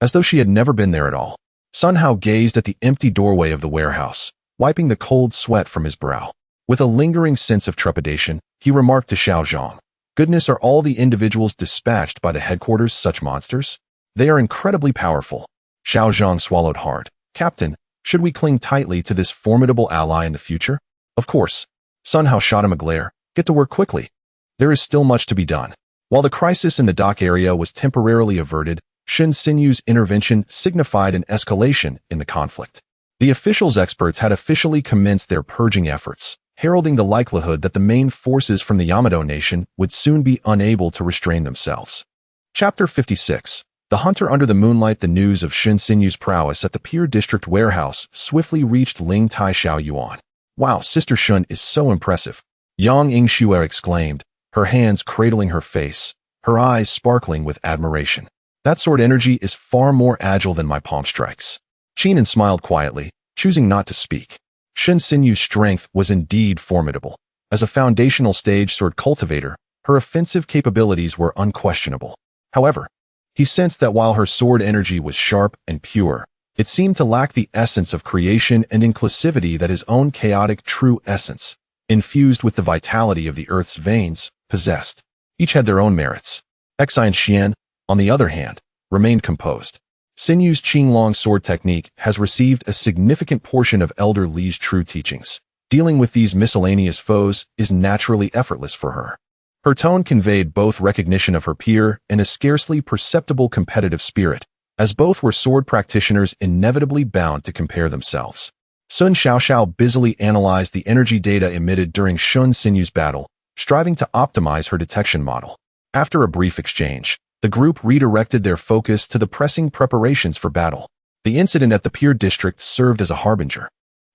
As though she had never been there at all, Sun Hao gazed at the empty doorway of the warehouse, wiping the cold sweat from his brow. With a lingering sense of trepidation, he remarked to Xiao Zhang, "Goodness, are all the individuals dispatched by the headquarters such monsters? They are incredibly powerful." Xiao Zhang swallowed hard. "Captain, Should we cling tightly to this formidable ally in the future? Of course. Sun Hao shot him a glare. Get to work quickly. There is still much to be done. While the crisis in the dock area was temporarily averted, Shen Sinyu's intervention signified an escalation in the conflict. The officials' experts had officially commenced their purging efforts, heralding the likelihood that the main forces from the Yamato nation would soon be unable to restrain themselves. Chapter 56. The Hunter Under the Moonlight. The news of Shen Sinyu's prowess at the Pier District warehouse swiftly reached Ling Tai Xiao Yuan. Wow, Sister Shun is so impressive. Yang Yingxue exclaimed, her hands cradling her face, her eyes sparkling with admiration. That sword energy is far more agile than my palm strikes. Qinan smiled quietly, choosing not to speak. Shen Sinyu's strength was indeed formidable. As a foundational stage sword cultivator, her offensive capabilities were unquestionable. However, he sensed that while her sword energy was sharp and pure, it seemed to lack the essence of creation and inclusivity that his own chaotic true essence, infused with the vitality of the earth's veins, possessed. Each had their own merits. Xi Xian, on the other hand, remained composed. Sinyu's Qinglong sword technique has received a significant portion of Elder Li's true teachings. Dealing with these miscellaneous foes is naturally effortless for her. Her tone conveyed both recognition of her peer and a scarcely perceptible competitive spirit, as both were sword practitioners inevitably bound to compare themselves. Sun Xiaoxiao busily analyzed the energy data emitted during Shun Sinyu's battle, striving to optimize her detection model. After a brief exchange, the group redirected their focus to the pressing preparations for battle. The incident at the Pier District served as a harbinger,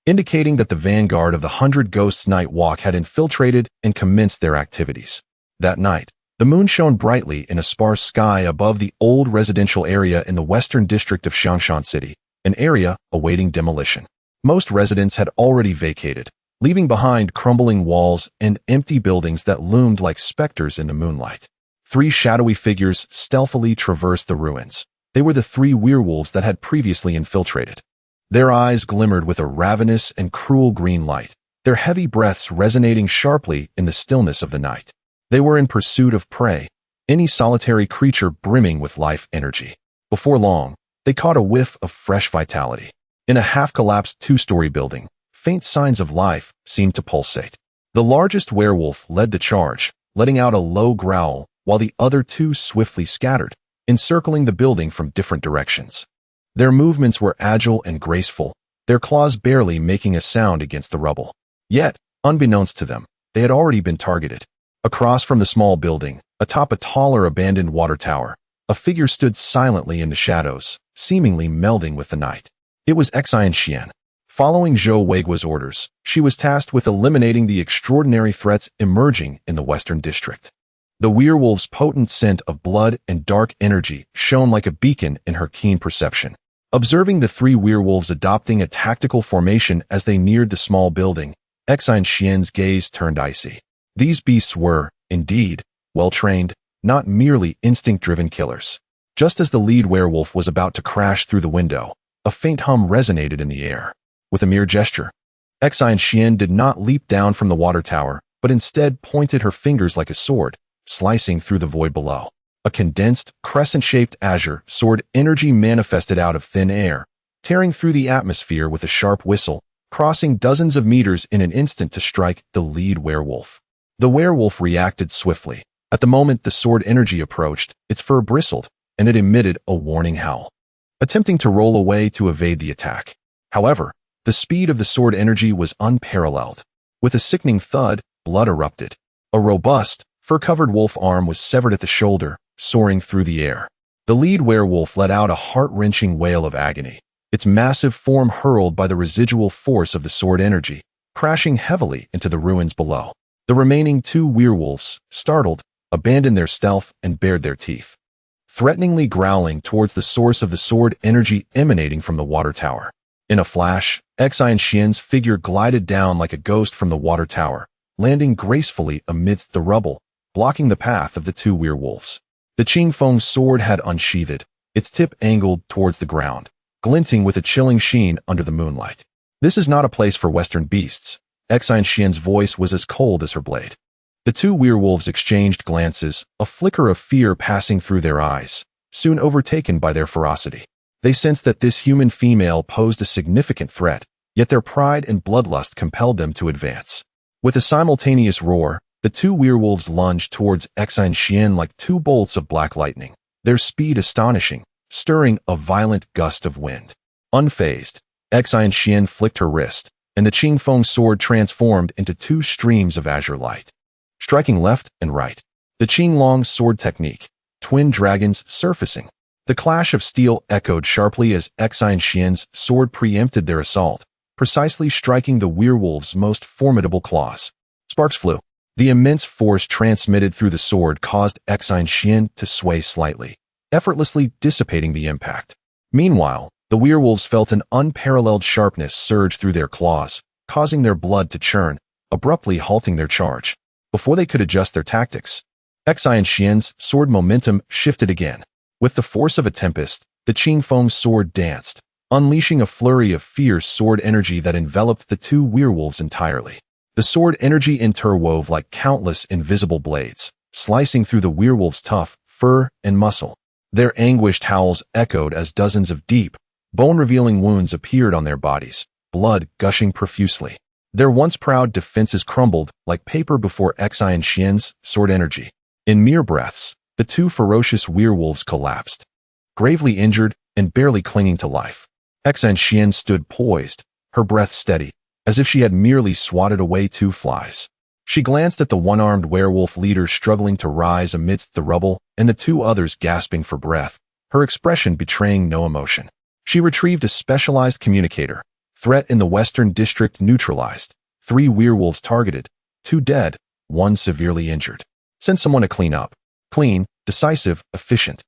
indicating that the vanguard of the 100 Ghosts Night Walk had infiltrated and commenced their activities. That night, the moon shone brightly in a sparse sky above the old residential area in the western district of Xiangshan City, an area awaiting demolition. Most residents had already vacated, leaving behind crumbling walls and empty buildings that loomed like specters in the moonlight. 3 shadowy figures stealthily traversed the ruins. They were the 3 werewolves that had previously infiltrated. Their eyes glimmered with a ravenous and cruel green light, their heavy breaths resonating sharply in the stillness of the night. They were in pursuit of prey, any solitary creature brimming with life energy. Before long, they caught a whiff of fresh vitality. In a half-collapsed 2-story building, faint signs of life seemed to pulsate. The largest werewolf led the charge, letting out a low growl, while the other 2 swiftly scattered, encircling the building from different directions. Their movements were agile and graceful, their claws barely making a sound against the rubble. Yet, unbeknownst to them, they had already been targeted. Across from the small building, atop a taller abandoned water tower, a figure stood silently in the shadows, seemingly melding with the night. It was Xi Xian. Following Zhou Weiguo's orders, she was tasked with eliminating the extraordinary threats emerging in the western district. The werewolf's potent scent of blood and dark energy shone like a beacon in her keen perception. Observing the 3 werewolves adopting a tactical formation as they neared the small building, Xi Xian's gaze turned icy. These beasts were, indeed, well-trained, not merely instinct-driven killers. Just as the lead werewolf was about to crash through the window, a faint hum resonated in the air. With a mere gesture, Xi Xian did not leap down from the water tower, but instead pointed her fingers like a sword, slicing through the void below. A condensed, crescent-shaped azure sword energy manifested out of thin air, tearing through the atmosphere with a sharp whistle, crossing dozens of meters in an instant to strike the lead werewolf. The werewolf reacted swiftly. At the moment the sword energy approached, its fur bristled, and it emitted a warning howl, attempting to roll away to evade the attack. However, the speed of the sword energy was unparalleled. With a sickening thud, blood erupted. A robust, fur-covered wolf arm was severed at the shoulder, soaring through the air. The lead werewolf let out a heart-wrenching wail of agony, its massive form hurled by the residual force of the sword energy, crashing heavily into the ruins below. The remaining 2 werewolves, startled, abandoned their stealth and bared their teeth, threateningly growling towards the source of the sword energy emanating from the water tower. In a flash, Xi Xian's figure glided down like a ghost from the water tower, landing gracefully amidst the rubble, blocking the path of the 2 werewolves. The Qingfeng sword had unsheathed, its tip angled towards the ground, glinting with a chilling sheen under the moonlight. This is not a place for Western beasts. Xi Xian's voice was as cold as her blade. The 2 werewolves exchanged glances, a flicker of fear passing through their eyes, soon overtaken by their ferocity. They sensed that this human female posed a significant threat, yet their pride and bloodlust compelled them to advance. With a simultaneous roar, the two werewolves lunged towards Yingxue like two bolts of black lightning, their speed astonishing, stirring a violent gust of wind. Unfazed, Yingxue flicked her wrist, and the Qingfeng sword transformed into two streams of azure light. Striking left and right, the Qinglong sword technique, twin dragons surfacing. The clash of steel echoed sharply as Yingxue's sword preempted their assault, precisely striking the werewolves' most formidable claws. Sparks flew. The immense force transmitted through the sword caused Yingxue to sway slightly, effortlessly dissipating the impact. Meanwhile, the werewolves felt an unparalleled sharpness surge through their claws, causing their blood to churn, abruptly halting their charge. Before they could adjust their tactics, Yingxue's sword momentum shifted again. With the force of a tempest, the Qingfeng sword danced, unleashing a flurry of fierce sword energy that enveloped the two werewolves entirely. The sword energy interwove like countless invisible blades, slicing through the werewolves' tough fur and muscle. Their anguished howls echoed as dozens of deep, bone-revealing wounds appeared on their bodies, blood gushing profusely. Their once proud defenses crumbled like paper before Yingxue's sword energy. In mere breaths, the two ferocious werewolves collapsed, gravely injured and barely clinging to life. Yingxue stood poised, her breath steady, as if she had merely swatted away two flies. She glanced at the one-armed werewolf leader struggling to rise amidst the rubble and the two others gasping for breath, her expression betraying no emotion. She retrieved a specialized communicator. Threat in the Western District neutralized. 3 werewolves targeted. 2 dead, 1 severely injured. Send someone to clean up. Clean, decisive, efficient.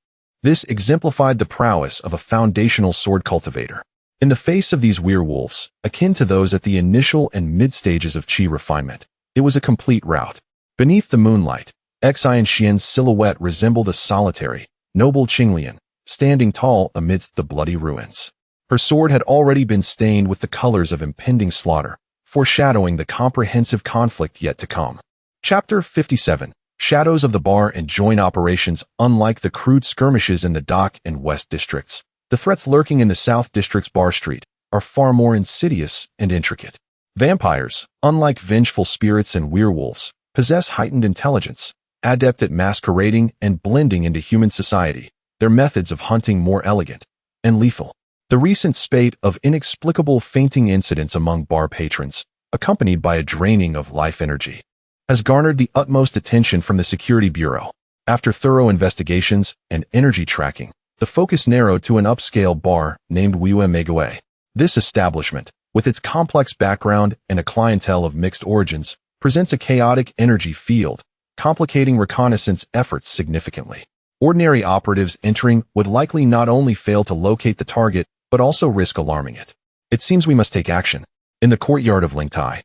This exemplified the prowess of a foundational sword cultivator. In the face of these werewolves, akin to those at the initial and mid-stages of Qi refinement, it was a complete rout. Beneath the moonlight, Yingxue's silhouette resembled a solitary, noble Qinglian, standing tall amidst the bloody ruins. Her sword had already been stained with the colors of impending slaughter, foreshadowing the comprehensive conflict yet to come. Chapter 57. Shadows of the Bar and Joint Operations. Unlike the crude skirmishes in the Dock and West Districts, the threats lurking in the South District's Bar Street are far more insidious and intricate. Vampires, unlike vengeful spirits and werewolves, possess heightened intelligence, adept at masquerading and blending into human society, their methods of hunting more elegant and lethal. The recent spate of inexplicable fainting incidents among bar patrons, accompanied by a draining of life energy, has garnered the utmost attention from the Security Bureau. After thorough investigations and energy tracking, the focus narrowed to an upscale bar named Qingming. This establishment, with its complex background and a clientele of mixed origins, presents a chaotic energy field, complicating reconnaissance efforts significantly. Ordinary operatives entering would likely not only fail to locate the target, but also risk alarming it. It seems we must take action. In the courtyard of Lingtai,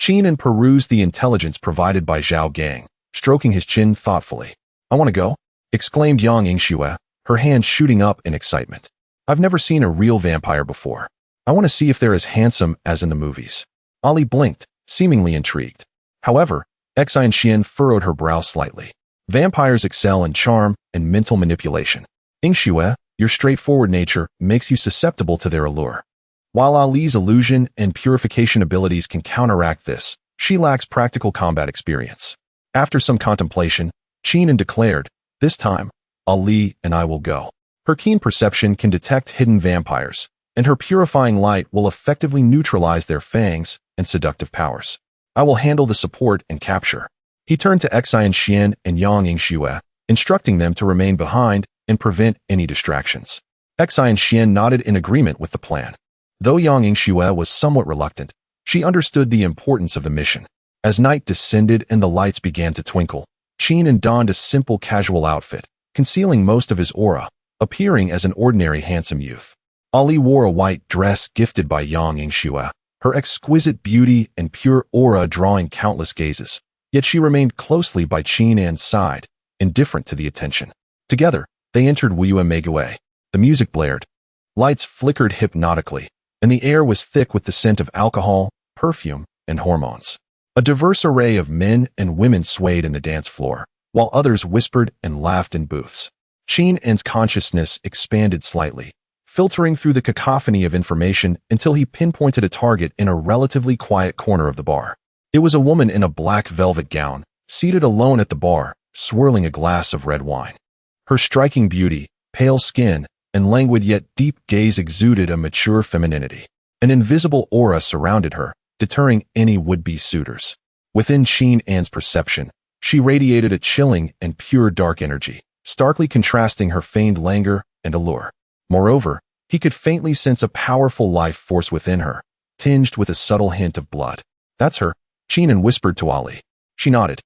Qin perused the intelligence provided by Zhao Gang, stroking his chin thoughtfully. "I want to go," exclaimed Yang Yingxue, her hand shooting up in excitement. "I've never seen a real vampire before. I want to see if they're as handsome as in the movies." Ali blinked, seemingly intrigued. However, Yingxue furrowed her brow slightly. Vampires excel in charm and mental manipulation. Yingxue, your straightforward nature makes you susceptible to their allure. While Ali's illusion and purification abilities can counteract this, she lacks practical combat experience. After some contemplation, Qin declared, "This time, Ali and I will go." Her keen perception can detect hidden vampires, and her purifying light will effectively neutralize their fangs and seductive powers. "I will handle the support and capture." He turned to Yingxue and Yang Yingxue, instructing them to remain behind and prevent any distractions. Yingxue nodded in agreement with the plan. Though Yang Yingxue was somewhat reluctant, she understood the importance of the mission. As night descended and the lights began to twinkle, Qin donned a simple casual outfit, concealing most of his aura, appearing as an ordinary handsome youth. Ali wore a white dress gifted by Yang Yingxue, her exquisite beauty and pure aura drawing countless gazes. Yet she remained closely by Qin's side, indifferent to the attention. Together, they entered Qingming. The music blared. Lights flickered hypnotically, and the air was thick with the scent of alcohol, perfume, and hormones. A diverse array of men and women swayed in the dance floor, while others whispered and laughed in booths. Qin's consciousness expanded slightly, filtering through the cacophony of information until he pinpointed a target in a relatively quiet corner of the bar. It was a woman in a black velvet gown, seated alone at the bar, swirling a glass of red wine. Her striking beauty, pale skin, and languid yet deep gaze exuded a mature femininity. An invisible aura surrounded her, deterring any would-be suitors. Within Qingming's perception, she radiated a chilling and pure dark energy, starkly contrasting her feigned languor and allure. Moreover, he could faintly sense a powerful life force within her, tinged with a subtle hint of blood. "That's her," Qingming whispered to Ali. She nodded,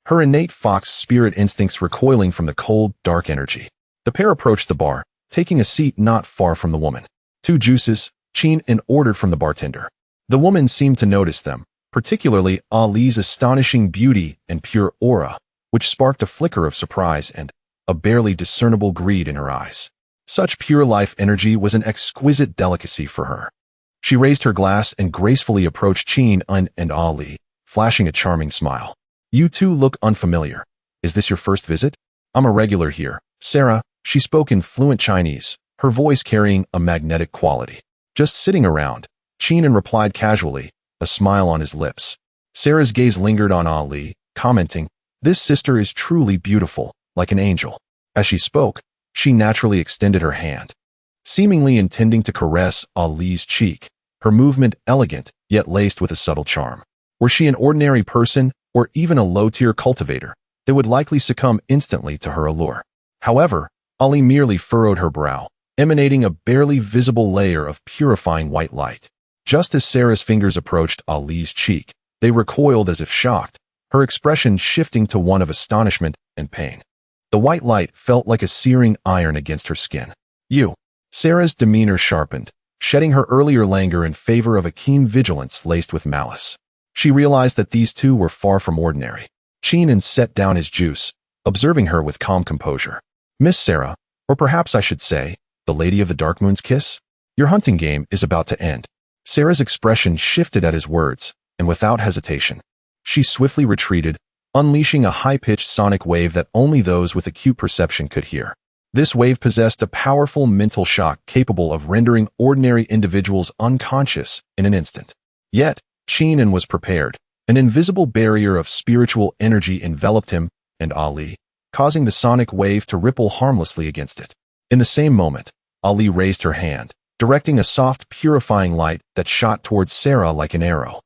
her innate fox spirit instincts recoiling from the cold, dark energy. The pair approached the bar, taking a seat not far from the woman. "2 juices," Qingming ordered from the bartender. The woman seemed to notice them, particularly Ali's astonishing beauty and pure aura, which sparked a flicker of surprise and a barely discernible greed in her eyes. Such pure life energy was an exquisite delicacy for her. She raised her glass and gracefully approached Qingming and Ali, flashing a charming smile. "You two look unfamiliar. Is this your first visit?" "I'm a regular here, Sarah." She spoke in fluent Chinese, her voice carrying a magnetic quality. "Just sitting around," Qingming replied casually, a smile on his lips. Sarah's gaze lingered on Ali, commenting, "This sister is truly beautiful, like an angel." As she spoke, she naturally extended her hand, seemingly intending to caress Ali's cheek, her movement elegant, yet laced with a subtle charm. Were she an ordinary person, or even a low-tier cultivator, they would likely succumb instantly to her allure. However, Ali merely furrowed her brow, emanating a barely visible layer of purifying white light. Just as Sarah's fingers approached Ali's cheek, they recoiled as if shocked, her expression shifting to one of astonishment and pain. The white light felt like a searing iron against her skin. "You." Sarah's demeanor sharpened, shedding her earlier languor in favor of a keen vigilance laced with malice. She realized that these two were far from ordinary. Qingming set down his juice, observing her with calm composure. "Miss Sarah, or perhaps I should say, the Lady of the Dark Moon's Kiss? Your hunting game is about to end." Sarah's expression shifted at his words, and without hesitation, she swiftly retreated, unleashing a high-pitched sonic wave that only those with acute perception could hear. This wave possessed a powerful mental shock capable of rendering ordinary individuals unconscious in an instant. Yet, Qingming was prepared. An invisible barrier of spiritual energy enveloped him and Ali, causing the sonic wave to ripple harmlessly against it. In the same moment, Ali raised her hand, directing a soft, purifying light that shot towards Sarah like an arrow.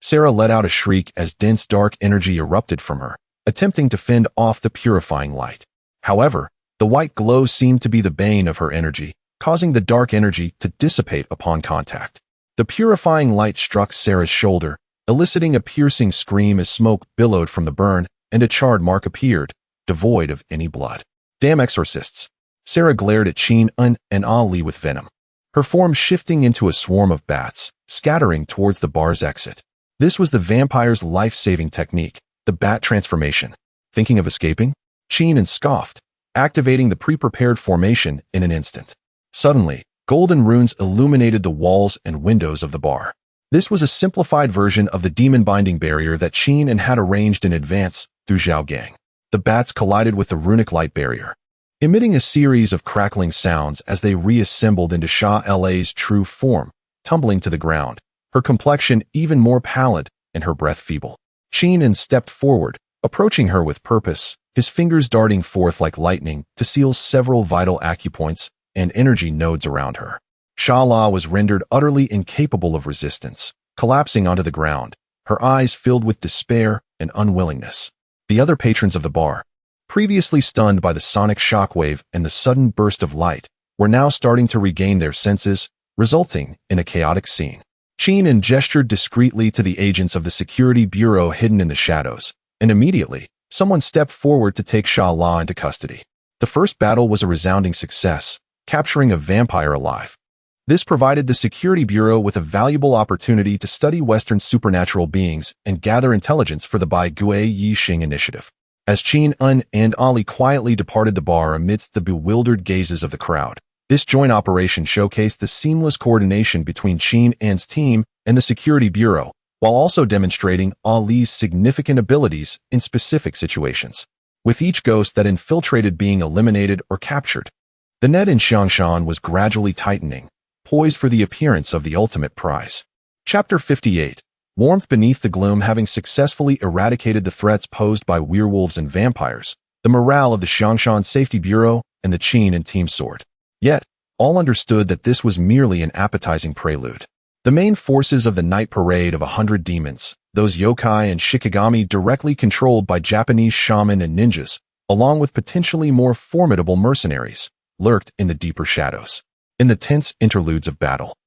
Sarah let out a shriek as dense dark energy erupted from her, attempting to fend off the purifying light. However, the white glow seemed to be the bane of her energy, causing the dark energy to dissipate upon contact. The purifying light struck Sarah's shoulder, eliciting a piercing scream as smoke billowed from the burn, and a charred mark appeared, devoid of any blood. "Damn exorcists!" Sarah glared at Qingming and Ali with venom, her form shifting into a swarm of bats, scattering towards the bar's exit. This was the vampire's life-saving technique, the bat transformation. "Thinking of escaping?" Qingming scoffed, activating the pre-prepared formation in an instant. Suddenly, golden runes illuminated the walls and windows of the bar. This was a simplified version of the demon-binding barrier that Qingming had arranged in advance through Zhaogang. The bats collided with the runic light barrier, emitting a series of crackling sounds as they reassembled into Sha La's true form, tumbling to the ground, her complexion even more pallid and her breath feeble. Qingming stepped forward, approaching her with purpose, his fingers darting forth like lightning to seal several vital acupoints and energy nodes around her. Sha La was rendered utterly incapable of resistance, collapsing onto the ground, her eyes filled with despair and unwillingness. The other patrons of the bar, previously stunned by the sonic shockwave and the sudden burst of light, were now starting to regain their senses, resulting in a chaotic scene. Qingming gestured discreetly to the agents of the security bureau hidden in the shadows, and immediately, someone stepped forward to take Sha La into custody. The first battle was a resounding success, capturing a vampire alive. This provided the Security Bureau with a valuable opportunity to study Western supernatural beings and gather intelligence for the Bai Gui Yi Xing initiative. As Qingming and Ali quietly departed the bar amidst the bewildered gazes of the crowd, this joint operation showcased the seamless coordination between Qingming's team and the Security Bureau, while also demonstrating Ali's significant abilities in specific situations. With each ghost that infiltrated being eliminated or captured, The net in Xiangshan was gradually tightening, poised for the appearance of the ultimate prize. Chapter 58. Warmth beneath the gloom. Having successfully eradicated the threats posed by werewolves and vampires, the morale of the Xiangshan Safety Bureau and the Qin and team soared. Yet, all understood that this was merely an appetizing prelude. The main forces of the night parade of 100 demons, those yokai and shikigami directly controlled by Japanese shaman and ninjas, along with potentially more formidable mercenaries, lurked in the deeper shadows. In the tense interludes of battle,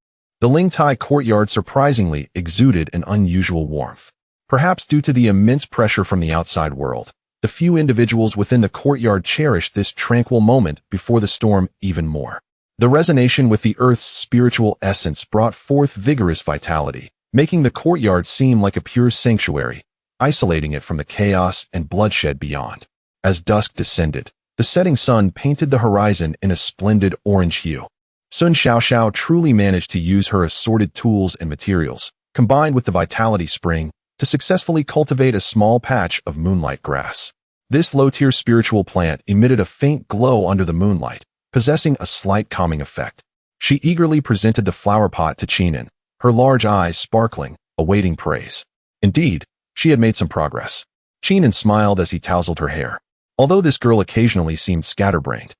the Lingtai courtyard surprisingly exuded an unusual warmth. Perhaps due to the immense pressure from the outside world, the few individuals within the courtyard cherished this tranquil moment before the storm even more. The resonation with the earth's spiritual essence brought forth vigorous vitality, making the courtyard seem like a pure sanctuary, isolating it from the chaos and bloodshed beyond. As dusk descended, the setting sun painted the horizon in a splendid orange hue. Sun Xiaoxiao truly managed to use her assorted tools and materials, combined with the vitality spring, to successfully cultivate a small patch of moonlight grass. This low-tier spiritual plant emitted a faint glow under the moonlight, possessing a slight calming effect. She eagerly presented the flower pot to Qingming, her large eyes sparkling, awaiting praise. Indeed, she had made some progress. Qingming smiled as he tousled her hair. Although this girl occasionally seemed scatterbrained,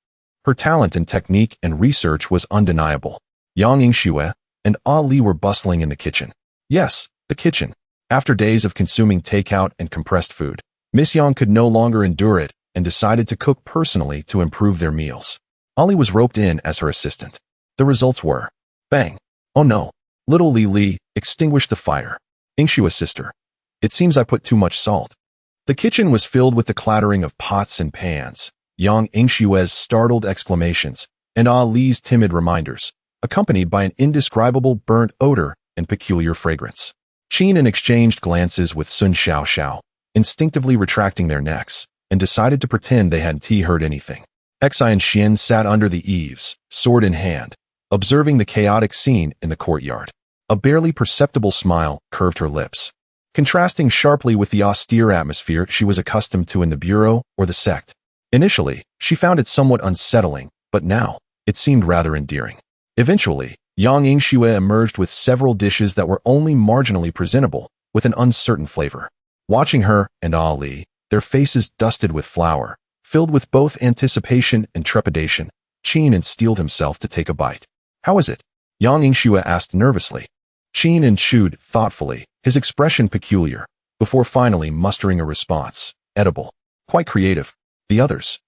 her talent in technique and research was undeniable. Yang Yingxue and Ali were bustling in the kitchen. Yes, the kitchen. After days of consuming takeout and compressed food, Miss Yang could no longer endure it and decided to cook personally to improve their meals. Ali was roped in as her assistant. The results were, bang. Oh no. Little Li, extinguish the fire. Yingxue's sister. It seems I put too much salt. The kitchen was filled with the clattering of pots and pans, Yang Yingxue's startled exclamations, and Ali's timid reminders, accompanied by an indescribable burnt odor and peculiar fragrance. Qingming exchanged glances with Sun Xiaoxiao, instinctively retracting their necks, and decided to pretend they hadn't heard anything. Xi and Xian sat under the eaves, sword in hand, observing the chaotic scene in the courtyard. A barely perceptible smile curved her lips, contrasting sharply with the austere atmosphere she was accustomed to in the bureau or the sect. Initially, she found it somewhat unsettling, but now, it seemed rather endearing. Eventually, Yang Yingxue emerged with several dishes that were only marginally presentable, with an uncertain flavor. Watching her and Ali, their faces dusted with flour, filled with both anticipation and trepidation, Qingming steeled himself to take a bite. How is it? Yang Yingxue asked nervously. Qingming chewed thoughtfully, his expression peculiar, before finally mustering a response. Edible. Quite creative. The others.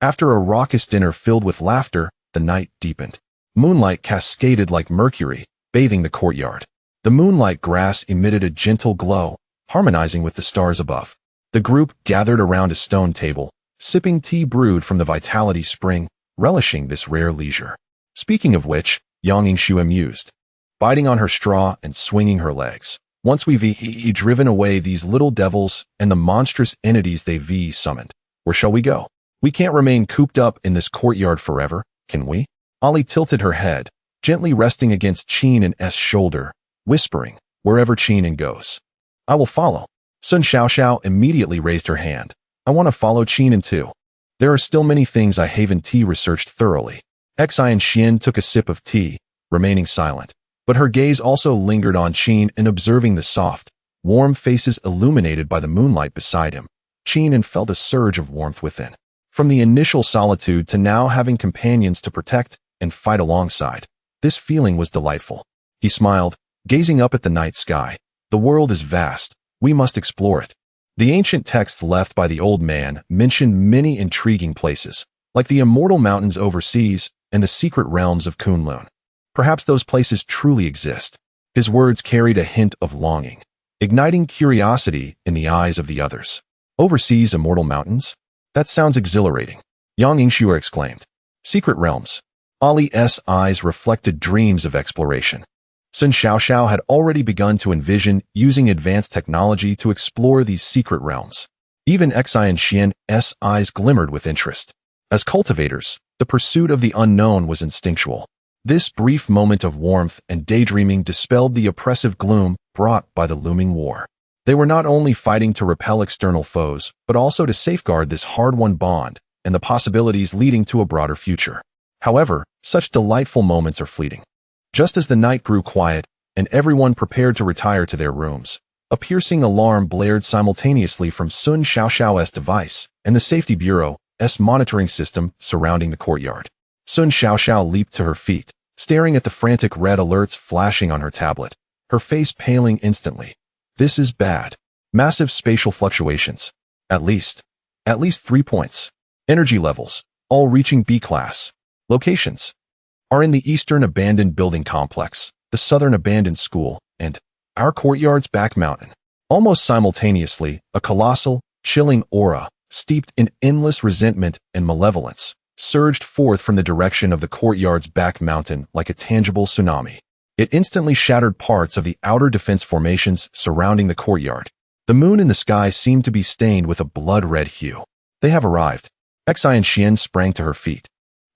After a raucous dinner filled with laughter, the night deepened. Moonlight cascaded like mercury, bathing the courtyard. The moonlight grass emitted a gentle glow, harmonizing with the stars above. The group gathered around a stone table, sipping tea brewed from the vitality spring, relishing this rare leisure. Speaking of which, Yang Yingxue mused, biting on her straw and swinging her legs. Once we've driven away these little devils and the monstrous entities they've summoned, where shall we go? We can't remain cooped up in this courtyard forever, can we? Ali tilted her head, gently resting against Qingming's shoulder, whispering, wherever Qingming goes, I will follow. Sun Xiaoxiao immediately raised her hand. I want to follow Qingming too. There are still many things I haven't researched thoroughly. Xi and Xian took a sip of tea, remaining silent, but her gaze also lingered on Qingming and observing the soft, warm faces illuminated by the moonlight beside him. Qingming felt a surge of warmth within. From the initial solitude to now having companions to protect and fight alongside, this feeling was delightful. He smiled, gazing up at the night sky. The world is vast. We must explore it. The ancient texts left by the old man mentioned many intriguing places, like the immortal mountains overseas and the secret realms of Kunloon. Perhaps those places truly exist. His words carried a hint of longing, igniting curiosity in the eyes of the others. Overseas immortal mountains? That sounds exhilarating. Yang Yingxue exclaimed. Secret realms. Ali's eyes reflected dreams of exploration. Sun Xiaoxiao had already begun to envision using advanced technology to explore these secret realms. Even Xi and Xian's eyes glimmered with interest. As cultivators, the pursuit of the unknown was instinctual. This brief moment of warmth and daydreaming dispelled the oppressive gloom brought by the looming war. They were not only fighting to repel external foes, but also to safeguard this hard-won bond and the possibilities leading to a broader future. However, such delightful moments are fleeting. Just as the night grew quiet and everyone prepared to retire to their rooms, a piercing alarm blared simultaneously from Sun Xiaoxiao's device and the Safety Bureau's monitoring system surrounding the courtyard. Sun Xiaoxiao leaped to her feet, staring at the frantic red alerts flashing on her tablet, her face paling instantly. This is bad. Massive spatial fluctuations. At least 3 points. Energy levels, all reaching B class. Locations are in the eastern abandoned building complex, the southern abandoned school, and our courtyard's back mountain. Almost simultaneously, a colossal, chilling aura, steeped in endless resentment and malevolence, surged forth from the direction of the courtyard's back mountain like a tangible tsunami. It instantly shattered parts of the outer defense formations surrounding the courtyard. The moon in the sky seemed to be stained with a blood-red hue. They have arrived. Xian Xian sprang to her feet.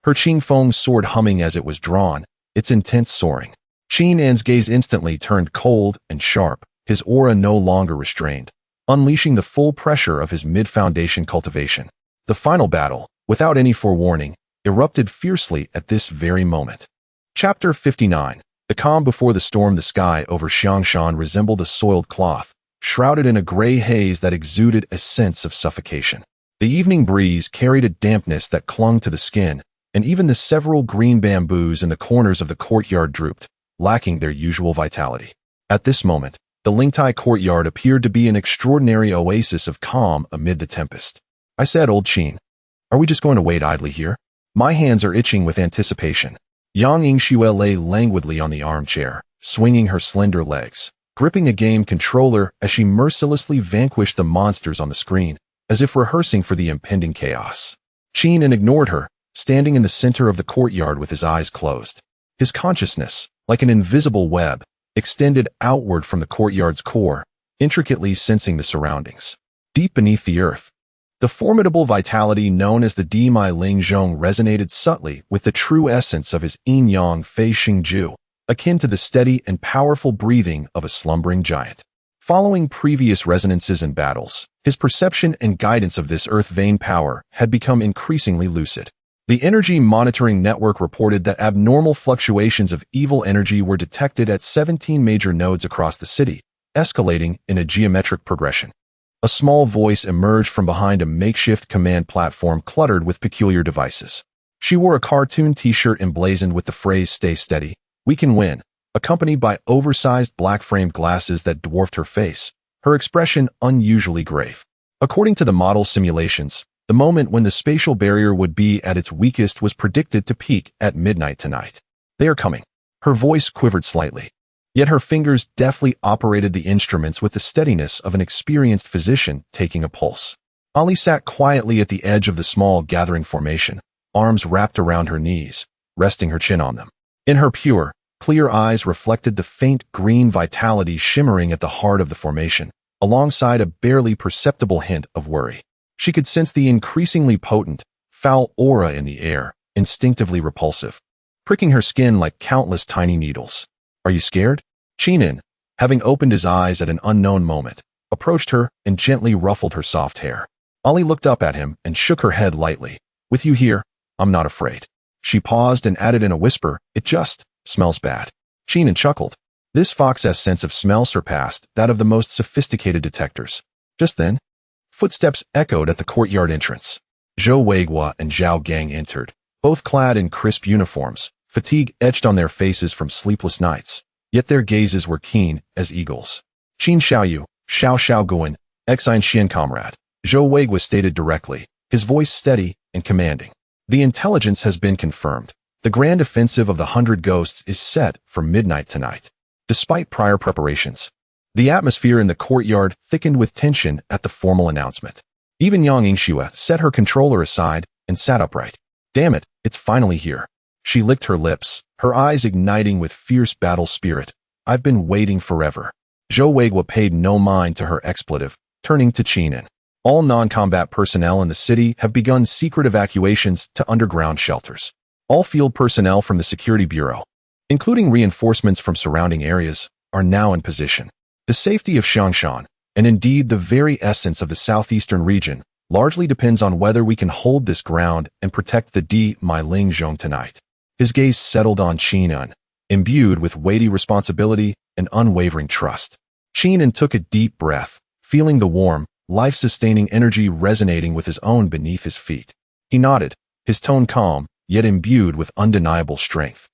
Her Qingfeng sword humming as it was drawn, its intent soaring. Qin An's gaze instantly turned cold and sharp, his aura no longer restrained, unleashing the full pressure of his mid-foundation cultivation. The final battle, without any forewarning, erupted fiercely at this very moment. Chapter 59. The calm before the storm. The sky over Xiangshan resembled a soiled cloth, shrouded in a gray haze that exuded a sense of suffocation. The evening breeze carried a dampness that clung to the skin, and even the several green bamboos in the corners of the courtyard drooped, lacking their usual vitality. At this moment, the Lingtai courtyard appeared to be an extraordinary oasis of calm amid the tempest. I said, "Old Qin, are we just going to wait idly here?" My hands are itching with anticipation. Yang Yingxue lay languidly on the armchair, swinging her slender legs, gripping a game controller as she mercilessly vanquished the monsters on the screen, as if rehearsing for the impending chaos. Qin ignored her, standing in the center of the courtyard with his eyes closed. His consciousness, like an invisible web, extended outward from the courtyard's core, intricately sensing the surroundings. Deep beneath the earth, the formidable vitality known as the Di Mai Ling Zhong resonated subtly with the true essence of his yin-yang fei xingju, akin to the steady and powerful breathing of a slumbering giant. Following previous resonances and battles, his perception and guidance of this earth vein power had become increasingly lucid. The Energy Monitoring Network reported that abnormal fluctuations of evil energy were detected at 17 major nodes across the city, escalating in a geometric progression. A small voice emerged from behind a makeshift command platform cluttered with peculiar devices. She wore a cartoon t-shirt emblazoned with the phrase "Stay steady, we can win," accompanied by oversized black-framed glasses that dwarfed her face, her expression unusually grave. According to the model simulations, the moment when the spatial barrier would be at its weakest was predicted to peak at midnight tonight. "They are coming." Her voice quivered slightly, yet her fingers deftly operated the instruments with the steadiness of an experienced physician taking a pulse. Ali sat quietly at the edge of the small gathering formation, arms wrapped around her knees, resting her chin on them. In her pure, clear eyes reflected the faint green vitality shimmering at the heart of the formation, alongside a barely perceptible hint of worry. She could sense the increasingly potent, foul aura in the air, instinctively repulsive, pricking her skin like countless tiny needles. "Are you scared?" Qin, having opened his eyes at an unknown moment, approached her and gently ruffled her soft hair. Ali looked up at him and shook her head lightly. "With you here, I'm not afraid." She paused and added in a whisper, "It just smells bad." Qin chuckled. This fox's sense of smell surpassed that of the most sophisticated detectors. Just then, footsteps echoed at the courtyard entrance. Zhou Weiguo and Zhao Gang entered, both clad in crisp uniforms, fatigue etched on their faces from sleepless nights, yet their gazes were keen as eagles. "Qin Xiaoyu, Xiao Xiaoguan, Xian Xian comrade," Zhou Weiguo stated directly, his voice steady and commanding. "The intelligence has been confirmed. The grand offensive of the 100 Ghosts is set for midnight tonight." Despite prior preparations, the atmosphere in the courtyard thickened with tension at the formal announcement. Even Yang Yingxue set her controller aside and sat upright. "Damn it, it's finally here." She licked her lips, her eyes igniting with fierce battle spirit. "I've been waiting forever." Zhou Weiguo paid no mind to her expletive, turning to Qin. "All non-combat personnel in the city have begun secret evacuations to underground shelters. All field personnel from the Security Bureau, including reinforcements from surrounding areas, are now in position. The safety of Xiangshan, and indeed the very essence of the southeastern region, largely depends on whether we can hold this ground and protect the Qingming Festival tonight. His gaze settled on Qingming, imbued with weighty responsibility and unwavering trust. Qingming took a deep breath, feeling the warm, life-sustaining energy resonating with his own beneath his feet. He nodded, his tone calm, yet imbued with undeniable strength.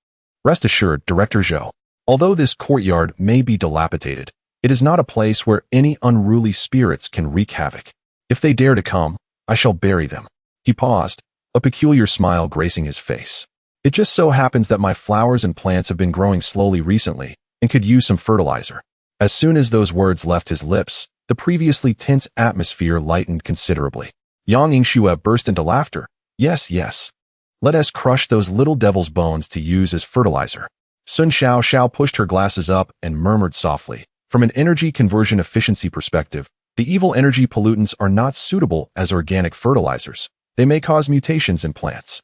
Rest assured, Director Zhou, although this courtyard may be dilapidated, it is not a place where any unruly spirits can wreak havoc. If they dare to come, I shall bury them. He paused, a peculiar smile gracing his face. It just so happens that my flowers and plants have been growing slowly recently and could use some fertilizer. As soon as those words left his lips, the previously tense atmosphere lightened considerably. Yang Yingxue burst into laughter. Yes, yes. Let us crush those little devil's bones to use as fertilizer. Sun Xiao pushed her glasses up and murmured softly. From an energy conversion efficiency perspective, the evil energy pollutants are not suitable as organic fertilizers. They may cause mutations in plants.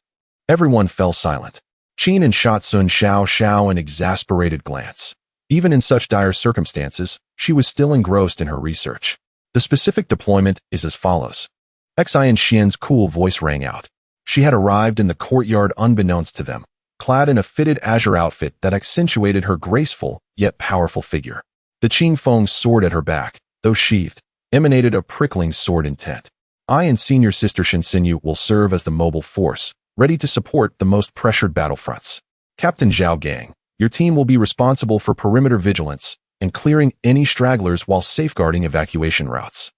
Everyone fell silent. Qingming shot Sun Xiao an exasperated glance. Even in such dire circumstances, she was still engrossed in her research. The specific deployment is as follows. Xian Xian's cool voice rang out. She had arrived in the courtyard unbeknownst to them, clad in a fitted azure outfit that accentuated her graceful yet powerful figure. The Qingfeng's sword at her back, though sheathed, emanated a prickling sword intent. I and senior sister Shinsinyu will serve as the mobile force, ready to support the most pressured battlefronts. Captain Zhao Gang, your team will be responsible for perimeter vigilance and clearing any stragglers while safeguarding evacuation routes.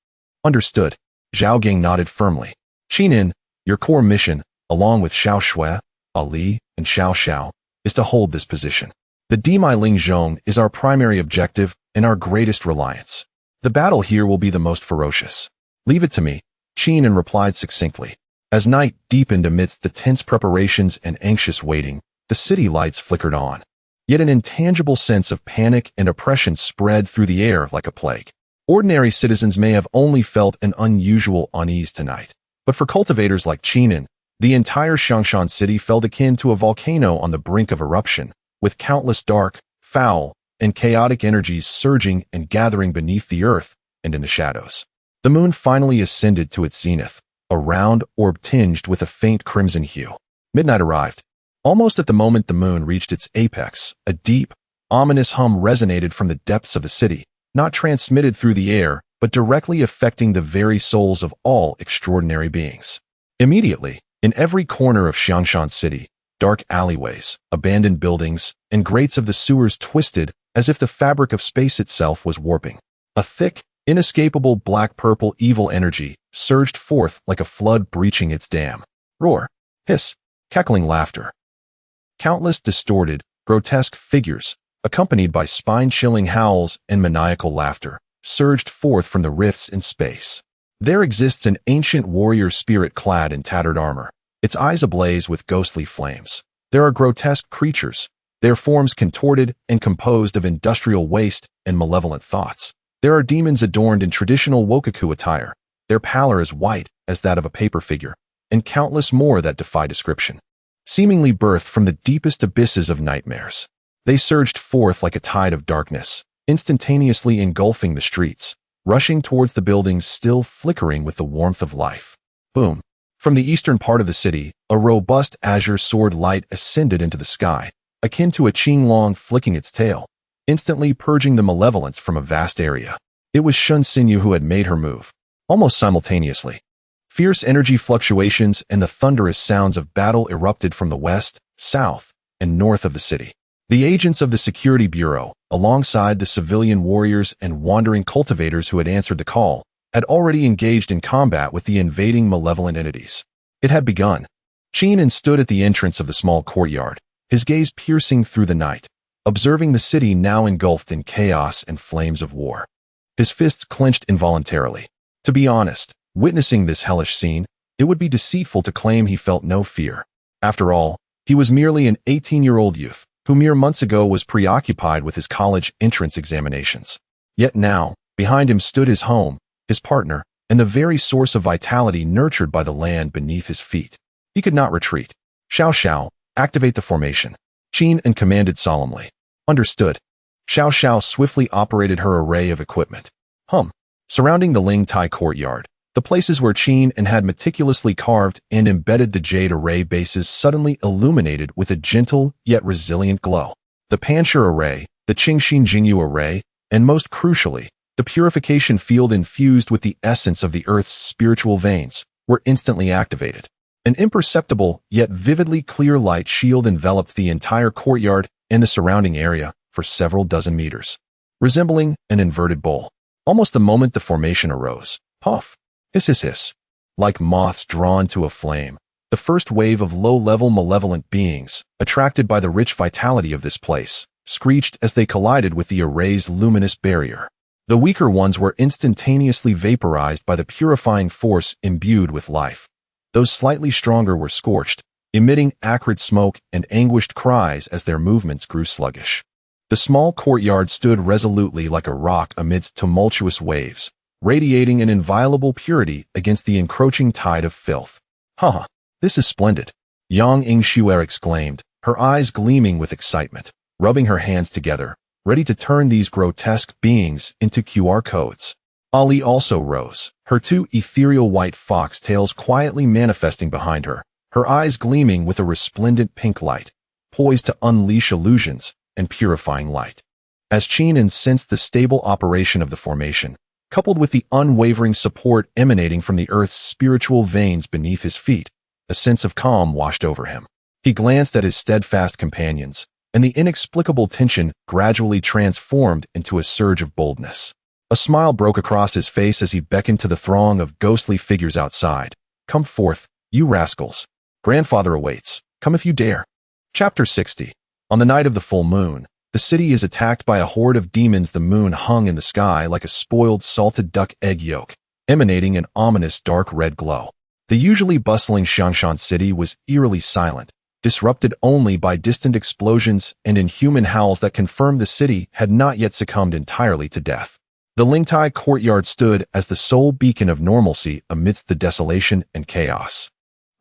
Understood. Zhao Gang nodded firmly. Qingming, your core mission, along with Xiao Shui, Ali, and Xiao, is to hold this position. The Qingming Festival is our primary objective and our greatest reliance. The battle here will be the most ferocious. Leave it to me, Qingming replied succinctly. As night deepened amidst the tense preparations and anxious waiting, the city lights flickered on. Yet an intangible sense of panic and oppression spread through the air like a plague. Ordinary citizens may have only felt an unusual unease tonight, but for cultivators like Qingming, the entire Xiangshan city felt akin to a volcano on the brink of eruption, with countless dark, foul, and chaotic energies surging and gathering beneath the earth and in the shadows. The moon finally ascended to its zenith, a round orb tinged with a faint crimson hue. Midnight arrived. Almost at the moment the moon reached its apex, a deep, ominous hum resonated from the depths of the city, not transmitted through the air, but directly affecting the very souls of all extraordinary beings. Immediately, in every corner of Xiangshan City, dark alleyways, abandoned buildings, and grates of the sewers twisted as if the fabric of space itself was warping. A thick, inescapable black-purple evil energy surged forth like a flood breaching its dam. Roar, hiss, cackling laughter. Countless distorted, grotesque figures, accompanied by spine-chilling howls and maniacal laughter, surged forth from the rifts in space. There exists an ancient warrior spirit clad in tattered armor, its eyes ablaze with ghostly flames. There are grotesque creatures, their forms contorted and composed of industrial waste and malevolent thoughts. There are demons adorned in traditional wokaku attire, their pallor as white as that of a paper figure, and countless more that defy description. Seemingly birthed from the deepest abysses of nightmares, they surged forth like a tide of darkness, instantaneously engulfing the streets, rushing towards the buildings still flickering with the warmth of life. Boom. From the eastern part of the city, a robust azure sword light ascended into the sky, akin to a qinglong flicking its tail, instantly purging the malevolence from a vast area. It was Shun Xinyu who had made her move. Almost simultaneously, fierce energy fluctuations and the thunderous sounds of battle erupted from the west, south, and north of the city. The agents of the Security Bureau, alongside the civilian warriors and wandering cultivators who had answered the call, had already engaged in combat with the invading malevolent entities. It had begun. Qingming stood at the entrance of the small courtyard, his gaze piercing through the night, observing the city now engulfed in chaos and flames of war. His fists clenched involuntarily. To be honest, witnessing this hellish scene, it would be deceitful to claim he felt no fear. After all, he was merely an 18-year-old youth, who mere months ago was preoccupied with his college entrance examinations. Yet now, behind him stood his home, his partner, and the very source of vitality nurtured by the land beneath his feet. He could not retreat. Xiao, activate the formation. Qingming commanded solemnly. Understood. Xiao swiftly operated her array of equipment. Surrounding the Ling Tai courtyard, The places where Qin and had meticulously carved and embedded the jade array bases suddenly illuminated with a gentle yet resilient glow. The Panshur array, the Qingxin Jingyu array, and most crucially, the purification field infused with the essence of the Earth's spiritual veins, were instantly activated. An imperceptible yet vividly clear light shield enveloped the entire courtyard and the surrounding area for several dozen meters, resembling an inverted bowl. Almost the moment the formation arose, puff, hiss hiss hiss, like moths drawn to a flame, the first wave of low-level malevolent beings, attracted by the rich vitality of this place, screeched as they collided with the array's luminous barrier. The weaker ones were instantaneously vaporized by the purifying force imbued with life. Those slightly stronger were scorched, emitting acrid smoke and anguished cries as their movements grew sluggish. The small courtyard stood resolutely like a rock amidst tumultuous waves, radiating an inviolable purity against the encroaching tide of filth. "Haha, this is splendid," Yang Yingxue exclaimed, her eyes gleaming with excitement, rubbing her hands together, ready to turn these grotesque beings into QR codes. Ali also rose, her two ethereal white fox tails quietly manifesting behind her, her eyes gleaming with a resplendent pink light, poised to unleash illusions and purifying light. As Qin sensed the stable operation of the formation, coupled with the unwavering support emanating from the Earth's spiritual veins beneath his feet, a sense of calm washed over him. He glanced at his steadfast companions, and the inexplicable tension gradually transformed into a surge of boldness. A smile broke across his face as he beckoned to the throng of ghostly figures outside. "Come forth, you rascals. Grandfather awaits. Come if you dare." Chapter 60. On the night of the full moon, the city is attacked by a horde of demons. The moon hung in the sky like a spoiled salted duck egg yolk, emanating an ominous dark red glow. The usually bustling Xiangshan city was eerily silent, disrupted only by distant explosions and inhuman howls that confirmed the city had not yet succumbed entirely to death. The Lingtai courtyard stood as the sole beacon of normalcy amidst the desolation and chaos,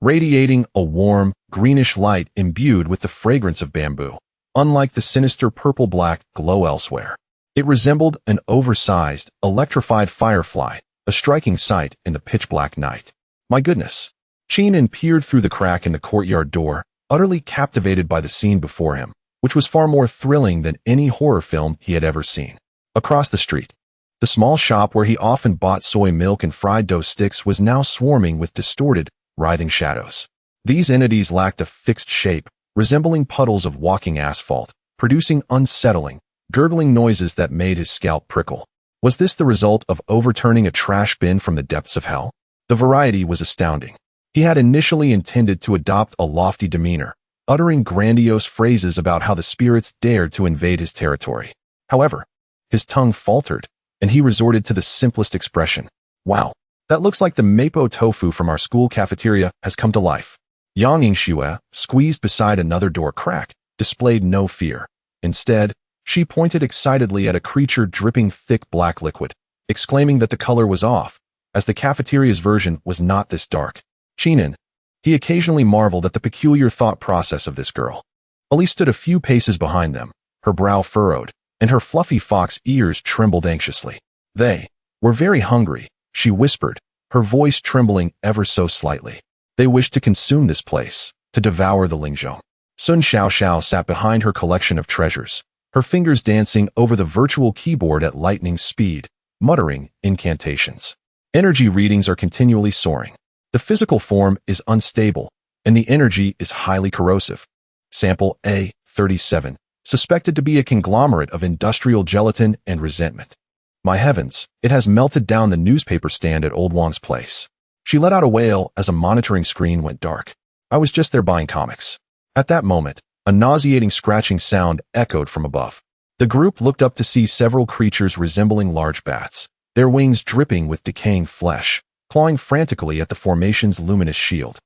radiating a warm, greenish light imbued with the fragrance of bamboo. Unlike the sinister purple-black glow elsewhere, it resembled an oversized, electrified firefly, a striking sight in the pitch-black night. "My goodness." Qin peered through the crack in the courtyard door, utterly captivated by the scene before him, which was far more thrilling than any horror film he had ever seen. Across the street, the small shop where he often bought soy milk and fried dough sticks was now swarming with distorted, writhing shadows. These entities lacked a fixed shape, resembling puddles of walking asphalt, producing unsettling, gurgling noises that made his scalp prickle. Was this the result of overturning a trash bin from the depths of hell? The variety was astounding. He had initially intended to adopt a lofty demeanor, uttering grandiose phrases about how the spirits dared to invade his territory. However, his tongue faltered, and he resorted to the simplest expression. "Wow, that looks like the mapo tofu from our school cafeteria has come to life." Yang Yingxue, squeezed beside another door crack, displayed no fear. Instead, she pointed excitedly at a creature dripping thick black liquid, exclaiming that the color was off, as the cafeteria's version was not this dark. Qin, he occasionally marveled at the peculiar thought process of this girl. Ali stood a few paces behind them, her brow furrowed, and her fluffy fox ears trembled anxiously. "They were very hungry," she whispered, her voice trembling ever so slightly. "They wished to consume this place, to devour the Lingzhou." Sun Xiaoxiao sat behind her collection of treasures, her fingers dancing over the virtual keyboard at lightning speed, muttering incantations. Energy readings are continually soaring. The physical form is unstable, and the energy is highly corrosive. Sample A37, suspected to be a conglomerate of industrial gelatin and resentment. My heavens, it has melted down the newspaper stand at Old Wang's place. She let out a wail as a monitoring screen went dark. I was just there buying comics. At that moment, a nauseating scratching sound echoed from above. The group looked up to see several creatures resembling large bats, their wings dripping with decaying flesh, clawing frantically at the formation's luminous shield,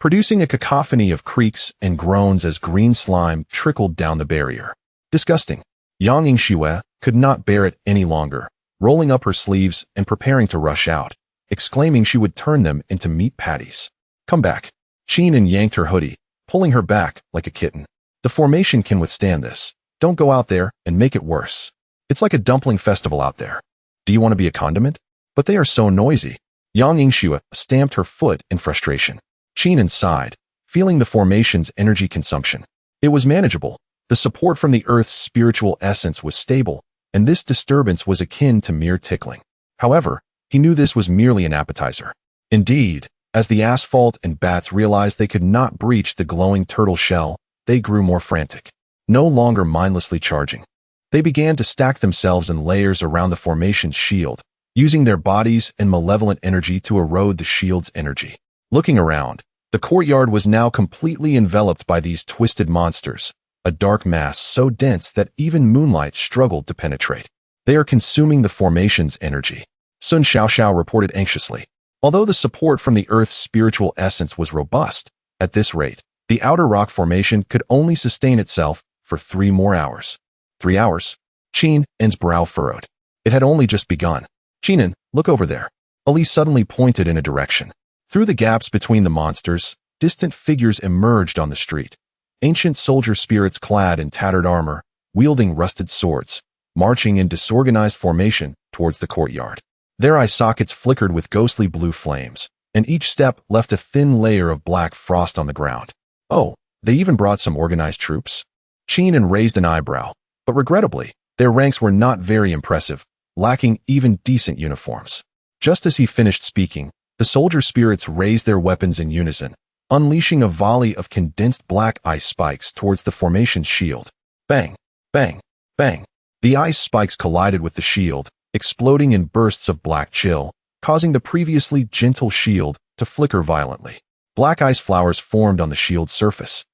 producing a cacophony of creaks and groans as green slime trickled down the barrier. Disgusting. Yang Yingxue could not bear it any longer, rolling up her sleeves and preparing to rush out, exclaiming she would turn them into meat patties. "Come back." Qin yanked her hoodie, pulling her back like a kitten. "The formation can withstand this. Don't go out there and make it worse. It's like a dumpling festival out there. Do you want to be a condiment? But they are so noisy." Yang Yingxue stamped her foot in frustration. Qingming sighed, feeling the formation's energy consumption. It was manageable. The support from the Earth's spiritual essence was stable, and this disturbance was akin to mere tickling. However, he knew this was merely an appetizer. Indeed, as the asphalt and bats realized they could not breach the glowing turtle shell, they grew more frantic. No longer mindlessly charging. They began to stack themselves in layers around the formation's shield, using their bodies and malevolent energy to erode the shield's energy. Looking around, the courtyard was now completely enveloped by these twisted monsters, a dark mass so dense that even moonlight struggled to penetrate. They are consuming the formation's energy, Sun Xiaoxiao reported anxiously. Although the support from the Earth's spiritual essence was robust, at this rate, the outer rock formation could only sustain itself for 3 more hours. 3 hours? Qingming's brow furrowed. It had only just begun. Qingming, look over there. Ali suddenly pointed in a direction. Through the gaps between the monsters, distant figures emerged on the street. Ancient soldier spirits clad in tattered armor, wielding rusted swords, marching in disorganized formation towards the courtyard. Their eye sockets flickered with ghostly blue flames, and each step left a thin layer of black frost on the ground. Oh, they even brought some organized troops? Qingming raised an eyebrow, but regrettably, their ranks were not very impressive, lacking even decent uniforms. Just as he finished speaking, the soldier spirits raised their weapons in unison, unleashing a volley of condensed black ice spikes towards the formation's shield. Bang, bang, bang. The ice spikes collided with the shield, exploding in bursts of black chill, causing the previously gentle shield to flicker violently. Black ice flowers formed on the shield's surface,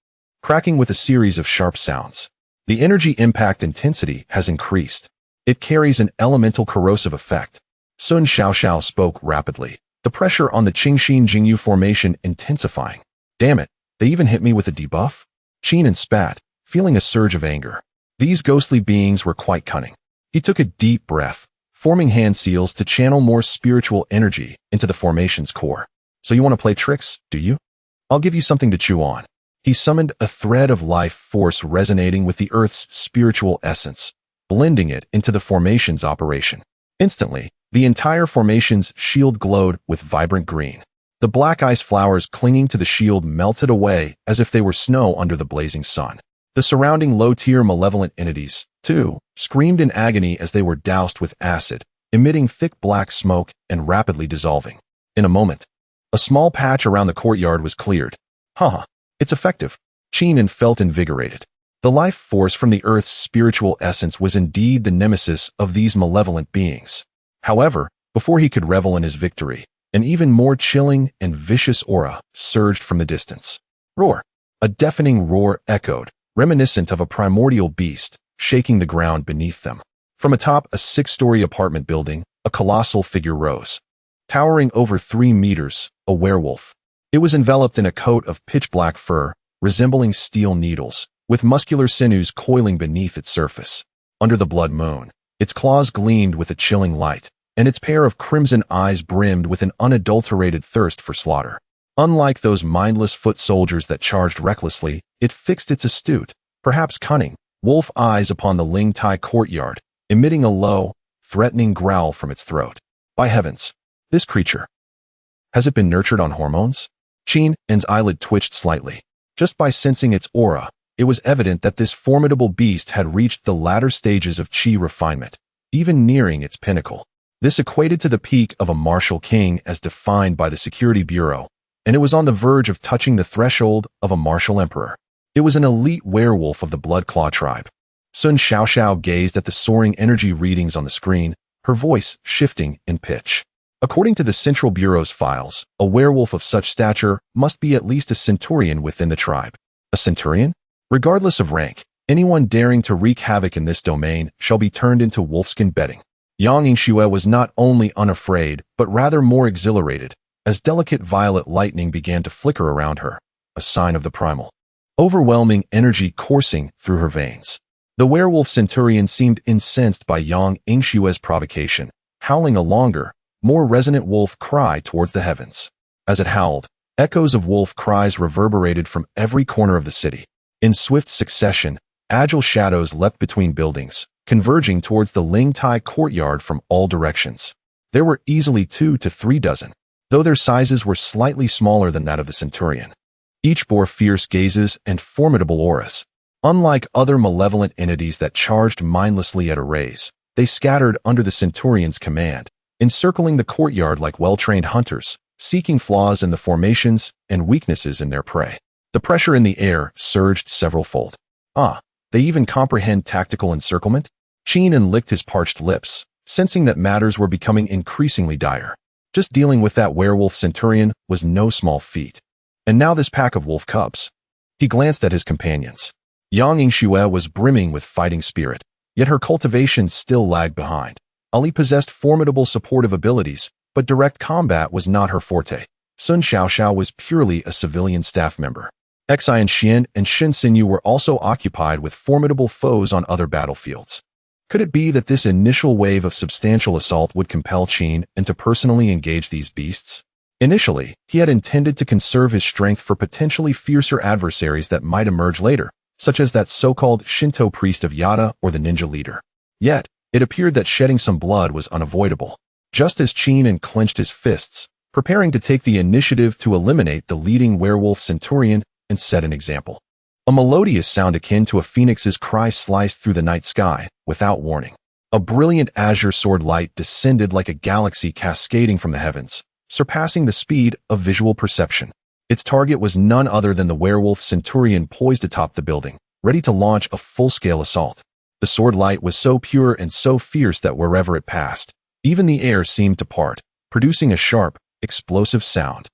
cracking with a series of sharp sounds. The energy impact intensity has increased. It carries an elemental corrosive effect. Sun Xiaoxiao spoke rapidly, the pressure on the Qingxin Jingyu formation intensifying. Damn it, they even hit me with a debuff? Qingming spat, feeling a surge of anger. These ghostly beings were quite cunning. He took a deep breath, forming hand seals to channel more spiritual energy into the formation's core. So you want to play tricks, do you? I'll give you something to chew on. He summoned a thread of life force resonating with the Earth's spiritual essence, blending it into the formation's operation. Instantly, the entire formation's shield glowed with vibrant green. The black ice flowers clinging to the shield melted away as if they were snow under the blazing sun. The surrounding low-tier malevolent entities, too, screamed in agony as they were doused with acid, emitting thick black smoke and rapidly dissolving. In a moment, a small patch around the courtyard was cleared. Haha, it's effective. Qingming felt invigorated. The life force from the Earth's spiritual essence was indeed the nemesis of these malevolent beings. However, before he could revel in his victory, an even more chilling and vicious aura surged from the distance. Roar! A deafening roar echoed, reminiscent of a primordial beast, shaking the ground beneath them. From atop a 6-story apartment building, a colossal figure rose. Towering over 3 meters, a werewolf. It was enveloped in a coat of pitch-black fur, resembling steel needles, with muscular sinews coiling beneath its surface. Under the blood moon, its claws gleamed with a chilling light, and its pair of crimson eyes brimmed with an unadulterated thirst for slaughter. Unlike those mindless foot soldiers that charged recklessly, it fixed its astute, perhaps cunning, wolf eyes upon the Ling Tai courtyard, emitting a low, threatening growl from its throat. By heavens, this creature. Has it been nurtured on hormones? Qingming's eyelid twitched slightly. Just by sensing its aura, it was evident that this formidable beast had reached the latter stages of qi refinement, even nearing its pinnacle. This equated to the peak of a martial king as defined by the Security Bureau, and it was on the verge of touching the threshold of a martial emperor. It was an elite werewolf of the Blood Claw tribe. Sun Xiaoxiao gazed at the soaring energy readings on the screen, her voice shifting in pitch. According to the Central Bureau's files, a werewolf of such stature must be at least a centurion within the tribe. A centurion? Regardless of rank, anyone daring to wreak havoc in this domain shall be turned into wolfskin bedding. Yang Yingxue was not only unafraid, but rather more exhilarated, as delicate violet lightning began to flicker around her, a sign of the primal, overwhelming energy coursing through her veins. The werewolf centurion seemed incensed by Yang Yingxue's provocation, howling a longer, more resonant wolf cry towards the heavens. As it howled, echoes of wolf cries reverberated from every corner of the city. In swift succession, agile shadows leapt between buildings, converging towards the Ling Tai courtyard from all directions. There were easily 2 to 3 dozen. though their sizes were slightly smaller than that of the Centurion. Each bore fierce gazes and formidable auras. Unlike other malevolent entities that charged mindlessly at arrays, they scattered under the Centurion's command, encircling the courtyard like well-trained hunters, seeking flaws in the formations and weaknesses in their prey. The pressure in the air surged several-fold. They even comprehend tactical encirclement? Qingming licked his parched lips, sensing that matters were becoming increasingly dire. Just dealing with that werewolf Centurion was no small feat. And now this pack of wolf cubs. He glanced at his companions. Yang Yingxue was brimming with fighting spirit, yet her cultivation still lagged behind. Ali possessed formidable supportive abilities, but direct combat was not her forte. Sun Xiaoxiao was purely a civilian staff member. Xian Xian and Shin Xinyu were also occupied with formidable foes on other battlefields. Could it be that this initial wave of substantial assault would compel Qin and to personally engage these beasts? Initially, he had intended to conserve his strength for potentially fiercer adversaries that might emerge later, such as that so-called Shinto priest of Yada or the ninja leader. Yet, it appeared that shedding some blood was unavoidable. Just as Qingming clenched his fists, preparing to take the initiative to eliminate the leading werewolf Centurion and set an example. A melodious sound akin to a phoenix's cry sliced through the night sky, without warning. A brilliant azure sword light descended like a galaxy cascading from the heavens, surpassing the speed of visual perception. Its target was none other than the werewolf Centurion poised atop the building, ready to launch a full-scale assault. The sword light was so pure and so fierce that wherever it passed, even the air seemed to part, producing a sharp, explosive sound.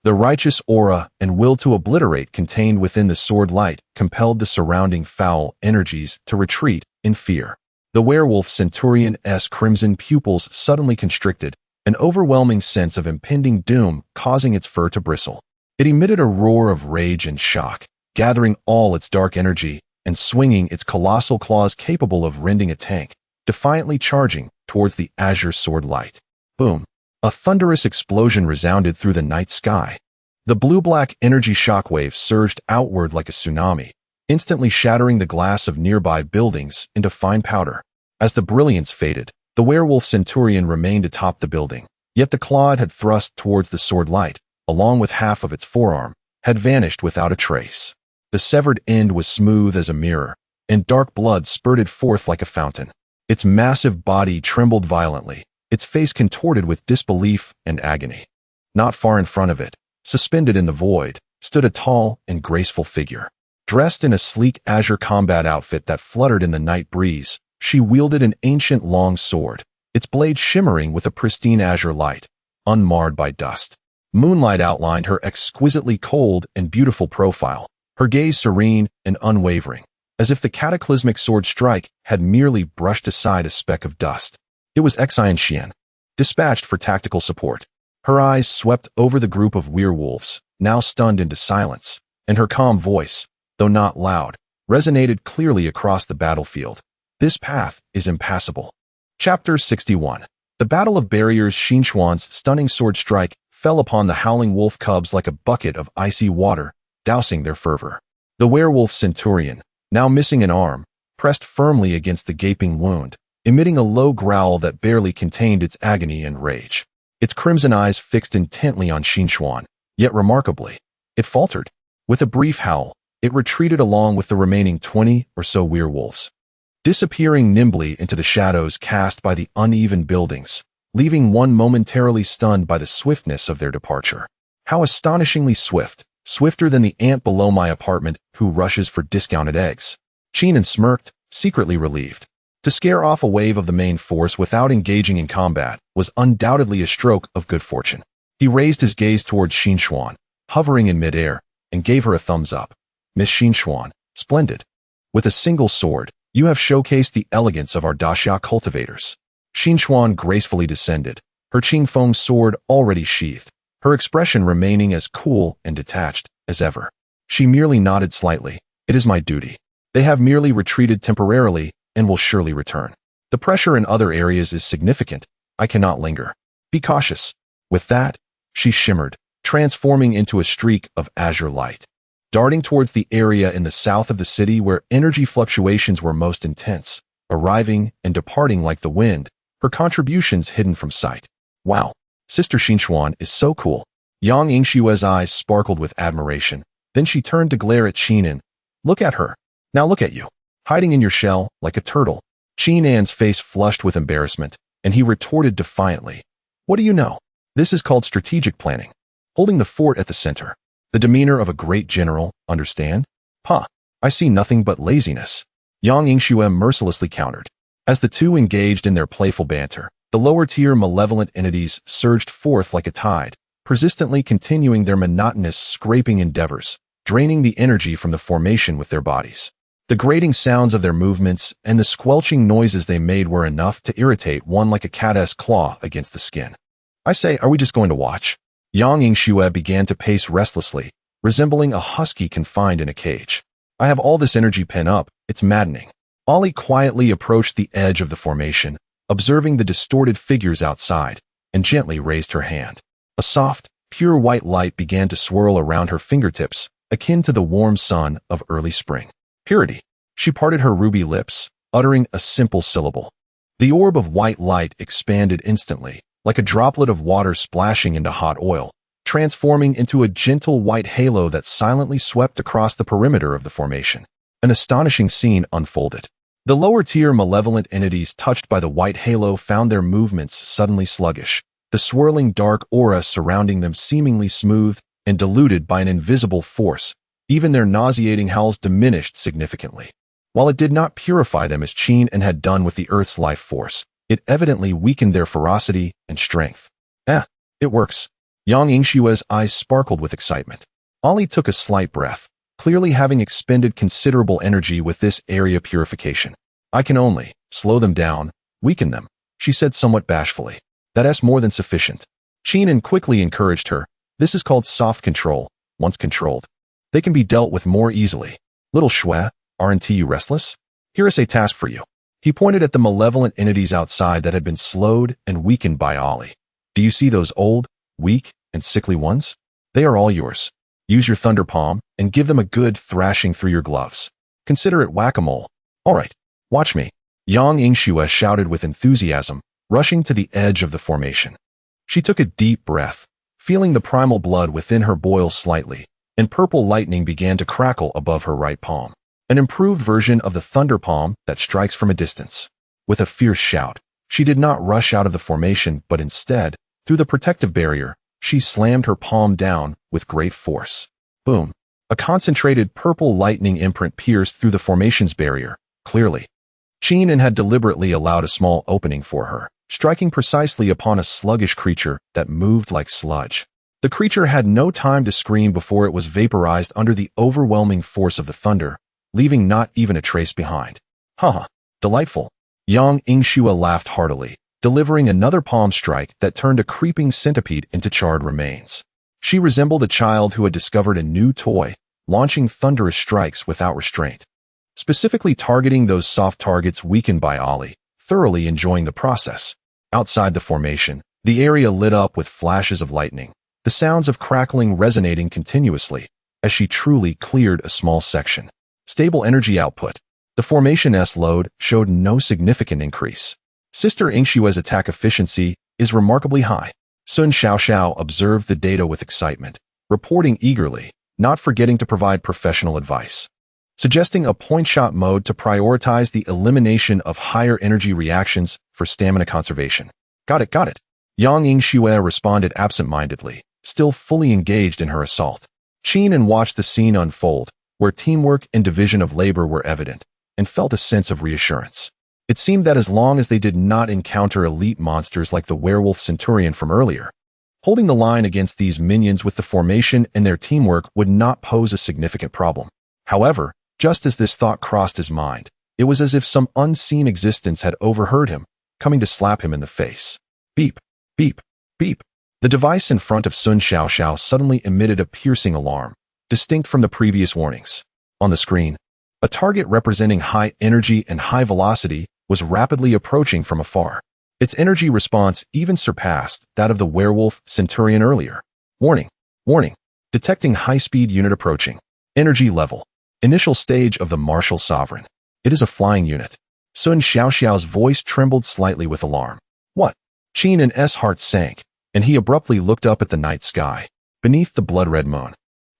The righteous aura and will to obliterate contained within the sword light compelled the surrounding foul energies to retreat in fear. The werewolf Centurion's crimson pupils suddenly constricted, an overwhelming sense of impending doom causing its fur to bristle. It emitted a roar of rage and shock, gathering all its dark energy and swinging its colossal claws capable of rending a tank, defiantly charging towards the azure sword light. Boom! A thunderous explosion resounded through the night sky. The blue-black energy shockwave surged outward like a tsunami, instantly shattering the glass of nearby buildings into fine powder. As the brilliance faded, the werewolf Centurion remained atop the building, yet the claw it had thrust towards the sword light, along with half of its forearm, had vanished without a trace. The severed end was smooth as a mirror, and dark blood spurted forth like a fountain. Its massive body trembled violently, its face contorted with disbelief and agony. Not far in front of it, suspended in the void, stood a tall and graceful figure. Dressed in a sleek azure combat outfit that fluttered in the night breeze, she wielded an ancient long sword, its blade shimmering with a pristine azure light, unmarred by dust. Moonlight outlined her exquisitely cold and beautiful profile, her gaze serene and unwavering, as if the cataclysmic sword strike had merely brushed aside a speck of dust. It was Xian Xian, dispatched for tactical support. Her eyes swept over the group of werewolves, now stunned into silence, and her calm voice, though not loud, resonated clearly across the battlefield. This path is impassable. Chapter 61. The Battle of Barriers. Xinchuan's stunning sword strike fell upon the howling wolf cubs like a bucket of icy water, dousing their fervor. The werewolf Centurion, now missing an arm, pressed firmly against the gaping wound, emitting a low growl that barely contained its agony and rage. Its crimson eyes fixed intently on Xinchuan, yet remarkably, it faltered. With a brief howl, it retreated along with the remaining 20 or so werewolves, disappearing nimbly into the shadows cast by the uneven buildings, leaving one momentarily stunned by the swiftness of their departure. How astonishingly swift, swifter than the ant below my apartment who rushes for discounted eggs. Qingming smirked, secretly relieved. To scare off a wave of the main force without engaging in combat was undoubtedly a stroke of good fortune. He raised his gaze towards Xinchuan, hovering in midair, and gave her a thumbs up. Miss Xinchuan, splendid. With a single sword, you have showcased the elegance of our daxia cultivators. Xinchuan gracefully descended, her Qingfeng sword already sheathed, her expression remaining as cool and detached as ever. She merely nodded slightly. It is my duty. They have merely retreated temporarily and will surely return. The pressure in other areas is significant. I cannot linger. Be cautious. With that, she shimmered, transforming into a streak of azure light, darting towards the area in the south of the city where energy fluctuations were most intense, arriving and departing like the wind, her contributions hidden from sight. Wow! Sister Xinchuan is so cool. Yang Yingxue's eyes sparkled with admiration. Then she turned to glare at Qinan. Look at her. Now look at you. Hiding in your shell, like a turtle. Qinan's face flushed with embarrassment, and he retorted defiantly. What do you know? This is called strategic planning. Holding the fort at the center. The demeanor of a great general, understand? I see nothing but laziness. Yang Yingxue mercilessly countered. As the two engaged in their playful banter, the lower-tier malevolent entities surged forth like a tide, persistently continuing their monotonous scraping endeavors, draining the energy from the formation with their bodies. The grating sounds of their movements and the squelching noises they made were enough to irritate one like a cat's claw against the skin. I say, are we just going to watch? Yang Yingxue began to pace restlessly, resembling a husky confined in a cage. I have all this energy pent up, it's maddening. Ollie quietly approached the edge of the formation, observing the distorted figures outside, and gently raised her hand. A soft, pure white light began to swirl around her fingertips, akin to the warm sun of early spring. Purity. She parted her ruby lips, uttering a simple syllable. The orb of white light expanded instantly, like a droplet of water splashing into hot oil, transforming into a gentle white halo that silently swept across the perimeter of the formation. An astonishing scene unfolded. The lower-tier malevolent entities touched by the white halo found their movements suddenly sluggish, the swirling dark aura surrounding them seemingly smooth and diluted by an invisible force. Even their nauseating howls diminished significantly. While it did not purify them as Qin had done with the Earth's life force, it evidently weakened their ferocity and strength. It works. Yang Yingxue's eyes sparkled with excitement. Ollie took a slight breath, clearly having expended considerable energy with this area purification. I can only slow them down, weaken them, she said somewhat bashfully. That's more than sufficient. Qin quickly encouraged her. This is called soft control. Once controlled, they can be dealt with more easily. Little Shui, aren't you restless? Here is a task for you. He pointed at the malevolent entities outside that had been slowed and weakened by Ollie. Do you see those old, weak, and sickly ones? They are all yours. Use your thunder palm and give them a good thrashing through your gloves. Consider it whack-a-mole. All right, watch me. Yang Yingxue shouted with enthusiasm, rushing to the edge of the formation. She took a deep breath, feeling the primal blood within her boil slightly, and purple lightning began to crackle above her right palm. An improved version of the thunder palm that strikes from a distance. With a fierce shout, she did not rush out of the formation, but instead, through the protective barrier, she slammed her palm down with great force. Boom. A concentrated purple lightning imprint pierced through the formation's barrier, clearly. Qin had deliberately allowed a small opening for her, striking precisely upon a sluggish creature that moved like sludge. The creature had no time to scream before it was vaporized under the overwhelming force of the thunder, leaving not even a trace behind. Delightful. Yang Yingxue laughed heartily, delivering another palm strike that turned a creeping centipede into charred remains. She resembled a child who had discovered a new toy, launching thunderous strikes without restraint, specifically targeting those soft targets weakened by Ollie, thoroughly enjoying the process. Outside the formation, the area lit up with flashes of lightning, the sounds of crackling resonating continuously, as she truly cleared a small section. Stable energy output. The formation's load showed no significant increase. Sister Yingxue's attack efficiency is remarkably high. Sun Xiaoxiao observed the data with excitement, reporting eagerly, not forgetting to provide professional advice. Suggesting a point-shot mode to prioritize the elimination of higher energy reactions for stamina conservation. Got it. Yang Yingxue responded absent-mindedly, still fully engaged in her assault. Qin watched the scene unfold, where teamwork and division of labor were evident, and felt a sense of reassurance. It seemed that as long as they did not encounter elite monsters like the werewolf centurion from earlier, holding the line against these minions with the formation and their teamwork would not pose a significant problem. However, just as this thought crossed his mind, it was as if some unseen existence had overheard him, coming to slap him in the face. Beep, beep, beep. The device in front of Sun Xiaoxiao suddenly emitted a piercing alarm, distinct from the previous warnings. On the screen, a target representing high energy and high velocity was rapidly approaching from afar. Its energy response even surpassed that of the werewolf centurion earlier. Warning. Detecting high-speed unit approaching. Energy level. Initial stage of the martial sovereign. It is a flying unit. Sun Xiaoxiao's voice trembled slightly with alarm. What? Qin's heart sank, and he abruptly looked up at the night sky. Beneath the blood-red moon,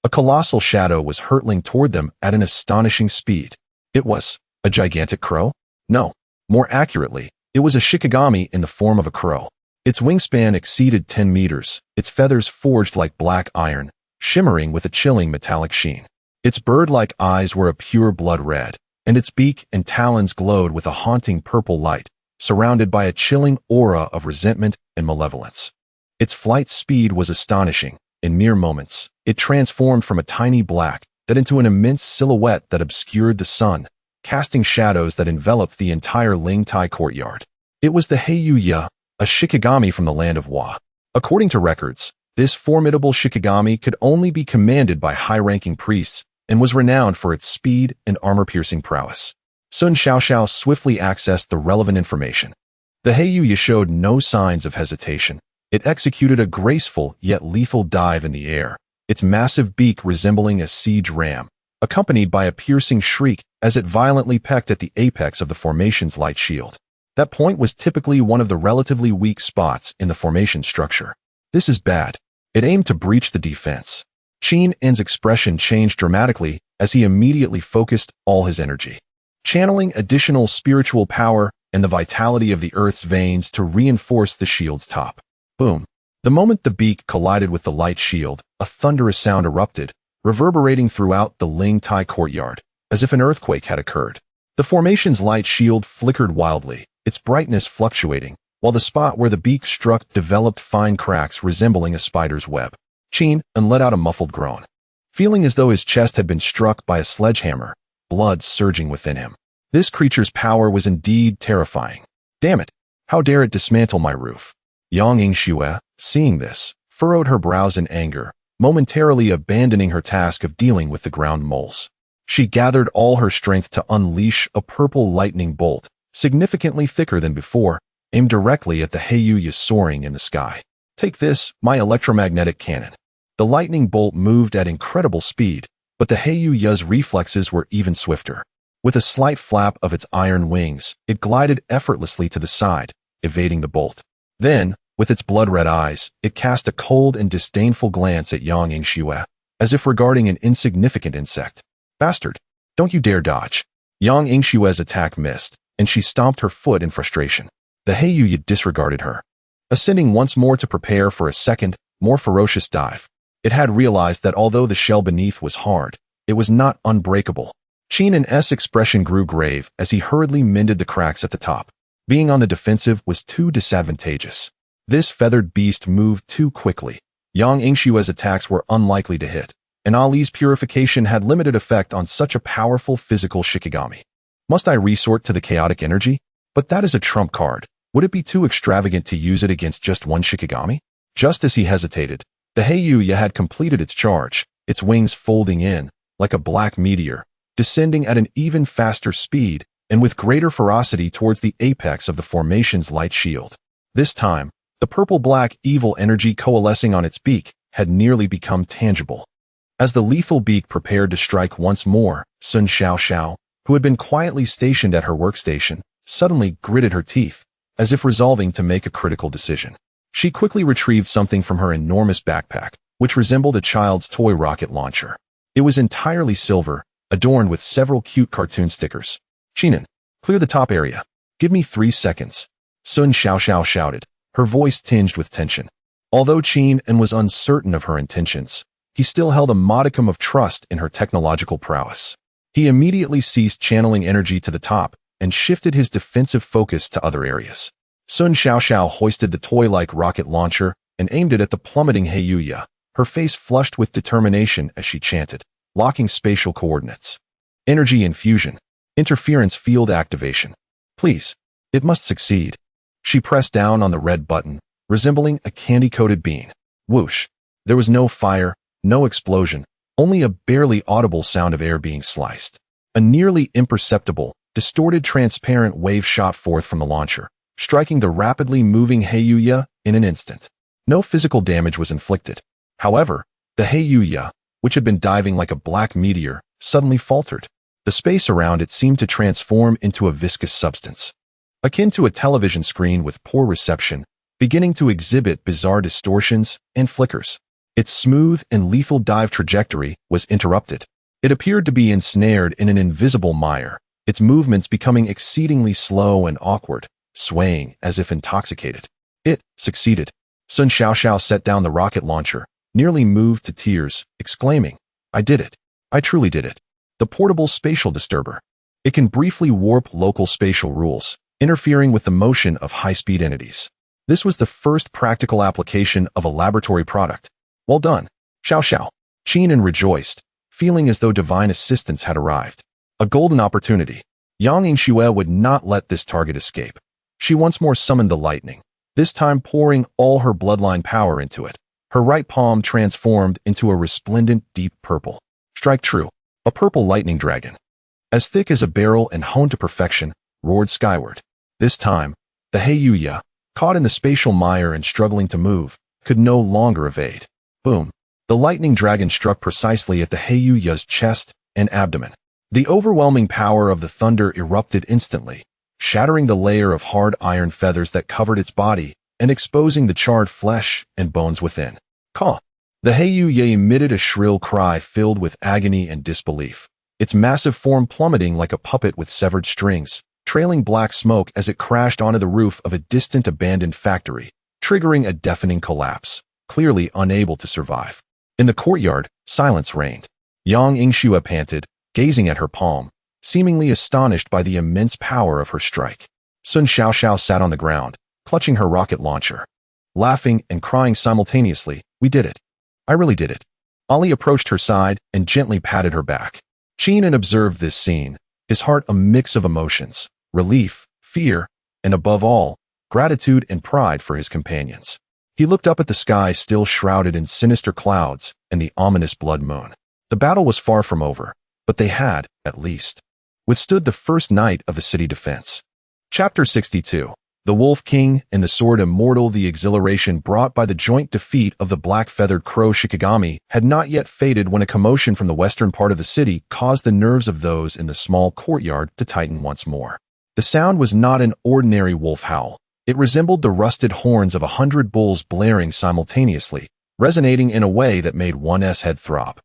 a colossal shadow was hurtling toward them at an astonishing speed. It was a gigantic crow? No. More accurately, it was a shikigami in the form of a crow. Its wingspan exceeded 10 meters, its feathers forged like black iron, shimmering with a chilling metallic sheen. Its bird-like eyes were a pure blood red, and its beak and talons glowed with a haunting purple light, surrounded by a chilling aura of resentment and malevolence. Its flight speed was astonishing. In mere moments, it transformed from a tiny black that into an immense silhouette that obscured the sun, casting shadows that enveloped the entire Lingtai courtyard. It was the Heiyuya, a shikigami from the land of Wa. According to records, this formidable shikigami could only be commanded by high-ranking priests and was renowned for its speed and armor-piercing prowess. Sun Xiaoxiao swiftly accessed the relevant information. The Heiyuya showed no signs of hesitation. It executed a graceful yet lethal dive in the air, its massive beak resembling a siege ram, accompanied by a piercing shriek as it violently pecked at the apex of the formation's light shield. That point was typically one of the relatively weak spots in the formation structure. This is bad. It aimed to breach the defense. Qin En's expression changed dramatically as he immediately focused all his energy, channeling additional spiritual power and the vitality of the Earth's veins to reinforce the shield's top. Boom. The moment the beak collided with the light shield, a thunderous sound erupted, reverberating throughout the Lingtai courtyard, as if an earthquake had occurred. The formation's light shield flickered wildly, its brightness fluctuating, while the spot where the beak struck developed fine cracks resembling a spider's web. Qin En let out a muffled groan, feeling as though his chest had been struck by a sledgehammer, blood surging within him. This creature's power was indeed terrifying. Damn it! How dare it dismantle my roof? Yang Yingxue, seeing this, furrowed her brows in anger, momentarily abandoning her task of dealing with the ground moles. She gathered all her strength to unleash a purple lightning bolt, significantly thicker than before, aimed directly at the Heiyuya soaring in the sky. Take this, my electromagnetic cannon. The lightning bolt moved at incredible speed, but the Heiyuya's reflexes were even swifter. With a slight flap of its iron wings, it glided effortlessly to the side, evading the bolt. Then, with its blood-red eyes, it cast a cold and disdainful glance at Yang Yingxue, as if regarding an insignificant insect. Bastard! Don't you dare dodge! Yang Yingxue's attack missed, and she stomped her foot in frustration. The Heiyuya disregarded her, ascending once more to prepare for a second, more ferocious dive. It had realized that although the shell beneath was hard, it was not unbreakable. Qin En's expression grew grave as he hurriedly mended the cracks at the top. Being on the defensive was too disadvantageous. This feathered beast moved too quickly. Yang Yingxue's attacks were unlikely to hit, and Ali's purification had limited effect on such a powerful physical shikigami. Must I resort to the chaotic energy? But that is a trump card. Would it be too extravagant to use it against just one shikigami? Just as he hesitated, the Heiyuya had completed its charge, its wings folding in, like a black meteor, descending at an even faster speed and with greater ferocity towards the apex of the formation's light shield. This time, the purple-black evil energy coalescing on its beak had nearly become tangible. As the lethal beak prepared to strike once more, Sun Xiaoxiao, who had been quietly stationed at her workstation, suddenly gritted her teeth, as if resolving to make a critical decision. She quickly retrieved something from her enormous backpack, which resembled a child's toy rocket launcher. It was entirely silver, adorned with several cute cartoon stickers. Qin En, clear the top area. Give me 3 seconds. Sun Xiaoxiao shouted, her voice tinged with tension. Although Qin En was uncertain of her intentions, he still held a modicum of trust in her technological prowess. He immediately ceased channeling energy to the top and shifted his defensive focus to other areas. Sun Xiaoxiao hoisted the toy-like rocket launcher and aimed it at the plummeting Heiyuya, her face flushed with determination as she chanted, locking spatial coordinates. Energy infusion. Interference field activation. Please. It must succeed. She pressed down on the red button, resembling a candy-coated bean. Whoosh. There was no fire, no explosion, only a barely audible sound of air being sliced. A nearly imperceptible, distorted transparent wave shot forth from the launcher, striking the rapidly moving Heiyuya in an instant. No physical damage was inflicted. However, the Heiyuya, which had been diving like a black meteor, suddenly faltered. The space around it seemed to transform into a viscous substance. Akin to a television screen with poor reception, beginning to exhibit bizarre distortions and flickers. Its smooth and lethal dive trajectory was interrupted. It appeared to be ensnared in an invisible mire, its movements becoming exceedingly slow and awkward, swaying as if intoxicated. It succeeded. Sun Xiaoxiao set down the rocket launcher, nearly moved to tears, exclaiming, "I did it. I truly did it." The portable spatial disturber. It can briefly warp local spatial rules, interfering with the motion of high-speed entities. This was the first practical application of a laboratory product. Well done, Xiao. Qingming rejoiced, feeling as though divine assistance had arrived. A golden opportunity. Yang Yingxue would not let this target escape. She once more summoned the lightning, this time pouring all her bloodline power into it. Her right palm transformed into a resplendent deep purple. Strike true. A purple lightning dragon, as thick as a barrel and honed to perfection, roared skyward. This time, the Heiyuya, caught in the spatial mire and struggling to move, could no longer evade. Boom. The lightning dragon struck precisely at the Heiyuya's chest and abdomen. The overwhelming power of the thunder erupted instantly, shattering the layer of hard iron feathers that covered its body and exposing the charred flesh and bones within. Caw. The Heiyuya emitted a shrill cry filled with agony and disbelief, its massive form plummeting like a puppet with severed strings, trailing black smoke as it crashed onto the roof of a distant abandoned factory, triggering a deafening collapse, clearly unable to survive. In the courtyard, silence reigned. Yang Yingxue panted, gazing at her palm, seemingly astonished by the immense power of her strike. Sun Xiaoxiao sat on the ground, clutching her rocket launcher, laughing and crying simultaneously. "We did it. I really did it." Ali approached her side and gently patted her back. Qingming observed this scene, his heart a mix of emotions, relief, fear, and above all, gratitude and pride for his companions. He looked up at the sky still shrouded in sinister clouds and the ominous blood moon. The battle was far from over, but they had, at least, withstood the first night of the city defense. Chapter 62. The Wolf King and the Sword Immortal. The exhilaration brought by the joint defeat of the black-feathered crow Shikigami had not yet faded when a commotion from the western part of the city caused the nerves of those in the small courtyard to tighten once more. The sound was not an ordinary wolf howl. It resembled the rusted horns of 100 bulls blaring simultaneously, resonating in a way that made one's head throb.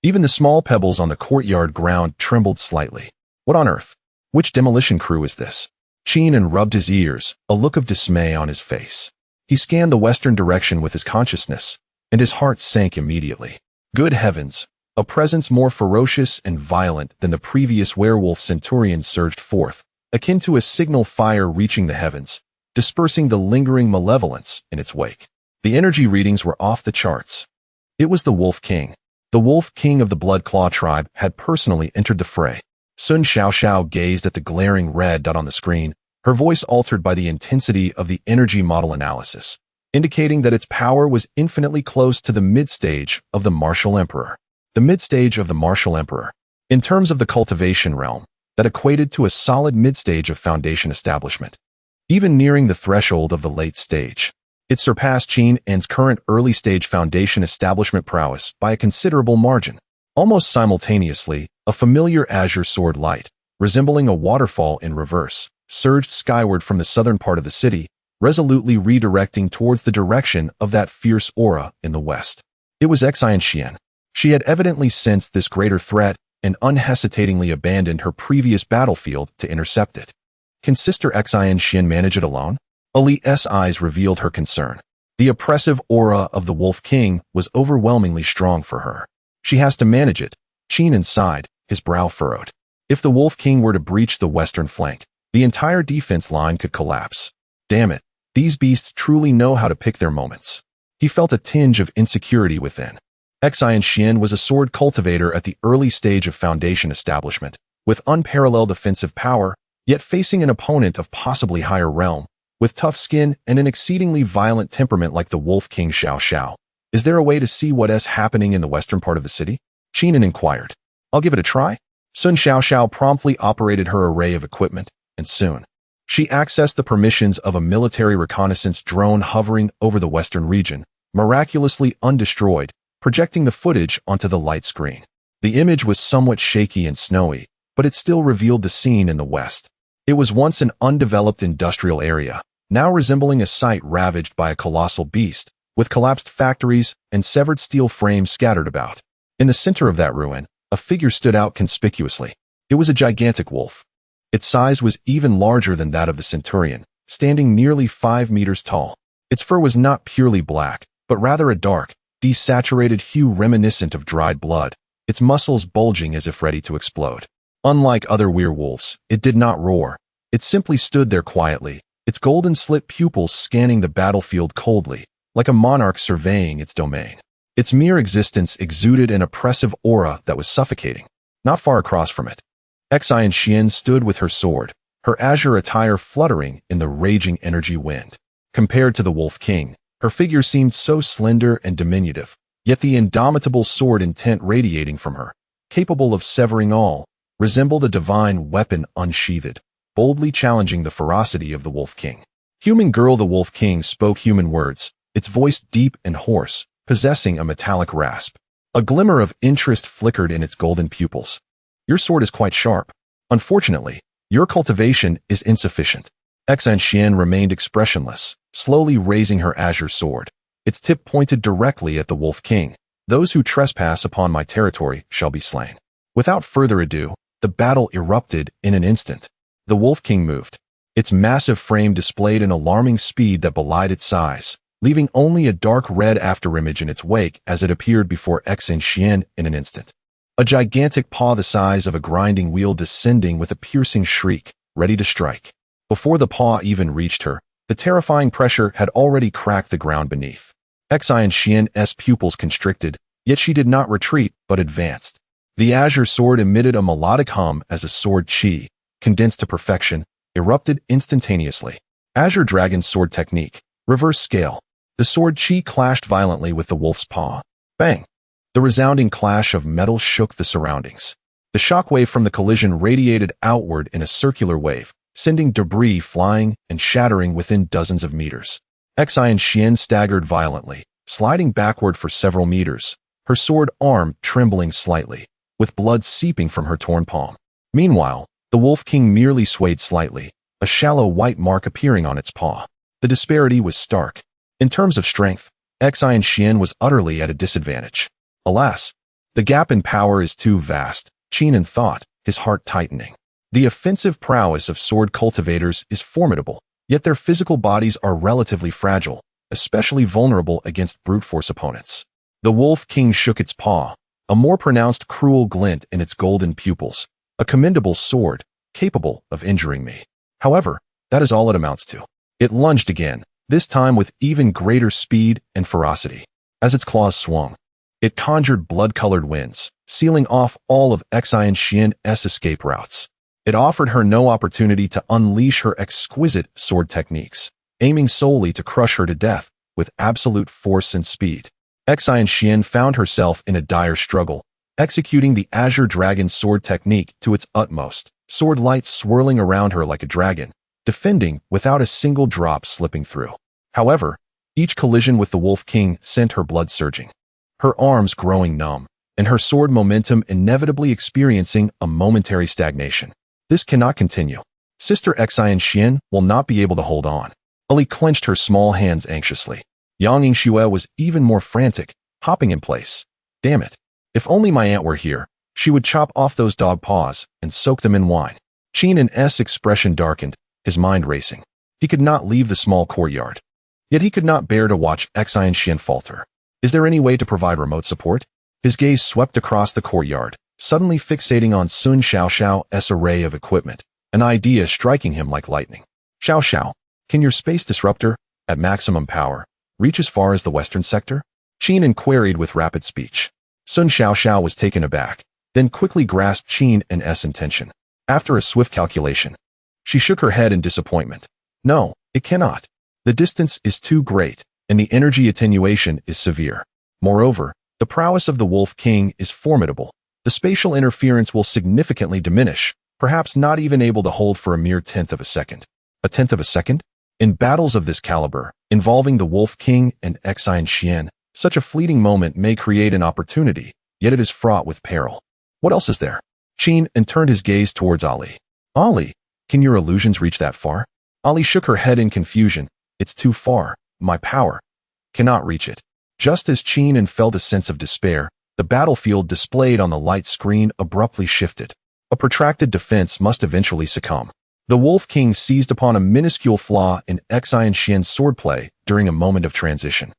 Even the small pebbles on the courtyard ground trembled slightly. What on earth? Which demolition crew is this? Qingming rubbed his ears, a look of dismay on his face. He scanned the western direction with his consciousness, and his heart sank immediately. Good heavens! A presence more ferocious and violent than the previous werewolf centurion surged forth, akin to a signal fire reaching the heavens, dispersing the lingering malevolence in its wake. The energy readings were off the charts. It was the Wolf King. The Wolf King of the Blood Claw tribe had personally entered the fray. Sun Xiaoxiao gazed at the glaring red dot on the screen, her voice altered by the intensity of the energy model analysis, indicating that its power was infinitely close to the mid-stage of the Martial Emperor. The mid-stage of the Martial Emperor. In terms of the cultivation realm, that equated to a solid mid-stage of foundation establishment. Even nearing the threshold of the late stage, it surpassed Qingming's current early-stage foundation establishment prowess by a considerable margin. Almost simultaneously, a familiar azure sword light, resembling a waterfall in reverse, surged skyward from the southern part of the city, resolutely redirecting towards the direction of that fierce aura in the west. It was Yang. She had evidently sensed this greater threat and unhesitatingly abandoned her previous battlefield to intercept it. Can Sister Yang manage it alone? Ali's eyes revealed her concern. The oppressive aura of the Wolf King was overwhelmingly strong for her. She has to manage it. Qingming sighed, his brow furrowed. If the Wolf King were to breach the western flank, the entire defense line could collapse. Damn it, these beasts truly know how to pick their moments. He felt a tinge of insecurity within. Yang was a sword cultivator at the early stage of foundation establishment, with unparalleled offensive power, yet facing an opponent of possibly higher realm, with tough skin and an exceedingly violent temperament like the Wolf King Xiao. Is there a way to see what is happening in the western part of the city? Qingming inquired. I'll give it a try. Sun Xiaoxiao promptly operated her array of equipment, and soon, she accessed the permissions of a military reconnaissance drone hovering over the western region, miraculously undestroyed, projecting the footage onto the light screen. The image was somewhat shaky and snowy, but it still revealed the scene in the west. It was once an undeveloped industrial area, now resembling a site ravaged by a colossal beast, with collapsed factories and severed steel frames scattered about. In the center of that ruin, a figure stood out conspicuously. It was a gigantic wolf. Its size was even larger than that of the centurion, standing nearly 5 meters tall. Its fur was not purely black, but rather a dark, desaturated hue reminiscent of dried blood, its muscles bulging as if ready to explode. Unlike other werewolves, it did not roar. It simply stood there quietly, its golden slit pupils scanning the battlefield coldly, like a monarch surveying its domain. Its mere existence exuded an oppressive aura that was suffocating. Not far across from it, Yingxue stood with her sword, her azure attire fluttering in the raging energy wind. Compared to the Wolf King, her figure seemed so slender and diminutive, yet the indomitable sword intent radiating from her, capable of severing all, resembled a divine weapon unsheathed, boldly challenging the ferocity of the Wolf King. Human girl, the Wolf King spoke human words, its voice deep and hoarse, possessing a metallic rasp. A glimmer of interest flickered in its golden pupils. Your sword is quite sharp. Unfortunately, your cultivation is insufficient. Yingxue remained expressionless, slowly raising her azure sword. Its tip pointed directly at the Wolf King. Those who trespass upon my territory shall be slain. Without further ado, the battle erupted in an instant. The Wolf King moved. Its massive frame displayed an alarming speed that belied its size, leaving only a dark red afterimage in its wake as it appeared before Yingxue in an instant. A gigantic paw the size of a grinding wheel descending with a piercing shriek, ready to strike. Before the paw even reached her, the terrifying pressure had already cracked the ground beneath. Yingxue's pupils constricted, yet she did not retreat but advanced. The azure sword emitted a melodic hum as a sword chi, condensed to perfection, erupted instantaneously. Azure Dragon's sword technique, reverse scale. The sword chi clashed violently with the wolf's paw. Bang! The resounding clash of metal shook the surroundings. The shockwave from the collision radiated outward in a circular wave, sending debris flying and shattering within dozens of meters. Yingxue staggered violently, sliding backward for several meters, her sword arm trembling slightly, with blood seeping from her torn palm. Meanwhile, the Wolf King merely swayed slightly, a shallow white mark appearing on its paw. The disparity was stark. In terms of strength, Yingxue was utterly at a disadvantage. Alas, the gap in power is too vast, Qingming thought, his heart tightening. The offensive prowess of sword cultivators is formidable, yet their physical bodies are relatively fragile, especially vulnerable against brute force opponents. The Wolf King shook its paw, a more pronounced cruel glint in its golden pupils, a commendable sword, capable of injuring me. However, that is all it amounts to. It lunged again, this time with even greater speed and ferocity. As its claws swung, it conjured blood-colored winds, sealing off all of Yingxue's escape routes. It offered her no opportunity to unleash her exquisite sword techniques, aiming solely to crush her to death with absolute force and speed. Yingxue found herself in a dire struggle, executing the Azure Dragon sword technique to its utmost, sword lights swirling around her like a dragon, defending without a single drop slipping through. However, each collision with the Wolf King sent her blood surging, her arms growing numb, and her sword momentum inevitably experiencing a momentary stagnation. This cannot continue. Sister Yingxue will not be able to hold on. Ali clenched her small hands anxiously. Yang Yingxue was even more frantic, hopping in place. Damn it. If only my aunt were here, she would chop off those dog paws and soak them in wine. Qingming's expression darkened, his mind racing. He could not leave the small courtyard. Yet he could not bear to watch Yingxue falter. Is there any way to provide remote support? His gaze swept across the courtyard, suddenly fixating on Sun Xiaoxiao's array of equipment, an idea striking him like lightning. Xiao, can your space disruptor, at maximum power, reach as far as the western sector? Qingming queried with rapid speech. Sun Xiao was taken aback, then quickly grasped Qingming's intention. After a swift calculation, she shook her head in disappointment. No, it cannot. The distance is too great, and the energy attenuation is severe. Moreover, the prowess of the Wolf King is formidable. The spatial interference will significantly diminish, perhaps not even able to hold for a mere tenth of a second. A tenth of a second? In battles of this caliber, involving the Wolf King and Yingxue, such a fleeting moment may create an opportunity, yet it is fraught with peril. What else is there? Qingming turned his gaze towards Ali. Ali, can your illusions reach that far? Ali shook her head in confusion. It's too far. My power cannot reach it. Just as Qin felt a sense of despair, the battlefield displayed on the light screen abruptly shifted. A protracted defense must eventually succumb. The Wolf King seized upon a minuscule flaw in Yingxue's swordplay during a moment of transition.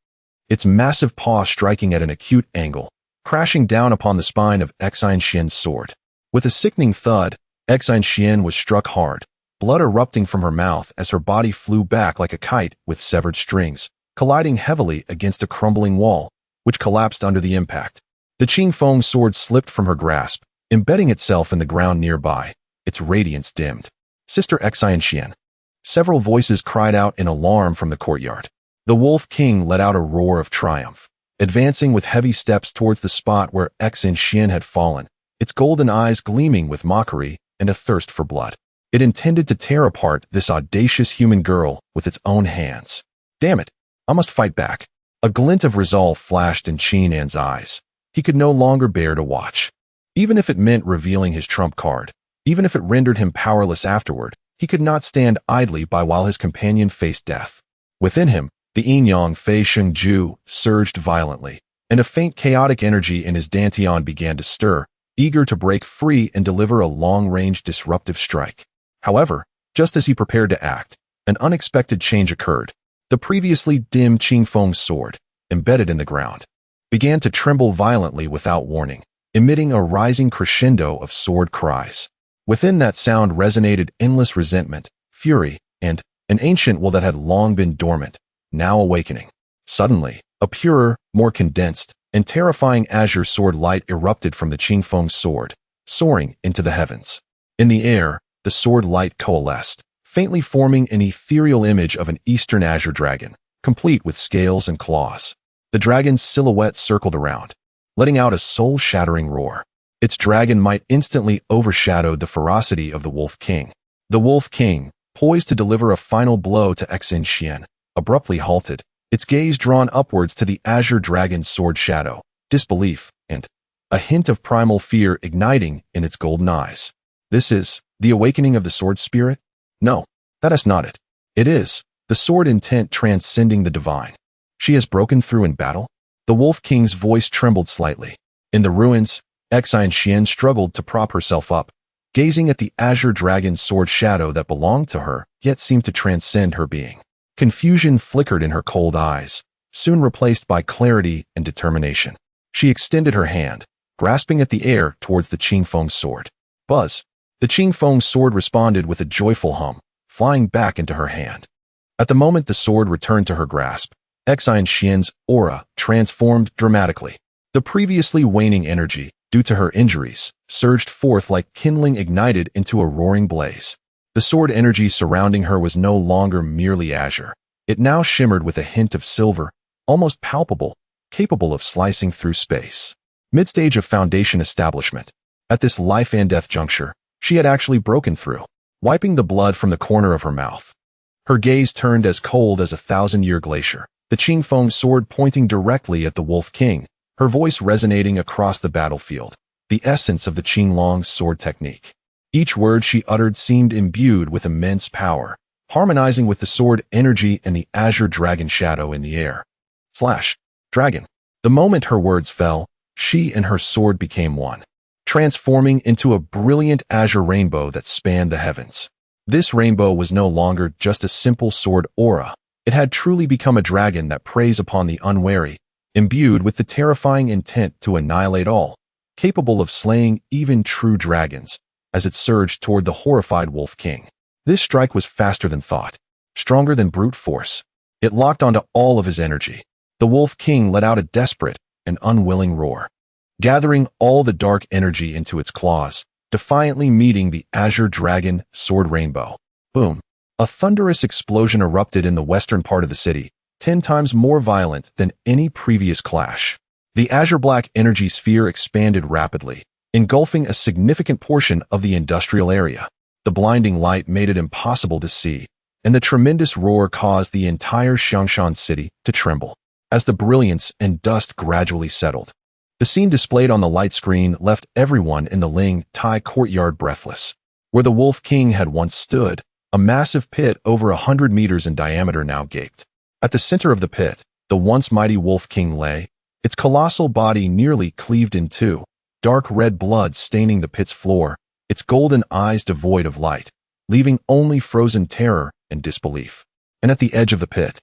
Its massive paw striking at an acute angle, crashing down upon the spine of Yingxue's sword. With a sickening thud, Yingxue was struck hard, blood erupting from her mouth as her body flew back like a kite with severed strings, colliding heavily against a crumbling wall, which collapsed under the impact. The Qingfeng sword slipped from her grasp, embedding itself in the ground nearby, its radiance dimmed. Sister Yingxue. Several voices cried out in alarm from the courtyard. The Wolf King let out a roar of triumph, advancing with heavy steps towards the spot where Yingxue had fallen, its golden eyes gleaming with mockery and a thirst for blood. It intended to tear apart this audacious human girl with its own hands. Damn it, I must fight back. A glint of resolve flashed in Qin's eyes. He could no longer bear to watch. Even if it meant revealing his trump card, even if it rendered him powerless afterward, he could not stand idly by while his companion faced death. Within him, the yin-yang fei shengju surged violently, and a faint chaotic energy in his dantian began to stir, eager to break free and deliver a long-range disruptive strike. However, just as he prepared to act, an unexpected change occurred. The previously dim Qingfeng sword, embedded in the ground, began to tremble violently without warning, emitting a rising crescendo of sword cries. Within that sound resonated endless resentment, fury, and an ancient will that had long been dormant, now awakening. Suddenly, a purer, more condensed, and terrifying azure sword light erupted from the Qingfeng sword, soaring into the heavens. In the air, the sword light coalesced, faintly forming an ethereal image of an eastern azure dragon, complete with scales and claws. The dragon's silhouette circled around, letting out a soul-shattering roar. Its dragon might instantly overshadowed the ferocity of the Wolf King. The Wolf King, poised to deliver a final blow to Yingxue, abruptly halted, its gaze drawn upwards to the azure dragon's sword shadow, disbelief, and a hint of primal fear igniting in its golden eyes. This is the awakening of the sword spirit? No, that is not it. It is the sword intent transcending the divine. She has broken through in battle? The Wolf King's voice trembled slightly. In the ruins, Yingxue struggled to prop herself up, gazing at the azure dragon's sword shadow that belonged to her, yet seemed to transcend her being. Confusion flickered in her cold eyes, soon replaced by clarity and determination. She extended her hand, grasping at the air towards the Qingfeng sword. Buzz! The Qingfeng sword responded with a joyful hum, flying back into her hand. At the moment the sword returned to her grasp, Yingxue's aura transformed dramatically. The previously waning energy, due to her injuries, surged forth like kindling ignited into a roaring blaze. The sword energy surrounding her was no longer merely azure. It now shimmered with a hint of silver, almost palpable, capable of slicing through space. Mid-stage of Foundation establishment. At this life and death juncture, she had actually broken through, wiping the blood from the corner of her mouth. Her gaze turned as cold as a 1,000-year glacier, the Qingfeng sword pointing directly at the Wolf King, her voice resonating across the battlefield, the essence of the Qinglong's sword technique. Each word she uttered seemed imbued with immense power, harmonizing with the sword energy and the azure dragon shadow in the air. Flash. Dragon. The moment her words fell, she and her sword became one, transforming into a brilliant azure rainbow that spanned the heavens. This rainbow was no longer just a simple sword aura. It had truly become a dragon that preys upon the unwary, imbued with the terrifying intent to annihilate all, capable of slaying even true dragons, as it surged toward the horrified Wolf King. This strike was faster than thought, stronger than brute force. It locked onto all of his energy. The Wolf King let out a desperate and unwilling roar, gathering all the dark energy into its claws, defiantly meeting the azure dragon sword rainbow. Boom! A thunderous explosion erupted in the western part of the city, 10 times more violent than any previous clash. The azure-black energy sphere expanded rapidly, engulfing a significant portion of the industrial area. The blinding light made it impossible to see, and the tremendous roar caused the entire Xiangshan city to tremble. As the brilliance and dust gradually settled, the scene displayed on the light screen left everyone in the Ling Tai courtyard breathless. Where the Wolf King had once stood, A massive pit over 100 meters in diameter now gaped. At the center of the pit, the once mighty Wolf King lay, its colossal body nearly cleaved in two, dark red blood staining the pit's floor, its golden eyes devoid of light, leaving only frozen terror and disbelief. And at the edge of the pit,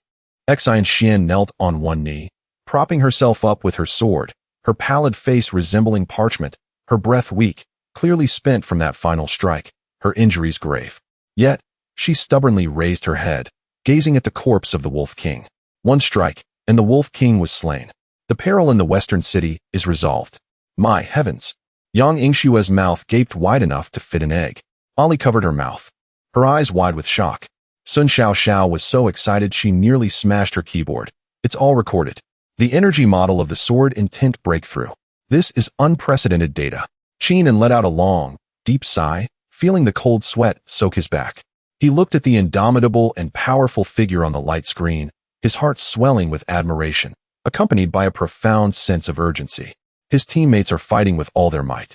Yang Yingxue knelt on one knee, propping herself up with her sword, her pallid face resembling parchment, her breath weak, clearly spent from that final strike, her injuries grave. Yet, she stubbornly raised her head, gazing at the corpse of the Wolf King. One strike, and the Wolf King was slain. The peril in the western city is resolved. My heavens! Yang Yingxue's mouth gaped wide enough to fit an egg. Ollie covered her mouth, her eyes wide with shock. Sun Xiao was so excited she nearly smashed her keyboard. It's all recorded. The energy model of the sword intent breakthrough. This is unprecedented data. Qingming let out a long, deep sigh, feeling the cold sweat soak his back. He looked at the indomitable and powerful figure on the light screen, his heart swelling with admiration, accompanied by a profound sense of urgency. His teammates are fighting with all their might,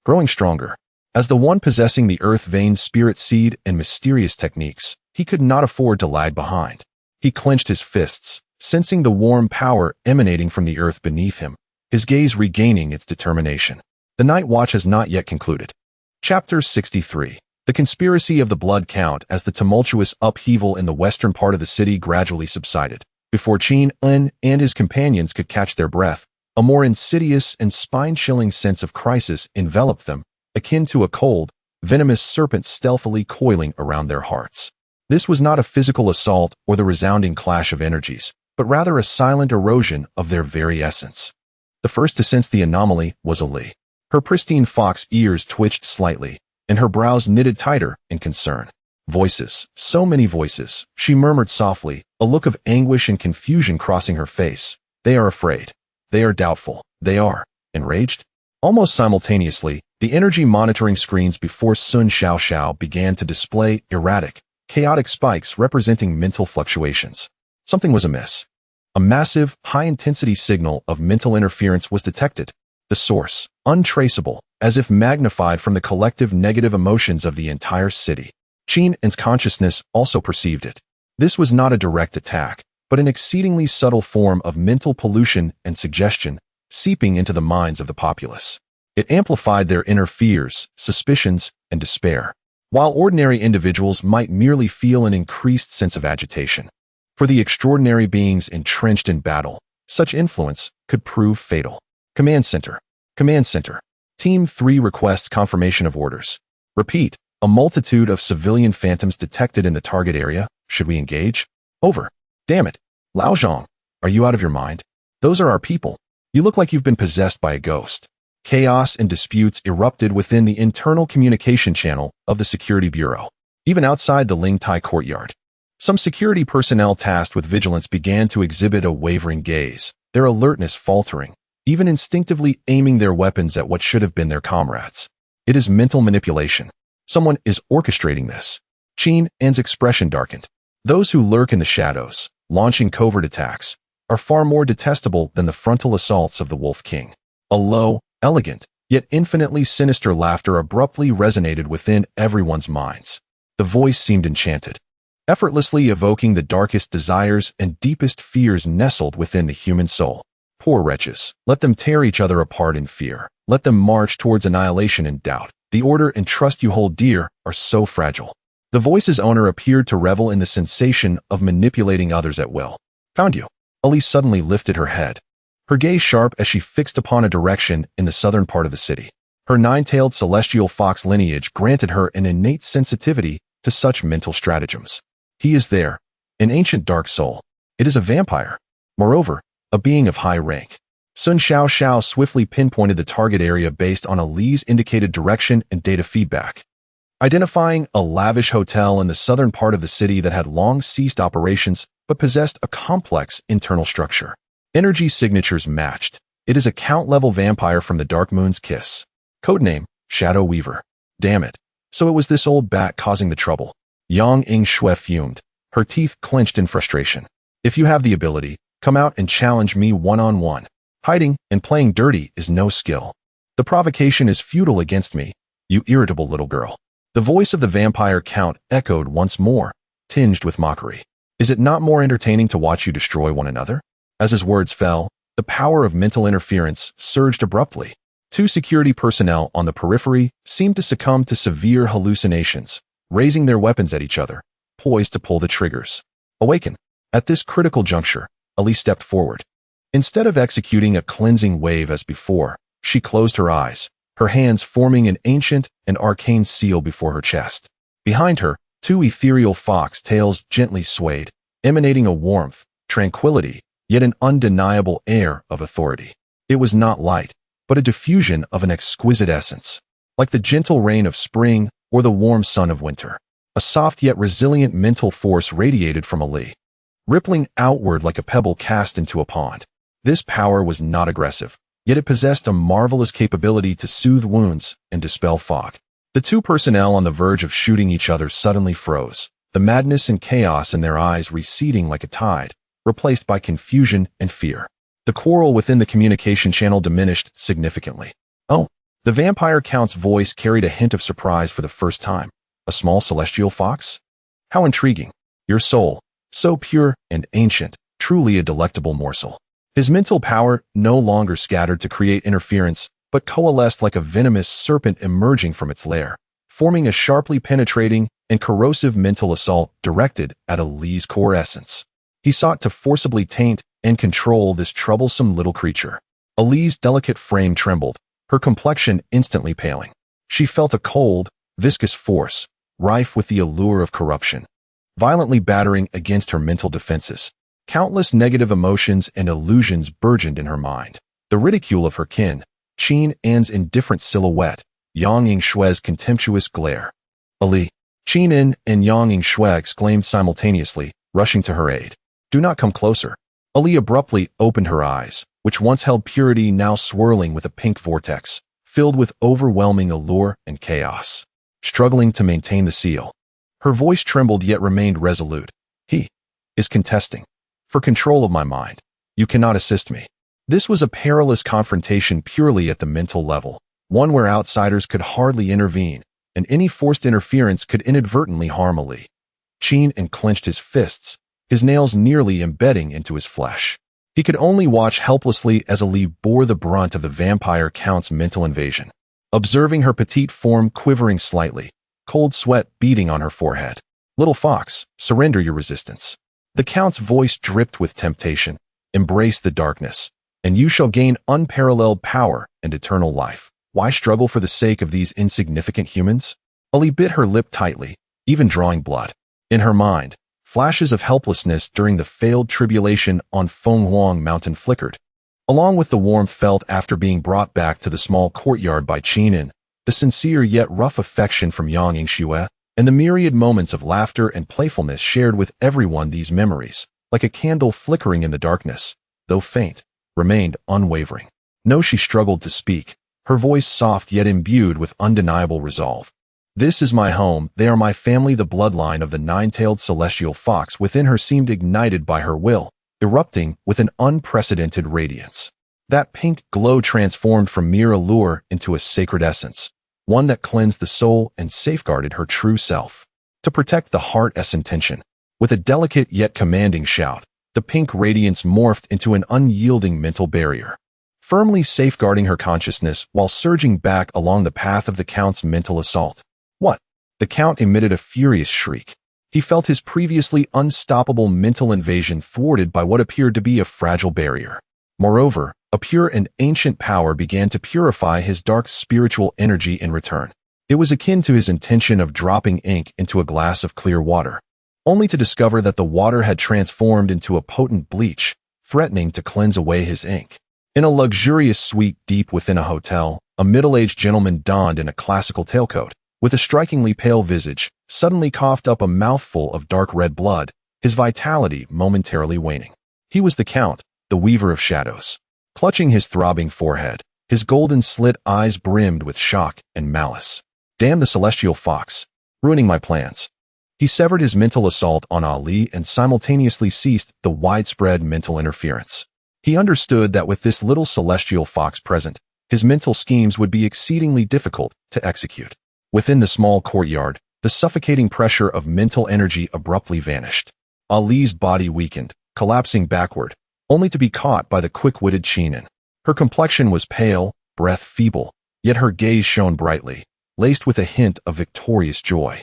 growing stronger. As the one possessing the earth-veined spirit seed and mysterious techniques, he could not afford to lag behind. He clenched his fists, sensing the warm power emanating from the earth beneath him, his gaze regaining its determination. The night watch has not yet concluded. Chapter 63. The Conspiracy of the Blood Count. As the tumultuous upheaval in the western part of the city gradually subsided, before Qingming and his companions could catch their breath, a more insidious and spine-chilling sense of crisis enveloped them, akin to a cold, venomous serpent stealthily coiling around their hearts. This was not a physical assault or the resounding clash of energies, but rather a silent erosion of their very essence. The first to sense the anomaly was Ali. Her pristine fox ears twitched slightly, and her brows knitted tighter in concern. Voices, so many voices, she murmured softly, a look of anguish and confusion crossing her face. They are afraid. They are doubtful. They are enraged. Almost simultaneously, the energy monitoring screens before Sun Xiao began to display erratic, chaotic spikes representing mental fluctuations. Something was amiss. A massive, high-intensity signal of mental interference was detected. The source, untraceable, as if magnified from the collective negative emotions of the entire city. Qingming's consciousness also perceived it. This was not a direct attack, but an exceedingly subtle form of mental pollution and suggestion seeping into the minds of the populace. It amplified their inner fears, suspicions, and despair, while ordinary individuals might merely feel an increased sense of agitation. For the extraordinary beings entrenched in battle, such influence could prove fatal. Command Center. Command Center. Team 3 requests confirmation of orders. Repeat. A multitude of civilian phantoms detected in the target area. Should we engage? Over. Damn it. Lao Zhang, are you out of your mind? Those are our people. You look like you've been possessed by a ghost. Chaos and disputes erupted within the internal communication channel of the Security Bureau, even outside the Lingtai courtyard. Some security personnel tasked with vigilance began to exhibit a wavering gaze, their alertness faltering, even instinctively aiming their weapons at what should have been their comrades. It is mental manipulation. Someone is orchestrating this. Qingming's expression darkened. Those who lurk in the shadows, launching covert attacks, are far more detestable than the frontal assaults of the Wolf King. A low, elegant, yet infinitely sinister laughter abruptly resonated within everyone's minds. The voice seemed enchanted, effortlessly evoking the darkest desires and deepest fears nestled within the human soul. Poor wretches, let them tear each other apart in fear. Let them march towards annihilation in doubt. The order and trust you hold dear are so fragile. The voice's owner appeared to revel in the sensation of manipulating others at will. Found you. Ali suddenly lifted her head, her gaze sharp as she fixed upon a direction in the southern part of the city. Her nine-tailed celestial fox lineage granted her an innate sensitivity to such mental stratagems. He is there, an ancient dark soul. It is a vampire. Moreover, a being of high rank. Sun Xiao swiftly pinpointed the target area based on Ali's indicated direction and data feedback, identifying a lavish hotel in the southern part of the city that had long ceased operations but possessed a complex internal structure. Energy signatures matched. It is a count-level vampire from the Dark Moon's Kiss. Codename, Shadow Weaver. Damn it. So it was this old bat causing the trouble. Yang Yingxue fumed, her teeth clenched in frustration. If you have the ability, come out and challenge me one-on-one. Hiding and playing dirty is no skill. The provocation is futile against me, you irritable little girl. The voice of the vampire count echoed once more, tinged with mockery. Is it not more entertaining to watch you destroy one another? As his words fell, the power of mental interference surged abruptly. Two security personnel on the periphery seemed to succumb to severe hallucinations, raising their weapons at each other, poised to pull the triggers. Awaken. At this critical juncture, Ali stepped forward. Instead of executing a cleansing wave as before, she closed her eyes, her hands forming an ancient and arcane seal before her chest. Behind her, two ethereal fox tails gently swayed, emanating a warmth, tranquility, yet an undeniable air of authority. It was not light, but a diffusion of an exquisite essence, like the gentle rain of spring or the warm sun of winter. A soft yet resilient mental force radiated from Ali, rippling outward like a pebble cast into a pond. This power was not aggressive, yet it possessed a marvelous capability to soothe wounds and dispel fog. The two personnel on the verge of shooting each other suddenly froze, the madness and chaos in their eyes receding like a tide, replaced by confusion and fear. The quarrel within the communication channel diminished significantly. Oh, the vampire count's voice carried a hint of surprise for the first time. A small celestial fox? How intriguing. Your soul, so pure and ancient, truly a delectable morsel. His mental power no longer scattered to create interference, but coalesced like a venomous serpent emerging from its lair, forming a sharply penetrating and corrosive mental assault directed at Ali's core essence. He sought to forcibly taint and control this troublesome little creature. Ali's delicate frame trembled, her complexion instantly paling. She felt a cold, viscous force, rife with the allure of corruption, violently battering against her mental defenses. Countless negative emotions and illusions burgeoned in her mind. The ridicule of her kin, Qin An's indifferent silhouette, Yang Yingxue's contemptuous glare. Ali, Qin An and Yang Yingxue exclaimed simultaneously, rushing to her aid. Do not come closer. Ali abruptly opened her eyes, which once held purity now swirling with a pink vortex, filled with overwhelming allure and chaos. Struggling to maintain the seal, her voice trembled yet remained resolute. He is contesting for control of my mind. You cannot assist me. This was a perilous confrontation purely at the mental level, one where outsiders could hardly intervene, and any forced interference could inadvertently harm Ali. Qin An clenched his fists, his nails nearly embedding into his flesh. He could only watch helplessly as Ali bore the brunt of the vampire count's mental invasion, observing her petite form quivering slightly, cold sweat beading on her forehead. Little fox, surrender your resistance. The count's voice dripped with temptation. Embrace the darkness, and you shall gain unparalleled power and eternal life. Why struggle for the sake of these insignificant humans? Ali bit her lip tightly, even drawing blood. In her mind, flashes of helplessness during the failed tribulation on Feng Mountain flickered. Along with the warmth felt after being brought back to the small courtyard by Qin An, the sincere yet rough affection from Yang Yingxue, and the myriad moments of laughter and playfulness shared with everyone, these memories, like a candle flickering in the darkness, though faint, remained unwavering. No, she struggled to speak, her voice soft yet imbued with undeniable resolve. This is my home, they are my family. The bloodline of the nine-tailed celestial fox within her seemed ignited by her will, erupting with an unprecedented radiance. That pink glow transformed from mere allure into a sacred essence, one that cleansed the soul and safeguarded her true self. To protect the heart as intention, with a delicate yet commanding shout, the pink radiance morphed into an unyielding mental barrier, firmly safeguarding her consciousness while surging back along the path of the count's mental assault. What? The count emitted a furious shriek. He felt his previously unstoppable mental invasion thwarted by what appeared to be a fragile barrier. Moreover, a pure and ancient power began to purify his dark spiritual energy in return. It was akin to his intention of dropping ink into a glass of clear water, only to discover that the water had transformed into a potent bleach, threatening to cleanse away his ink. In a luxurious suite deep within a hotel, a middle-aged gentleman donned in a classical tailcoat, with a strikingly pale visage, suddenly coughed up a mouthful of dark red blood, his vitality momentarily waning. He was the Count, the Weaver of Shadows. Clutching his throbbing forehead, his golden slit eyes brimmed with shock and malice. Damn the celestial fox, ruining my plans. He severed his mental assault on Ali and simultaneously ceased the widespread mental interference. He understood that with this little celestial fox present, his mental schemes would be exceedingly difficult to execute. Within the small courtyard, the suffocating pressure of mental energy abruptly vanished. Ali's body weakened, collapsing backward, only to be caught by the quick-witted Qingming. Her complexion was pale, breath feeble, yet her gaze shone brightly, laced with a hint of victorious joy.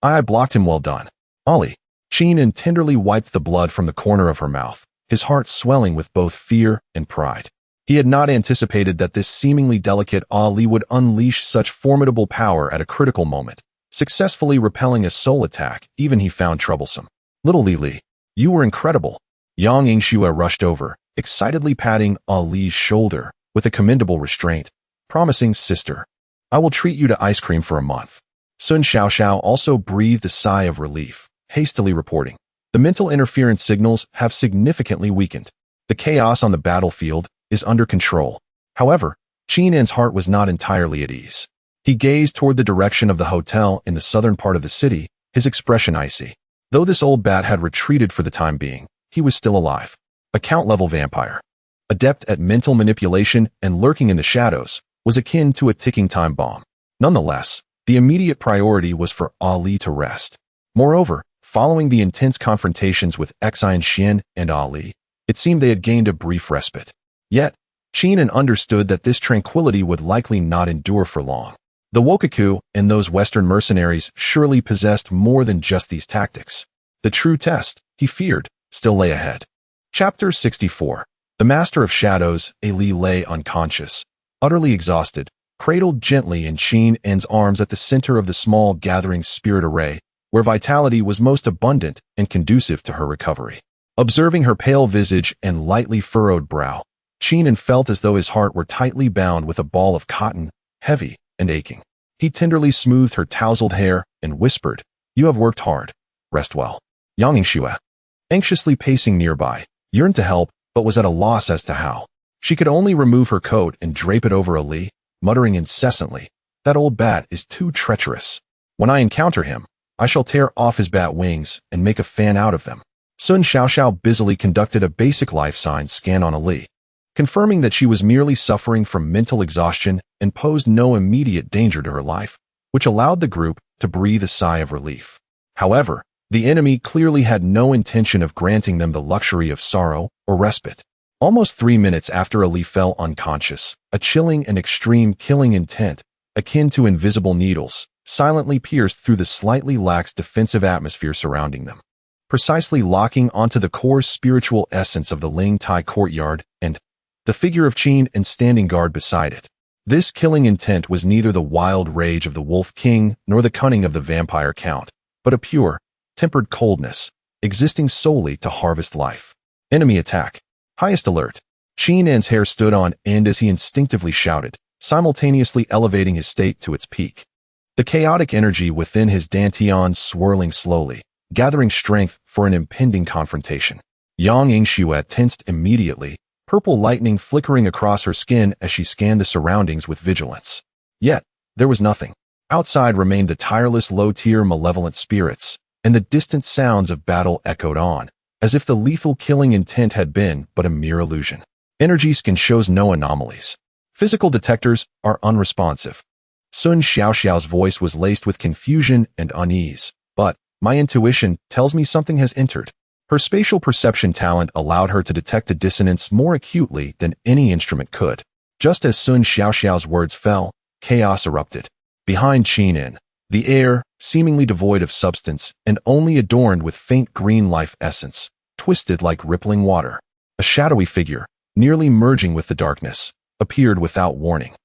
I blocked him. Well done, Ali. Qingming tenderly wiped the blood from the corner of her mouth, his heart swelling with both fear and pride. He had not anticipated that this seemingly delicate Ali would unleash such formidable power at a critical moment, successfully repelling a soul attack even he found troublesome. Little Li, you were incredible. Yang Yingxue rushed over, excitedly patting Ali's shoulder with a commendable restraint, promising, "Sister, I will treat you to ice cream for a month." Sun Xiaoxiao also breathed a sigh of relief, hastily reporting, "The mental interference signals have significantly weakened. The chaos on the battlefield is under control." However, Qingming's heart was not entirely at ease. He gazed toward the direction of the hotel in the southern part of the city, his expression icy. Though this old bat had retreated for the time being, he was still alive. A count-level vampire, adept at mental manipulation and lurking in the shadows, was akin to a ticking time bomb. Nonetheless, the immediate priority was for Ali to rest. Moreover, following the intense confrontations with Xian Xian and Ali, it seemed they had gained a brief respite. Yet, Qingming understood that this tranquility would likely not endure for long. The Wokaku and those Western mercenaries surely possessed more than just these tactics. The true test, he feared, still lay ahead. Chapter 64. The Master of Shadows, Ali lay unconscious, utterly exhausted, cradled gently in Qingming's arms at the center of the small gathering spirit array, where vitality was most abundant and conducive to her recovery. Observing her pale visage and lightly furrowed brow, Qingming felt as though his heart were tightly bound with a ball of cotton, heavy and aching. He tenderly smoothed her tousled hair and whispered, "You have worked hard. Rest well." Yang Yingxue, anxiously pacing nearby, yearned to help, but was at a loss as to how. She could only remove her coat and drape it over Ali, muttering incessantly, "That old bat is too treacherous. When I encounter him, I shall tear off his bat wings and make a fan out of them." Sun Xiaoxiao busily conducted a basic life signs scan on Ali, confirming that she was merely suffering from mental exhaustion and posed no immediate danger to her life, which allowed the group to breathe a sigh of relief. However, the enemy clearly had no intention of granting them the luxury of sorrow or respite. Almost 3 minutes after Ali fell unconscious, a chilling and extreme killing intent, akin to invisible needles, silently pierced through the slightly lax defensive atmosphere surrounding them, precisely locking onto the core spiritual essence of the Ling Tai courtyard and the figure of Qingming and standing guard beside it. This killing intent was neither the wild rage of the Wolf King nor the cunning of the vampire count, but a pure, tempered coldness, existing solely to harvest life. Enemy attack. Highest alert. Qingming's hair stood on end as he instinctively shouted, simultaneously elevating his state to its peak. The chaotic energy within his dantian swirling slowly, gathering strength for an impending confrontation. Yang Yingxue tensed immediately, purple lightning flickering across her skin as she scanned the surroundings with vigilance. Yet, there was nothing. Outside remained the tireless low-tier malevolent spirits, and the distant sounds of battle echoed on, as if the lethal killing intent had been but a mere illusion. Energy scan shows no anomalies. Physical detectors are unresponsive. Sun Xiaoxiao's voice was laced with confusion and unease, but my intuition tells me something has entered. Her spatial perception talent allowed her to detect a dissonance more acutely than any instrument could. Just as Sun Xiaoxiao's words fell, chaos erupted. Behind Qingming, the air, seemingly devoid of substance and only adorned with faint green life essence, twisted like rippling water. A shadowy figure, nearly merging with the darkness, appeared without warning.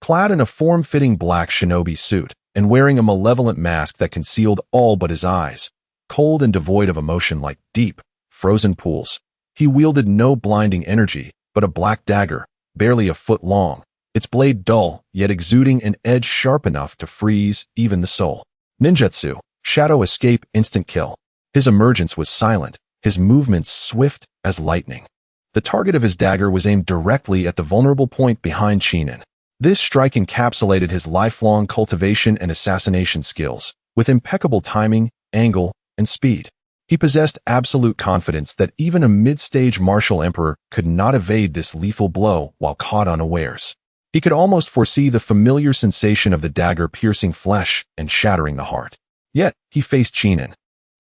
Clad in a form-fitting black shinobi suit and wearing a malevolent mask that concealed all but his eyes, cold and devoid of emotion like deep, frozen pools, he wielded no blinding energy, but a black dagger, barely a foot long, its blade dull, yet exuding an edge sharp enough to freeze even the soul. Ninjutsu, shadow escape, instant kill. His emergence was silent, his movements swift as lightning. The target of his dagger was aimed directly at the vulnerable point behind Qingming. This strike encapsulated his lifelong cultivation and assassination skills, with impeccable timing, angle, and speed. He possessed absolute confidence that even a mid-stage martial emperor could not evade this lethal blow while caught unawares. He could almost foresee the familiar sensation of the dagger piercing flesh and shattering the heart. Yet, he faced Qingming,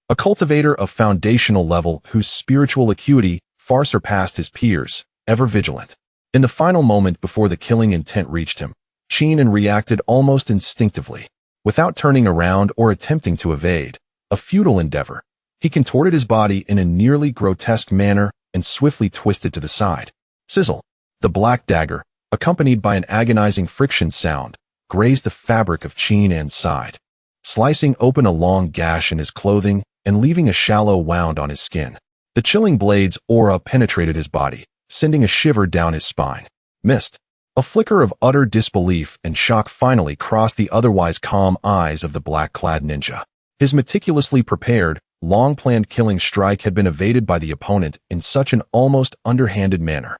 a cultivator of foundational level whose spiritual acuity far surpassed his peers, ever vigilant. In the final moment before the killing intent reached him, Qingming reacted almost instinctively. Without turning around or attempting to evade, a futile endeavor, he contorted his body in a nearly grotesque manner and swiftly twisted to the side. Sizzle! The black dagger, accompanied by an agonizing friction sound, grazed the fabric of Qingming's side, slicing open a long gash in his clothing and leaving a shallow wound on his skin. The chilling blade's aura penetrated his body, sending a shiver down his spine. Missed. A flicker of utter disbelief and shock finally crossed the otherwise calm eyes of the black-clad ninja. His meticulously prepared, long-planned killing strike had been evaded by the opponent in such an almost underhanded manner.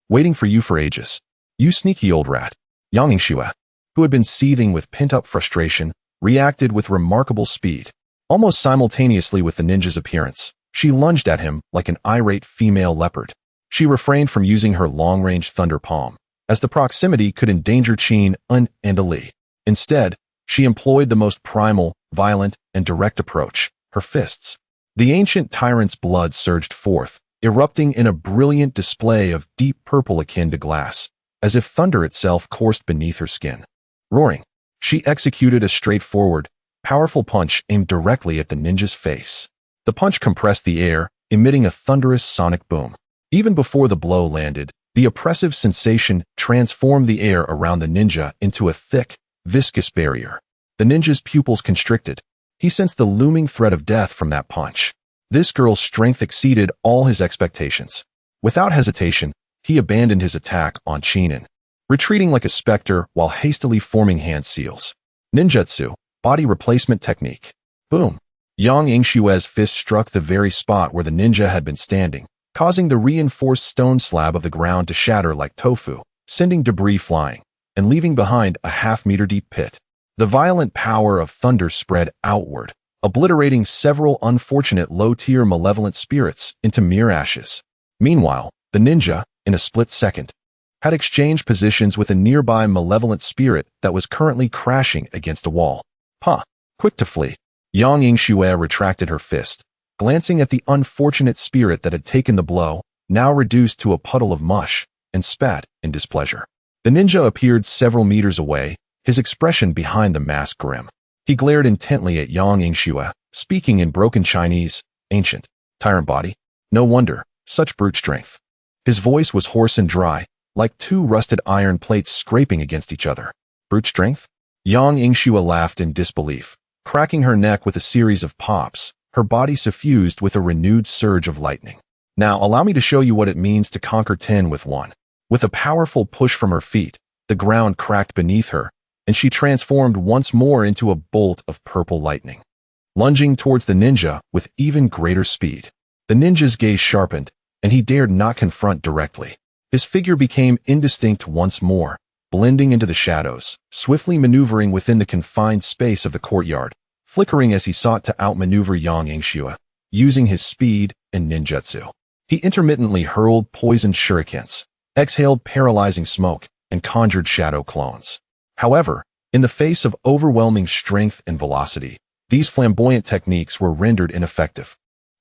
Waiting for you for ages. You sneaky old rat. Yang Yingxue, who had been seething with pent-up frustration, reacted with remarkable speed. Almost simultaneously with the ninja's appearance, she lunged at him like an irate female leopard. She refrained from using her long-range thunder palm, as the proximity could endanger Qingming and Ali. Instead, she employed the most primal, violent, and direct approach, her fists. The ancient tyrant's blood surged forth, erupting in a brilliant display of deep purple akin to glass, as if thunder itself coursed beneath her skin. Roaring, she executed a straightforward, powerful punch aimed directly at the ninja's face. The punch compressed the air, emitting a thunderous sonic boom. Even before the blow landed, the oppressive sensation transformed the air around the ninja into a thick, viscous barrier. The ninja's pupils constricted. He sensed the looming threat of death from that punch. This girl's strength exceeded all his expectations. Without hesitation, he abandoned his attack on Qingming, retreating like a specter while hastily forming hand seals. Ninjutsu, body replacement technique. Boom! Yang Yingxue's fist struck the very spot where the ninja had been standing, causing the reinforced stone slab of the ground to shatter like tofu, sending debris flying, and leaving behind a half-meter-deep pit. The violent power of thunder spread outward, obliterating several unfortunate low-tier malevolent spirits into mere ashes. Meanwhile, the ninja, in a split second, had exchanged positions with a nearby malevolent spirit that was currently crashing against a wall. Quick to flee, Yang Yingxue retracted her fist, glancing at the unfortunate spirit that had taken the blow, now reduced to a puddle of mush, and spat in displeasure. The ninja appeared several meters away, his expression behind the mask grim. He glared intently at Yang Yingxue, speaking in broken Chinese, ancient, tyrant body. No wonder, such brute strength. His voice was hoarse and dry, like two rusted iron plates scraping against each other. Brute strength? Yang Yingxue laughed in disbelief, cracking her neck with a series of pops, her body suffused with a renewed surge of lightning. Now allow me to show you what it means to conquer 10 with 1. With a powerful push from her feet, the ground cracked beneath her, and she transformed once more into a bolt of purple lightning, lunging towards the ninja with even greater speed. The ninja's gaze sharpened, and he dared not confront directly. His figure became indistinct once more, blending into the shadows, swiftly maneuvering within the confined space of the courtyard, flickering as he sought to outmaneuver Yang Yingxue, using his speed and ninjutsu. He intermittently hurled poisoned shurikens, exhaled paralyzing smoke, and conjured shadow clones. However, in the face of overwhelming strength and velocity, these flamboyant techniques were rendered ineffective.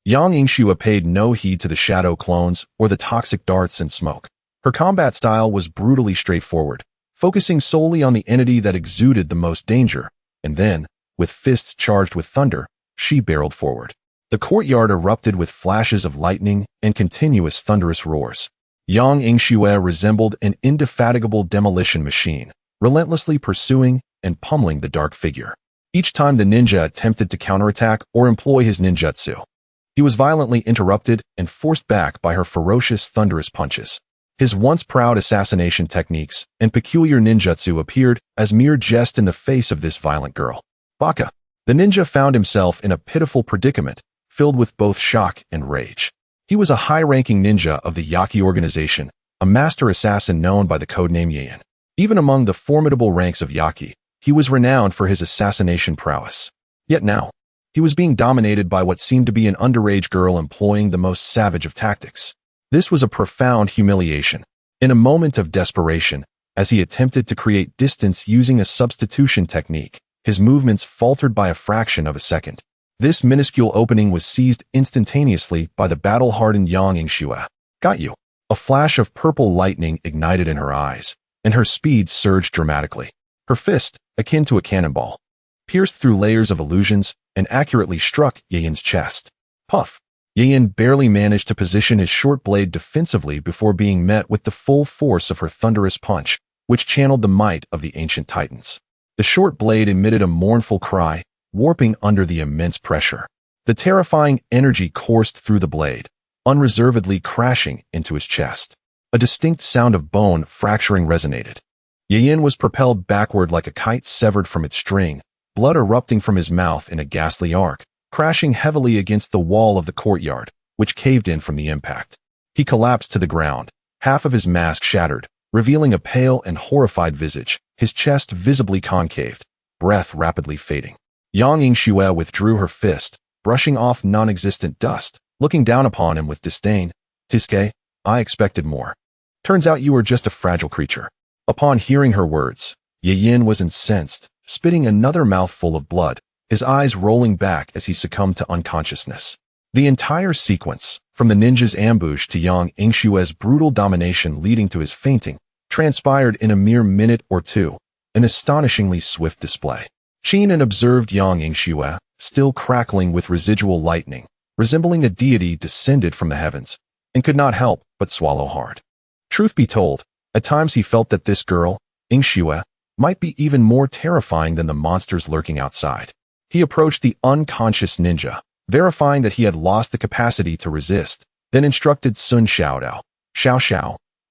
Yang Yingxue paid no heed to the shadow clones or the toxic darts and smoke. Her combat style was brutally straightforward, focusing solely on the entity that exuded the most danger, and then, with fists charged with thunder, she barreled forward. The courtyard erupted with flashes of lightning and continuous thunderous roars. Yang Yingxue resembled an indefatigable demolition machine, relentlessly pursuing and pummeling the dark figure. Each time the ninja attempted to counterattack or employ his ninjutsu, he was violently interrupted and forced back by her ferocious, thunderous punches. His once proud assassination techniques and peculiar ninjutsu appeared as mere jest in the face of this violent girl. Baka. The ninja found himself in a pitiful predicament, filled with both shock and rage. He was a high-ranking ninja of the Yaki organization, a master assassin known by the codename Yan. Even among the formidable ranks of Yaki, he was renowned for his assassination prowess. Yet now, he was being dominated by what seemed to be an underage girl employing the most savage of tactics. This was a profound humiliation. In a moment of desperation, As he attempted to create distance using a substitution technique, his movements faltered by a fraction of a second. This minuscule opening was seized instantaneously by the battle-hardened Yang Yingxue. Got you. A flash of purple lightning ignited in her eyes, and her speed surged dramatically. Her fist, akin to a cannonball, pierced through layers of illusions and accurately struck Yin's chest. Puff! Yin barely managed to position his short blade defensively before being met with the full force of her thunderous punch, which channeled the might of the ancient titans. The short blade emitted a mournful cry, warping under the immense pressure. The terrifying energy coursed through the blade, unreservedly crashing into his chest. A distinct sound of bone fracturing resonated. Yin was propelled backward like a kite severed from its string, blood erupting from his mouth in a ghastly arc, crashing heavily against the wall of the courtyard, which caved in from the impact. He collapsed to the ground, half of his mask shattered, revealing a pale and horrified visage, his chest visibly concaved, breath rapidly fading. Yang Yingxue withdrew her fist, brushing off non-existent dust, looking down upon him with disdain. Tiske, I expected more. Turns out you were just a fragile creature. Upon hearing her words, Yin was incensed, spitting another mouthful of blood, his eyes rolling back as he succumbed to unconsciousness. The entire sequence, from the ninja's ambush to Yang Yingxue's brutal domination leading to his fainting, transpired in a mere minute or two, an astonishingly swift display. Qingming observed Yang Yingxue, still crackling with residual lightning, resembling a deity descended from the heavens, and could not help but swallow hard. Truth be told, at times he felt that this girl, Yingxue, might be even more terrifying than the monsters lurking outside. He approached the unconscious ninja, verifying that he had lost the capacity to resist, then instructed Sun Xiao,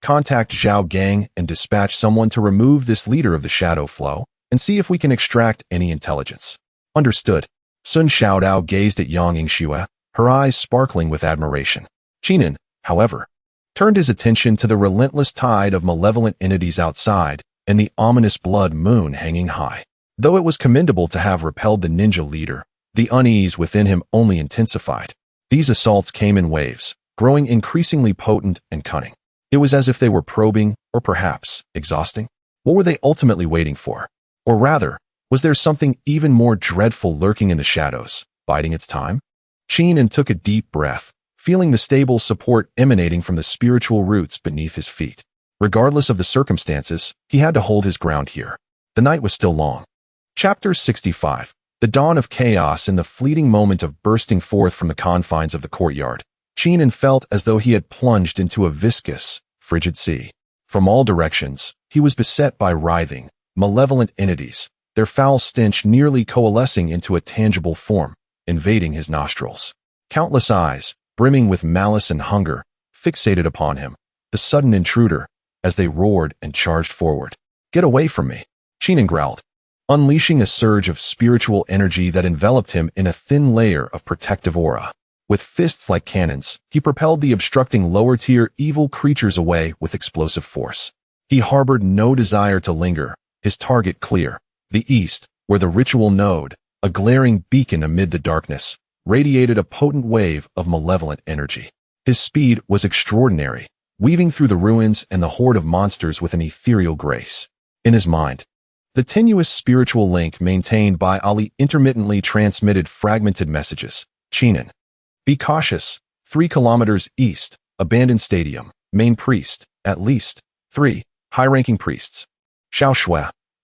contact Zhao Gang and dispatch someone to remove this leader of the shadow flow and see if we can extract any intelligence. Understood. Sun Xiao gazed at Yang Yingxue, her eyes sparkling with admiration. Qingming, however, turned his attention to the relentless tide of malevolent entities outside and the ominous blood moon hanging high. Though it was commendable to have repelled the ninja leader, the unease within him only intensified. These assaults came in waves, growing increasingly potent and cunning. It was as if they were probing, or perhaps exhausting. What were they ultimately waiting for? Or rather, was there something even more dreadful lurking in the shadows, biding its time? Qingming took a deep breath, feeling the stable support emanating from the spiritual roots beneath his feet. Regardless of the circumstances, he had to hold his ground here. The night was still long. Chapter 65. The dawn of chaos. In the fleeting moment of bursting forth from the confines of the courtyard, Qingming felt as though he had plunged into a viscous, frigid sea. From all directions, he was beset by writhing, malevolent entities, their foul stench nearly coalescing into a tangible form, invading his nostrils. Countless eyes, brimming with malice and hunger, fixated upon him, the sudden intruder, as they roared and charged forward. Get away from me, Qingming growled, unleashing a surge of spiritual energy that enveloped him in a thin layer of protective aura. With fists like cannons, he propelled the obstructing lower-tier evil creatures away with explosive force. He harbored no desire to linger, his target clear. The east, where the ritual node, a glaring beacon amid the darkness, radiated a potent wave of malevolent energy. His speed was extraordinary, weaving through the ruins and the horde of monsters with an ethereal grace. In his mind, the tenuous spiritual link maintained by Ali intermittently transmitted fragmented messages. Qingming, be cautious. 3 kilometers east, abandoned stadium, main priest, at least 3 high-ranking priests. Xiao Shui,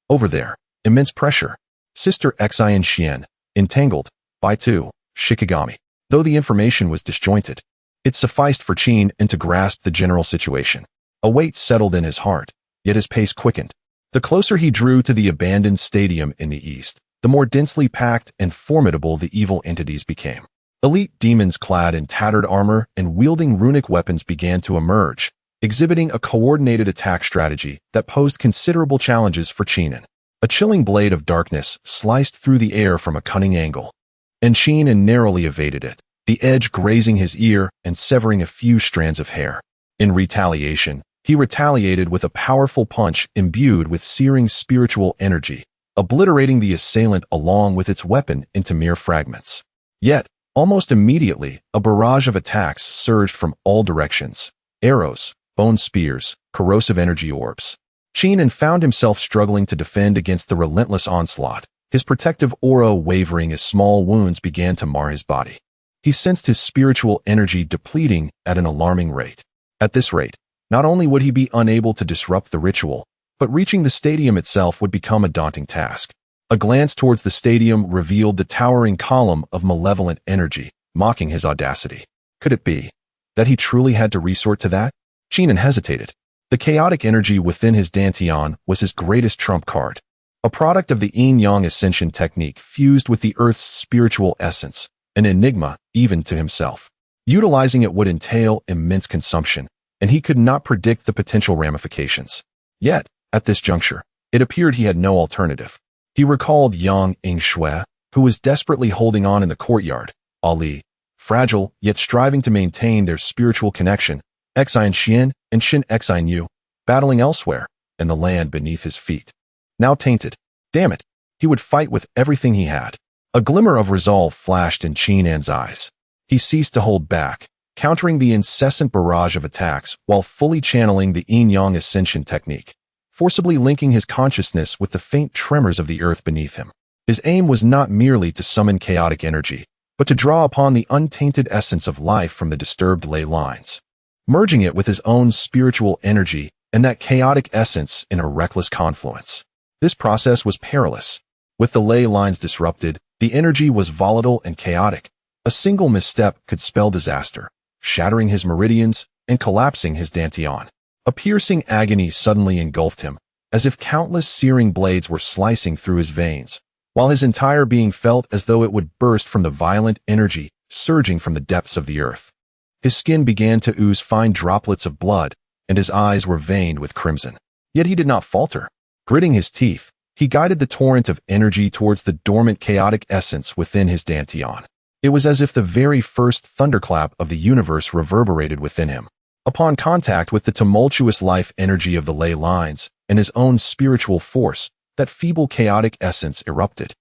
over there, immense pressure. Sister Xin Xian, entangled, by 2, Shikigami. Though the information was disjointed, it sufficed for Qingming to grasp the general situation. A weight settled in his heart, yet his pace quickened. The closer he drew to the abandoned stadium in the east, the more densely packed and formidable the evil entities became. Elite demons clad in tattered armor and wielding runic weapons began to emerge, exhibiting a coordinated attack strategy that posed considerable challenges for Qingming. A chilling blade of darkness sliced through the air from a cunning angle, and Qingming narrowly evaded it, the edge grazing his ear and severing a few strands of hair. In retaliation, he retaliated with a powerful punch imbued with searing spiritual energy, obliterating the assailant along with its weapon into mere fragments. Yet, almost immediately, a barrage of attacks surged from all directions. Arrows, bone spears, corrosive energy orbs. Qingming found himself struggling to defend against the relentless onslaught, his protective aura wavering as small wounds began to mar his body. He sensed his spiritual energy depleting at an alarming rate. At this rate, not only would he be unable to disrupt the ritual, but reaching the stadium itself would become a daunting task. A glance towards the stadium revealed the towering column of malevolent energy, mocking his audacity. Could it be that he truly had to resort to that? Qingming hesitated. The chaotic energy within his dantian was his greatest trump card, a product of the yin-yang ascension technique fused with the earth's spiritual essence, an enigma even to himself. Utilizing it would entail immense consumption, and he could not predict the potential ramifications. Yet, at this juncture, it appeared he had no alternative. He recalled Yang Yingxue, who was desperately holding on in the courtyard, Ali, fragile yet striving to maintain their spiritual connection, Xin Xian and Xin Xin Yu, battling elsewhere, and the land beneath his feet. Now tainted. Damn it, he would fight with everything he had. A glimmer of resolve flashed in Qingming's eyes. He ceased to hold back, countering the incessant barrage of attacks while fully channeling the yin-yang ascension technique, forcibly linking his consciousness with the faint tremors of the earth beneath him. His aim was not merely to summon chaotic energy, but to draw upon the untainted essence of life from the disturbed ley lines, merging it with his own spiritual energy and that chaotic essence in a reckless confluence. This process was perilous. With the ley lines disrupted, the energy was volatile and chaotic. A single misstep could spell disaster, shattering his meridians and collapsing his dantian. A piercing agony suddenly engulfed him, as if countless searing blades were slicing through his veins, while his entire being felt as though it would burst from the violent energy surging from the depths of the earth. His skin began to ooze fine droplets of blood, and his eyes were veined with crimson. Yet he did not falter. Gritting his teeth, he guided the torrent of energy towards the dormant chaotic essence within his dantian. It was as if the very first thunderclap of the universe reverberated within him. Upon contact with the tumultuous life energy of the ley lines and his own spiritual force, that feeble chaotic essence erupted,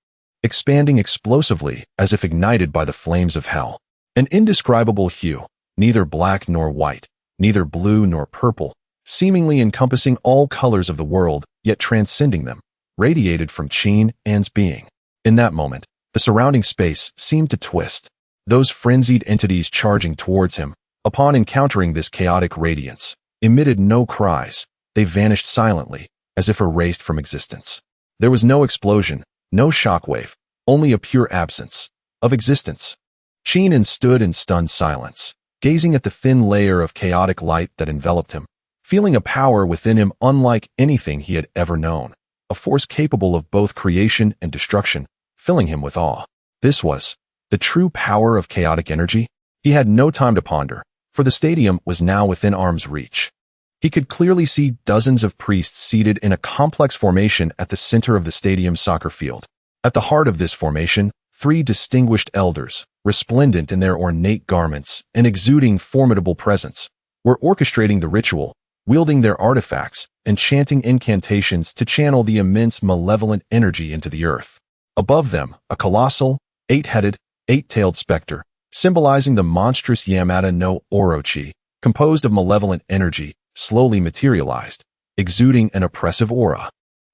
expanding explosively as if ignited by the flames of hell. An indescribable hue, neither black nor white, neither blue nor purple, seemingly encompassing all colors of the world, yet transcending them, radiated from Qingming's being. In that moment, the surrounding space seemed to twist. Those frenzied entities charging towards him, upon encountering this chaotic radiance, emitted no cries. They vanished silently, as if erased from existence. There was no explosion, no shockwave, only a pure absence of existence. Qingming stood in stunned silence, gazing at the thin layer of chaotic light that enveloped him, feeling a power within him unlike anything he had ever known, a force capable of both creation and destruction, filling him with awe. This was the true power of chaotic energy. He had no time to ponder, for the stadium was now within arm's reach. He could clearly see dozens of priests seated in a complex formation at the center of the stadium's soccer field. At the heart of this formation, 3 distinguished elders, resplendent in their ornate garments and exuding formidable presence, were orchestrating the ritual, wielding their artifacts and chanting incantations to channel the immense malevolent energy into the earth. Above them, a colossal, 8-headed, 8-tailed specter, symbolizing the monstrous Yamada no Orochi, composed of malevolent energy, slowly materialized, exuding an oppressive aura.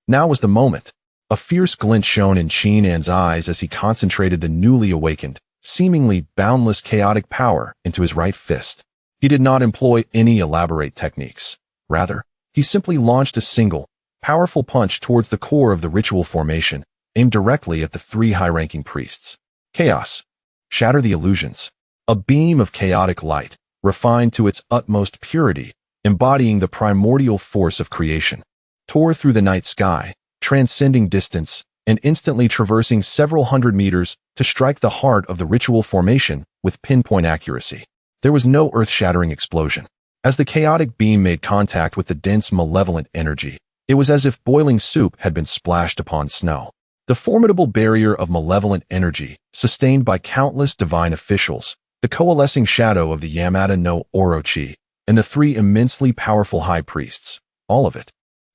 Now was the moment. A fierce glint shone in Qingming's eyes as he concentrated the newly awakened, seemingly boundless chaotic power into his right fist. He did not employ any elaborate techniques. Rather, he simply launched a single, powerful punch towards the core of the ritual formation, aimed directly at the 3 high-ranking priests. Chaos. Shatter the illusions. A beam of chaotic light, refined to its utmost purity, embodying the primordial force of creation, tore through the night sky, transcending distance, and instantly traversing several hundred meters to strike the heart of the ritual formation with pinpoint accuracy. There was no earth-shattering explosion. As the chaotic beam made contact with the dense malevolent energy, it was as if boiling soup had been splashed upon snow. The formidable barrier of malevolent energy, sustained by countless divine officials, the coalescing shadow of the Yamada no Orochi, and the 3 immensely powerful high priests, all of it,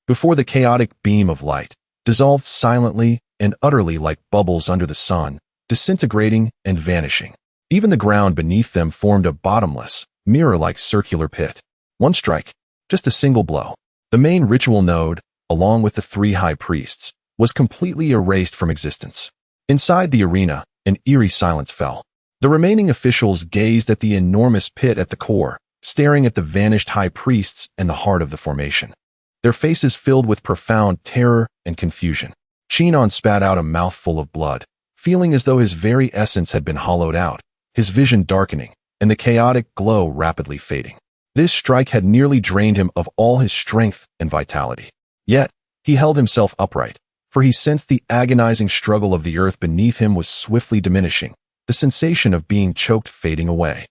before the chaotic beam of light, dissolved silently and utterly like bubbles under the sun, disintegrating and vanishing. Even the ground beneath them formed a bottomless, mirror-like circular pit. One strike, just a single blow. The main ritual node, along with the 3 high priests, was completely erased from existence. Inside the arena, an eerie silence fell. The remaining officials gazed at the enormous pit at the core, staring at the vanished high priests and the heart of the formation. Their faces filled with profound terror and confusion. Qingming spat out a mouthful of blood, feeling as though his very essence had been hollowed out, his vision darkening, and the chaotic glow rapidly fading. This strike had nearly drained him of all his strength and vitality. Yet, he held himself upright, for he sensed the agonizing struggle of the earth beneath him was swiftly diminishing, the sensation of being choked fading away.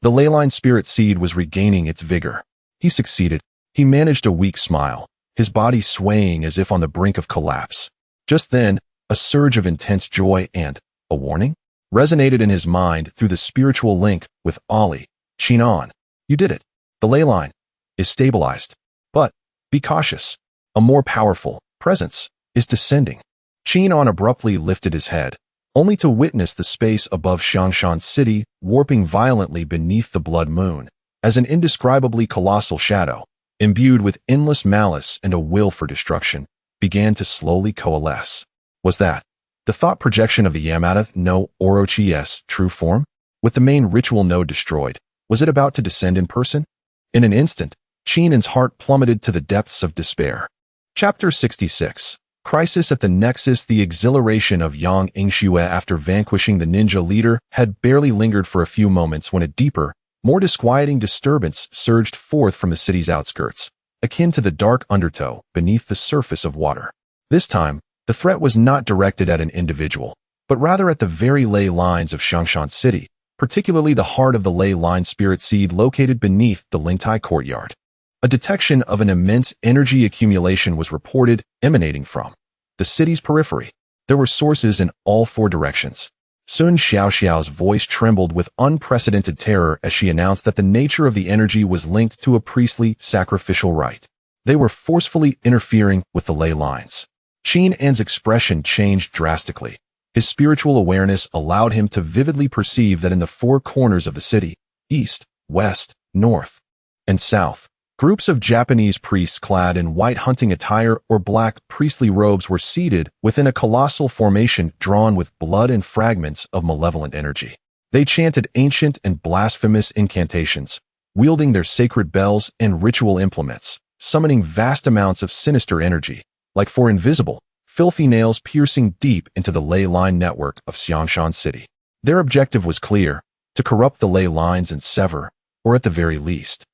The leyline spirit seed was regaining its vigor. He succeeded. He managed a weak smile, his body swaying as if on the brink of collapse. Just then, a surge of intense joy and a warning resonated in his mind through the spiritual link with Ali. Qingming, you did it. The ley line is stabilized. But be cautious. A more powerful presence is descending. Qingming abruptly lifted his head, only to witness the space above Xiangshan City warping violently beneath the blood moon, as an indescribably colossal shadow, imbued with endless malice and a will for destruction, began to slowly coalesce. Was that the thought projection of the Yamada no Orochi's true form? With the main ritual node destroyed, was it about to descend in person? In an instant, Qingming's heart plummeted to the depths of despair. Chapter 66. Crisis at the Nexus. The exhilaration of Yang Yingxue after vanquishing the ninja leader had barely lingered for a few moments when a deeper, more disquieting disturbance surged forth from the city's outskirts, akin to the dark undertow beneath the surface of water. This time, the threat was not directed at an individual, but rather at the very ley lines of Xiangshan City, particularly the heart of the ley line spirit seed located beneath the Lingtai courtyard. A detection of an immense energy accumulation was reported emanating from the city's periphery. There were sources in all 4 directions. Sun Xiaoxiao's voice trembled with unprecedented terror as she announced that the nature of the energy was linked to a priestly sacrificial rite. They were forcefully interfering with the ley lines. Qingming's expression changed drastically. His spiritual awareness allowed him to vividly perceive that in the 4 corners of the city, east, west, north, and south, groups of Japanese priests clad in white hunting attire or black priestly robes were seated within a colossal formation drawn with blood and fragments of malevolent energy. They chanted ancient and blasphemous incantations, wielding their sacred bells and ritual implements, summoning vast amounts of sinister energy, like 4 invisible, filthy nails piercing deep into the ley line network of Xiangshan City. Their objective was clear: to corrupt the ley lines and sever, or at the very least,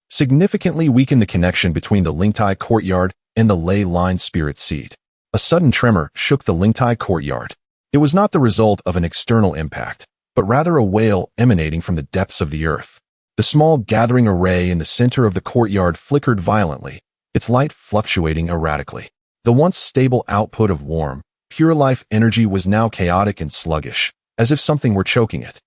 significantly weaken the connection between the Lingtai courtyard and the ley line spirit seed. A sudden tremor shook the Lingtai courtyard. It was not the result of an external impact, but rather a wail emanating from the depths of the earth. The small gathering array in the center of the courtyard flickered violently, its light fluctuating erratically. The once stable output of warm, pure life energy was now chaotic and sluggish, as if something were choking it.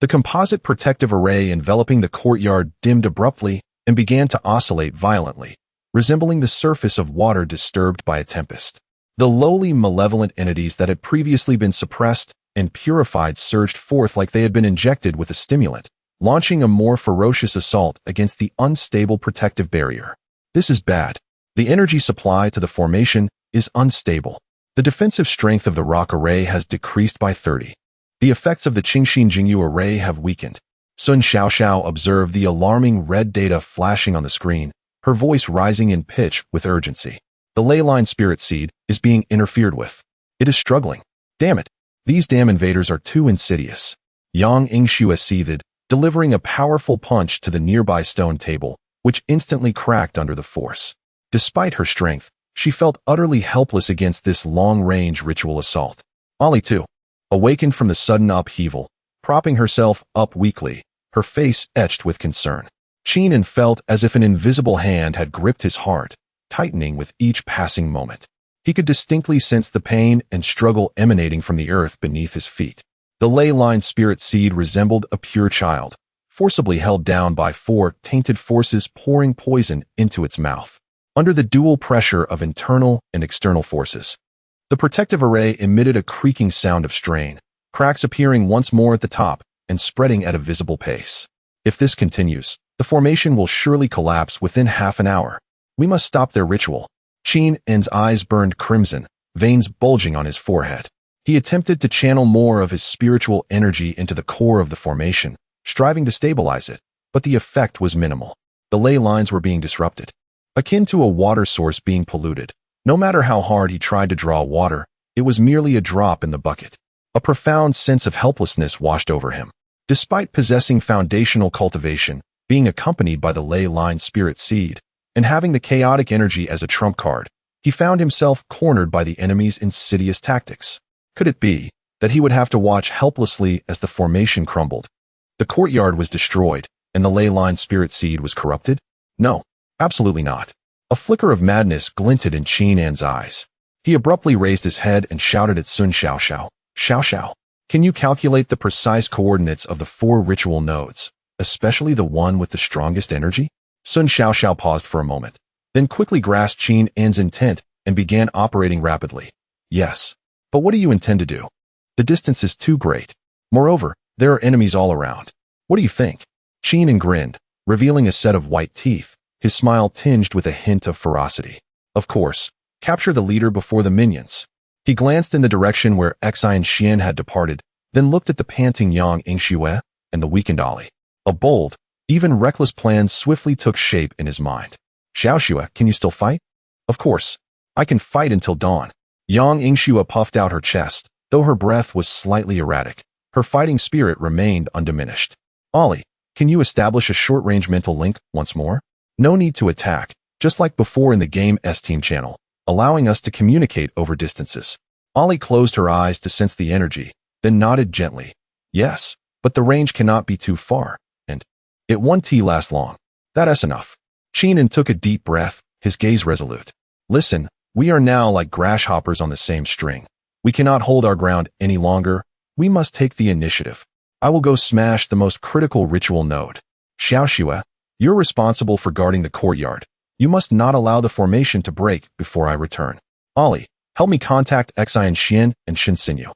The composite protective array enveloping the courtyard dimmed abruptly and began to oscillate violently, resembling the surface of water disturbed by a tempest. The lowly malevolent entities that had previously been suppressed and purified surged forth like they had been injected with a stimulant, launching a more ferocious assault against the unstable protective barrier. This is bad. The energy supply to the formation is unstable. The defensive strength of the rock array has decreased by 30. The effects of the Qingxin Jingyu array have weakened. Sun Xiaoxiao observed the alarming red data flashing on the screen, her voice rising in pitch with urgency. The ley line spirit seed is being interfered with. It is struggling. Damn it. These damn invaders are too insidious. Yang Yingxue seethed, delivering a powerful punch to the nearby stone table, which instantly cracked under the force. Despite her strength, she felt utterly helpless against this long-range ritual assault. Ali too, awakened from the sudden upheaval, propping herself up weakly, her face etched with concern. Qingming felt as if an invisible hand had gripped his heart, tightening with each passing moment. He could distinctly sense the pain and struggle emanating from the earth beneath his feet. The ley line spirit seed resembled a pure child, forcibly held down by 4 tainted forces pouring poison into its mouth. Under the dual pressure of internal and external forces, the protective array emitted a creaking sound of strain, cracks appearing once more at the top and spreading at a visible pace. If this continues, the formation will surely collapse within half an hour. We must stop their ritual. Qingming's eyes burned crimson, veins bulging on his forehead. He attempted to channel more of his spiritual energy into the core of the formation, striving to stabilize it, but the effect was minimal. The ley lines were being disrupted, akin to a water source being polluted. No matter how hard he tried to draw water, it was merely a drop in the bucket. A profound sense of helplessness washed over him. Despite possessing foundational cultivation, being accompanied by the ley line spirit seed, and having the chaotic energy as a trump card, he found himself cornered by the enemy's insidious tactics. Could it be that he would have to watch helplessly as the formation crumbled? The courtyard was destroyed, and the ley line spirit seed was corrupted? No, absolutely not. A flicker of madness glinted in Qingming's eyes. He abruptly raised his head and shouted at Sun Xiaoxiao, "Xiaoxiao, can you calculate the precise coordinates of the 4 ritual nodes, especially the one with the strongest energy?" Sun Xiaoxiao paused for a moment, then quickly grasped Qingming's intent and began operating rapidly. "Yes, but what do you intend to do? The distance is too great. Moreover, there are enemies all around. What do you think?" Qingming grinned, revealing a set of white teeth, his smile tinged with a hint of ferocity. "Of course, capture the leader before the minions." He glanced in the direction where Xian Xian had departed, then looked at the panting Yang Yingxue and the weakened Ali. A bold, even reckless plan swiftly took shape in his mind. "Xiaoxue, can you still fight?" "Of course. I can fight until dawn." Yang Yingxue puffed out her chest, though her breath was slightly erratic. Her fighting spirit remained undiminished. "Ali, can you establish a short-range mental link once more? No need to attack, just like before in the game's team channel, allowing us to communicate over distances." Ali closed her eyes to sense the energy, then nodded gently. "Yes, but the range cannot be too far, and it won't last long. That's enough." Qingming took a deep breath, his gaze resolute. "Listen, we are now like grasshoppers on the same string. We cannot hold our ground any longer. We must take the initiative. I will go smash the most critical ritual node. Xiaoxue, you're responsible for guarding the courtyard. You must not allow the formation to break before I return. Ali, help me contact Xian Xian and Shinsinyu.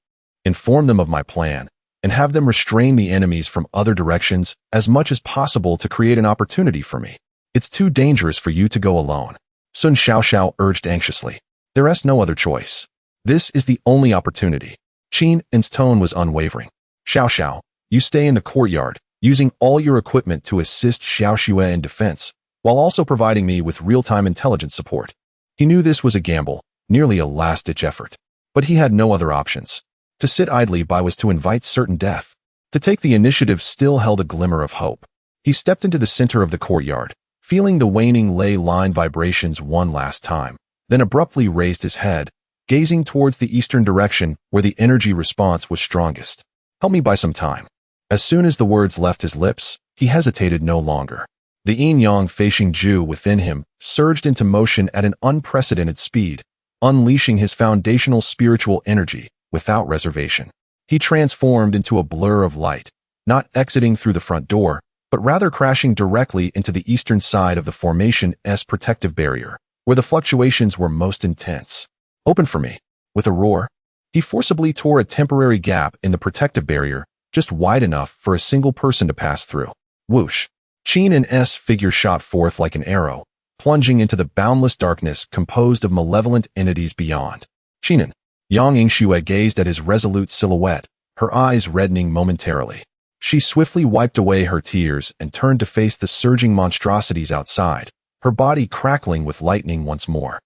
Inform them of my plan, and have them restrain the enemies from other directions as much as possible to create an opportunity for me. It's too dangerous for you to go alone." Sun Xiaoxiao urged anxiously. "There is no other choice. This is the only opportunity." Qingming's tone was unwavering. "Xiaoxiao, you stay in the courtyard, using all your equipment to assist Xiaoxue in defense, while also providing me with real-time intelligence support." He knew this was a gamble, nearly a last-ditch effort. But he had no other options. To sit idly by was to invite certain death. To take the initiative still held a glimmer of hope. He stepped into the center of the courtyard, feeling the waning ley line vibrations one last time, then abruptly raised his head, gazing towards the eastern direction where the energy response was strongest. "Help me buy some time." As soon as the words left his lips, he hesitated no longer. The yin-yang Feixing Ju within him surged into motion at an unprecedented speed, unleashing his foundational spiritual energy without reservation. He transformed into a blur of light, not exiting through the front door, but rather crashing directly into the eastern side of the formation's protective barrier, where the fluctuations were most intense. "Open for me." With a roar, he forcibly tore a temporary gap in the protective barrier, just wide enough for a single person to pass through. Whoosh! Qingming's figure shot forth like an arrow, plunging into the boundless darkness composed of malevolent entities beyond. "Qingming." Yang Yingxue gazed at his resolute silhouette, her eyes reddening momentarily. She swiftly wiped away her tears and turned to face the surging monstrosities outside, her body crackling with lightning once more.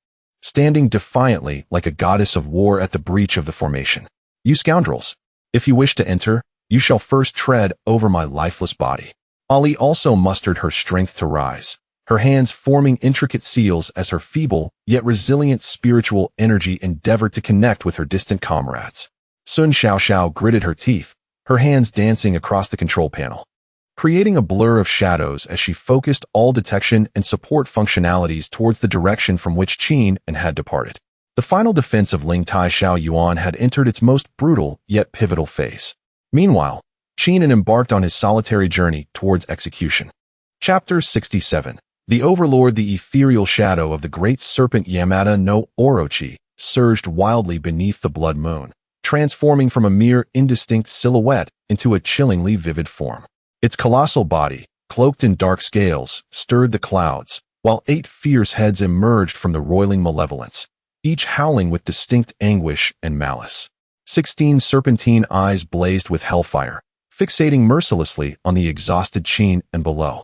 Standing defiantly like a goddess of war at the breach of the formation. "You scoundrels! If you wish to enter, you shall first tread over my lifeless body." Ali also mustered her strength to rise, her hands forming intricate seals as her feeble yet resilient spiritual energy endeavored to connect with her distant comrades. Sun Xiaoxiao gritted her teeth, her hands dancing across the control panel, creating a blur of shadows as she focused all detection and support functionalities towards the direction from which Qingming had departed. The final defense of Lingtai Shaoyuan had entered its most brutal yet pivotal phase. Meanwhile, Qingming embarked on his solitary journey towards execution. Chapter 67. The Overlord. The ethereal shadow of the great serpent Yamada no Orochi surged wildly beneath the blood moon, transforming from a mere indistinct silhouette into a chillingly vivid form. Its colossal body, cloaked in dark scales, stirred the clouds, while 8 fierce heads emerged from the roiling malevolence, each howling with distinct anguish and malice. 16 serpentine eyes blazed with hellfire, fixating mercilessly on the exhausted Qin and below.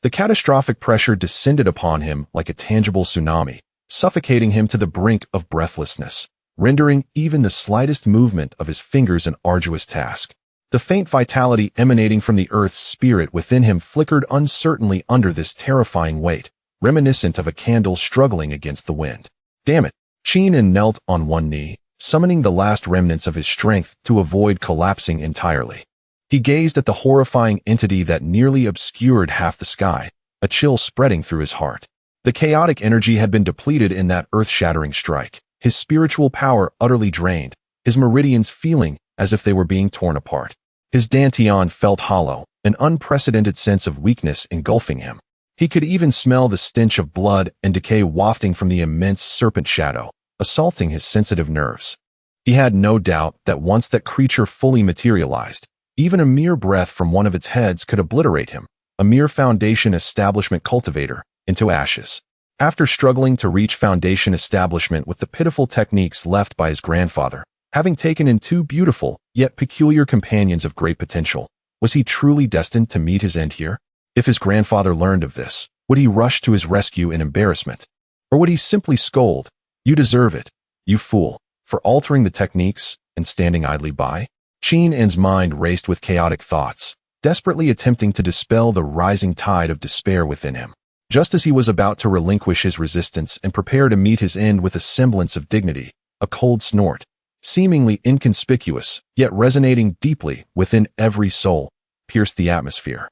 The catastrophic pressure descended upon him like a tangible tsunami, suffocating him to the brink of breathlessness, rendering even the slightest movement of his fingers an arduous task. The faint vitality emanating from the earth's spirit within him flickered uncertainly under this terrifying weight, reminiscent of a candle struggling against the wind. Damn it! Qin knelt on one knee, summoning the last remnants of his strength to avoid collapsing entirely. He gazed at the horrifying entity that nearly obscured half the sky, a chill spreading through his heart. The chaotic energy had been depleted in that earth-shattering strike, his spiritual power utterly drained, his meridians feeling as if they were being torn apart. His dantian felt hollow, an unprecedented sense of weakness engulfing him. He could even smell the stench of blood and decay wafting from the immense serpent shadow, assaulting his sensitive nerves. He had no doubt that once that creature fully materialized, even a mere breath from one of its heads could obliterate him, a mere Foundation Establishment cultivator, into ashes. After struggling to reach Foundation Establishment with the pitiful techniques left by his grandfather, having taken in 2 beautiful, yet peculiar companions of great potential, was he truly destined to meet his end here? If his grandfather learned of this, would he rush to his rescue in embarrassment? Or would he simply scold, "You deserve it, you fool," for altering the techniques and standing idly by? Qin's mind raced with chaotic thoughts, desperately attempting to dispel the rising tide of despair within him. Just as he was about to relinquish his resistance and prepare to meet his end with a semblance of dignity, a cold snort, seemingly inconspicuous, yet resonating deeply within every soul, pierced the atmosphere,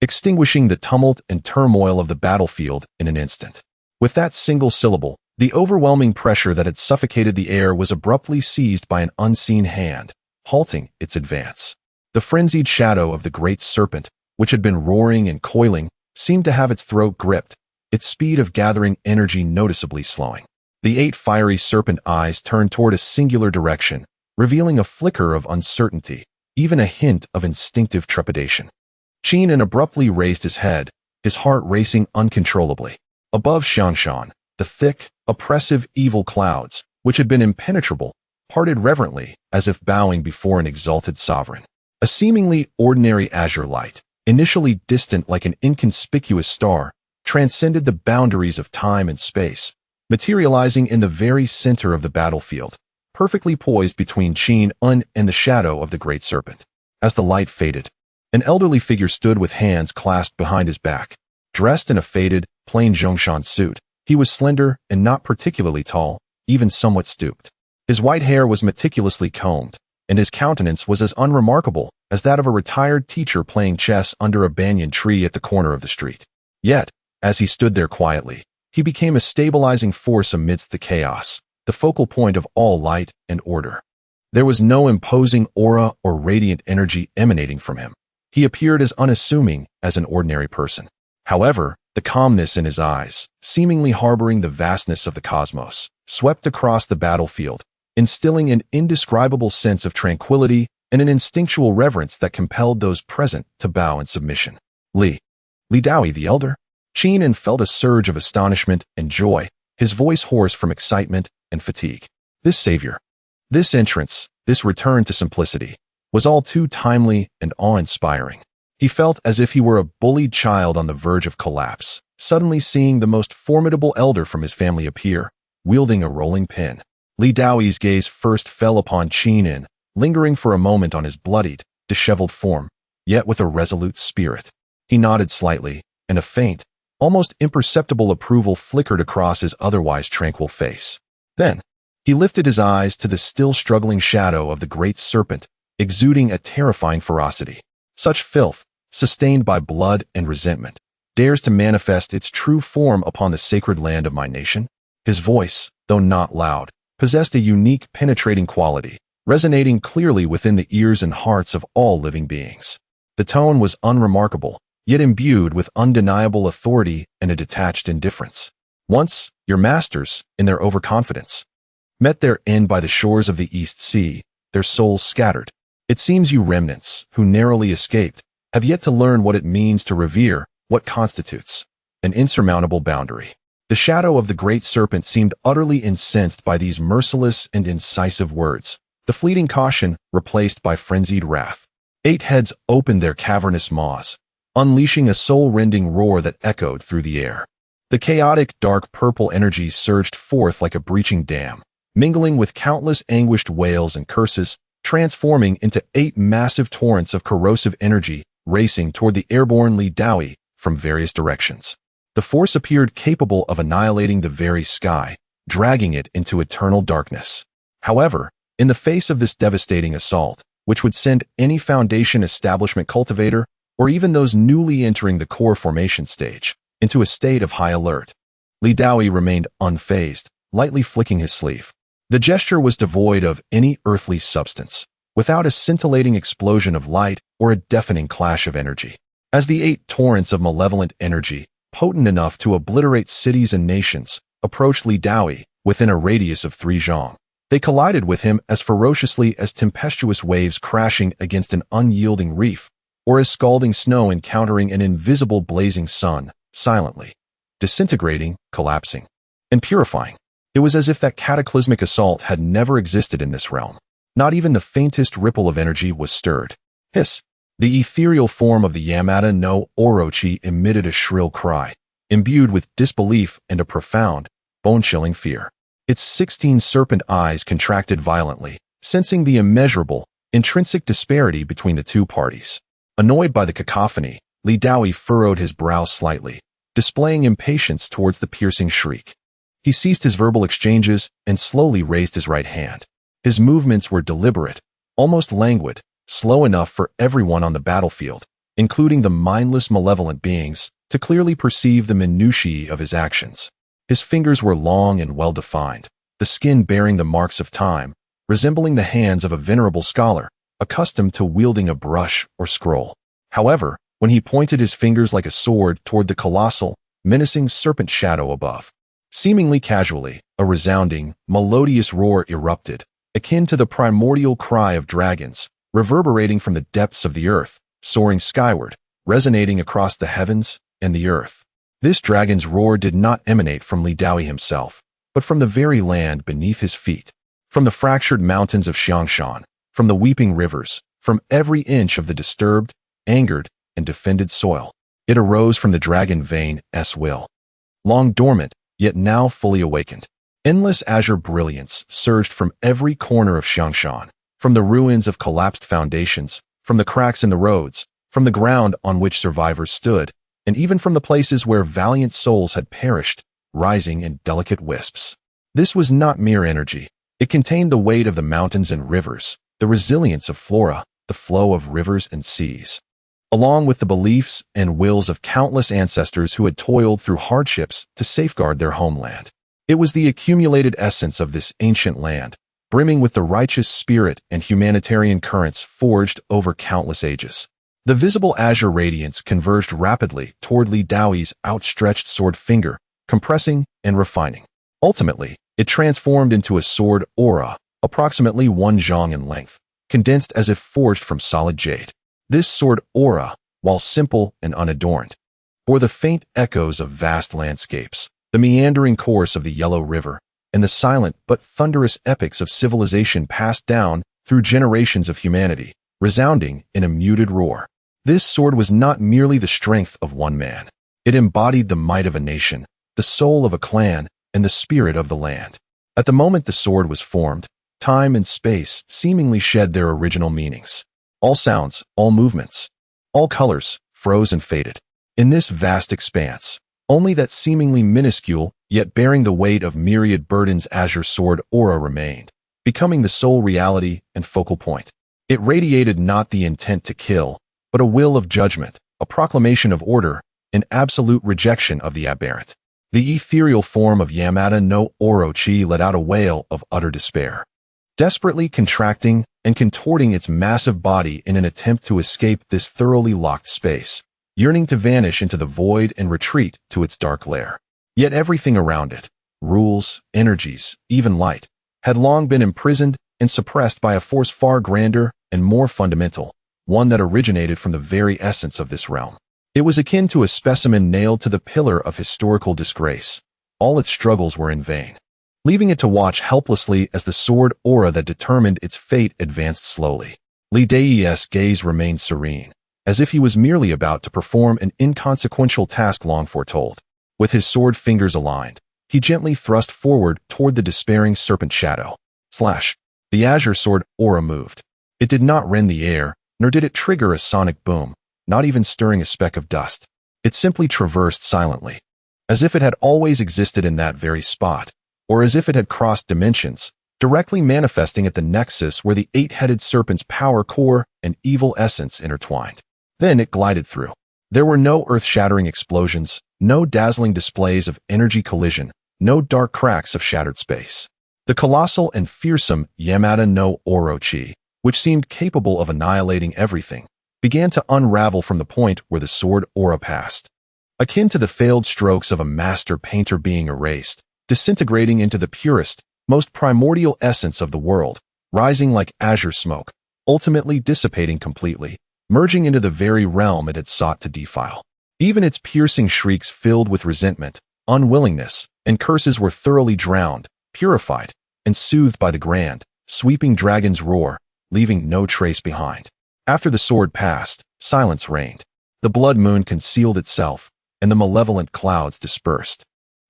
extinguishing the tumult and turmoil of the battlefield in an instant. With that single syllable, the overwhelming pressure that had suffocated the air was abruptly seized by an unseen hand, halting its advance. The frenzied shadow of the great serpent, which had been roaring and coiling, seemed to have its throat gripped, its speed of gathering energy noticeably slowing. The 8 fiery serpent eyes turned toward a singular direction, revealing a flicker of uncertainty, even a hint of instinctive trepidation. Qin abruptly raised his head, his heart racing uncontrollably. Above Xiangshan, the thick, oppressive evil clouds, which had been impenetrable, parted reverently as if bowing before an exalted sovereign. A seemingly ordinary azure light, initially distant like an inconspicuous star, transcended the boundaries of time and space, materializing in the very center of the battlefield, perfectly poised between Qin and the shadow of the great serpent. As the light faded, an elderly figure stood with hands clasped behind his back. Dressed in a faded, plain Zhongshan suit, he was slender and not particularly tall, even somewhat stooped. His white hair was meticulously combed, and his countenance was as unremarkable as that of a retired teacher playing chess under a banyan tree at the corner of the street. Yet, as he stood there quietly, he became a stabilizing force amidst the chaos, the focal point of all light and order. There was no imposing aura or radiant energy emanating from him. He appeared as unassuming as an ordinary person. However, the calmness in his eyes, seemingly harboring the vastness of the cosmos, swept across the battlefield, instilling an indescribable sense of tranquility and an instinctual reverence that compelled those present to bow in submission. Li Daoyi the Elder? Qin felt a surge of astonishment and joy, his voice hoarse from excitement and fatigue. This savior, this entrance, this return to simplicity, was all too timely and awe-inspiring. He felt as if he were a bullied child on the verge of collapse, suddenly seeing the most formidable elder from his family appear, wielding a rolling pin. Li Daoyi's gaze first fell upon Qin, lingering for a moment on his bloodied, disheveled form, yet with a resolute spirit. He nodded slightly, and a faint, almost imperceptible approval flickered across his otherwise tranquil face. Then, he lifted his eyes to the still struggling shadow of the great serpent, exuding a terrifying ferocity. Such filth, sustained by blood and resentment, dares to manifest its true form upon the sacred land of my nation? His voice, though not loud, possessed a unique penetrating quality, resonating clearly within the ears and hearts of all living beings. The tone was unremarkable, yet imbued with undeniable authority and a detached indifference. Once, your masters, in their overconfidence, met their end by the shores of the East Sea, their souls scattered. It seems you remnants, who narrowly escaped, have yet to learn what it means to revere, what constitutes an insurmountable boundary. The shadow of the great serpent seemed utterly incensed by these merciless and incisive words, the fleeting caution replaced by frenzied wrath. 8 heads opened their cavernous maws, unleashing a soul-rending roar that echoed through the air. The chaotic, dark purple energy surged forth like a breaching dam, mingling with countless anguished wails and curses, transforming into 8 massive torrents of corrosive energy racing toward the airborne Li Daoi from various directions. The force appeared capable of annihilating the very sky, dragging it into eternal darkness. However, in the face of this devastating assault, which would send any Foundation establishment cultivator, or even those newly entering the core formation stage, into a state of high alert, Li Daoi remained unfazed, lightly flicking his sleeve. The gesture was devoid of any earthly substance, without a scintillating explosion of light or a deafening clash of energy. As the 8 torrents of malevolent energy, potent enough to obliterate cities and nations, approached Li Daoi within a radius of 3 zhang, they collided with him as ferociously as tempestuous waves crashing against an unyielding reef, or as scalding snow encountering an invisible blazing sun, silently disintegrating, collapsing, and purifying. It was as if that cataclysmic assault had never existed in this realm. Not even the faintest ripple of energy was stirred. Hiss! The ethereal form of the Yamada no Orochi emitted a shrill cry, imbued with disbelief and a profound, bone-chilling fear. Its 16 serpent eyes contracted violently, sensing the immeasurable, intrinsic disparity between the two parties. Annoyed by the cacophony, Li Daoi furrowed his brow slightly, displaying impatience towards the piercing shriek. He ceased his verbal exchanges and slowly raised his right hand. His movements were deliberate, almost languid, slow enough for everyone on the battlefield, including the mindless malevolent beings, to clearly perceive the minutiae of his actions. His fingers were long and well-defined, the skin bearing the marks of time, resembling the hands of a venerable scholar, accustomed to wielding a brush or scroll. However, when he pointed his fingers like a sword toward the colossal, menacing serpent shadow above, seemingly casually, a resounding, melodious roar erupted, akin to the primordial cry of dragons, reverberating from the depths of the earth, soaring skyward, resonating across the heavens and the earth. This dragon's roar did not emanate from Li Daoi himself, but from the very land beneath his feet, from the fractured mountains of Xiangshan, from the weeping rivers, from every inch of the disturbed, angered, and defended soil. It arose from the dragon Vane's will. Long dormant, yet now fully awakened. Endless azure brilliance surged from every corner of Xiangshan, from the ruins of collapsed foundations, from the cracks in the roads, from the ground on which survivors stood, and even from the places where valiant souls had perished, rising in delicate wisps. This was not mere energy. It contained the weight of the mountains and rivers, the resilience of flora, the flow of rivers and seas, along with the beliefs and wills of countless ancestors who had toiled through hardships to safeguard their homeland. It was the accumulated essence of this ancient land, brimming with the righteous spirit and humanitarian currents forged over countless ages. The visible azure radiance converged rapidly toward Li Daoi's outstretched sword finger, compressing and refining. Ultimately, it transformed into a sword aura, approximately 1 zhang in length, condensed as if forged from solid jade. This sword aura, while simple and unadorned, bore the faint echoes of vast landscapes, the meandering course of the Yellow River, and the silent but thunderous epics of civilization passed down through generations of humanity, resounding in a muted roar. This sword was not merely the strength of one man. It embodied the might of a nation, the soul of a clan, and the spirit of the land. At the moment the sword was formed, time and space seemingly shed their original meanings. All sounds, all movements, all colors froze and faded. In this vast expanse, only that seemingly minuscule, yet bearing the weight of myriad burdens azure sword aura remained, becoming the sole reality and focal point. It radiated not the intent to kill, but a will of judgment, a proclamation of order, an absolute rejection of the aberrant. The ethereal form of Yamada no Orochi let out a wail of utter despair, desperately contracting and contorting its massive body in an attempt to escape this thoroughly locked space, yearning to vanish into the void and retreat to its dark lair. Yet everything around it, rules, energies, even light, had long been imprisoned and suppressed by a force far grander and more fundamental, one that originated from the very essence of this realm. It was akin to a specimen nailed to the pillar of historical disgrace. All its struggles were in vain, leaving it to watch helplessly as the sword aura that determined its fate advanced slowly. Li Dai's gaze remained serene, as if he was merely about to perform an inconsequential task long foretold. With his sword fingers aligned, he gently thrust forward toward the despairing serpent shadow. Slash! The azure sword aura moved. It did not rend the air, nor did it trigger a sonic boom, not even stirring a speck of dust. It simply traversed silently, as if it had always existed in that very spot, or as if it had crossed dimensions, directly manifesting at the nexus where the eight-headed serpent's power core and evil essence intertwined. Then it glided through. There were no earth-shattering explosions, no dazzling displays of energy collision, no dark cracks of shattered space. The colossal and fearsome Yamada no Orochi, which seemed capable of annihilating everything, began to unravel from the point where the sword aura passed. Akin to the failed strokes of a master painter being erased, disintegrating into the purest, most primordial essence of the world, rising like azure smoke, ultimately dissipating completely, merging into the very realm it had sought to defile. Even its piercing shrieks filled with resentment, unwillingness, and curses were thoroughly drowned, purified, and soothed by the grand, sweeping dragon's roar, leaving no trace behind. After the sword passed, silence reigned. The blood moon concealed itself, and the malevolent clouds dispersed.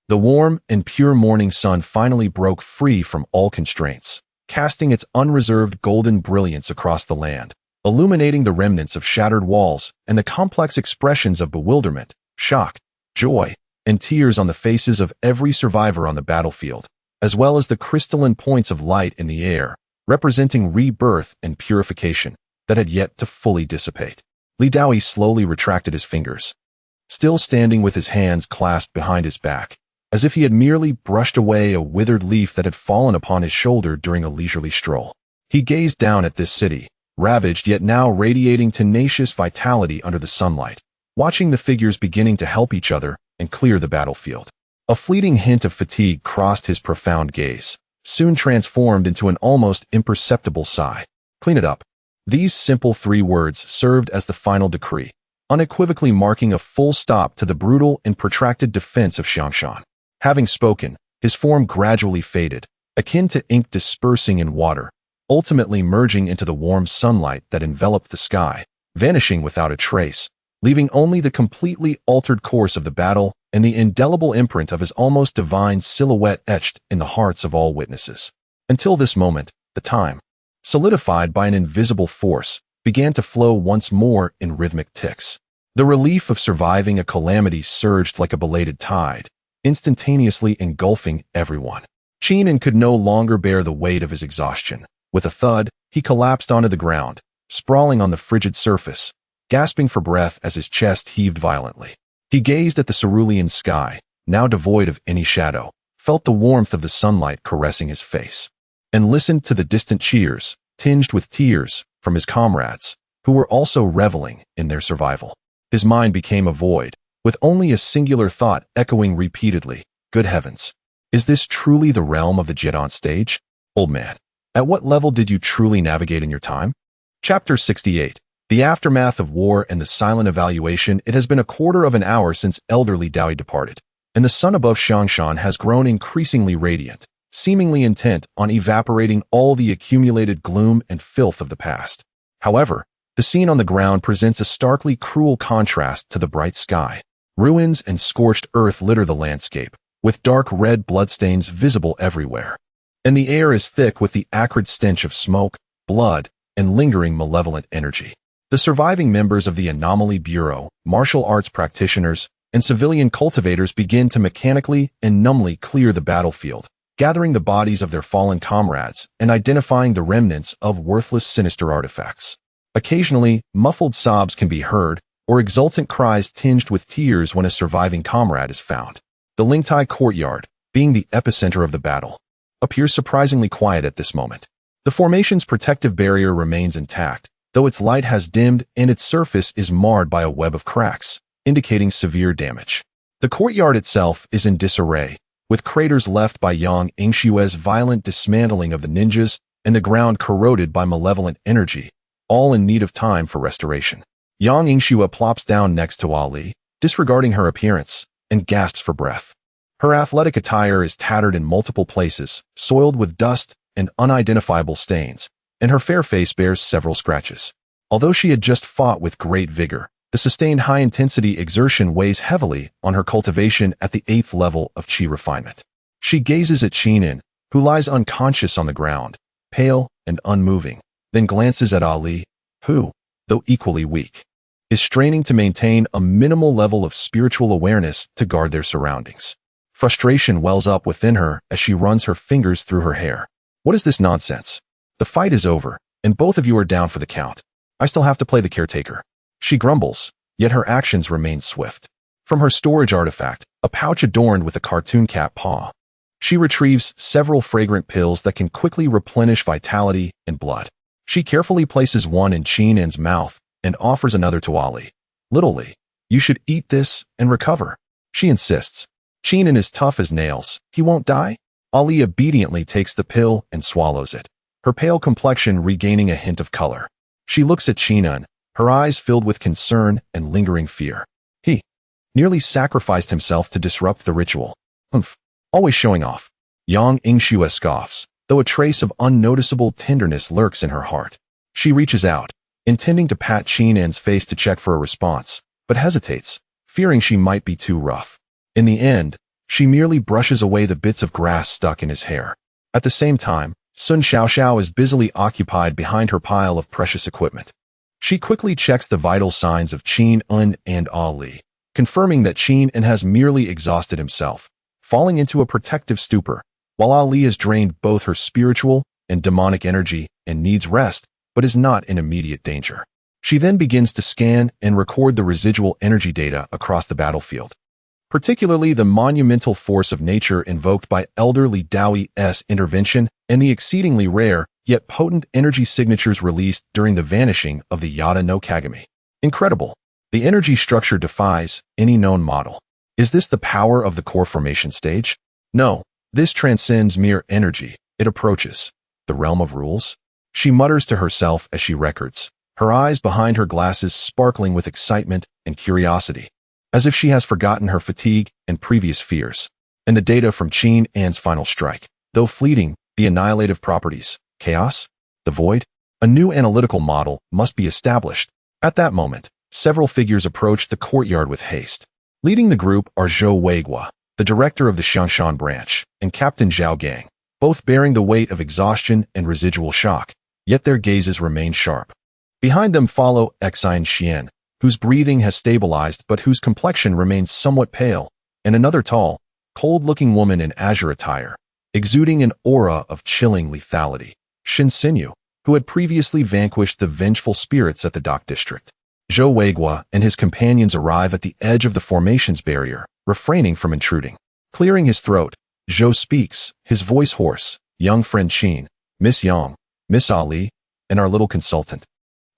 The warm and pure morning sun finally broke free from all constraints, casting its unreserved golden brilliance across the land, illuminating the remnants of shattered walls and the complex expressions of bewilderment, shock, joy, and tears on the faces of every survivor on the battlefield, as well as the crystalline points of light in the air, representing rebirth and purification that had yet to fully dissipate. Li Dai slowly retracted his fingers, still standing with his hands clasped behind his back, as if he had merely brushed away a withered leaf that had fallen upon his shoulder during a leisurely stroll. He gazed down at this city, ravaged yet now radiating tenacious vitality under the sunlight, watching the figures beginning to help each other and clear the battlefield. A fleeting hint of fatigue crossed his profound gaze, soon transformed into an almost imperceptible sigh. Clean it up. These simple 3 words served as the final decree, unequivocally marking a full stop to the brutal and protracted defense of Xiangshan. Having spoken, his form gradually faded, akin to ink dispersing in water, ultimately merging into the warm sunlight that enveloped the sky, vanishing without a trace, leaving only the completely altered course of the battle and the indelible imprint of his almost divine silhouette etched in the hearts of all witnesses. Until this moment, the time, solidified by an invisible force, began to flow once more in rhythmic ticks. The relief of surviving a calamity surged like a belated tide, instantaneously engulfing everyone. Qingming could no longer bear the weight of his exhaustion. With a thud, he collapsed onto the ground, sprawling on the frigid surface, gasping for breath as his chest heaved violently. He gazed at the cerulean sky, now devoid of any shadow, felt the warmth of the sunlight caressing his face, and listened to the distant cheers, tinged with tears, from his comrades, who were also reveling in their survival. His mind became a void, with only a singular thought echoing repeatedly, "Good heavens, is this truly the realm of the Jedon stage? Old man, at what level did you truly navigate in your time?" Chapter 68. The aftermath of war and the silent evaluation. It has been a quarter of an hour since elderly Dai departed, and the sun above Xiangshan has grown increasingly radiant, seemingly intent on evaporating all the accumulated gloom and filth of the past. However, the scene on the ground presents a starkly cruel contrast to the bright sky. Ruins and scorched earth litter the landscape, with dark red bloodstains visible everywhere. And the air is thick with the acrid stench of smoke, blood, and lingering malevolent energy. The surviving members of the Anomaly Bureau, martial arts practitioners, and civilian cultivators begin to mechanically and numbly clear the battlefield, gathering the bodies of their fallen comrades and identifying the remnants of worthless sinister artifacts. Occasionally, muffled sobs can be heard, or exultant cries tinged with tears when a surviving comrade is found. The Lingtai courtyard, being the epicenter of the battle, appears surprisingly quiet at this moment. The formation's protective barrier remains intact, though its light has dimmed and its surface is marred by a web of cracks, indicating severe damage. The courtyard itself is in disarray, with craters left by Yang Yingxue's violent dismantling of the ninjas and the ground corroded by malevolent energy, all in need of time for restoration. Yang Yingxue plops down next to Ali, disregarding her appearance, and gasps for breath. Her athletic attire is tattered in multiple places, soiled with dust and unidentifiable stains, and her fair face bears several scratches. Although she had just fought with great vigor, the sustained high-intensity exertion weighs heavily on her cultivation at the 8th level of Qi refinement. She gazes at Qingming, who lies unconscious on the ground, pale and unmoving, then glances at Ali, who, though equally weak, is straining to maintain a minimal level of spiritual awareness to guard their surroundings. Frustration wells up within her as she runs her fingers through her hair. What is this nonsense? The fight is over, and both of you are down for the count. I still have to play the caretaker. She grumbles, yet her actions remain swift. From her storage artifact, a pouch adorned with a cartoon cat paw, she retrieves several fragrant pills that can quickly replenish vitality and blood. She carefully places one in Qingming's mouth and offers another to Ali. Little Li, you should eat this and recover. She insists. Qingming is tough as nails. He won't die? Ali obediently takes the pill and swallows it, her pale complexion regaining a hint of color. She looks at Qingming, her eyes filled with concern and lingering fear. He nearly sacrificed himself to disrupt the ritual. Humph, always showing off. Yang Yingxue scoffs, though a trace of unnoticeable tenderness lurks in her heart. She reaches out, intending to pat Qingming's face to check for a response, but hesitates, fearing she might be too rough. In the end, she merely brushes away the bits of grass stuck in his hair. At the same time, Sun Xiaoxiao is busily occupied behind her pile of precious equipment. She quickly checks the vital signs of Qingming and Ali, confirming that Qingming has merely exhausted himself, falling into a protective stupor, while Ali has drained both her spiritual and demonic energy and needs rest, but is not in immediate danger. She then begins to scan and record the residual energy data across the battlefield, particularly the monumental force of nature invoked by Elder Li Daoi's intervention and the exceedingly rare yet potent energy signatures released during the vanishing of the Yada no Kagami. Incredible. The energy structure defies any known model. Is this the power of the core formation stage? No, this transcends mere energy. It approaches the realm of rules. She mutters to herself as she records, her eyes behind her glasses sparkling with excitement and curiosity, as if she has forgotten her fatigue and previous fears. And the data from Qingming's final strike, though fleeting, the annihilative properties, chaos, the void, a new analytical model must be established. At that moment, several figures approach the courtyard with haste. Leading the group are Zhou Weiguo, the director of the Xiangshan branch, and Captain Zhao Gang, both bearing the weight of exhaustion and residual shock, yet their gazes remain sharp. Behind them follow Yang Yingxue, whose breathing has stabilized but whose complexion remains somewhat pale, and another tall, cold-looking woman in azure attire, exuding an aura of chilling lethality, Shen Xinyu, who had previously vanquished the vengeful spirits at the dock district. Zhou Weiguo and his companions arrive at the edge of the formation's barrier, refraining from intruding. Clearing his throat, Zhou speaks, his voice hoarse. Young friend Qin, Miss Yang, Miss Ali, and our little consultant.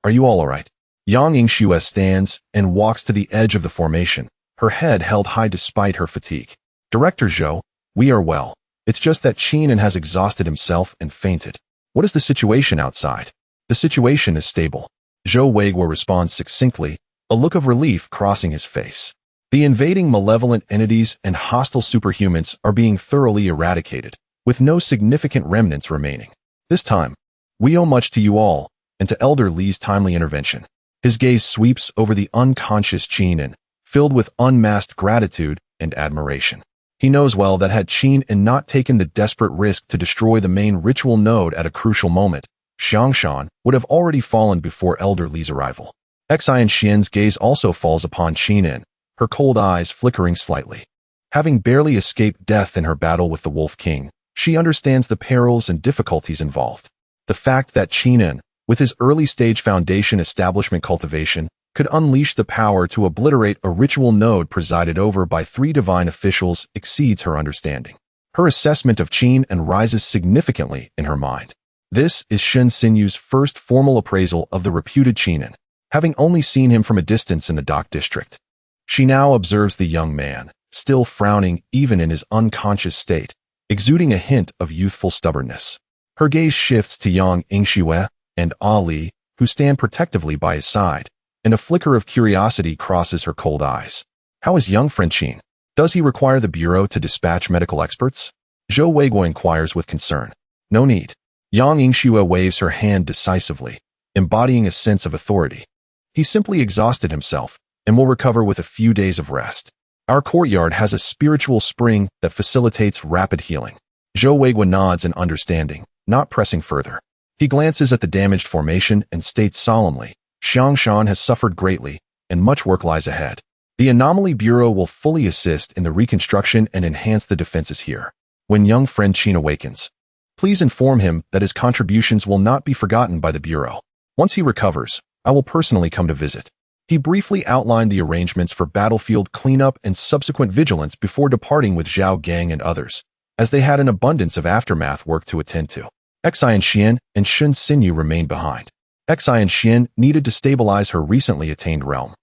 Are you all alright? Yang Yingxue stands and walks to the edge of the formation, her head held high despite her fatigue. Director Zhou, we are well. It's just that Qingming has exhausted himself and fainted. What is the situation outside? The situation is stable. Zhou Weiguo responds succinctly, a look of relief crossing his face. The invading malevolent entities and hostile superhumans are being thoroughly eradicated, with no significant remnants remaining. This time, we owe much to you all, and to Elder Li's timely intervention. His gaze sweeps over the unconscious Qingming, filled with unmasked gratitude and admiration. He knows well that had Qingming not taken the desperate risk to destroy the main ritual node at a crucial moment, Xiangshan would have already fallen before Elder Li's arrival. Yang Yingxue's gaze also falls upon Qingming, her cold eyes flickering slightly. Having barely escaped death in her battle with the Wolf King, she understands the perils and difficulties involved. The fact that Qingming, with his early-stage foundation establishment cultivation, could unleash the power to obliterate a ritual node presided over by 3 divine officials exceeds her understanding. Her assessment of Qingming rises significantly in her mind. This is Shen Xinyu's first formal appraisal of the reputed Qingming, having only seen him from a distance in the dock district. She now observes the young man, still frowning even in his unconscious state, exuding a hint of youthful stubbornness. Her gaze shifts to Yang Yingxue and Ali, who stand protectively by his side, and a flicker of curiosity crosses her cold eyes. How is young friend Qin? Does he require the bureau to dispatch medical experts? Zhou Weiguo inquires with concern. No need. Yang Yingxue waves her hand decisively, embodying a sense of authority. He simply exhausted himself and will recover with a few days of rest. Our courtyard has a spiritual spring that facilitates rapid healing. Zhou Weiguo nods in understanding, not pressing further. He glances at the damaged formation and states solemnly, Xiangshan has suffered greatly, and much work lies ahead. The Anomaly Bureau will fully assist in the reconstruction and enhance the defenses here. When young friend Qin awakens, please inform him that his contributions will not be forgotten by the Bureau. Once he recovers, I will personally come to visit. He briefly outlined the arrangements for battlefield cleanup and subsequent vigilance before departing with Zhao Gang and others, as they had an abundance of aftermath work to attend to. Xi and Xian and Shun Xinyu remained behind. Xi and Xian needed to stabilize her recently attained realm,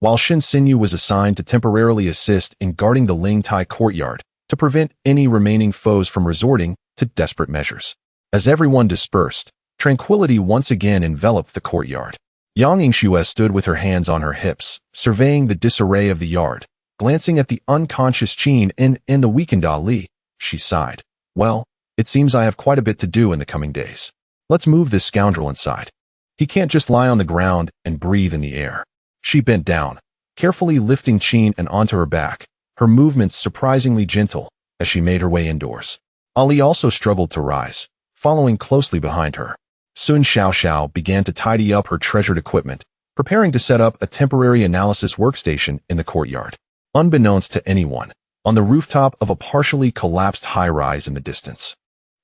while Shun Xinyu was assigned to temporarily assist in guarding the Ling Tai courtyard to prevent any remaining foes from resorting to desperate measures. As everyone dispersed, tranquility once again enveloped the courtyard. Yang Yingxue stood with her hands on her hips, surveying the disarray of the yard. Glancing at the unconscious Qin and the weakened Ali, she sighed. Well, it seems I have quite a bit to do in the coming days. Let's move this scoundrel inside. He can't just lie on the ground and breathe in the air. She bent down, carefully lifting Qin and onto her back, her movements surprisingly gentle as she made her way indoors. Ali also struggled to rise, following closely behind her. Sun Xiaoxiao began to tidy up her treasured equipment, preparing to set up a temporary analysis workstation in the courtyard. Unbeknownst to anyone, on the rooftop of a partially collapsed high-rise in the distance,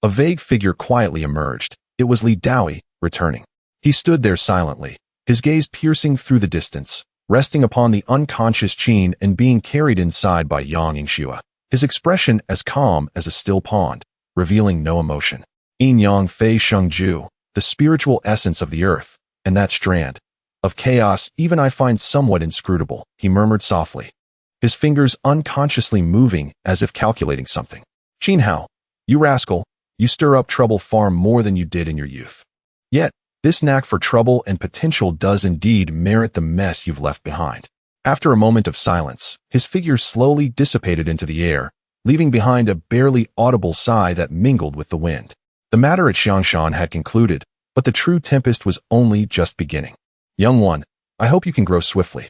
a vague figure quietly emerged. It was Li Daoi, returning. He stood there silently, his gaze piercing through the distance, resting upon the unconscious Qin and being carried inside by Yang Yingxue, his expression as calm as a still pond, revealing no emotion. Yin Yang Fei Shengju, the spiritual essence of the earth, and that strand of chaos even I find somewhat inscrutable, he murmured softly, his fingers unconsciously moving as if calculating something. Qin Hao, you rascal, you stir up trouble far more than you did in your youth. Yet, this knack for trouble and potential does indeed merit the mess you've left behind. After a moment of silence, his figure slowly dissipated into the air, leaving behind a barely audible sigh that mingled with the wind. The matter at Xiangshan had concluded, but the true tempest was only just beginning. Young one, I hope you can grow swiftly.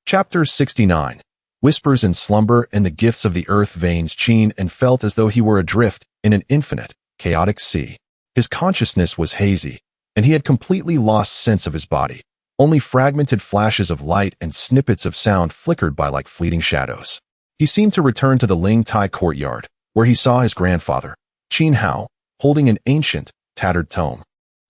Chapter 69. Whispers in slumber and the gifts of the earth veins. Qin and felt as though he were adrift in an infinite, chaotic sea. His consciousness was hazy, and he had completely lost sense of his body. Only fragmented flashes of light and snippets of sound flickered by like fleeting shadows. He seemed to return to the Ling Tai courtyard, where he saw his grandfather, Qin Hao, holding an ancient, tattered tome,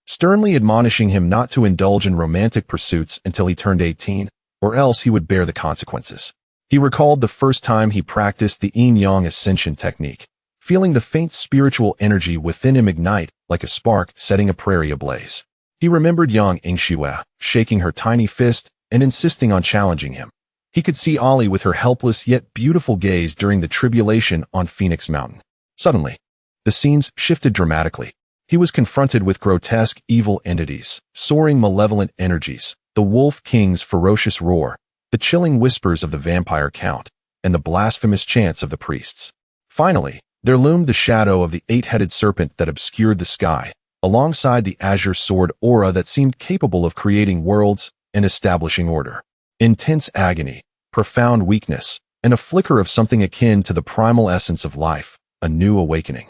sternly admonishing him not to indulge in romantic pursuits until he turned 18, or else he would bear the consequences. He recalled the first time he practiced the yin-yang ascension technique, feeling the faint spiritual energy within him ignite like a spark setting a prairie ablaze. He remembered Yang Yingxue, shaking her tiny fist and insisting on challenging him. He could see Ollie with her helpless yet beautiful gaze during the tribulation on Phoenix Mountain. Suddenly, the scenes shifted dramatically. He was confronted with grotesque evil entities, soaring malevolent energies, the Wolf King's ferocious roar, the chilling whispers of the vampire count, and the blasphemous chants of the priests. Finally, there loomed the shadow of the eight-headed serpent that obscured the sky, alongside the azure sword aura that seemed capable of creating worlds and establishing order. Intense agony, profound weakness, and a flicker of something akin to the primal essence of life, a new awakening,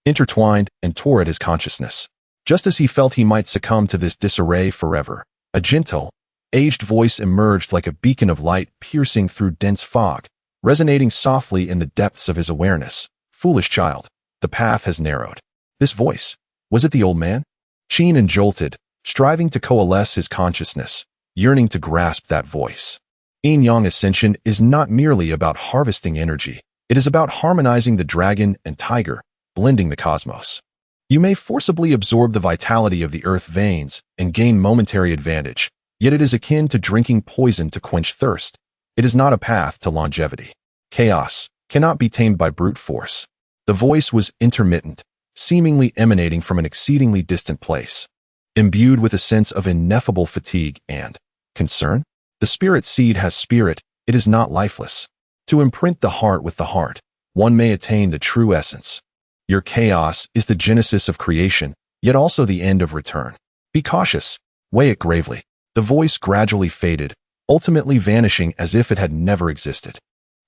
intertwined and tore at his consciousness. Just as he felt he might succumb to this disarray forever, a gentle, aged voice emerged like a beacon of light piercing through dense fog, resonating softly in the depths of his awareness. Foolish child, the path has narrowed. This voice, was it the old man? Qin jolted, striving to coalesce his consciousness, yearning to grasp that voice. Yin-yang ascension is not merely about harvesting energy, it is about harmonizing the dragon and tiger, blending the cosmos. You may forcibly absorb the vitality of the earth veins and gain momentary advantage, yet it is akin to drinking poison to quench thirst. It is not a path to longevity. Chaos cannot be tamed by brute force. The voice was intermittent, seemingly emanating from an exceedingly distant place. Imbued with a sense of ineffable fatigue and concern, The spirit seed has spirit, it is not lifeless. To imprint the heart with the heart, one may attain the true essence. Your chaos is the genesis of creation, yet also the end of return. Be cautious, weigh it gravely. The voice gradually faded, ultimately vanishing as if it had never existed.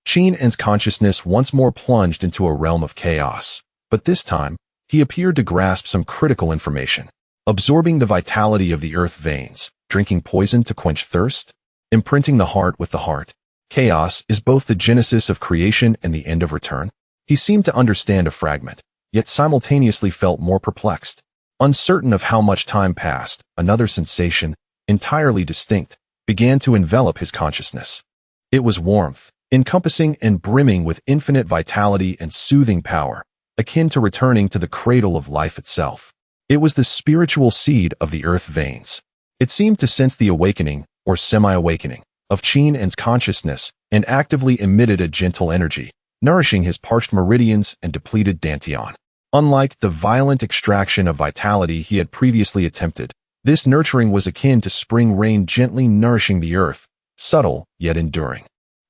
Qingming's consciousness once more plunged into a realm of chaos, but this time, he appeared to grasp some critical information. Absorbing the vitality of the earth veins, drinking poison to quench thirst, imprinting the heart with the heart. Chaos is both the genesis of creation and the end of return. He seemed to understand a fragment, yet simultaneously felt more perplexed. Uncertain of how much time passed, another sensation, entirely distinct, began to envelop his consciousness. It was warmth, encompassing and brimming with infinite vitality and soothing power, akin to returning to the cradle of life itself. It was the spiritual seed of the earth veins. It seemed to sense the awakening, or semi-awakening, of Qingming's consciousness and actively emitted a gentle energy, nourishing his parched meridians and depleted dantian. Unlike the violent extraction of vitality he had previously attempted, this nurturing was akin to spring rain gently nourishing the earth, subtle yet enduring.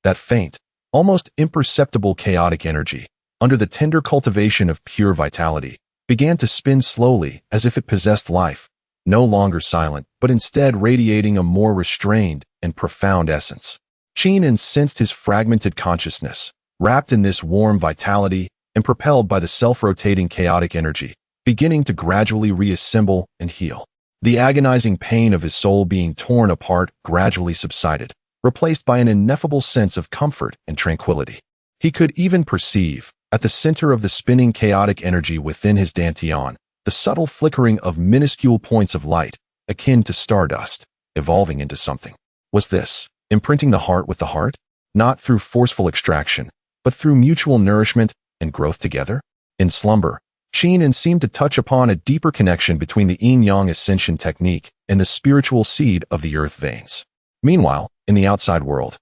That faint, almost imperceptible chaotic energy, under the tender cultivation of pure vitality, began to spin slowly as if it possessed life, no longer silent, but instead radiating a more restrained and profound essence. Qingming sensed his fragmented consciousness, wrapped in this warm vitality and propelled by the self-rotating chaotic energy, beginning to gradually reassemble and heal. The agonizing pain of his soul being torn apart gradually subsided, replaced by an ineffable sense of comfort and tranquility. He could even perceive, at the center of the spinning chaotic energy within his dantian, the subtle flickering of minuscule points of light, akin to stardust, evolving into something. Was this imprinting the heart with the heart? Not through forceful extraction, but through mutual nourishment and growth together? In slumber, Qingming seemed to touch upon a deeper connection between the yin-yang ascension technique and the spiritual seed of the earth veins. Meanwhile, in the outside world,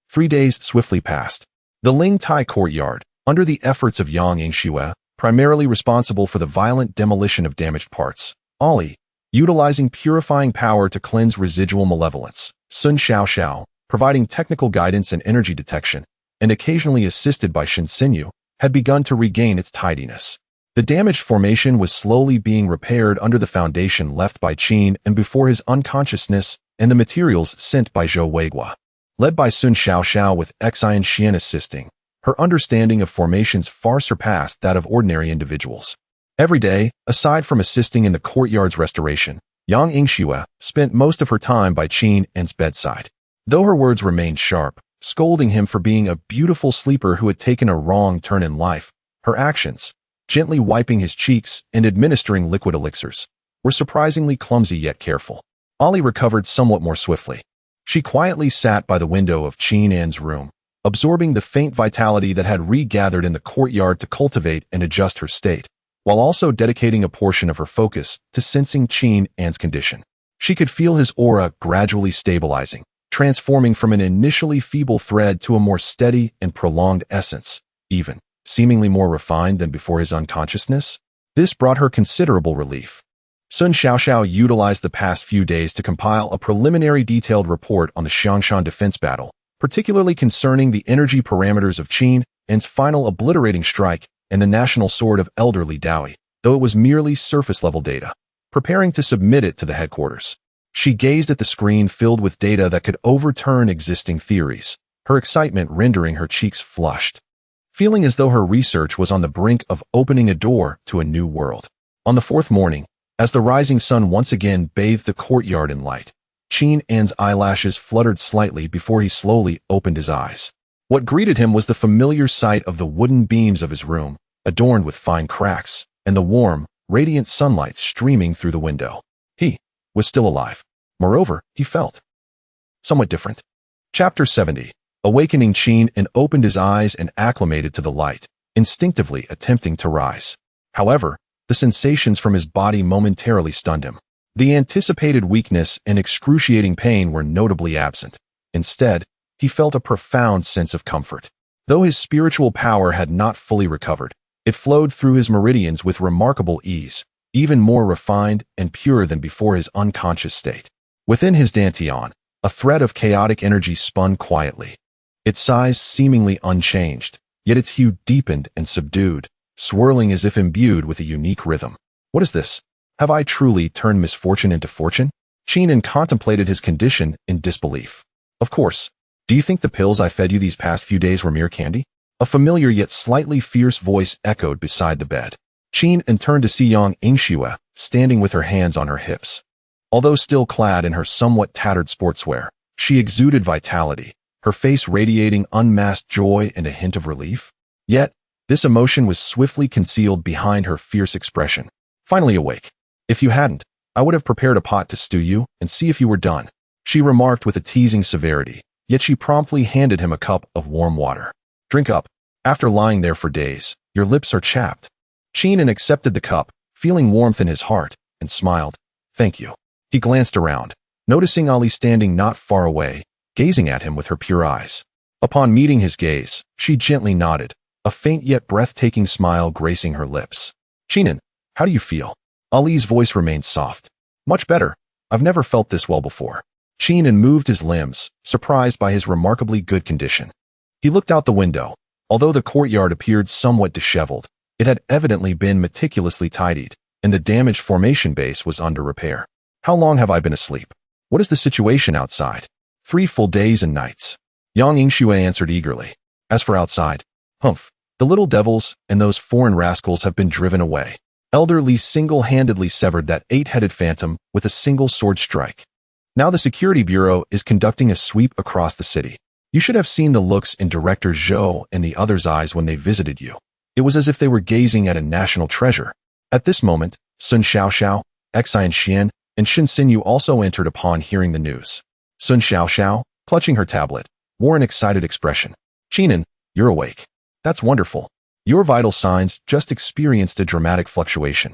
3 days swiftly passed. The Ling Tai courtyard, under the efforts of Yang Yingxue, primarily responsible for the violent demolition of damaged parts, Ali, utilizing purifying power to cleanse residual malevolence, Sun Xiaoxiao, providing technical guidance and energy detection, and occasionally assisted by Shen Xinyu, had begun to regain its tidiness. The damaged formation was slowly being repaired under the foundation left by Qin and before his unconsciousness and the materials sent by Zhou Weigua. Led by Sun Xiaoxiao with Xian Xian assisting, her understanding of formations far surpassed that of ordinary individuals. Every day, aside from assisting in the courtyard's restoration, Yang Yingxue spent most of her time by Qingming's bedside. Though her words remained sharp, scolding him for being a beautiful sleeper who had taken a wrong turn in life, her actions, gently wiping his cheeks and administering liquid elixirs, were surprisingly clumsy yet careful. Ali recovered somewhat more swiftly. She quietly sat by the window of Qingming's room, absorbing the faint vitality that had regathered in the courtyard to cultivate and adjust her state, while also dedicating a portion of her focus to sensing Qingming's condition. She could feel his aura gradually stabilizing, transforming from an initially feeble thread to a more steady and prolonged essence, even seemingly more refined than before his unconsciousness. This brought her considerable relief. Sun Xiaoxiao utilized the past few days to compile a preliminary detailed report on the Xiangshan defense battle, particularly concerning the energy parameters of Qingming's final obliterating strike and the national sword of elderly Dowie, though it was merely surface-level data. Preparing to submit it to the headquarters, she gazed at the screen filled with data that could overturn existing theories, her excitement rendering her cheeks flushed, feeling as though her research was on the brink of opening a door to a new world. On the fourth morning, as the rising sun once again bathed the courtyard in light, Qingming's eyelashes fluttered slightly before he slowly opened his eyes. What greeted him was the familiar sight of the wooden beams of his room, adorned with fine cracks, and the warm, radiant sunlight streaming through the window. He was still alive. Moreover, he felt somewhat different. Chapter 70. Awakening. Qingming opened his eyes and acclimated to the light, instinctively attempting to rise. However, the sensations from his body momentarily stunned him. The anticipated weakness and excruciating pain were notably absent. Instead, he felt a profound sense of comfort. Though his spiritual power had not fully recovered, it flowed through his meridians with remarkable ease, even more refined and pure than before his unconscious state. Within his dantian, A thread of chaotic energy spun quietly. Its size seemingly unchanged, yet its hue deepened and subdued, swirling as if imbued with a unique rhythm. What is this? Have I truly turned misfortune into fortune? Qingming contemplated his condition in disbelief. Of course. Do you think the pills I fed you these past few days were mere candy? A familiar yet slightly fierce voice echoed beside the bed. Qingming turned to see Yang Yingxue, standing with her hands on her hips. Although still clad in her somewhat tattered sportswear, she exuded vitality, her face radiating unmasked joy and a hint of relief. Yet, this emotion was swiftly concealed behind her fierce expression. Finally awake. If you hadn't, I would have prepared a pot to stew you and see if you were done, she remarked with a teasing severity, yet she promptly handed him a cup of warm water. Drink up. After lying there for days, your lips are chapped. Qingming accepted the cup, feeling warmth in his heart, and smiled. Thank you. He glanced around, noticing Ali standing not far away, gazing at him with her pure eyes. Upon meeting his gaze, she gently nodded, a faint yet breathtaking smile gracing her lips. Qingming, how do you feel? Ali's voice remained soft. Much better. I've never felt this well before. Qingming moved his limbs, surprised by his remarkably good condition. He looked out the window. Although the courtyard appeared somewhat disheveled, it had evidently been meticulously tidied, and the damaged formation base was under repair. How long have I been asleep? What is the situation outside? 3 full days and nights. Yang Yingxue answered eagerly. As for outside, humph, the little devils and those foreign rascals have been driven away. Elder Li single-handedly severed that 8-headed phantom with a single sword strike. Now the Security Bureau is conducting a sweep across the city. You should have seen the looks in Director Zhou and the others' eyes when they visited you. It was as if they were gazing at a national treasure. At this moment, Sun Xiaoxiao, Xian Xian, and Shin Xinyu also entered upon hearing the news. Sun Xiaoxiao, clutching her tablet, wore an excited expression. Qingming, you're awake. That's wonderful. Your vital signs just experienced a dramatic fluctuation.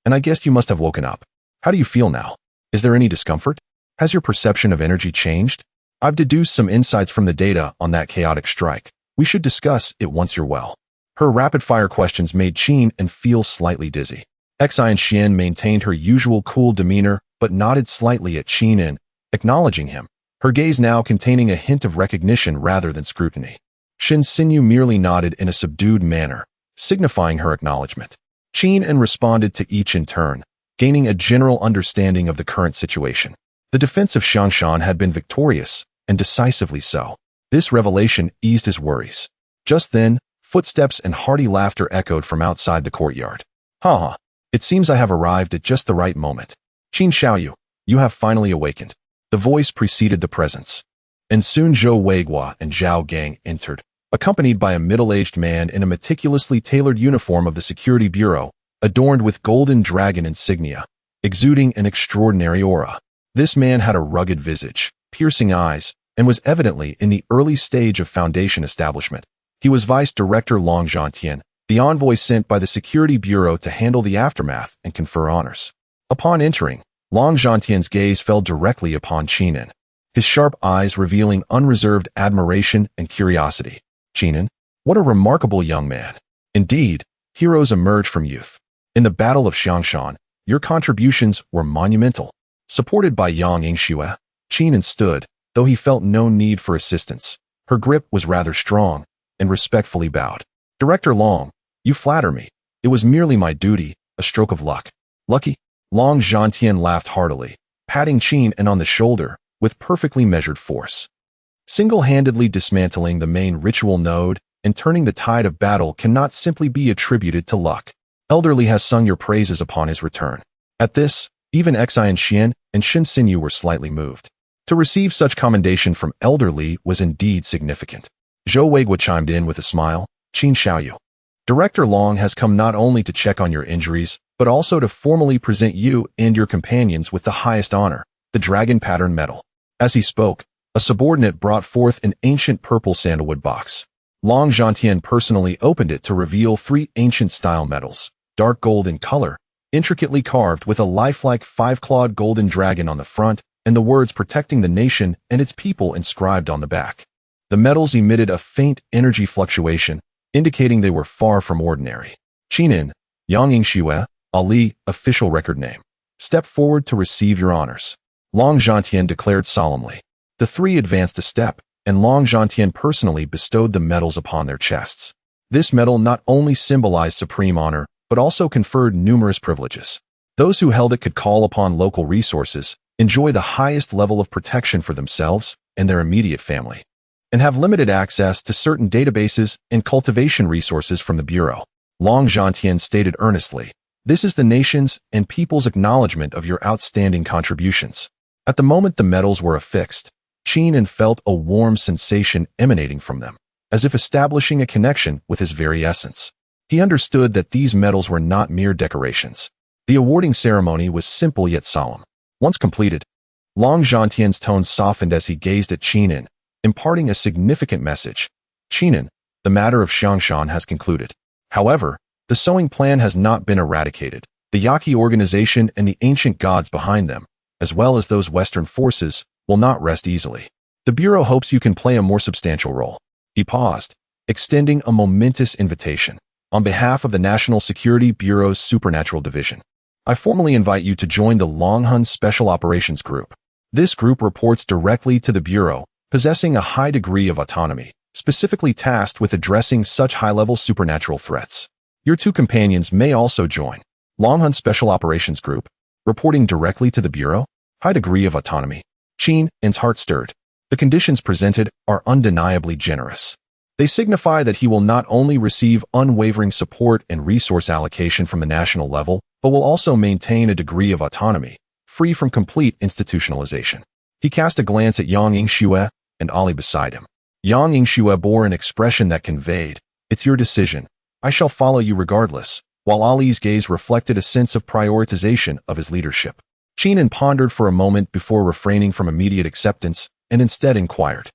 And I guess you must have woken up. How do you feel now? Is there any discomfort? Has your perception of energy changed? I've deduced some insights from the data on that chaotic strike. We should discuss it once you're well. Her rapid-fire questions made Qingming feel slightly dizzy. Xian Xian maintained her usual cool demeanor, but nodded slightly at Qingming, acknowledging him, her gaze now containing a hint of recognition rather than scrutiny. Shin Xinyu merely nodded in a subdued manner, signifying her acknowledgement. Qingming responded to each in turn, gaining a general understanding of the current situation. The defense of Xiangshan had been victorious, and decisively so. This revelation eased his worries. Just then, footsteps and hearty laughter echoed from outside the courtyard. Ha ha, it seems I have arrived at just the right moment. Qin Xiaoyu, you have finally awakened. The voice preceded the presence. And soon Zhou Weiguo and Zhao Gang entered, accompanied by a middle-aged man in a meticulously tailored uniform of the Security Bureau, adorned with golden dragon insignia, exuding an extraordinary aura. This man had a rugged visage, piercing eyes, and was evidently in the early stage of Foundation establishment. He was Vice Director Longhun, the envoy sent by the Security Bureau to handle the aftermath and confer honors. Upon entering, Longhun's gaze fell directly upon Qingming, his sharp eyes revealing unreserved admiration and curiosity. Qingming, what a remarkable young man. Indeed, heroes emerge from youth. In the Battle of Xiangshan, your contributions were monumental. Supported by Yang Yingxue, Qingming stood, though he felt no need for assistance. Her grip was rather strong, and respectfully bowed. Director Long, you flatter me. It was merely my duty, a stroke of luck. Lucky? Longhun laughed heartily, patting Qingming on the shoulder with perfectly measured force. Single-handedly dismantling the main ritual node and turning the tide of battle cannot simply be attributed to luck. Elderly has sung your praises upon his return. At this, even Xian Xian and Shin Xinyu were slightly moved. To receive such commendation from Elderly was indeed significant. Zhou Weiguo chimed in with a smile. Qin Xiaoyu, Director Long has come not only to check on your injuries, but also to formally present you and your companions with the highest honor, the Dragon Pattern Medal. As he spoke, a subordinate brought forth an ancient purple sandalwood box. Longhun personally opened it to reveal 3 ancient-style medals, dark gold in color, intricately carved with a lifelike 5-clawed golden dragon on the front and the words protecting the nation and its people inscribed on the back. The medals emitted a faint energy fluctuation, indicating they were far from ordinary. Qingming, Yang Yingxue, Ali, official record name. Step forward to receive your honors. Longhun declared solemnly. The three advanced a step, and Long Zhantian personally bestowed the medals upon their chests. This medal not only symbolized supreme honor, but also conferred numerous privileges. Those who held it could call upon local resources, enjoy the highest level of protection for themselves and their immediate family, and have limited access to certain databases and cultivation resources from the Bureau. Long Zhantian stated earnestly, "This is the nation's and people's acknowledgement of your outstanding contributions." At the moment the medals were affixed, Qingming felt a warm sensation emanating from them, as if establishing a connection with his very essence. He understood that these medals were not mere decorations. The awarding ceremony was simple yet solemn. Once completed, Long Zhantian's tone softened as he gazed at Qingming, imparting a significant message. "Qingming, the matter of Xiangshan has concluded. However, the sowing plan has not been eradicated. The Yaqi organization and the ancient gods behind them, as well as those Western forces, will not rest easily. The Bureau hopes you can play a more substantial role." He paused, extending a momentous invitation. "On behalf of the National Security Bureau's Supernatural Division, I formally invite you to join the Longhun Special Operations Group. This group reports directly to the Bureau, possessing a high degree of autonomy, specifically tasked with addressing such high-level supernatural threats. Your two companions may also join. Longhun Special Operations Group, reporting directly to the Bureau, high degree of autonomy." Qingming's heart stirred. The conditions presented are undeniably generous. They signify that he will not only receive unwavering support and resource allocation from the national level, but will also maintain a degree of autonomy, free from complete institutionalization. He cast a glance at Yang Yingxue and Ali beside him. Yang Yingxue bore an expression that conveyed, "It's your decision. I shall follow you regardless," while Ali's gaze reflected a sense of prioritization of his leadership. Qingming pondered for a moment before refraining from immediate acceptance and instead inquired,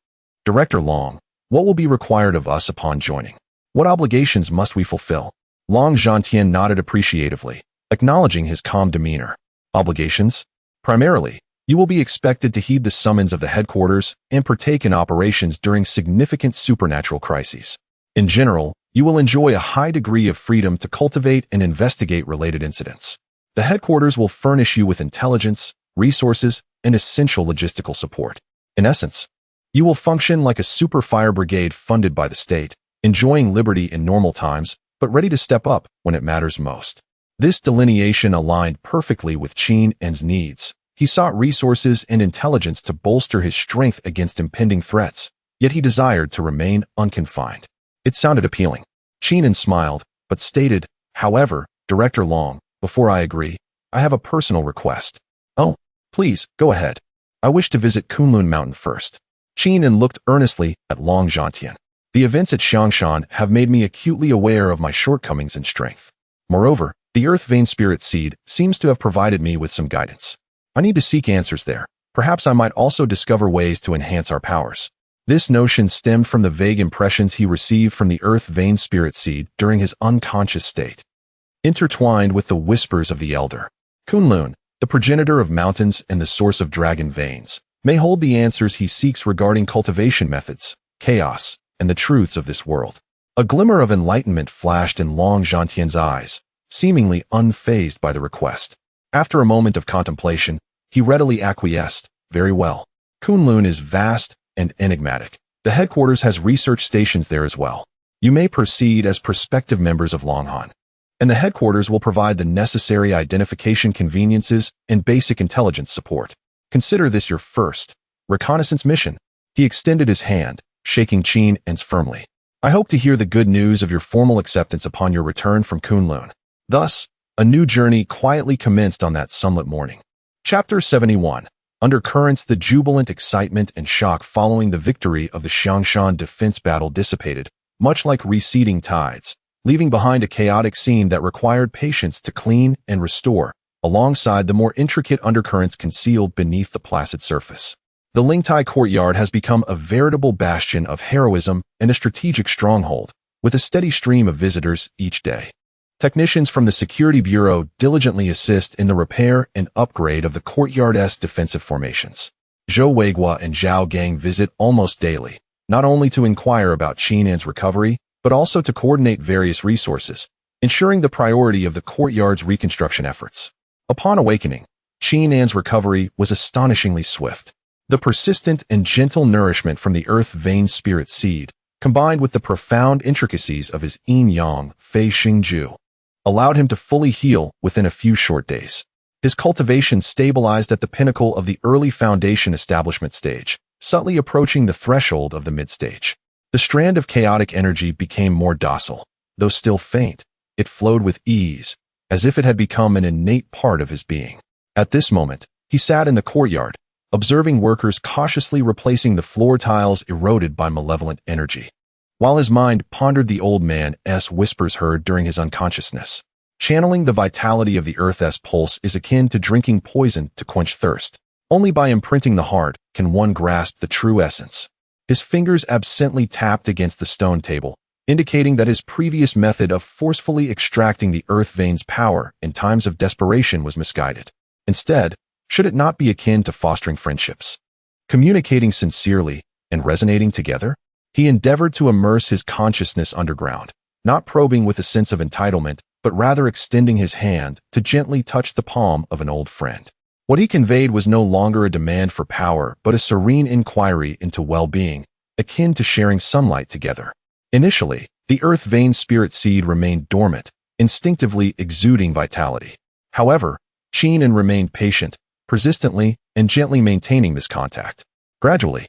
"Director Long, what will be required of us upon joining? What obligations must we fulfill?" Long Zhantian nodded appreciatively, acknowledging his calm demeanor. "Obligations? Primarily, you will be expected to heed the summons of the headquarters and partake in operations during significant supernatural crises. In general, you will enjoy a high degree of freedom to cultivate and investigate related incidents. The headquarters will furnish you with intelligence, resources, and essential logistical support. In essence, you will function like a super fire brigade funded by the state, enjoying liberty in normal times, but ready to step up when it matters most." This delineation aligned perfectly with Qingming's needs. He sought resources and intelligence to bolster his strength against impending threats, yet he desired to remain unconfined. It sounded appealing. Qingming smiled, but stated, "However, Director Long, before I agree, I have a personal request." "Oh, please, go ahead. I wish to visit Kunloon Mountain first." Qingming looked earnestly at Long Zhantian. "The events at Xiangshan have made me acutely aware of my shortcomings in strength. Moreover, the Earth Vein Spirit Seed seems to have provided me with some guidance. I need to seek answers there. Perhaps I might also discover ways to enhance our powers." This notion stemmed from the vague impressions he received from the Earth Vein Spirit Seed during his unconscious state, intertwined with the whispers of the Elder. Kunloon, the progenitor of mountains and the source of dragon veins, may hold the answers he seeks regarding cultivation methods, chaos, and the truths of this world. A glimmer of enlightenment flashed in Long Zhantian's eyes, seemingly unfazed by the request. After a moment of contemplation, he readily acquiesced, "Very well. Kunloon is vast and enigmatic. The headquarters has research stations there as well. You may proceed as prospective members of Longhun, and the headquarters will provide the necessary identification conveniences and basic intelligence support. Consider this your first reconnaissance mission." He extended his hand, shaking Qingming's firmly. "I hope to hear the good news of your formal acceptance upon your return from Kunloon." Thus, a new journey quietly commenced on that sunlit morning. Chapter 71. Undercurrents. The jubilant excitement and shock following the victory of the Xiangshan defense battle dissipated, much like receding tides, leaving behind a chaotic scene that required patience to clean and restore, alongside the more intricate undercurrents concealed beneath the placid surface. The Lingtai courtyard has become a veritable bastion of heroism and a strategic stronghold, with a steady stream of visitors each day. Technicians from the Security Bureau diligently assist in the repair and upgrade of the courtyard's defensive formations. Zhou Weiguo and Zhao Gang visit almost daily, not only to inquire about Qingming's recovery, but also to coordinate various resources, ensuring the priority of the courtyard's reconstruction efforts. Upon awakening, Qingming's recovery was astonishingly swift. The persistent and gentle nourishment from the earth vein spirit seed, combined with the profound intricacies of his yin-yang fei xingju, allowed him to fully heal within a few short days. His cultivation stabilized at the pinnacle of the early foundation establishment stage, subtly approaching the threshold of the mid-stage. The strand of chaotic energy became more docile. Though still faint, it flowed with ease, as if it had become an innate part of his being. At this moment, he sat in the courtyard, observing workers cautiously replacing the floor tiles eroded by malevolent energy, while his mind pondered the old man's whispers heard during his unconsciousness. Channeling the vitality of the earth's pulse is akin to drinking poison to quench thirst. Only by imprinting the heart can one grasp the true essence. His fingers absently tapped against the stone table, indicating that his previous method of forcefully extracting the earth vein's power in times of desperation was misguided. Instead, should it not be akin to fostering friendships? Communicating sincerely and resonating together? He endeavored to immerse his consciousness underground, not probing with a sense of entitlement, but rather extending his hand to gently touch the palm of an old friend. What he conveyed was no longer a demand for power, but a serene inquiry into well-being, akin to sharing sunlight together. Initially, the earth vein spirit seed remained dormant, instinctively exuding vitality. However, Qingming remained patient, persistently and gently maintaining this contact. Gradually,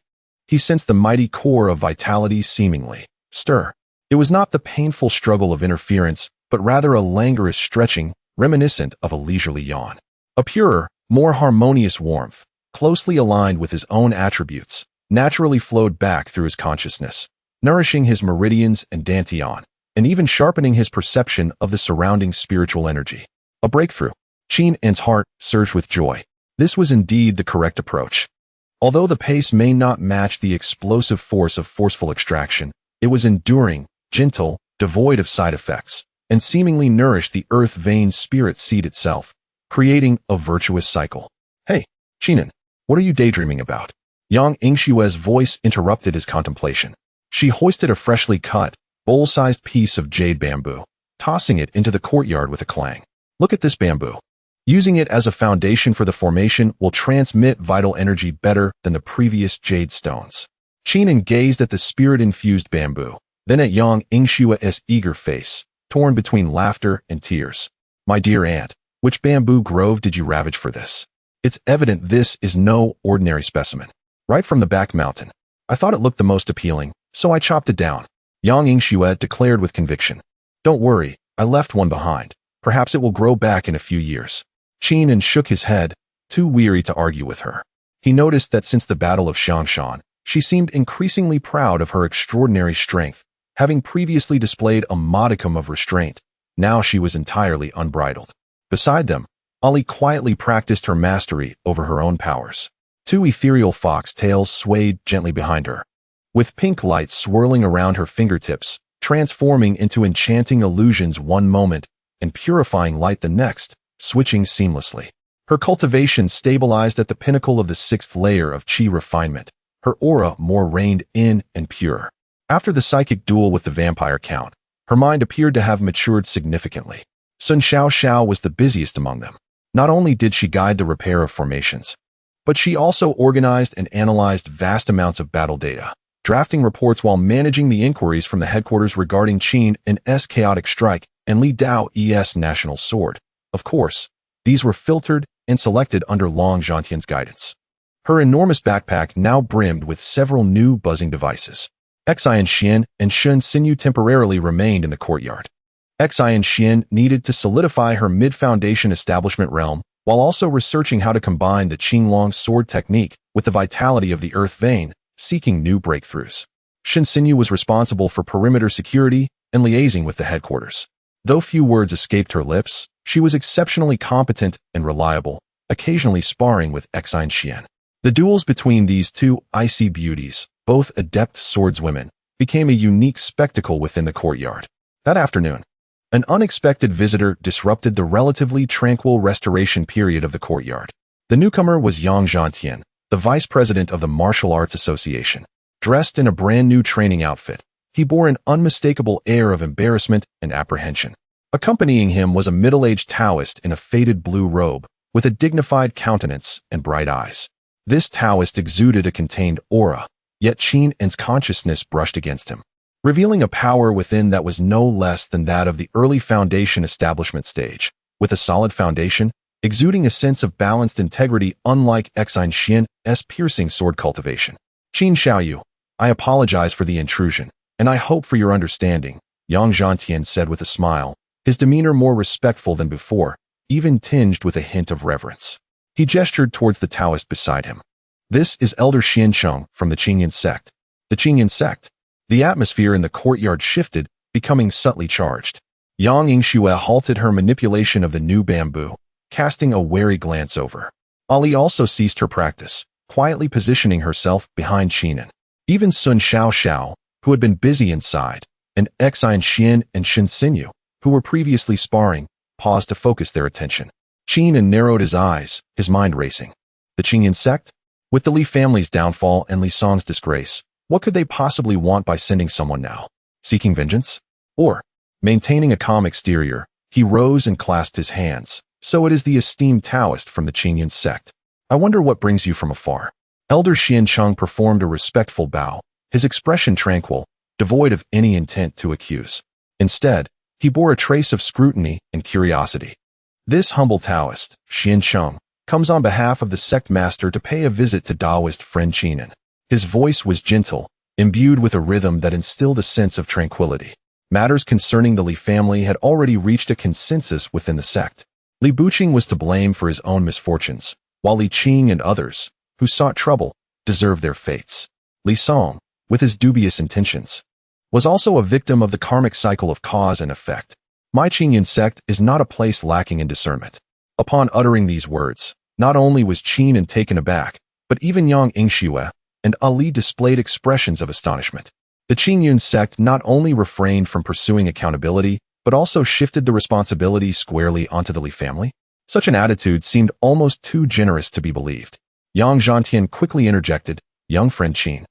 he sensed the mighty core of vitality seemingly stir. It was not the painful struggle of interference, but rather a languorous stretching, reminiscent of a leisurely yawn. A purer, more harmonious warmth, closely aligned with his own attributes, naturally flowed back through his consciousness, nourishing his meridians and dantian, and even sharpening his perception of the surrounding spiritual energy. A breakthrough. Qingming's heart surged with joy. This was indeed the correct approach. Although the pace may not match the explosive force of forceful extraction, it was enduring, gentle, devoid of side effects, and seemingly nourished the earth vein spirit seed itself, creating a virtuous cycle. Hey, Qingming, what are you daydreaming about? Yang Yingxue's voice interrupted his contemplation. She hoisted a freshly cut, bowl-sized piece of jade bamboo, tossing it into the courtyard with a clang. Look at this bamboo. Using it as a foundation for the formation will transmit vital energy better than the previous jade stones. Qingming gazed at the spirit-infused bamboo, then at Yang Yingxue's eager face, torn between laughter and tears. My dear aunt, which bamboo grove did you ravage for this? It's evident this is no ordinary specimen. Right from the back mountain. I thought it looked the most appealing, so I chopped it down. Yang Yingxue declared with conviction. Don't worry, I left one behind. Perhaps it will grow back in a few years. Qingming shook his head, too weary to argue with her. He noticed that since the Battle of Shangshan, she seemed increasingly proud of her extraordinary strength. Having previously displayed a modicum of restraint, now she was entirely unbridled. Beside them, Ali quietly practiced her mastery over her own powers. Two ethereal fox tails swayed gently behind her, with pink lights swirling around her fingertips, transforming into enchanting illusions one moment and purifying light the next, switching seamlessly. Her cultivation stabilized at the pinnacle of the 6th layer of qi refinement, her aura more reined in and pure. After the psychic duel with the vampire count, her mind appeared to have matured significantly. Sun Xiao was the busiest among them. Not only did she guide the repair of formations, but she also organized and analyzed vast amounts of battle data, drafting reports while managing the inquiries from the headquarters regarding Qingming's chaotic strike and Li Dao's national sword. Of course, these were filtered and selected under Long Zhantian's guidance. Her enormous backpack now brimmed with several new buzzing devices. Xian Xian and Shun Xinyu temporarily remained in the courtyard. Xian Xian needed to solidify her mid-foundation establishment realm while also researching how to combine the Qinglong sword technique with the vitality of the earth vein, seeking new breakthroughs. Shun Xinyu was responsible for perimeter security and liaising with the headquarters. Though few words escaped her lips, she was exceptionally competent and reliable, occasionally sparring with Xian Xian. The duels between these two icy beauties, both adept swordswomen, became a unique spectacle within the courtyard. That afternoon, an unexpected visitor disrupted the relatively tranquil restoration period of the courtyard. The newcomer was Yang Zhantian, the vice president of the Martial Arts Association. Dressed in a brand new training outfit, he bore an unmistakable air of embarrassment and apprehension. Accompanying him was a middle-aged Taoist in a faded blue robe, with a dignified countenance and bright eyes. This Taoist exuded a contained aura, yet Qingming's consciousness brushed against him, revealing a power within that was no less than that of the early foundation establishment stage, with a solid foundation, exuding a sense of balanced integrity unlike Yang Yingxue's piercing sword cultivation. Qin Xiaoyu, I apologize for the intrusion, and I hope for your understanding, Yang Yingxue said with a smile, his demeanor more respectful than before, even tinged with a hint of reverence. He gestured towards the Taoist beside him. This is Elder Xiancheng from the Qingming sect. The Qingming sect? The atmosphere in the courtyard shifted, becoming subtly charged. Yang Yingxue halted her manipulation of the new bamboo, casting a wary glance over. Ali also ceased her practice, quietly positioning herself behind Qingming. Even Sun Xiao, who had been busy inside, and Xin Xian and Shin Xinyu, who were previously sparring, paused to focus their attention. Qingming narrowed his eyes, his mind racing. The Qingming sect? With the Li family's downfall and Li Song's disgrace, what could they possibly want by sending someone now? Seeking vengeance? Or, maintaining a calm exterior, he rose and clasped his hands. So it is the esteemed Taoist from the Qingming sect. I wonder what brings you from afar. Elder Xiancheng performed a respectful bow, his expression tranquil, devoid of any intent to accuse. Instead, he bore a trace of scrutiny and curiosity. This humble Taoist, Xiancheng, comes on behalf of the sect master to pay a visit to Taoist friend Qingming. His voice was gentle, imbued with a rhythm that instilled a sense of tranquility. Matters concerning the Li family had already reached a consensus within the sect. Li Buqing was to blame for his own misfortunes, while Li Qing and others, who sought trouble, deserved their fates. Li Song, with his dubious intentions, was also a victim of the karmic cycle of cause and effect. My Qingming sect is not a place lacking in discernment. Upon uttering these words, not only was Qingming taken aback, but even Yang Yingxue and Ali displayed expressions of astonishment. The Qingming sect not only refrained from pursuing accountability, but also shifted the responsibility squarely onto the Li family. Such an attitude seemed almost too generous to be believed. Yang Yingxue quickly interjected, young friend Qin.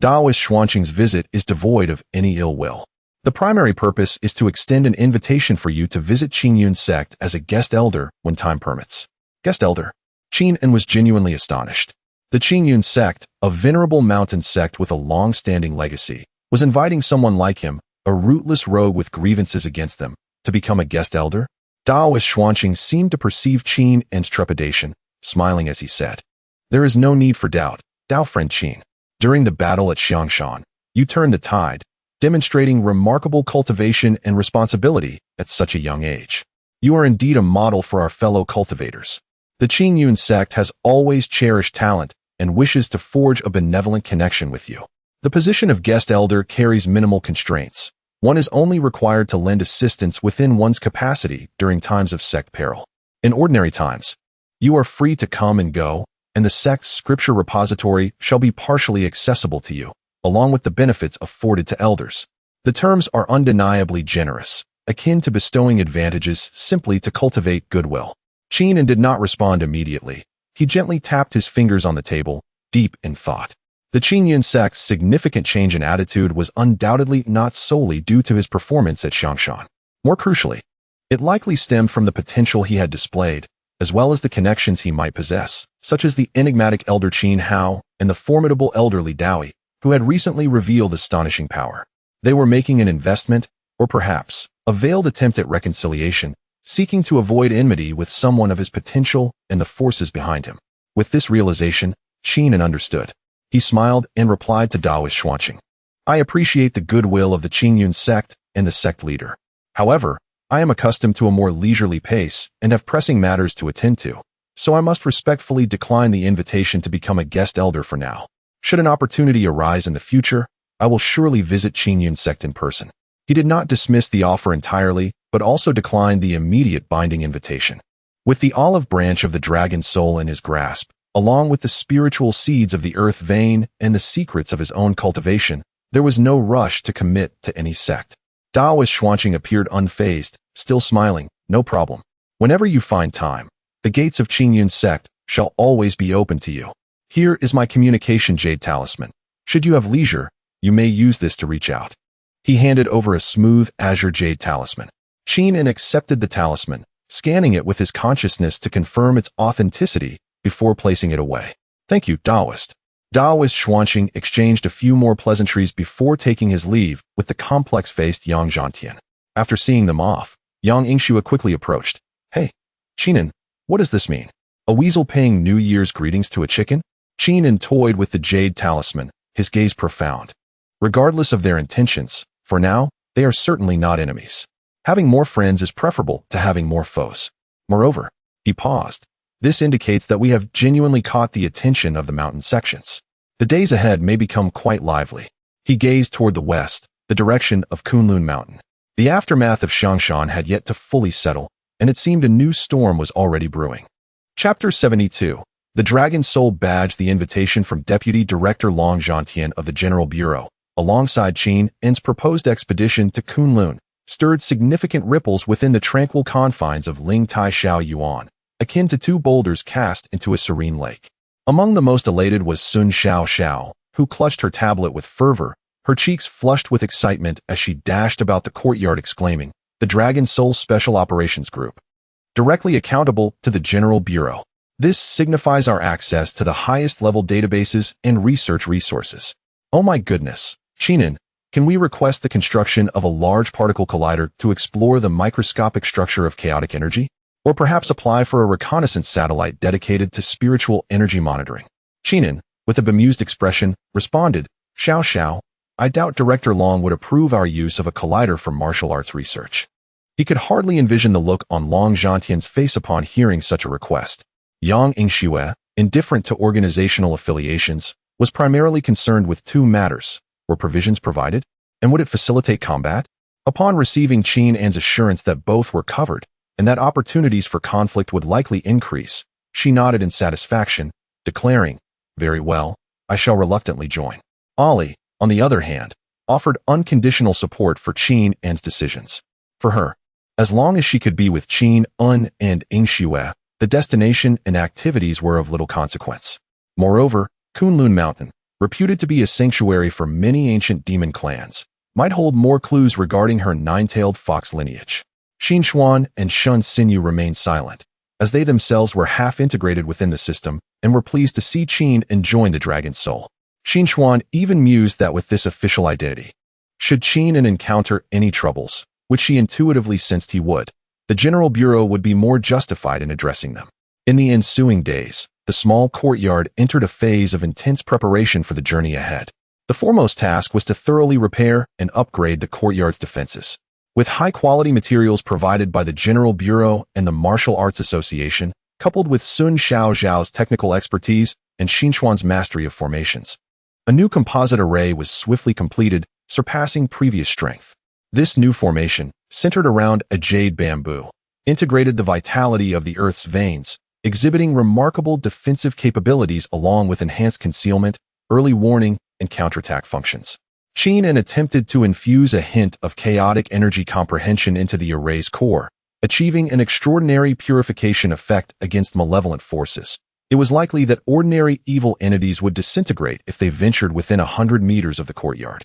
Taoist Xuanqing's visit is devoid of any ill will. The primary purpose is to extend an invitation for you to visit Qingming sect as a guest elder when time permits. Guest elder? Qingming was genuinely astonished. The Qingming sect, a venerable mountain sect with a long-standing legacy, was inviting someone like him, a rootless rogue with grievances against them, to become a guest elder? Taoist Xuanqing seemed to perceive Qingming's trepidation, smiling as he said, there is no need for doubt, Tao friend Qin. During the battle at Xiangshan, you turned the tide, demonstrating remarkable cultivation and responsibility at such a young age. You are indeed a model for our fellow cultivators. The Qingming sect has always cherished talent and wishes to forge a benevolent connection with you. The position of guest elder carries minimal constraints. One is only required to lend assistance within one's capacity during times of sect peril. In ordinary times, you are free to come and go, and the sect's scripture repository shall be partially accessible to you, along with the benefits afforded to elders. The terms are undeniably generous, akin to bestowing advantages simply to cultivate goodwill. Qingming did not respond immediately. He gently tapped his fingers on the table, deep in thought. The Qingming sect's significant change in attitude was undoubtedly not solely due to his performance at Xiangshan. More crucially, it likely stemmed from the potential he had displayed, as well as the connections he might possess, such as the enigmatic elder Qin Hao and the formidable elder Li Daoi, who had recently revealed astonishing power. They were making an investment, or perhaps a veiled attempt at reconciliation, seeking to avoid enmity with someone of his potential and the forces behind him. With this realization, Qingming understood. He smiled and replied to Taoist Xuanqing. I appreciate the goodwill of the Qingming sect and the sect leader. However, I am accustomed to a more leisurely pace and have pressing matters to attend to, so I must respectfully decline the invitation to become a guest elder for now. Should an opportunity arise in the future, I will surely visit Qingming sect in person. He did not dismiss the offer entirely, but also declined the immediate binding invitation. With the olive branch of the dragon soul in his grasp, along with the spiritual seeds of the earth vein and the secrets of his own cultivation, there was no rush to commit to any sect. Taoist Xuanqing appeared unfazed, still smiling, no problem. Whenever you find time, the gates of Qingming sect shall always be open to you. Here is my communication jade talisman. Should you have leisure, you may use this to reach out. He handed over a smooth azure jade talisman. Qingming accepted the talisman, scanning it with his consciousness to confirm its authenticity before placing it away. Thank you, Daoist. Daoist Xuanqing exchanged a few more pleasantries before taking his leave with the complex-faced Yang Zhantian. After seeing them off, Yang Yingxue quickly approached. Hey, Qingnan, what does this mean? A weasel paying New Year's greetings to a chicken? Qingnan toyed with the jade talisman, his gaze profound. Regardless of their intentions, for now, they are certainly not enemies. Having more friends is preferable to having more foes. Moreover, he paused. This indicates that we have genuinely caught the attention of the mountain sections. The days ahead may become quite lively. He gazed toward the west, the direction of Kunloon Mountain. The aftermath of Xiangshan had yet to fully settle, and it seemed a new storm was already brewing. Chapter 72. The Dragon Soul badge. The invitation from Deputy Director Long Zhantian of the General Bureau, alongside Qin En's proposed expedition to Kunloon, stirred significant ripples within the tranquil confines of Ling Tai Xiao Yuan, akin to two boulders cast into a serene lake. Among the most elated was Sun Xiao Xiao, who clutched her tablet with fervor, her cheeks flushed with excitement as she dashed about the courtyard exclaiming, "The Dragon Soul Special Operations Group. Directly accountable to the General Bureau. This signifies our access to the highest-level databases and research resources. Oh my goodness, Qingnan, can we request the construction of a large particle collider to explore the microscopic structure of chaotic energy? Or perhaps apply for a reconnaissance satellite dedicated to spiritual energy monitoring?" Qingnan, with a bemused expression, responded, "Xiao Xiao, I doubt Director Long would approve our use of a collider for martial arts research." He could hardly envision the look on Long Zhantian's face upon hearing such a request. Yang Yingxue, indifferent to organizational affiliations, was primarily concerned with two matters. Were provisions provided? And would it facilitate combat? Upon receiving Qin En's assurance that both were covered, and that opportunities for conflict would likely increase, she nodded in satisfaction, declaring, "Very well, I shall reluctantly join." Ali, on the other hand, offered unconditional support for Qin En's decisions. For her, as long as she could be with Qin En and Yingxue, the destination and activities were of little consequence. Moreover, Kunloon Mountain, reputed to be a sanctuary for many ancient demon clans, might hold more clues regarding her nine-tailed fox lineage. Xin Xuan and Shun Xinyu remained silent, as they themselves were half-integrated within the system and were pleased to see Qin and join the Dragon Soul. Xin Xuan even mused that with this official identity, should Qin and encounter any troubles, which she intuitively sensed he would, the General Bureau would be more justified in addressing them. In the ensuing days, the small courtyard entered a phase of intense preparation for the journey ahead. The foremost task was to thoroughly repair and upgrade the courtyard's defenses. With high-quality materials provided by the General Bureau and the Martial Arts Association, coupled with Sun Xiao Zhao's technical expertise and Xin Xuan's mastery of formations, a new composite array was swiftly completed, surpassing previous strength. This new formation, centered around a jade bamboo, integrated the vitality of the Earth's veins, exhibiting remarkable defensive capabilities along with enhanced concealment, early warning, and counterattack functions. Qin En attempted to infuse a hint of chaotic energy comprehension into the array's core, achieving an extraordinary purification effect against malevolent forces. It was likely that ordinary evil entities would disintegrate if they ventured within 100 meters of the courtyard.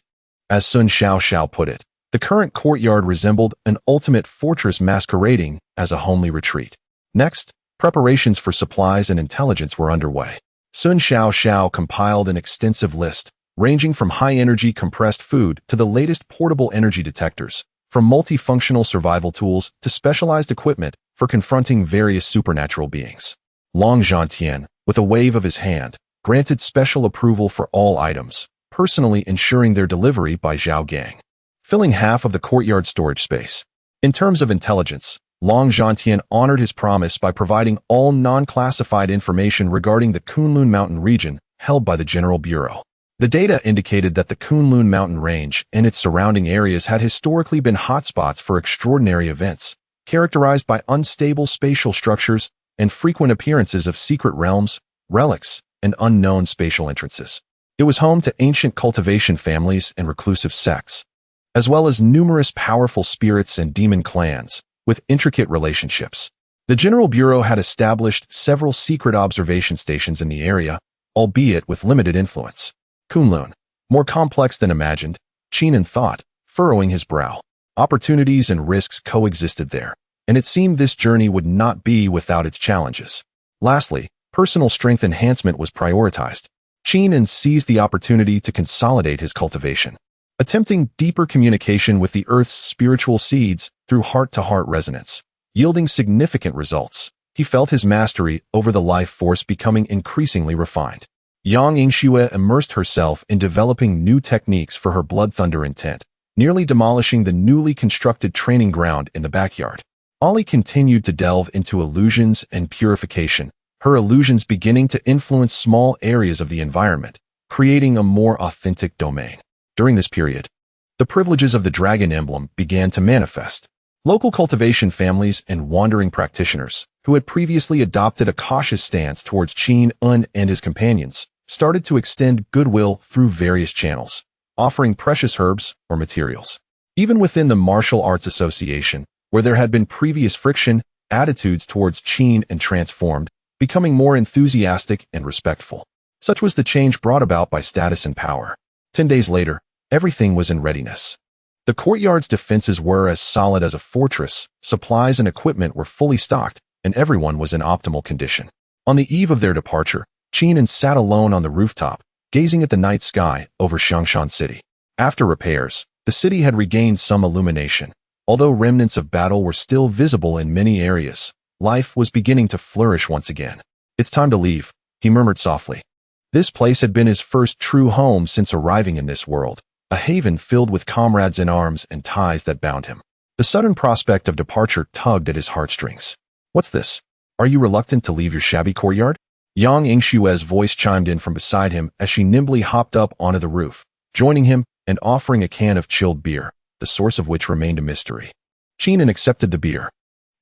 As Sun Xiao Xiao put it, the current courtyard resembled an ultimate fortress masquerading as a homely retreat. Next, preparations for supplies and intelligence were underway. Sun Xiao Xiao compiled an extensive list, ranging from high-energy compressed food to the latest portable energy detectors, from multifunctional survival tools to specialized equipment for confronting various supernatural beings. Long Zhantian, with a wave of his hand, granted special approval for all items, personally ensuring their delivery by Zhao Gang, filling half of the courtyard storage space. In terms of intelligence, Long Zhantian honored his promise by providing all non-classified information regarding the Kunloon Mountain region held by the General Bureau. The data indicated that the Kunloon Mountain range and its surrounding areas had historically been hotspots for extraordinary events, characterized by unstable spatial structures and frequent appearances of secret realms, relics, and unknown spatial entrances. It was home to ancient cultivation families and reclusive sects, as well as numerous powerful spirits and demon clans, with intricate relationships. The General Bureau had established several secret observation stations in the area, albeit with limited influence. Kunloon, more complex than imagined, Qin En thought, furrowing his brow. Opportunities and risks coexisted there, and it seemed this journey would not be without its challenges. Lastly, Personal strength enhancement was prioritized. Qingming seized the opportunity to consolidate his cultivation, attempting deeper communication with the Earth's spiritual seeds through heart-to-heart resonance, yielding significant results. He felt his mastery over the life force becoming increasingly refined. Yang Yingxue immersed herself in developing new techniques for her blood thunder intent, nearly demolishing the newly constructed training ground in the backyard. Ollie continued to delve into illusions and purification, her illusions beginning to influence small areas of the environment, creating a more authentic domain. During this period, the privileges of the dragon emblem began to manifest. Local cultivation families and wandering practitioners, who had previously adopted a cautious stance towards Qingming and his companions, started to extend goodwill through various channels, offering precious herbs or materials. Even within the Martial Arts Association, where there had been previous friction, attitudes towards Qingming transformed, becoming more enthusiastic and respectful. Such was the change brought about by status and power. 10 days later, everything was in readiness. The courtyard's defenses were as solid as a fortress, supplies and equipment were fully stocked, and everyone was in optimal condition. On the eve of their departure, Qingming sat alone on the rooftop, gazing at the night sky over Xiangshan City. After repairs, the city had regained some illumination. Although remnants of battle were still visible in many areas, life was beginning to flourish once again. "It's time to leave," he murmured softly. This place had been his first true home since arriving in this world, a haven filled with comrades in arms and ties that bound him. The sudden prospect of departure tugged at his heartstrings. "What's this? Are you reluctant to leave your shabby courtyard?" Yang Yingxue's voice chimed in from beside him as she nimbly hopped up onto the roof, joining him and offering a can of chilled beer, the source of which remained a mystery. Qingming accepted the beer.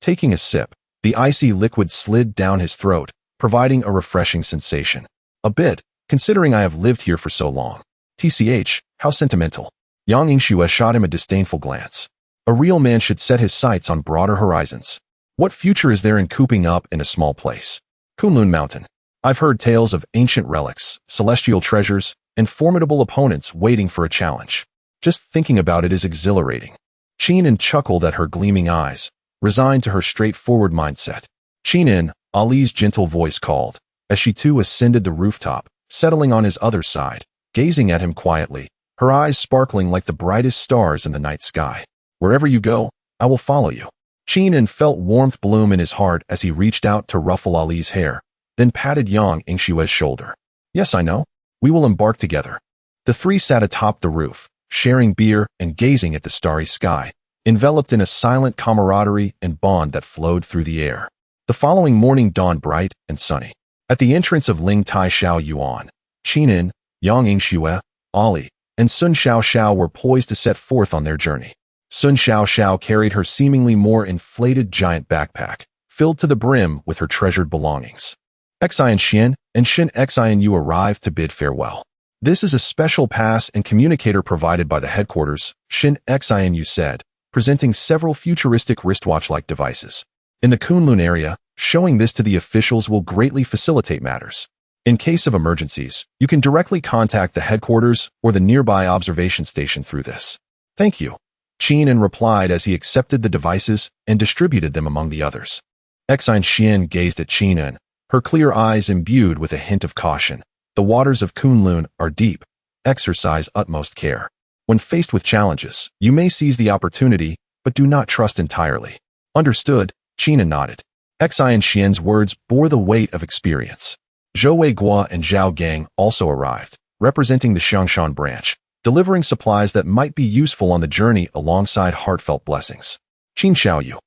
Taking a sip, the icy liquid slid down his throat, providing a refreshing sensation. "A bit, considering I have lived here for so long. TCH, how sentimental." Yang Yingxue shot him a disdainful glance. A real man should set his sights on broader horizons. What future is there in cooping up in a small place? Kunloon Mountain. I've heard tales of ancient relics, celestial treasures, and formidable opponents waiting for a challenge. Just thinking about it is exhilarating. Qingming chuckled at her gleaming eyes, resigned to her straightforward mindset. "Qingming," Ali's gentle voice called, as she too ascended the rooftop, settling on his other side, gazing at him quietly, her eyes sparkling like the brightest stars in the night sky. "Wherever you go, I will follow you." Qingming felt warmth bloom in his heart as he reached out to ruffle Ali's hair, then patted Yang Yingxue's shoulder. "Yes, I know. We will embark together." The three sat atop the roof, sharing beer and gazing at the starry sky, enveloped in a silent camaraderie and bond that flowed through the air. The following morning dawned bright and sunny. At the entrance of Ling Tai Xiao Yuan, Qingming, Yang Yingxue, Ali, and Sun Xiaoxiao were poised to set forth on their journey. Sun Xiaoxiao carried her seemingly more inflated giant backpack, filled to the brim with her treasured belongings. Xian Xian and Xin Xian Yu arrived to bid farewell. "This is a special pass and communicator provided by the headquarters," Xin Xian Yu said, presenting several futuristic wristwatch-like devices. "In the Kunloon area, showing this to the officials will greatly facilitate matters. In case of emergencies, you can directly contact the headquarters or the nearby observation station through this." "Thank you," Qingming replied as he accepted the devices and distributed them among the others. Xian Xian gazed at Qingming, her clear eyes imbued with a hint of caution. "The waters of Kunloon are deep. Exercise utmost care. When faced with challenges, you may seize the opportunity, but do not trust entirely." "Understood," Qingming nodded. Xian Xian's words bore the weight of experience. Zhou Weiguo and Zhao Gang also arrived, representing the Xiangshan branch, delivering supplies that might be useful on the journey alongside heartfelt blessings. "Qin Xiaoyu,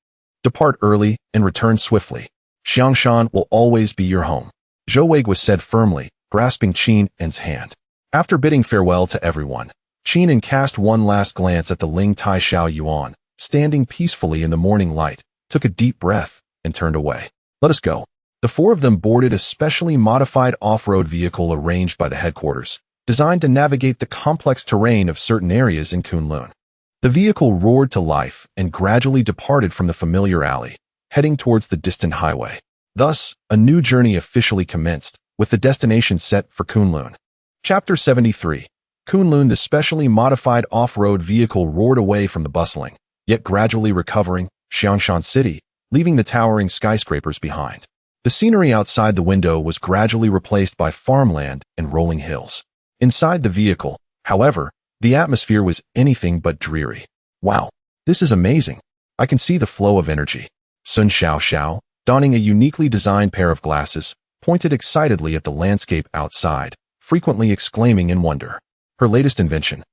depart early and return swiftly. Xiangshan will always be your home," Zhou Weiguo said firmly, grasping Qingming's hand. After bidding farewell to everyone, Qingming cast one last glance at the Ling Tai Xiao Yuan, standing peacefully in the morning light, took a deep breath, and turned away. "Let us go." The four of them boarded a specially modified off-road vehicle arranged by the headquarters, designed to navigate the complex terrain of certain areas in Kunloon. The vehicle roared to life and gradually departed from the familiar alley, heading towards the distant highway. Thus, a new journey officially commenced, with the destination set for Kunloon. Chapter 73. Kunloon. The specially modified off-road vehicle roared away from the bustling, yet gradually recovering, Xiangshan City, leaving the towering skyscrapers behind. The scenery outside the window was gradually replaced by farmland and rolling hills. Inside the vehicle, however, the atmosphere was anything but dreary. Wow, this is amazing. I can see the flow of energy. Sun Xiao, donning a uniquely designed pair of glasses, pointed excitedly at the landscape outside, frequently exclaiming in wonder. Her latest invention,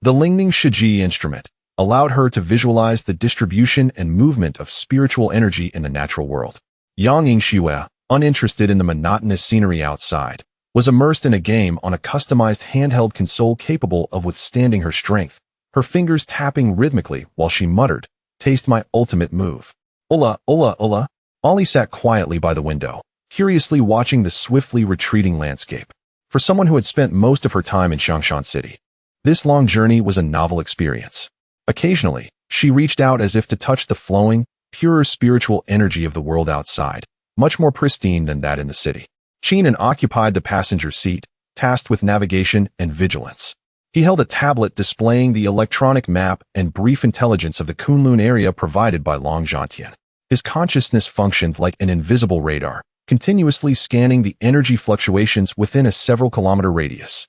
the Lingning Shiji instrument, allowed her to visualize the distribution and movement of spiritual energy in the natural world. Yang Yingxue, uninterested in the monotonous scenery outside, was immersed in a game on a customized handheld console capable of withstanding her strength, her fingers tapping rhythmically while she muttered, "Taste my ultimate move." "Ola, ola, ola." Ollie sat quietly by the window, curiously watching the swiftly retreating landscape. For someone who had spent most of her time in Changshan City, this long journey was a novel experience. Occasionally, she reached out as if to touch the flowing, purer spiritual energy of the world outside, much more pristine than that in the city. Qingming occupied the passenger seat, tasked with navigation and vigilance. He held a tablet displaying the electronic map and brief intelligence of the Kunloon area provided by Longhun. His consciousness functioned like an invisible radar, continuously scanning the energy fluctuations within a several-kilometer radius.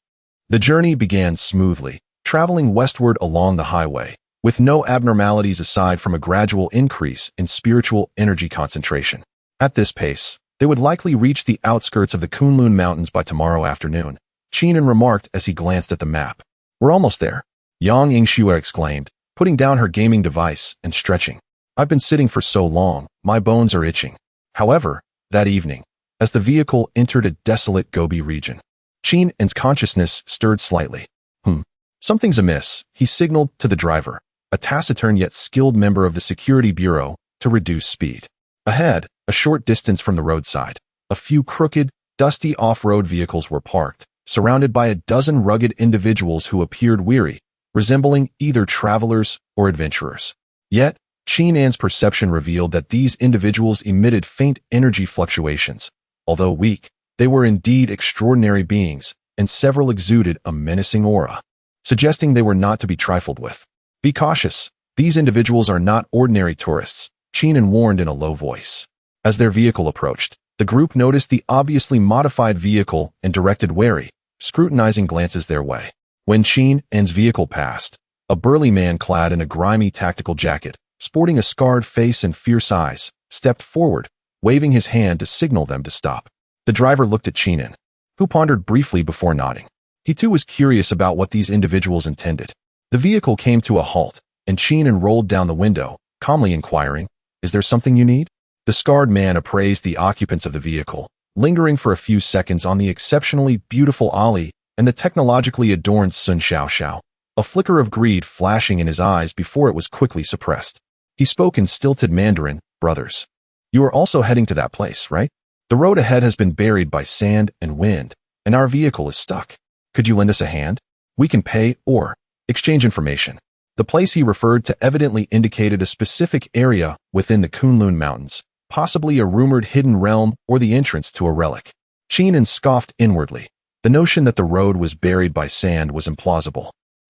The journey began smoothly, traveling westward along the highway, with no abnormalities aside from a gradual increase in spiritual energy concentration. At this pace, they would likely reach the outskirts of the Kunloon Mountains by tomorrow afternoon, Qingming remarked as he glanced at the map. "We're almost there," Yang Yingxue exclaimed, putting down her gaming device and stretching. "I've been sitting for so long, my bones are itching." However, that evening, as the vehicle entered a desolate Gobi region, Qingming's consciousness stirred slightly. Something's amiss, he signaled to the driver, a taciturn yet skilled member of the security bureau, to reduce speed. Ahead, a short distance from the roadside, a few crooked, dusty off-road vehicles were parked, surrounded by a dozen rugged individuals who appeared weary, resembling either travelers or adventurers. Yet, Qingming's perception revealed that these individuals emitted faint energy fluctuations. Although weak, they were indeed extraordinary beings, and several exuded a menacing aura, suggesting they were not to be trifled with. "Be cautious, these individuals are not ordinary tourists," Qingming warned in a low voice. As their vehicle approached, the group noticed the obviously modified vehicle and directed wary, scrutinizing glances their way. When Qingming's vehicle passed, a burly man clad in a grimy tactical jacket, sporting a scarred face and fierce eyes, stepped forward, waving his hand to signal them to stop. The driver looked at Qingming, who pondered briefly before nodding. He too was curious about what these individuals intended. The vehicle came to a halt, and Qingming rolled down the window, calmly inquiring, "Is there something you need?" The scarred man appraised the occupants of the vehicle, lingering for a few seconds on the exceptionally beautiful Ollie and the technologically adorned Sun Xiao, a flicker of greed flashing in his eyes before it was quickly suppressed. He spoke in stilted Mandarin, "Brothers, you are also heading to that place, right? The road ahead has been buried by sand and wind, and our vehicle is stuck. Could you lend us a hand? We can pay or exchange information." The place he referred to evidently indicated a specific area within the Kunloon Mountains, possibly a rumored hidden realm or the entrance to a relic. Qingming scoffed inwardly. The notion that the road was buried by sand was implausible.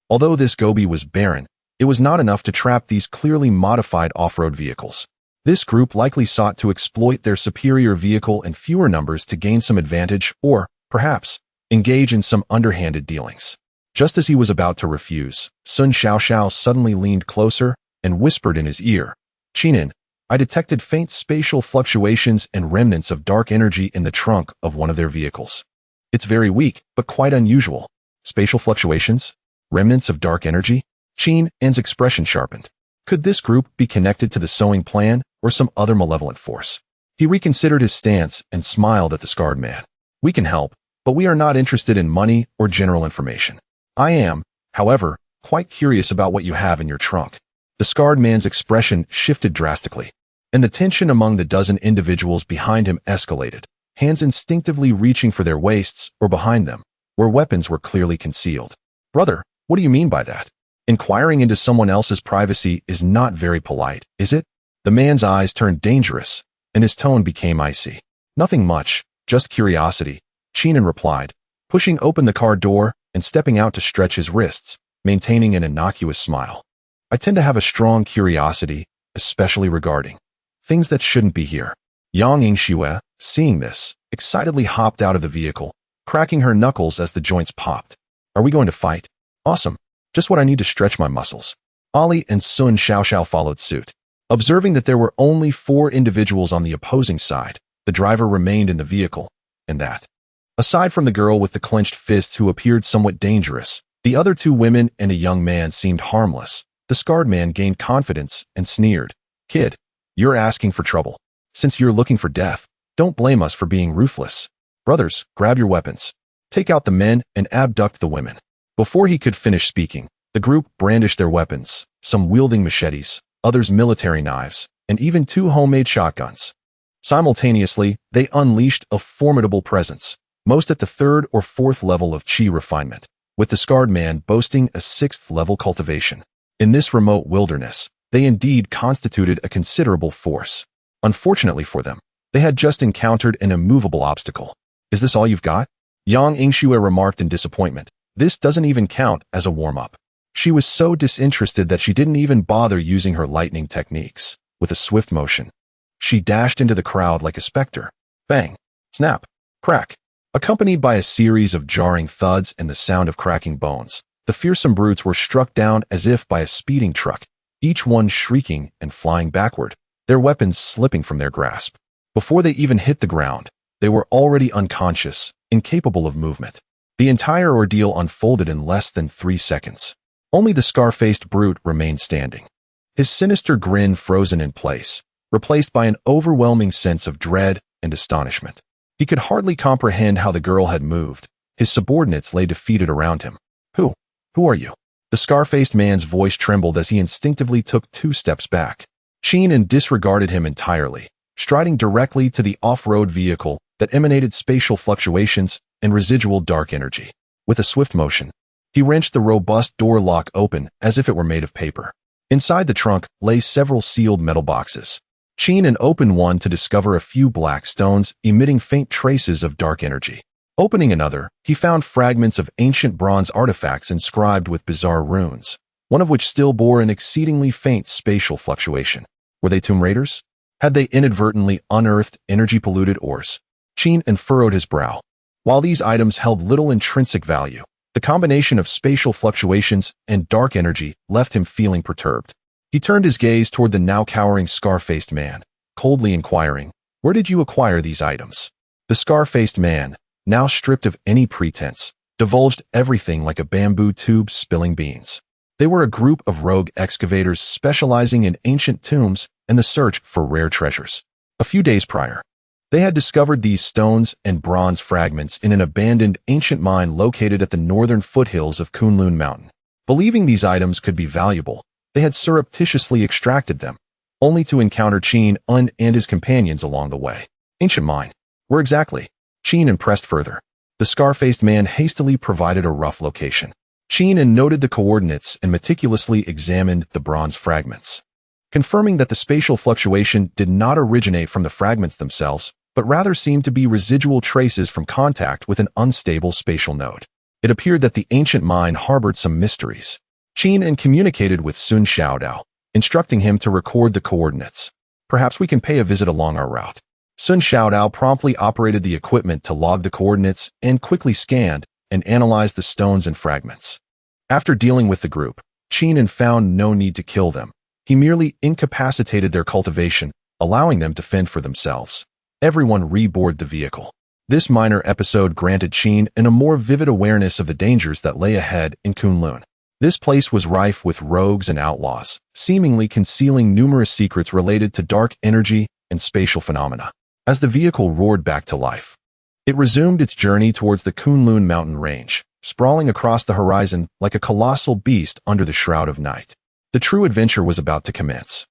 Although this Gobi was barren, it was not enough to trap these clearly modified off-road vehicles. This group likely sought to exploit their superior vehicle and fewer numbers to gain some advantage or, perhaps, engage in some underhanded dealings. Just as he was about to refuse, Sun Xiao suddenly leaned closer and whispered in his ear, "Qingming, I detected faint spatial fluctuations and remnants of dark energy in the trunk of one of their vehicles. It's very weak, but quite unusual." "Spatial fluctuations? Remnants of dark energy?" Qingming's expression sharpened. Could this group be connected to the sowing plan or some other malevolent force? He reconsidered his stance and smiled at the scarred man. "We can help, but we are not interested in money or general information. I am, however, quite curious about what you have in your trunk." The scarred man's expression shifted drastically, and the tension among the dozen individuals behind him escalated, hands instinctively reaching for their waists or behind them, where weapons were clearly concealed. "Brother, what do you mean by that? Inquiring into someone else's privacy is not very polite, is it?" The man's eyes turned dangerous, and his tone became icy. "Nothing much, just curiosity," Qingming replied, pushing open the car door and stepping out to stretch his wrists, maintaining an innocuous smile. "I tend to have a strong curiosity, especially regarding things that shouldn't be here." Yang Yingxue, seeing this, excitedly hopped out of the vehicle, cracking her knuckles as the joints popped. Are we going to fight? Awesome. Just what I need to stretch my muscles. Ali and Sun Xiaoxiao followed suit. Observing that there were only 4 individuals on the opposing side, the driver remained in the vehicle, and that, aside from the girl with the clenched fists who appeared somewhat dangerous, the other 2 women and a young man seemed harmless. The scarred man gained confidence and sneered. Kid, you're asking for trouble. Since you're looking for death, don't blame us for being ruthless. Brothers, grab your weapons. Take out the men and abduct the women. Before he could finish speaking, the group brandished their weapons, some wielding machetes, others military knives, and even 2 homemade shotguns. Simultaneously, they unleashed a formidable presence, most at the 3rd or 4th level of Qi refinement, with the scarred man boasting a 6th level cultivation. In this remote wilderness, they indeed constituted a considerable force. Unfortunately for them, they had just encountered an immovable obstacle. Is this all you've got? Yang Yingxue remarked in disappointment. This doesn't even count as a warm-up. She was so disinterested that she didn't even bother using her lightning techniques. With a swift motion, she dashed into the crowd like a specter. Bang! Snap! Crack! Accompanied by a series of jarring thuds and the sound of cracking bones, the fearsome brutes were struck down as if by a speeding truck, each one shrieking and flying backward, their weapons slipping from their grasp. Before they even hit the ground, they were already unconscious, incapable of movement. The entire ordeal unfolded in less than 3 seconds. Only the scar-faced brute remained standing, his sinister grin frozen in place, replaced by an overwhelming sense of dread and astonishment. He could hardly comprehend how the girl had moved. His subordinates lay defeated around him. Who are you? The scar-faced man's voice trembled as he instinctively took 2 steps back. Qingming disregarded him entirely, striding directly to the off-road vehicle that emanated spatial fluctuations and residual dark energy. With a swift motion, he wrenched the robust door lock open as if it were made of paper. Inside the trunk lay several sealed metal boxes. Qingming opened one to discover a few black stones emitting faint traces of dark energy. Opening another, he found fragments of ancient bronze artifacts inscribed with bizarre runes, one of which still bore an exceedingly faint spatial fluctuation. Were they Tomb Raiders? Had they inadvertently unearthed energy-polluted ores? Qingming furrowed his brow. While these items held little intrinsic value, the combination of spatial fluctuations and dark energy left him feeling perturbed. He turned his gaze toward the now cowering scar-faced man, coldly inquiring, "Where did you acquire these items?" The scar-faced man, now stripped of any pretense, divulged everything like a bamboo tube spilling beans. They were a group of rogue excavators specializing in ancient tombs and the search for rare treasures. A few days prior, they had discovered these stones and bronze fragments in an abandoned ancient mine located at the northern foothills of Kunloon Mountain. Believing these items could be valuable, they had surreptitiously extracted them, only to encounter Qingming and his companions along the way. Ancient mine. Where exactly? Qingming pressed further. The scar-faced man hastily provided a rough location. Qingming noted the coordinates and meticulously examined the bronze fragments, confirming that the spatial fluctuation did not originate from the fragments themselves, but rather seemed to be residual traces from contact with an unstable spatial node. It appeared that the ancient mine harbored some mysteries. Qingming communicated with Sun Xiaodao, instructing him to record the coordinates. Perhaps we can pay a visit along our route. Sun Xiaodao promptly operated the equipment to log the coordinates and quickly scanned and analyzed the stones and fragments. After dealing with the group, Qingming found no need to kill them. He merely incapacitated their cultivation, allowing them to fend for themselves. Everyone reboarded the vehicle. This minor episode granted Qingming a more vivid awareness of the dangers that lay ahead in Kunloon. This place was rife with rogues and outlaws, seemingly concealing numerous secrets related to dark energy and spatial phenomena. As the vehicle roared back to life, it resumed its journey towards the Kunloon mountain range, sprawling across the horizon like a colossal beast under the shroud of night. The true adventure was about to commence.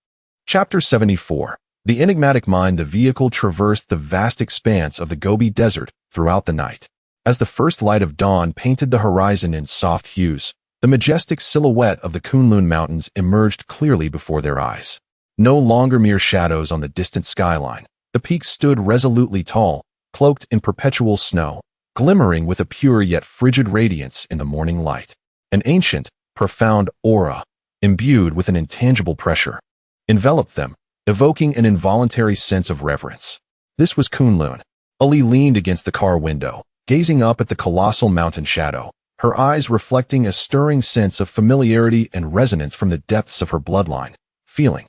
Chapter 74. The enigmatic mine. The vehicle traversed the vast expanse of the Gobi Desert throughout the night. As the first light of dawn painted the horizon in soft hues, the majestic silhouette of the Kunloon Mountains emerged clearly before their eyes. No longer mere shadows on the distant skyline, the peaks stood resolutely tall, cloaked in perpetual snow, glimmering with a pure yet frigid radiance in the morning light. An ancient, profound aura, imbued with an intangible pressure, enveloped them, evoking an involuntary sense of reverence. This was Kunloon. Ali leaned against the car window, gazing up at the colossal mountain shadow, her eyes reflecting a stirring sense of familiarity and resonance from the depths of her bloodline, feeling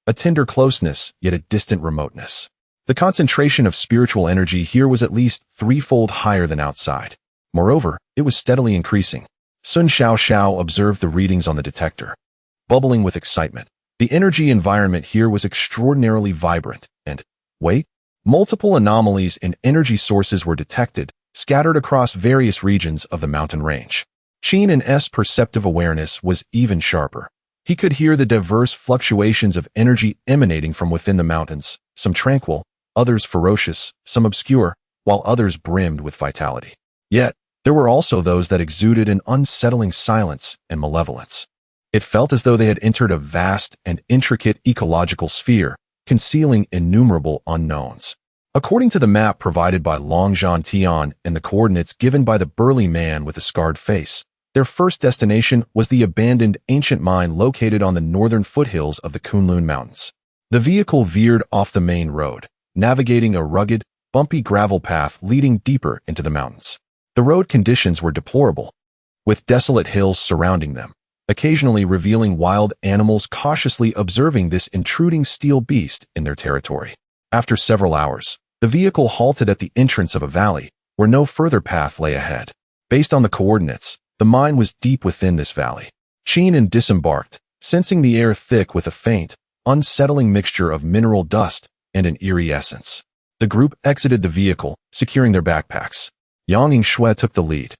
a tender closeness, yet a distant remoteness. The concentration of spiritual energy here was at least threefold higher than outside. Moreover, it was steadily increasing. Sun Xiao observed the readings on the detector. Bubbling with excitement, the energy environment here was extraordinarily vibrant, and, wait, multiple anomalies in energy sources were detected, scattered across various regions of the mountain range. Qing's perceptive awareness was even sharper. He could hear the diverse fluctuations of energy emanating from within the mountains, some tranquil, others ferocious, some obscure, while others brimmed with vitality. Yet, there were also those that exuded an unsettling silence and malevolence. It felt as though they had entered a vast and intricate ecological sphere, concealing innumerable unknowns. According to the map provided by Longhun and the coordinates given by the burly man with a scarred face, their first destination was the abandoned ancient mine located on the northern foothills of the Kunloon Mountains. The vehicle veered off the main road, navigating a rugged, bumpy gravel path leading deeper into the mountains. The road conditions were deplorable, with desolate hills surrounding them, occasionally revealing wild animals cautiously observing this intruding steel beast in their territory. After several hours, the vehicle halted at the entrance of a valley, where no further path lay ahead. Based on the coordinates, the mine was deep within this valley. Qingming disembarked, sensing the air thick with a faint, unsettling mixture of mineral dust and an eerie essence. The group exited the vehicle, securing their backpacks. Yang Yingxue took the lead,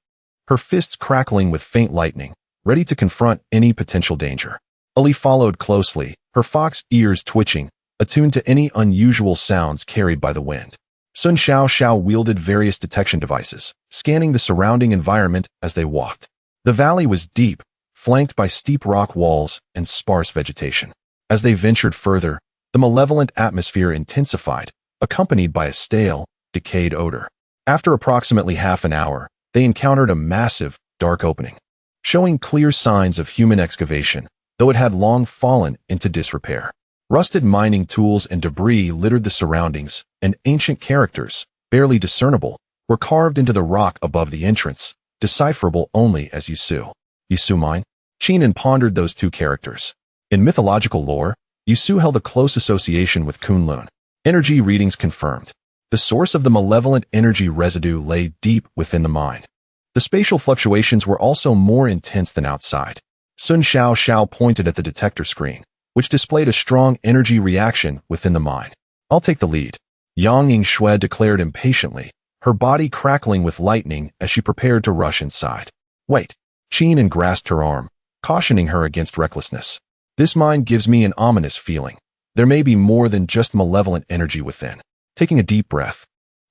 her fists crackling with faint lightning, ready to confront any potential danger. Ali followed closely, her fox ears twitching, attuned to any unusual sounds carried by the wind. Sun Xiao wielded various detection devices, scanning the surrounding environment as they walked. The valley was deep, flanked by steep rock walls and sparse vegetation. As they ventured further, the malevolent atmosphere intensified, accompanied by a stale, decayed odor. After approximately half an hour, they encountered a massive, dark opening, showing clear signs of human excavation, though it had long fallen into disrepair. Rusted mining tools and debris littered the surroundings, and ancient characters, barely discernible, were carved into the rock above the entrance, decipherable only as Yusu. Yusu mine? Qingming pondered those two characters. In mythological lore, Yusu held a close association with Kunloon. Energy readings confirmed. The source of the malevolent energy residue lay deep within the mine. The spatial fluctuations were also more intense than outside. Sun Xiao pointed at the detector screen, which displayed a strong energy reaction within the mine. I'll take the lead, Yang Yingxue declared impatiently, her body crackling with lightning as she prepared to rush inside. Wait, Qingming grasped her arm, cautioning her against recklessness. This mine gives me an ominous feeling. There may be more than just malevolent energy within. Taking a deep breath,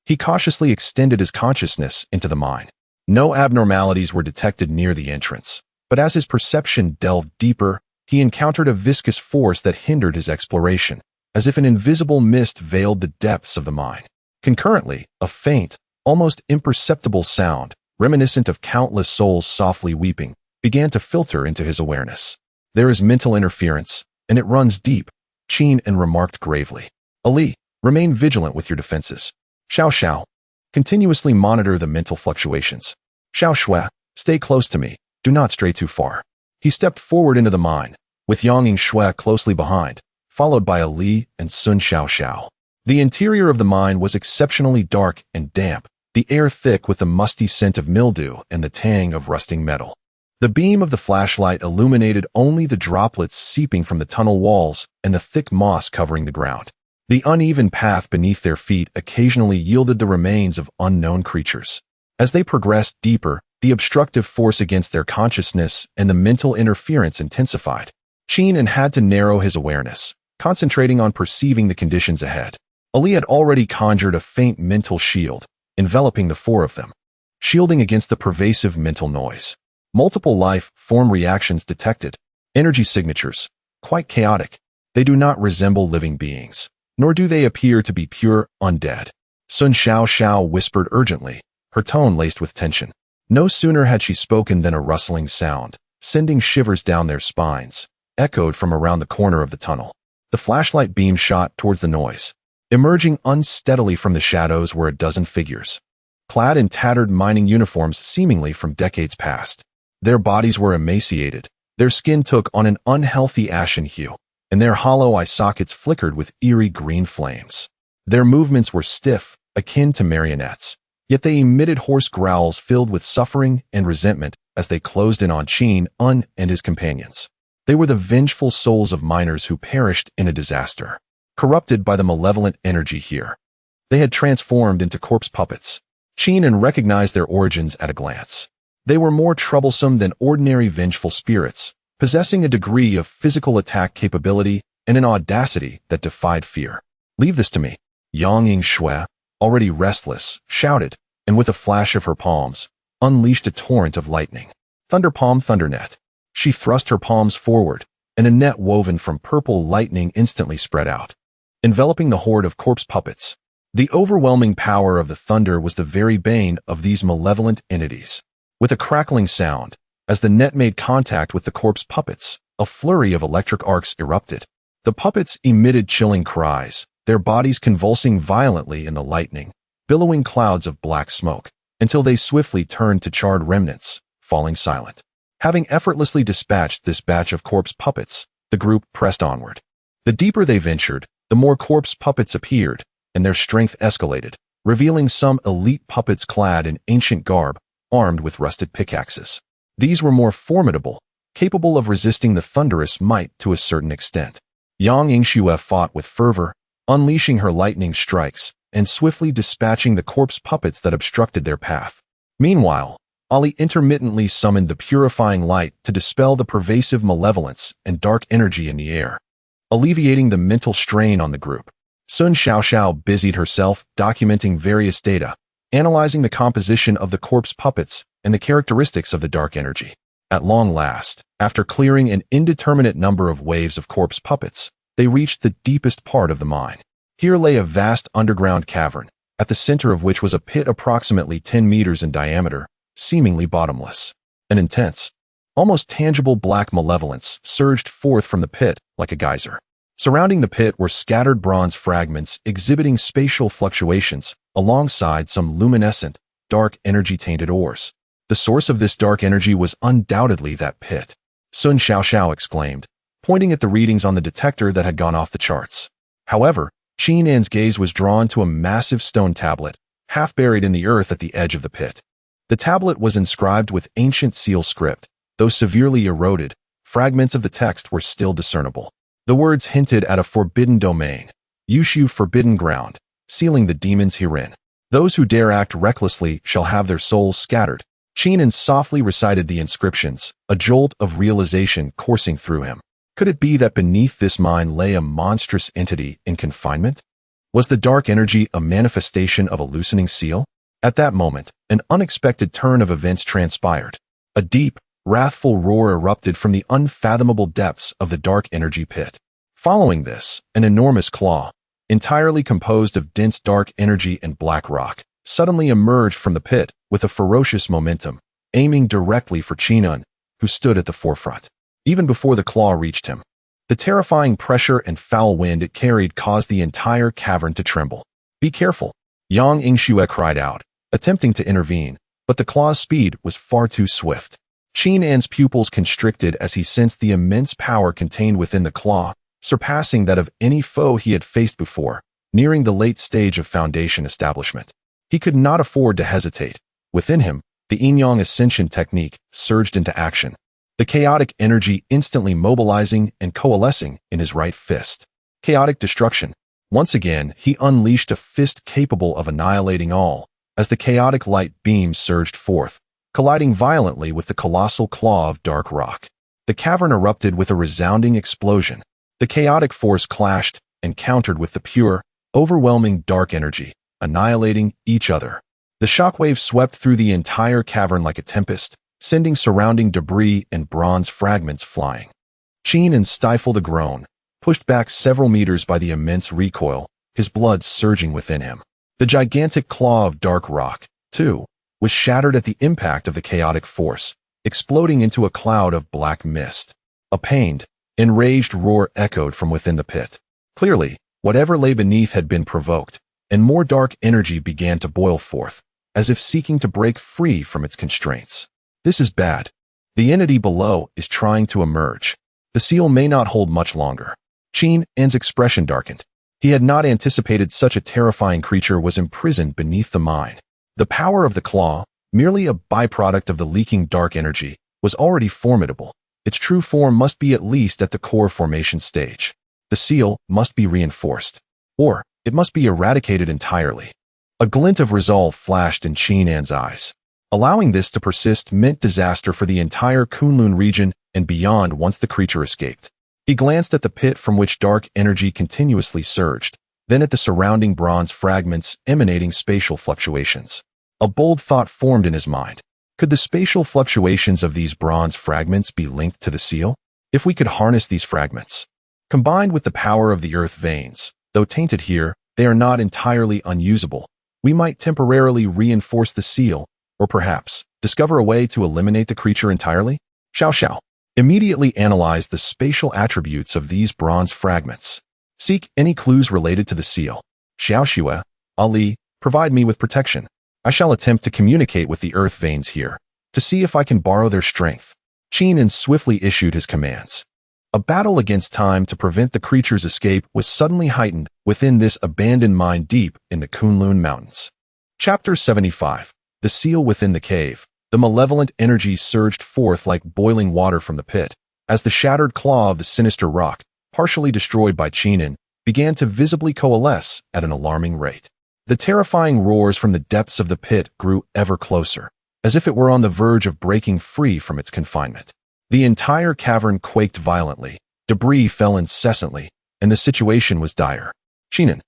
he cautiously extended his consciousness into the mine. No abnormalities were detected near the entrance, but as his perception delved deeper, he encountered a viscous force that hindered his exploration, as if an invisible mist veiled the depths of the mine. Concurrently, a faint, almost imperceptible sound, reminiscent of countless souls softly weeping, began to filter into his awareness. There is mental interference, and it runs deep, Qingming remarked gravely. Ali, remain vigilant with your defenses. Xiao, continuously monitor the mental fluctuations. Xiao, stay close to me, do not stray too far. He stepped forward into the mine, with Yang Yingxue closely behind, followed by Ali and Sun Xiao. The interior of the mine was exceptionally dark and damp, the air thick with the musty scent of mildew and the tang of rusting metal. The beam of the flashlight illuminated only the droplets seeping from the tunnel walls and the thick moss covering the ground. The uneven path beneath their feet occasionally yielded the remains of unknown creatures. As they progressed deeper, the obstructive force against their consciousness and the mental interference intensified. Qingming had to narrow his awareness, concentrating on perceiving the conditions ahead. Ali had already conjured a faint mental shield, enveloping the four of them, shielding against the pervasive mental noise. Multiple life-form reactions detected. Energy signatures, quite chaotic. They do not resemble living beings, nor do they appear to be pure undead. Sun Xiao whispered urgently, her tone laced with tension. No sooner had she spoken than a rustling sound, sending shivers down their spines, echoed from around the corner of the tunnel. The flashlight beam shot towards the noise. Emerging unsteadily from the shadows were a dozen figures, clad in tattered mining uniforms seemingly from decades past. Their bodies were emaciated, their skin took on an unhealthy ashen hue, and their hollow eye sockets flickered with eerie green flames. Their movements were stiff, akin to marionettes, yet they emitted hoarse growls filled with suffering and resentment as they closed in on Qingming and his companions. They were the vengeful souls of miners who perished in a disaster, corrupted by the malevolent energy here. They had transformed into corpse puppets. Qingming recognized their origins at a glance. They were more troublesome than ordinary vengeful spirits, possessing a degree of physical attack capability and an audacity that defied fear. "Leave this to me," Yang Yingxue, already restless, shouted, and with a flash of her palms, unleashed a torrent of lightning. "Thunder palm, thunder net." She thrust her palms forward, and a net woven from purple lightning instantly spread out, enveloping the horde of corpse puppets. The overwhelming power of the thunder was the very bane of these malevolent entities. With a crackling sound, as the net made contact with the corpse puppets, a flurry of electric arcs erupted. The puppets emitted chilling cries, their bodies convulsing violently in the lightning, billowing clouds of black smoke, until they swiftly turned to charred remnants, falling silent. Having effortlessly dispatched this batch of corpse puppets, the group pressed onward. The deeper they ventured, the more corpse puppets appeared, and their strength escalated, revealing some elite puppets clad in ancient garb, armed with rusted pickaxes. These were more formidable, capable of resisting the thunderous might to a certain extent. Yang Yingxue fought with fervor, unleashing her lightning strikes and swiftly dispatching the corpse puppets that obstructed their path. Meanwhile, Ali intermittently summoned the purifying light to dispel the pervasive malevolence and dark energy in the air, alleviating the mental strain on the group. Sun Xiaoxiao busied herself documenting various data, analyzing the composition of the corpse puppets and the characteristics of the dark energy. At long last, after clearing an indeterminate number of waves of corpse puppets, they reached the deepest part of the mine. Here lay a vast underground cavern, at the center of which was a pit approximately 10 meters in diameter, seemingly bottomless. An intense, almost tangible black malevolence surged forth from the pit like a geyser. Surrounding the pit were scattered bronze fragments exhibiting spatial fluctuations alongside some luminescent, dark energy-tainted ores. The source of this dark energy was undoubtedly that pit, Sun Xiaoxiao exclaimed, pointing at the readings on the detector that had gone off the charts. However, Qingming's gaze was drawn to a massive stone tablet, half buried in the earth at the edge of the pit. The tablet was inscribed with ancient seal script. Though severely eroded, fragments of the text were still discernible. The words hinted at a forbidden domain, Yushu forbidden ground, sealing the demons herein. Those who dare act recklessly shall have their souls scattered. Qingming softly recited the inscriptions, a jolt of realization coursing through him. Could it be that beneath this mine lay a monstrous entity in confinement? Was the dark energy a manifestation of a loosening seal? At that moment, an unexpected turn of events transpired. A deep, wrathful roar erupted from the unfathomable depths of the dark energy pit. Following this, an enormous claw, entirely composed of dense dark energy and black rock, suddenly emerged from the pit with a ferocious momentum, aiming directly for Qingming, who stood at the forefront. Even before the claw reached him, the terrifying pressure and foul wind it carried caused the entire cavern to tremble. "Be careful," Yang Yingxue cried out, attempting to intervene, but the claw's speed was far too swift. Qingming's pupils constricted as he sensed the immense power contained within the claw, surpassing that of any foe he had faced before, nearing the late stage of foundation establishment. He could not afford to hesitate. Within him, the Yin-Yang Ascension technique surged into action, the chaotic energy instantly mobilizing and coalescing in his right fist. Chaotic destruction. Once again, he unleashed a fist capable of annihilating all, as the chaotic light beams surged forth, colliding violently with the colossal claw of dark rock. The cavern erupted with a resounding explosion. The chaotic force clashed and countered with the pure, overwhelming dark energy, annihilating each other. The shockwave swept through the entire cavern like a tempest, sending surrounding debris and bronze fragments flying. Qingming stifled a groan, pushed back several meters by the immense recoil, his blood surging within him. The gigantic claw of dark rock, too, was shattered at the impact of the chaotic force, exploding into a cloud of black mist. A pained, enraged roar echoed from within the pit. Clearly, Whatever lay beneath had been provoked, and more dark energy began to boil forth, as if seeking to break free from its constraints. This is bad. The entity below is trying to emerge. The seal may not hold much longer. Qing's expression darkened. He had not anticipated such a terrifying creature was imprisoned beneath the mind. The power of the claw, merely a byproduct of the leaking dark energy, was already formidable. Its true form must be at least at the core formation stage. The seal must be reinforced, or it must be eradicated entirely. A glint of resolve flashed in Qing's eyes. Allowing this to persist meant disaster for the entire Kunloon region and beyond once the creature escaped. He glanced at the pit from which dark energy continuously surged, then at the surrounding bronze fragments emanating spatial fluctuations. A bold thought formed in his mind. Could the spatial fluctuations of these bronze fragments be linked to the seal? If we could harness these fragments, combined with the power of the earth veins, though tainted here, they are not entirely unusable. We might temporarily reinforce the seal, or perhaps discover a way to eliminate the creature entirely? Xiao immediately analyzed the spatial attributes of these bronze fragments. Seek any clues related to the seal. Xiao Ali, provide me with protection. I shall attempt to communicate with the earth veins here, to see if I can borrow their strength. Qingming swiftly issued his commands. A battle against time to prevent the creature's escape was suddenly heightened within this abandoned mine deep in the Kunloon Mountains. Chapter 75. The Seal Within the Cave. The malevolent energy surged forth like boiling water from the pit, as the shattered claw of the sinister rock, partially destroyed by Qingming, began to visibly coalesce at an alarming rate. The terrifying roars from the depths of the pit grew ever closer, as if it were on the verge of breaking free from its confinement. The entire cavern quaked violently, debris fell incessantly, and the situation was dire. Qingming.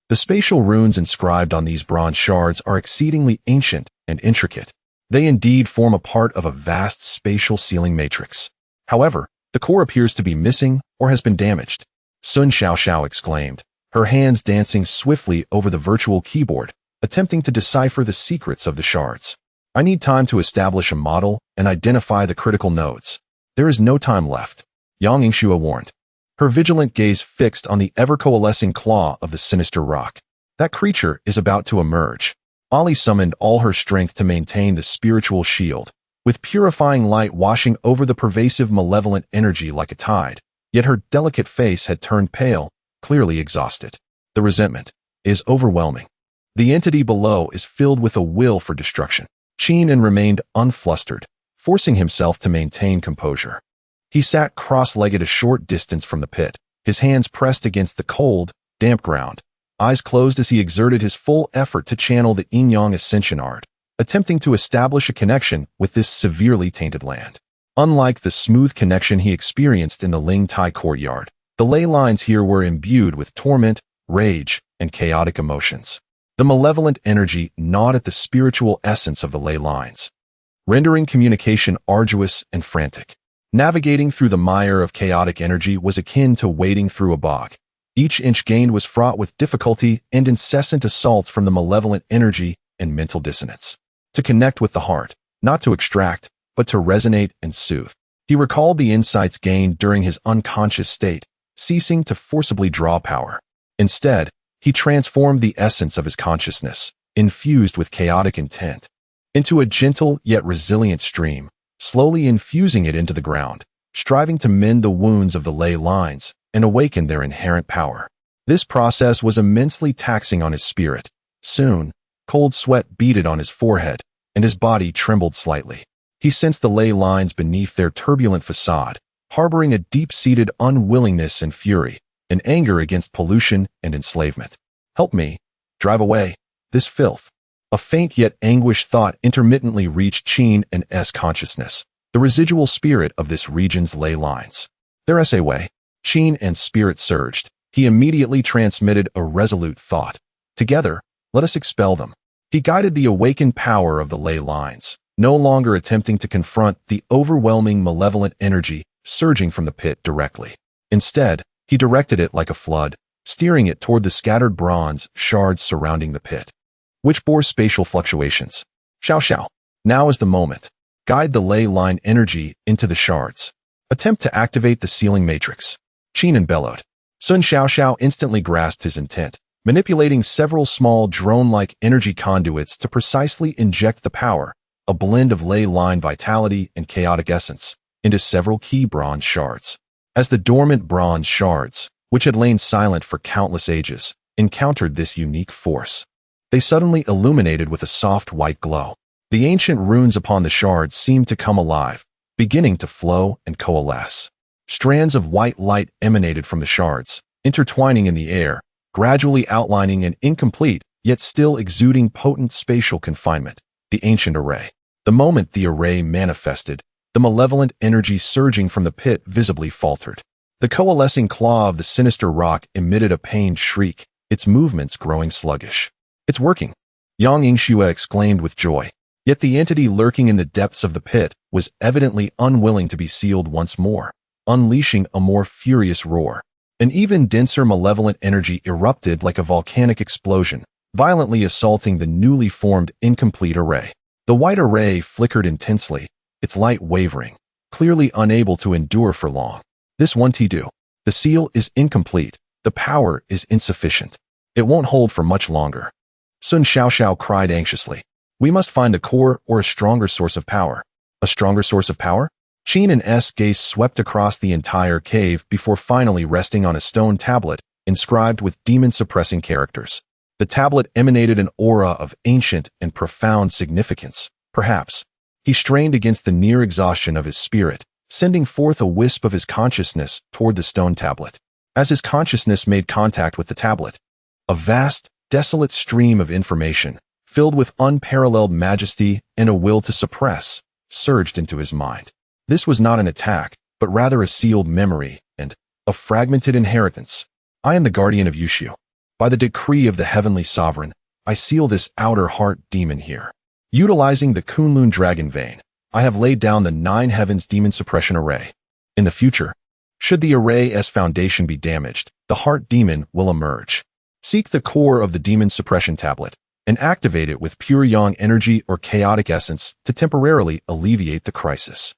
The spatial runes inscribed on these bronze shards are exceedingly ancient and intricate. They indeed form a part of a vast spatial sealing matrix. However, the core appears to be missing or has been damaged. Sun Xiao exclaimed, her hands dancing swiftly over the virtual keyboard, attempting to decipher the secrets of the shards. I need time to establish a model and identify the critical nodes. There is no time left, Yang Yingxue warned, her vigilant gaze fixed on the ever-coalescing claw of the sinister rock. That creature is about to emerge. Ali summoned all her strength to maintain the spiritual shield, with purifying light washing over the pervasive malevolent energy like a tide, yet her delicate face had turned pale, clearly exhausted. The resentment is overwhelming. The entity below is filled with a will for destruction. Qingming remained unflustered, forcing himself to maintain composure. He sat cross-legged a short distance from the pit, his hands pressed against the cold, damp ground, eyes closed as he exerted his full effort to channel the yin-yang ascension art, attempting to establish a connection with this severely tainted land. Unlike the smooth connection he experienced in the Ling Tai courtyard, the ley lines here were imbued with torment, rage, and chaotic emotions. The malevolent energy gnawed at the spiritual essence of the ley lines, rendering communication arduous and frantic. Navigating through the mire of chaotic energy was akin to wading through a bog. Each inch gained was fraught with difficulty and incessant assaults from the malevolent energy and mental dissonance. To connect with the heart, not to extract, but to resonate and soothe. He recalled the insights gained during his unconscious state, ceasing to forcibly draw power. Instead, he transformed the essence of his consciousness, infused with chaotic intent, into a gentle yet resilient stream, slowly infusing it into the ground, striving to mend the wounds of the ley lines and awaken their inherent power. This process was immensely taxing on his spirit. Soon, cold sweat beaded on his forehead, and his body trembled slightly. He sensed the ley lines beneath their turbulent facade, harboring a deep-seated unwillingness and fury, an anger against pollution and enslavement. Help me. Drive away this filth. A faint yet anguished thought intermittently reached Qingming's consciousness, the residual spirit of this region's ley lines. There is a way. Qingming's spirit surged. He immediately transmitted a resolute thought. Together, let us expel them. He guided the awakened power of the ley lines, no longer attempting to confront the overwhelming malevolent energy surging from the pit directly. Instead, he directed it like a flood, steering it toward the scattered bronze shards surrounding the pit, which bore spatial fluctuations. Xiao. Now is the moment. Guide the ley line energy into the shards. Attempt to activate the sealing matrix. Qingming bellowed. Sun Xiaoxiao instantly grasped his intent, manipulating several small drone-like energy conduits to precisely inject the power, a blend of ley line vitality and chaotic essence, into several key bronze shards. As the dormant bronze shards, which had lain silent for countless ages, encountered this unique force, they suddenly illuminated with a soft white glow. The ancient runes upon the shards seemed to come alive, beginning to flow and coalesce. Strands of white light emanated from the shards, intertwining in the air, gradually outlining an incomplete, yet still exuding potent spatial confinement, the ancient array. The moment the array manifested, the malevolent energy surging from the pit visibly faltered. The coalescing claw of the sinister rock emitted a pained shriek, its movements growing sluggish. "It's working!" Yang Yingxue exclaimed with joy. Yet the entity lurking in the depths of the pit was evidently unwilling to be sealed once more, unleashing a more furious roar. An even denser malevolent energy erupted like a volcanic explosion, violently assaulting the newly formed incomplete array. The white array flickered intensely, its light wavering, clearly unable to endure for long. "This won't do. The seal is incomplete. The power is insufficient. It won't hold for much longer." Sun Xiaoxiao cried anxiously. "We must find the core or a stronger source of power." "A stronger source of power?" Qin and S gaze swept across the entire cave before finally resting on a stone tablet inscribed with demon-suppressing characters. The tablet emanated an aura of ancient and profound significance. Perhaps. He strained against the near exhaustion of his spirit, sending forth a wisp of his consciousness toward the stone tablet. As his consciousness made contact with the tablet, a vast, desolate stream of information, filled with unparalleled majesty and a will to suppress, surged into his mind. This was not an attack, but rather a sealed memory and a fragmented inheritance. "I am the guardian of Yushu. By the decree of the heavenly sovereign, I seal this outer heart demon here. Utilizing the Kunloon dragon vein, I have laid down the 9 heavens demon suppression array. In the future, should the array's foundation be damaged, the heart demon will emerge. Seek the core of the demon suppression tablet and activate it with pure yang energy or chaotic essence to temporarily alleviate the crisis.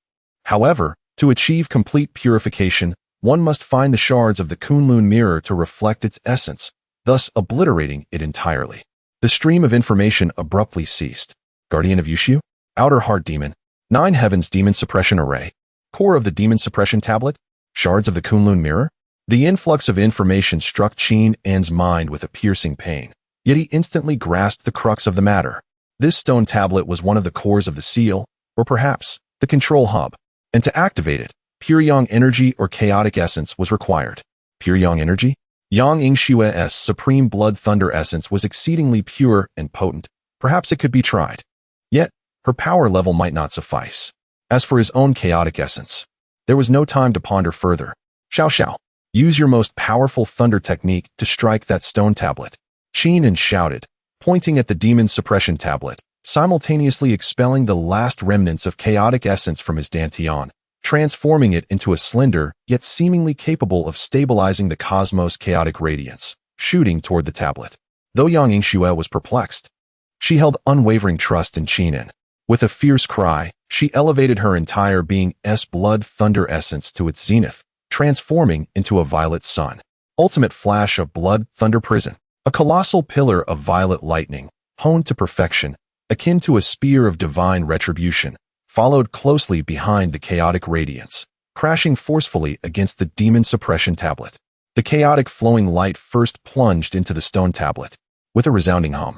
However, to achieve complete purification, one must find the shards of the Kunloon Mirror to reflect its essence, thus obliterating it entirely." The stream of information abruptly ceased. Guardian of Yushu? Outer Heart Demon? 9 Heavens Demon Suppression Array? Core of the Demon Suppression Tablet? Shards of the Kunloon Mirror? The influx of information struck Qin An's mind with a piercing pain, yet he instantly grasped the crux of the matter. This stone tablet was one of the cores of the seal, or perhaps the control hub, and to activate it, pure yang energy or chaotic essence was required. Pure yang energy? Yang Yingxue's supreme blood thunder essence was exceedingly pure and potent. Perhaps it could be tried. Yet, her power level might not suffice. As for his own chaotic essence, there was no time to ponder further. "Xiao, use your most powerful thunder technique to strike that stone tablet." Qin An shouted, pointing at the demon suppression tablet, simultaneously expelling the last remnants of chaotic essence from his dantian, transforming it into a slender, yet seemingly capable of stabilizing the cosmos' chaotic radiance, shooting toward the tablet. Though Yang Yingxue was perplexed, she held unwavering trust in Qin An. With a fierce cry, she elevated her entire being's blood thunder essence to its zenith, transforming into a violet sun. Ultimate flash of blood thunder prison. A colossal pillar of violet lightning, honed to perfection, akin to a spear of divine retribution, followed closely behind the chaotic radiance, crashing forcefully against the demon suppression tablet. The chaotic flowing light first plunged into the stone tablet, with a resounding hum.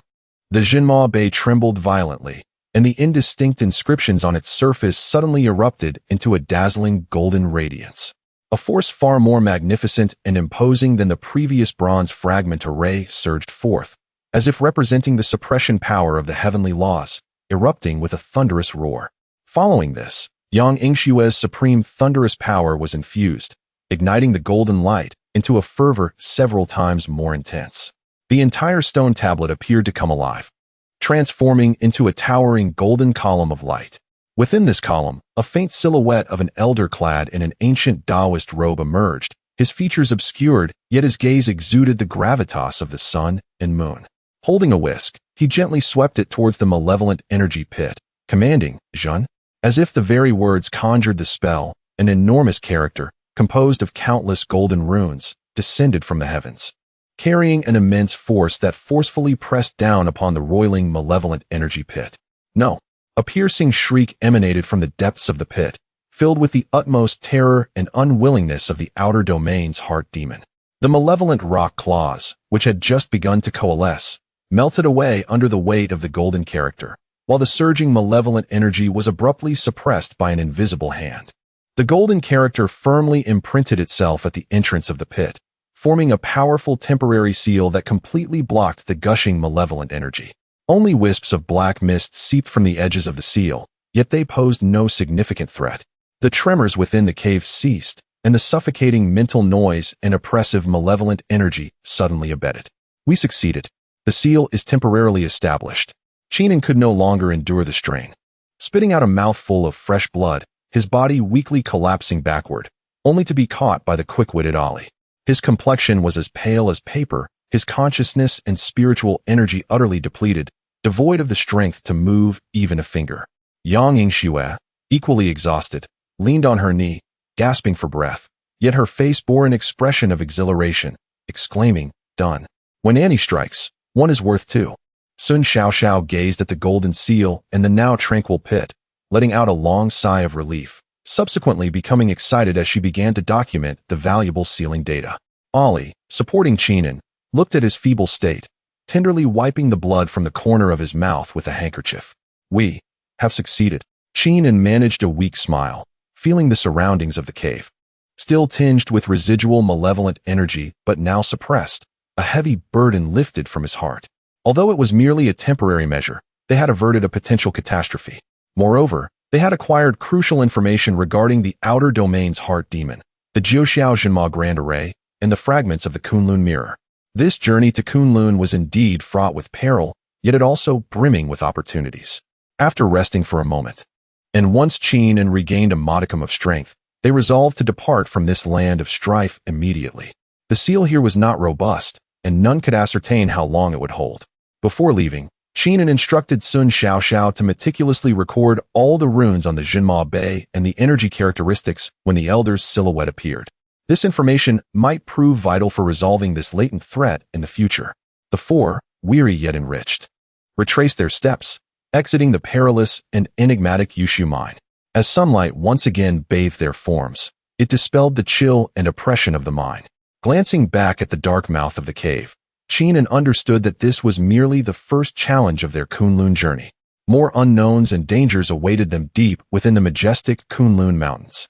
The Jinma Bay trembled violently, and the indistinct inscriptions on its surface suddenly erupted into a dazzling golden radiance. A force far more magnificent and imposing than the previous bronze fragment array surged forth, as if representing the suppression power of the heavenly laws, erupting with a thunderous roar. Following this, Yang Yingxue's supreme thunderous power was infused, igniting the golden light into a fervor several times more intense. The entire stone tablet appeared to come alive, transforming into a towering golden column of light. Within this column, a faint silhouette of an elder clad in an ancient Taoist robe emerged, his features obscured, yet his gaze exuded the gravitas of the sun and moon. Holding a whisk, he gently swept it towards the malevolent energy pit, commanding, "Jun." As if the very words conjured the spell, an enormous character, composed of countless golden runes, descended from the heavens, carrying an immense force that forcefully pressed down upon the roiling, malevolent energy pit. No, a piercing shriek emanated from the depths of the pit, filled with the utmost terror and unwillingness of the outer domain's heart demon. The malevolent rock claws, which had just begun to coalesce, melted away under the weight of the golden character, while the surging malevolent energy was abruptly suppressed by an invisible hand. The golden character firmly imprinted itself at the entrance of the pit, forming a powerful temporary seal that completely blocked the gushing malevolent energy. Only wisps of black mist seeped from the edges of the seal, yet they posed no significant threat. The tremors within the cave ceased, and the suffocating mental noise and oppressive malevolent energy suddenly abated. We succeeded. The seal is temporarily established. Qingming could no longer endure the strain. Spitting out a mouthful of fresh blood, his body weakly collapsing backward, only to be caught by the quick-witted Ollie. His complexion was as pale as paper, his consciousness and spiritual energy utterly depleted, devoid of the strength to move even a finger. Yang Yingxue, equally exhausted, leaned on her knee, gasping for breath, yet her face bore an expression of exhilaration, exclaiming, "Done. When Annie strikes, one is worth two." Sun Xiaoxiao gazed at the golden seal and the now tranquil pit, letting out a long sigh of relief, subsequently becoming excited as she began to document the valuable sealing data. Ollie, supporting Qingming, looked at his feeble state, tenderly wiping the blood from the corner of his mouth with a handkerchief. "We have succeeded." Qingming managed a weak smile, feeling the surroundings of the cave. Still tinged with residual malevolent energy but now suppressed, a heavy burden lifted from his heart. Although it was merely a temporary measure, they had averted a potential catastrophe. Moreover, they had acquired crucial information regarding the outer domain's heart demon, the Jiuxiao Zhenma Grand Array, and the fragments of the Kunloon Mirror. This journey to Kunloon was indeed fraught with peril, yet it also brimming with opportunities. After resting for a moment, and once Qingming regained a modicum of strength, they resolved to depart from this land of strife immediately. The seal here was not robust, and none could ascertain how long it would hold. Before leaving, Qingming instructed Sun Xiaoxiao to meticulously record all the runes on the Zhenma Bay and the energy characteristics when the elder's silhouette appeared. This information might prove vital for resolving this latent threat in the future. The four, weary yet enriched, retraced their steps, exiting the perilous and enigmatic Yushu mine. As sunlight once again bathed their forms, it dispelled the chill and oppression of the mine. Glancing back at the dark mouth of the cave, Qingming understood that this was merely the first challenge of their Kunloon journey. More unknowns and dangers awaited them deep within the majestic Kunloon Mountains.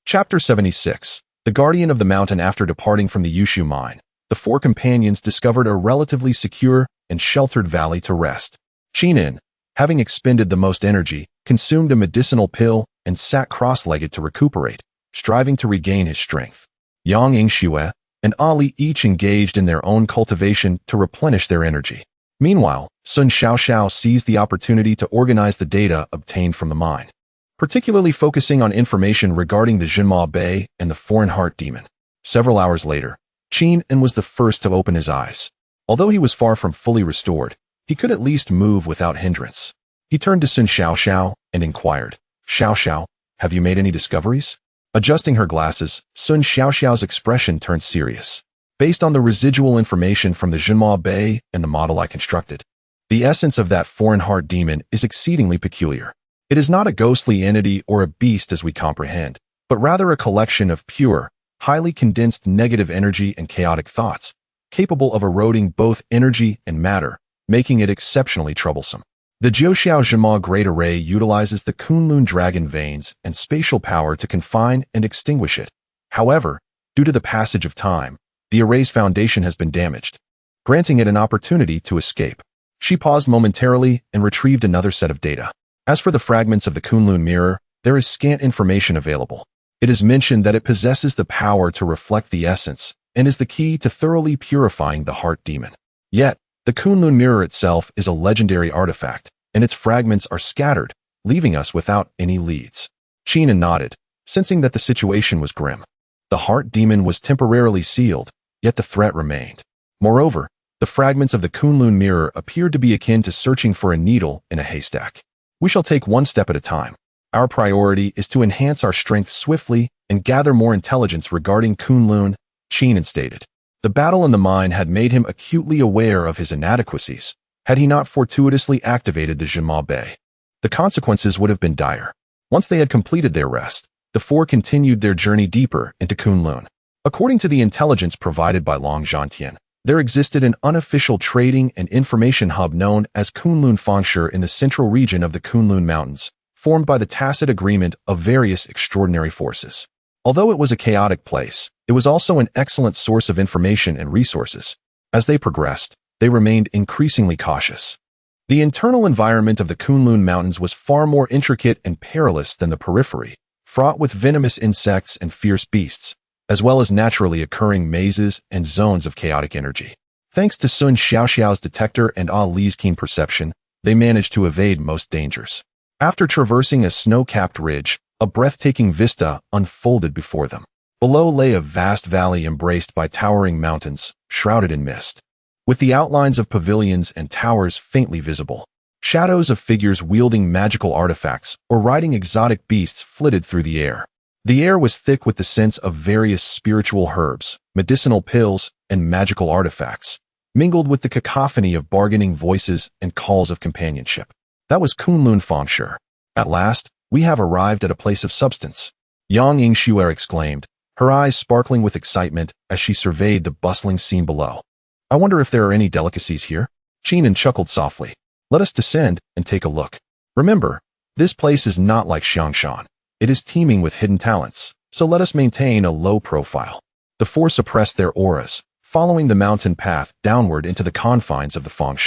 Chapter 76. The Guardian of the Mountain. After departing from the Yushu mine, the four companions discovered a relatively secure and sheltered valley to rest. Qingming, having expended the most energy, consumed a medicinal pill and sat cross-legged to recuperate, striving to regain his strength. Yang Yingxue and Ali each engaged in their own cultivation to replenish their energy. Meanwhile, Sun Xiaoxiao seized the opportunity to organize the data obtained from the mine, particularly focusing on information regarding the Zhenma Bay and the foreign heart demon. Several hours later, Qingming was the first to open his eyes. Although he was far from fully restored, he could at least move without hindrance. He turned to Sun Xiaoxiao and inquired, "Xiaoxiao, have you made any discoveries?" Adjusting her glasses, Sun Xiaoxiao's expression turned serious. "Based on the residual information from the Zhenma Bay and the model I constructed, the essence of that foreign heart demon is exceedingly peculiar. It is not a ghostly entity or a beast as we comprehend, but rather a collection of pure, highly condensed negative energy and chaotic thoughts, capable of eroding both energy and matter, making it exceptionally troublesome. The Jiuxiao Zhenma Great Array utilizes the Kunloon Dragon Veins and spatial power to confine and extinguish it. However, due to the passage of time, the array's foundation has been damaged, granting it an opportunity to escape." She paused momentarily and retrieved another set of data. As for the fragments of the Kunloon Mirror, there is scant information available. It is mentioned that it possesses the power to reflect the essence and is the key to thoroughly purifying the heart demon. Yet, the Kunloon Mirror itself is a legendary artifact, and its fragments are scattered, leaving us without any leads. Qingming nodded, sensing that the situation was grim. The heart demon was temporarily sealed, yet the threat remained. Moreover, the fragments of the Kunloon Mirror appeared to be akin to searching for a needle in a haystack. "We shall take one step at a time. Our priority is to enhance our strength swiftly and gather more intelligence regarding Kunloon," Qingming stated. The battle in the mine had made him acutely aware of his inadequacies, had he not fortuitously activated the Zhenma Bei. The consequences would have been dire. Once they had completed their rest, the four continued their journey deeper into Kunloon. According to the intelligence provided by Longhun, there existed an unofficial trading and information hub known as Kunloon Feng in the central region of the Kunloon Mountains, formed by the tacit agreement of various extraordinary forces. Although it was a chaotic place, it was also an excellent source of information and resources. As they progressed, they remained increasingly cautious. The internal environment of the Kunloon Mountains was far more intricate and perilous than the periphery, fraught with venomous insects and fierce beasts, as well as naturally occurring mazes and zones of chaotic energy. Thanks to Sun Xiaoxiao's detector and Li's keen perception, they managed to evade most dangers. After traversing a snow-capped ridge, a breathtaking vista unfolded before them. Below lay a vast valley embraced by towering mountains, shrouded in mist, with the outlines of pavilions and towers faintly visible. Shadows of figures wielding magical artifacts or riding exotic beasts flitted through the air. The air was thick with the scents of various spiritual herbs, medicinal pills, and magical artifacts, mingled with the cacophony of bargaining voices and calls of companionship. That was Kunloon Feng. At last, we have arrived at a place of substance, Yang Yingxue exclaimed, her eyes sparkling with excitement as she surveyed the bustling scene below. I wonder if there are any delicacies here? Qingming chuckled softly. Let us descend and take a look. Remember, this place is not like Xiangshan. It is teeming with hidden talents, so let us maintain a low profile. The four suppressed their auras, following the mountain path downward into the confines of the Feng.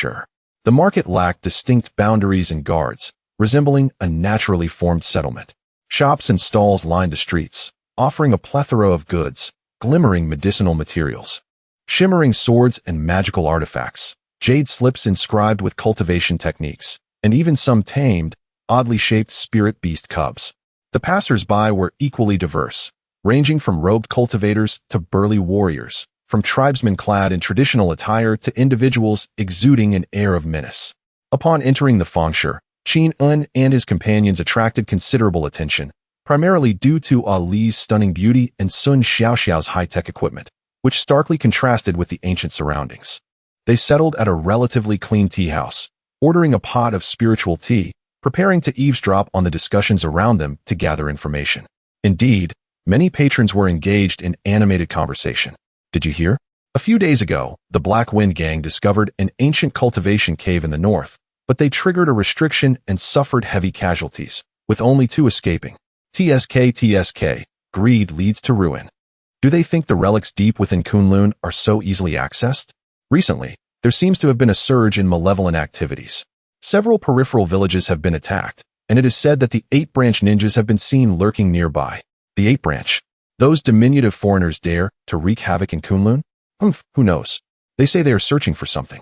The market lacked distinct boundaries and guards, resembling a naturally formed settlement. Shops and stalls lined the streets, offering a plethora of goods, glimmering medicinal materials, shimmering swords and magical artifacts, jade slips inscribed with cultivation techniques, and even some tamed, oddly shaped spirit beast cubs. The passers-by were equally diverse, ranging from robed cultivators to burly warriors, from tribesmen clad in traditional attire to individuals exuding an air of menace. Upon entering the Feng, Qingming and his companions attracted considerable attention, primarily due to Li's stunning beauty and Sun Xiaoxiao's high-tech equipment, which starkly contrasted with the ancient surroundings. They settled at a relatively clean tea house, ordering a pot of spiritual tea, preparing to eavesdrop on the discussions around them to gather information. Indeed, many patrons were engaged in animated conversation. Did you hear? A few days ago, the Black Wind Gang discovered an ancient cultivation cave in the north, but they triggered a restriction and suffered heavy casualties, with only 2 escaping. TSK, greed leads to ruin. Do they think the relics deep within Kunloon are so easily accessed? Recently, there seems to have been a surge in malevolent activities. Several peripheral villages have been attacked, and it is said that the 8-branch ninjas have been seen lurking nearby. The 8-branch? Those diminutive foreigners dare to wreak havoc in Kunloon? Who knows? They say they are searching for something.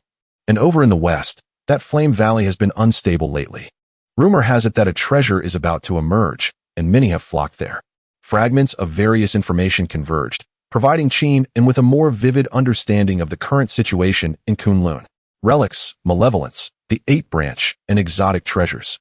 And over in the west, that Flame Valley has been unstable lately. Rumor has it that a treasure is about to emerge, and many have flocked there. Fragments of various information converged, providing Qingming with a more vivid understanding of the current situation in Kunloon. Relics, malevolence, the 8-branch, and exotic treasures.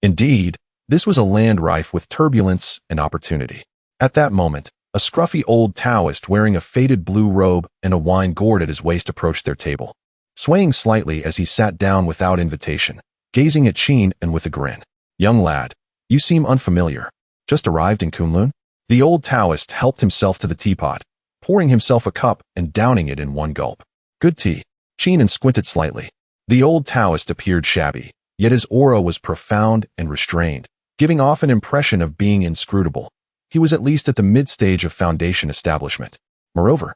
Indeed, this was a land rife with turbulence and opportunity. At that moment, a scruffy old Taoist wearing a faded blue robe and a wine gourd at his waist approached their table, swaying slightly as he sat down without invitation, gazing at Qingming with a grin. Young lad, you seem unfamiliar. Just arrived in Kunloon? The old Taoist helped himself to the teapot, pouring himself a cup and downing it in one gulp. Good tea. Qingming squinted slightly. The old Taoist appeared shabby, yet his aura was profound and restrained, giving off an impression of being inscrutable. He was at least at the mid-stage of foundation establishment. Moreover,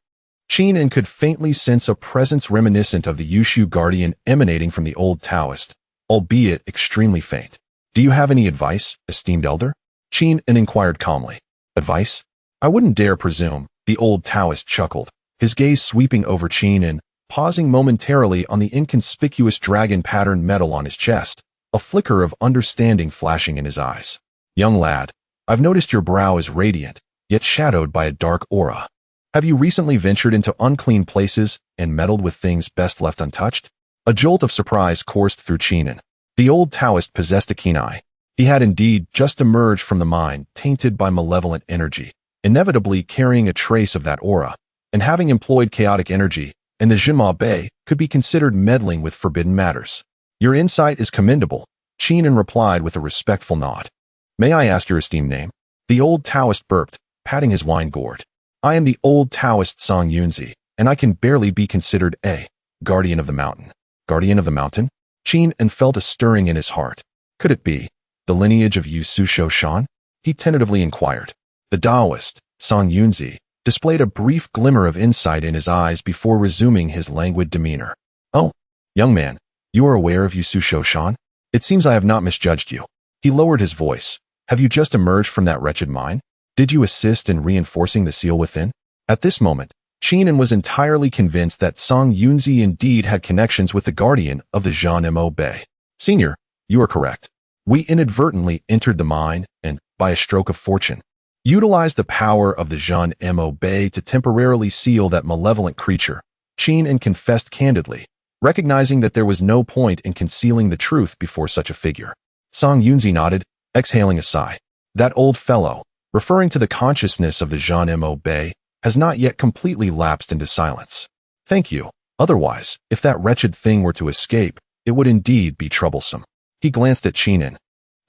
Qingming could faintly sense a presence reminiscent of the Yushu guardian emanating from the old Taoist, albeit extremely faint. Do you have any advice, esteemed elder? Qingming inquired calmly. Advice? I wouldn't dare presume, the old Taoist chuckled, his gaze sweeping over Qingming, pausing momentarily on the inconspicuous dragon pattern medal on his chest, a flicker of understanding flashing in his eyes. Young lad, I've noticed your brow is radiant, yet shadowed by a dark aura. Have you recently ventured into unclean places and meddled with things best left untouched? A jolt of surprise coursed through Qingming. The old Taoist possessed a keen eye. He had indeed just emerged from the mine, tainted by malevolent energy, inevitably carrying a trace of that aura, and having employed chaotic energy in the Jinma Bay could be considered meddling with forbidden matters. Your insight is commendable, Qingming replied with a respectful nod. May I ask your esteemed name? The old Taoist burped, patting his wine gourd. I am the old Taoist Song Yunzi, and I can barely be considered a guardian of the mountain. Guardian of the mountain? Qingming felt a stirring in his heart. Could it be the lineage of Yu Susho Shan? He tentatively inquired. The Taoist, Song Yunzi, displayed a brief glimmer of insight in his eyes before resuming his languid demeanor. Oh, young man, you are aware of Yu Susho Shan? It seems I have not misjudged you. He lowered his voice. Have you just emerged from that wretched mine? Did you assist in reinforcing the seal within? At this moment, Qingming was entirely convinced that Song Yunzi indeed had connections with the guardian of the Jinma Bay. Senior, you are correct. We inadvertently entered the mine and, by a stroke of fortune, utilized the power of the Jinma Bay to temporarily seal that malevolent creature. Qingming confessed candidly, recognizing that there was no point in concealing the truth before such a figure. Song Yunzi nodded, exhaling a sigh. That old fellow, referring to the consciousness of the Jinma Bay, has not yet completely lapsed into silence. Thank you. Otherwise, if that wretched thing were to escape, it would indeed be troublesome. He glanced at Qingming,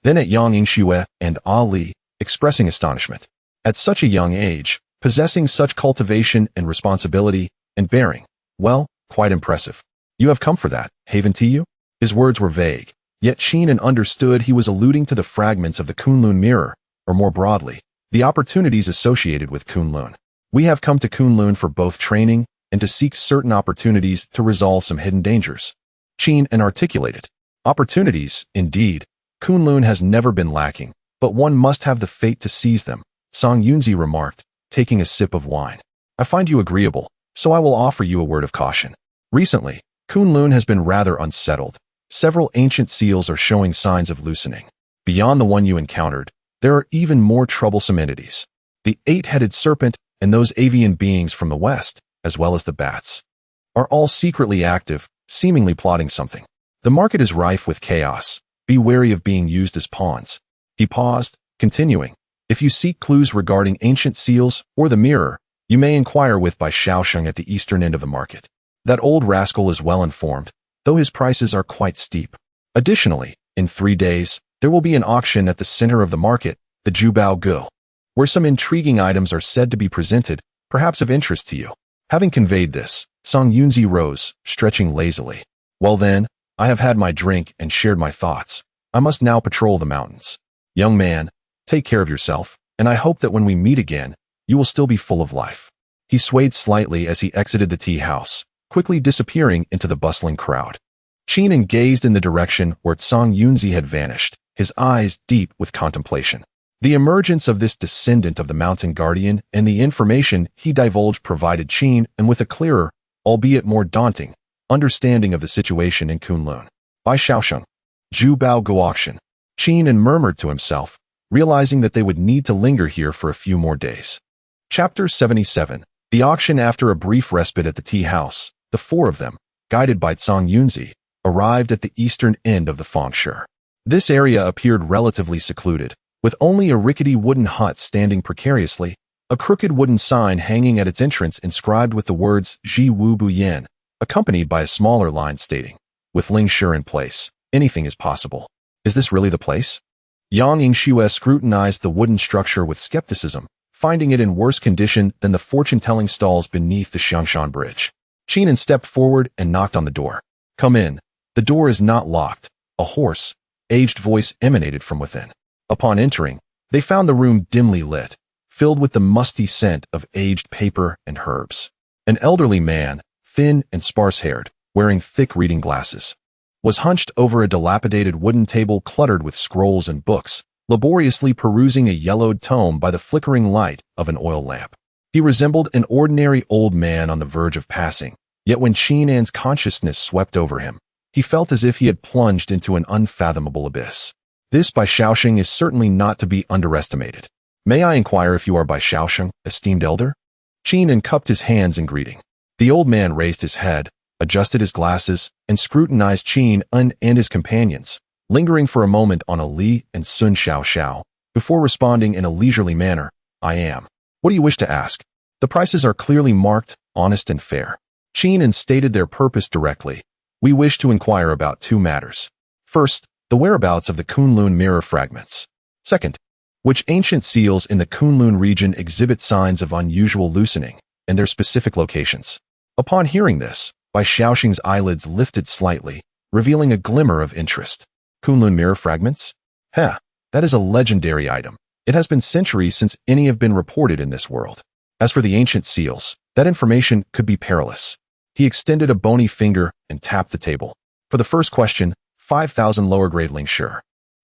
then at Yang Yingxue and Ali, expressing astonishment. At such a young age, possessing such cultivation and responsibility and bearing, well, quite impressive. You have come for that, haven't you? His words were vague, yet Qingming understood he was alluding to the fragments of the Kunloon Mirror, or more broadly, the opportunities associated with Kunloon. We have come to Kunloon for both training and to seek certain opportunities to resolve some hidden dangers. Qingming articulated. Opportunities, indeed. Kunloon has never been lacking, but one must have the fate to seize them, Song Yunzi remarked, taking a sip of wine. I find you agreeable, so I will offer you a word of caution. Recently, Kunloon has been rather unsettled. Several ancient seals are showing signs of loosening. Beyond the one you encountered, there are even more troublesome entities. The eight-headed serpent and those avian beings from the west, as well as the bats, are all secretly active, seemingly plotting something. The market is rife with chaos. Be wary of being used as pawns. He paused, continuing. If you seek clues regarding ancient seals or the mirror, you may inquire with Bai Shaosheng at the eastern end of the market. That old rascal is well informed, though his prices are quite steep. Additionally, in 3 days, there will be an auction at the center of the market, the Jubao Gu, where some intriguing items are said to be presented, perhaps of interest to you. Having conveyed this, Song Yunzi rose, stretching lazily. Well then, I have had my drink and shared my thoughts. I must now patrol the mountains. Young man, take care of yourself, and I hope that when we meet again, you will still be full of life. He swayed slightly as he exited the tea house, quickly disappearing into the bustling crowd. Qingming gazed in the direction where Song Yunzi had vanished, his eyes deep with contemplation. The emergence of this descendant of the mountain guardian and the information he divulged provided Qingming with a clearer, albeit more daunting, understanding of the situation in Kunloon. Bai Shaosheng, Jubao Gu auction. Qingming murmured to himself, realizing that they would need to linger here for a few more days. Chapter 77. The auction. After a brief respite at the tea house, the four of them, guided by Song Yunzi, arrived at the eastern end of the Feng. This area appeared relatively secluded, with only a rickety wooden hut standing precariously, a crooked wooden sign hanging at its entrance inscribed with the words Ji Wu Bu Yan, accompanied by a smaller line stating, with Ling Shi in place, anything is possible. Is this really the place? Yang Yingxue scrutinized the wooden structure with skepticism, finding it in worse condition than the fortune-telling stalls beneath the Xiangshan Bridge. Qingming stepped forward and knocked on the door. Come in. The door is not locked. A hoarse, aged voice emanated from within. Upon entering, they found the room dimly lit, filled with the musty scent of aged paper and herbs. An elderly man, thin and sparse-haired, wearing thick reading glasses, was hunched over a dilapidated wooden table cluttered with scrolls and books, laboriously perusing a yellowed tome by the flickering light of an oil lamp. He resembled an ordinary old man on the verge of passing, yet when Qingming's consciousness swept over him, he felt as if he had plunged into an unfathomable abyss. This Bai Shaosheng is certainly not to be underestimated. May I inquire if you are Bai Shaosheng, esteemed elder? Qingming cupped his hands in greeting. The old man raised his head, adjusted his glasses, and scrutinized Qingming and his companions, lingering for a moment on Ali and Sun Xiao, before responding in a leisurely manner, I am. What do you wish to ask? The prices are clearly marked, honest and fair. Qingming stated their purpose directly. We wish to inquire about two matters. First, the whereabouts of the Kunloon Mirror fragments. Second, which ancient seals in the Kunloon region exhibit signs of unusual loosening, and their specific locations. Upon hearing this, Bai Xiaoxing's eyelids lifted slightly, revealing a glimmer of interest. Kunloon Mirror fragments? That is a legendary item. It has been centuries since any have been reported in this world. As for the ancient seals, that information could be perilous. He extended a bony finger and tapped the table. For the first question, 5,000 lower-grade Lingshi,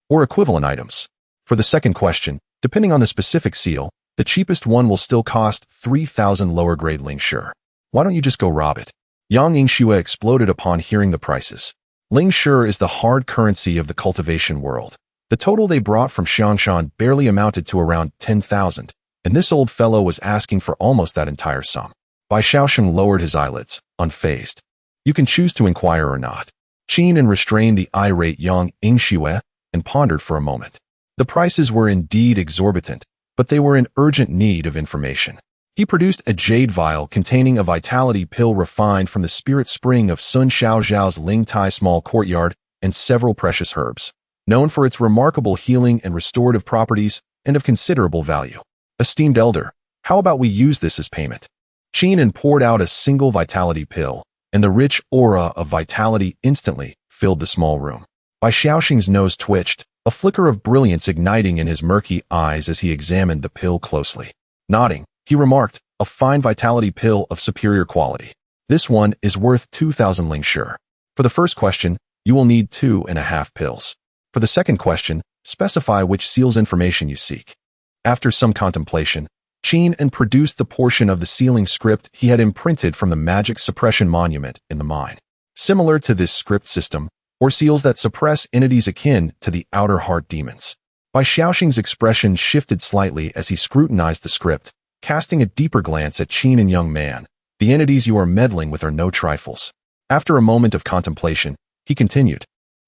or equivalent items. For the second question, depending on the specific seal, the cheapest one will still cost 3,000 lower-grade Lingshi. Why don't you just go rob it? Yang Yingxue exploded upon hearing the prices. Lingshi is the hard currency of the cultivation world. The total they brought from Xiangshan barely amounted to around 10,000, and this old fellow was asking for almost that entire sum. Bai Xiaoxing lowered his eyelids, unfazed. You can choose to inquire or not. Qingming restrained the irate Yang Yingxue and pondered for a moment. The prices were indeed exorbitant, but they were in urgent need of information. He produced a jade vial containing a vitality pill refined from the spirit spring of Sun Xiaozhao's Lingtai small courtyard and several precious herbs, known for its remarkable healing and restorative properties and of considerable value. Esteemed elder, how about we use this as payment? Qingming poured out a single vitality pill, and the rich aura of vitality instantly filled the small room. Bai Xiaoxing's nose twitched, a flicker of brilliance igniting in his murky eyes as he examined the pill closely. Nodding, he remarked, a fine vitality pill of superior quality. This one is worth 2,000 Lingshi. For the first question, you will need 2.5 pills. For the second question, specify which seal's information you seek. After some contemplation, Qingming produced the portion of the sealing script he had imprinted from the magic suppression monument in the mine. Similar to this script system, or seals that suppress entities akin to the outer heart demons. Bai Xiaoxing's expression shifted slightly as he scrutinized the script, casting a deeper glance at Qingming. Young man, the entities you are meddling with are no trifles. After a moment of contemplation, he continued.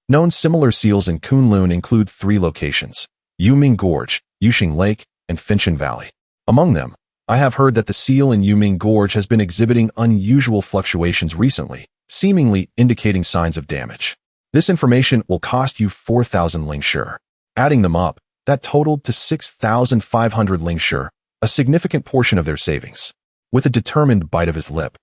Known similar seals in Kunloon include 3 locations: Yuming Gorge, Yuxing Lake, and Fengshan Valley. Among them, I have heard that the seal in Yuming Gorge has been exhibiting unusual fluctuations recently, seemingly indicating signs of damage. This information will cost you 4,000 Lingshi. Adding them up, that totaled to 6,500 Lingshi, a significant portion of their savings. With a determined bite of his lip,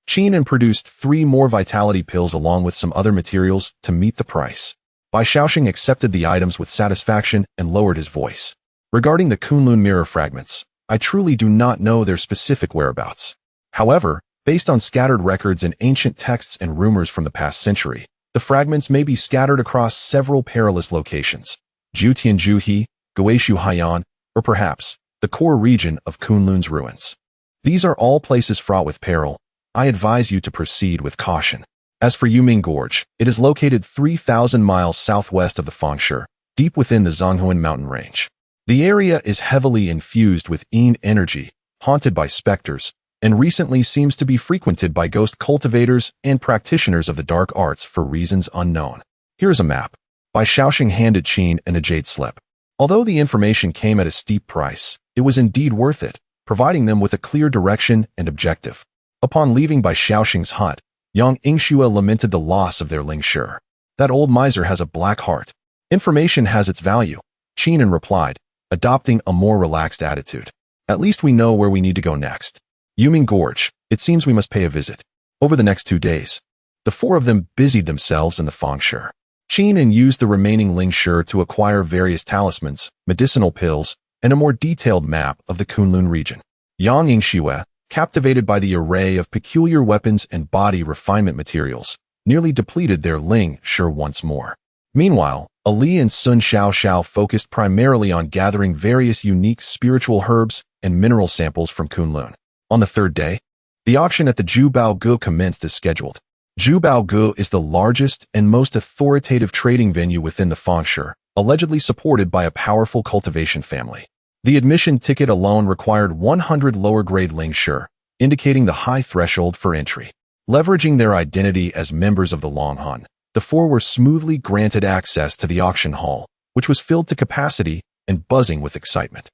Qingming produced 3 more vitality pills along with some other materials to meet the price. Bai Xiaoxing accepted the items with satisfaction and lowered his voice. Regarding the Kunloon Mirror fragments, I truly do not know their specific whereabouts. However, based on scattered records in ancient texts and rumors from the past century, the fragments may be scattered across several perilous locations: Jutianjuhi, Guishu Haiyan, or perhaps the core region of Kunloon's ruins. These are all places fraught with peril. I advise you to proceed with caution. As for Yuming Gorge, it is located 3,000 miles southwest of the Fengshan, deep within the Longhun mountain range. The area is heavily infused with Yin energy, haunted by specters, and recently seems to be frequented by ghost cultivators and practitioners of the dark arts for reasons unknown. Here's a map. Bai Xiaoxing handed Qingming a jade slip. Although the information came at a steep price, it was indeed worth it, providing them with a clear direction and objective. Upon leaving Bai Xiaoxing's hut, Yang Yingxue lamented the loss of their Lingshi. That old miser has a black heart. Information has its value, Qingming replied, adopting a more relaxed attitude. At least we know where we need to go next. Yuming Gorge, it seems we must pay a visit. Over the next 2 days, the 4 of them busied themselves in the Fengshan. Qingming used the remaining Lingshi to acquire various talismans, medicinal pills, and a more detailed map of the Kunloon region. Yang Yingxue, captivated by the array of peculiar weapons and body refinement materials, nearly depleted their Lingshi once more. Meanwhile, Ali and Sun Xiaoxiao focused primarily on gathering various unique spiritual herbs and mineral samples from Kunloon. On the 3rd day, the auction at the Jubaogu commenced as scheduled. Jubaogu is the largest and most authoritative trading venue within the Fengshan, allegedly supported by a powerful cultivation family. The admission ticket alone required 100 lower-grade Lingshi, indicating the high threshold for entry. Leveraging their identity as members of the Longhun, the 4 were smoothly granted access to the auction hall, which was filled to capacity and buzzing with excitement.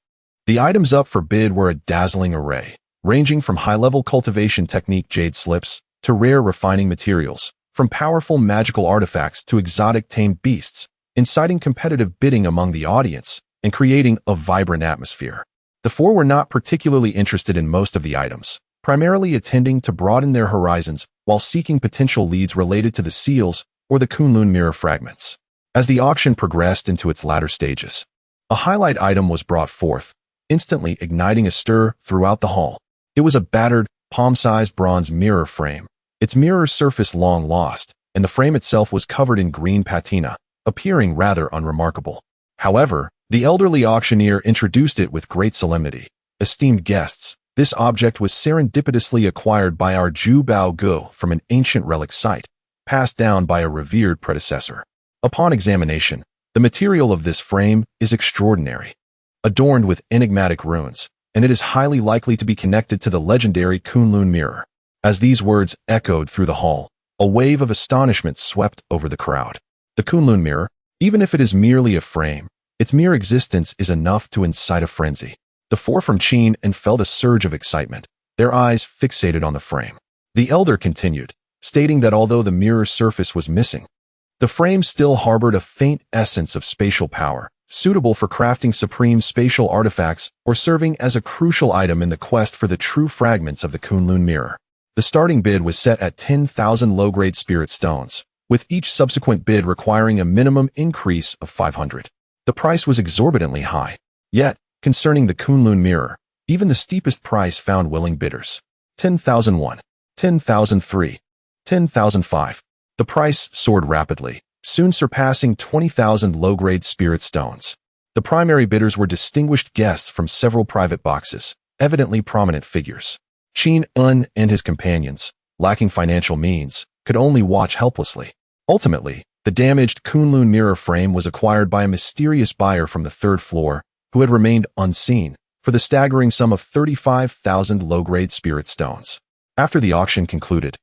The items up for bid were a dazzling array, ranging from high-level cultivation technique jade slips to rare refining materials, from powerful magical artifacts to exotic tamed beasts, inciting competitive bidding among the audience and creating a vibrant atmosphere. The four were not particularly interested in most of the items, primarily attending to broaden their horizons while seeking potential leads related to the seals or the Kunloon Mirror fragments. As the auction progressed into its latter stages, a highlight item was brought forth, instantly igniting a stir throughout the hall. It was a battered, palm-sized bronze mirror frame, its mirror surface long lost, and the frame itself was covered in green patina, appearing rather unremarkable. However, the elderly auctioneer introduced it with great solemnity. Esteemed guests, this object was serendipitously acquired by our Zhu Bao Gu from an ancient relic site, passed down by a revered predecessor. Upon examination, the material of this frame is extraordinary, adorned with enigmatic runes, and it is highly likely to be connected to the legendary Kunloon Mirror. As these words echoed through the hall, a wave of astonishment swept over the crowd. The Kunloon Mirror, even if it is merely a frame, its mere existence is enough to incite a frenzy. The four from Qin and felt a surge of excitement, their eyes fixated on the frame. The elder continued, stating that although the mirror surface was missing, the frame still harbored a faint essence of spatial power, suitable for crafting supreme spatial artifacts or serving as a crucial item in the quest for the true fragments of the Kunloon Mirror. The starting bid was set at 10,000 low-grade spirit stones, with each subsequent bid requiring a minimum increase of 500. The price was exorbitantly high. Yet, concerning the Kunloon Mirror, even the steepest price found willing bidders. 10,001, 10,003, 10,005. The price soared rapidly, soon surpassing 20,000 low-grade spirit stones. The primary bidders were distinguished guests from several private boxes, evidently prominent figures. Qin and his companions, lacking financial means, could only watch helplessly. Ultimately, the damaged Kunloon Mirror frame was acquired by a mysterious buyer from the third floor who had remained unseen for the staggering sum of 35,000 low-grade spirit stones. After the auction concluded,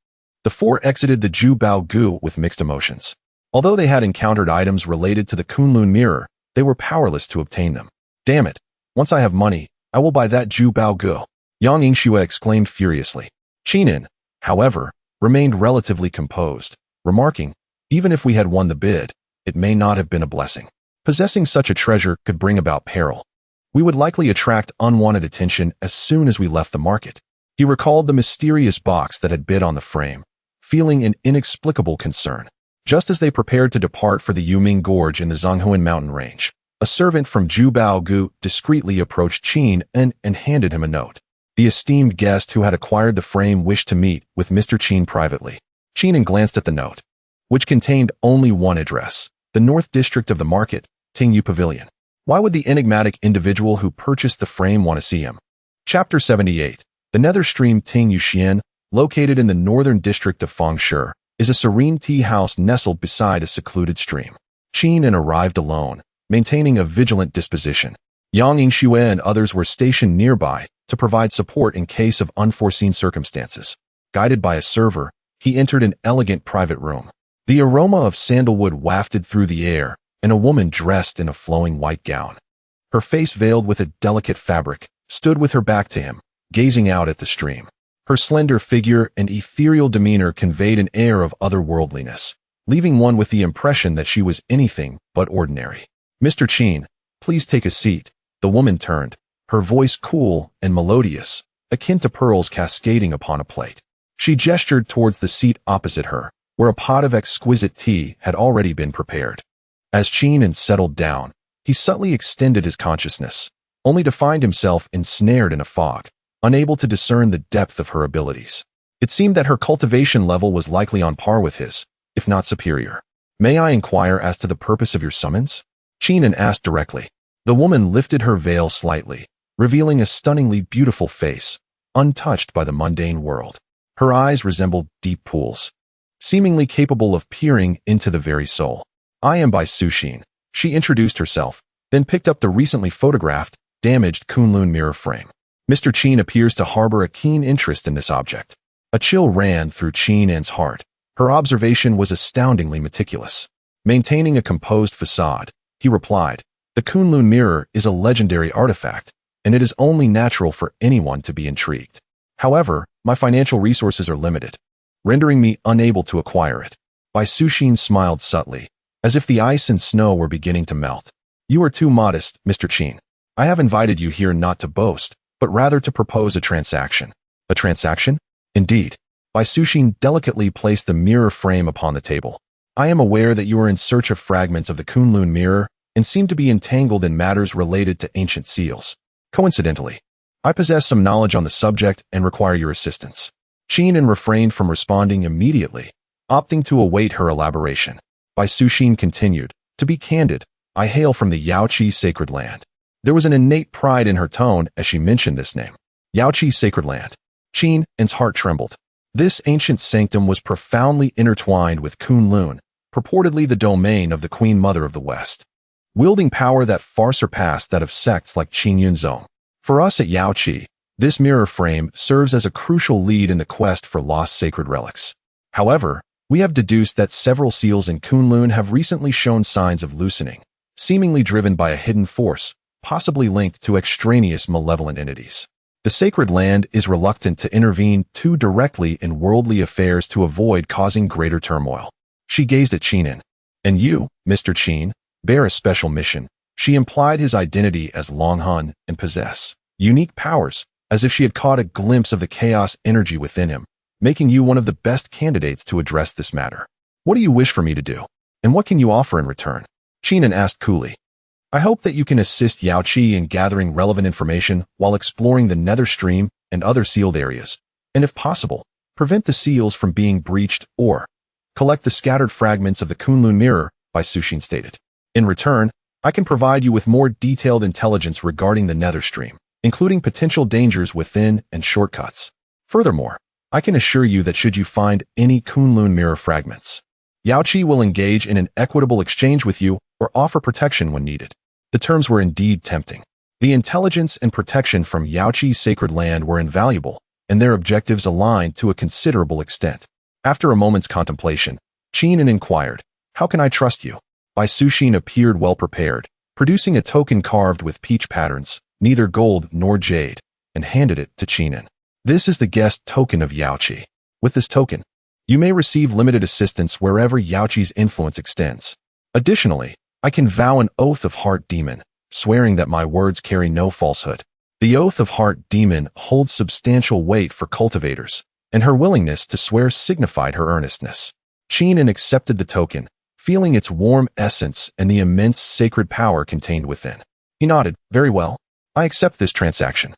the four exited the Zhu Bao Gu with mixed emotions. Although they had encountered items related to the Kunloon Mirror, they were powerless to obtain them. Damn it! Once I have money, I will buy that Zhu Bao Gu, Yang Yingxue exclaimed furiously. Qin, however, remained relatively composed, remarking, even if we had won the bid, it may not have been a blessing. Possessing such a treasure could bring about peril. We would likely attract unwanted attention as soon as we left the market. He recalled the mysterious box that had bid on the frame, feeling an inexplicable concern. Just as they prepared to depart for the Yuming Gorge in the Zhonghuan mountain range, a servant from Zhu Bao Gu discreetly approached Qin and handed him a note. The esteemed guest who had acquired the frame wished to meet with Mr. Qin privately. Qin glanced at the note, which contained only one address, the North District of the Market, Tingyu Pavilion. Why would the enigmatic individual who purchased the frame want to see him? Chapter 78. The nether stream Tingyu Xian, located in the northern district of Feng, is a serene tea house nestled beside a secluded stream. Qin arrived alone, maintaining a vigilant disposition. Yang Yingxue and others were stationed nearby to provide support in case of unforeseen circumstances. Guided by a server, he entered an elegant private room. The aroma of sandalwood wafted through the air, and a woman dressed in a flowing white gown, her face veiled with a delicate fabric, stood with her back to him, gazing out at the stream. Her slender figure and ethereal demeanor conveyed an air of otherworldliness, leaving one with the impression that she was anything but ordinary. Mr. Qin, please take a seat. The woman turned, her voice cool and melodious, akin to pearls cascading upon a plate. She gestured towards the seat opposite her, where a pot of exquisite tea had already been prepared. As Qin settled down, he subtly extended his consciousness, only to find himself ensnared in a fog, unable to discern the depth of her abilities. It seemed that her cultivation level was likely on par with his, if not superior. May I inquire as to the purpose of your summons? Qin asked directly. The woman lifted her veil slightly, revealing a stunningly beautiful face, untouched by the mundane world. Her eyes resembled deep pools, seemingly capable of peering into the very soul. I am by Sushin. She introduced herself, then picked up the recently photographed, damaged Kunloon Mirror frame. Mr. Qin appears to harbor a keen interest in this object. A chill ran through Qin's heart. Her observation was astoundingly meticulous. Maintaining a composed facade, he replied, the Kunloon Mirror is a legendary artifact, and it is only natural for anyone to be intrigued. However, my financial resources are limited, rendering me unable to acquire it. Bai Suxin smiled subtly, as if the ice and snow were beginning to melt. You are too modest, Mr. Qin. I have invited you here not to boast, but rather to propose a transaction. A transaction? Indeed. Bai Suxin delicately placed the mirror frame upon the table. I am aware that you are in search of fragments of the Kunloon Mirror and seem to be entangled in matters related to ancient seals. Coincidentally, I possess some knowledge on the subject and require your assistance. Qin refrained from responding immediately, opting to await her elaboration. Bai Suxin continued, to be candid, I hail from the Yaoqi sacred land. There was an innate pride in her tone as she mentioned this name. Yaoqi sacred land. Qin's heart trembled. This ancient sanctum was profoundly intertwined with Kunloon, purportedly the domain of the Queen Mother of the West, wielding power that far surpassed that of sects like Qingyunzong. For us at Yaoqi, this mirror frame serves as a crucial lead in the quest for lost sacred relics. However, we have deduced that several seals in Kunloon have recently shown signs of loosening, seemingly driven by a hidden force, possibly linked to extraneous malevolent entities. The sacred land is reluctant to intervene too directly in worldly affairs to avoid causing greater turmoil. She gazed at Qin. And you, Mr. Qin, bear a special mission. She implied his identity as Longhun and possess unique powers, as if she had caught a glimpse of the chaos energy within him, making you one of the best candidates to address this matter. What do you wish for me to do? And what can you offer in return? Qin asked coolly. I hope that you can assist Yaoqi in gathering relevant information while exploring the nether stream and other sealed areas, and if possible, prevent the seals from being breached or collect the scattered fragments of the Kunloon Mirror, Bai Suxin stated. In return, I can provide you with more detailed intelligence regarding the nether stream, including potential dangers within and shortcuts. Furthermore, I can assure you that should you find any Kunloon Mirror fragments, Yaoqi will engage in an equitable exchange with you or offer protection when needed. The terms were indeed tempting. The intelligence and protection from Yaoqi's sacred land were invaluable, and their objectives aligned to a considerable extent. After a moment's contemplation, Qin inquired, How can I trust you? Bai Suxin appeared well prepared, producing a token carved with peach patterns, neither gold nor jade, and handed it to Qin. This is the guest token of Yaoqi. With this token, you may receive limited assistance wherever Yaoqi's influence extends. Additionally, I can vow an oath of Heart Demon, swearing that my words carry no falsehood. The oath of Heart Demon holds substantial weight for cultivators, and her willingness to swear signified her earnestness. Qin accepted the token, feeling its warm essence and the immense sacred power contained within. He nodded, Very well. I accept this transaction.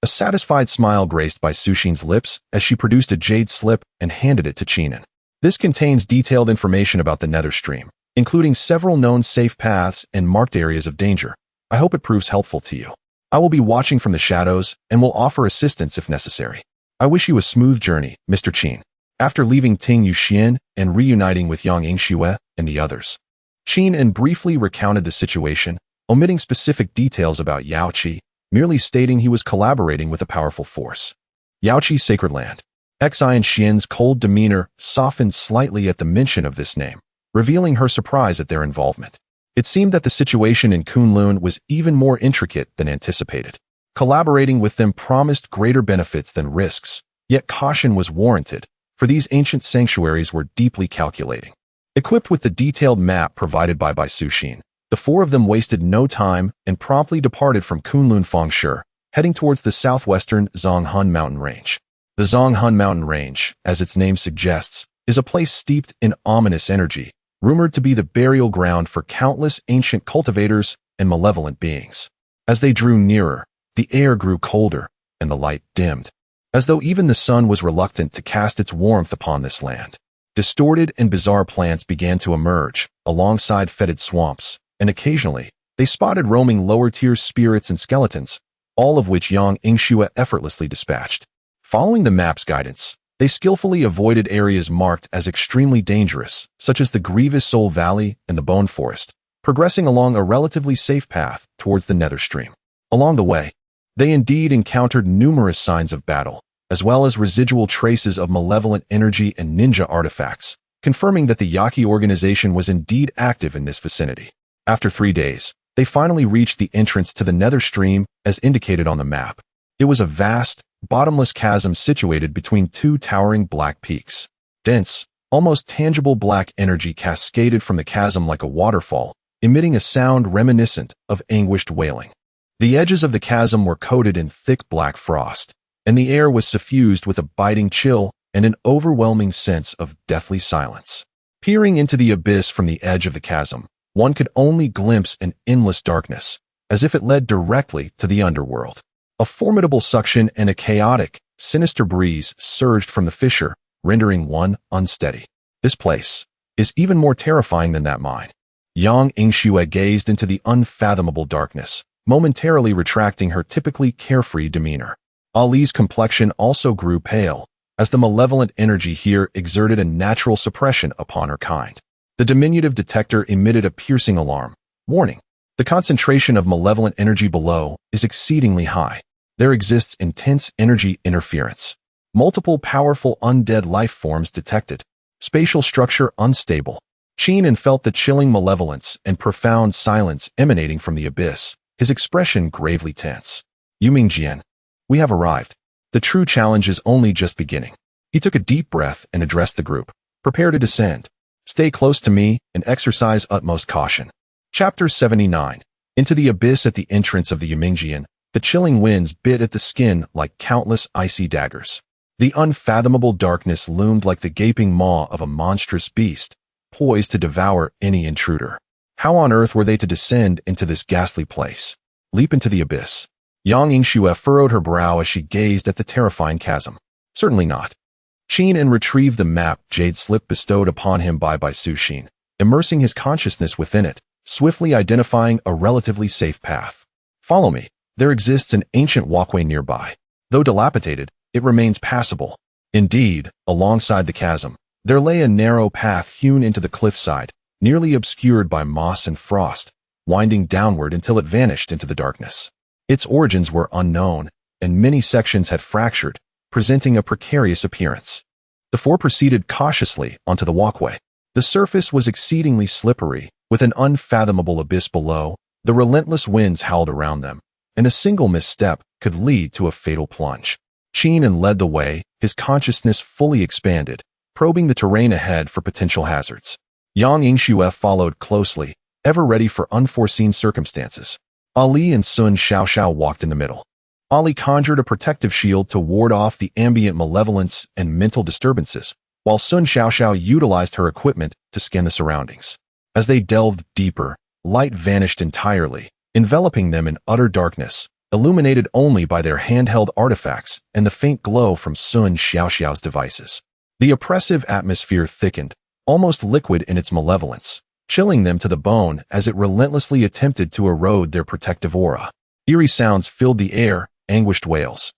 A satisfied smile graced Bai Suxin's lips as she produced a jade slip and handed it to Qin. This contains detailed information about the nether stream, including several known safe paths and marked areas of danger. I hope it proves helpful to you. I will be watching from the shadows and will offer assistance if necessary. I wish you a smooth journey, Mr. Qin. After leaving Ting Yuxian and reuniting with Yang Yingxue and the others, Qin briefly recounted the situation, omitting specific details about Yaoqi, merely stating he was collaborating with a powerful force. Yaoqi's sacred land. Xi Xian's cold demeanor softened slightly at the mention of this name, revealing her surprise at their involvement. It seemed that the situation in Kunloon was even more intricate than anticipated. Collaborating with them promised greater benefits than risks, yet caution was warranted, for these ancient sanctuaries were deeply calculating. Equipped with the detailed map provided by Bai Suxin, the four of them wasted no time and promptly departed from Kunloon Fengshe, heading towards the southwestern Zonghun mountain range. The Zonghun mountain range, as its name suggests, is a place steeped in ominous energy, rumored to be the burial ground for countless ancient cultivators and malevolent beings. As they drew nearer, the air grew colder and the light dimmed, as though even the sun was reluctant to cast its warmth upon this land. Distorted and bizarre plants began to emerge, alongside fetid swamps, and occasionally, they spotted roaming lower-tier spirits and skeletons, all of which Yang Yingxue effortlessly dispatched. Following the map's guidance, they skillfully avoided areas marked as extremely dangerous, such as the Grievous Soul Valley and the Bone Forest, progressing along a relatively safe path towards the nether stream. Along the way, they indeed encountered numerous signs of battle, as well as residual traces of malevolent energy and ninja artifacts, confirming that the Yaqi organization was indeed active in this vicinity. After 3 days, they finally reached the entrance to the nether stream as indicated on the map. It was a vast, bottomless chasm situated between two towering black peaks. Dense, almost tangible black energy cascaded from the chasm like a waterfall, emitting a sound reminiscent of anguished wailing. The edges of the chasm were coated in thick black frost, and the air was suffused with a biting chill and an overwhelming sense of deathly silence. Peering into the abyss from the edge of the chasm, one could only glimpse an endless darkness, as if it led directly to the underworld. A formidable suction and a chaotic, sinister breeze surged from the fissure, rendering one unsteady. This place is even more terrifying than that mine. Yang Yingxue gazed into the unfathomable darkness, momentarily retracting her typically carefree demeanor. Ali's complexion also grew pale, as the malevolent energy here exerted a natural suppression upon her kind. The diminutive detector emitted a piercing alarm, warning. The concentration of malevolent energy below is exceedingly high. There exists intense energy interference. Multiple powerful undead life forms detected. Spatial structure unstable. Qingming felt the chilling malevolence and profound silence emanating from the abyss, his expression gravely tense. Yumingjian, we have arrived. The true challenge is only just beginning. He took a deep breath and addressed the group. Prepare to descend. Stay close to me and exercise utmost caution. Chapter 79. Into the abyss at the entrance of the Yumingjian, the chilling winds bit at the skin like countless icy daggers. The unfathomable darkness loomed like the gaping maw of a monstrous beast, poised to devour any intruder. How on earth were they to descend into this ghastly place? Leap into the abyss. Yang Yingxue furrowed her brow as she gazed at the terrifying chasm. Certainly not. Qingming retrieved the map Jade slip bestowed upon him by Su Xin, immersing his consciousness within it, swiftly identifying a relatively safe path. Follow me. There exists an ancient walkway nearby. Though dilapidated, it remains passable. Indeed, alongside the chasm, there lay a narrow path hewn into the cliffside, nearly obscured by moss and frost, winding downward until it vanished into the darkness. Its origins were unknown, and many sections had fractured, presenting a precarious appearance. The four proceeded cautiously onto the walkway. The surface was exceedingly slippery, with an unfathomable abyss below. The relentless winds howled around them, and a single misstep could lead to a fatal plunge. Qingming led the way, his consciousness fully expanded, probing the terrain ahead for potential hazards. Yang Yingxue followed closely, ever ready for unforeseen circumstances. Ali and Sun Xiaoxiao walked in the middle. Ali conjured a protective shield to ward off the ambient malevolence and mental disturbances, while Sun Xiaoxiao utilized her equipment to scan the surroundings. As they delved deeper, light vanished entirely, enveloping them in utter darkness, illuminated only by their handheld artifacts and the faint glow from Sun Xiaoxiao's devices. The oppressive atmosphere thickened, almost liquid in its malevolence, chilling them to the bone as it relentlessly attempted to erode their protective aura. Eerie sounds filled the air, anguished wails,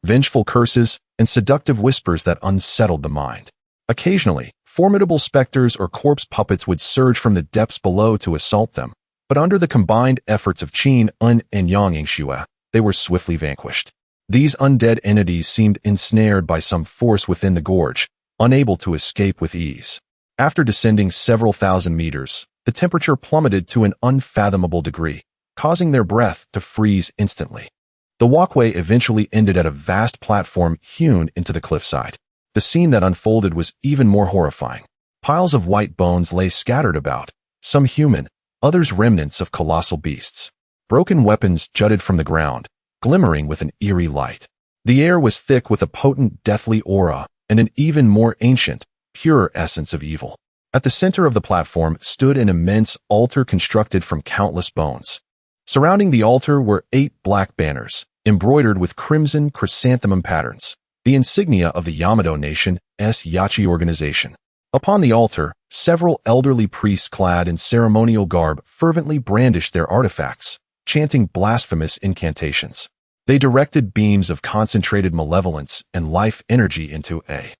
vengeful curses, and seductive whispers that unsettled the mind. Occasionally, formidable specters or corpse puppets would surge from the depths below to assault them, but under the combined efforts of Qingming and Yang Yingxue, they were swiftly vanquished. These undead entities seemed ensnared by some force within the gorge, unable to escape with ease. After descending several thousand meters, the temperature plummeted to an unfathomable degree, causing their breath to freeze instantly. The walkway eventually ended at a vast platform hewn into the cliffside. The scene that unfolded was even more horrifying. Piles of white bones lay scattered about, some human, others remnants of colossal beasts. Broken weapons jutted from the ground, glimmering with an eerie light. The air was thick with a potent deathly aura and an even more ancient, pure essence of evil. At the center of the platform stood an immense altar constructed from countless bones. Surrounding the altar were 8 black banners, embroidered with crimson chrysanthemum patterns, the insignia of the Yamato Nation's Yachi organization. Upon the altar, several elderly priests clad in ceremonial garb fervently brandished their artifacts, chanting blasphemous incantations. They directed beams of concentrated malevolence and life energy into a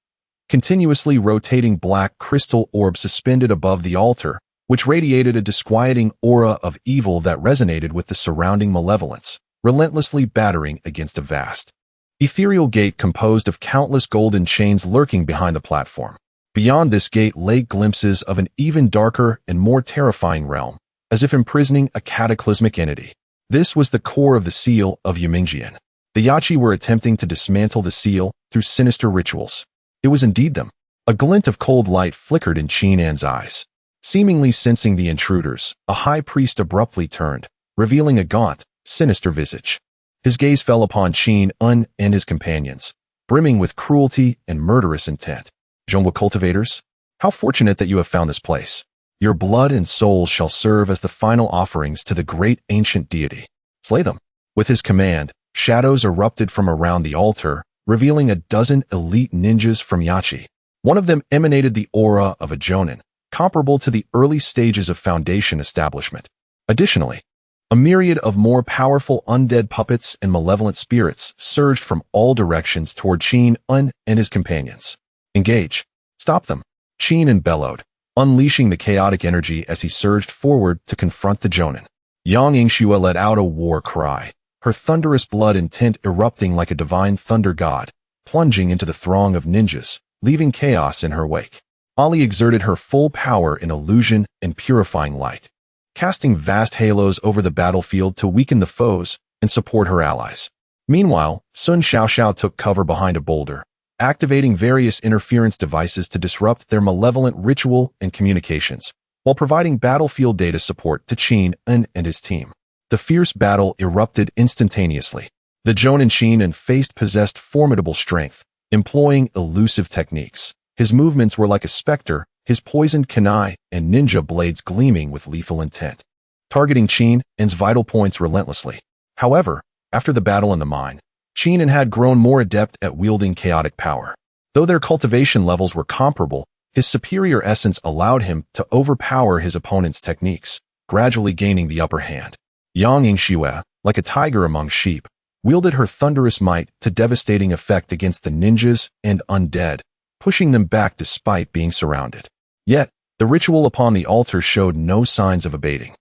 continuously rotating black crystal orb suspended above the altar, which radiated a disquieting aura of evil that resonated with the surrounding malevolence, relentlessly battering against a vast, ethereal gate composed of countless golden chains lurking behind the platform. Beyond this gate lay glimpses of an even darker and more terrifying realm, as if imprisoning a cataclysmic entity. This was the core of the seal of Yumingjian. The Yachi were attempting to dismantle the seal through sinister rituals. It was indeed them. A glint of cold light flickered in Qin-An's eyes. Seemingly sensing the intruders, a high priest abruptly turned, revealing a gaunt, sinister visage. His gaze fell upon Qin-An and his companions, brimming with cruelty and murderous intent. Zhongwu cultivators, how fortunate that you have found this place. Your blood and souls shall serve as the final offerings to the great ancient deity. Slay them. With his command, shadows erupted from around the altar, revealing a dozen elite ninjas from Yachi. One of them emanated the aura of a Jonin, comparable to the early stages of Foundation establishment. Additionally, a myriad of more powerful undead puppets and malevolent spirits surged from all directions toward Qin-An and his companions. Engage. Stop them. Qin-An bellowed, unleashing the chaotic energy as he surged forward to confront the Jonin. Yang Yingxue let out a war cry, her thunderous blood intent erupting like a divine thunder god, plunging into the throng of ninjas, leaving chaos in her wake. Ali exerted her full power in illusion and purifying light, casting vast halos over the battlefield to weaken the foes and support her allies. Meanwhile, Sun Xiaoxiao took cover behind a boulder, activating various interference devices to disrupt their malevolent ritual and communications, while providing battlefield data support to Qin-An and his team. The fierce battle erupted instantaneously. The Jonin Qin-An possessed formidable strength, employing elusive techniques. His movements were like a specter, his poisoned kunai and ninja blades gleaming with lethal intent, targeting Qin-An's vital points relentlessly. However, after the battle in the mine, Qin-An had grown more adept at wielding chaotic power. Though their cultivation levels were comparable, his superior essence allowed him to overpower his opponent's techniques, gradually gaining the upper hand. Yang Yingxue, like a tiger among sheep, wielded her thunderous might to devastating effect against the ninjas and undead, pushing them back despite being surrounded. Yet, the ritual upon the altar showed no signs of abating.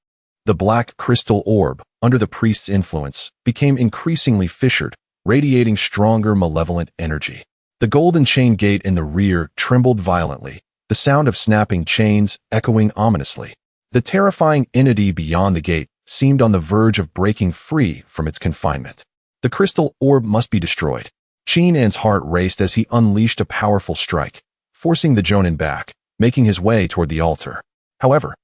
The black crystal orb, under the priest's influence, became increasingly fissured, radiating stronger malevolent energy. The golden chain gate in the rear trembled violently, the sound of snapping chains echoing ominously. The terrifying entity beyond the gate seemed on the verge of breaking free from its confinement. The crystal orb must be destroyed. Qin-An's heart raced as he unleashed a powerful strike, forcing the Jonin back, making his way toward the altar. However,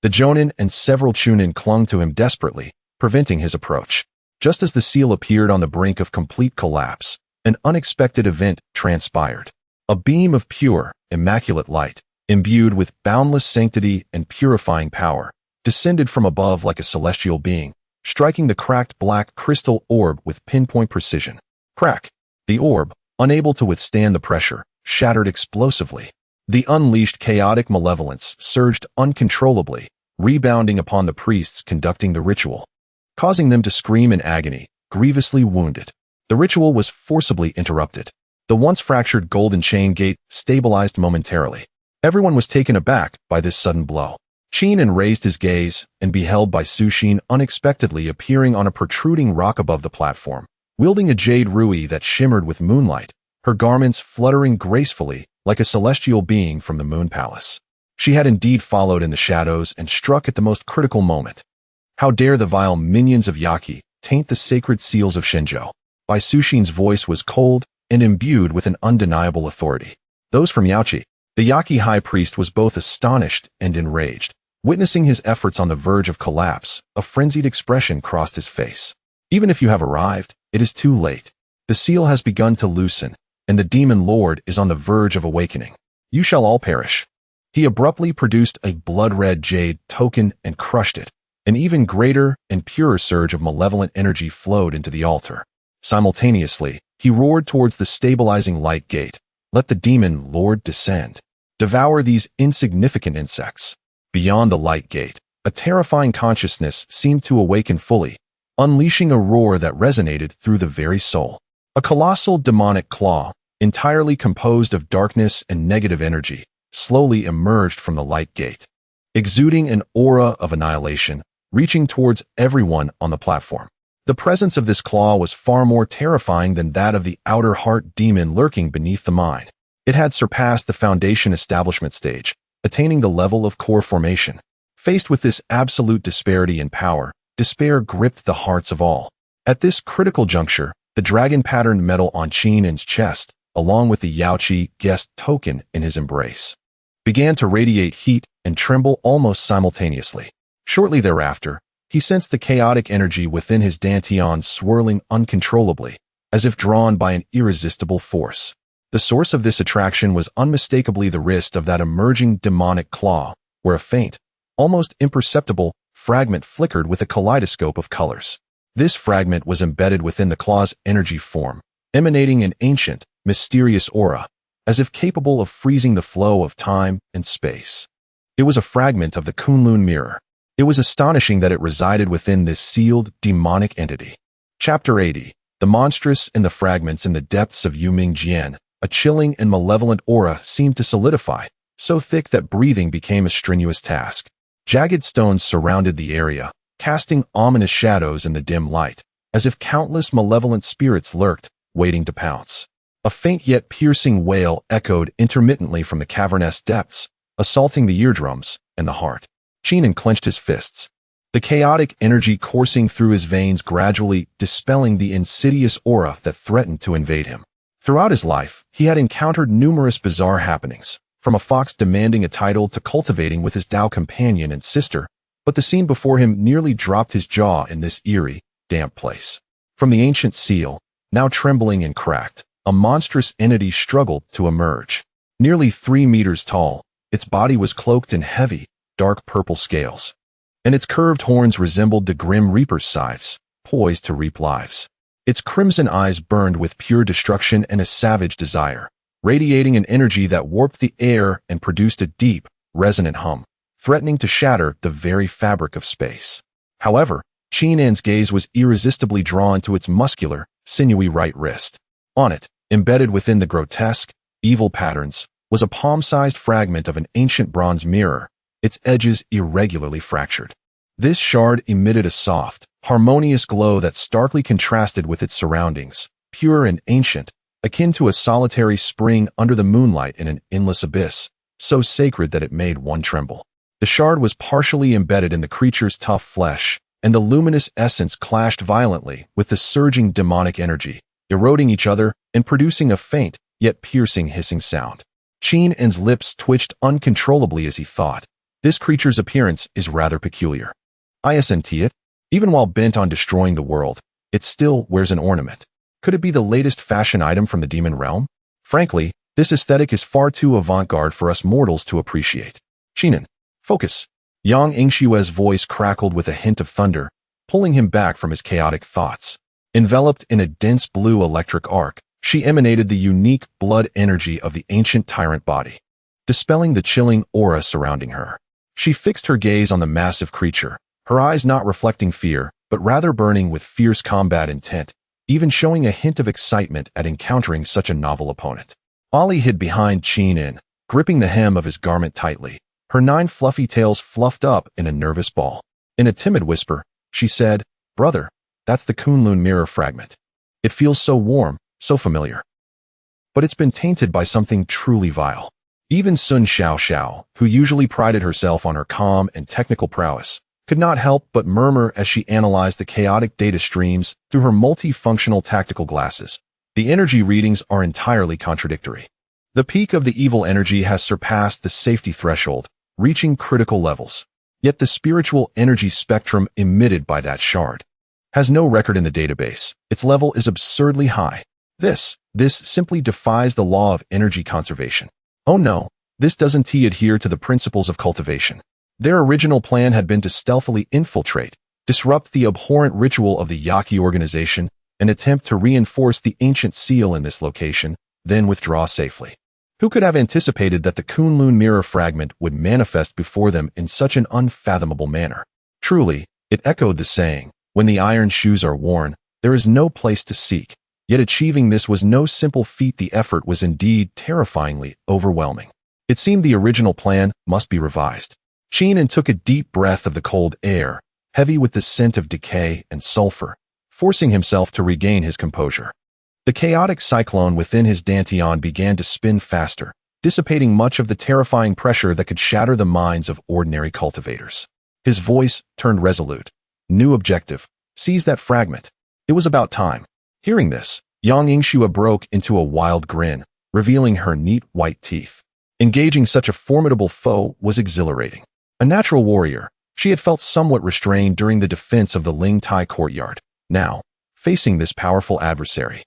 the Jonin and several Chunin clung to him desperately, preventing his approach. Just as the seal appeared on the brink of complete collapse, an unexpected event transpired. A beam of pure, immaculate light, imbued with boundless sanctity and purifying power, descended from above like a celestial being, striking the cracked black crystal orb with pinpoint precision. Crack! The orb, unable to withstand the pressure, shattered explosively. The unleashed chaotic malevolence surged uncontrollably, rebounding upon the priests conducting the ritual, causing them to scream in agony, grievously wounded. The ritual was forcibly interrupted. The once fractured golden chain gate stabilized momentarily. Everyone was taken aback by this sudden blow. Qin-An raised his gaze and beheld Bai Suxin unexpectedly appearing on a protruding rock above the platform, wielding a jade rui that shimmered with moonlight, her garments fluttering gracefully like a celestial being from the Moon Palace. She had indeed followed in the shadows and struck at the most critical moment. How dare the vile minions of Yaki taint the sacred seals of Shenzhou? Bai Suxin's voice was cold and imbued with an undeniable authority. Those from Yaoqi, the Yaki high priest, was both astonished and enraged. Witnessing his efforts on the verge of collapse, a frenzied expression crossed his face. Even if you have arrived, it is too late. The seal has begun to loosen, and the demon lord is on the verge of awakening. You shall all perish. He abruptly produced a blood-red jade token and crushed it. An even greater and purer surge of malevolent energy flowed into the altar. Simultaneously, he roared towards the stabilizing light gate. Let the demon lord descend. Devour these insignificant insects. Beyond the light gate, a terrifying consciousness seemed to awaken fully, unleashing a roar that resonated through the very soul. A colossal demonic claw, entirely composed of darkness and negative energy, slowly emerged from the light gate, exuding an aura of annihilation, reaching towards everyone on the platform. The presence of this claw was far more terrifying than that of the outer heart demon lurking beneath the mind. It had surpassed the Foundation establishment stage, attaining the level of core formation. Faced with this absolute disparity in power, despair gripped the hearts of all. At this critical juncture, The dragon-patterned medal on Qingming's chest, along with the Yaoqi guest token in his embrace, began to radiate heat and tremble almost simultaneously. Shortly thereafter, he sensed the chaotic energy within his dantian swirling uncontrollably, as if drawn by an irresistible force. The source of this attraction was unmistakably the wrist of that emerging demonic claw, where a faint, almost imperceptible, fragment flickered with a kaleidoscope of colors. This fragment was embedded within the claw's energy form, emanating an ancient, mysterious aura, as if capable of freezing the flow of time and space. It was a fragment of the Kunloon Mirror. It was astonishing that it resided within this sealed, demonic entity. Chapter 80. The monstrous and the fragments in the depths of Qingming. A chilling and malevolent aura seemed to solidify, so thick that breathing became a strenuous task. Jagged stones surrounded the area, casting ominous shadows in the dim light, as if countless malevolent spirits lurked, waiting to pounce. A faint yet piercing wail echoed intermittently from the cavernous depths, assaulting the eardrums and the heart. Qingming clenched his fists, the chaotic energy coursing through his veins gradually dispelling the insidious aura that threatened to invade him. Throughout his life, he had encountered numerous bizarre happenings, from a fox demanding a title to cultivating with his Dao companion and sister, but the scene before him nearly dropped his jaw in this eerie, damp place. From the ancient seal, now trembling and cracked, a monstrous entity struggled to emerge. Nearly 3 meters tall, its body was cloaked in heavy, dark purple scales, and its curved horns resembled the grim reaper's scythes, poised to reap lives. Its crimson eyes burned with pure destruction and a savage desire, radiating an energy that warped the air and produced a deep, resonant hum, threatening to shatter the very fabric of space. However, Qingming's gaze was irresistibly drawn to its muscular, sinewy right wrist. On it, embedded within the grotesque, evil patterns, was a palm-sized fragment of an ancient bronze mirror, its edges irregularly fractured. This shard emitted a soft, harmonious glow that starkly contrasted with its surroundings, pure and ancient, akin to a solitary spring under the moonlight in an endless abyss, so sacred that it made one tremble. The shard was partially embedded in the creature's tough flesh, and the luminous essence clashed violently with the surging demonic energy, eroding each other and producing a faint, yet piercing hissing sound. Qingming's lips twitched uncontrollably as he thought, this creature's appearance is rather peculiar. Isn't it? Even while bent on destroying the world, it still wears an ornament. Could it be the latest fashion item from the demon realm? Frankly, this aesthetic is far too avant-garde for us mortals to appreciate. Qingming, focus. Yang Yingxue's voice crackled with a hint of thunder, pulling him back from his chaotic thoughts. Enveloped in a dense blue electric arc, she emanated the unique blood energy of the ancient tyrant body, dispelling the chilling aura surrounding her. She fixed her gaze on the massive creature, her eyes not reflecting fear, but rather burning with fierce combat intent, even showing a hint of excitement at encountering such a novel opponent. Ollie hid behind Qingming, gripping the hem of his garment tightly, her 9 fluffy tails fluffed up in a nervous ball. In a timid whisper, she said, "Brother, that's the Kunloon Mirror fragment. It feels so warm, so familiar. But it's been tainted by something truly vile." Even Sun Xiao, who usually prided herself on her calm and technical prowess, could not help but murmur as she analyzed the chaotic data streams through her multifunctional tactical glasses. The energy readings are entirely contradictory. The peak of the evil energy has surpassed the safety threshold, reaching critical levels. Yet the spiritual energy spectrum emitted by that shard has no record in the database. Its level is absurdly high. This simply defies the law of energy conservation. Oh no, this doesn't adhere to the principles of cultivation. Their original plan had been to stealthily infiltrate, disrupt the abhorrent ritual of the Yaqi organization, and attempt to reinforce the ancient seal in this location, then withdraw safely. Who could have anticipated that the Kunloon Mirror fragment would manifest before them in such an unfathomable manner? Truly, it echoed the saying, when the iron shoes are worn, there is no place to seek. Yet achieving this was no simple feat. The effort was indeed terrifyingly overwhelming. It seemed the original plan must be revised. Qingming took a deep breath of the cold air, heavy with the scent of decay and sulfur, forcing himself to regain his composure. The chaotic cyclone within his dantian began to spin faster, dissipating much of the terrifying pressure that could shatter the minds of ordinary cultivators. His voice turned resolute. New objective. Seize that fragment. It was about time. Hearing this, Yang Yingxue broke into a wild grin, revealing her neat white teeth. Engaging such a formidable foe was exhilarating. A natural warrior, she had felt somewhat restrained during the defense of the Ling Tai courtyard. Now, facing this powerful adversary,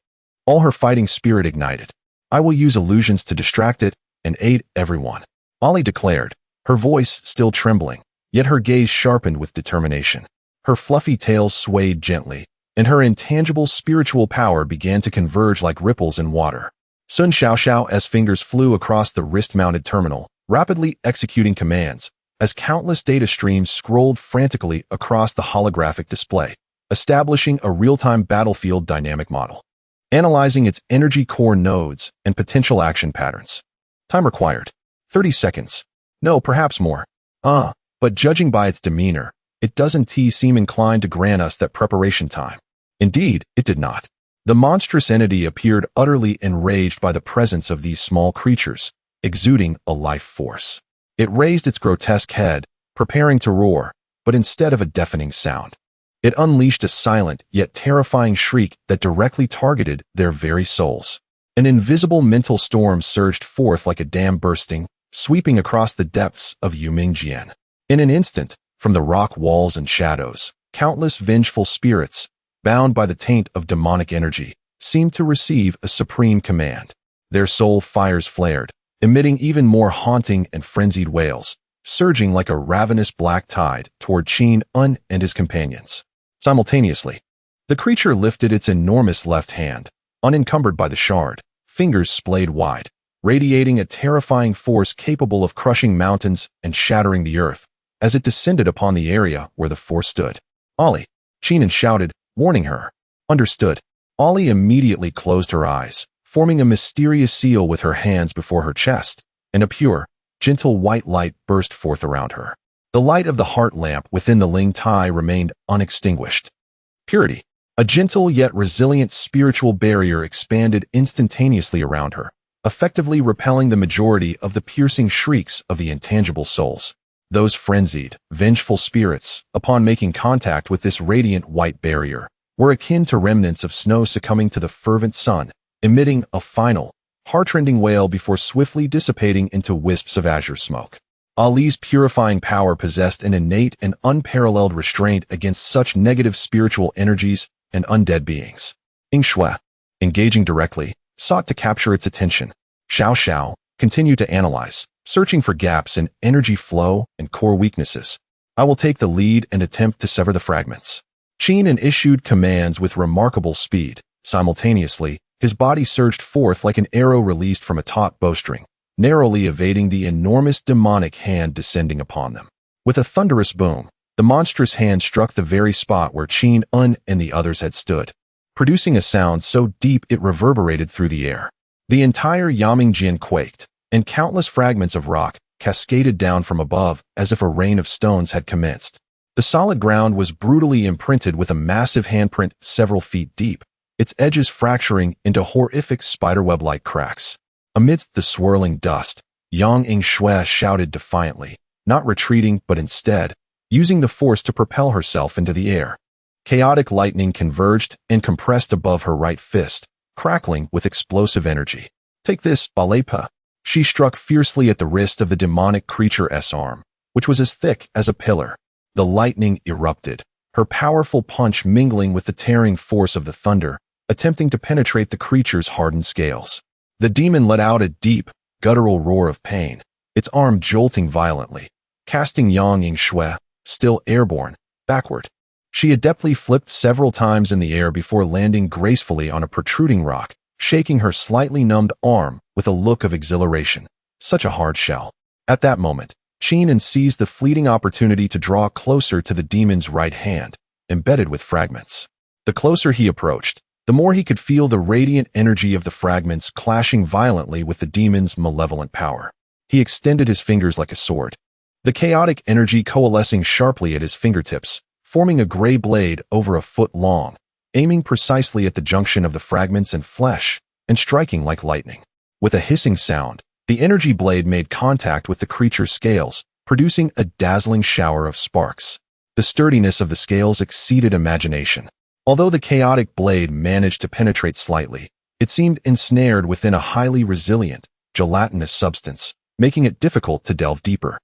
all her fighting spirit ignited. I will use illusions to distract it and aid everyone, Ollie declared, her voice still trembling, yet her gaze sharpened with determination. Her fluffy tail swayed gently, and her intangible spiritual power began to converge like ripples in water. Sun Xiaoxiao's fingers flew across the wrist-mounted terminal, rapidly executing commands, as countless data streams scrolled frantically across the holographic display, establishing a real-time battlefield dynamic model. Analyzing its energy core nodes and potential action patterns. Time required. 30 seconds. No, perhaps more. But judging by its demeanor, it doesn't seem inclined to grant us that preparation time. Indeed, it did not. The monstrous entity appeared utterly enraged by the presence of these small creatures, exuding a life force. It raised its grotesque head, preparing to roar, but instead of a deafening sound, it unleashed a silent yet terrifying shriek that directly targeted their very souls. An invisible mental storm surged forth like a dam bursting, sweeping across the depths of Yumingjian. In an instant, from the rock walls and shadows, countless vengeful spirits, bound by the taint of demonic energy, seemed to receive a supreme command. Their soul fires flared, emitting even more haunting and frenzied wails, surging like a ravenous black tide toward Qingming and his companions. Simultaneously, the creature lifted its enormous left hand, unencumbered by the shard, fingers splayed wide, radiating a terrifying force capable of crushing mountains and shattering the earth, as it descended upon the area where the force stood. Ollie, Qingming shouted, warning her. Understood. Ollie immediately closed her eyes, forming a mysterious seal with her hands before her chest, and a pure, gentle white light burst forth around her. The light of the heart lamp within the Ling Tai remained unextinguished. Purity. A gentle yet resilient spiritual barrier expanded instantaneously around her, effectively repelling the majority of the piercing shrieks of the intangible souls. Those frenzied, vengeful spirits, upon making contact with this radiant white barrier, were akin to remnants of snow succumbing to the fervent sun, emitting a final, heart-rending wail before swiftly dissipating into wisps of azure smoke. Ali's purifying power possessed an innate and unparalleled restraint against such negative spiritual energies and undead beings. Yingxue, engaging directly, sought to capture its attention. Xiao Xiao continued to analyze, searching for gaps in energy flow and core weaknesses. I will take the lead and attempt to sever the fragments. Qingming issued commands with remarkable speed. Simultaneously, his body surged forth like an arrow released from a taut bowstring, narrowly evading the enormous demonic hand descending upon them. With a thunderous boom, the monstrous hand struck the very spot where Qingming and the others had stood, producing a sound so deep it reverberated through the air. The entire Yamingjian quaked, and countless fragments of rock cascaded down from above as if a rain of stones had commenced. The solid ground was brutally imprinted with a massive handprint several feet deep, its edges fracturing into horrific spiderweb-like cracks. Amidst the swirling dust, Yang Yingxue shouted defiantly, not retreating but instead, using the force to propel herself into the air. Chaotic lightning converged and compressed above her right fist, crackling with explosive energy. Take this, Balepa. She struck fiercely at the wrist of the demonic creature's arm, which was as thick as a pillar. The lightning erupted, her powerful punch mingling with the tearing force of the thunder, attempting to penetrate the creature's hardened scales. The demon let out a deep, guttural roar of pain, its arm jolting violently, casting Yang Yingxue, still airborne, backward. She adeptly flipped several times in the air before landing gracefully on a protruding rock, shaking her slightly numbed arm with a look of exhilaration. Such a hard shell. At that moment, Qingming seized the fleeting opportunity to draw closer to the demon's right hand, embedded with fragments. The closer he approached, the more he could feel the radiant energy of the fragments clashing violently with the demon's malevolent power. He extended his fingers like a sword, the chaotic energy coalescing sharply at his fingertips, forming a gray blade over a foot long, aiming precisely at the junction of the fragments and flesh, and striking like lightning. With a hissing sound, the energy blade made contact with the creature's scales, producing a dazzling shower of sparks. The sturdiness of the scales exceeded imagination. Although the chaotic blade managed to penetrate slightly, it seemed ensnared within a highly resilient, gelatinous substance, making it difficult to delve deeper,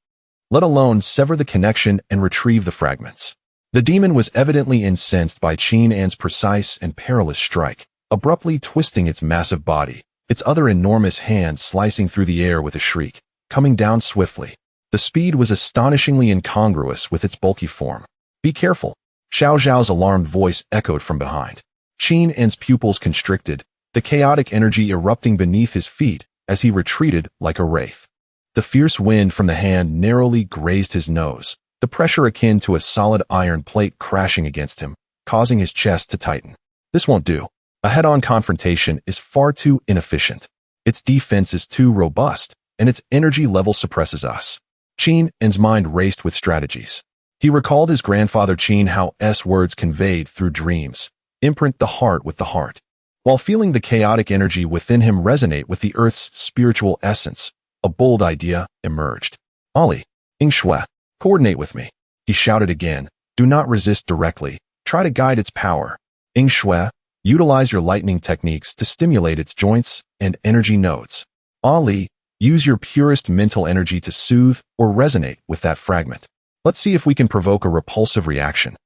let alone sever the connection and retrieve the fragments. The demon was evidently incensed by Qingming's precise and perilous strike, abruptly twisting its massive body, its other enormous hand slicing through the air with a shriek, coming down swiftly. The speed was astonishingly incongruous with its bulky form. "Be careful," Xiao Zhao's alarmed voice echoed from behind. Qingming's pupils constricted, the chaotic energy erupting beneath his feet as he retreated like a wraith. The fierce wind from the hand narrowly grazed his nose, the pressure akin to a solid iron plate crashing against him, causing his chest to tighten. This won't do. A head-on confrontation is far too inefficient. Its defense is too robust, and its energy level suppresses us. Qingming's mind raced with strategies. He recalled his grandfather Qin Hao's words conveyed through dreams, imprint the heart with the heart. While feeling the chaotic energy within him resonate with the Earth's spiritual essence, a bold idea emerged. "Ali, Yingxue, coordinate with me," he shouted again. "Do not resist directly. Try to guide its power. Yingxue, utilize your lightning techniques to stimulate its joints and energy nodes. Ali, use your purest mental energy to soothe or resonate with that fragment. Let's see if we can provoke a repulsive reaction."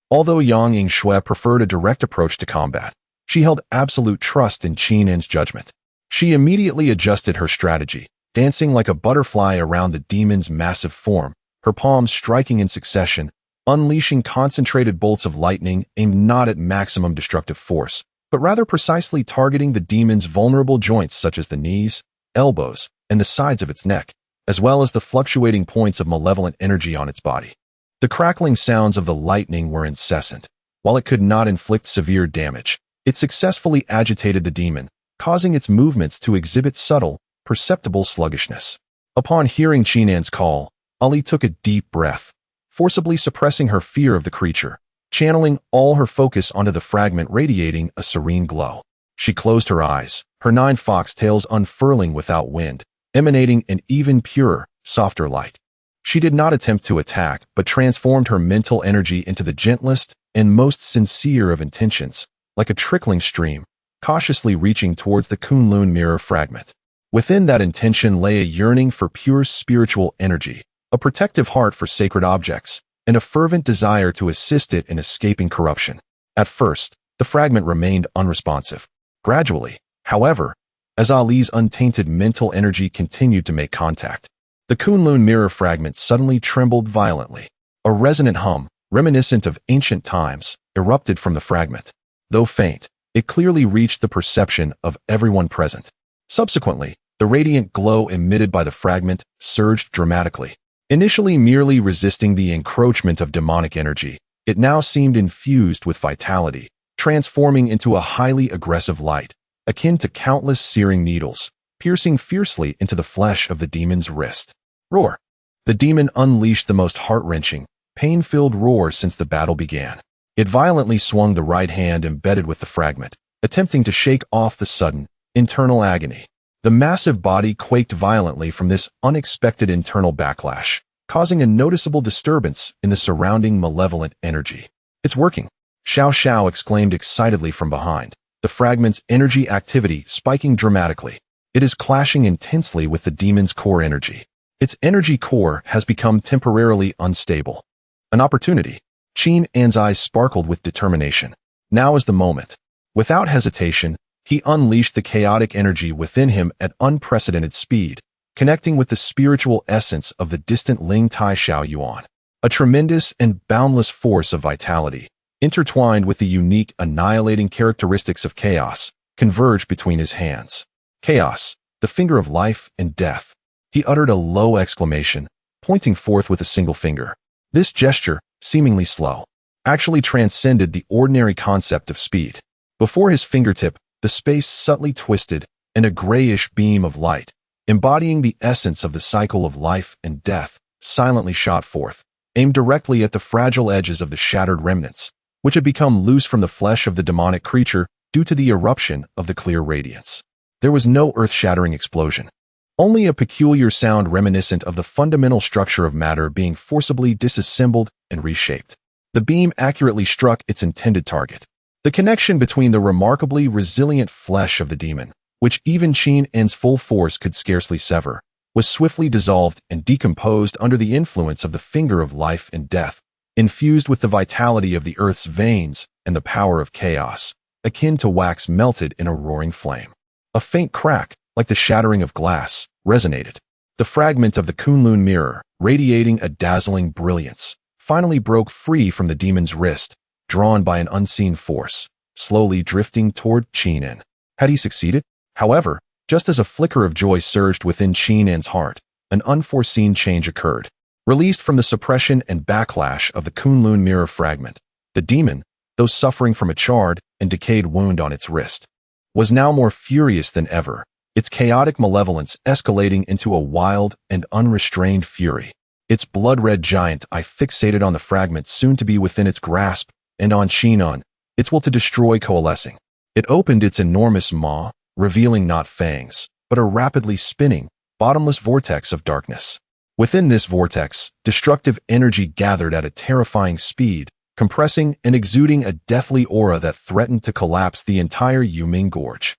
Although Yang Yingxue preferred a direct approach to combat, she held absolute trust in Qingming's judgment. She immediately adjusted her strategy, dancing like a butterfly around the demon's massive form, her palms striking in succession, unleashing concentrated bolts of lightning aimed not at maximum destructive force, but rather precisely targeting the demon's vulnerable joints such as the knees, elbows, and the sides of its neck, as well as the fluctuating points of malevolent energy on its body. The crackling sounds of the lightning were incessant. While it could not inflict severe damage, it successfully agitated the demon, causing its movements to exhibit subtle, perceptible sluggishness. Upon hearing Qingming's call, Ali took a deep breath, forcibly suppressing her fear of the creature, channeling all her focus onto the fragment radiating a serene glow. She closed her eyes, her 9 foxtails unfurling without wind, emanating an even purer, softer light. She did not attempt to attack, but transformed her mental energy into the gentlest and most sincere of intentions, like a trickling stream, cautiously reaching towards the Kunloon Mirror fragment. Within that intention lay a yearning for pure spiritual energy, a protective heart for sacred objects, and a fervent desire to assist it in escaping corruption. At first, the fragment remained unresponsive. Gradually, however, as Ali's untainted mental energy continued to make contact, the Kunloon Mirror fragment suddenly trembled violently. A resonant hum, reminiscent of ancient times, erupted from the fragment. Though faint, it clearly reached the perception of everyone present. Subsequently, the radiant glow emitted by the fragment surged dramatically. Initially merely resisting the encroachment of demonic energy, it now seemed infused with vitality, transforming into a highly aggressive light, akin to countless searing needles, piercing fiercely into the flesh of the demon's wrist. Roar! The demon unleashed the most heart-wrenching, pain-filled roar since the battle began. It violently swung the right hand embedded with the fragment, attempting to shake off the sudden, internal agony. The massive body quaked violently from this unexpected internal backlash, causing a noticeable disturbance in the surrounding malevolent energy. "It's working," Xiao Xiao exclaimed excitedly from behind, the fragment's energy activity spiking dramatically. It is clashing intensely with the demon's core energy. Its energy core has become temporarily unstable. An opportunity. Qingming's eyes sparkled with determination. Now is the moment. Without hesitation, he unleashed the chaotic energy within him at unprecedented speed, connecting with the spiritual essence of the distant Ling Tai Xiao Yuan. A tremendous and boundless force of vitality, intertwined with the unique annihilating characteristics of chaos, converged between his hands. Chaos, the finger of life and death. He uttered a low exclamation, pointing forth with a single finger. This gesture, seemingly slow, actually transcended the ordinary concept of speed. Before his fingertip, the space subtly twisted, and a grayish beam of light, embodying the essence of the cycle of life and death, silently shot forth, aimed directly at the fragile edges of the shattered remnants, which had become loose from the flesh of the demonic creature due to the eruption of the clear radiance. There was no earth-shattering explosion, only a peculiar sound reminiscent of the fundamental structure of matter being forcibly disassembled and reshaped. The beam accurately struck its intended target. The connection between the remarkably resilient flesh of the demon, which even Qingming's full force could scarcely sever, was swiftly dissolved and decomposed under the influence of the finger of life and death, infused with the vitality of the earth's veins and the power of chaos, akin to wax melted in a roaring flame. A faint crack, like the shattering of glass, resonated. The fragment of the Kunloon Mirror, radiating a dazzling brilliance, finally broke free from the demon's wrist, drawn by an unseen force, slowly drifting toward Qingming. Had he succeeded? However, just as a flicker of joy surged within Qingming's heart, an unforeseen change occurred. Released from the suppression and backlash of the Kunloon Mirror fragment, the demon, though suffering from a charred and decayed wound on its wrist, was now more furious than ever, its chaotic malevolence escalating into a wild and unrestrained fury. Its blood-red giant eye fixated on the fragment soon to be within its grasp, and on Qingming, its will to destroy coalescing. It opened its enormous maw, revealing not fangs, but a rapidly spinning, bottomless vortex of darkness. Within this vortex, destructive energy gathered at a terrifying speed, compressing and exuding a deathly aura that threatened to collapse the entire Qingming Gorge.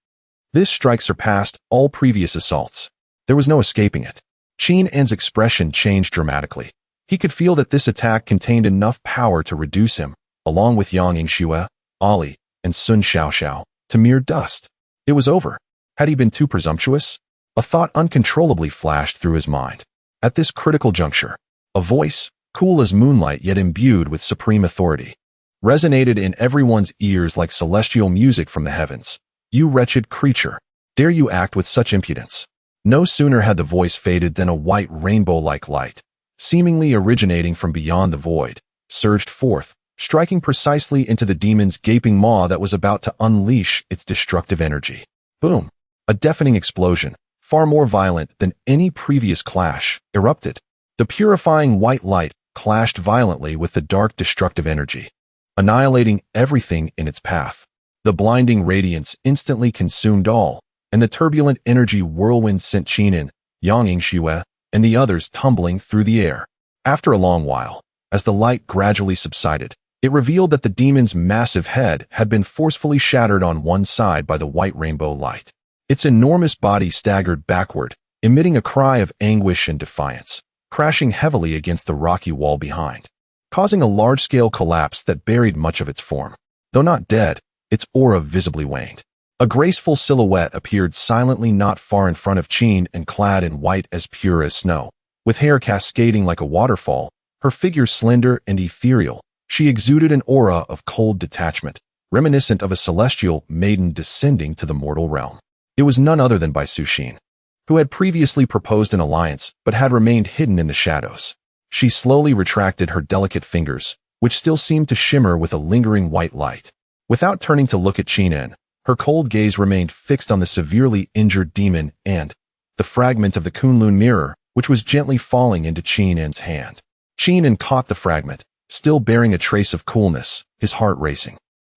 This strike surpassed all previous assaults. There was no escaping it. Qingming's expression changed dramatically. He could feel that this attack contained enough power to reduce him, along with Yang Yingxue, Ali, and Sun Xiaoxiao, to mere dust. It was over. Had he been too presumptuous? A thought uncontrollably flashed through his mind. At this critical juncture, a voice, cool as moonlight yet imbued with supreme authority, resonated in everyone's ears like celestial music from the heavens. "You wretched creature, dare you act with such impudence?" No sooner had the voice faded than a white rainbow-like light, seemingly originating from beyond the void, surged forth, striking precisely into the demon's gaping maw that was about to unleash its destructive energy. Boom! A deafening explosion, far more violent than any previous clash, erupted. The purifying white light clashed violently with the dark destructive energy, annihilating everything in its path. The blinding radiance instantly consumed all, and the turbulent energy whirlwind sent Qingming, Yang Yingxue, and the others tumbling through the air. After a long while, as the light gradually subsided, it revealed that the demon's massive head had been forcefully shattered on one side by the white rainbow light. Its enormous body staggered backward, emitting a cry of anguish and defiance, crashing heavily against the rocky wall behind, causing a large-scale collapse that buried much of its form. Though not dead, its aura visibly waned. A graceful silhouette appeared silently not far in front of Qingming and clad in white as pure as snow. With hair cascading like a waterfall, her figure slender and ethereal, she exuded an aura of cold detachment, reminiscent of a celestial maiden descending to the mortal realm. It was none other than Bai Suxin, who had previously proposed an alliance but had remained hidden in the shadows. She slowly retracted her delicate fingers, which still seemed to shimmer with a lingering white light. Without turning to look at Qingming, her cold gaze remained fixed on the severely injured demon and the fragment of the Kunloon Mirror, which was gently falling into Qingming's hand. Qingming caught the fragment, still bearing a trace of coolness, his heart racing.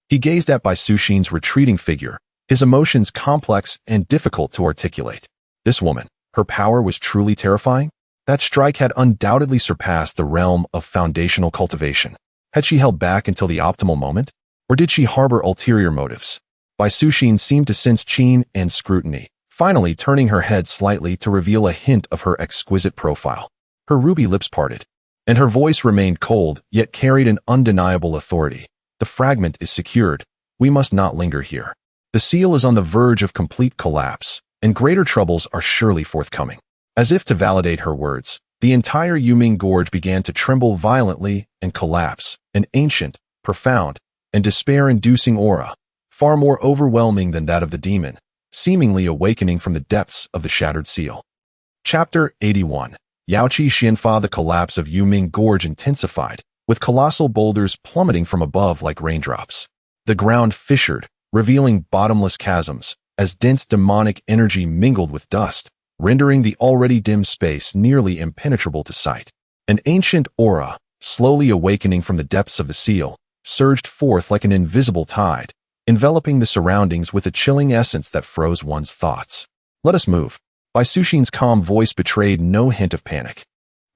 He gazed at Bai Suxin's retreating figure, his emotions complex and difficult to articulate. This woman, her power was truly terrifying? That strike had undoubtedly surpassed the realm of foundational cultivation. Had she held back until the optimal moment? Or did she harbor ulterior motives? Bai Suxin seemed to sense Qingming's scrutiny, finally turning her head slightly to reveal a hint of her exquisite profile. Her ruby lips parted, and her voice remained cold, yet carried an undeniable authority. "The fragment is secured. We must not linger here. The seal is on the verge of complete collapse, and greater troubles are surely forthcoming." As if to validate her words, the entire Qingming Gorge began to tremble violently and collapse, an ancient, profound, and despair-inducing aura, far more overwhelming than that of the demon, seemingly awakening from the depths of the shattered seal. Chapter 81. Yaoqi Xianfa. The collapse of Qingming Gorge intensified, with colossal boulders plummeting from above like raindrops. The ground fissured, revealing bottomless chasms, as dense demonic energy mingled with dust, rendering the already dim space nearly impenetrable to sight. An ancient aura, slowly awakening from the depths of the seal, surged forth like an invisible tide, enveloping the surroundings with a chilling essence that froze one's thoughts. "Let us move." Bai Suxin's calm voice betrayed no hint of panic.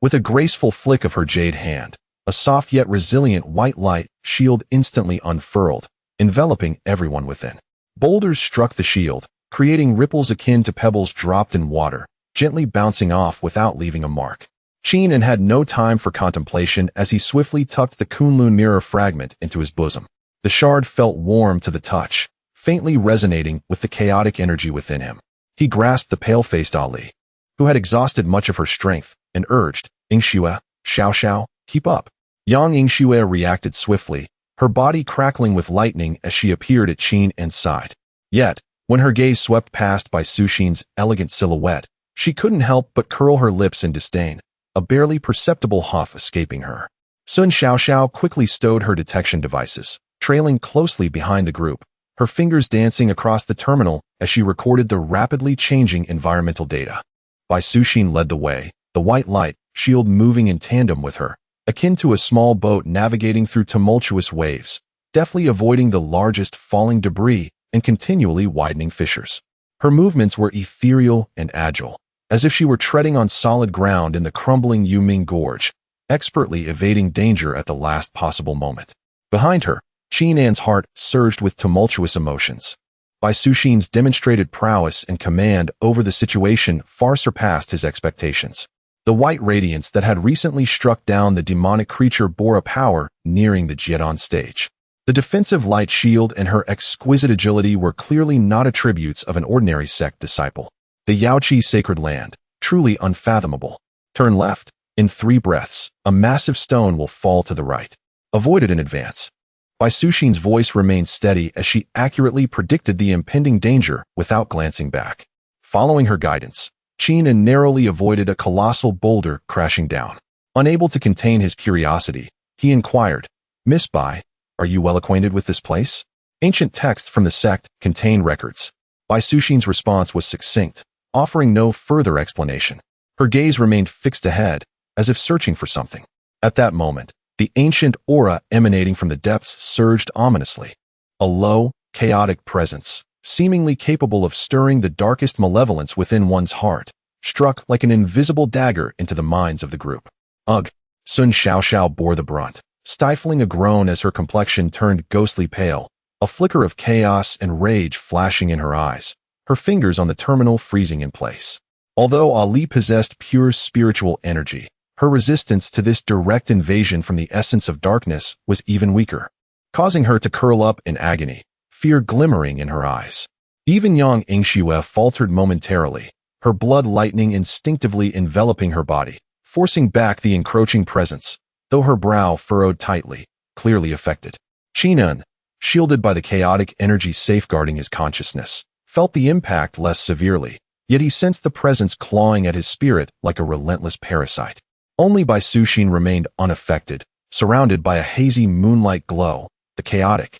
With a graceful flick of her jade hand, a soft yet resilient white light shield instantly unfurled, enveloping everyone within. Boulders struck the shield, creating ripples akin to pebbles dropped in water, gently bouncing off without leaving a mark. Qingming had no time for contemplation as he swiftly tucked the Kunloon Mirror Fragment into his bosom. The shard felt warm to the touch, faintly resonating with the chaotic energy within him. He grasped the pale-faced Ali, who had exhausted much of her strength, and urged, "Yingxue, Xiao, keep up." Yang Yingxue reacted swiftly, her body crackling with lightning as she appeared at Qingming's side. Yet, when her gaze swept past by Su Xin's elegant silhouette, she couldn't help but curl her lips in disdain, a barely perceptible huff escaping her. Sun Xiao quickly stowed her detection devices, trailing closely behind the group, her fingers dancing across the terminal as she recorded the rapidly changing environmental data. Bai Suxin led the way, the white light shield moving in tandem with her, akin to a small boat navigating through tumultuous waves, deftly avoiding the largest falling debris and continually widening fissures. Her movements were ethereal and agile, as if she were treading on solid ground in the crumbling Yuming Gorge, expertly evading danger at the last possible moment. Behind her, Qingming's heart surged with tumultuous emotions. Bai Suxin's demonstrated prowess and command over the situation far surpassed his expectations. The white radiance that had recently struck down the demonic creature bore a power nearing the Jiedon stage. The defensive light shield and her exquisite agility were clearly not attributes of an ordinary sect disciple. The Yaoqi sacred land, truly unfathomable. Turn left. In 3 breaths, a massive stone will fall to the right. Avoid it in advance. Bai Suxin's voice remained steady as she accurately predicted the impending danger without glancing back. Following her guidance, Qingming narrowly avoided a colossal boulder crashing down. Unable to contain his curiosity, he inquired, "Miss Bai, are you well acquainted with this place?" Ancient texts from the sect contain records. Bai Suxin's response was succinct, offering no further explanation. Her gaze remained fixed ahead, as if searching for something. At that moment, the ancient aura emanating from the depths surged ominously. A low, chaotic presence, seemingly capable of stirring the darkest malevolence within one's heart, struck like an invisible dagger into the minds of the group. Ugh! Sun Xiao bore the brunt, stifling a groan as her complexion turned ghostly pale, a flicker of chaos and rage flashing in her eyes, her fingers on the terminal freezing in place. Although Ali possessed pure spiritual energy, her resistance to this direct invasion from the essence of darkness was even weaker, causing her to curl up in agony, fear glimmering in her eyes. Even Yang Yingxue faltered momentarily, her blood lightning instinctively enveloping her body, forcing back the encroaching presence, though her brow furrowed tightly, clearly affected. Qingming, shielded by the chaotic energy safeguarding his consciousness, felt the impact less severely, yet he sensed the presence clawing at his spirit like a relentless parasite. Only Bai Suxin remained unaffected, surrounded by a hazy moonlight glow. The chaotic,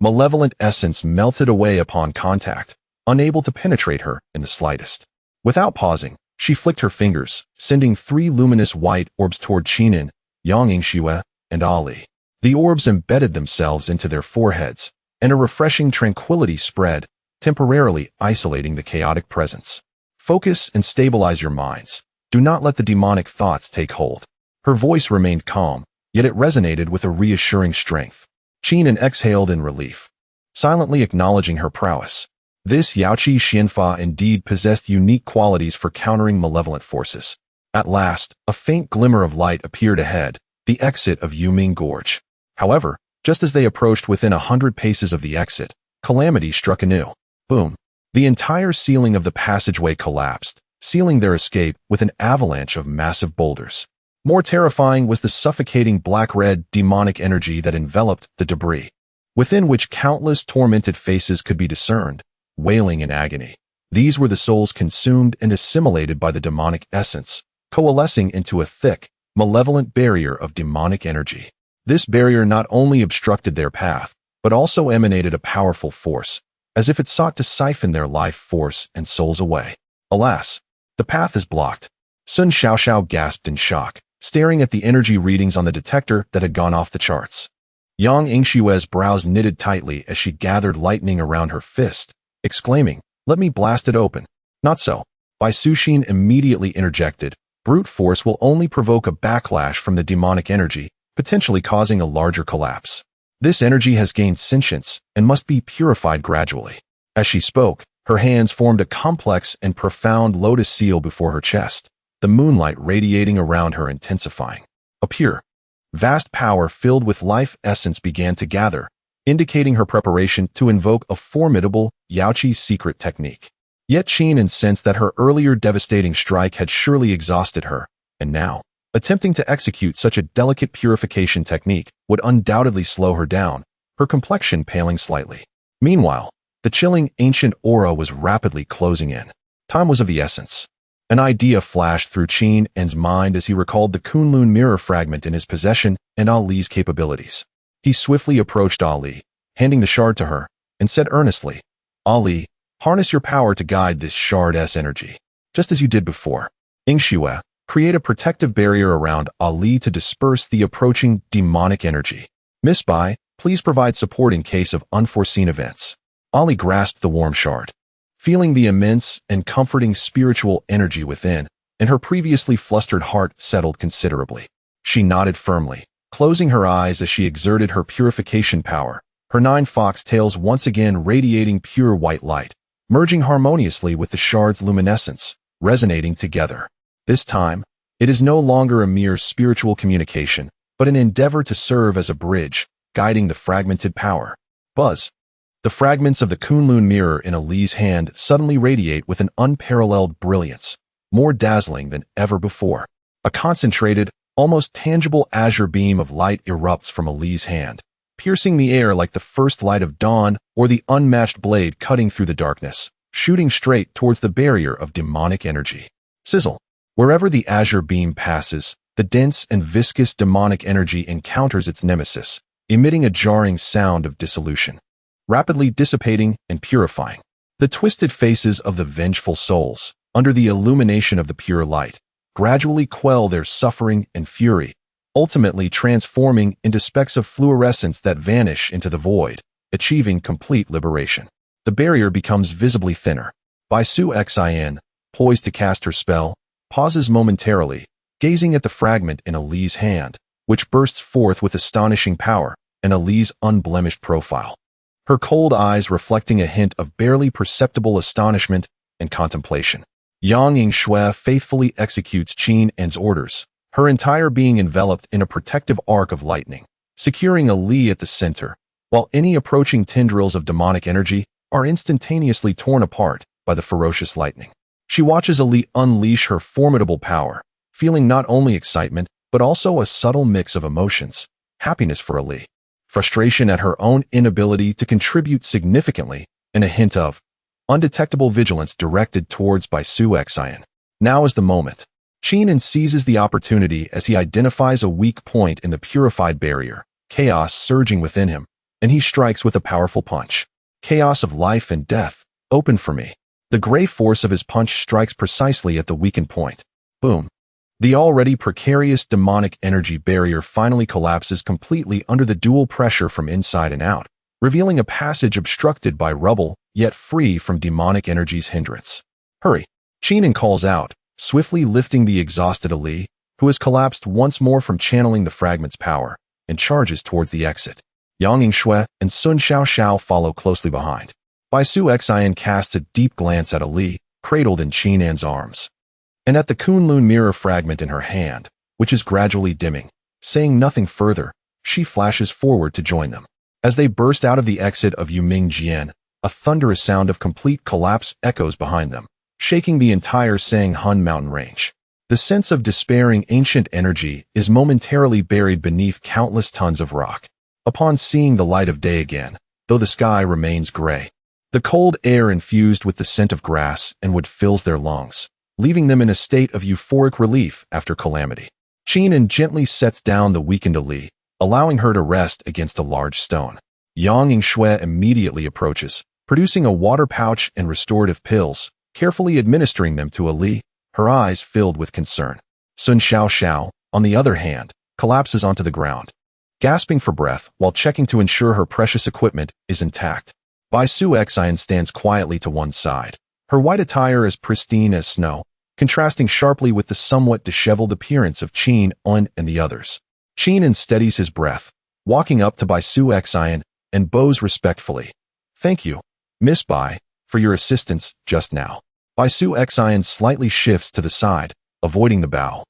malevolent essence melted away upon contact, unable to penetrate her in the slightest. Without pausing, she flicked her fingers, sending 3 luminous white orbs toward Qingming, Yang Yingxue, and Ali. The orbs embedded themselves into their foreheads, and a refreshing tranquility spread, temporarily isolating the chaotic presence. Focus and stabilize your minds. Do not let the demonic thoughts take hold. Her voice remained calm, yet it resonated with a reassuring strength. Qingming exhaled in relief, silently acknowledging her prowess. This Yaoqi Xianfa indeed possessed unique qualities for countering malevolent forces. At last, a faint glimmer of light appeared ahead, the exit of Yuming Gorge. However, just as they approached within 100 paces of the exit, calamity struck anew. Boom! The entire ceiling of the passageway collapsed, sealing their escape with an avalanche of massive boulders. More terrifying was the suffocating black-red demonic energy that enveloped the debris, within which countless tormented faces could be discerned, wailing in agony. These were the souls consumed and assimilated by the demonic essence, coalescing into a thick, malevolent barrier of demonic energy. This barrier not only obstructed their path, but also emanated a powerful force, as if it sought to siphon their life force and souls away. Alas! The path is blocked. Sun Xiao gasped in shock, staring at the energy readings on the detector that had gone off the charts. Yang Yingxue's brows knitted tightly as she gathered lightning around her fist, exclaiming, "Let me blast it open." Not so. Bai Suxin immediately interjected, "Brute force will only provoke a backlash from the demonic energy, potentially causing a larger collapse." This energy has gained sentience and must be purified gradually. As she spoke, her hands formed a complex and profound lotus seal before her chest, the moonlight radiating around her intensifying. A pure, vast power filled with life essence began to gather, indicating her preparation to invoke a formidable Yaoqi secret technique. Yet Qingming sensed that her earlier devastating strike had surely exhausted her, and now, attempting to execute such a delicate purification technique would undoubtedly slow her down, her complexion paling slightly. Meanwhile, the chilling ancient aura was rapidly closing in. Time was of the essence. An idea flashed through Qingming's mind as he recalled the Kunloon Mirror Fragment in his possession and Ali's capabilities. He swiftly approached Ali, handing the shard to her, and said earnestly, "Ali, harness your power to guide this shard's energy, just as you did before. Yingxue, create a protective barrier around Ali to disperse the approaching demonic energy. Miss Bai, please provide support in case of unforeseen events." Ali grasped the warm shard. Feeling the immense and comforting spiritual energy within, and her previously flustered heart settled considerably. She nodded firmly, closing her eyes as she exerted her purification power, her 9 fox tails once again radiating pure white light, merging harmoniously with the shard's luminescence, resonating together. This time, it is no longer a mere spiritual communication, but an endeavor to serve as a bridge, guiding the fragmented power. Buzz. The fragments of the Kunloon Mirror in Ali's hand suddenly radiate with an unparalleled brilliance, more dazzling than ever before. A concentrated, almost tangible azure beam of light erupts from Ali's hand, piercing the air like the first light of dawn or the unmatched blade cutting through the darkness, shooting straight towards the barrier of demonic energy. Sizzle. Wherever the azure beam passes, the dense and viscous demonic energy encounters its nemesis, emitting a jarring sound of dissolution, rapidly dissipating and purifying. The twisted faces of the vengeful souls, under the illumination of the pure light, gradually quell their suffering and fury, ultimately transforming into specks of fluorescence that vanish into the void, achieving complete liberation. The barrier becomes visibly thinner. Bai Su Xin, poised to cast her spell, pauses momentarily, gazing at the fragment in Ali's hand, which bursts forth with astonishing power, and Ali's unblemished profile. Her cold eyes reflecting a hint of barely perceptible astonishment and contemplation. Yang Yingxue faithfully executes Qingming's orders, her entire being enveloped in a protective arc of lightning, securing Ali at the center, while any approaching tendrils of demonic energy are instantaneously torn apart by the ferocious lightning. She watches Ali unleash her formidable power, feeling not only excitement, but also a subtle mix of emotions: happiness for Ali, frustration at her own inability to contribute significantly, and a hint of undetectable vigilance directed towards Bai Su Xin. Now is the moment. Qingming seizes the opportunity as he identifies a weak point in the purified barrier, chaos surging within him, and he strikes with a powerful punch. Chaos of life and death, open for me. The gray force of his punch strikes precisely at the weakened point. Boom. The already precarious demonic energy barrier finally collapses completely under the dual pressure from inside and out, revealing a passage obstructed by rubble, yet free from demonic energy's hindrance. Hurry! Qingming calls out, swiftly lifting the exhausted Ali, who has collapsed once more from channeling the fragment's power, and charges towards the exit. Yang Yingxue and Sun Xiao follow closely behind. Bai Su Xin casts a deep glance at Ali, cradled in Qingming's arms, and at the Kunloon Mirror fragment in her hand, which is gradually dimming. Saying nothing further, she flashes forward to join them. As they burst out of the exit of Yumingjian, a thunderous sound of complete collapse echoes behind them, shaking the entire Sanghun mountain range. The sense of despairing ancient energy is momentarily buried beneath countless tons of rock. Upon seeing the light of day again, though the sky remains gray, the cold air infused with the scent of grass and wood fills their lungs, leaving them in a state of euphoric relief after calamity. Qingming gently sets down the weakened Ali, allowing her to rest against a large stone. Yang Yingxue immediately approaches, producing a water pouch and restorative pills, carefully administering them to Ali, her eyes filled with concern. Sun Xiao, on the other hand, collapses onto the ground, gasping for breath while checking to ensure her precious equipment is intact. Bai Su Xin stands quietly to one side, her white attire as pristine as snow, contrasting sharply with the somewhat disheveled appearance of Qingming and the others. Qingming steadies his breath, walking up to Bai Su Xian and bows respectfully. "Thank you, Miss Bai, for your assistance just now." Bai Su Xian slightly shifts to the side, avoiding the bow.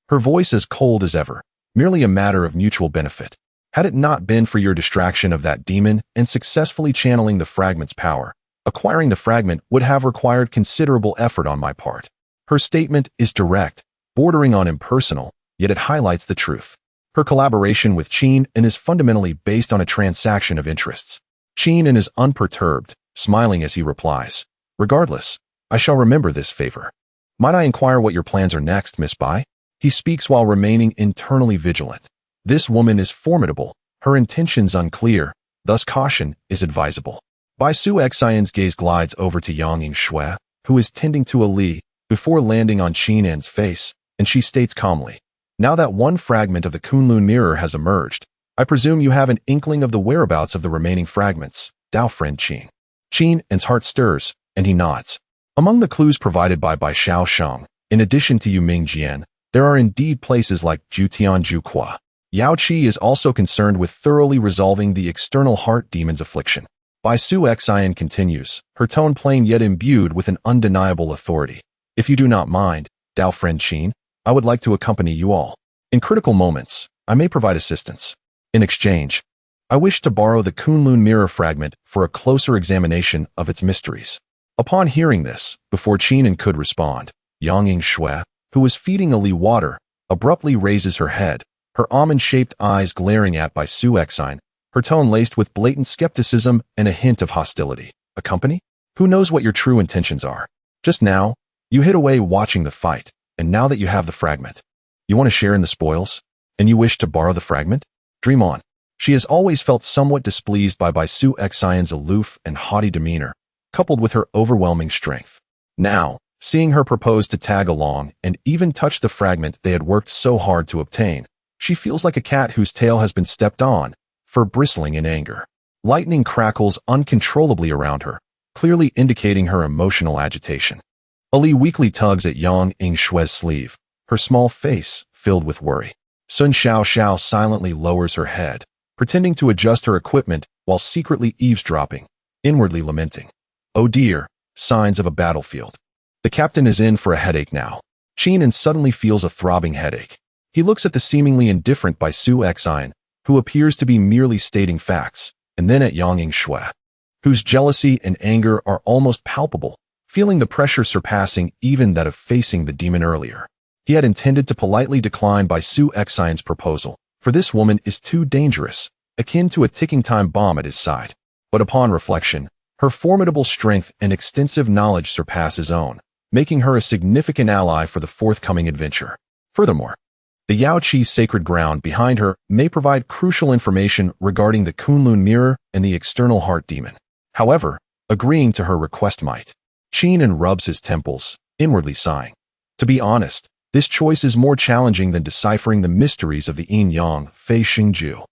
Her voice as cold as ever, merely a matter of mutual benefit. "Had it not been for your distraction of that demon and successfully channeling the fragment's power, acquiring the fragment would have required considerable effort on my part." Her statement is direct, bordering on impersonal, yet it highlights the truth. Her collaboration with Qin is fundamentally based on a transaction of interests. Qin is unperturbed, smiling as he replies, "Regardless, I shall remember this favor. Might I inquire what your plans are next, Miss Bai?" He speaks while remaining internally vigilant. This woman is formidable, her intentions unclear, thus caution is advisable. Bai Su Xian's gaze glides over to Yang Yingxue, who is tending to a li, before landing on Qin's face, and she states calmly, "Now that one fragment of the Kunloon Mirror has emerged, I presume you have an inkling of the whereabouts of the remaining fragments, Dao friend Qin." Qin's heart stirs, and he nods. Among the clues provided by Bai Xiaosheng, in addition to Yuming Jian, there are indeed places like Jutian Jukua. Yao Qi is also concerned with thoroughly resolving the external heart demon's affliction. Bai Su Xian continues, her tone plain yet imbued with an undeniable authority. "If you do not mind, Dao friend Qin, I would like to accompany you all. In critical moments, I may provide assistance. In exchange, I wish to borrow the Kunloon Mirror fragment for a closer examination of its mysteries." Upon hearing this, before Qin could respond, Yang Yingxue, who was feeding Ali water, abruptly raises her head, her almond-shaped eyes glaring at Bai Su Xian, her tone laced with blatant skepticism and a hint of hostility. "A company? Who knows what your true intentions are? Just now, you hid away watching the fight, and now that you have the fragment, you want to share in the spoils? And you wish to borrow the fragment? Dream on." She has always felt somewhat displeased by Bai Su Xian's aloof and haughty demeanor, coupled with her overwhelming strength. Now, seeing her propose to tag along and even touch the fragment they had worked so hard to obtain, she feels like a cat whose tail has been stepped on, fur bristling in anger. Lightning crackles uncontrollably around her, clearly indicating her emotional agitation. Ali weakly tugs at Yang Yingxue's sleeve, her small face filled with worry. Sun Xiao silently lowers her head, pretending to adjust her equipment while secretly eavesdropping, inwardly lamenting. "Oh dear, signs of a battlefield. The captain is in for a headache now." Qin suddenly feels a throbbing headache. He looks at the seemingly indifferent Bai Su Xian, who appears to be merely stating facts, and then at Yang Yingxue, whose jealousy and anger are almost palpable, feeling the pressure surpassing even that of facing the demon earlier. He had intended to politely decline Bai Su Xian's proposal, for this woman is too dangerous, akin to a ticking time bomb at his side. But upon reflection, her formidable strength and extensive knowledge surpass his own, making her a significant ally for the forthcoming adventure. Furthermore, the Yao Qi's sacred ground behind her may provide crucial information regarding the Kunloon Mirror and the external heart demon. However, agreeing to her request might. Qin rubs his temples, inwardly sighing. To be honest, this choice is more challenging than deciphering the mysteries of the yin-yang Fei Xingju.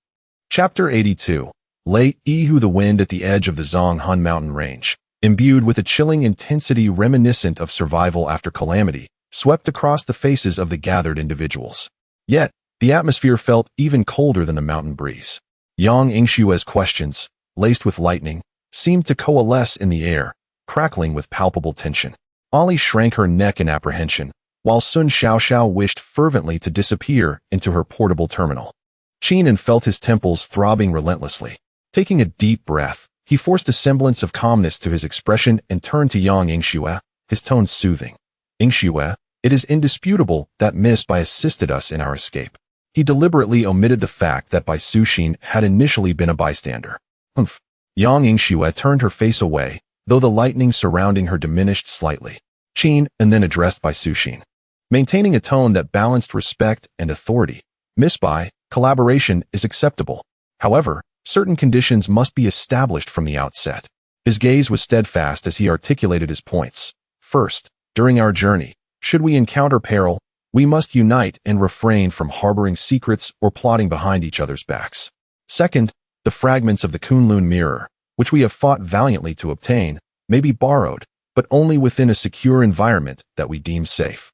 Chapter 82. Lei Yihu, the wind at the edge of the Zonghun mountain range, imbued with a chilling intensity reminiscent of survival after calamity, swept across the faces of the gathered individuals. Yet, the atmosphere felt even colder than the mountain breeze. Yang Yingxue's questions, laced with lightning, seemed to coalesce in the air, crackling with palpable tension. Ali shrank her neck in apprehension, while Sun Xiao wished fervently to disappear into her portable terminal. Qin felt his temples throbbing relentlessly. Taking a deep breath, he forced a semblance of calmness to his expression and turned to Yang Yingxue, his tone soothing. "Yingxue, it is indisputable that Miss Bai assisted us in our escape." He deliberately omitted the fact that Bai Su Xin had initially been a bystander. "Humph." Yang Yingxue turned her face away, though the lightning surrounding her diminished slightly. Qin then addressed Bai Su Xin, maintaining a tone that balanced respect and authority. "Miss Bai, collaboration is acceptable. However, certain conditions must be established from the outset." His gaze was steadfast as he articulated his points. "First, during our journey, should we encounter peril, we must unite and refrain from harboring secrets or plotting behind each other's backs. Second, the fragments of the Kunloon Mirror, which we have fought valiantly to obtain, may be borrowed, but only within a secure environment that we deem safe.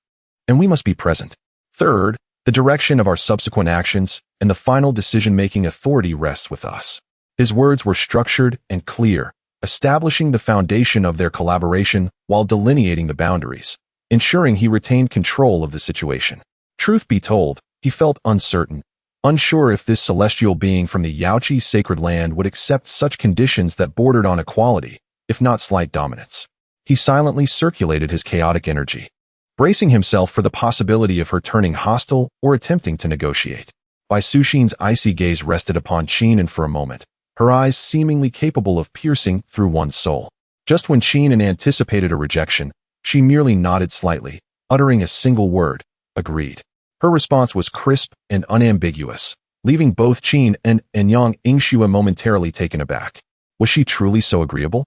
And we must be present. Third, the direction of our subsequent actions, and the final decision-making authority rests with us." His words were structured and clear, establishing the foundation of their collaboration while delineating the boundaries, ensuring he retained control of the situation. Truth be told, he felt uncertain, unsure if this celestial being from the Yaoqi sacred land would accept such conditions that bordered on equality, if not slight dominance. He silently circulated his chaotic energy, bracing himself for the possibility of her turning hostile or attempting to negotiate. Bai Suxin's icy gaze rested upon Qingming for a moment, her eyes seemingly capable of piercing through one's soul. Just when Qingming anticipated a rejection, she merely nodded slightly, uttering a single word, "Agreed." Her response was crisp and unambiguous, leaving both Qingming and Yang Yingxue momentarily taken aback. Was she truly so agreeable?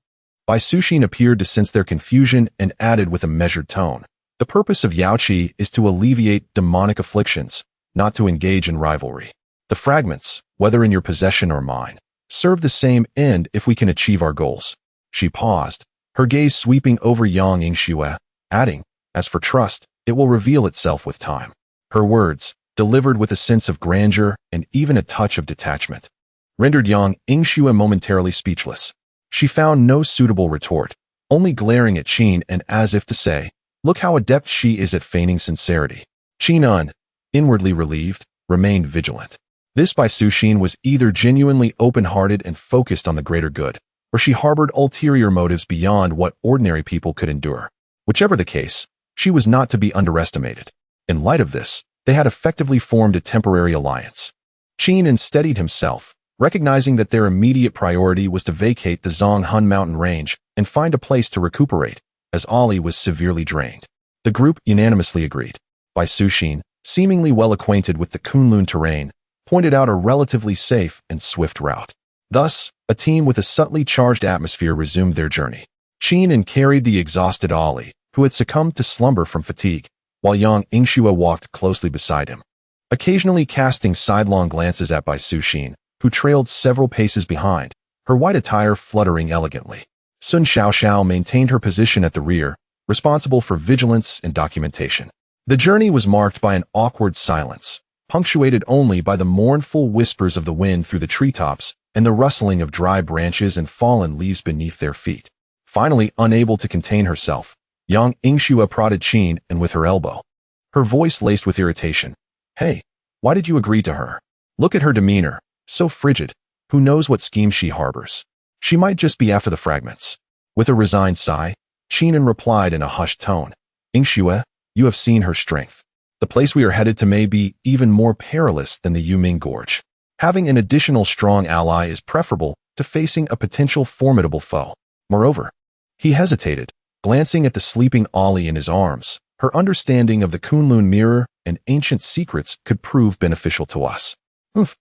Bai Suxin appeared to sense their confusion and added with a measured tone, "The purpose of Yaoqi is to alleviate demonic afflictions, not to engage in rivalry. The fragments, whether in your possession or mine, serve the same end if we can achieve our goals." She paused, her gaze sweeping over Yang Yingxue, adding, "As for trust, it will reveal itself with time." Her words, delivered with a sense of grandeur and even a touch of detachment, rendered Yang Yingxue momentarily speechless. She found no suitable retort, only glaring at Qingming and as if to say, "Look how adept she is at feigning sincerity." Qingming, inwardly relieved, remained vigilant. This Bai Suxin was either genuinely open-hearted and focused on the greater good, or she harbored ulterior motives beyond what ordinary people could endure. Whichever the case, she was not to be underestimated. In light of this, they had effectively formed a temporary alliance. Qingming steadied himself, recognizing that their immediate priority was to vacate the Longhun mountain range and find a place to recuperate, as Ali was severely drained. The group unanimously agreed. Bai Suxin, seemingly well acquainted with the Kunloon terrain, pointed out a relatively safe and swift route. Thus, a team with a subtly charged atmosphere resumed their journey. Qingming carried the exhausted Ali, who had succumbed to slumber from fatigue, while Yang Yingxue walked closely beside him, occasionally casting sidelong glances at Bai Suxin, who trailed several paces behind, her white attire fluttering elegantly. Sun Xiaoxiao maintained her position at the rear, responsible for vigilance and documentation. The journey was marked by an awkward silence, punctuated only by the mournful whispers of the wind through the treetops and the rustling of dry branches and fallen leaves beneath their feet. Finally, unable to contain herself, Yang Yingxue prodded Qingming and with her elbow, her voice laced with irritation. "Hey, why did you agree to her? Look at her demeanor, so frigid. Who knows what scheme she harbors? She might just be after the fragments." With a resigned sigh, Qingming replied in a hushed tone, "Yingxue, you have seen her strength. The place we are headed to may be even more perilous than the Yuming Gorge. Having an additional strong ally is preferable to facing a potential formidable foe. Moreover," he hesitated, glancing at the sleeping Ali in his arms, "her understanding of the Kunloon Mirror and ancient secrets could prove beneficial to us."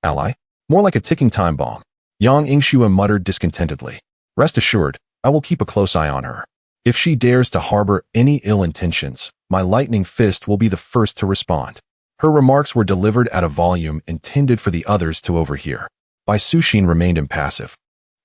Ally? More like a ticking time bomb." Yang Yingxue muttered discontentedly. "Rest assured, I will keep a close eye on her. If she dares to harbor any ill intentions, my lightning fist will be the first to respond." Her remarks were delivered at a volume intended for the others to overhear. Bai Suxin remained impassive,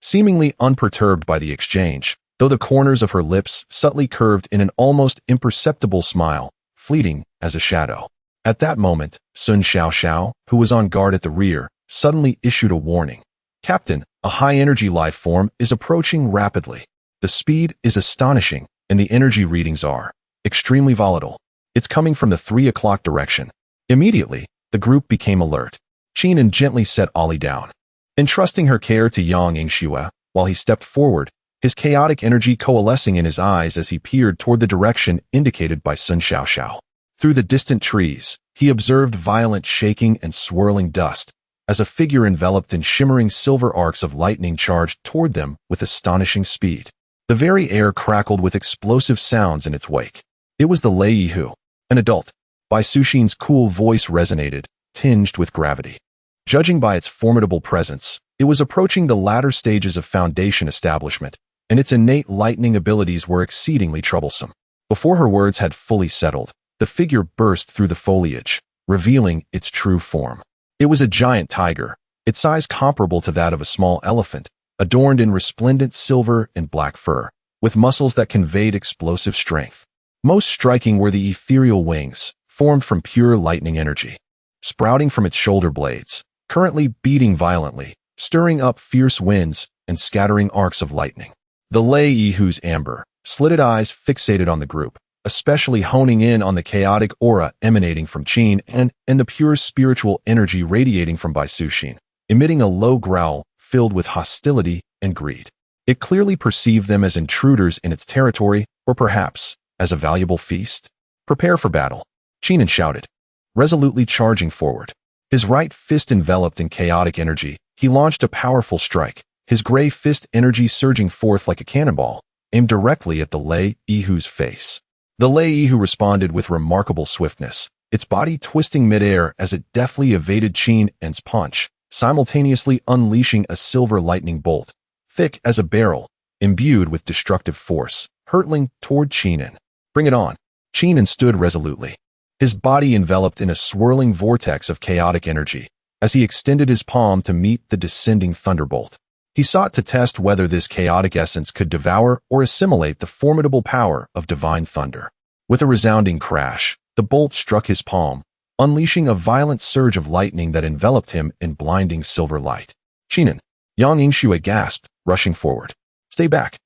seemingly unperturbed by the exchange, though the corners of her lips subtly curved in an almost imperceptible smile, fleeting as a shadow. At that moment, Sun Xiaoxiao, who was on guard at the rear, suddenly issued a warning. "Captain, a high-energy life form is approaching rapidly. The speed is astonishing, and the energy readings are extremely volatile. It's coming from the 3 o'clock direction." Immediately, the group became alert. Qingming gently set Ali down, entrusting her care to Yang Yingxue, while he stepped forward, his chaotic energy coalescing in his eyes as he peered toward the direction indicated by Sun Xiaoxiao. Through the distant trees, he observed violent shaking and swirling dust, as a figure enveloped in shimmering silver arcs of lightning charged toward them with astonishing speed. The very air crackled with explosive sounds in its wake. It was the Lei Hu, an adult. Bai Suxin's cool voice resonated, tinged with gravity. Judging by its formidable presence, it was approaching the latter stages of foundation establishment, and its innate lightning abilities were exceedingly troublesome. Before her words had fully settled, the figure burst through the foliage, revealing its true form. It was a giant tiger, its size comparable to that of a small elephant, adorned in resplendent silver and black fur, with muscles that conveyed explosive strength. Most striking were the ethereal wings, formed from pure lightning energy. Sprouting from its shoulder blades, currently beating violently, stirring up fierce winds and scattering arcs of lightning. The Lei Yihu's amber, slitted eyes fixated on the group, especially honing in on the chaotic aura emanating from Qin and the pure spiritual energy radiating from Bai Suxin, emitting a low growl filled with hostility and greed. It clearly perceived them as intruders in its territory, or perhaps as a valuable feast. "Prepare for battle," Qin shouted, resolutely charging forward. His right fist enveloped in chaotic energy, he launched a powerful strike, his gray fist energy surging forth like a cannonball, aimed directly at the Lei Yihu's face. The Lei Yihu responded with remarkable swiftness, its body twisting midair as it deftly evaded Qin's punch, simultaneously unleashing a silver lightning bolt, thick as a barrel, imbued with destructive force, hurtling toward Qin. "Bring it on." Qin stood resolutely, his body enveloped in a swirling vortex of chaotic energy, as he extended his palm to meet the descending thunderbolt. He sought to test whether this chaotic essence could devour or assimilate the formidable power of divine thunder. With a resounding crash, the bolt struck his palm, unleashing a violent surge of lightning that enveloped him in blinding silver light. "Qin," Yang Yingxue gasped, rushing forward. "Stay back,"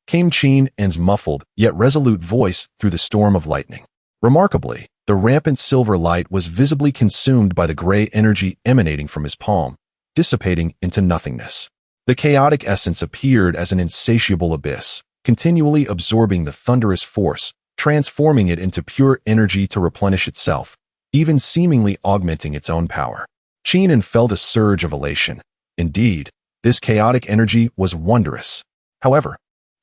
came Qin's muffled yet resolute voice through the storm of lightning. Remarkably, the rampant silver light was visibly consumed by the gray energy emanating from his palm, dissipating into nothingness. The chaotic essence appeared as an insatiable abyss, continually absorbing the thunderous force, transforming it into pure energy to replenish itself, even seemingly augmenting its own power. Qin felt a surge of elation. Indeed, this chaotic energy was wondrous. However,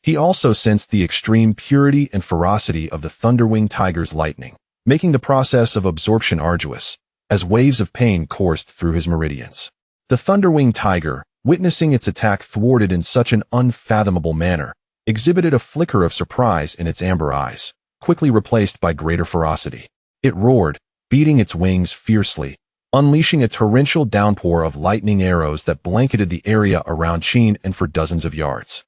he also sensed the extreme purity and ferocity of the Thunderwing Tiger's lightning, making the process of absorption arduous, as waves of pain coursed through his meridians. The Thunderwing Tiger, witnessing its attack thwarted in such an unfathomable manner, exhibited a flicker of surprise in its amber eyes, quickly replaced by greater ferocity. It roared, beating its wings fiercely, unleashing a torrential downpour of lightning arrows that blanketed the area around Qin for dozens of yards.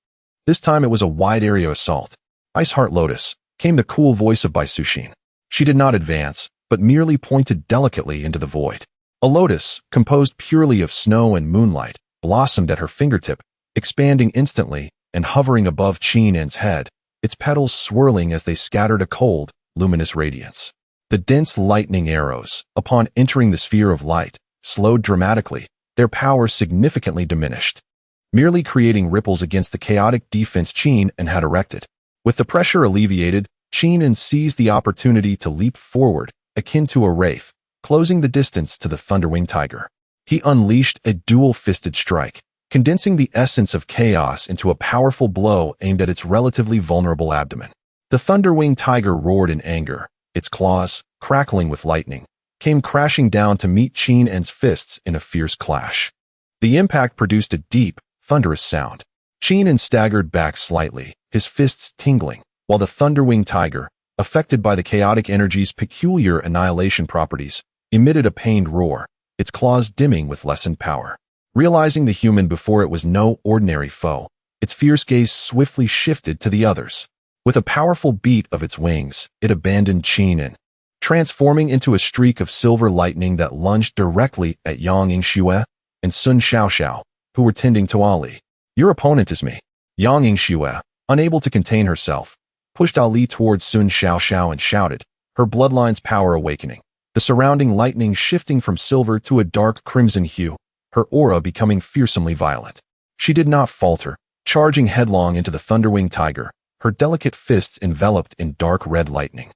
This time it was a wide-area assault. "Ice Heart Lotus," came the cool voice of Bai Suxin. She did not advance, but merely pointed delicately into the void. A lotus, composed purely of snow and moonlight, blossomed at her fingertip, expanding instantly and hovering above Qin's head, its petals swirling as they scattered a cold, luminous radiance. The dense lightning arrows, upon entering the sphere of light, slowed dramatically, their power significantly diminished, merely creating ripples against the chaotic defense Qin had erected. With the pressure alleviated, Qin seized the opportunity to leap forward, akin to a wraith, closing the distance to the Thunderwing Tiger. He unleashed a dual-fisted strike, condensing the essence of chaos into a powerful blow aimed at its relatively vulnerable abdomen. The Thunderwing Tiger roared in anger, its claws, crackling with lightning, came crashing down to meet Qin's fists in a fierce clash. The impact produced a deep, thunderous sound. Qin staggered back slightly, his fists tingling, while the Thunderwing Tiger, affected by the chaotic energy's peculiar annihilation properties, emitted a pained roar, its claws dimming with lessened power. Realizing the human before it was no ordinary foe, its fierce gaze swiftly shifted to the others. With a powerful beat of its wings, it abandoned Qin, transforming into a streak of silver lightning that lunged directly at Yang Yingxue and Sun Xiaoxiao, who were tending to Ali. "Your opponent is me." Yang Yingxue, unable to contain herself, pushed Ali towards Sun Xiaoxiao and shouted, her bloodline's power awakening, the surrounding lightning shifting from silver to a dark crimson hue, her aura becoming fearsomely violent. She did not falter, charging headlong into the Thunderwing Tiger, her delicate fists enveloped in dark red lightning,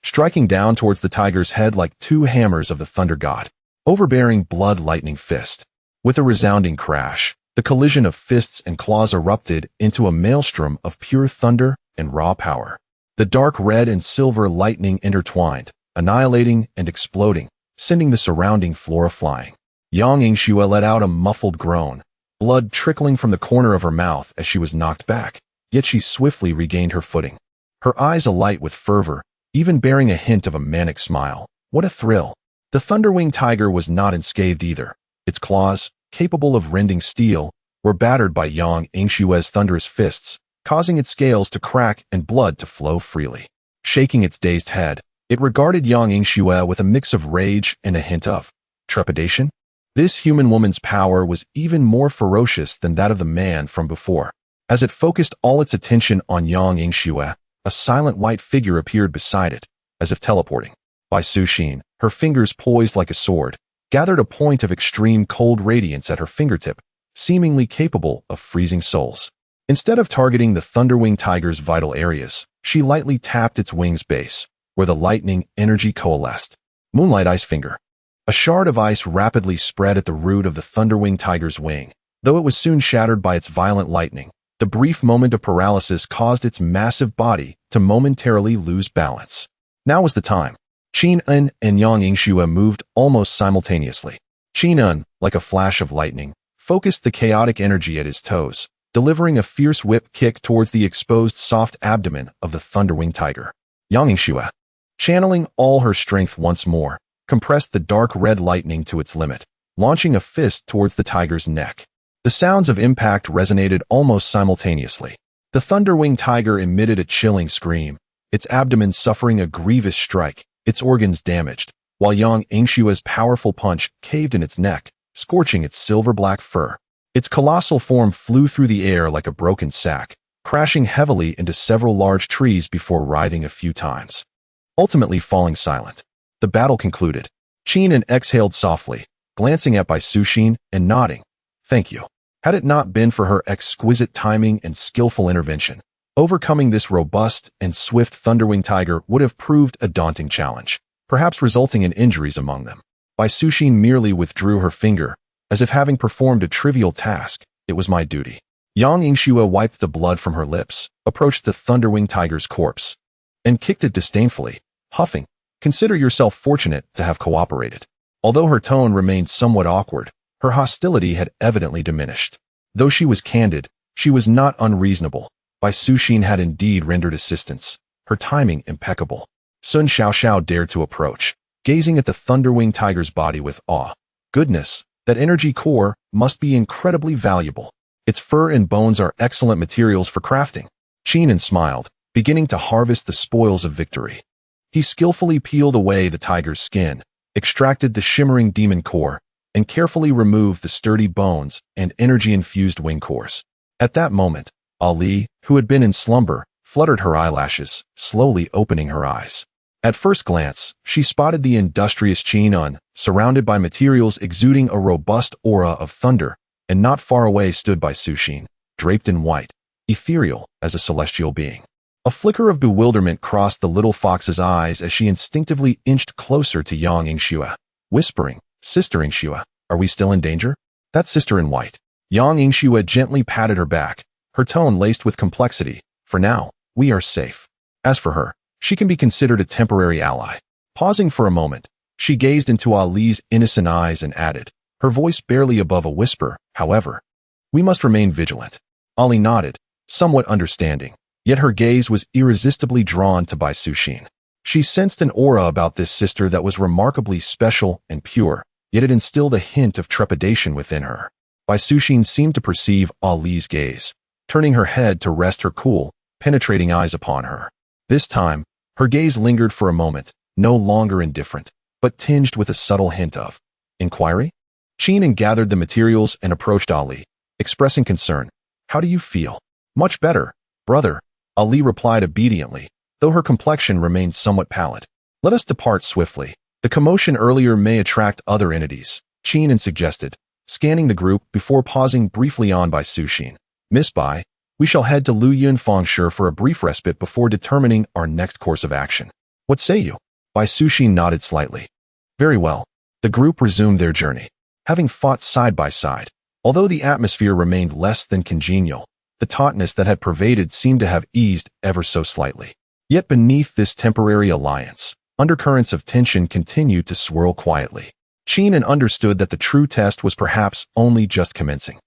striking down towards the tiger's head like two hammers of the thunder god. Overbearing blood lightning fist. With a resounding crash, the collision of fists and claws erupted into a maelstrom of pure thunder and raw power. The dark red and silver lightning intertwined, annihilating and exploding, sending the surrounding flora flying. Yang Yingxue let out a muffled groan, blood trickling from the corner of her mouth as she was knocked back, yet she swiftly regained her footing. Her eyes alight with fervor, even bearing a hint of a manic smile. What a thrill! The Thunderwing Tiger was not unscathed either. Its claws, capable of rending steel, were battered by Yang Yingxue's thunderous fists, causing its scales to crack and blood to flow freely. Shaking its dazed head, it regarded Yang Yingxue with a mix of rage and a hint of trepidation. This human woman's power was even more ferocious than that of the man from before. As it focused all its attention on Yang Yingxue, a silent white figure appeared beside it, as if teleporting. Bai Suxin, her fingers poised like a sword, gathered a point of extreme cold radiance at her fingertip, seemingly capable of freezing souls. Instead of targeting the Thunderwing Tiger's vital areas, she lightly tapped its wing's base, where the lightning energy coalesced. Moonlight Ice Finger. A shard of ice rapidly spread at the root of the Thunderwing Tiger's wing. Though it was soon shattered by its violent lightning, the brief moment of paralysis caused its massive body to momentarily lose balance. Now was the time. Qingming and Yang Yingxue moved almost simultaneously. Qingming, like a flash of lightning, focused the chaotic energy at his toes, delivering a fierce whip kick towards the exposed soft abdomen of the Thunderwing Tiger. Yang Yingxue, channeling all her strength once more, compressed the dark red lightning to its limit, launching a fist towards the tiger's neck. The sounds of impact resonated almost simultaneously. The Thunderwing Tiger emitted a chilling scream, its abdomen suffering a grievous strike, its organs damaged, while Yang Yingxue's powerful punch caved in its neck, scorching its silver-black fur. Its colossal form flew through the air like a broken sack, crashing heavily into several large trees before writhing a few times, ultimately falling silent. The battle concluded. Qingming exhaled softly, glancing at Bai Suxin and nodding. Thank you. Had it not been for her exquisite timing and skillful intervention, overcoming this robust and swift Thunderwing Tiger would have proved a daunting challenge, perhaps resulting in injuries among them. Bai Suxin merely withdrew her finger, as if having performed a trivial task. It was my duty. Yang Yingxue wiped the blood from her lips, approached the Thunderwing Tiger's corpse, and kicked it disdainfully, huffing. Consider yourself fortunate to have cooperated. Although her tone remained somewhat awkward, her hostility had evidently diminished. Though she was candid, she was not unreasonable. Bai Suxin had indeed rendered assistance, her timing impeccable. Sun Xiaoxiao dared to approach, gazing at the Thunderwing Tiger's body with awe. Goodness, that energy core must be incredibly valuable. Its fur and bones are excellent materials for crafting. Qingming smiled, beginning to harvest the spoils of victory. He skillfully peeled away the tiger's skin, extracted the shimmering demon core, and carefully removed the sturdy bones and energy-infused wing cores. At that moment, Ali, who had been in slumber, fluttered her eyelashes, slowly opening her eyes. At first glance, she spotted the industrious Qingming, surrounded by materials exuding a robust aura of thunder, and not far away stood Bai Suxin, draped in white, ethereal as a celestial being. A flicker of bewilderment crossed the little fox's eyes as she instinctively inched closer to Yang Yingxue, whispering, Sister Yingxue, are we still in danger? That sister in white. Yang Yingxue gently patted her back, her tone laced with complexity. For now, we are safe. As for her, she can be considered a temporary ally. Pausing for a moment, she gazed into Ali's innocent eyes and added, her voice barely above a whisper, however. We must remain vigilant. Ali nodded, somewhat understanding. Yet her gaze was irresistibly drawn to Bai Suxin. She sensed an aura about this sister that was remarkably special and pure, yet it instilled a hint of trepidation within her. Bai Suxin seemed to perceive Ali's gaze, turning her head to rest her cool, penetrating eyes upon her. This time, her gaze lingered for a moment, no longer indifferent, but tinged with a subtle hint of inquiry. Qingming gathered the materials and approached Ali, expressing concern. How do you feel? Much better, brother. Ali replied obediently, though her complexion remained somewhat pallid. Let us depart swiftly. The commotion earlier may attract other entities, Qingming suggested, scanning the group before pausing briefly on Bai Suxin. Miss Bai, we shall head to Luyun Fengshe for a brief respite before determining our next course of action. What say you? Bai Suxin nodded slightly. Very well. The group resumed their journey, having fought side by side. Although the atmosphere remained less than congenial, the tautness that had pervaded seemed to have eased ever so slightly. Yet beneath this temporary alliance, undercurrents of tension continued to swirl quietly. Qingming understood that the true test was perhaps only just commencing.